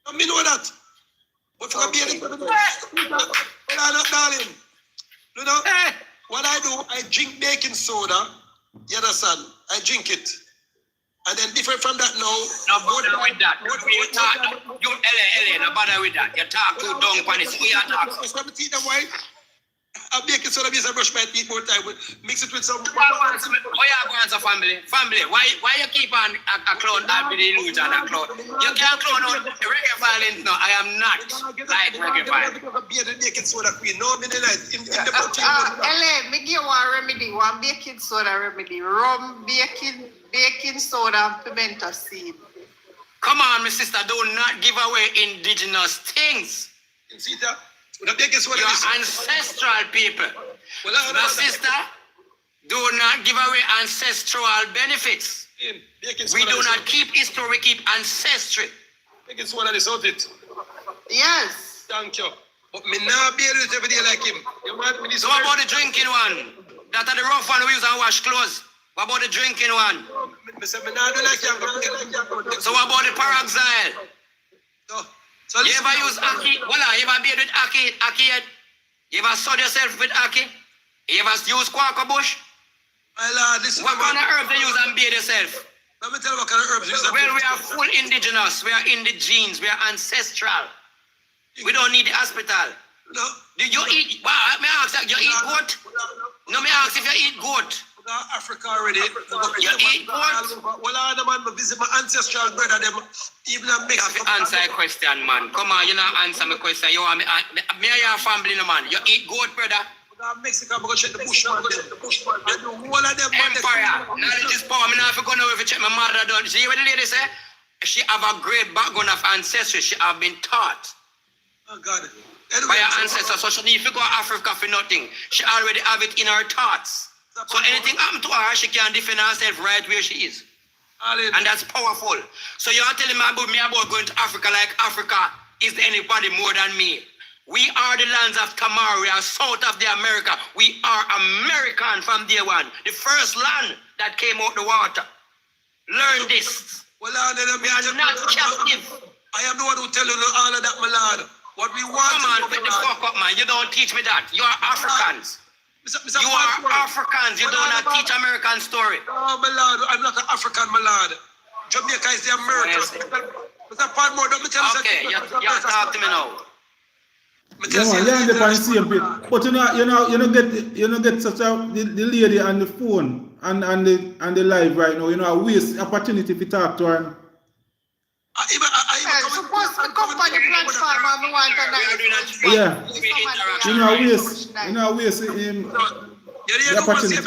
I mean, know that. But for beer, darling. You know, what I do, I drink baking soda. You understand? I drink it. And then different from that now. No bother with that. You talk, you LA, no bother with that. You talk too dumb on this. We are talking. So I'm teach them why. I bake it so that I brush my teeth more time. Mix it with some. Why you go answer family? Family, why you keep on a clown and with the illusion and clown? You can't clown on reggae violence. No, I am not like reggae violence. LA, me give you one remedy, one baking soda remedy. Rum, baking soda and pimento seed. Come on, my sister, do not give away indigenous things. You're ancestral people. My sister, do not give away ancestral benefits. We do not keep history, we keep ancestry. Baking soda is out it. Yes. Thank you. But me not bear it every day like him. So what about the drinking one? That are the rough one we use and wash clothes. What about the drinking one? So what about the peroxide? So you ever use ackee? Voila, you ever beard with ackee? You ever sod yourself with ackee? You ever use quacker bush? What kind of herbs they use and beard yourself? Let me tell you what kind of herbs you use. Well, we are full indigenous. We are indigenes. We are ancestral. We don't need the hospital. No. Do you eat? Wow, may I ask you eat goat? No, may I ask if you eat goat? Africa already. You eat goat? Well, I man, visit my ancestral brother, them even in Mexico. You have to answer a question, man. Come on, you not answer my question. You want me and your family, no man. You eat goat, brother? Mexico, I'm going to check the bushman. You do all of them. Empire. Knowledge is power. I'm not going to check my mother done. See what the lady say? She have a great background of ancestry. She have been taught. Oh, God. By her ancestors. So she need to go to Africa for nothing. She already have it in her thoughts. So anything happen to her, she can defend herself right where she is. And that's powerful. So you're telling me about going to Africa like Africa is anybody more than me. We are the lands of Tamar. We are south of the America. We are American from day one. The first land that came out the water. Learn this. Well, we are not captive. I am the one who tell you all of that, my lord. What we want. Come on, get the fuck up, man. You don't teach me that. You are Africans. You are Africans. You do not teach American story. Oh, my lord. I'm not an African, my lord. Jamaica is the American. Mr. Patmore, don't me tell you. Okay, you talk to me now. Yeah, man, you're on the same page. But you know get such a the lady on the phone and the live right now. You know, I waste opportunity to talk to her. Suppose I come on the platform and I want to know. Yeah. You know, I waste the opportunity.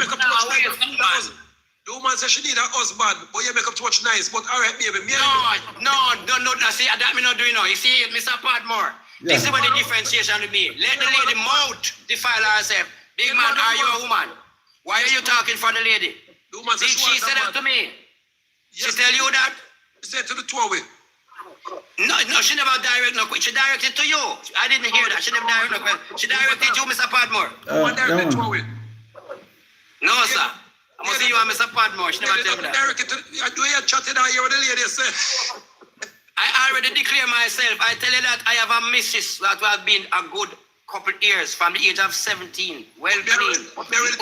The woman says she need a husband, but you make up too much nice. But all right, baby. No. See, that me not doing now. You see, Mr. Padmore. Yeah. This is what the differentiation with me. Let the lady mouth defile herself. Big man, are you a woman? Why are you talking for the lady? Did she say that to me? She tell you that? She said to the two of we. No, she never direct no question. She directed to you. I didn't hear that. She never directed no question. She directed you, Mr. Padmore. No, sir. I'm going to see you and Mr. Padmore. She never tell me that. Do you chatting out here with the lady say? I already declare myself. I tell you that I have a missus that have been a good couple years from the age of 17. Well clean.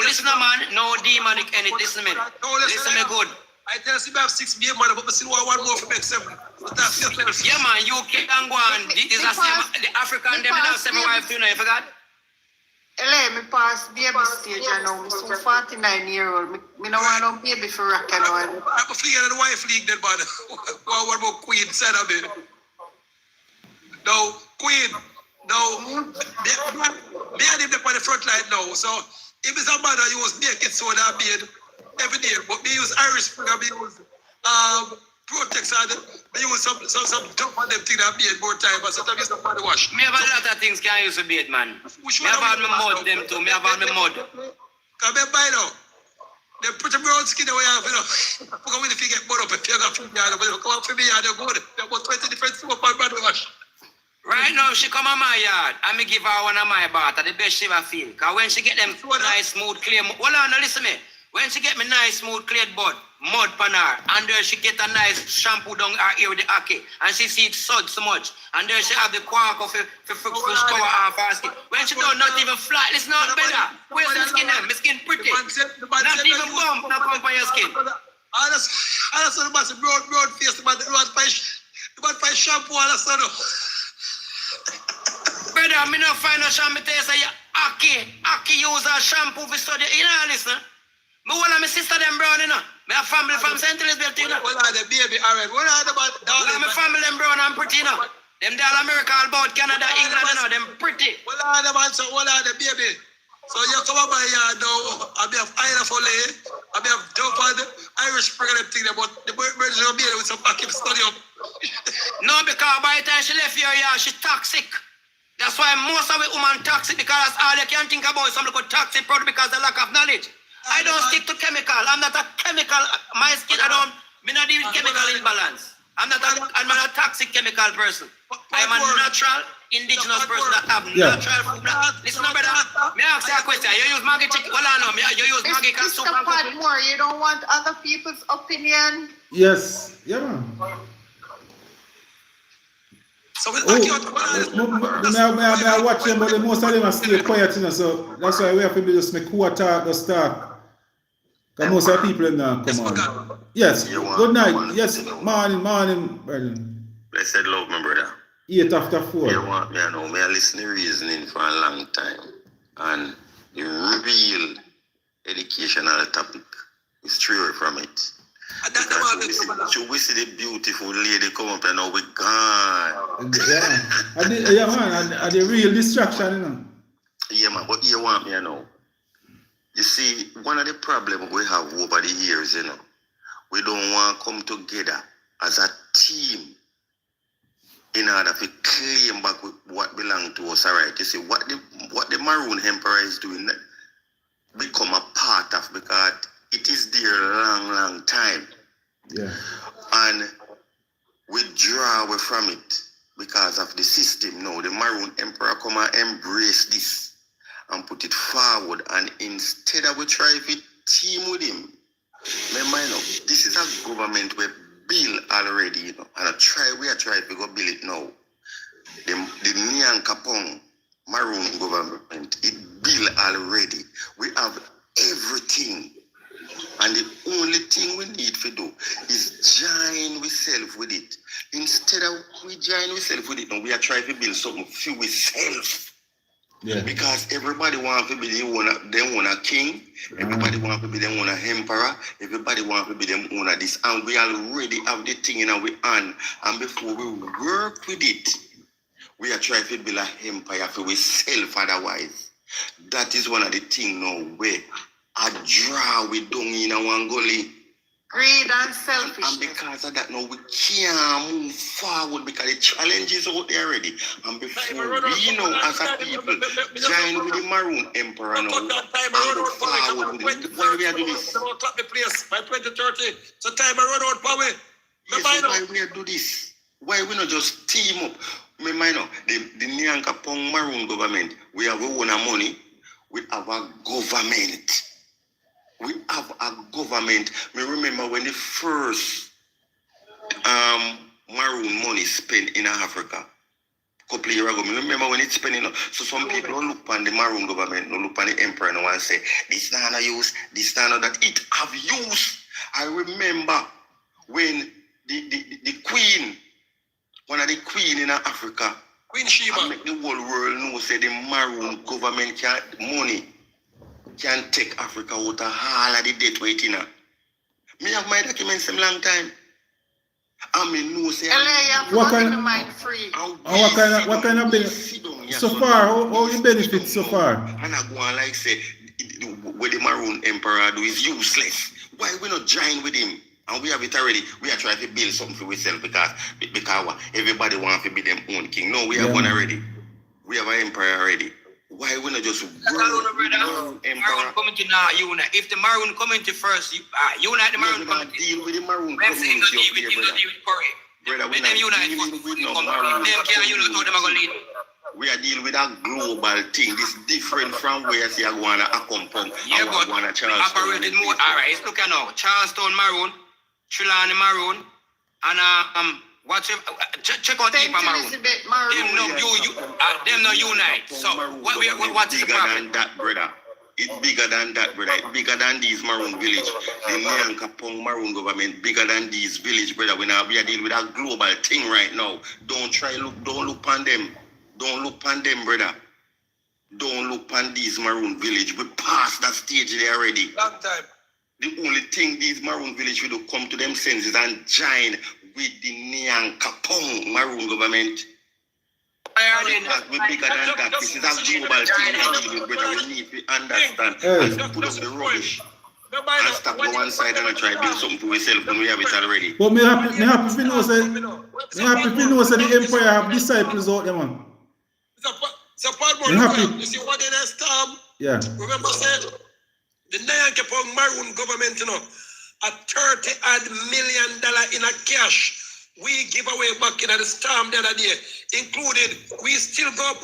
Listen, man, no demonic anything. Listen to me. Listen to me good. I tell you, I have 6 beer man, but I still want one more for make 7. Yeah, man, you can go on. This is the African, them have 7 wives, you know, you forgot? LA, me pass baby stage now. I'm so 49-year-old. Me no want no baby for rock and all. I'm a fleeing in the wife league then, man. What about Queen side of me? No, Queen. No. Me and him on the front line now. So if it's a man, you use naked soda beard every day. But me use Irish Spring, I use Protex and they use some dump on them thing that made more time, but sometimes it's not body wash. Me have a lot of things can use to bait, man. Me have all my mud them too. Me have all my mud. Come here, by now. They put a brown skin away, you know. Because when you get mud up, if you got from yard, but come up from me yard, you're good. There are about 20 different soap and body wash. Right now, she come on my yard and me give her one of my bath, the best she ever feel. Because when she get them nice, smooth, clear, hold on, now listen me. When she get me nice, smooth, clear mud pan her, and there she get a nice shampoo down her ear with the ackee, and she see it sud so much, and there she have the quark of fish cover off her skin. When she don't not even flat, it's not better. Where's the skin then? My skin pretty. Not even bump, not bump on your skin. I just the massive broad face, the man find shampoo all of a sudden. Brother, me not find no shampoo. Tell you say Aki use a shampoo for study. You know, listen. Me one of my sister them brown, you know. Me have family from St. Elizabeth, you know. What are the baby, alright? What are the darling? My family them brown and pretty, you know. Them all America, all about Canada, England, you know. Them pretty. What are the man? So what are the baby? So you come up by here now. I have Ira Foley. I have Dopad, Irish Spring, them thing. But the birds will be with some backup study up. No, because by the time she left here, yeah, she's toxic. That's why most of the women toxic, because that's all they can think about. Some look toxic product because of lack of knowledge. I don't stick to chemical. I'm not a chemical. My skin, me not even chemical imbalance. I'm not a toxic chemical person. I'm a natural, indigenous person that have natural food. Listen, brother, me ask you a question. You use Maggie chicken? Well, I know. You use Maggie soup. Mr. Patmore, you don't want other people's opinion? Yes. Yeah, man. So I watch them, but the most of them are still quiet, you know, so that's why we have to be just make who talk, just talk. Because most of the people in there come on. Yes, good night. Yes, morning, brethren. Blessed love, my brother. 8 after 4. You want me, I know. Me I listen to reasoning for a long time. And the real educational topic is straight away from it. We see the beautiful lady come up and now we gone. Yeah, man, and the real distraction, you know. Yeah, man, but you want me, you know. You see, one of the problems we have over the years, you know, we don't want to come together as a team in order to claim back what belongs to us, all right? You see, what the Maroon Emperor is doing, become a part of, because it is there a long time. Yeah. And we draw away from it because of the system. Now, the Maroon Emperor come and embrace this and put it forward. And instead of we try to team with him, remember, you know, this is a government we build already, you know, and we are trying to go build it now. The Nyan Kapong Maroon government, it built already. We have everything. And the only thing we need to do is join ourselves with it. Instead of we join ourselves with it, now we are trying to build something for ourselves. Yeah. Because everybody wants to be the owner king, everybody wants to be the owner emperor, everybody wants to be the owner this, and we already have the thing in our hand. And before we work with it, we are trying to build an empire for ourselves otherwise. That is one of the things now where a draw we don't in our gully. Greed and selfishness. And because of that, now we can't move forward because the challenge is out there already. And before we know as a people, join with the Maroon Emperor now, and go forward with it. Why we are doing this? Clap the place by 2030. So time I run out power. Yes, so why we are do this? Why we not just team up? Me mind now, the Nyanka Pong Maroon government, we have our own money, we have a government. We have a government. Me remember when the first Maroon money spent in Africa, a couple of years ago. Me remember when it's spending. So some people don't look on the Maroon government, don't look on the emperor now and say, this not a use, this not that. It have use. I remember when the queen, one of the queen in Africa, Queen Sheba, make the whole world know say the Maroon government can take Africa out of all of the debt waiting. Me have my documents some long time. I mean, no say. What kind of mind free? What kind of benefit so far? How you benefit so far? And I go on like say, what the Maroon Emperor do is useless. Why we not join with him? And we have it already. We are trying to build something for ourselves because what? Everybody wants to be them own king. No, we have one already. We have an empire already. Why we not just Maroon community now unite. If the Maroon community first, unite the Maroon community. Deal with the Maroon community. Brother, we not dealing with no Maroon. We are dealing with a global thing. This different from where see Aguana Akompong. Yeah, but operated more. Alright, it's looking now. Charleston Maroon, Trelawney Maroon, and what's your check on Team Maroon. Them no unite. So what is the problem? Than that, brother. It's bigger than that, brother. It's bigger than these Maroon village. The Nyankapong Maroon government bigger than these village, brother. We are dealing with a global thing right now. Don't look on them. Don't look on them, brother. Don't look on these Maroon village. We passed that stage there already. Long time. The only thing these Maroon village will come to them senses and join with the Nyankapong Maroon government. We're bigger than that. This is a global thing. Brother, we need to understand and put up the rubbish. And stop on one side and try to build something for yourself when we have it already. But me happy to know that the empire have disciples out there, man. So Patmore, you see what in a storm? Yeah. Remember, said the Nyankapong Maroon government, a $30 million in a cash. We give away back in the storm the other day, included we still go up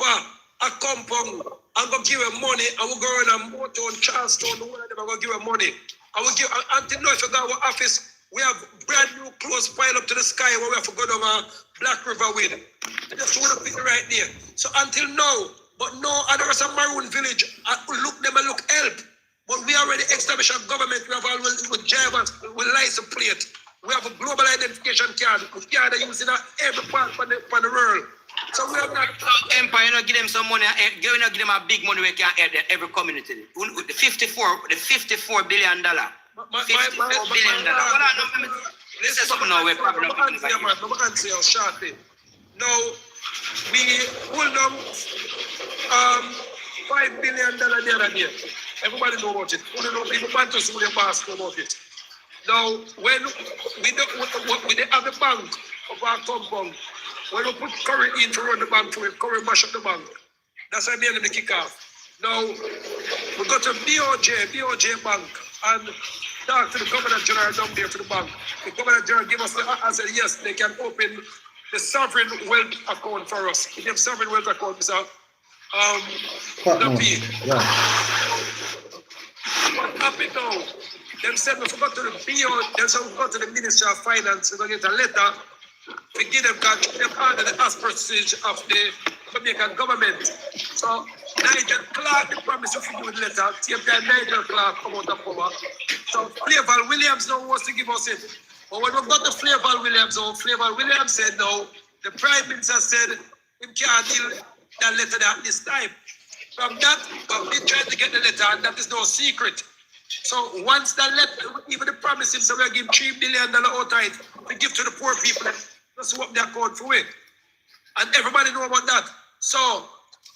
a compound and go give them money, and we go on a motor in Charleston, the one of them are going to give them money. And we give until now, if you go to our office, we have brand new clothes piled up to the sky where we have to go down a Black River with. Just want to put it right there. So until now, but no other as a Maroon village, look them and look help. But we already established a government, we have all with drivers, with license plate. We have a global identification card. We are using every part of the world. So we have not. Empire, give them some money. Give them a big money we can help every community. The $54 billion. $54 billion. Let's say something now. We're probably not going to answer you shortly. Now, we hold them $5 billion the other day. Everybody know about it. Only know people want to see the past about it. Now, when we have the bank of our compound, when we put curry in to run the bank, curry mash up the bank. That's why we end the kick off. Now, we go to BOJ Bank, and talk to the Governor General down there to the bank. The Governor General give us the answer, yes, they can open the sovereign wealth account for us. If you have sovereign wealth account, Mr. Yeah. What happened now? Them said we forgot to the BO, them said we forgot to the Ministry of Finance, we're going to get a letter to give them under the auspices of the Jamaican government. So Nigel Clark, the promise of you with letter, same time Nigel Clark come out of power. So Flavel Williams now wants to give us it. But when we got the Flavel Williams, Flavel Williams said no, the Prime Minister said he can't deal that letter at this time. From that, we've been trying to get the letter, and that is no secret. So once that letter, even the promise him, so we'll give $3 billion outright to give to the poor people. That's what they're called for it. And everybody know about that. So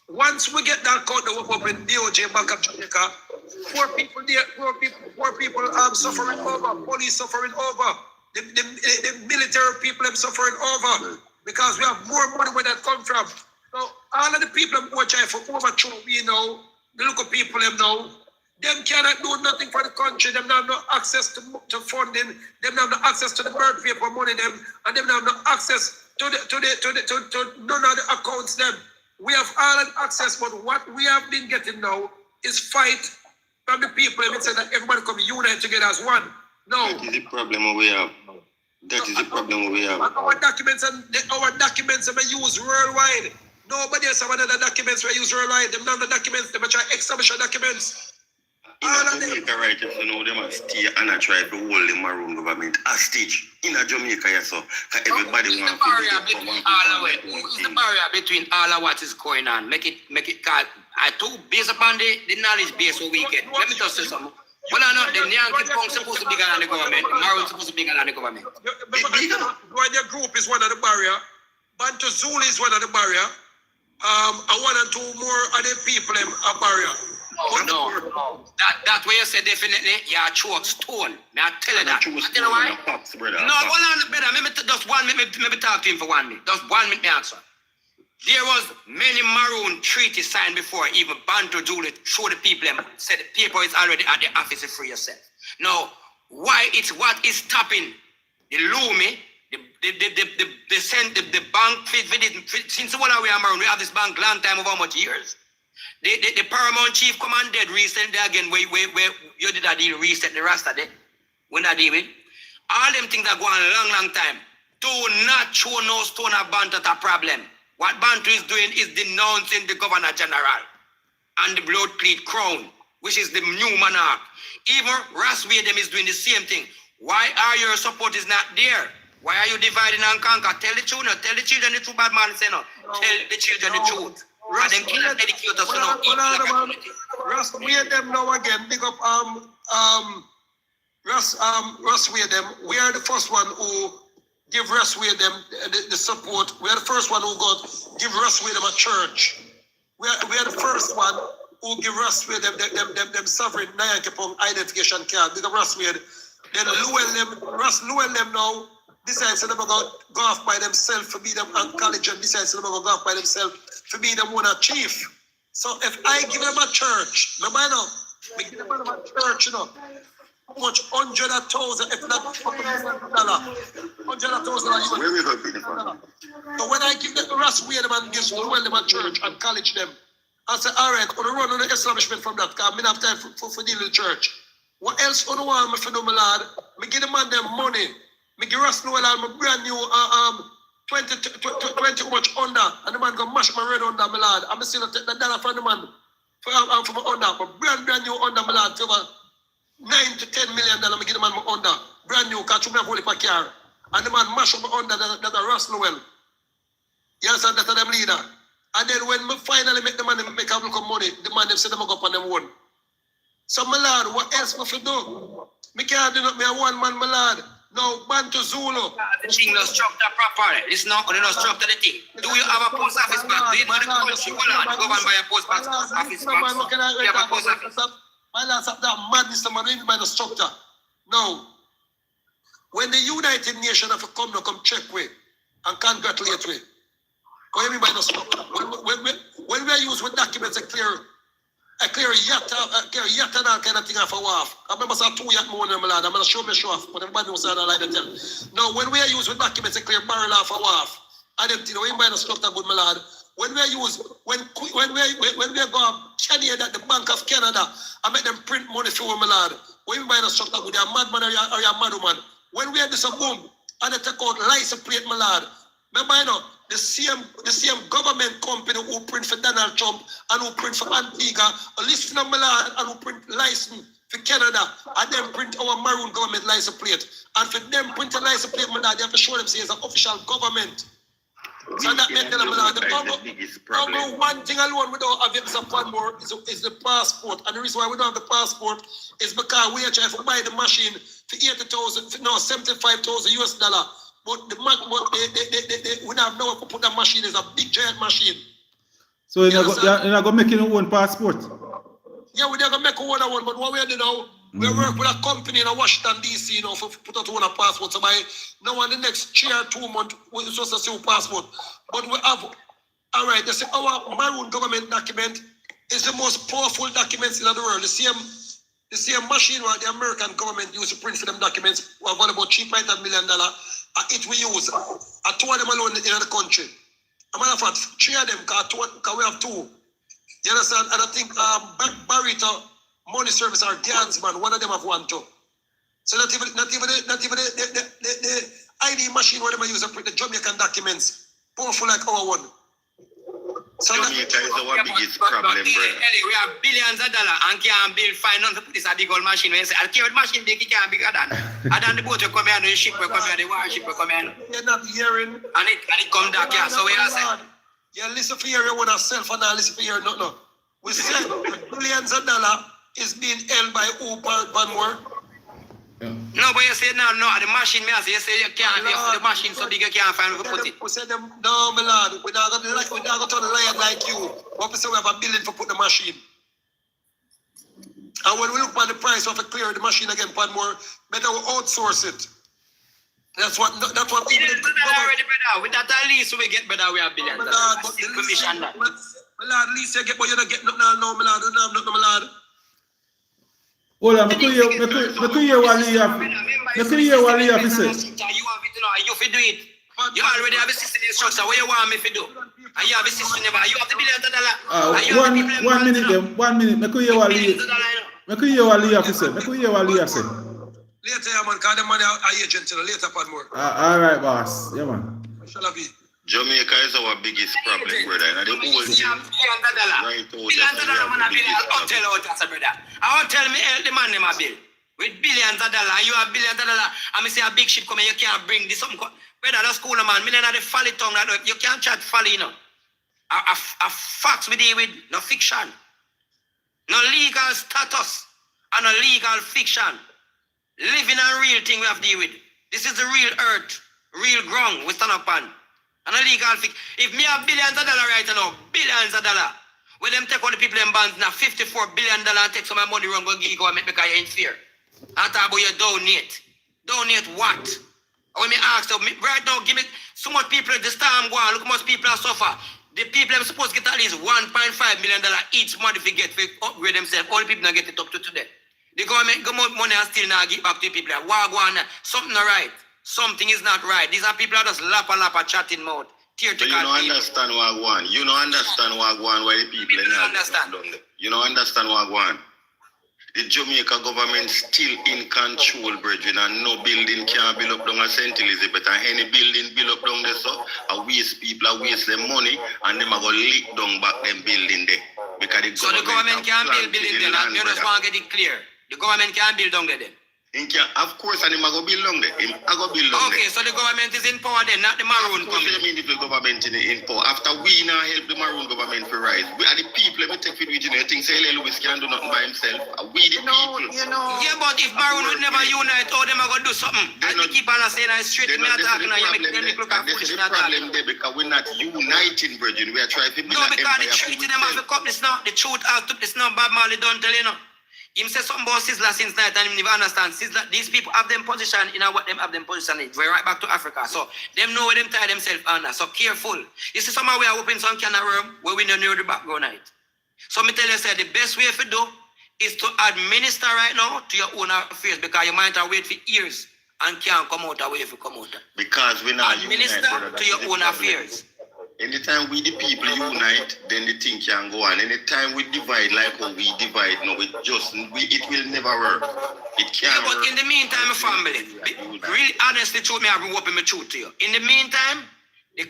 once we get that code that we open DOJ Bank of Jamaica, poor people suffering over, police suffering over, the military people are suffering over because we have more money where that come from. So all of the people who are trying to overthrow me now, the local people them now, them cannot do nothing for the country. Them have no access to funding. Them have no access to the bird paper money. Them and them have no access to none of the accounts. Them we have all the access, but what we have been getting now is fight from the people. They say that everybody come unite together as one. No, that is the problem we have. That is the problem we have. Our documents are used worldwide. Nobody else have another documents we use worldwide. Them not the documents. They try establish documents. In Jamaica, right, you know, they must stay and try to hold the Maroon government hostage. In Jamaica, yes, so everybody wants to Who's the barrier between all of what is going on? Make it called. I took based upon the knowledge base what we get. Let me just say something. Well, I know the Nyankapong supposed to be bigger than the government. The Maroon supposed to be bigger than the government. Their group is one of the barrier. Bantu Zulu is one of the barrier. And 1 and 2 more of the people are barrier. No. That way you say definitely, you're a choke stone. May I tell you that? I tell you why? No, hold on, brother. Just 1 minute, maybe talk to him for 1 minute. Just 1 minute, me answer. There was many maroon treaties signed before even Bantu Julie showed the people and said the paper is already at the office for yourself. Now, why it's what is stopping the Lumi, the bank since one we are maroon, we have this bank long time over how much years. The Paramount Chief commanded recently again where you did a deal reset the Rasta day. When I deal with all them things are going a long time. Do not show no stone of Bantu a problem. What Bantu is doing is denouncing the Governor General and the blood-cleat crown, which is the new monarch. Even Rasway them is doing the same thing. Why are your support is not there? Why are you dividing and conquer? Tell the children the truth, bad man say no. Tell the children the truth. And them cannot educate us now. Rasway them now again. Big up Rasway them. We are the first one who give Rasway them the support. We are the first one who got give Rasway them a church. We are the first one who give Rasway them sovereign Nyankepong identification card. Big up Rasway. Then Llewell them now decides to go off by themselves for be them and college and decides to go off by themselves for be them one a chief. So if I give them a church, no matter, we give them a church, you know. How much? 100,000, if not $100,000. 100,000. So when I give them the Rasway them and give them a church and college them, I say, all right, I'm going to run on the establishment from that because I don't have time for dealing with the church. What else do you want me to do, my lad? I give them man them money. I give Russ Noel my brand new 20 much under, and the man go mash my red under, my lad. I'm still take the dollar from the man for my under, but brand new under, my lad, for about $9 to $10 million. I give the man my under, brand new, because I have only for car. And the man mash up my under, that Russ Noel. You understand? That's them leader. And then when I finally make the man make a look of money, the man them say them go up on them one. So, my lad, what else we have to do? I can't do nothing, I one man, my lad. No, Bantu Zulu. The thing not structured properly. It's not structured the thing. Do you have a post office bank? Do you know the country governed by a post office bank? You have a post office. My lad, that madness, man, even by the structure. Now, when the United Nations have to come check we and congratulate we, what do you mean by the structure? When we are used with documents, a clear yacht and all kind of thing off a wharf. I remember I 2 yacht more than my lad. I'm going to show off, but everybody knows I don't like to tell. Now, when we are used with documents, a clear barrel off a wharf, and them thing, we buy the structure good, my lad. When we are used, when we go up Canada, the Bank of Canada, I make them print money for my lad. When we buy the structure good, you're a madman or you're a mad woman. When we are this a boom, and they take out license plate, my lad. Remember, you know, the same government company who print for Donald Trump and who print for Antigua, a list from Milan and who print license for Canada, and then print our maroon government license plate. And for them print a license plate, they have to show them say it's an official government. So that means that the one thing alone we don't have is a Patmore is the passport. And the reason why we don't have the passport is because we are trying to buy the machine for $75,000 US dollar. But we don't have nowhere to put that machine. It's a big giant machine. So you're not going to make your own passport? Yeah, we're going to make our own, but what we do now, we work with a company in Washington, D.C., for put out one passport. So by now in the next 3 or 2 months, we're supposed to see a passport. But we have, all right, they say our maroon government document is the most powerful documents in the world. The same machine where the American government used to print for them documents, we have about $3.5 million. It we use. 2 of them alone in the country. A matter of fact, 3 of them, because we have 2. You understand? And I think Barita Money Service or Guardsman, one of them have 1 too. So not even the ID machine where they use to print the Jamaican documents, powerful like our one. So Jamaica is our biggest problem, brother. We have billions of dollars and can't build finance to put this a big old machine. When you say, I'll carry the machine big, it can't be bigger than. And then the boat will come here, the ship will come here, the warship will come here. You're not hearing. And it come back here. So we are saying. Yeah, listen for your own self and not listen for your no. We said billions of dollars is being held by Patmore. No, but you say no, the machine, you say you can't, the machine so big you can't find where to put it. We said them, no, my lad, we're not going to turn a lion like you. What we say we have $1 billion for put the machine. And when we look at the price of a clear the machine again, Padmore, better we outsource it. That's what people already, brother. With that at least we get better, we have billions. But at least you get, but you don't get nothing now, my lad. You don't have nothing, my lad. Hold on, me could hear what Lee have to say. You have it, you have to do it. You already have a system instruction. What you want me to do? And you have a system. You have the $1 billion. 1 minute, them. 1 minute. Me could hear what Lee have to say. Later, yeah, man, because the money are agent later, Padmore. All right, boss. Yeah, man. Shall I be? Jamaica is our biggest problem, brother. And the whole thing right out brother. I want to tell me the man them a bill. With billions of dollars, you have billions of dollars. I mean, say a big ship coming, you can't bring this. Brother, that's cool, man. Me not the folly tongue. You can't chat folly, you know. A facts we deal with, no fiction. No legal status and no legal fiction. Living a real thing we have to deal with. This is the real earth, real ground we stand up on. And a legal fix. If me have billions of dollars right now, billions of dollars, when them take all the people in bonds now, $54 billion and take some of my money run go give you government because you ain't fear. I talk about you donate. Donate what? When me ask you, right now, give me so much people, the storm go on, look how much people are suffer. The people are supposed to get at least $1.5 million each month if they get to upgrade themselves. All the people not get it up to today. The government got more money and still not give back to the people. Something not right. Something is not right. These are people that just lap chatting mouth. So you don't understand what I want. You don't understand what I want why the people don't understand. You don't understand what I want. The Jamaica government still in control, brethren, and no building can build up down at St. Elizabeth, and any building build up down there, so I waste people, I waste their money, and them are going to leak down back them building there. Because the government can't build building there, and you just want to get it clear. The government can't build down there then. Of course, and him I go build down there. Okay, so the government is in power then, not the Maroon coming. What do you mean if the government is in power? After we now help the Maroon government to rise, we are the people. Let me take it with you. Think say Lewis can do nothing by himself. We the people. Yeah, but if Maroon would never unite, all them are going to do something. And they keep on saying I straight me attacking now. You make them look at foolish. This is the problem there because we're not uniting, brethren. We are trying to build an empire. No, because the treaty them have to cut this now. The truth out to this now. Bob Marley don't tell you now. Him say something about Sizzler since night and him never understand. Sizzler, these people have them position in what them have them position in. We're right back to Africa. So them know where them tie themselves under. So careful. You see somehow we are opening some kind of room where we don't know the background night. So me tell you say the best way to do is to administer right now to your own affairs because you might have wait for years and can't come out away if you come out. Because we not administer to your own affairs. Anytime we the people unite, then the thing can go on. Anytime we divide like how we divide, no, it will never work. It can't work. But in the meantime, family, really honestly, truth me, I've been whooping my truth to you. In the meantime, the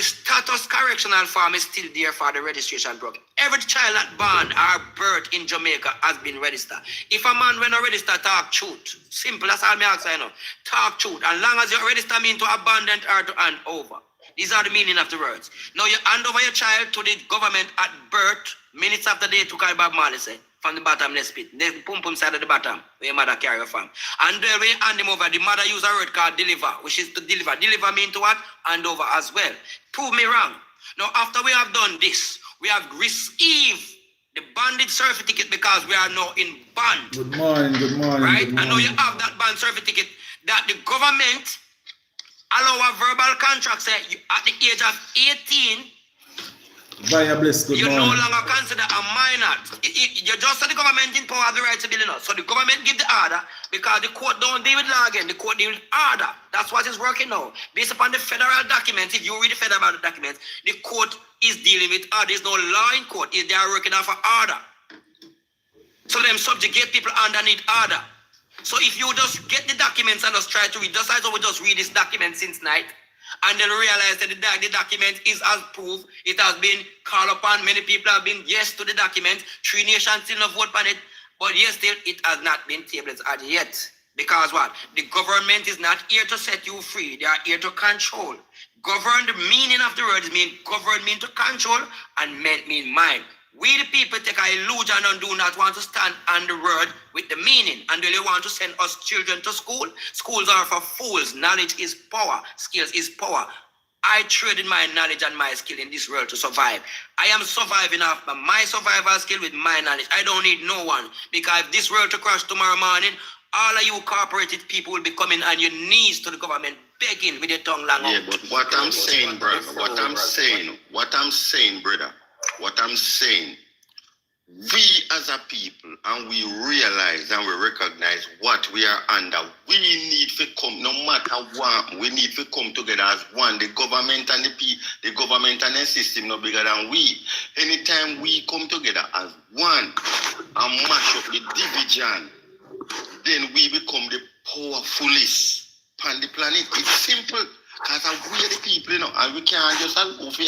status correctional form is still there for the registration program. Every child that born or birth in Jamaica has been registered. If a man when I register, talk truth. Simple, that's all me ask I know. Talk truth. And long as you register mean to abandon or to hand over. These are the meaning of the words. Now you hand over your child to the government at birth, minutes after they took out Bob Marley say, from the bottomless pit. The pum side of the bottom, where your mother carry her from. And then when you hand him over, the mother use a word called deliver, which is to deliver. Deliver mean to what? Hand over as well. Prove me wrong. Now after we have done this, we have received the bondage certificate because we are now in bond. Good morning, good morning. Right? Good morning. And now you have that bond certificate that the government allow a verbal contract say at the age of 18 you no longer consider a minor. You just said the government in power have the right to build enough. So the government give the order because the court don't deal with law again. The court deal with order. That's what is working now. Based upon the federal documents, if you read the federal documents, the court is dealing with order. There's no law in court. They are working off an order. So them subjugate people underneath order. So if you just get the documents and just try to read, just as we just read this document since night, and then realize that the document is as proof, it has been called upon, many people have been yes to the document, 3 nations still not vote on it, but yes, still it has not been tabled as yet. Because what? The government is not here to set you free, they are here to control. Govern, the meaning of the words mean govern mean to control, and meant mean mind. We the people take an illusion and do not want to stand on the word with the meaning. And they want to send us children to school. Schools are for fools. Knowledge is power. Skills is power. I traded my knowledge and my skill in this world to survive. I am surviving off my survival skill with my knowledge. I don't need no one. Because if this world to crash tomorrow morning, all of you corporated people will be coming on your knees to the government, begging with your tongue long out. Yeah, but what I'm saying, brother, what I'm saying, brother, we as a people, and we realize and we recognize what we are under. We need to come, no matter what, we need to come together as one. The government and the government and the system no bigger than we. Anytime we come together as one and mash up the division, then we become the powerfulest on the planet. It's simple. Because we are the people, you know, and we can't just go for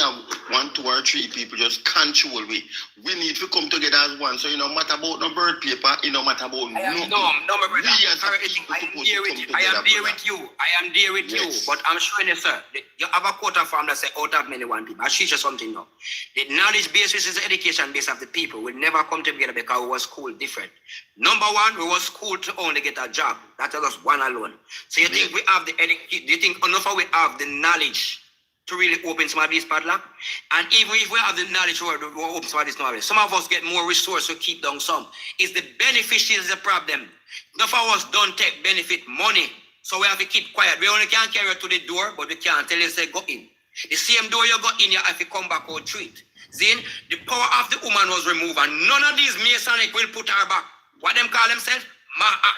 1, 2, or 3 people just control we. We need to come together as one. So, you know, matter about no bird paper, you know, matter about nothing. No, my brother. We as a people supposed to come together. I am there with you. But I'm showing you, sir, you have a quota form that says out of many one people. I'll teach you something now. The knowledge base, which is the education base of the people, will never come together because we was school different. Number one, we was school to only get a job. That is us one alone. So you think we have the education, do you think enough we have the knowledge to really open some of these padlock? And even if we have the knowledge to open some of these knowledge, some of us get more resources to keep down some. It's the beneficiaries the problem. Enough of us don't take benefit money. So we have to keep quiet. We only can carry you to the door, but we can't tell you say go in. The same door you go in, you have to come back out through it. Then the power of the woman was removed, and none of these Masonic will put her back. What them call themselves?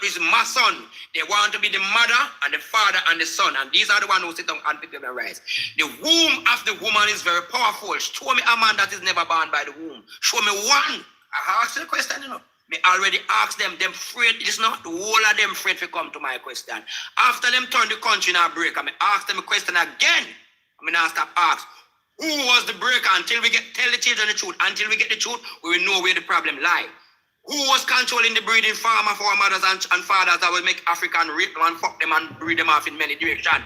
Is my son. They want to be the mother and the father and the son, and these are the ones who sit down and pick up and rise. The womb of the woman is very powerful. Show me a man that is never born by the womb. Show me one. I asked the question, you know. Me already asked them afraid. It's not the whole of them afraid to come to my question. After them turn the country in a break, I ask them a question again. I now stop ask. Who was the breaker until we tell the children the truth? Until we get the truth, we will know where the problem lies. Who was controlling the breeding farm of our mothers and fathers that will make African rape them and fuck them and breed them off in many directions?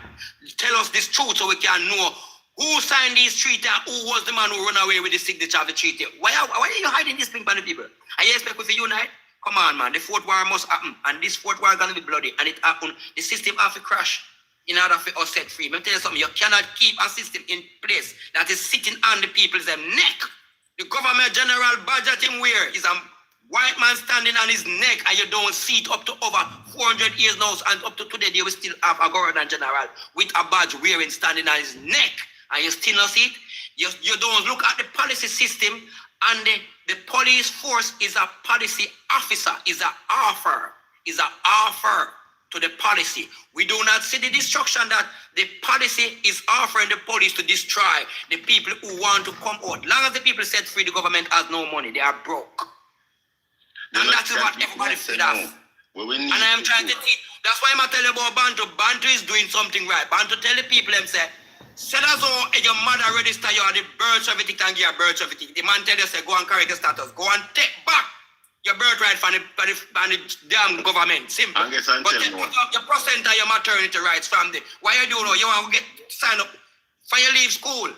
Tell us this truth so we can know who signed these treaty and who was the man who run away with the signature of the treaty. Why are you hiding this thing from the people? Are you expect to unite? Come on, man. The fourth war must happen. And this fourth war is going to be bloody. And it happened. The system have to crash in order for us set free. Let me tell you something. You cannot keep a system in place that is sitting on the people's neck. The government general budgeting where is a white man standing on his neck, and you don't see it up to over 400 years now, and up to today they will still have a government general with a badge wearing standing on his neck, and you still not see it. You don't look at the policy system, and the police force is a policy officer, is an offer to the policy. We do not see the destruction that the policy is offering the police to destroy the people who want to come out. Long as the people set free, the government has no money. They are broke. And that's what everybody feels off. And I am trying to teach. That's why I'm telling you about Bantu. Bantu is doing something right. Bantu tell the people them say, as though your mother register you on the birth certificate and give you a birth certificate. The man tell you say, go and correct the status. Go and take back your birthright from the damn government. Simple. But you put up your placenta, your maternity rights from the. Why you do now? You want to sign up for you leave school.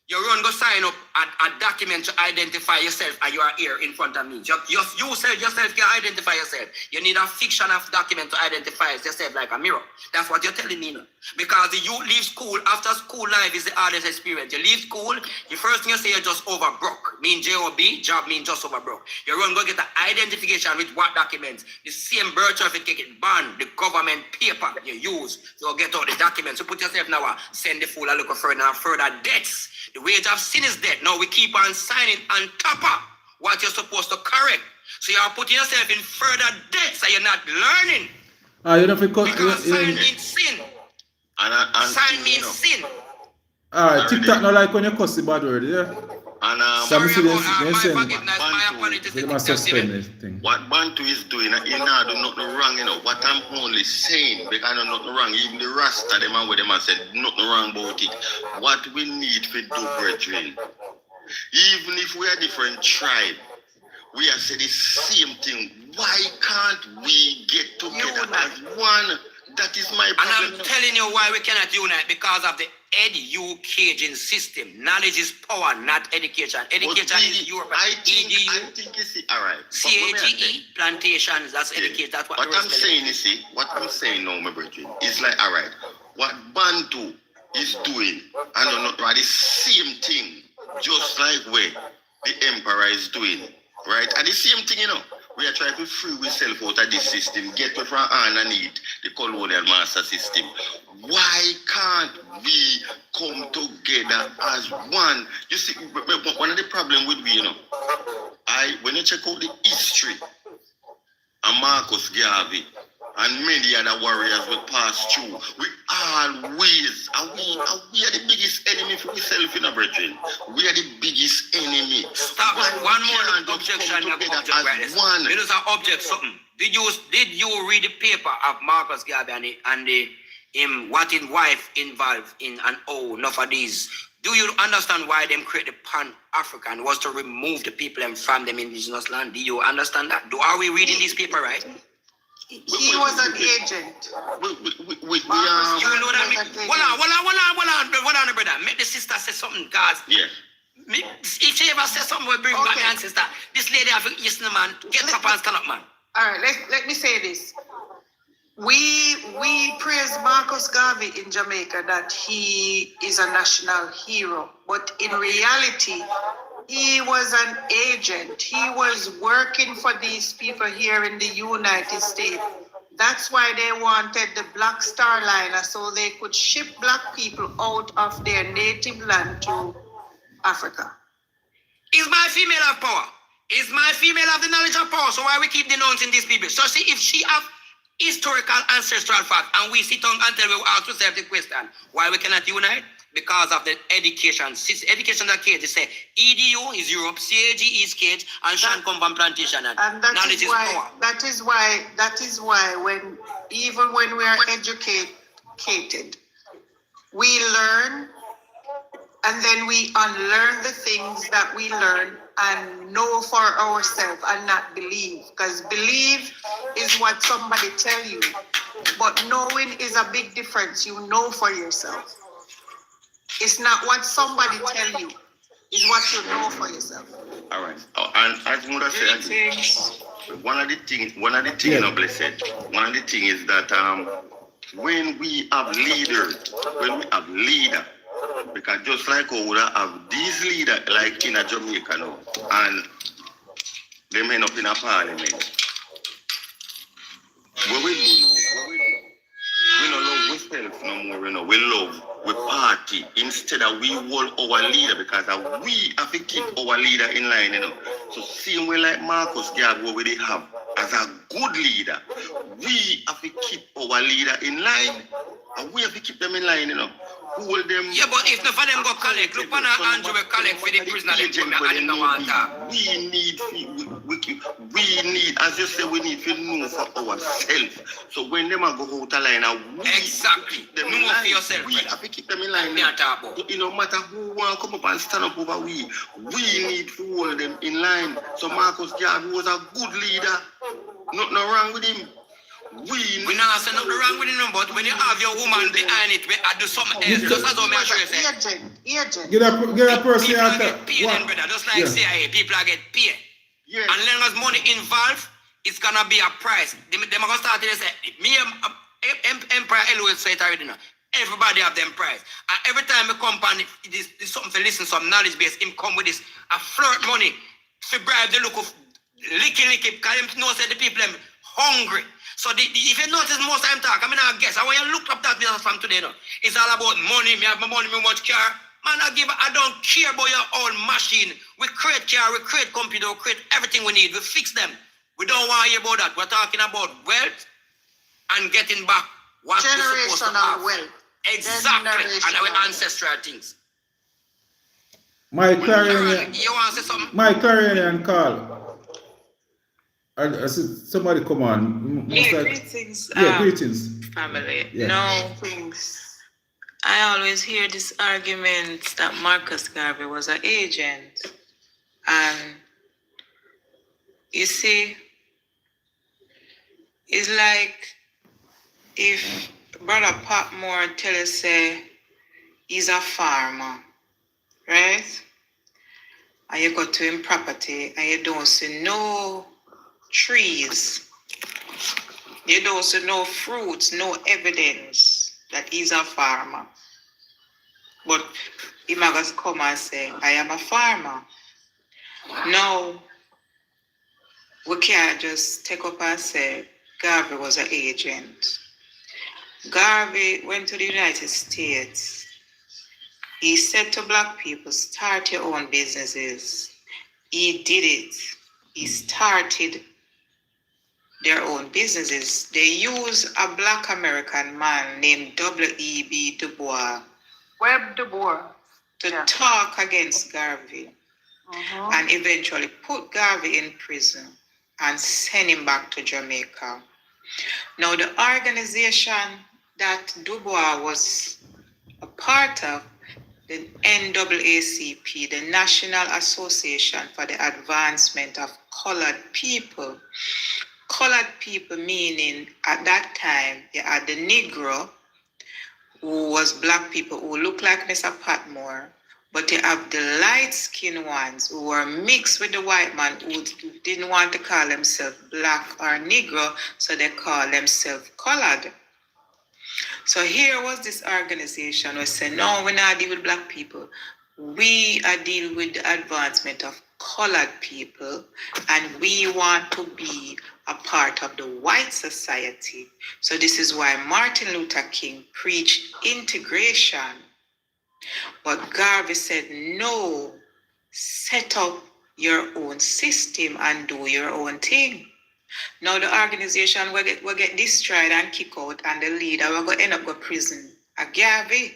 You run go sign up a document to identify yourself, and you are here in front of me. You yourself can identify yourself. You need a fiction of document to identify yourself like a mirror. That's what you're telling me now. Because you leave school, after school life is the hardest experience. You leave school, the first thing you say you're just over broke. Mean J-O-B, job means just over broke. You run go get an identification with what documents? The same birth certificate, bond, the government paper you use to get all the documents. You put yourself now, send the fool a look further and further debts. The wage of sin is dead. Now we keep on signing on top of what you're supposed to correct. So you are putting yourself in further debt, so you're not learning. You know, because sign means sin. Sign means sin. Alright, TikTok not like when you cuss the bad word, yeah? Some students, they must suspend this thing. What Bantu is doing, you know, do nothing wrong, you know. What I'm only saying, because I know nothing wrong. Even the Rasta, them and with them, I said nothing wrong about it. What we need to do, brethren, even if we are different tribe, we are saying the same thing. Why can't we get together as one? That is my problem. And I'm telling you why we cannot unite, because of the education system. Knowledge is power, not education. Education is Europe. I think you see, all right. CAGE, plantations, that's education. That's what I'm saying, you see, what I'm saying now, my brethren, is like, all right, what Bantu is doing, and not the same thing, just like where the emperor is doing, right? And the same thing, we are trying to free ourselves out of this system, get to from underneath the colonial master system. Why can't we come together as one? You see, one of the problems with we, when you check out the history of Marcus Garvey and many other warriors will pass through, we always, we are the biggest enemy for ourselves in our brethren. We are the biggest enemy. Stop. One more objection. One. It is an object something. Did you read the paper of Marcus Garvey and him what his wife involved in and enough of these? Do you understand why them create the Pan-African was to remove the people and from them indigenous land? Do you understand that? Are we reading this paper right? He was an agent. You know that? Hold on, brother. Make the sister say something, guys. Yeah. If she ever says something, we'll bring back my ancestor. This lady have to listen, man. Get up and stand up, man. All right, let me say this. We praise Marcus Garvey in Jamaica that he is a national hero, but in reality, he was an agent. He was working for these people here in the United States. That's why they wanted the Black Star Liner, so they could ship black people out of their native land to Africa. Is my female of power? Is my female of the knowledge of power? So why we keep denouncing these people? So see, if she have historical ancestral fact and we sit down until we ask ourselves the question, why we cannot unite? Because of the education. Education that cage, they say EDU is Europe, CAG is cage, and Shan come from plantation. And knowledge is power. That is why even when we are educated, we learn and then we unlearn the things that we learn and know for ourselves and not believe. Because believe is what somebody tell you, but knowing is a big difference. You know for yourself. It's not what somebody tell you, it's what you know for yourself. All right. And as Mother said, one of the things, is that when we have leaders, because just like we have these leaders, like in Jamaica now, and they end up in a parliament. What we do now? We don't love ourselves no more, we love, we party, instead of we hold our leader, because we have to keep our leader in line, So same way like Marcus Garvey, what we have as a good leader, we have to keep our leader in line, and we have to keep them in line, Hold them. Yeah, but if none of them go collect, look on Andrew will collect for the prisoner, we need, as you say, we need to know for ourselves. So when them go out of line, exactly. Them know for yourself. We have to keep them in line. No matter who want to come up and stand up over we need to hold them in line. So Marcus Garvey was a good leader. Nothing wrong with him. We not say nothing wrong with him, but when you have your woman behind it, we do something else. Just as how me assure you say. Get a person people get paid, brother. Just like CIA, people are get paid. Yeah. And as long as money involved, it's gonna be a price. Them are gonna start to say, me Empire L say it already now. Everybody have them price. And every time we come on this something to listen, some knowledge base, him come with this a flirt money to bribe the look of licky, because him knows that the people them hungry. So if you notice most time talk, I guess, and when you look up that business from today, it's all about money. Me have my money, me much car. Man, I don't care about your own machine. We create car, we create computer, we create everything we need. We fix them. We don't want to hear about that. We're talking about wealth and getting back what we're supposed to have. Wealth. Exactly. And our ancestral things. My Clarion, you want to say something? My Clarion and Carl. I said, somebody come on. Greetings. Greetings. Family. Yeah. No, I always hear this argument that Marcus Garvey was an agent. And you see, it's like if Brother Patmore tell us say he's a farmer, right? And you go to him property and you don't see no trees, you don't see no fruits, no evidence that he's a farmer. But he might come and say, I am a farmer. No, we can't just take up and say Garvey was an agent. Garvey went to the United States. He said to black people, start your own businesses. He did it. He started their own businesses. They used a black American man named W.E.B. Du Bois. Web Du Bois. To talk against Garvey. And eventually put Garvey in prison and send him back to Jamaica. Now, the organization that Du Bois was a part of, the NAACP, the National Association for the Advancement of Colored People. Colored people meaning at that time, you had the Negro, who was black people who looked like Mr. Patmore, but you have the light-skinned ones who were mixed with the white man who didn't want to call themselves black or Negro, so they call themselves colored. So here was this organization who said, no, we're not dealing with black people. We are dealing with the advancement of colored people, and we want to be a part of the white society. So this is why Martin Luther King preached integration. But Garvey said, no, set up your own system and do your own thing. Now the organization will get destroyed and kicked out, and the leader will go end up go prison. A Garvey.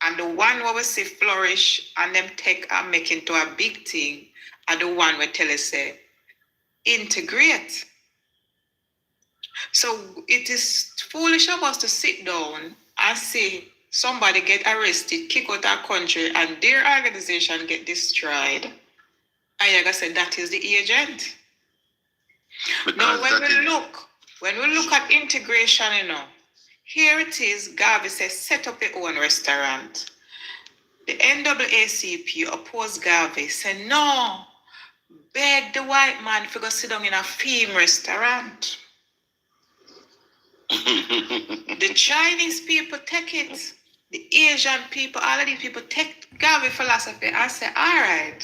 And the one who will see flourish and them take and make into a big thing, and the one will tell us say, integrate. So it is foolish of us to sit down and see somebody get arrested, kick out our country, and their organization get destroyed. And you gotta say that is the agent. Now when we look at integration, here it is, Garvey says, set up your own restaurant. The NAACP opposed Garvey, said, no, beg the white man to go sit down in a theme restaurant. The Chinese people take it. The Asian people, all of these people take Garvey philosophy and say, all right,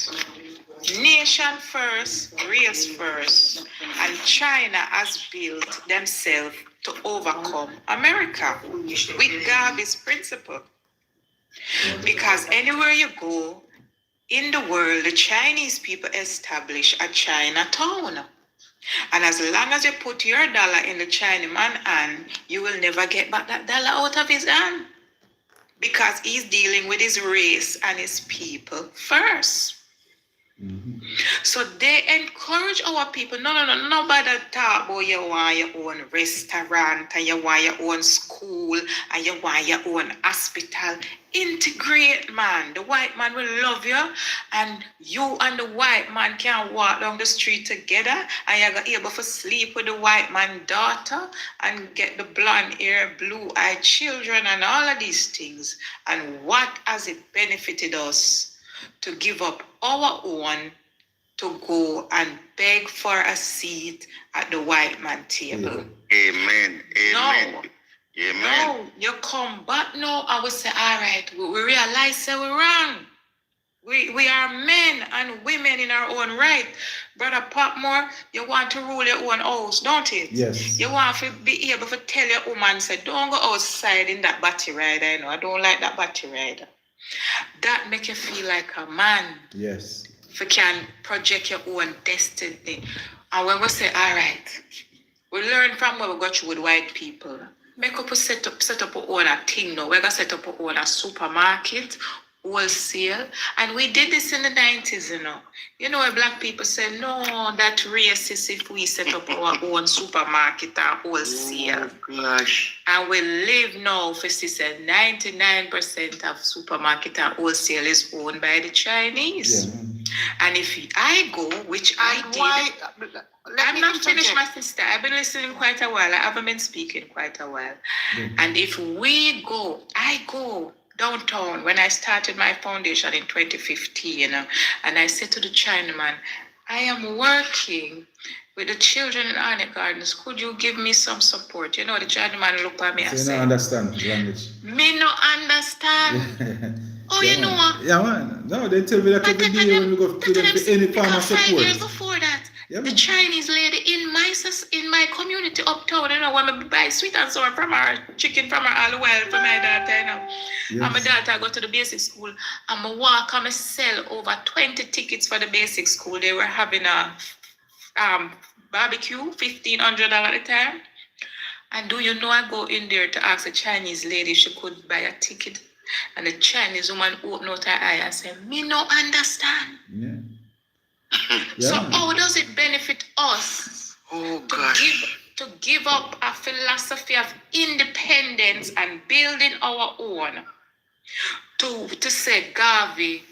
nation first, race first. And China has built themselves to overcome America with Garvey's principle. Because anywhere you go in the world, the Chinese people establish a Chinatown. And as long as you put your dollar in the Chinaman hand, you will never get back that dollar out of his hand. Because he's dealing with his race and his people first. So they encourage our people, nobody talk about you want your own restaurant and you want your own school and you want your own hospital. Integrate, man. The white man will love you, and you and the white man can walk down the street together, and you're able to sleep with the white man's daughter and get the blonde hair, blue-eyed children and all of these things. And what has it benefited us to give up our own to go and beg for a seat at the white man table? Amen. No. No, you come back now and we say, all right, we realize that we're wrong. We are men and women in our own right. Brother Patmore, you want to rule your own house, don't it? Yes. You want to be able to tell your woman, say, don't go outside in that battery rider, I don't like that battery rider. That make you feel like a man. Yes. If you can project your own destiny. And when we say, all right, we learn from what we got through with white people. Make up a set up our own thing now. We're going to set up our own supermarket, wholesale. And we did this in the 90s, You know where black people say, no, that racist if we set up our own supermarket and wholesale. Oh, gosh. And we live now for 99% of supermarket and wholesale is owned by the Chinese. Yeah. And if I go, which I did, I'm not finished, my sister. I've been listening quite a while. I haven't been speaking quite a while. And if we go, I go downtown when I started my foundation in 2015, and I said to the Chinaman, I am working with the children in Arnett Gardens. Could you give me some support? The Chinaman looked at me and said, you don't understand the language. Me no understand. Oh, Yeah, you know man. what? Yeah, man. No, they tell me that every day when we go to them for any farmer Because 5 support. years before that, Yeah, the man. Chinese lady in my community uptown, you know, when I buy sweet and sour from her, chicken from her all the while for my daughter, you know. Yes. And my daughter go to the basic school, and I walk and I sell over 20 tickets for the basic school. They were having a barbecue, $1,500 at the time. And do you know, I go in there to ask a Chinese lady if she could buy a ticket. And the Chinese woman opened out her eye and said, me no understand. Yeah. So Yeah, man. how does it benefit us to give up a philosophy of independence and building our own to say Garvey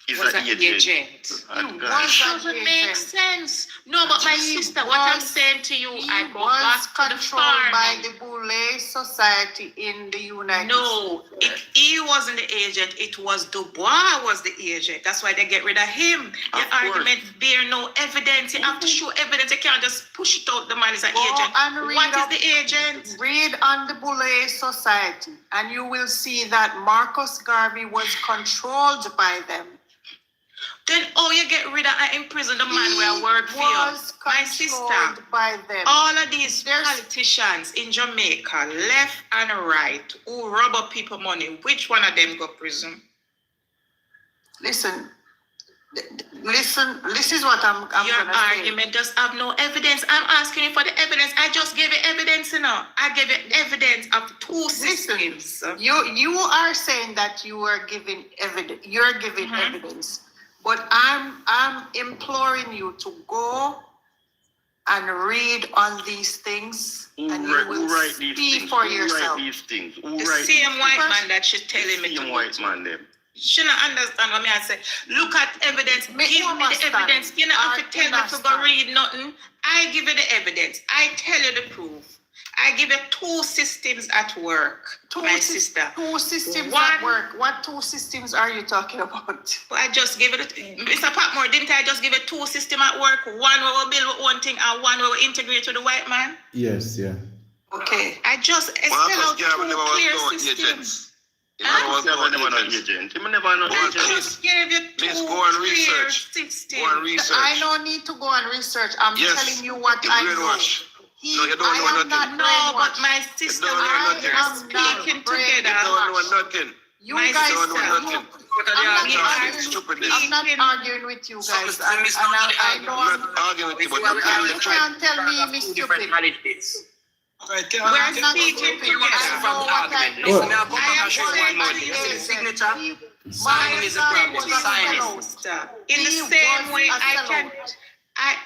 was an agent? It doesn't make sense. No, but my sister, what I'm saying to you, I go back to the farm. By the Boule Society in the United States. He wasn't the agent. It was Dubois was the agent. That's why they get rid of him. The argument bear no evidence. You have to show evidence. You can't just push it out. The man is an agent. What is the agent? Read on the Boule Society, and you will see that Marcus Garvey was controlled by them. Then you get rid of and imprison the man where I work for you. My sister, by them. all of these politicians in Jamaica, left and right, who rob up people money, which one of them go prison? Listen, this is what I'm Your gonna say. argument does have no evidence. I'm asking you for the evidence. I just gave you evidence, you know. I gave you evidence of 2 systems. You are saying that you are giving evidence. You're giving evidence. But I'm imploring you to go and read on these things, and you will see for yourself. The same white man that she's telling me to white man them. She not understand what me I say. Look at evidence. Give me the evidence. You don't have to tell me to go read nothing. I give you the evidence. I tell you the proof. I give you 2 systems at work, my sister. 2 systems at work. What 2 systems are you talking about? Well, I just give it, Mr. Patmore, didn't I just give you 2 systems at work? One where we build one thing and one where we integrate with the white man? Yes, yeah. Okay. I just spell out 2 clear systems. I just gave you 2 clear systems. Go and research. I don't need to go and research. I'm telling you what I know. No, you don't know nothing. No, but my sister, I am speaking together. You don't know nothing. You guys don't know nothing. I'm not arguing with you guys. I know I'm not arguing with you, but you can't tell me me stupid. We're speaking together.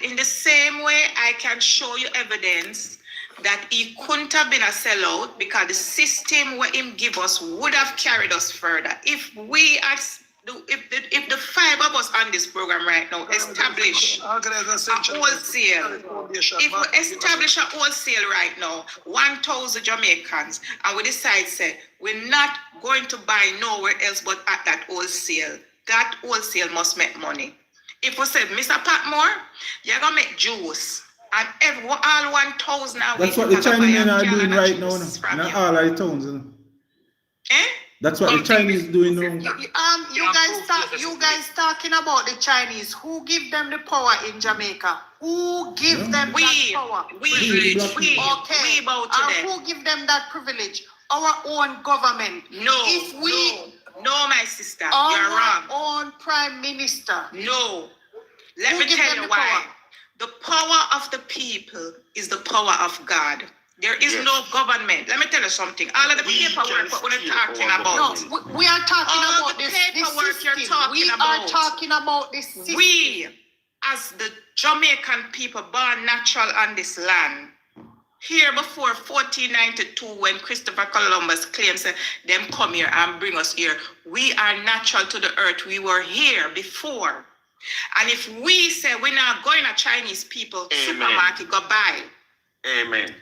In the same way, I can show you evidence that he couldn't have been a sellout because the system where him give us would have carried us further. If the 5 of us on this program right now establish a wholesale, if we establish a wholesale right now, 1,000 Jamaicans, and we decide, say, we're not going to buy nowhere else but at that wholesale must make money. If we said, Mr. Patmore, you're going to make juice, and all 1,000 are that's what the Chinese men are doing right now, in all our towns. That's what the Chinese doing now. You guys talking about the Chinese. Who give them the power in Jamaica? Who give them that power? We bow to them. Who give them that privilege? Our own government. No, my sister, you're wrong. Our own prime minister. No. Let me tell you why. The power of the people is the power of God. There is no government. Let me tell you something. All of the paperwork what we're talking about. No, we are talking about this paperwork you're talking about. We are talking about this system. We, as the Jamaican people born natural on this land, here before 1492, when Christopher Columbus claims them come here and bring us here, we are natural to the earth. We were here before. And if we say we're not going to Chinese people supermarket, go buy. Amen.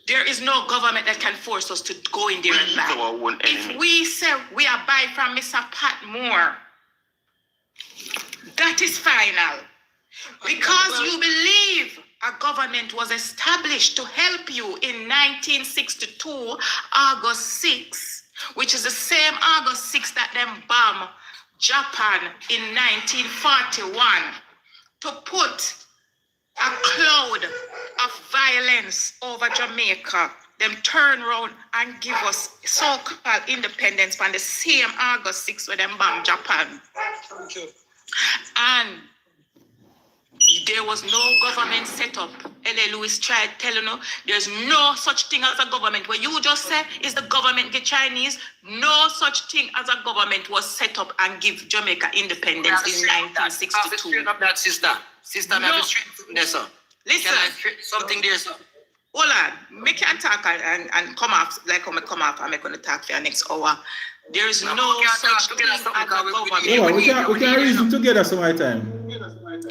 There is no government that can force us to go in there and buy. If we say we are buying from Mr. Patmore, that is final. Because you believe a government was established to help you in 1962, August 6, which is the same August 6 that them bomb Japan in 1941 to put a cloud of violence over Jamaica. Them turn around and give us so-called independence on the same August 6 when them bomb Japan. And there was no government set up. L.A. Lewis tried telling you there's no such thing as a government. What you just said is the government get Chinese. No such thing as a government was set up and give Jamaica independence in 1962. That sister. Sister, No. I'm straight from there, sir. Listen. Can I straight something there, sir? Hold on. Make you talk and come off like I'm come off and I'm going to talk for your next hour. There is no such thing as a government. Yeah, we can reason together some other time.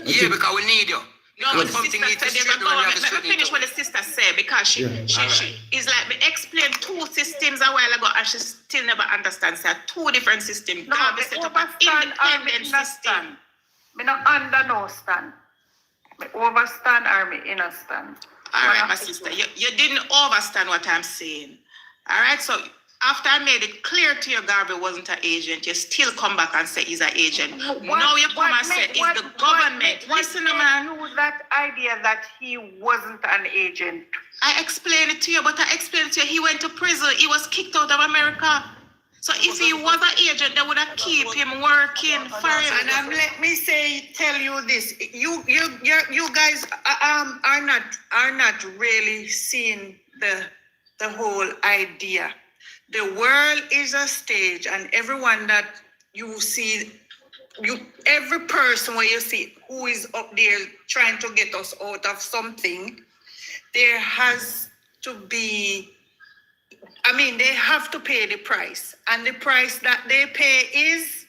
Yeah, because we need you. No, but the sister said there's a government. Let me finish what the sister said because she is like me explained two systems a while ago and she still never understands that two different systems. No, God, set up an independent system. Me not under no stand. Me overstand or me understand. All right, my sister, you didn't understand what I'm saying. All right, so after I made it clear to you Garvey wasn't an agent, you still come back and say he's an agent. Now you come and say it's the government. Listen, man. You that idea that he wasn't an agent. I explained it to you, but I explained it to you. He went to prison. He was kicked out of America. So if he was an agent, they would have keep him working for him. And let me tell you this: you guys are not really seeing the whole idea. The world is a stage, and everyone that you see, every person where you see who is up there trying to get us out of something, there has to be. I mean, they have to pay the price. And the price that they pay is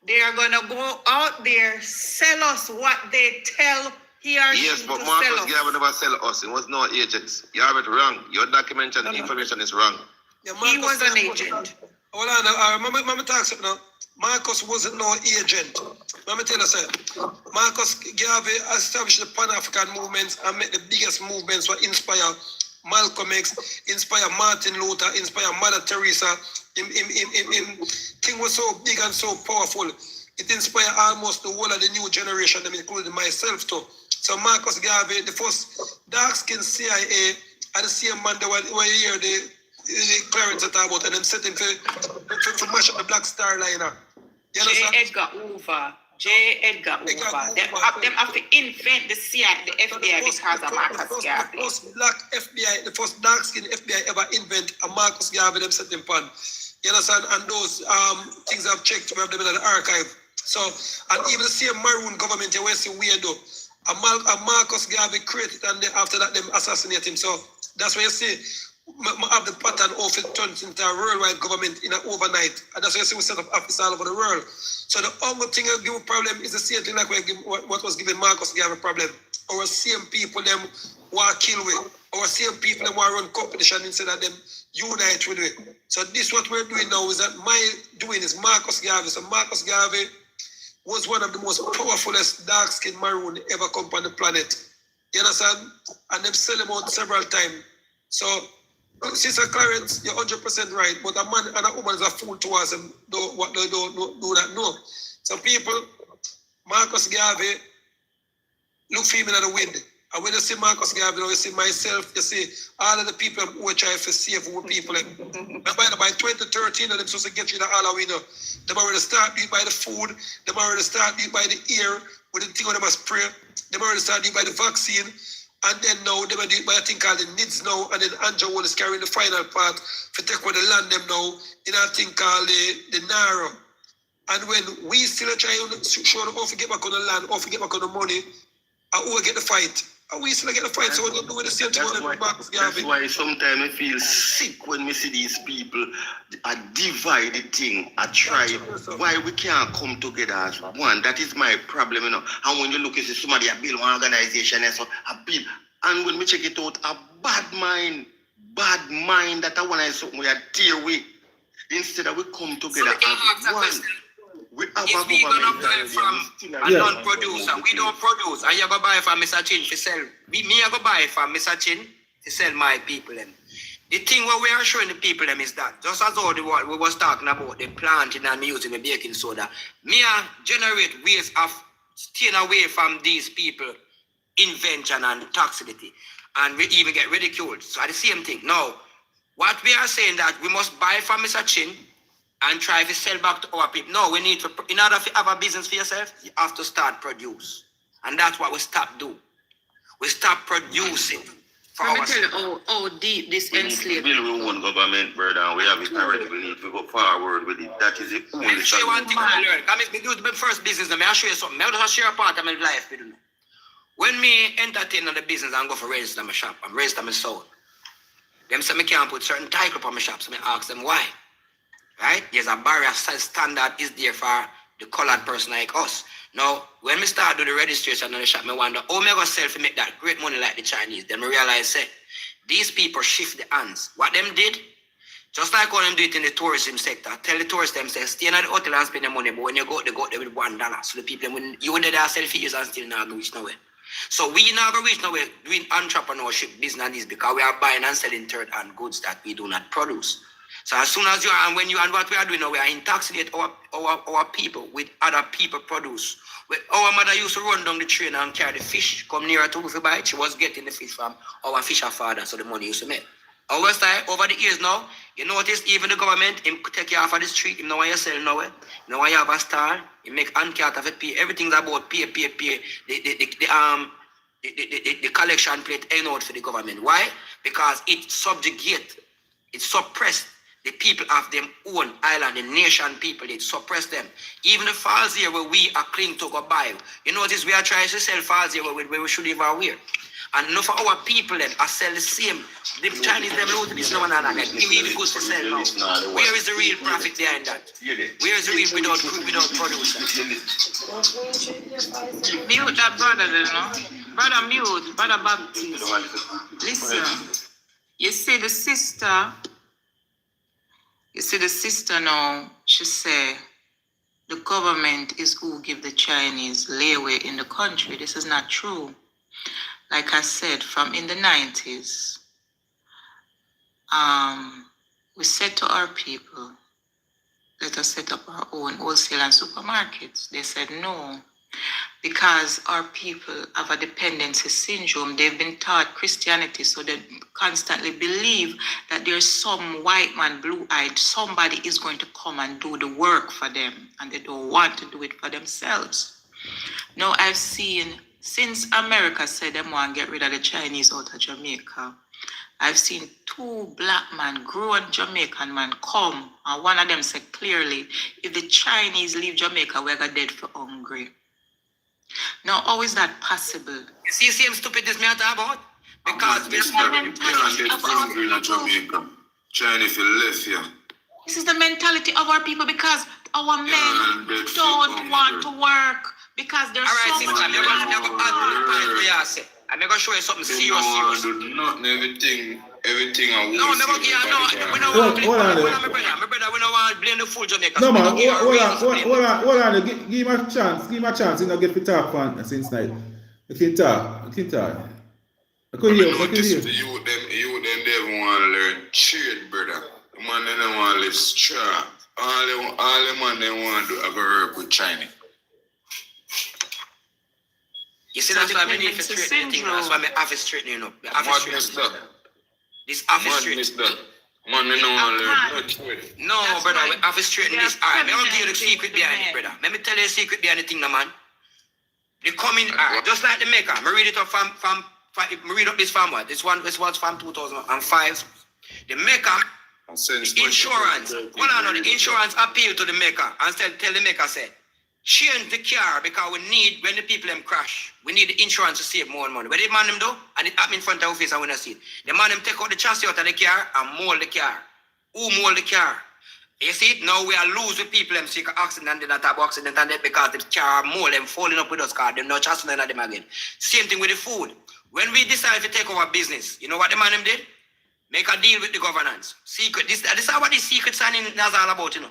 they are going to go out there, sell us what they tell he or yes, she but to Marcus sell us. Garvey never sell us. It was no agents. You have it wrong. Your documentation information is wrong. Yeah, He was an agent. Hold on, Mama talk something now. Marcus wasn't no agent. Let me tell you something. Marcus Garvey established the Pan-African movements and made the biggest movements that inspire Malcolm X, inspire Martin Luther, inspire Mother Teresa. Thing was so big and so powerful. It inspired almost the whole of the new generation, including myself too. So Marcus Garvey, the first dark-skinned CIA, and the same man that were here, the Clarence that talk about, and them setting to mash up the Black Star Liner. You understand? J. Edgar Hoover. Them have to invent the CIA, the FBI because of Marcus Garvey. The first black FBI, the first dark-skinned FBI ever invent a Marcus Garvey, them set them pan. You understand? And those things I've checked, we have them in the archive. So, and even the same maroon government, you will see weirdo. A Marcus Garvey created, and after that, them assassinate him. So, that's why you see, have the pattern of it turns into a worldwide government in an overnight. And that's why you see we set up office all over the world. So the only thing that give a problem is the same thing like what was giving Marcus Garvey a problem. Our same people them want to kill with. Our same people them want to run competition instead of them unite with it. So this what we're doing now is that my doing is Marcus Garvey. So Marcus Garvey was one of the most powerfulest dark-skinned maroon ever come on the planet. You understand? And them sell him out several times. So Sister Clarence, you're 100% right, but a man and a woman is a fool towards them, what they don't not know. So people, Marcus Garvey, look for him in the wind. And when you see Marcus Garvey, you see myself, you see all of the people who are trying to save our people. And by 2013, they're supposed to get rid of all of we know. They're already start beat by the food, they're already start beat by the air, with the thing on them as spray, they're already start beat by the vaccine. And then now, they might do it by a thing called the NIDS now, and then Andrew Wall is carrying the final part to take over the land them now in a thing called the NARO. And when we still try to show them how to get back on the land, how to get back on the money, and who will get the fight. And we still get the fight, so we're going to do the same thing with Marcus Garvey. That's why sometimes I feel sick when we see these people divide the thing, try why we can't come together as one. That is my problem, you know. And when you look, you see somebody build one organization and so a build, and when we check it out, a bad mind that I want to something we are deal with. Instead of we come together as one. We have if we gonna buy from a non-producer, we don't produce, and you go buy from Mr. Chin to sell. Me I go buy from Mr. Chin to sell my people. Them. The thing what we are showing the people them is that just as all the what we was talking about the planting and me using the baking soda, me generate ways of staying away from these people invention and toxicity, and we even get ridiculed. So at the same thing. Now, what we are saying that we must buy from Mr. Chin and try to sell back to our people. No, we need to, in order to have a business for yourself, you have to start produce. And that's what we stop do. We stop producing for Let me ourselves. tell you how deep this We need to enslavement. build our own government, brother, and we have it already. We need to go forward with it. That is the only Let me show you one thing I solution. learned. Come me do the first business. I'll show you something. I'll just share a part of my life with you. When me entertain on the business and go for register my shop, I'm register my soul. Them say me can't put certain title on my shop, so I ask them why. Right? There's a barrier standard is there for the colored person like us. Now, when we start do the registration on the shop, I wonder how me gonna sell to make that great money like the Chinese. Then I realize say these people shift the hands. What them did, just like how them do it in the tourism sector. Tell the tourists them say stay in the hotel and spend the money, but when you go, they go there with $1. So the people when you there they sell for years and still not reach nowhere. So we now go reach nowhere doing entrepreneurship business because we are buying and selling third-hand goods that we do not produce. So as soon as you are, and when you and what we are doing now, we are intoxicating our people with other people produce. Our mother used to run down the train and carry the fish, come nearer to to buy it. She was getting the fish from our fisher father, so the money used to make. Over the years now, you notice even the government, him take you off of the street, him know why you sell nowhere, you know why you have a star, you make hand out of it, pay. Everything's about pay. The collection plate ain't out for the government. Why? Because it subjugate, it suppress the people of them own island, the nation people, it suppress them. Even the falls here where we are clean to go buy. You notice we are trying to sell falls here where we should even wear. And enough of our people them are sell the same. The Chinese them lose this no one and that. Give even goods to sell now. Where is the real profit behind that? Where is the real without producer? Mute that brother, you know. Brother mute, brother Baptist. Listen, you see the sister now, she say the government is who give the Chinese leeway in the country. This is not true. Like I said, from in the 90s, we said to our people, let us set up our own wholesale and supermarkets. They said no, because our people have a dependency syndrome. They've been taught Christianity, so they constantly believe that there's some white man, blue-eyed, somebody is going to come and do the work for them, and they don't want to do it for themselves. Now, I've seen, since America said they want to get rid of the Chinese out of Jamaica, I've seen 2 black men, grown Jamaican men, come, and one of them said clearly, if the Chinese leave Jamaica, we're going to dead for hungry. Now, how is that possible? You see, same stupidness me I talk about? Because this is the mentality of our people. Chinese left here. This is the mentality of our people, because our men don't want to work because there's so much. I'm going to show you something serious. Not everything I want. No, we don't want to blame the full Jamaica. No man, hold on. Give him a chance. Give him a chance. You know, get to talk for since night. You can talk. I could hear. You them they want to learn trade, brother. The man they don't want to live straw. All the man they want to do have a work with China. You see, that's why I need to straighten the thing. That's why I have to straighten you up. This office straighten. Man, they don't want to learn no trade. No, brother, we have to straighten this. Alright, let me give you the secret behind it, brother. Let me tell you the secret behind the thing, no, man. They come in, just like the maker. I read it up read up this from what? This was from 2005. The maker, the insurance. Hold on, the insurance appeal to the maker and tell the maker, say, change the car because we need, when the people them crash, we need the insurance to save more money. What did man them do? And it happened in front of our face and we don't see it. The man them take out the chassis out of the car and mold the car. Who mold the car? You see it? Now we are losing people them seek accident and that type of accident and that because the car mold them falling up with us car, them no chassis none of them again. Same thing with the food. When we decide to take over business, you know what the man them did? Make a deal with the governance. Secret. This is what the secret signing is all about, you know.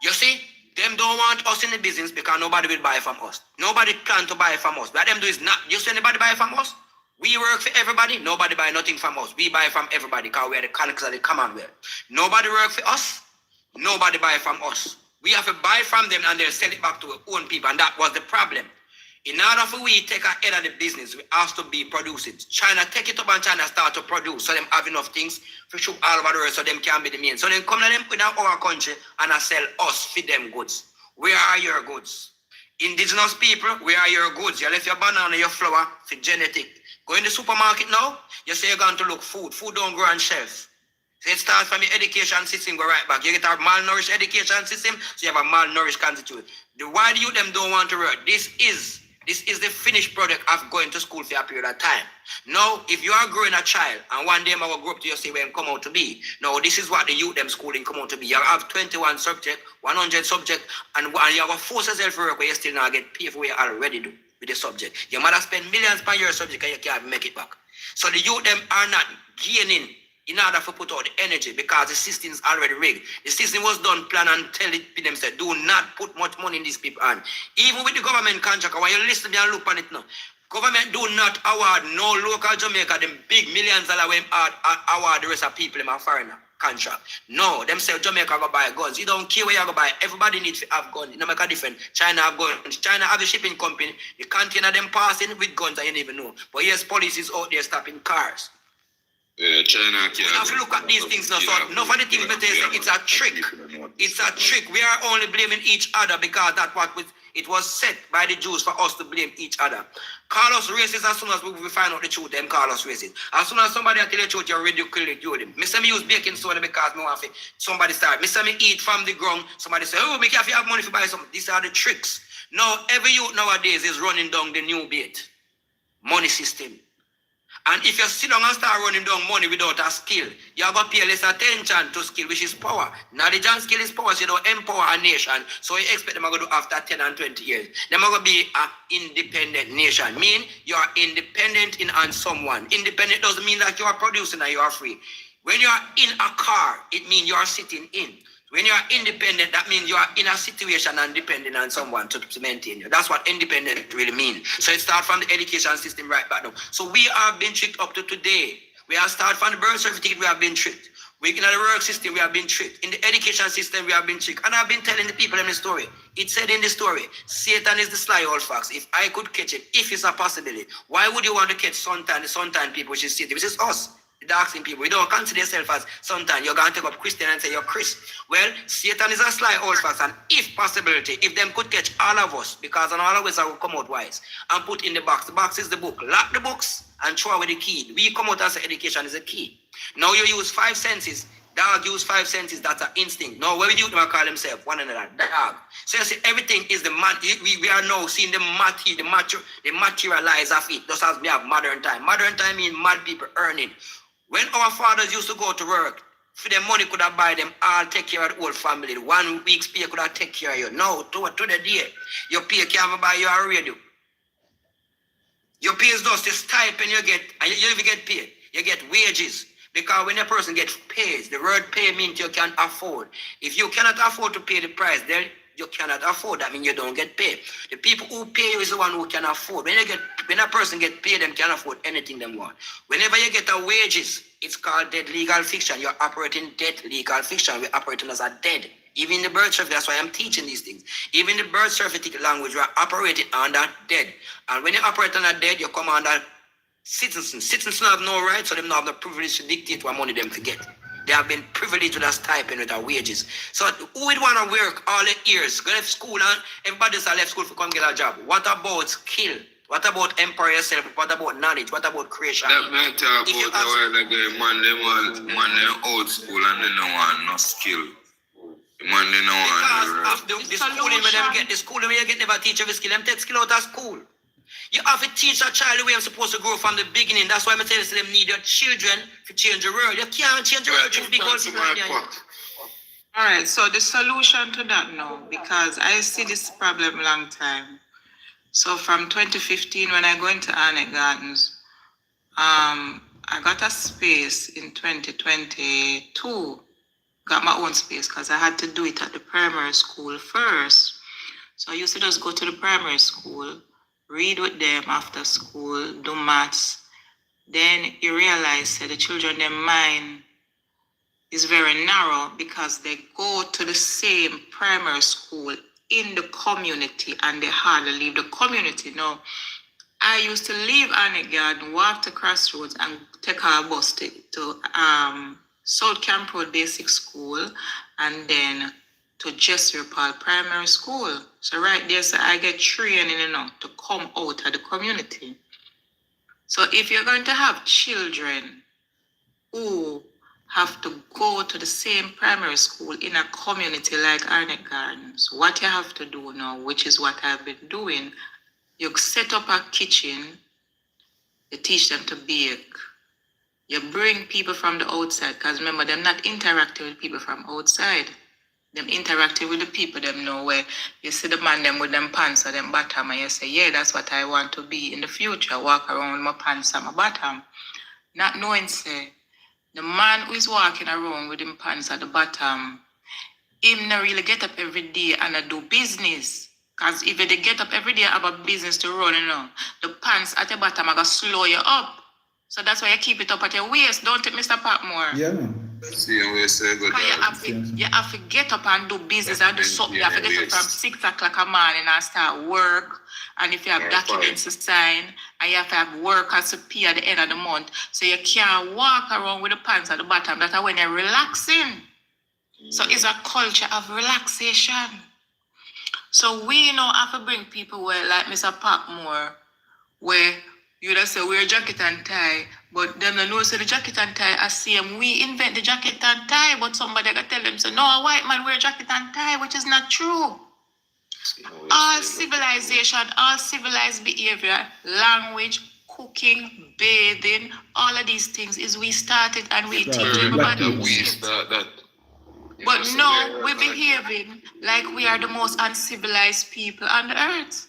You see? Them don't want us in the business because nobody will buy from us. Nobody plan to buy from us. What them do is not, you see anybody buy from us? We work for everybody. Nobody buy nothing from us. We buy from everybody because we are the colleagues of the Commonwealth. Nobody work for us. Nobody buy from us. We have to buy from them and they'll sell it back to our own people. And that was the problem. In order for we take ahead of the business, we have to be producing. China take it up and China start to produce. So them have enough things for ship all over the world so them can be the main. So then come to them in our country and sell us for them goods. Where are your goods? Indigenous people, where are your goods? You left your banana, your flour for genetic. Go in the supermarket now, you say you're going to look food. Food don't grow on shelves. So it starts from your education system, go right back. You get a malnourished education system, so you have a malnourished constitute. Why do you them don't want to work? This is the finished product of going to school for a period of time. Now, if you are growing a child, and one day I will grow up to you say when come out to be, now this is what the youth them schooling come out to be. You have 21 subject, 100 subject, and you have a force yourself for work where you still not get paid for what you already do with the subject. Your mother spend millions per your subject and you can't make it back. So the youth them are not gaining in order to put out the energy because the system is already rigged. The system was done, plan and tell it to them, say, do not put much money in these people hand. Even with the government contract, when you listen to me and look on it now, government do not award no local Jamaica, them big millions dollar when award the rest of people in a foreigner contract. No, them say Jamaica go buy guns. You don't care where you go buy. Everybody needs to have guns. It don't make a difference. China have guns. China have a shipping company. The container them passing with guns and you don't even know. But yes, police is out there stopping cars. Yeah, China You have to look at these things now. So enough of the things that say it's a trick. It's a trick. We are only blaming each other because that's what it was set by the Jews for us to blame each other. Call us racist as soon as we find out the truth, them call us racist. As soon as somebody tell the truth, you ridicule them. Me say me use baking soda because me want to somebody start. Me say me eat from the ground. Somebody say, oh, me can't have money to buy something. These are the tricks. Now, every youth nowadays is running down the new bait. Money system. And if you sit down and start running down money without a skill, you're going to pay less attention to skill, which is power. Knowledge and skill is power, so you don't empower a nation. So you expect them to do after 10 and 20 years. They're going to be an independent nation. Mean you are independent on someone. Independent doesn't mean that you are producing and you are free. When you are in a car, it means you are sitting in. When you are independent, that means you are in a situation and depending on someone to maintain you. That's what independent really means. So it starts from the education system right back now. So we have been tricked up to today. We have started from the birth certificate, we have been tricked. In the work system, we have been tricked. In the education system, we have been tricked. And I've been telling the people in the story. It said in the story, Satan is the sly old fox. If I could catch it, if it's a possibility, why would you want to catch Suntan, the Suntan people, which is Satan, which is us? The dark-skinned people. You don't consider yourself as sometimes you're going to take up Christian and say you're Chris. Well, Satan is a sly old fox, and if possibility, if them could catch all of us, because on all of us I will come out wise, and put in the box. The box is the book. Lock the books and throw away the key. We come out and say education is a key. Now you use 5 senses. Dog use 5 senses. That's an instinct. Now what would you call themselves? One another. Dog. So you see, everything is the man. We are now seeing the materialize of it. Just as we have modern time. Modern time means mad people earning. When our fathers used to go to work, for their money could have buy them all, take care of the whole family. 1 week's pay could have take care of you. No, to the day, your pay can't buy you a radio. Your pay is just the stipend you get, and you even get paid. You get wages. Because when a person gets paid, the word pay means you can afford. If you cannot afford to pay the price, then you cannot afford. That means you don't get paid. The people who pay you is the one who can afford. When a person gets paid, them can afford anything they want. Whenever you get a wages, it's called dead legal fiction. You're operating dead legal fiction. We're operating as a dead. Even the birth certificate, that's why I'm teaching these things. Even the birth certificate language, we're operating under dead. And when you operate under dead, you come under citizens. Citizens don't have no rights, so they don't have the privilege to dictate what money them to get. They have been privileged with a stipend, with their wages. So who would want to work all the years, go to school, and everybody's left school for come get a job? What about skill? What about empower yourself? What about knowledge? What about creation? That man talk about the man them old school and they don't want no skill. The man they don't want because of the schooling where them get the schooling where you get never teach every skill. Them take skill out of school. You have to teach a child the way I'm supposed to grow from the beginning. That's why I'm telling them need your children to change the world. You can't change the world through big old people. All right, so the solution to that now, because I see this problem long time. So from 2015, when I go into Arnett Gardens, I got a space in 2022. Got my own space because I had to do it at the primary school first. So I used to just go to the primary school, read with them after school, do maths, then you realize that the children, their mind is very narrow because they go to the same primary school in the community and they hardly leave the community. Now, I used to leave Arnett Garden, walk to Crossroads and take a bus to South Camp Road Basic School and then to Jesse Paul Primary School. So right there, so I get training, to come out of the community. So if you're going to have children who have to go to the same primary school in a community like Arnett Gardens, what you have to do now, which is what I've been doing, you set up a kitchen, you teach them to bake, you bring people from the outside, because remember, they're not interacting with people from outside. Them interacting with the people, them know where you see the man them with them pants or them bottom and you say, yeah, that's what I want to be in the future, walk around with my pants and my bottom. Not knowing, say, the man who is walking around with him pants at the bottom, him not really get up every day and do business. Because if they get up every day and have a business to run, the pants at the bottom are going to slow you up. So that's why you keep it up at your waist, don't it, Mr. Patmore? Yeah, man. See how you say good. You have to get up and do business and do something. You have to get up from 6 o'clock a morning and start work. And if you have documents to sign, and you have to have workers to pay at the end of the month, so you can't walk around with the pants at the bottom. That's when you're relaxing. So it's a culture of relaxation. So we have to bring people where, like Mr. Patmore, where you just say wear jacket and tie, but them don't know so the jacket and tie are same. We invent the jacket and tie, but somebody got tell them, so no, a white man wear jacket and tie, which is not true. All civilization, all civilized behavior, language, cooking, bathing, all of these things is we started and we teach everybody. But no, we're behaving like we are the most uncivilized people on the earth.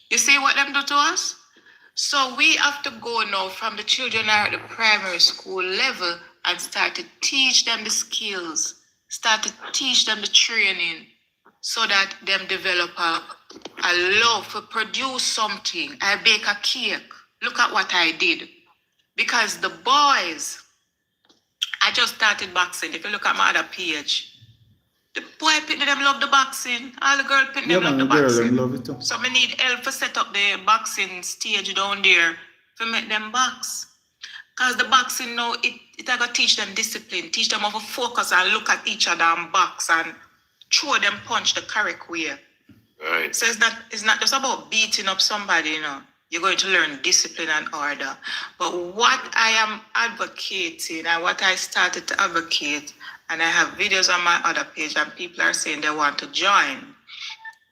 You see what them do to us? So we have to go now from the children are at the primary school level and start to teach them the skills, start to teach them the training so that them develop a love to produce something. I bake a cake. Look at what I did. Because the boys, I just started boxing. If you look at my other page, the boy pitney them love the boxing. All the girl pitney them love the boxing. Love it too. So I need help to set up the boxing stage down there to make them box. Because the boxing now, it I gotta teach them discipline, teach them how to focus and look at each other and box and throw them punch the correct way. Right. So it's not just about beating up somebody, You're going to learn discipline and order. But what I am advocating and what I started to advocate, and I have videos on my other page and people are saying they want to join,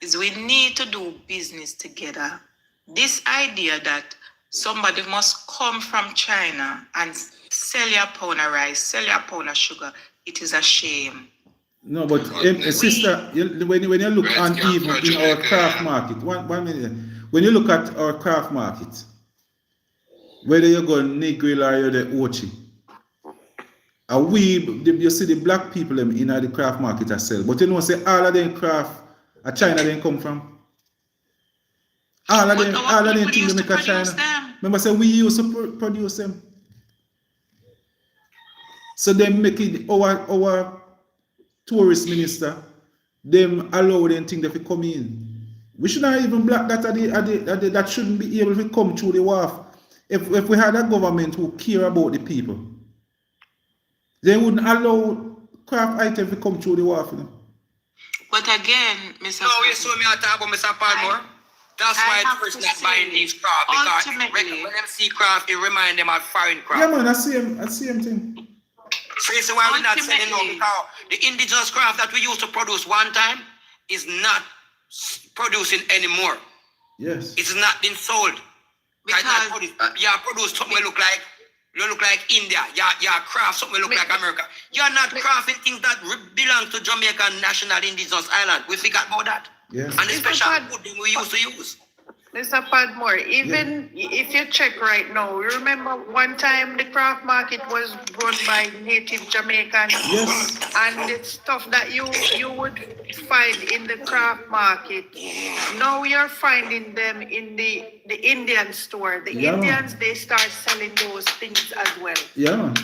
is we need to do business together. This idea that somebody must come from China and sell you a pound of rice, sell you a pound of sugar, it is a shame. No, but sister, when you look on even in our craft market, one minute. When you look at our craft market, whether you go Negril or you're the Ochi, you see the black people in the craft market as sell. But you say all of them craft, China they come from. All of them things they make a China. Remember say we used to produce them. So they make it our tourist minister, them allow them things that come in. We should not even block that that shouldn't be able to come through the wharf. If we had a government who care about the people, they wouldn't allow craft items to come through the wharf. But again, Mr. No, you saw me talk about Mr. Palmer. That's why the person not buying these craft, because when them see craft, it remind them of foreign craft. Yeah, man, I same thing. So you see why we're not selling no, because the indigenous craft that we used to produce one time is not producing anymore. Yes. It's not been sold. Because you produce something look like India. You craft something look like America. You're not crafting things that belong to Jamaica National Indigenous Island. We forgot about that. Yes. And the special food we used to use. Mr. Padmore, even if you check right now, you remember one time the craft market was run by native Jamaicans? Yes. And the stuff that you would find in the craft market, now you're finding them in the Indian store. The Yeah, man. Indians, they start selling those things as well. Yeah, man.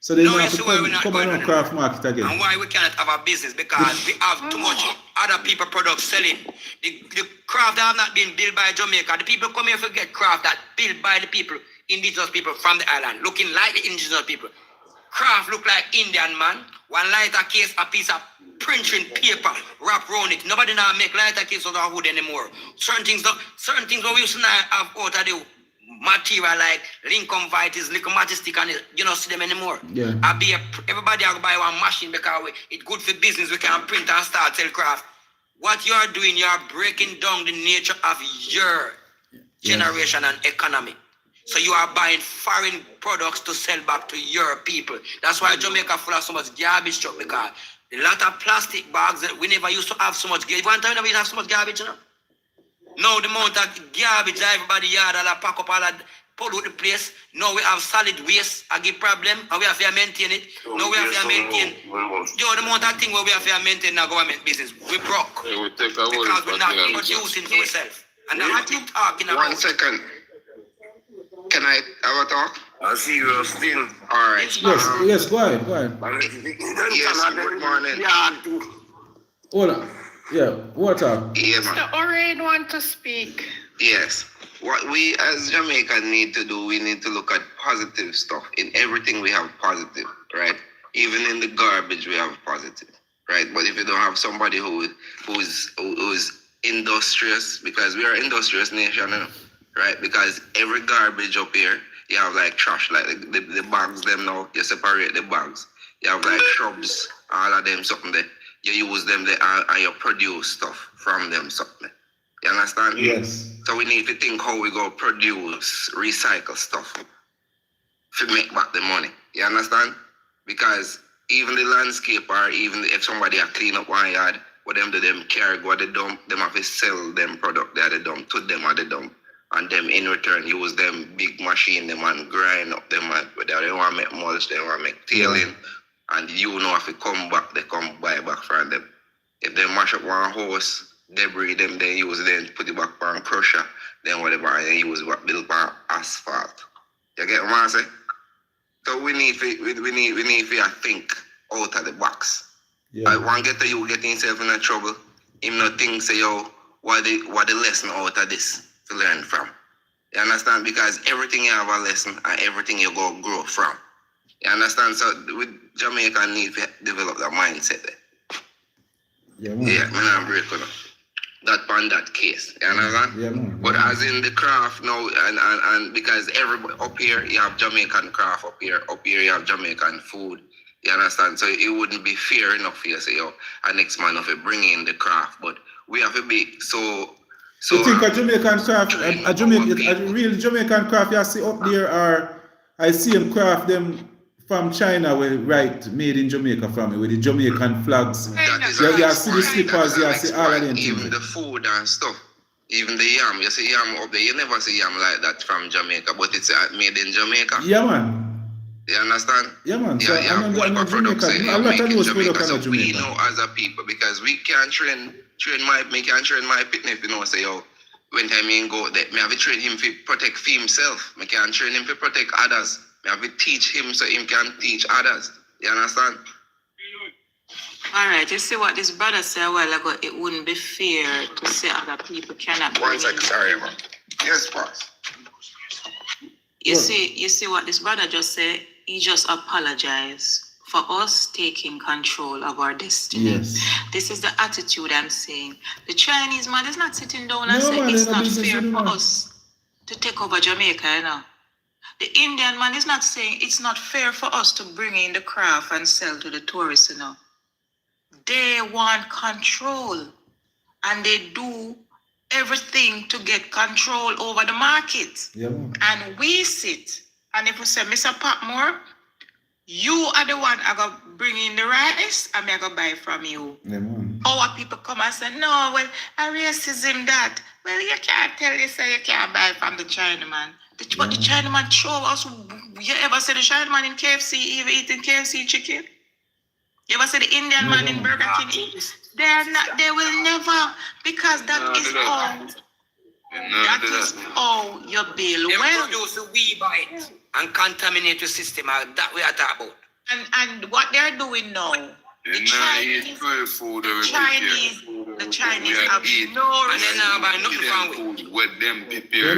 So they No, now you have to see why we're not come going on on craft market and again. why we cannot have a business because we have too much other people products selling. The craft that have not been built by Jamaica. The people come here to get craft that built by the people, indigenous people from the island, looking like the indigenous people. Craft look like Indian man. One lighter case, a piece of printing paper wrap around it. Nobody now make lighter case out of wood anymore. Certain things what we used to have out of the material like Lincoln Vitis, Lincoln Majestic, and you don't see them anymore. Yeah. Everybody will buy one machine because it's good for business. We can print and start sell craft. What you are doing, you are breaking down the nature of your generation and economy. So you are buying foreign products to sell back to your people. That's why Jamaica full of so much garbage truck because a lot of plastic bags that we never used to have so much garbage. One time we didn't have so much garbage, you know? Now the amount of garbage that everybody yard all pack up all that pollute the place. Now we have solid waste, I give problem, and we have to maintain it. Now we have to maintain. The amount of thing where we have to maintain our government business. We broke. We take a Because we're not producing for ourselves. And that's what you're talking about. 1 second. Can I have a talk? I see you still. All right. Yes, go ahead. Yes, good morning. Hold on. Yeah, what up? Yeah, man. Mr. Orain want to speak. Yes. What we as Jamaicans need to do, we need to look at positive stuff. In everything we have positive, right? Even in the garbage we have positive, right? But if you don't have somebody who's industrious, because we are an industrious nation, you know, right? Because every garbage up here, you have like trash, like the bags them now, you separate the bags. You have like shrubs, all of them something there. You use them there and you produce stuff from them something. You understand? Yes. So we need to think how we go produce, recycle stuff to make back the money. You understand? Because even the landscape or even if somebody a clean up one yard, what them do, them carry go they dump, them have to sell them product there they dump, to them at the dump. And them in return use them big machine them and grind up them and whether they want to make mulch, they want to make tailing. And you know if you come back, they come buy back from them. If they mash up one horse, debris them, they use it, then put it back on crusher, then whatever, and then use what build on asphalt. You get what I'm saying? So we need to think out of the box. Yeah. One get to you getting yourself in a trouble, him not think say yo, what the lesson out of this to learn from. You understand? Because everything you have a lesson and everything you go grow from. You understand? So with Jamaica need to develop that mindset there. Yeah, man. Yeah, man, I'm breaking up. That on that case. You understand? Yeah, man. But as in the craft now, and because everybody up here you have Jamaican craft up here you have Jamaican food. You understand? So it wouldn't be fair enough for you to say, yo, a next man of it bring in the craft. But we have to be so you think a Jamaican craft, a real Jamaican craft you see up there, or I see them craft them from China where made in Jamaica from it with the Jamaican flags. You see the slippers, you see all of them. Even the food and stuff, even the yam, you see yam up there, you never see yam like that from Jamaica, but it's made in Jamaica. Yeah, man. You understand? Yeah, man. Yeah, So yeah, I'm not products Jamaican. A lot of those products are so we Jamaican. know as a people, because we can't train my picnic, you know, say, yo, when time he go there, me have to train him to protect himself. Me can't train him to protect others. Me have to teach him so him can teach others. You understand? All right, you see what this brother said a while ago, it wouldn't be fair to say other people cannot. 1 second, sorry, man. Yes, boss. You see what this brother just said? He just apologized for us taking control of our destiny. Yes. This is the attitude I'm saying. The Chinese man is not sitting down and saying it's not fair for us to take over Jamaica, you know. The Indian man is not saying it's not fair for us to bring in the craft and sell to the tourists, you know. They want control and they do everything to get control over the market. Yeah, man. And we sit, and if we say, Mr. Patmore, you are the one I go bring in the rice, and I go buy from you. Yeah, man. Our people come and say, no, well, a racism that. Well, you can't tell you say you can't buy from the Chinaman. But the Chinaman show us, you ever see the Chinaman in KFC eating KFC chicken? You ever see the Indian man in Burger King? They are not, they will never, because that is all. That is how you build They wealth. produce the we buy it and contaminate the system. That we are talking about. And what they're doing now, the Chinese have no and then now buy nothing from what them prepare.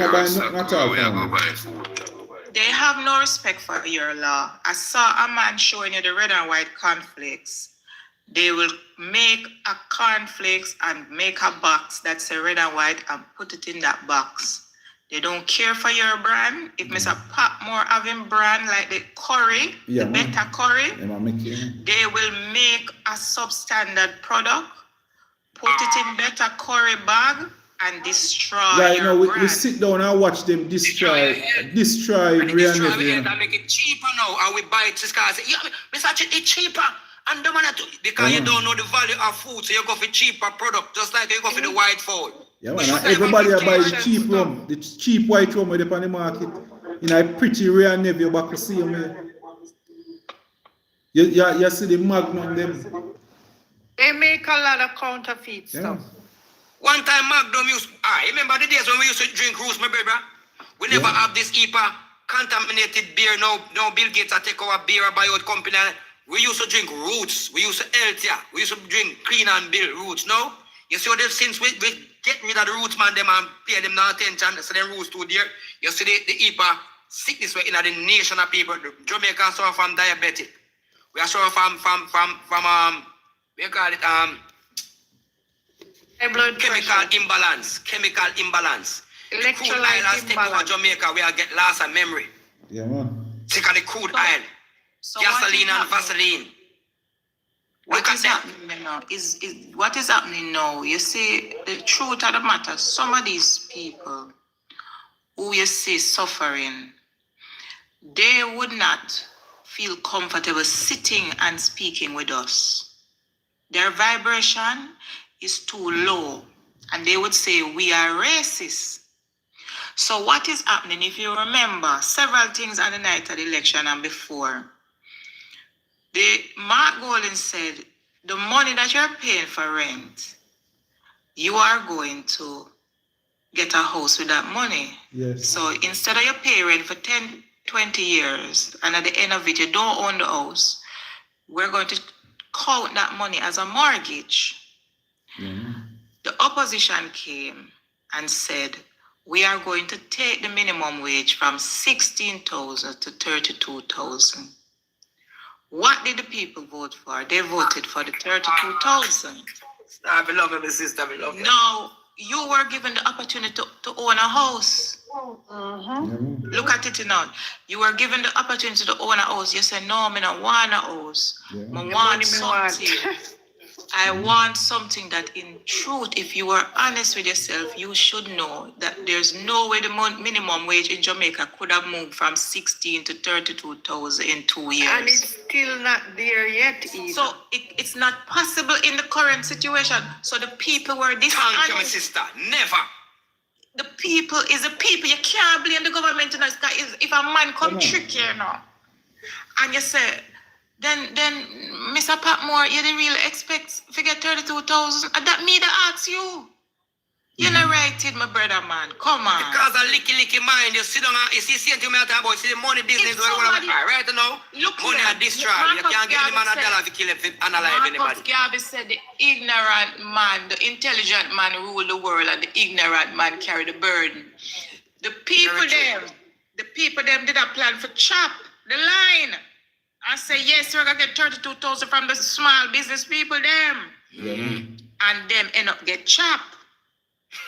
They have no respect for your law. I saw a man showing you the red and white cornflakes. They will make a cornflakes and make a box that's a red and white and put it in that box. They don't care for your brand. If Mr. Patmore having brand like the curry, the better curry, they will make a substandard product, put it in better curry bag, and destroy your brand. We sit down and watch them destroy and make it cheaper now, and we buy it because it's cheaper. And because you don't know the value of food, so you go for cheaper product, just like you go for the white food. Yeah, man, everybody buy the cheap rum, the cheap white rum on the market. In a pretty rare navy back to see me. You see the Magnum them. They make a lot of counterfeit stuff. One time Magnum used, remember the days when we used to drink Roots, my baby? We never have this EPA contaminated beer. No Bill Gates take our beer by our company. We used to drink Roots. We used to healthier. We used to drink clean and Bill Roots. No? You see what they've since we get rid of the Roots man, them and pay them no attention, so them Roots too dear. You see the EPA sickness in the nation of people. Jamaica suffer from diabetic. We are suffer from we call it chemical imbalance. The crude oil has taken over Jamaica. We are get loss of memory. Yeah, man. Take on the crude oil. So gasoline and Vaseline. What is happening now? What is happening now? You see, the truth of the matter, some of these people who you see suffering, they would not feel comfortable sitting and speaking with us. Their vibration is too low, and they would say, we are racist. So what is happening, if you remember, several things on the night of the election and before, Mark Golden said, the money that you're paying for rent, you are going to get a house with that money. Yes. So instead of you pay rent for 10, 20 years, and at the end of it, you don't own the house, we're going to count that money as a mortgage. The opposition came and said, we are going to take the minimum wage from 16,000 to 32,000. What did the people vote for? They voted for the 32,000. I love my sister, I love you. Now, you were given the opportunity to own a house. Look at it now. You were given the opportunity to own a house. You said, no, I don't want a house. I want something. I want something that in truth, if you were honest with yourself, you should know that there's no way the minimum wage in Jamaica could have moved from 16 to 32,000 in 2 years. And it's still not there yet either. So it's not possible in the current situation. So the people were dishonest. Thank you, my sister. Never. The people is the people. You can't blame the government. You know, if a man come trick you, you know, and you say, then Mr. Patmore, you didn't really expect to get 32,000. That me that ask you. You're not right, my brother, man. Come on. Because a licky mind, you sit down and you see same thing I talk about, see the money business, right now, money are destroyed. You can't give him $1 to kill him, unalive anybody. Marcus Garvey said the ignorant man, the intelligent man rule the world and the ignorant man carry the burden. The people them did a plan for chop the line. I say, yes, we're going to get 32,000 from the small business people, them. And them end up get chopped.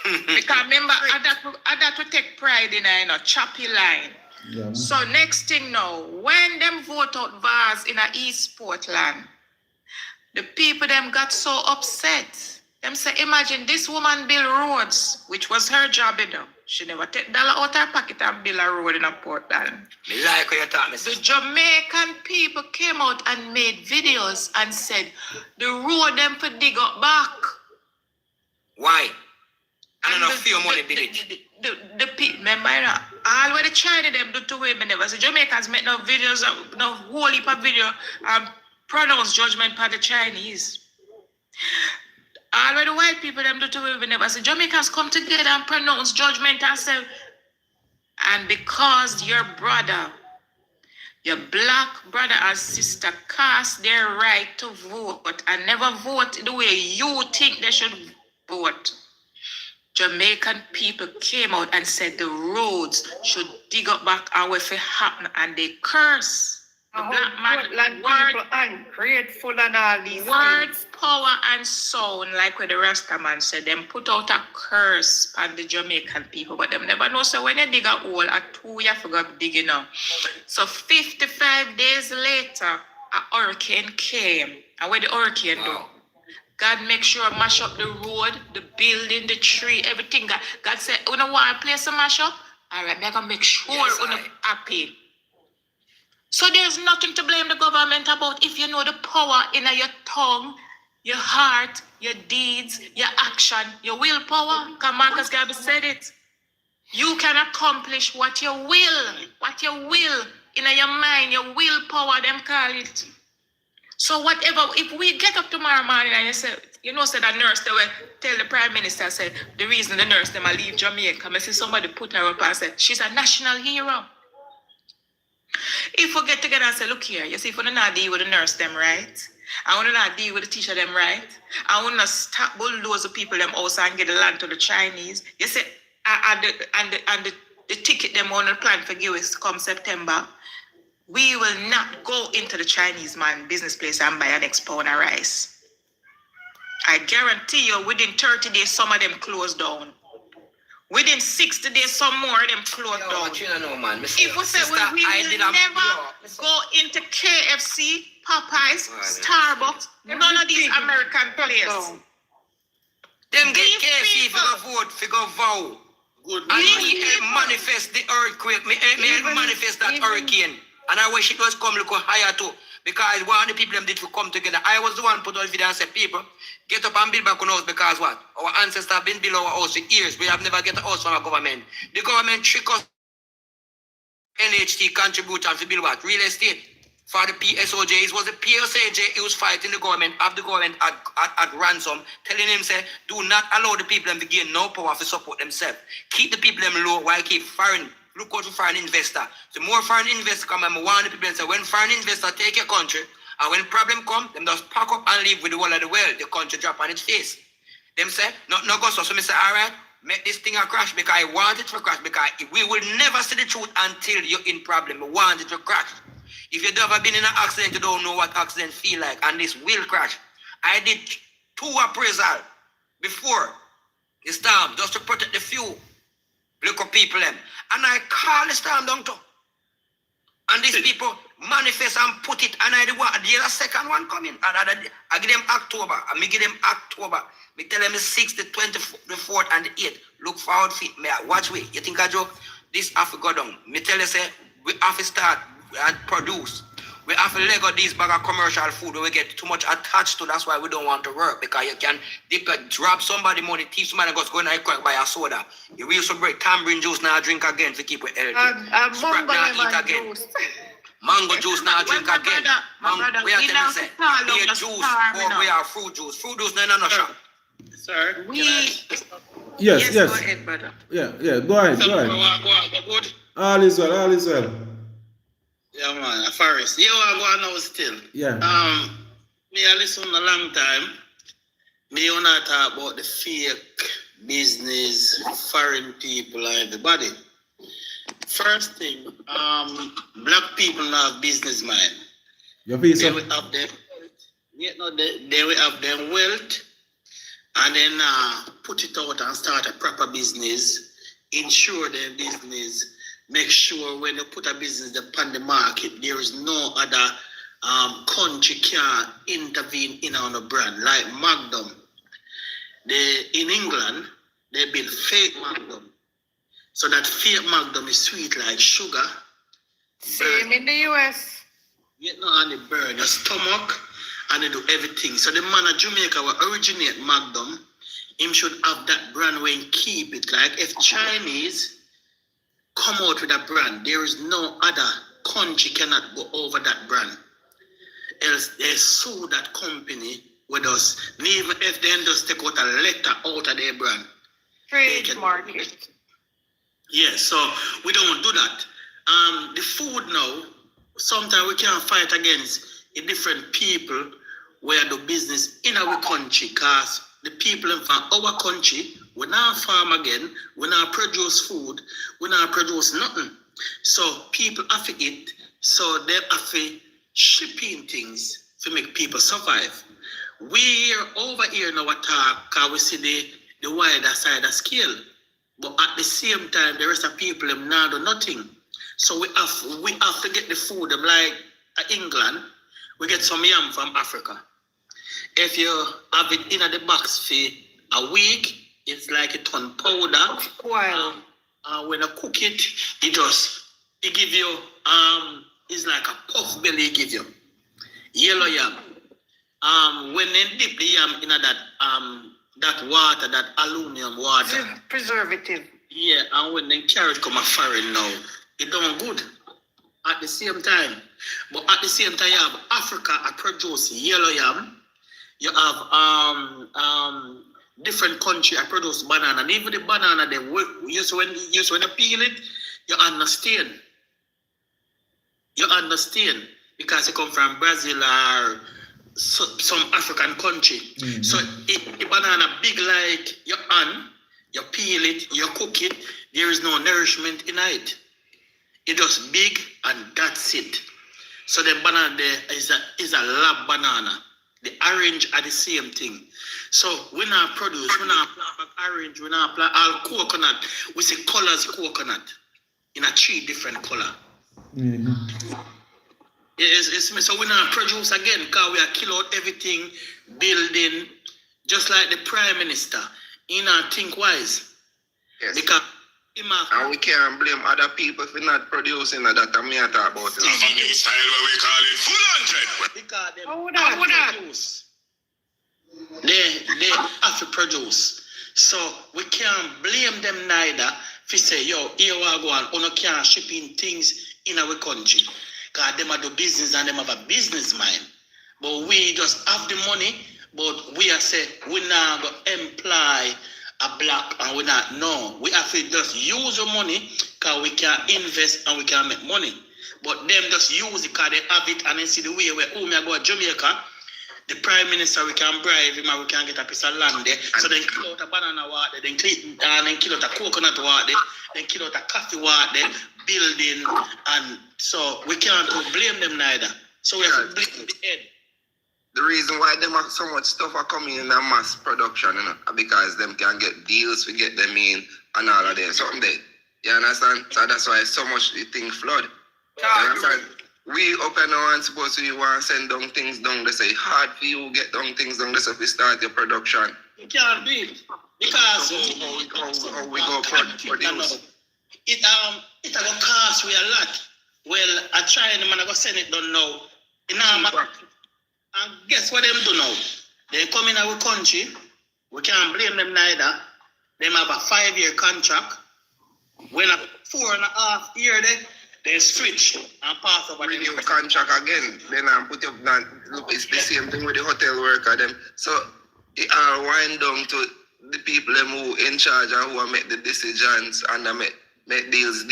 Because remember, that would take pride in a choppy line. So next thing now, when them vote out Vaz in a East Portland, the people them got so upset. Them say, imagine this woman build roads, which was her job, you know. She never take dollar out her pocket and build a road in a Portland. Me like how you talk, me. The Jamaican people came out and made videos and said, the road them for dig up back. Why? I don't know if your money did it. The people, remember, you know, all what the China them do to women never. So Jamaicans make no videos, no whole heap of video pronounce judgment by the Chinese. All what the white people them do to women never. So Jamaicans come together and pronounce judgment and say, and because your brother, your black brother and sister cast their right to vote and never vote the way you think they should vote, Jamaican people came out and said the roads should dig up back and if it happen, and they curse. The black man, word, ungrateful and all these words, things. Power and sound, like what the Rasta man said, them put out a curse on the Jamaican people, but them never know. So when you dig a hole, a 2 you forgot digging now. So 55 days later, a hurricane came. And what the hurricane do? God make sure mash up the road, the building, the tree, everything. God said, you don't want a place to mash up? All right, I'm going to make sure you're happy. So there's nothing to blame the government about if you know the power in your tongue, your heart, your deeds, your action, your willpower. Because Marcus Garvey said it. You can accomplish what you will in your mind, your willpower, them call it. So whatever, if we get up tomorrow morning and you say, you know, say that nurse, they will tell the Prime Minister, say, the reason the nurse, them leave Jamaica, I see somebody put her up and say, she's a national hero. If we get together and say, look here, you see, if we don't deal with the nurse, them right, I want to not deal with the teacher, them right, I want to stop bulldoze the people, them also, and get the land to the Chinese, you say, and the ticket, them on the plan for give us come September, we will not go into the Chinese man business place and buy an next pound of rice. I guarantee you, within 30 days, some of them close down. Within 60 days, some more of them close down. But you don't know, man. If we say we will never go into KFC, Popeyes, Starbucks, none of these American places. Them get KFC for go vote, for go vow. Good. And me manifest the earthquake, me manifest that hurricane. And I wish it was come look higher too. Because one of the people them did to come together. I was the one put on the video and said, people, get up and build back on house because what? Our ancestors have been building our house for years. We have never get a house from our government. The government trick us. NHT contribution to build what? Real estate. For the PSOJ, it was the PSOJ, he was fighting the government, have the government at ransom, telling him, say, do not allow the people them to gain no power to support themselves. Keep the people them low while keep foreign. Look out for foreign investor. The more foreign investors come, and one of the people say, when foreign investors take your country, and when problem come, them just pack up and leave with the whole of the world. The country drop on its face. Them say, no go so. So me say, all right, make this thing a crash because I want it to crash because we will never see the truth until you're in problem. We want it to crash. If you've never been in an accident, you don't know what accident feel like, and this will crash. I did 2 appraisal before the storm just to protect the few local people them. And I call the storm down too. And these people manifest and put it, and the other second one coming. And I give them October. And me give them October. Me tell them the 6th, the 24th, the 4th, and the 8th. Look forward fit. Me watch way. You think I joke? This have to go down. Me tell you say we have to start and produce. We have to leg out these bag of commercial food where we get too much attached to. That's why we don't want to work. Because you can drop somebody money, teach somebody goes go in and buy a soda. You will also break tamarind juice now drink again to keep it healthy. Scrap now eat again. Juice. Mango juice now drink again. We are telling say, beer juice or we are fruit juice. Fruit juice no shop. Sir, Yes. Go ahead, brother. Yeah, go ahead. Go. All is well. Yeah, man, Forrest. You are going now still. Yeah. Me I listen a long time. Me you not talk about the fake business, foreign people and everybody. First thing, black people now have business mind. Your piece they will have them. They will have their wealth, and then put it out and start a proper business. Insure their business. Make sure when you put a business upon the market, there is no other country can intervene in on a brand like Magnum. in England, they build fake Magnum. So that fake Magnum is sweet like sugar. Same in the US. You know, and it burn your stomach and they do everything. So the man of Jamaica will originate Magnum. Him should have that brand when keep it. Like if Chinese come out with a brand, there is no other country cannot go over that brand. Else they sue that company with us. And even if they just take out a letter out of their brand. Trademark it. Yeah, so we don't do that. The food now, sometimes we can't fight against the different people where do business in our country, because the people in our country, we not farm again, we not produce food, we not produce nothing. So people have to eat, so they have to shipping things to make people survive. We're over here in our talk because we see the wider side of scale. But at the same time, the rest of people them not do nothing. So we have to get the food them like England. We get some yam from Africa. If you have it in the box for a week, it's like a ton powder. Wow. When you cook it, it give you it's like a puff belly it give you. Yellow yam. When they dip the yam in that water, that aluminum water. Preservative. Yeah, and when they carry it come a foreign now, it don't good at the same time. But at the same time, you have Africa produce yellow yam. You have different country produce banana. And even the banana, they use when you peel it, you understand. You understand because it come from Brazil or some African country. Mm-hmm. So the banana big like your hand, you peel it, you cook it, there is no nourishment in it. It just big and that's it. So the banana there is a lab banana. The orange are the same thing. So we not produce, we not plant orange, we not plant all coconut. We say colors coconut in a 3 different color. Mm-hmm. So we not produce again because we are kill out everything, building, just like the Prime Minister. He not think wise. Yes. Because and we can't blame other people for not producing that I may talk about it. Style where we call it full 100. Because they produce. They have to produce. So we can't blame them neither if say, yo, here we go and we can't ship in things in our country. Because them are do business and them have a business mind. But we just have the money, but we are say we not go employ a black and we not know. We have to just use the money because we can invest and we can make money. But them just use it because they have it and then see the way where me go to Jamaica, the Prime Minister we can bribe him and we can get a piece of land there. So then kill out a banana water, then kill out a coconut water, then kill out a coffee water, building, and so we can't blame them neither. So we have to blame the head. The reason why them have so much stuff are coming in a mass production, you know, because them can get deals, we get them in and all of them. Something there. You understand? So that's why so much the thing flood. You understand? We up and on suppose we want to send down things down. They say hard for you get down things down. They say we start your production. You can't do it. Because how we go produce. It will cost we a lot. Well, I try and I'm gonna send it down now. And guess what them do now? They come in our country. We can't blame them neither. They have a 5-year contract. When a 4.5 year they switch and pass over the new contract again. Then I put up that look, it's the same thing with the hotel worker them. So it all wind down to the people them who in charge and who make the decisions and make deals.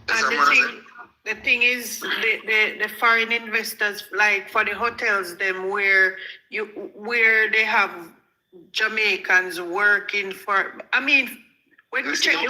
And the thing is, the foreign investors, like for the hotels, them where they have Jamaicans working for. I mean, when you check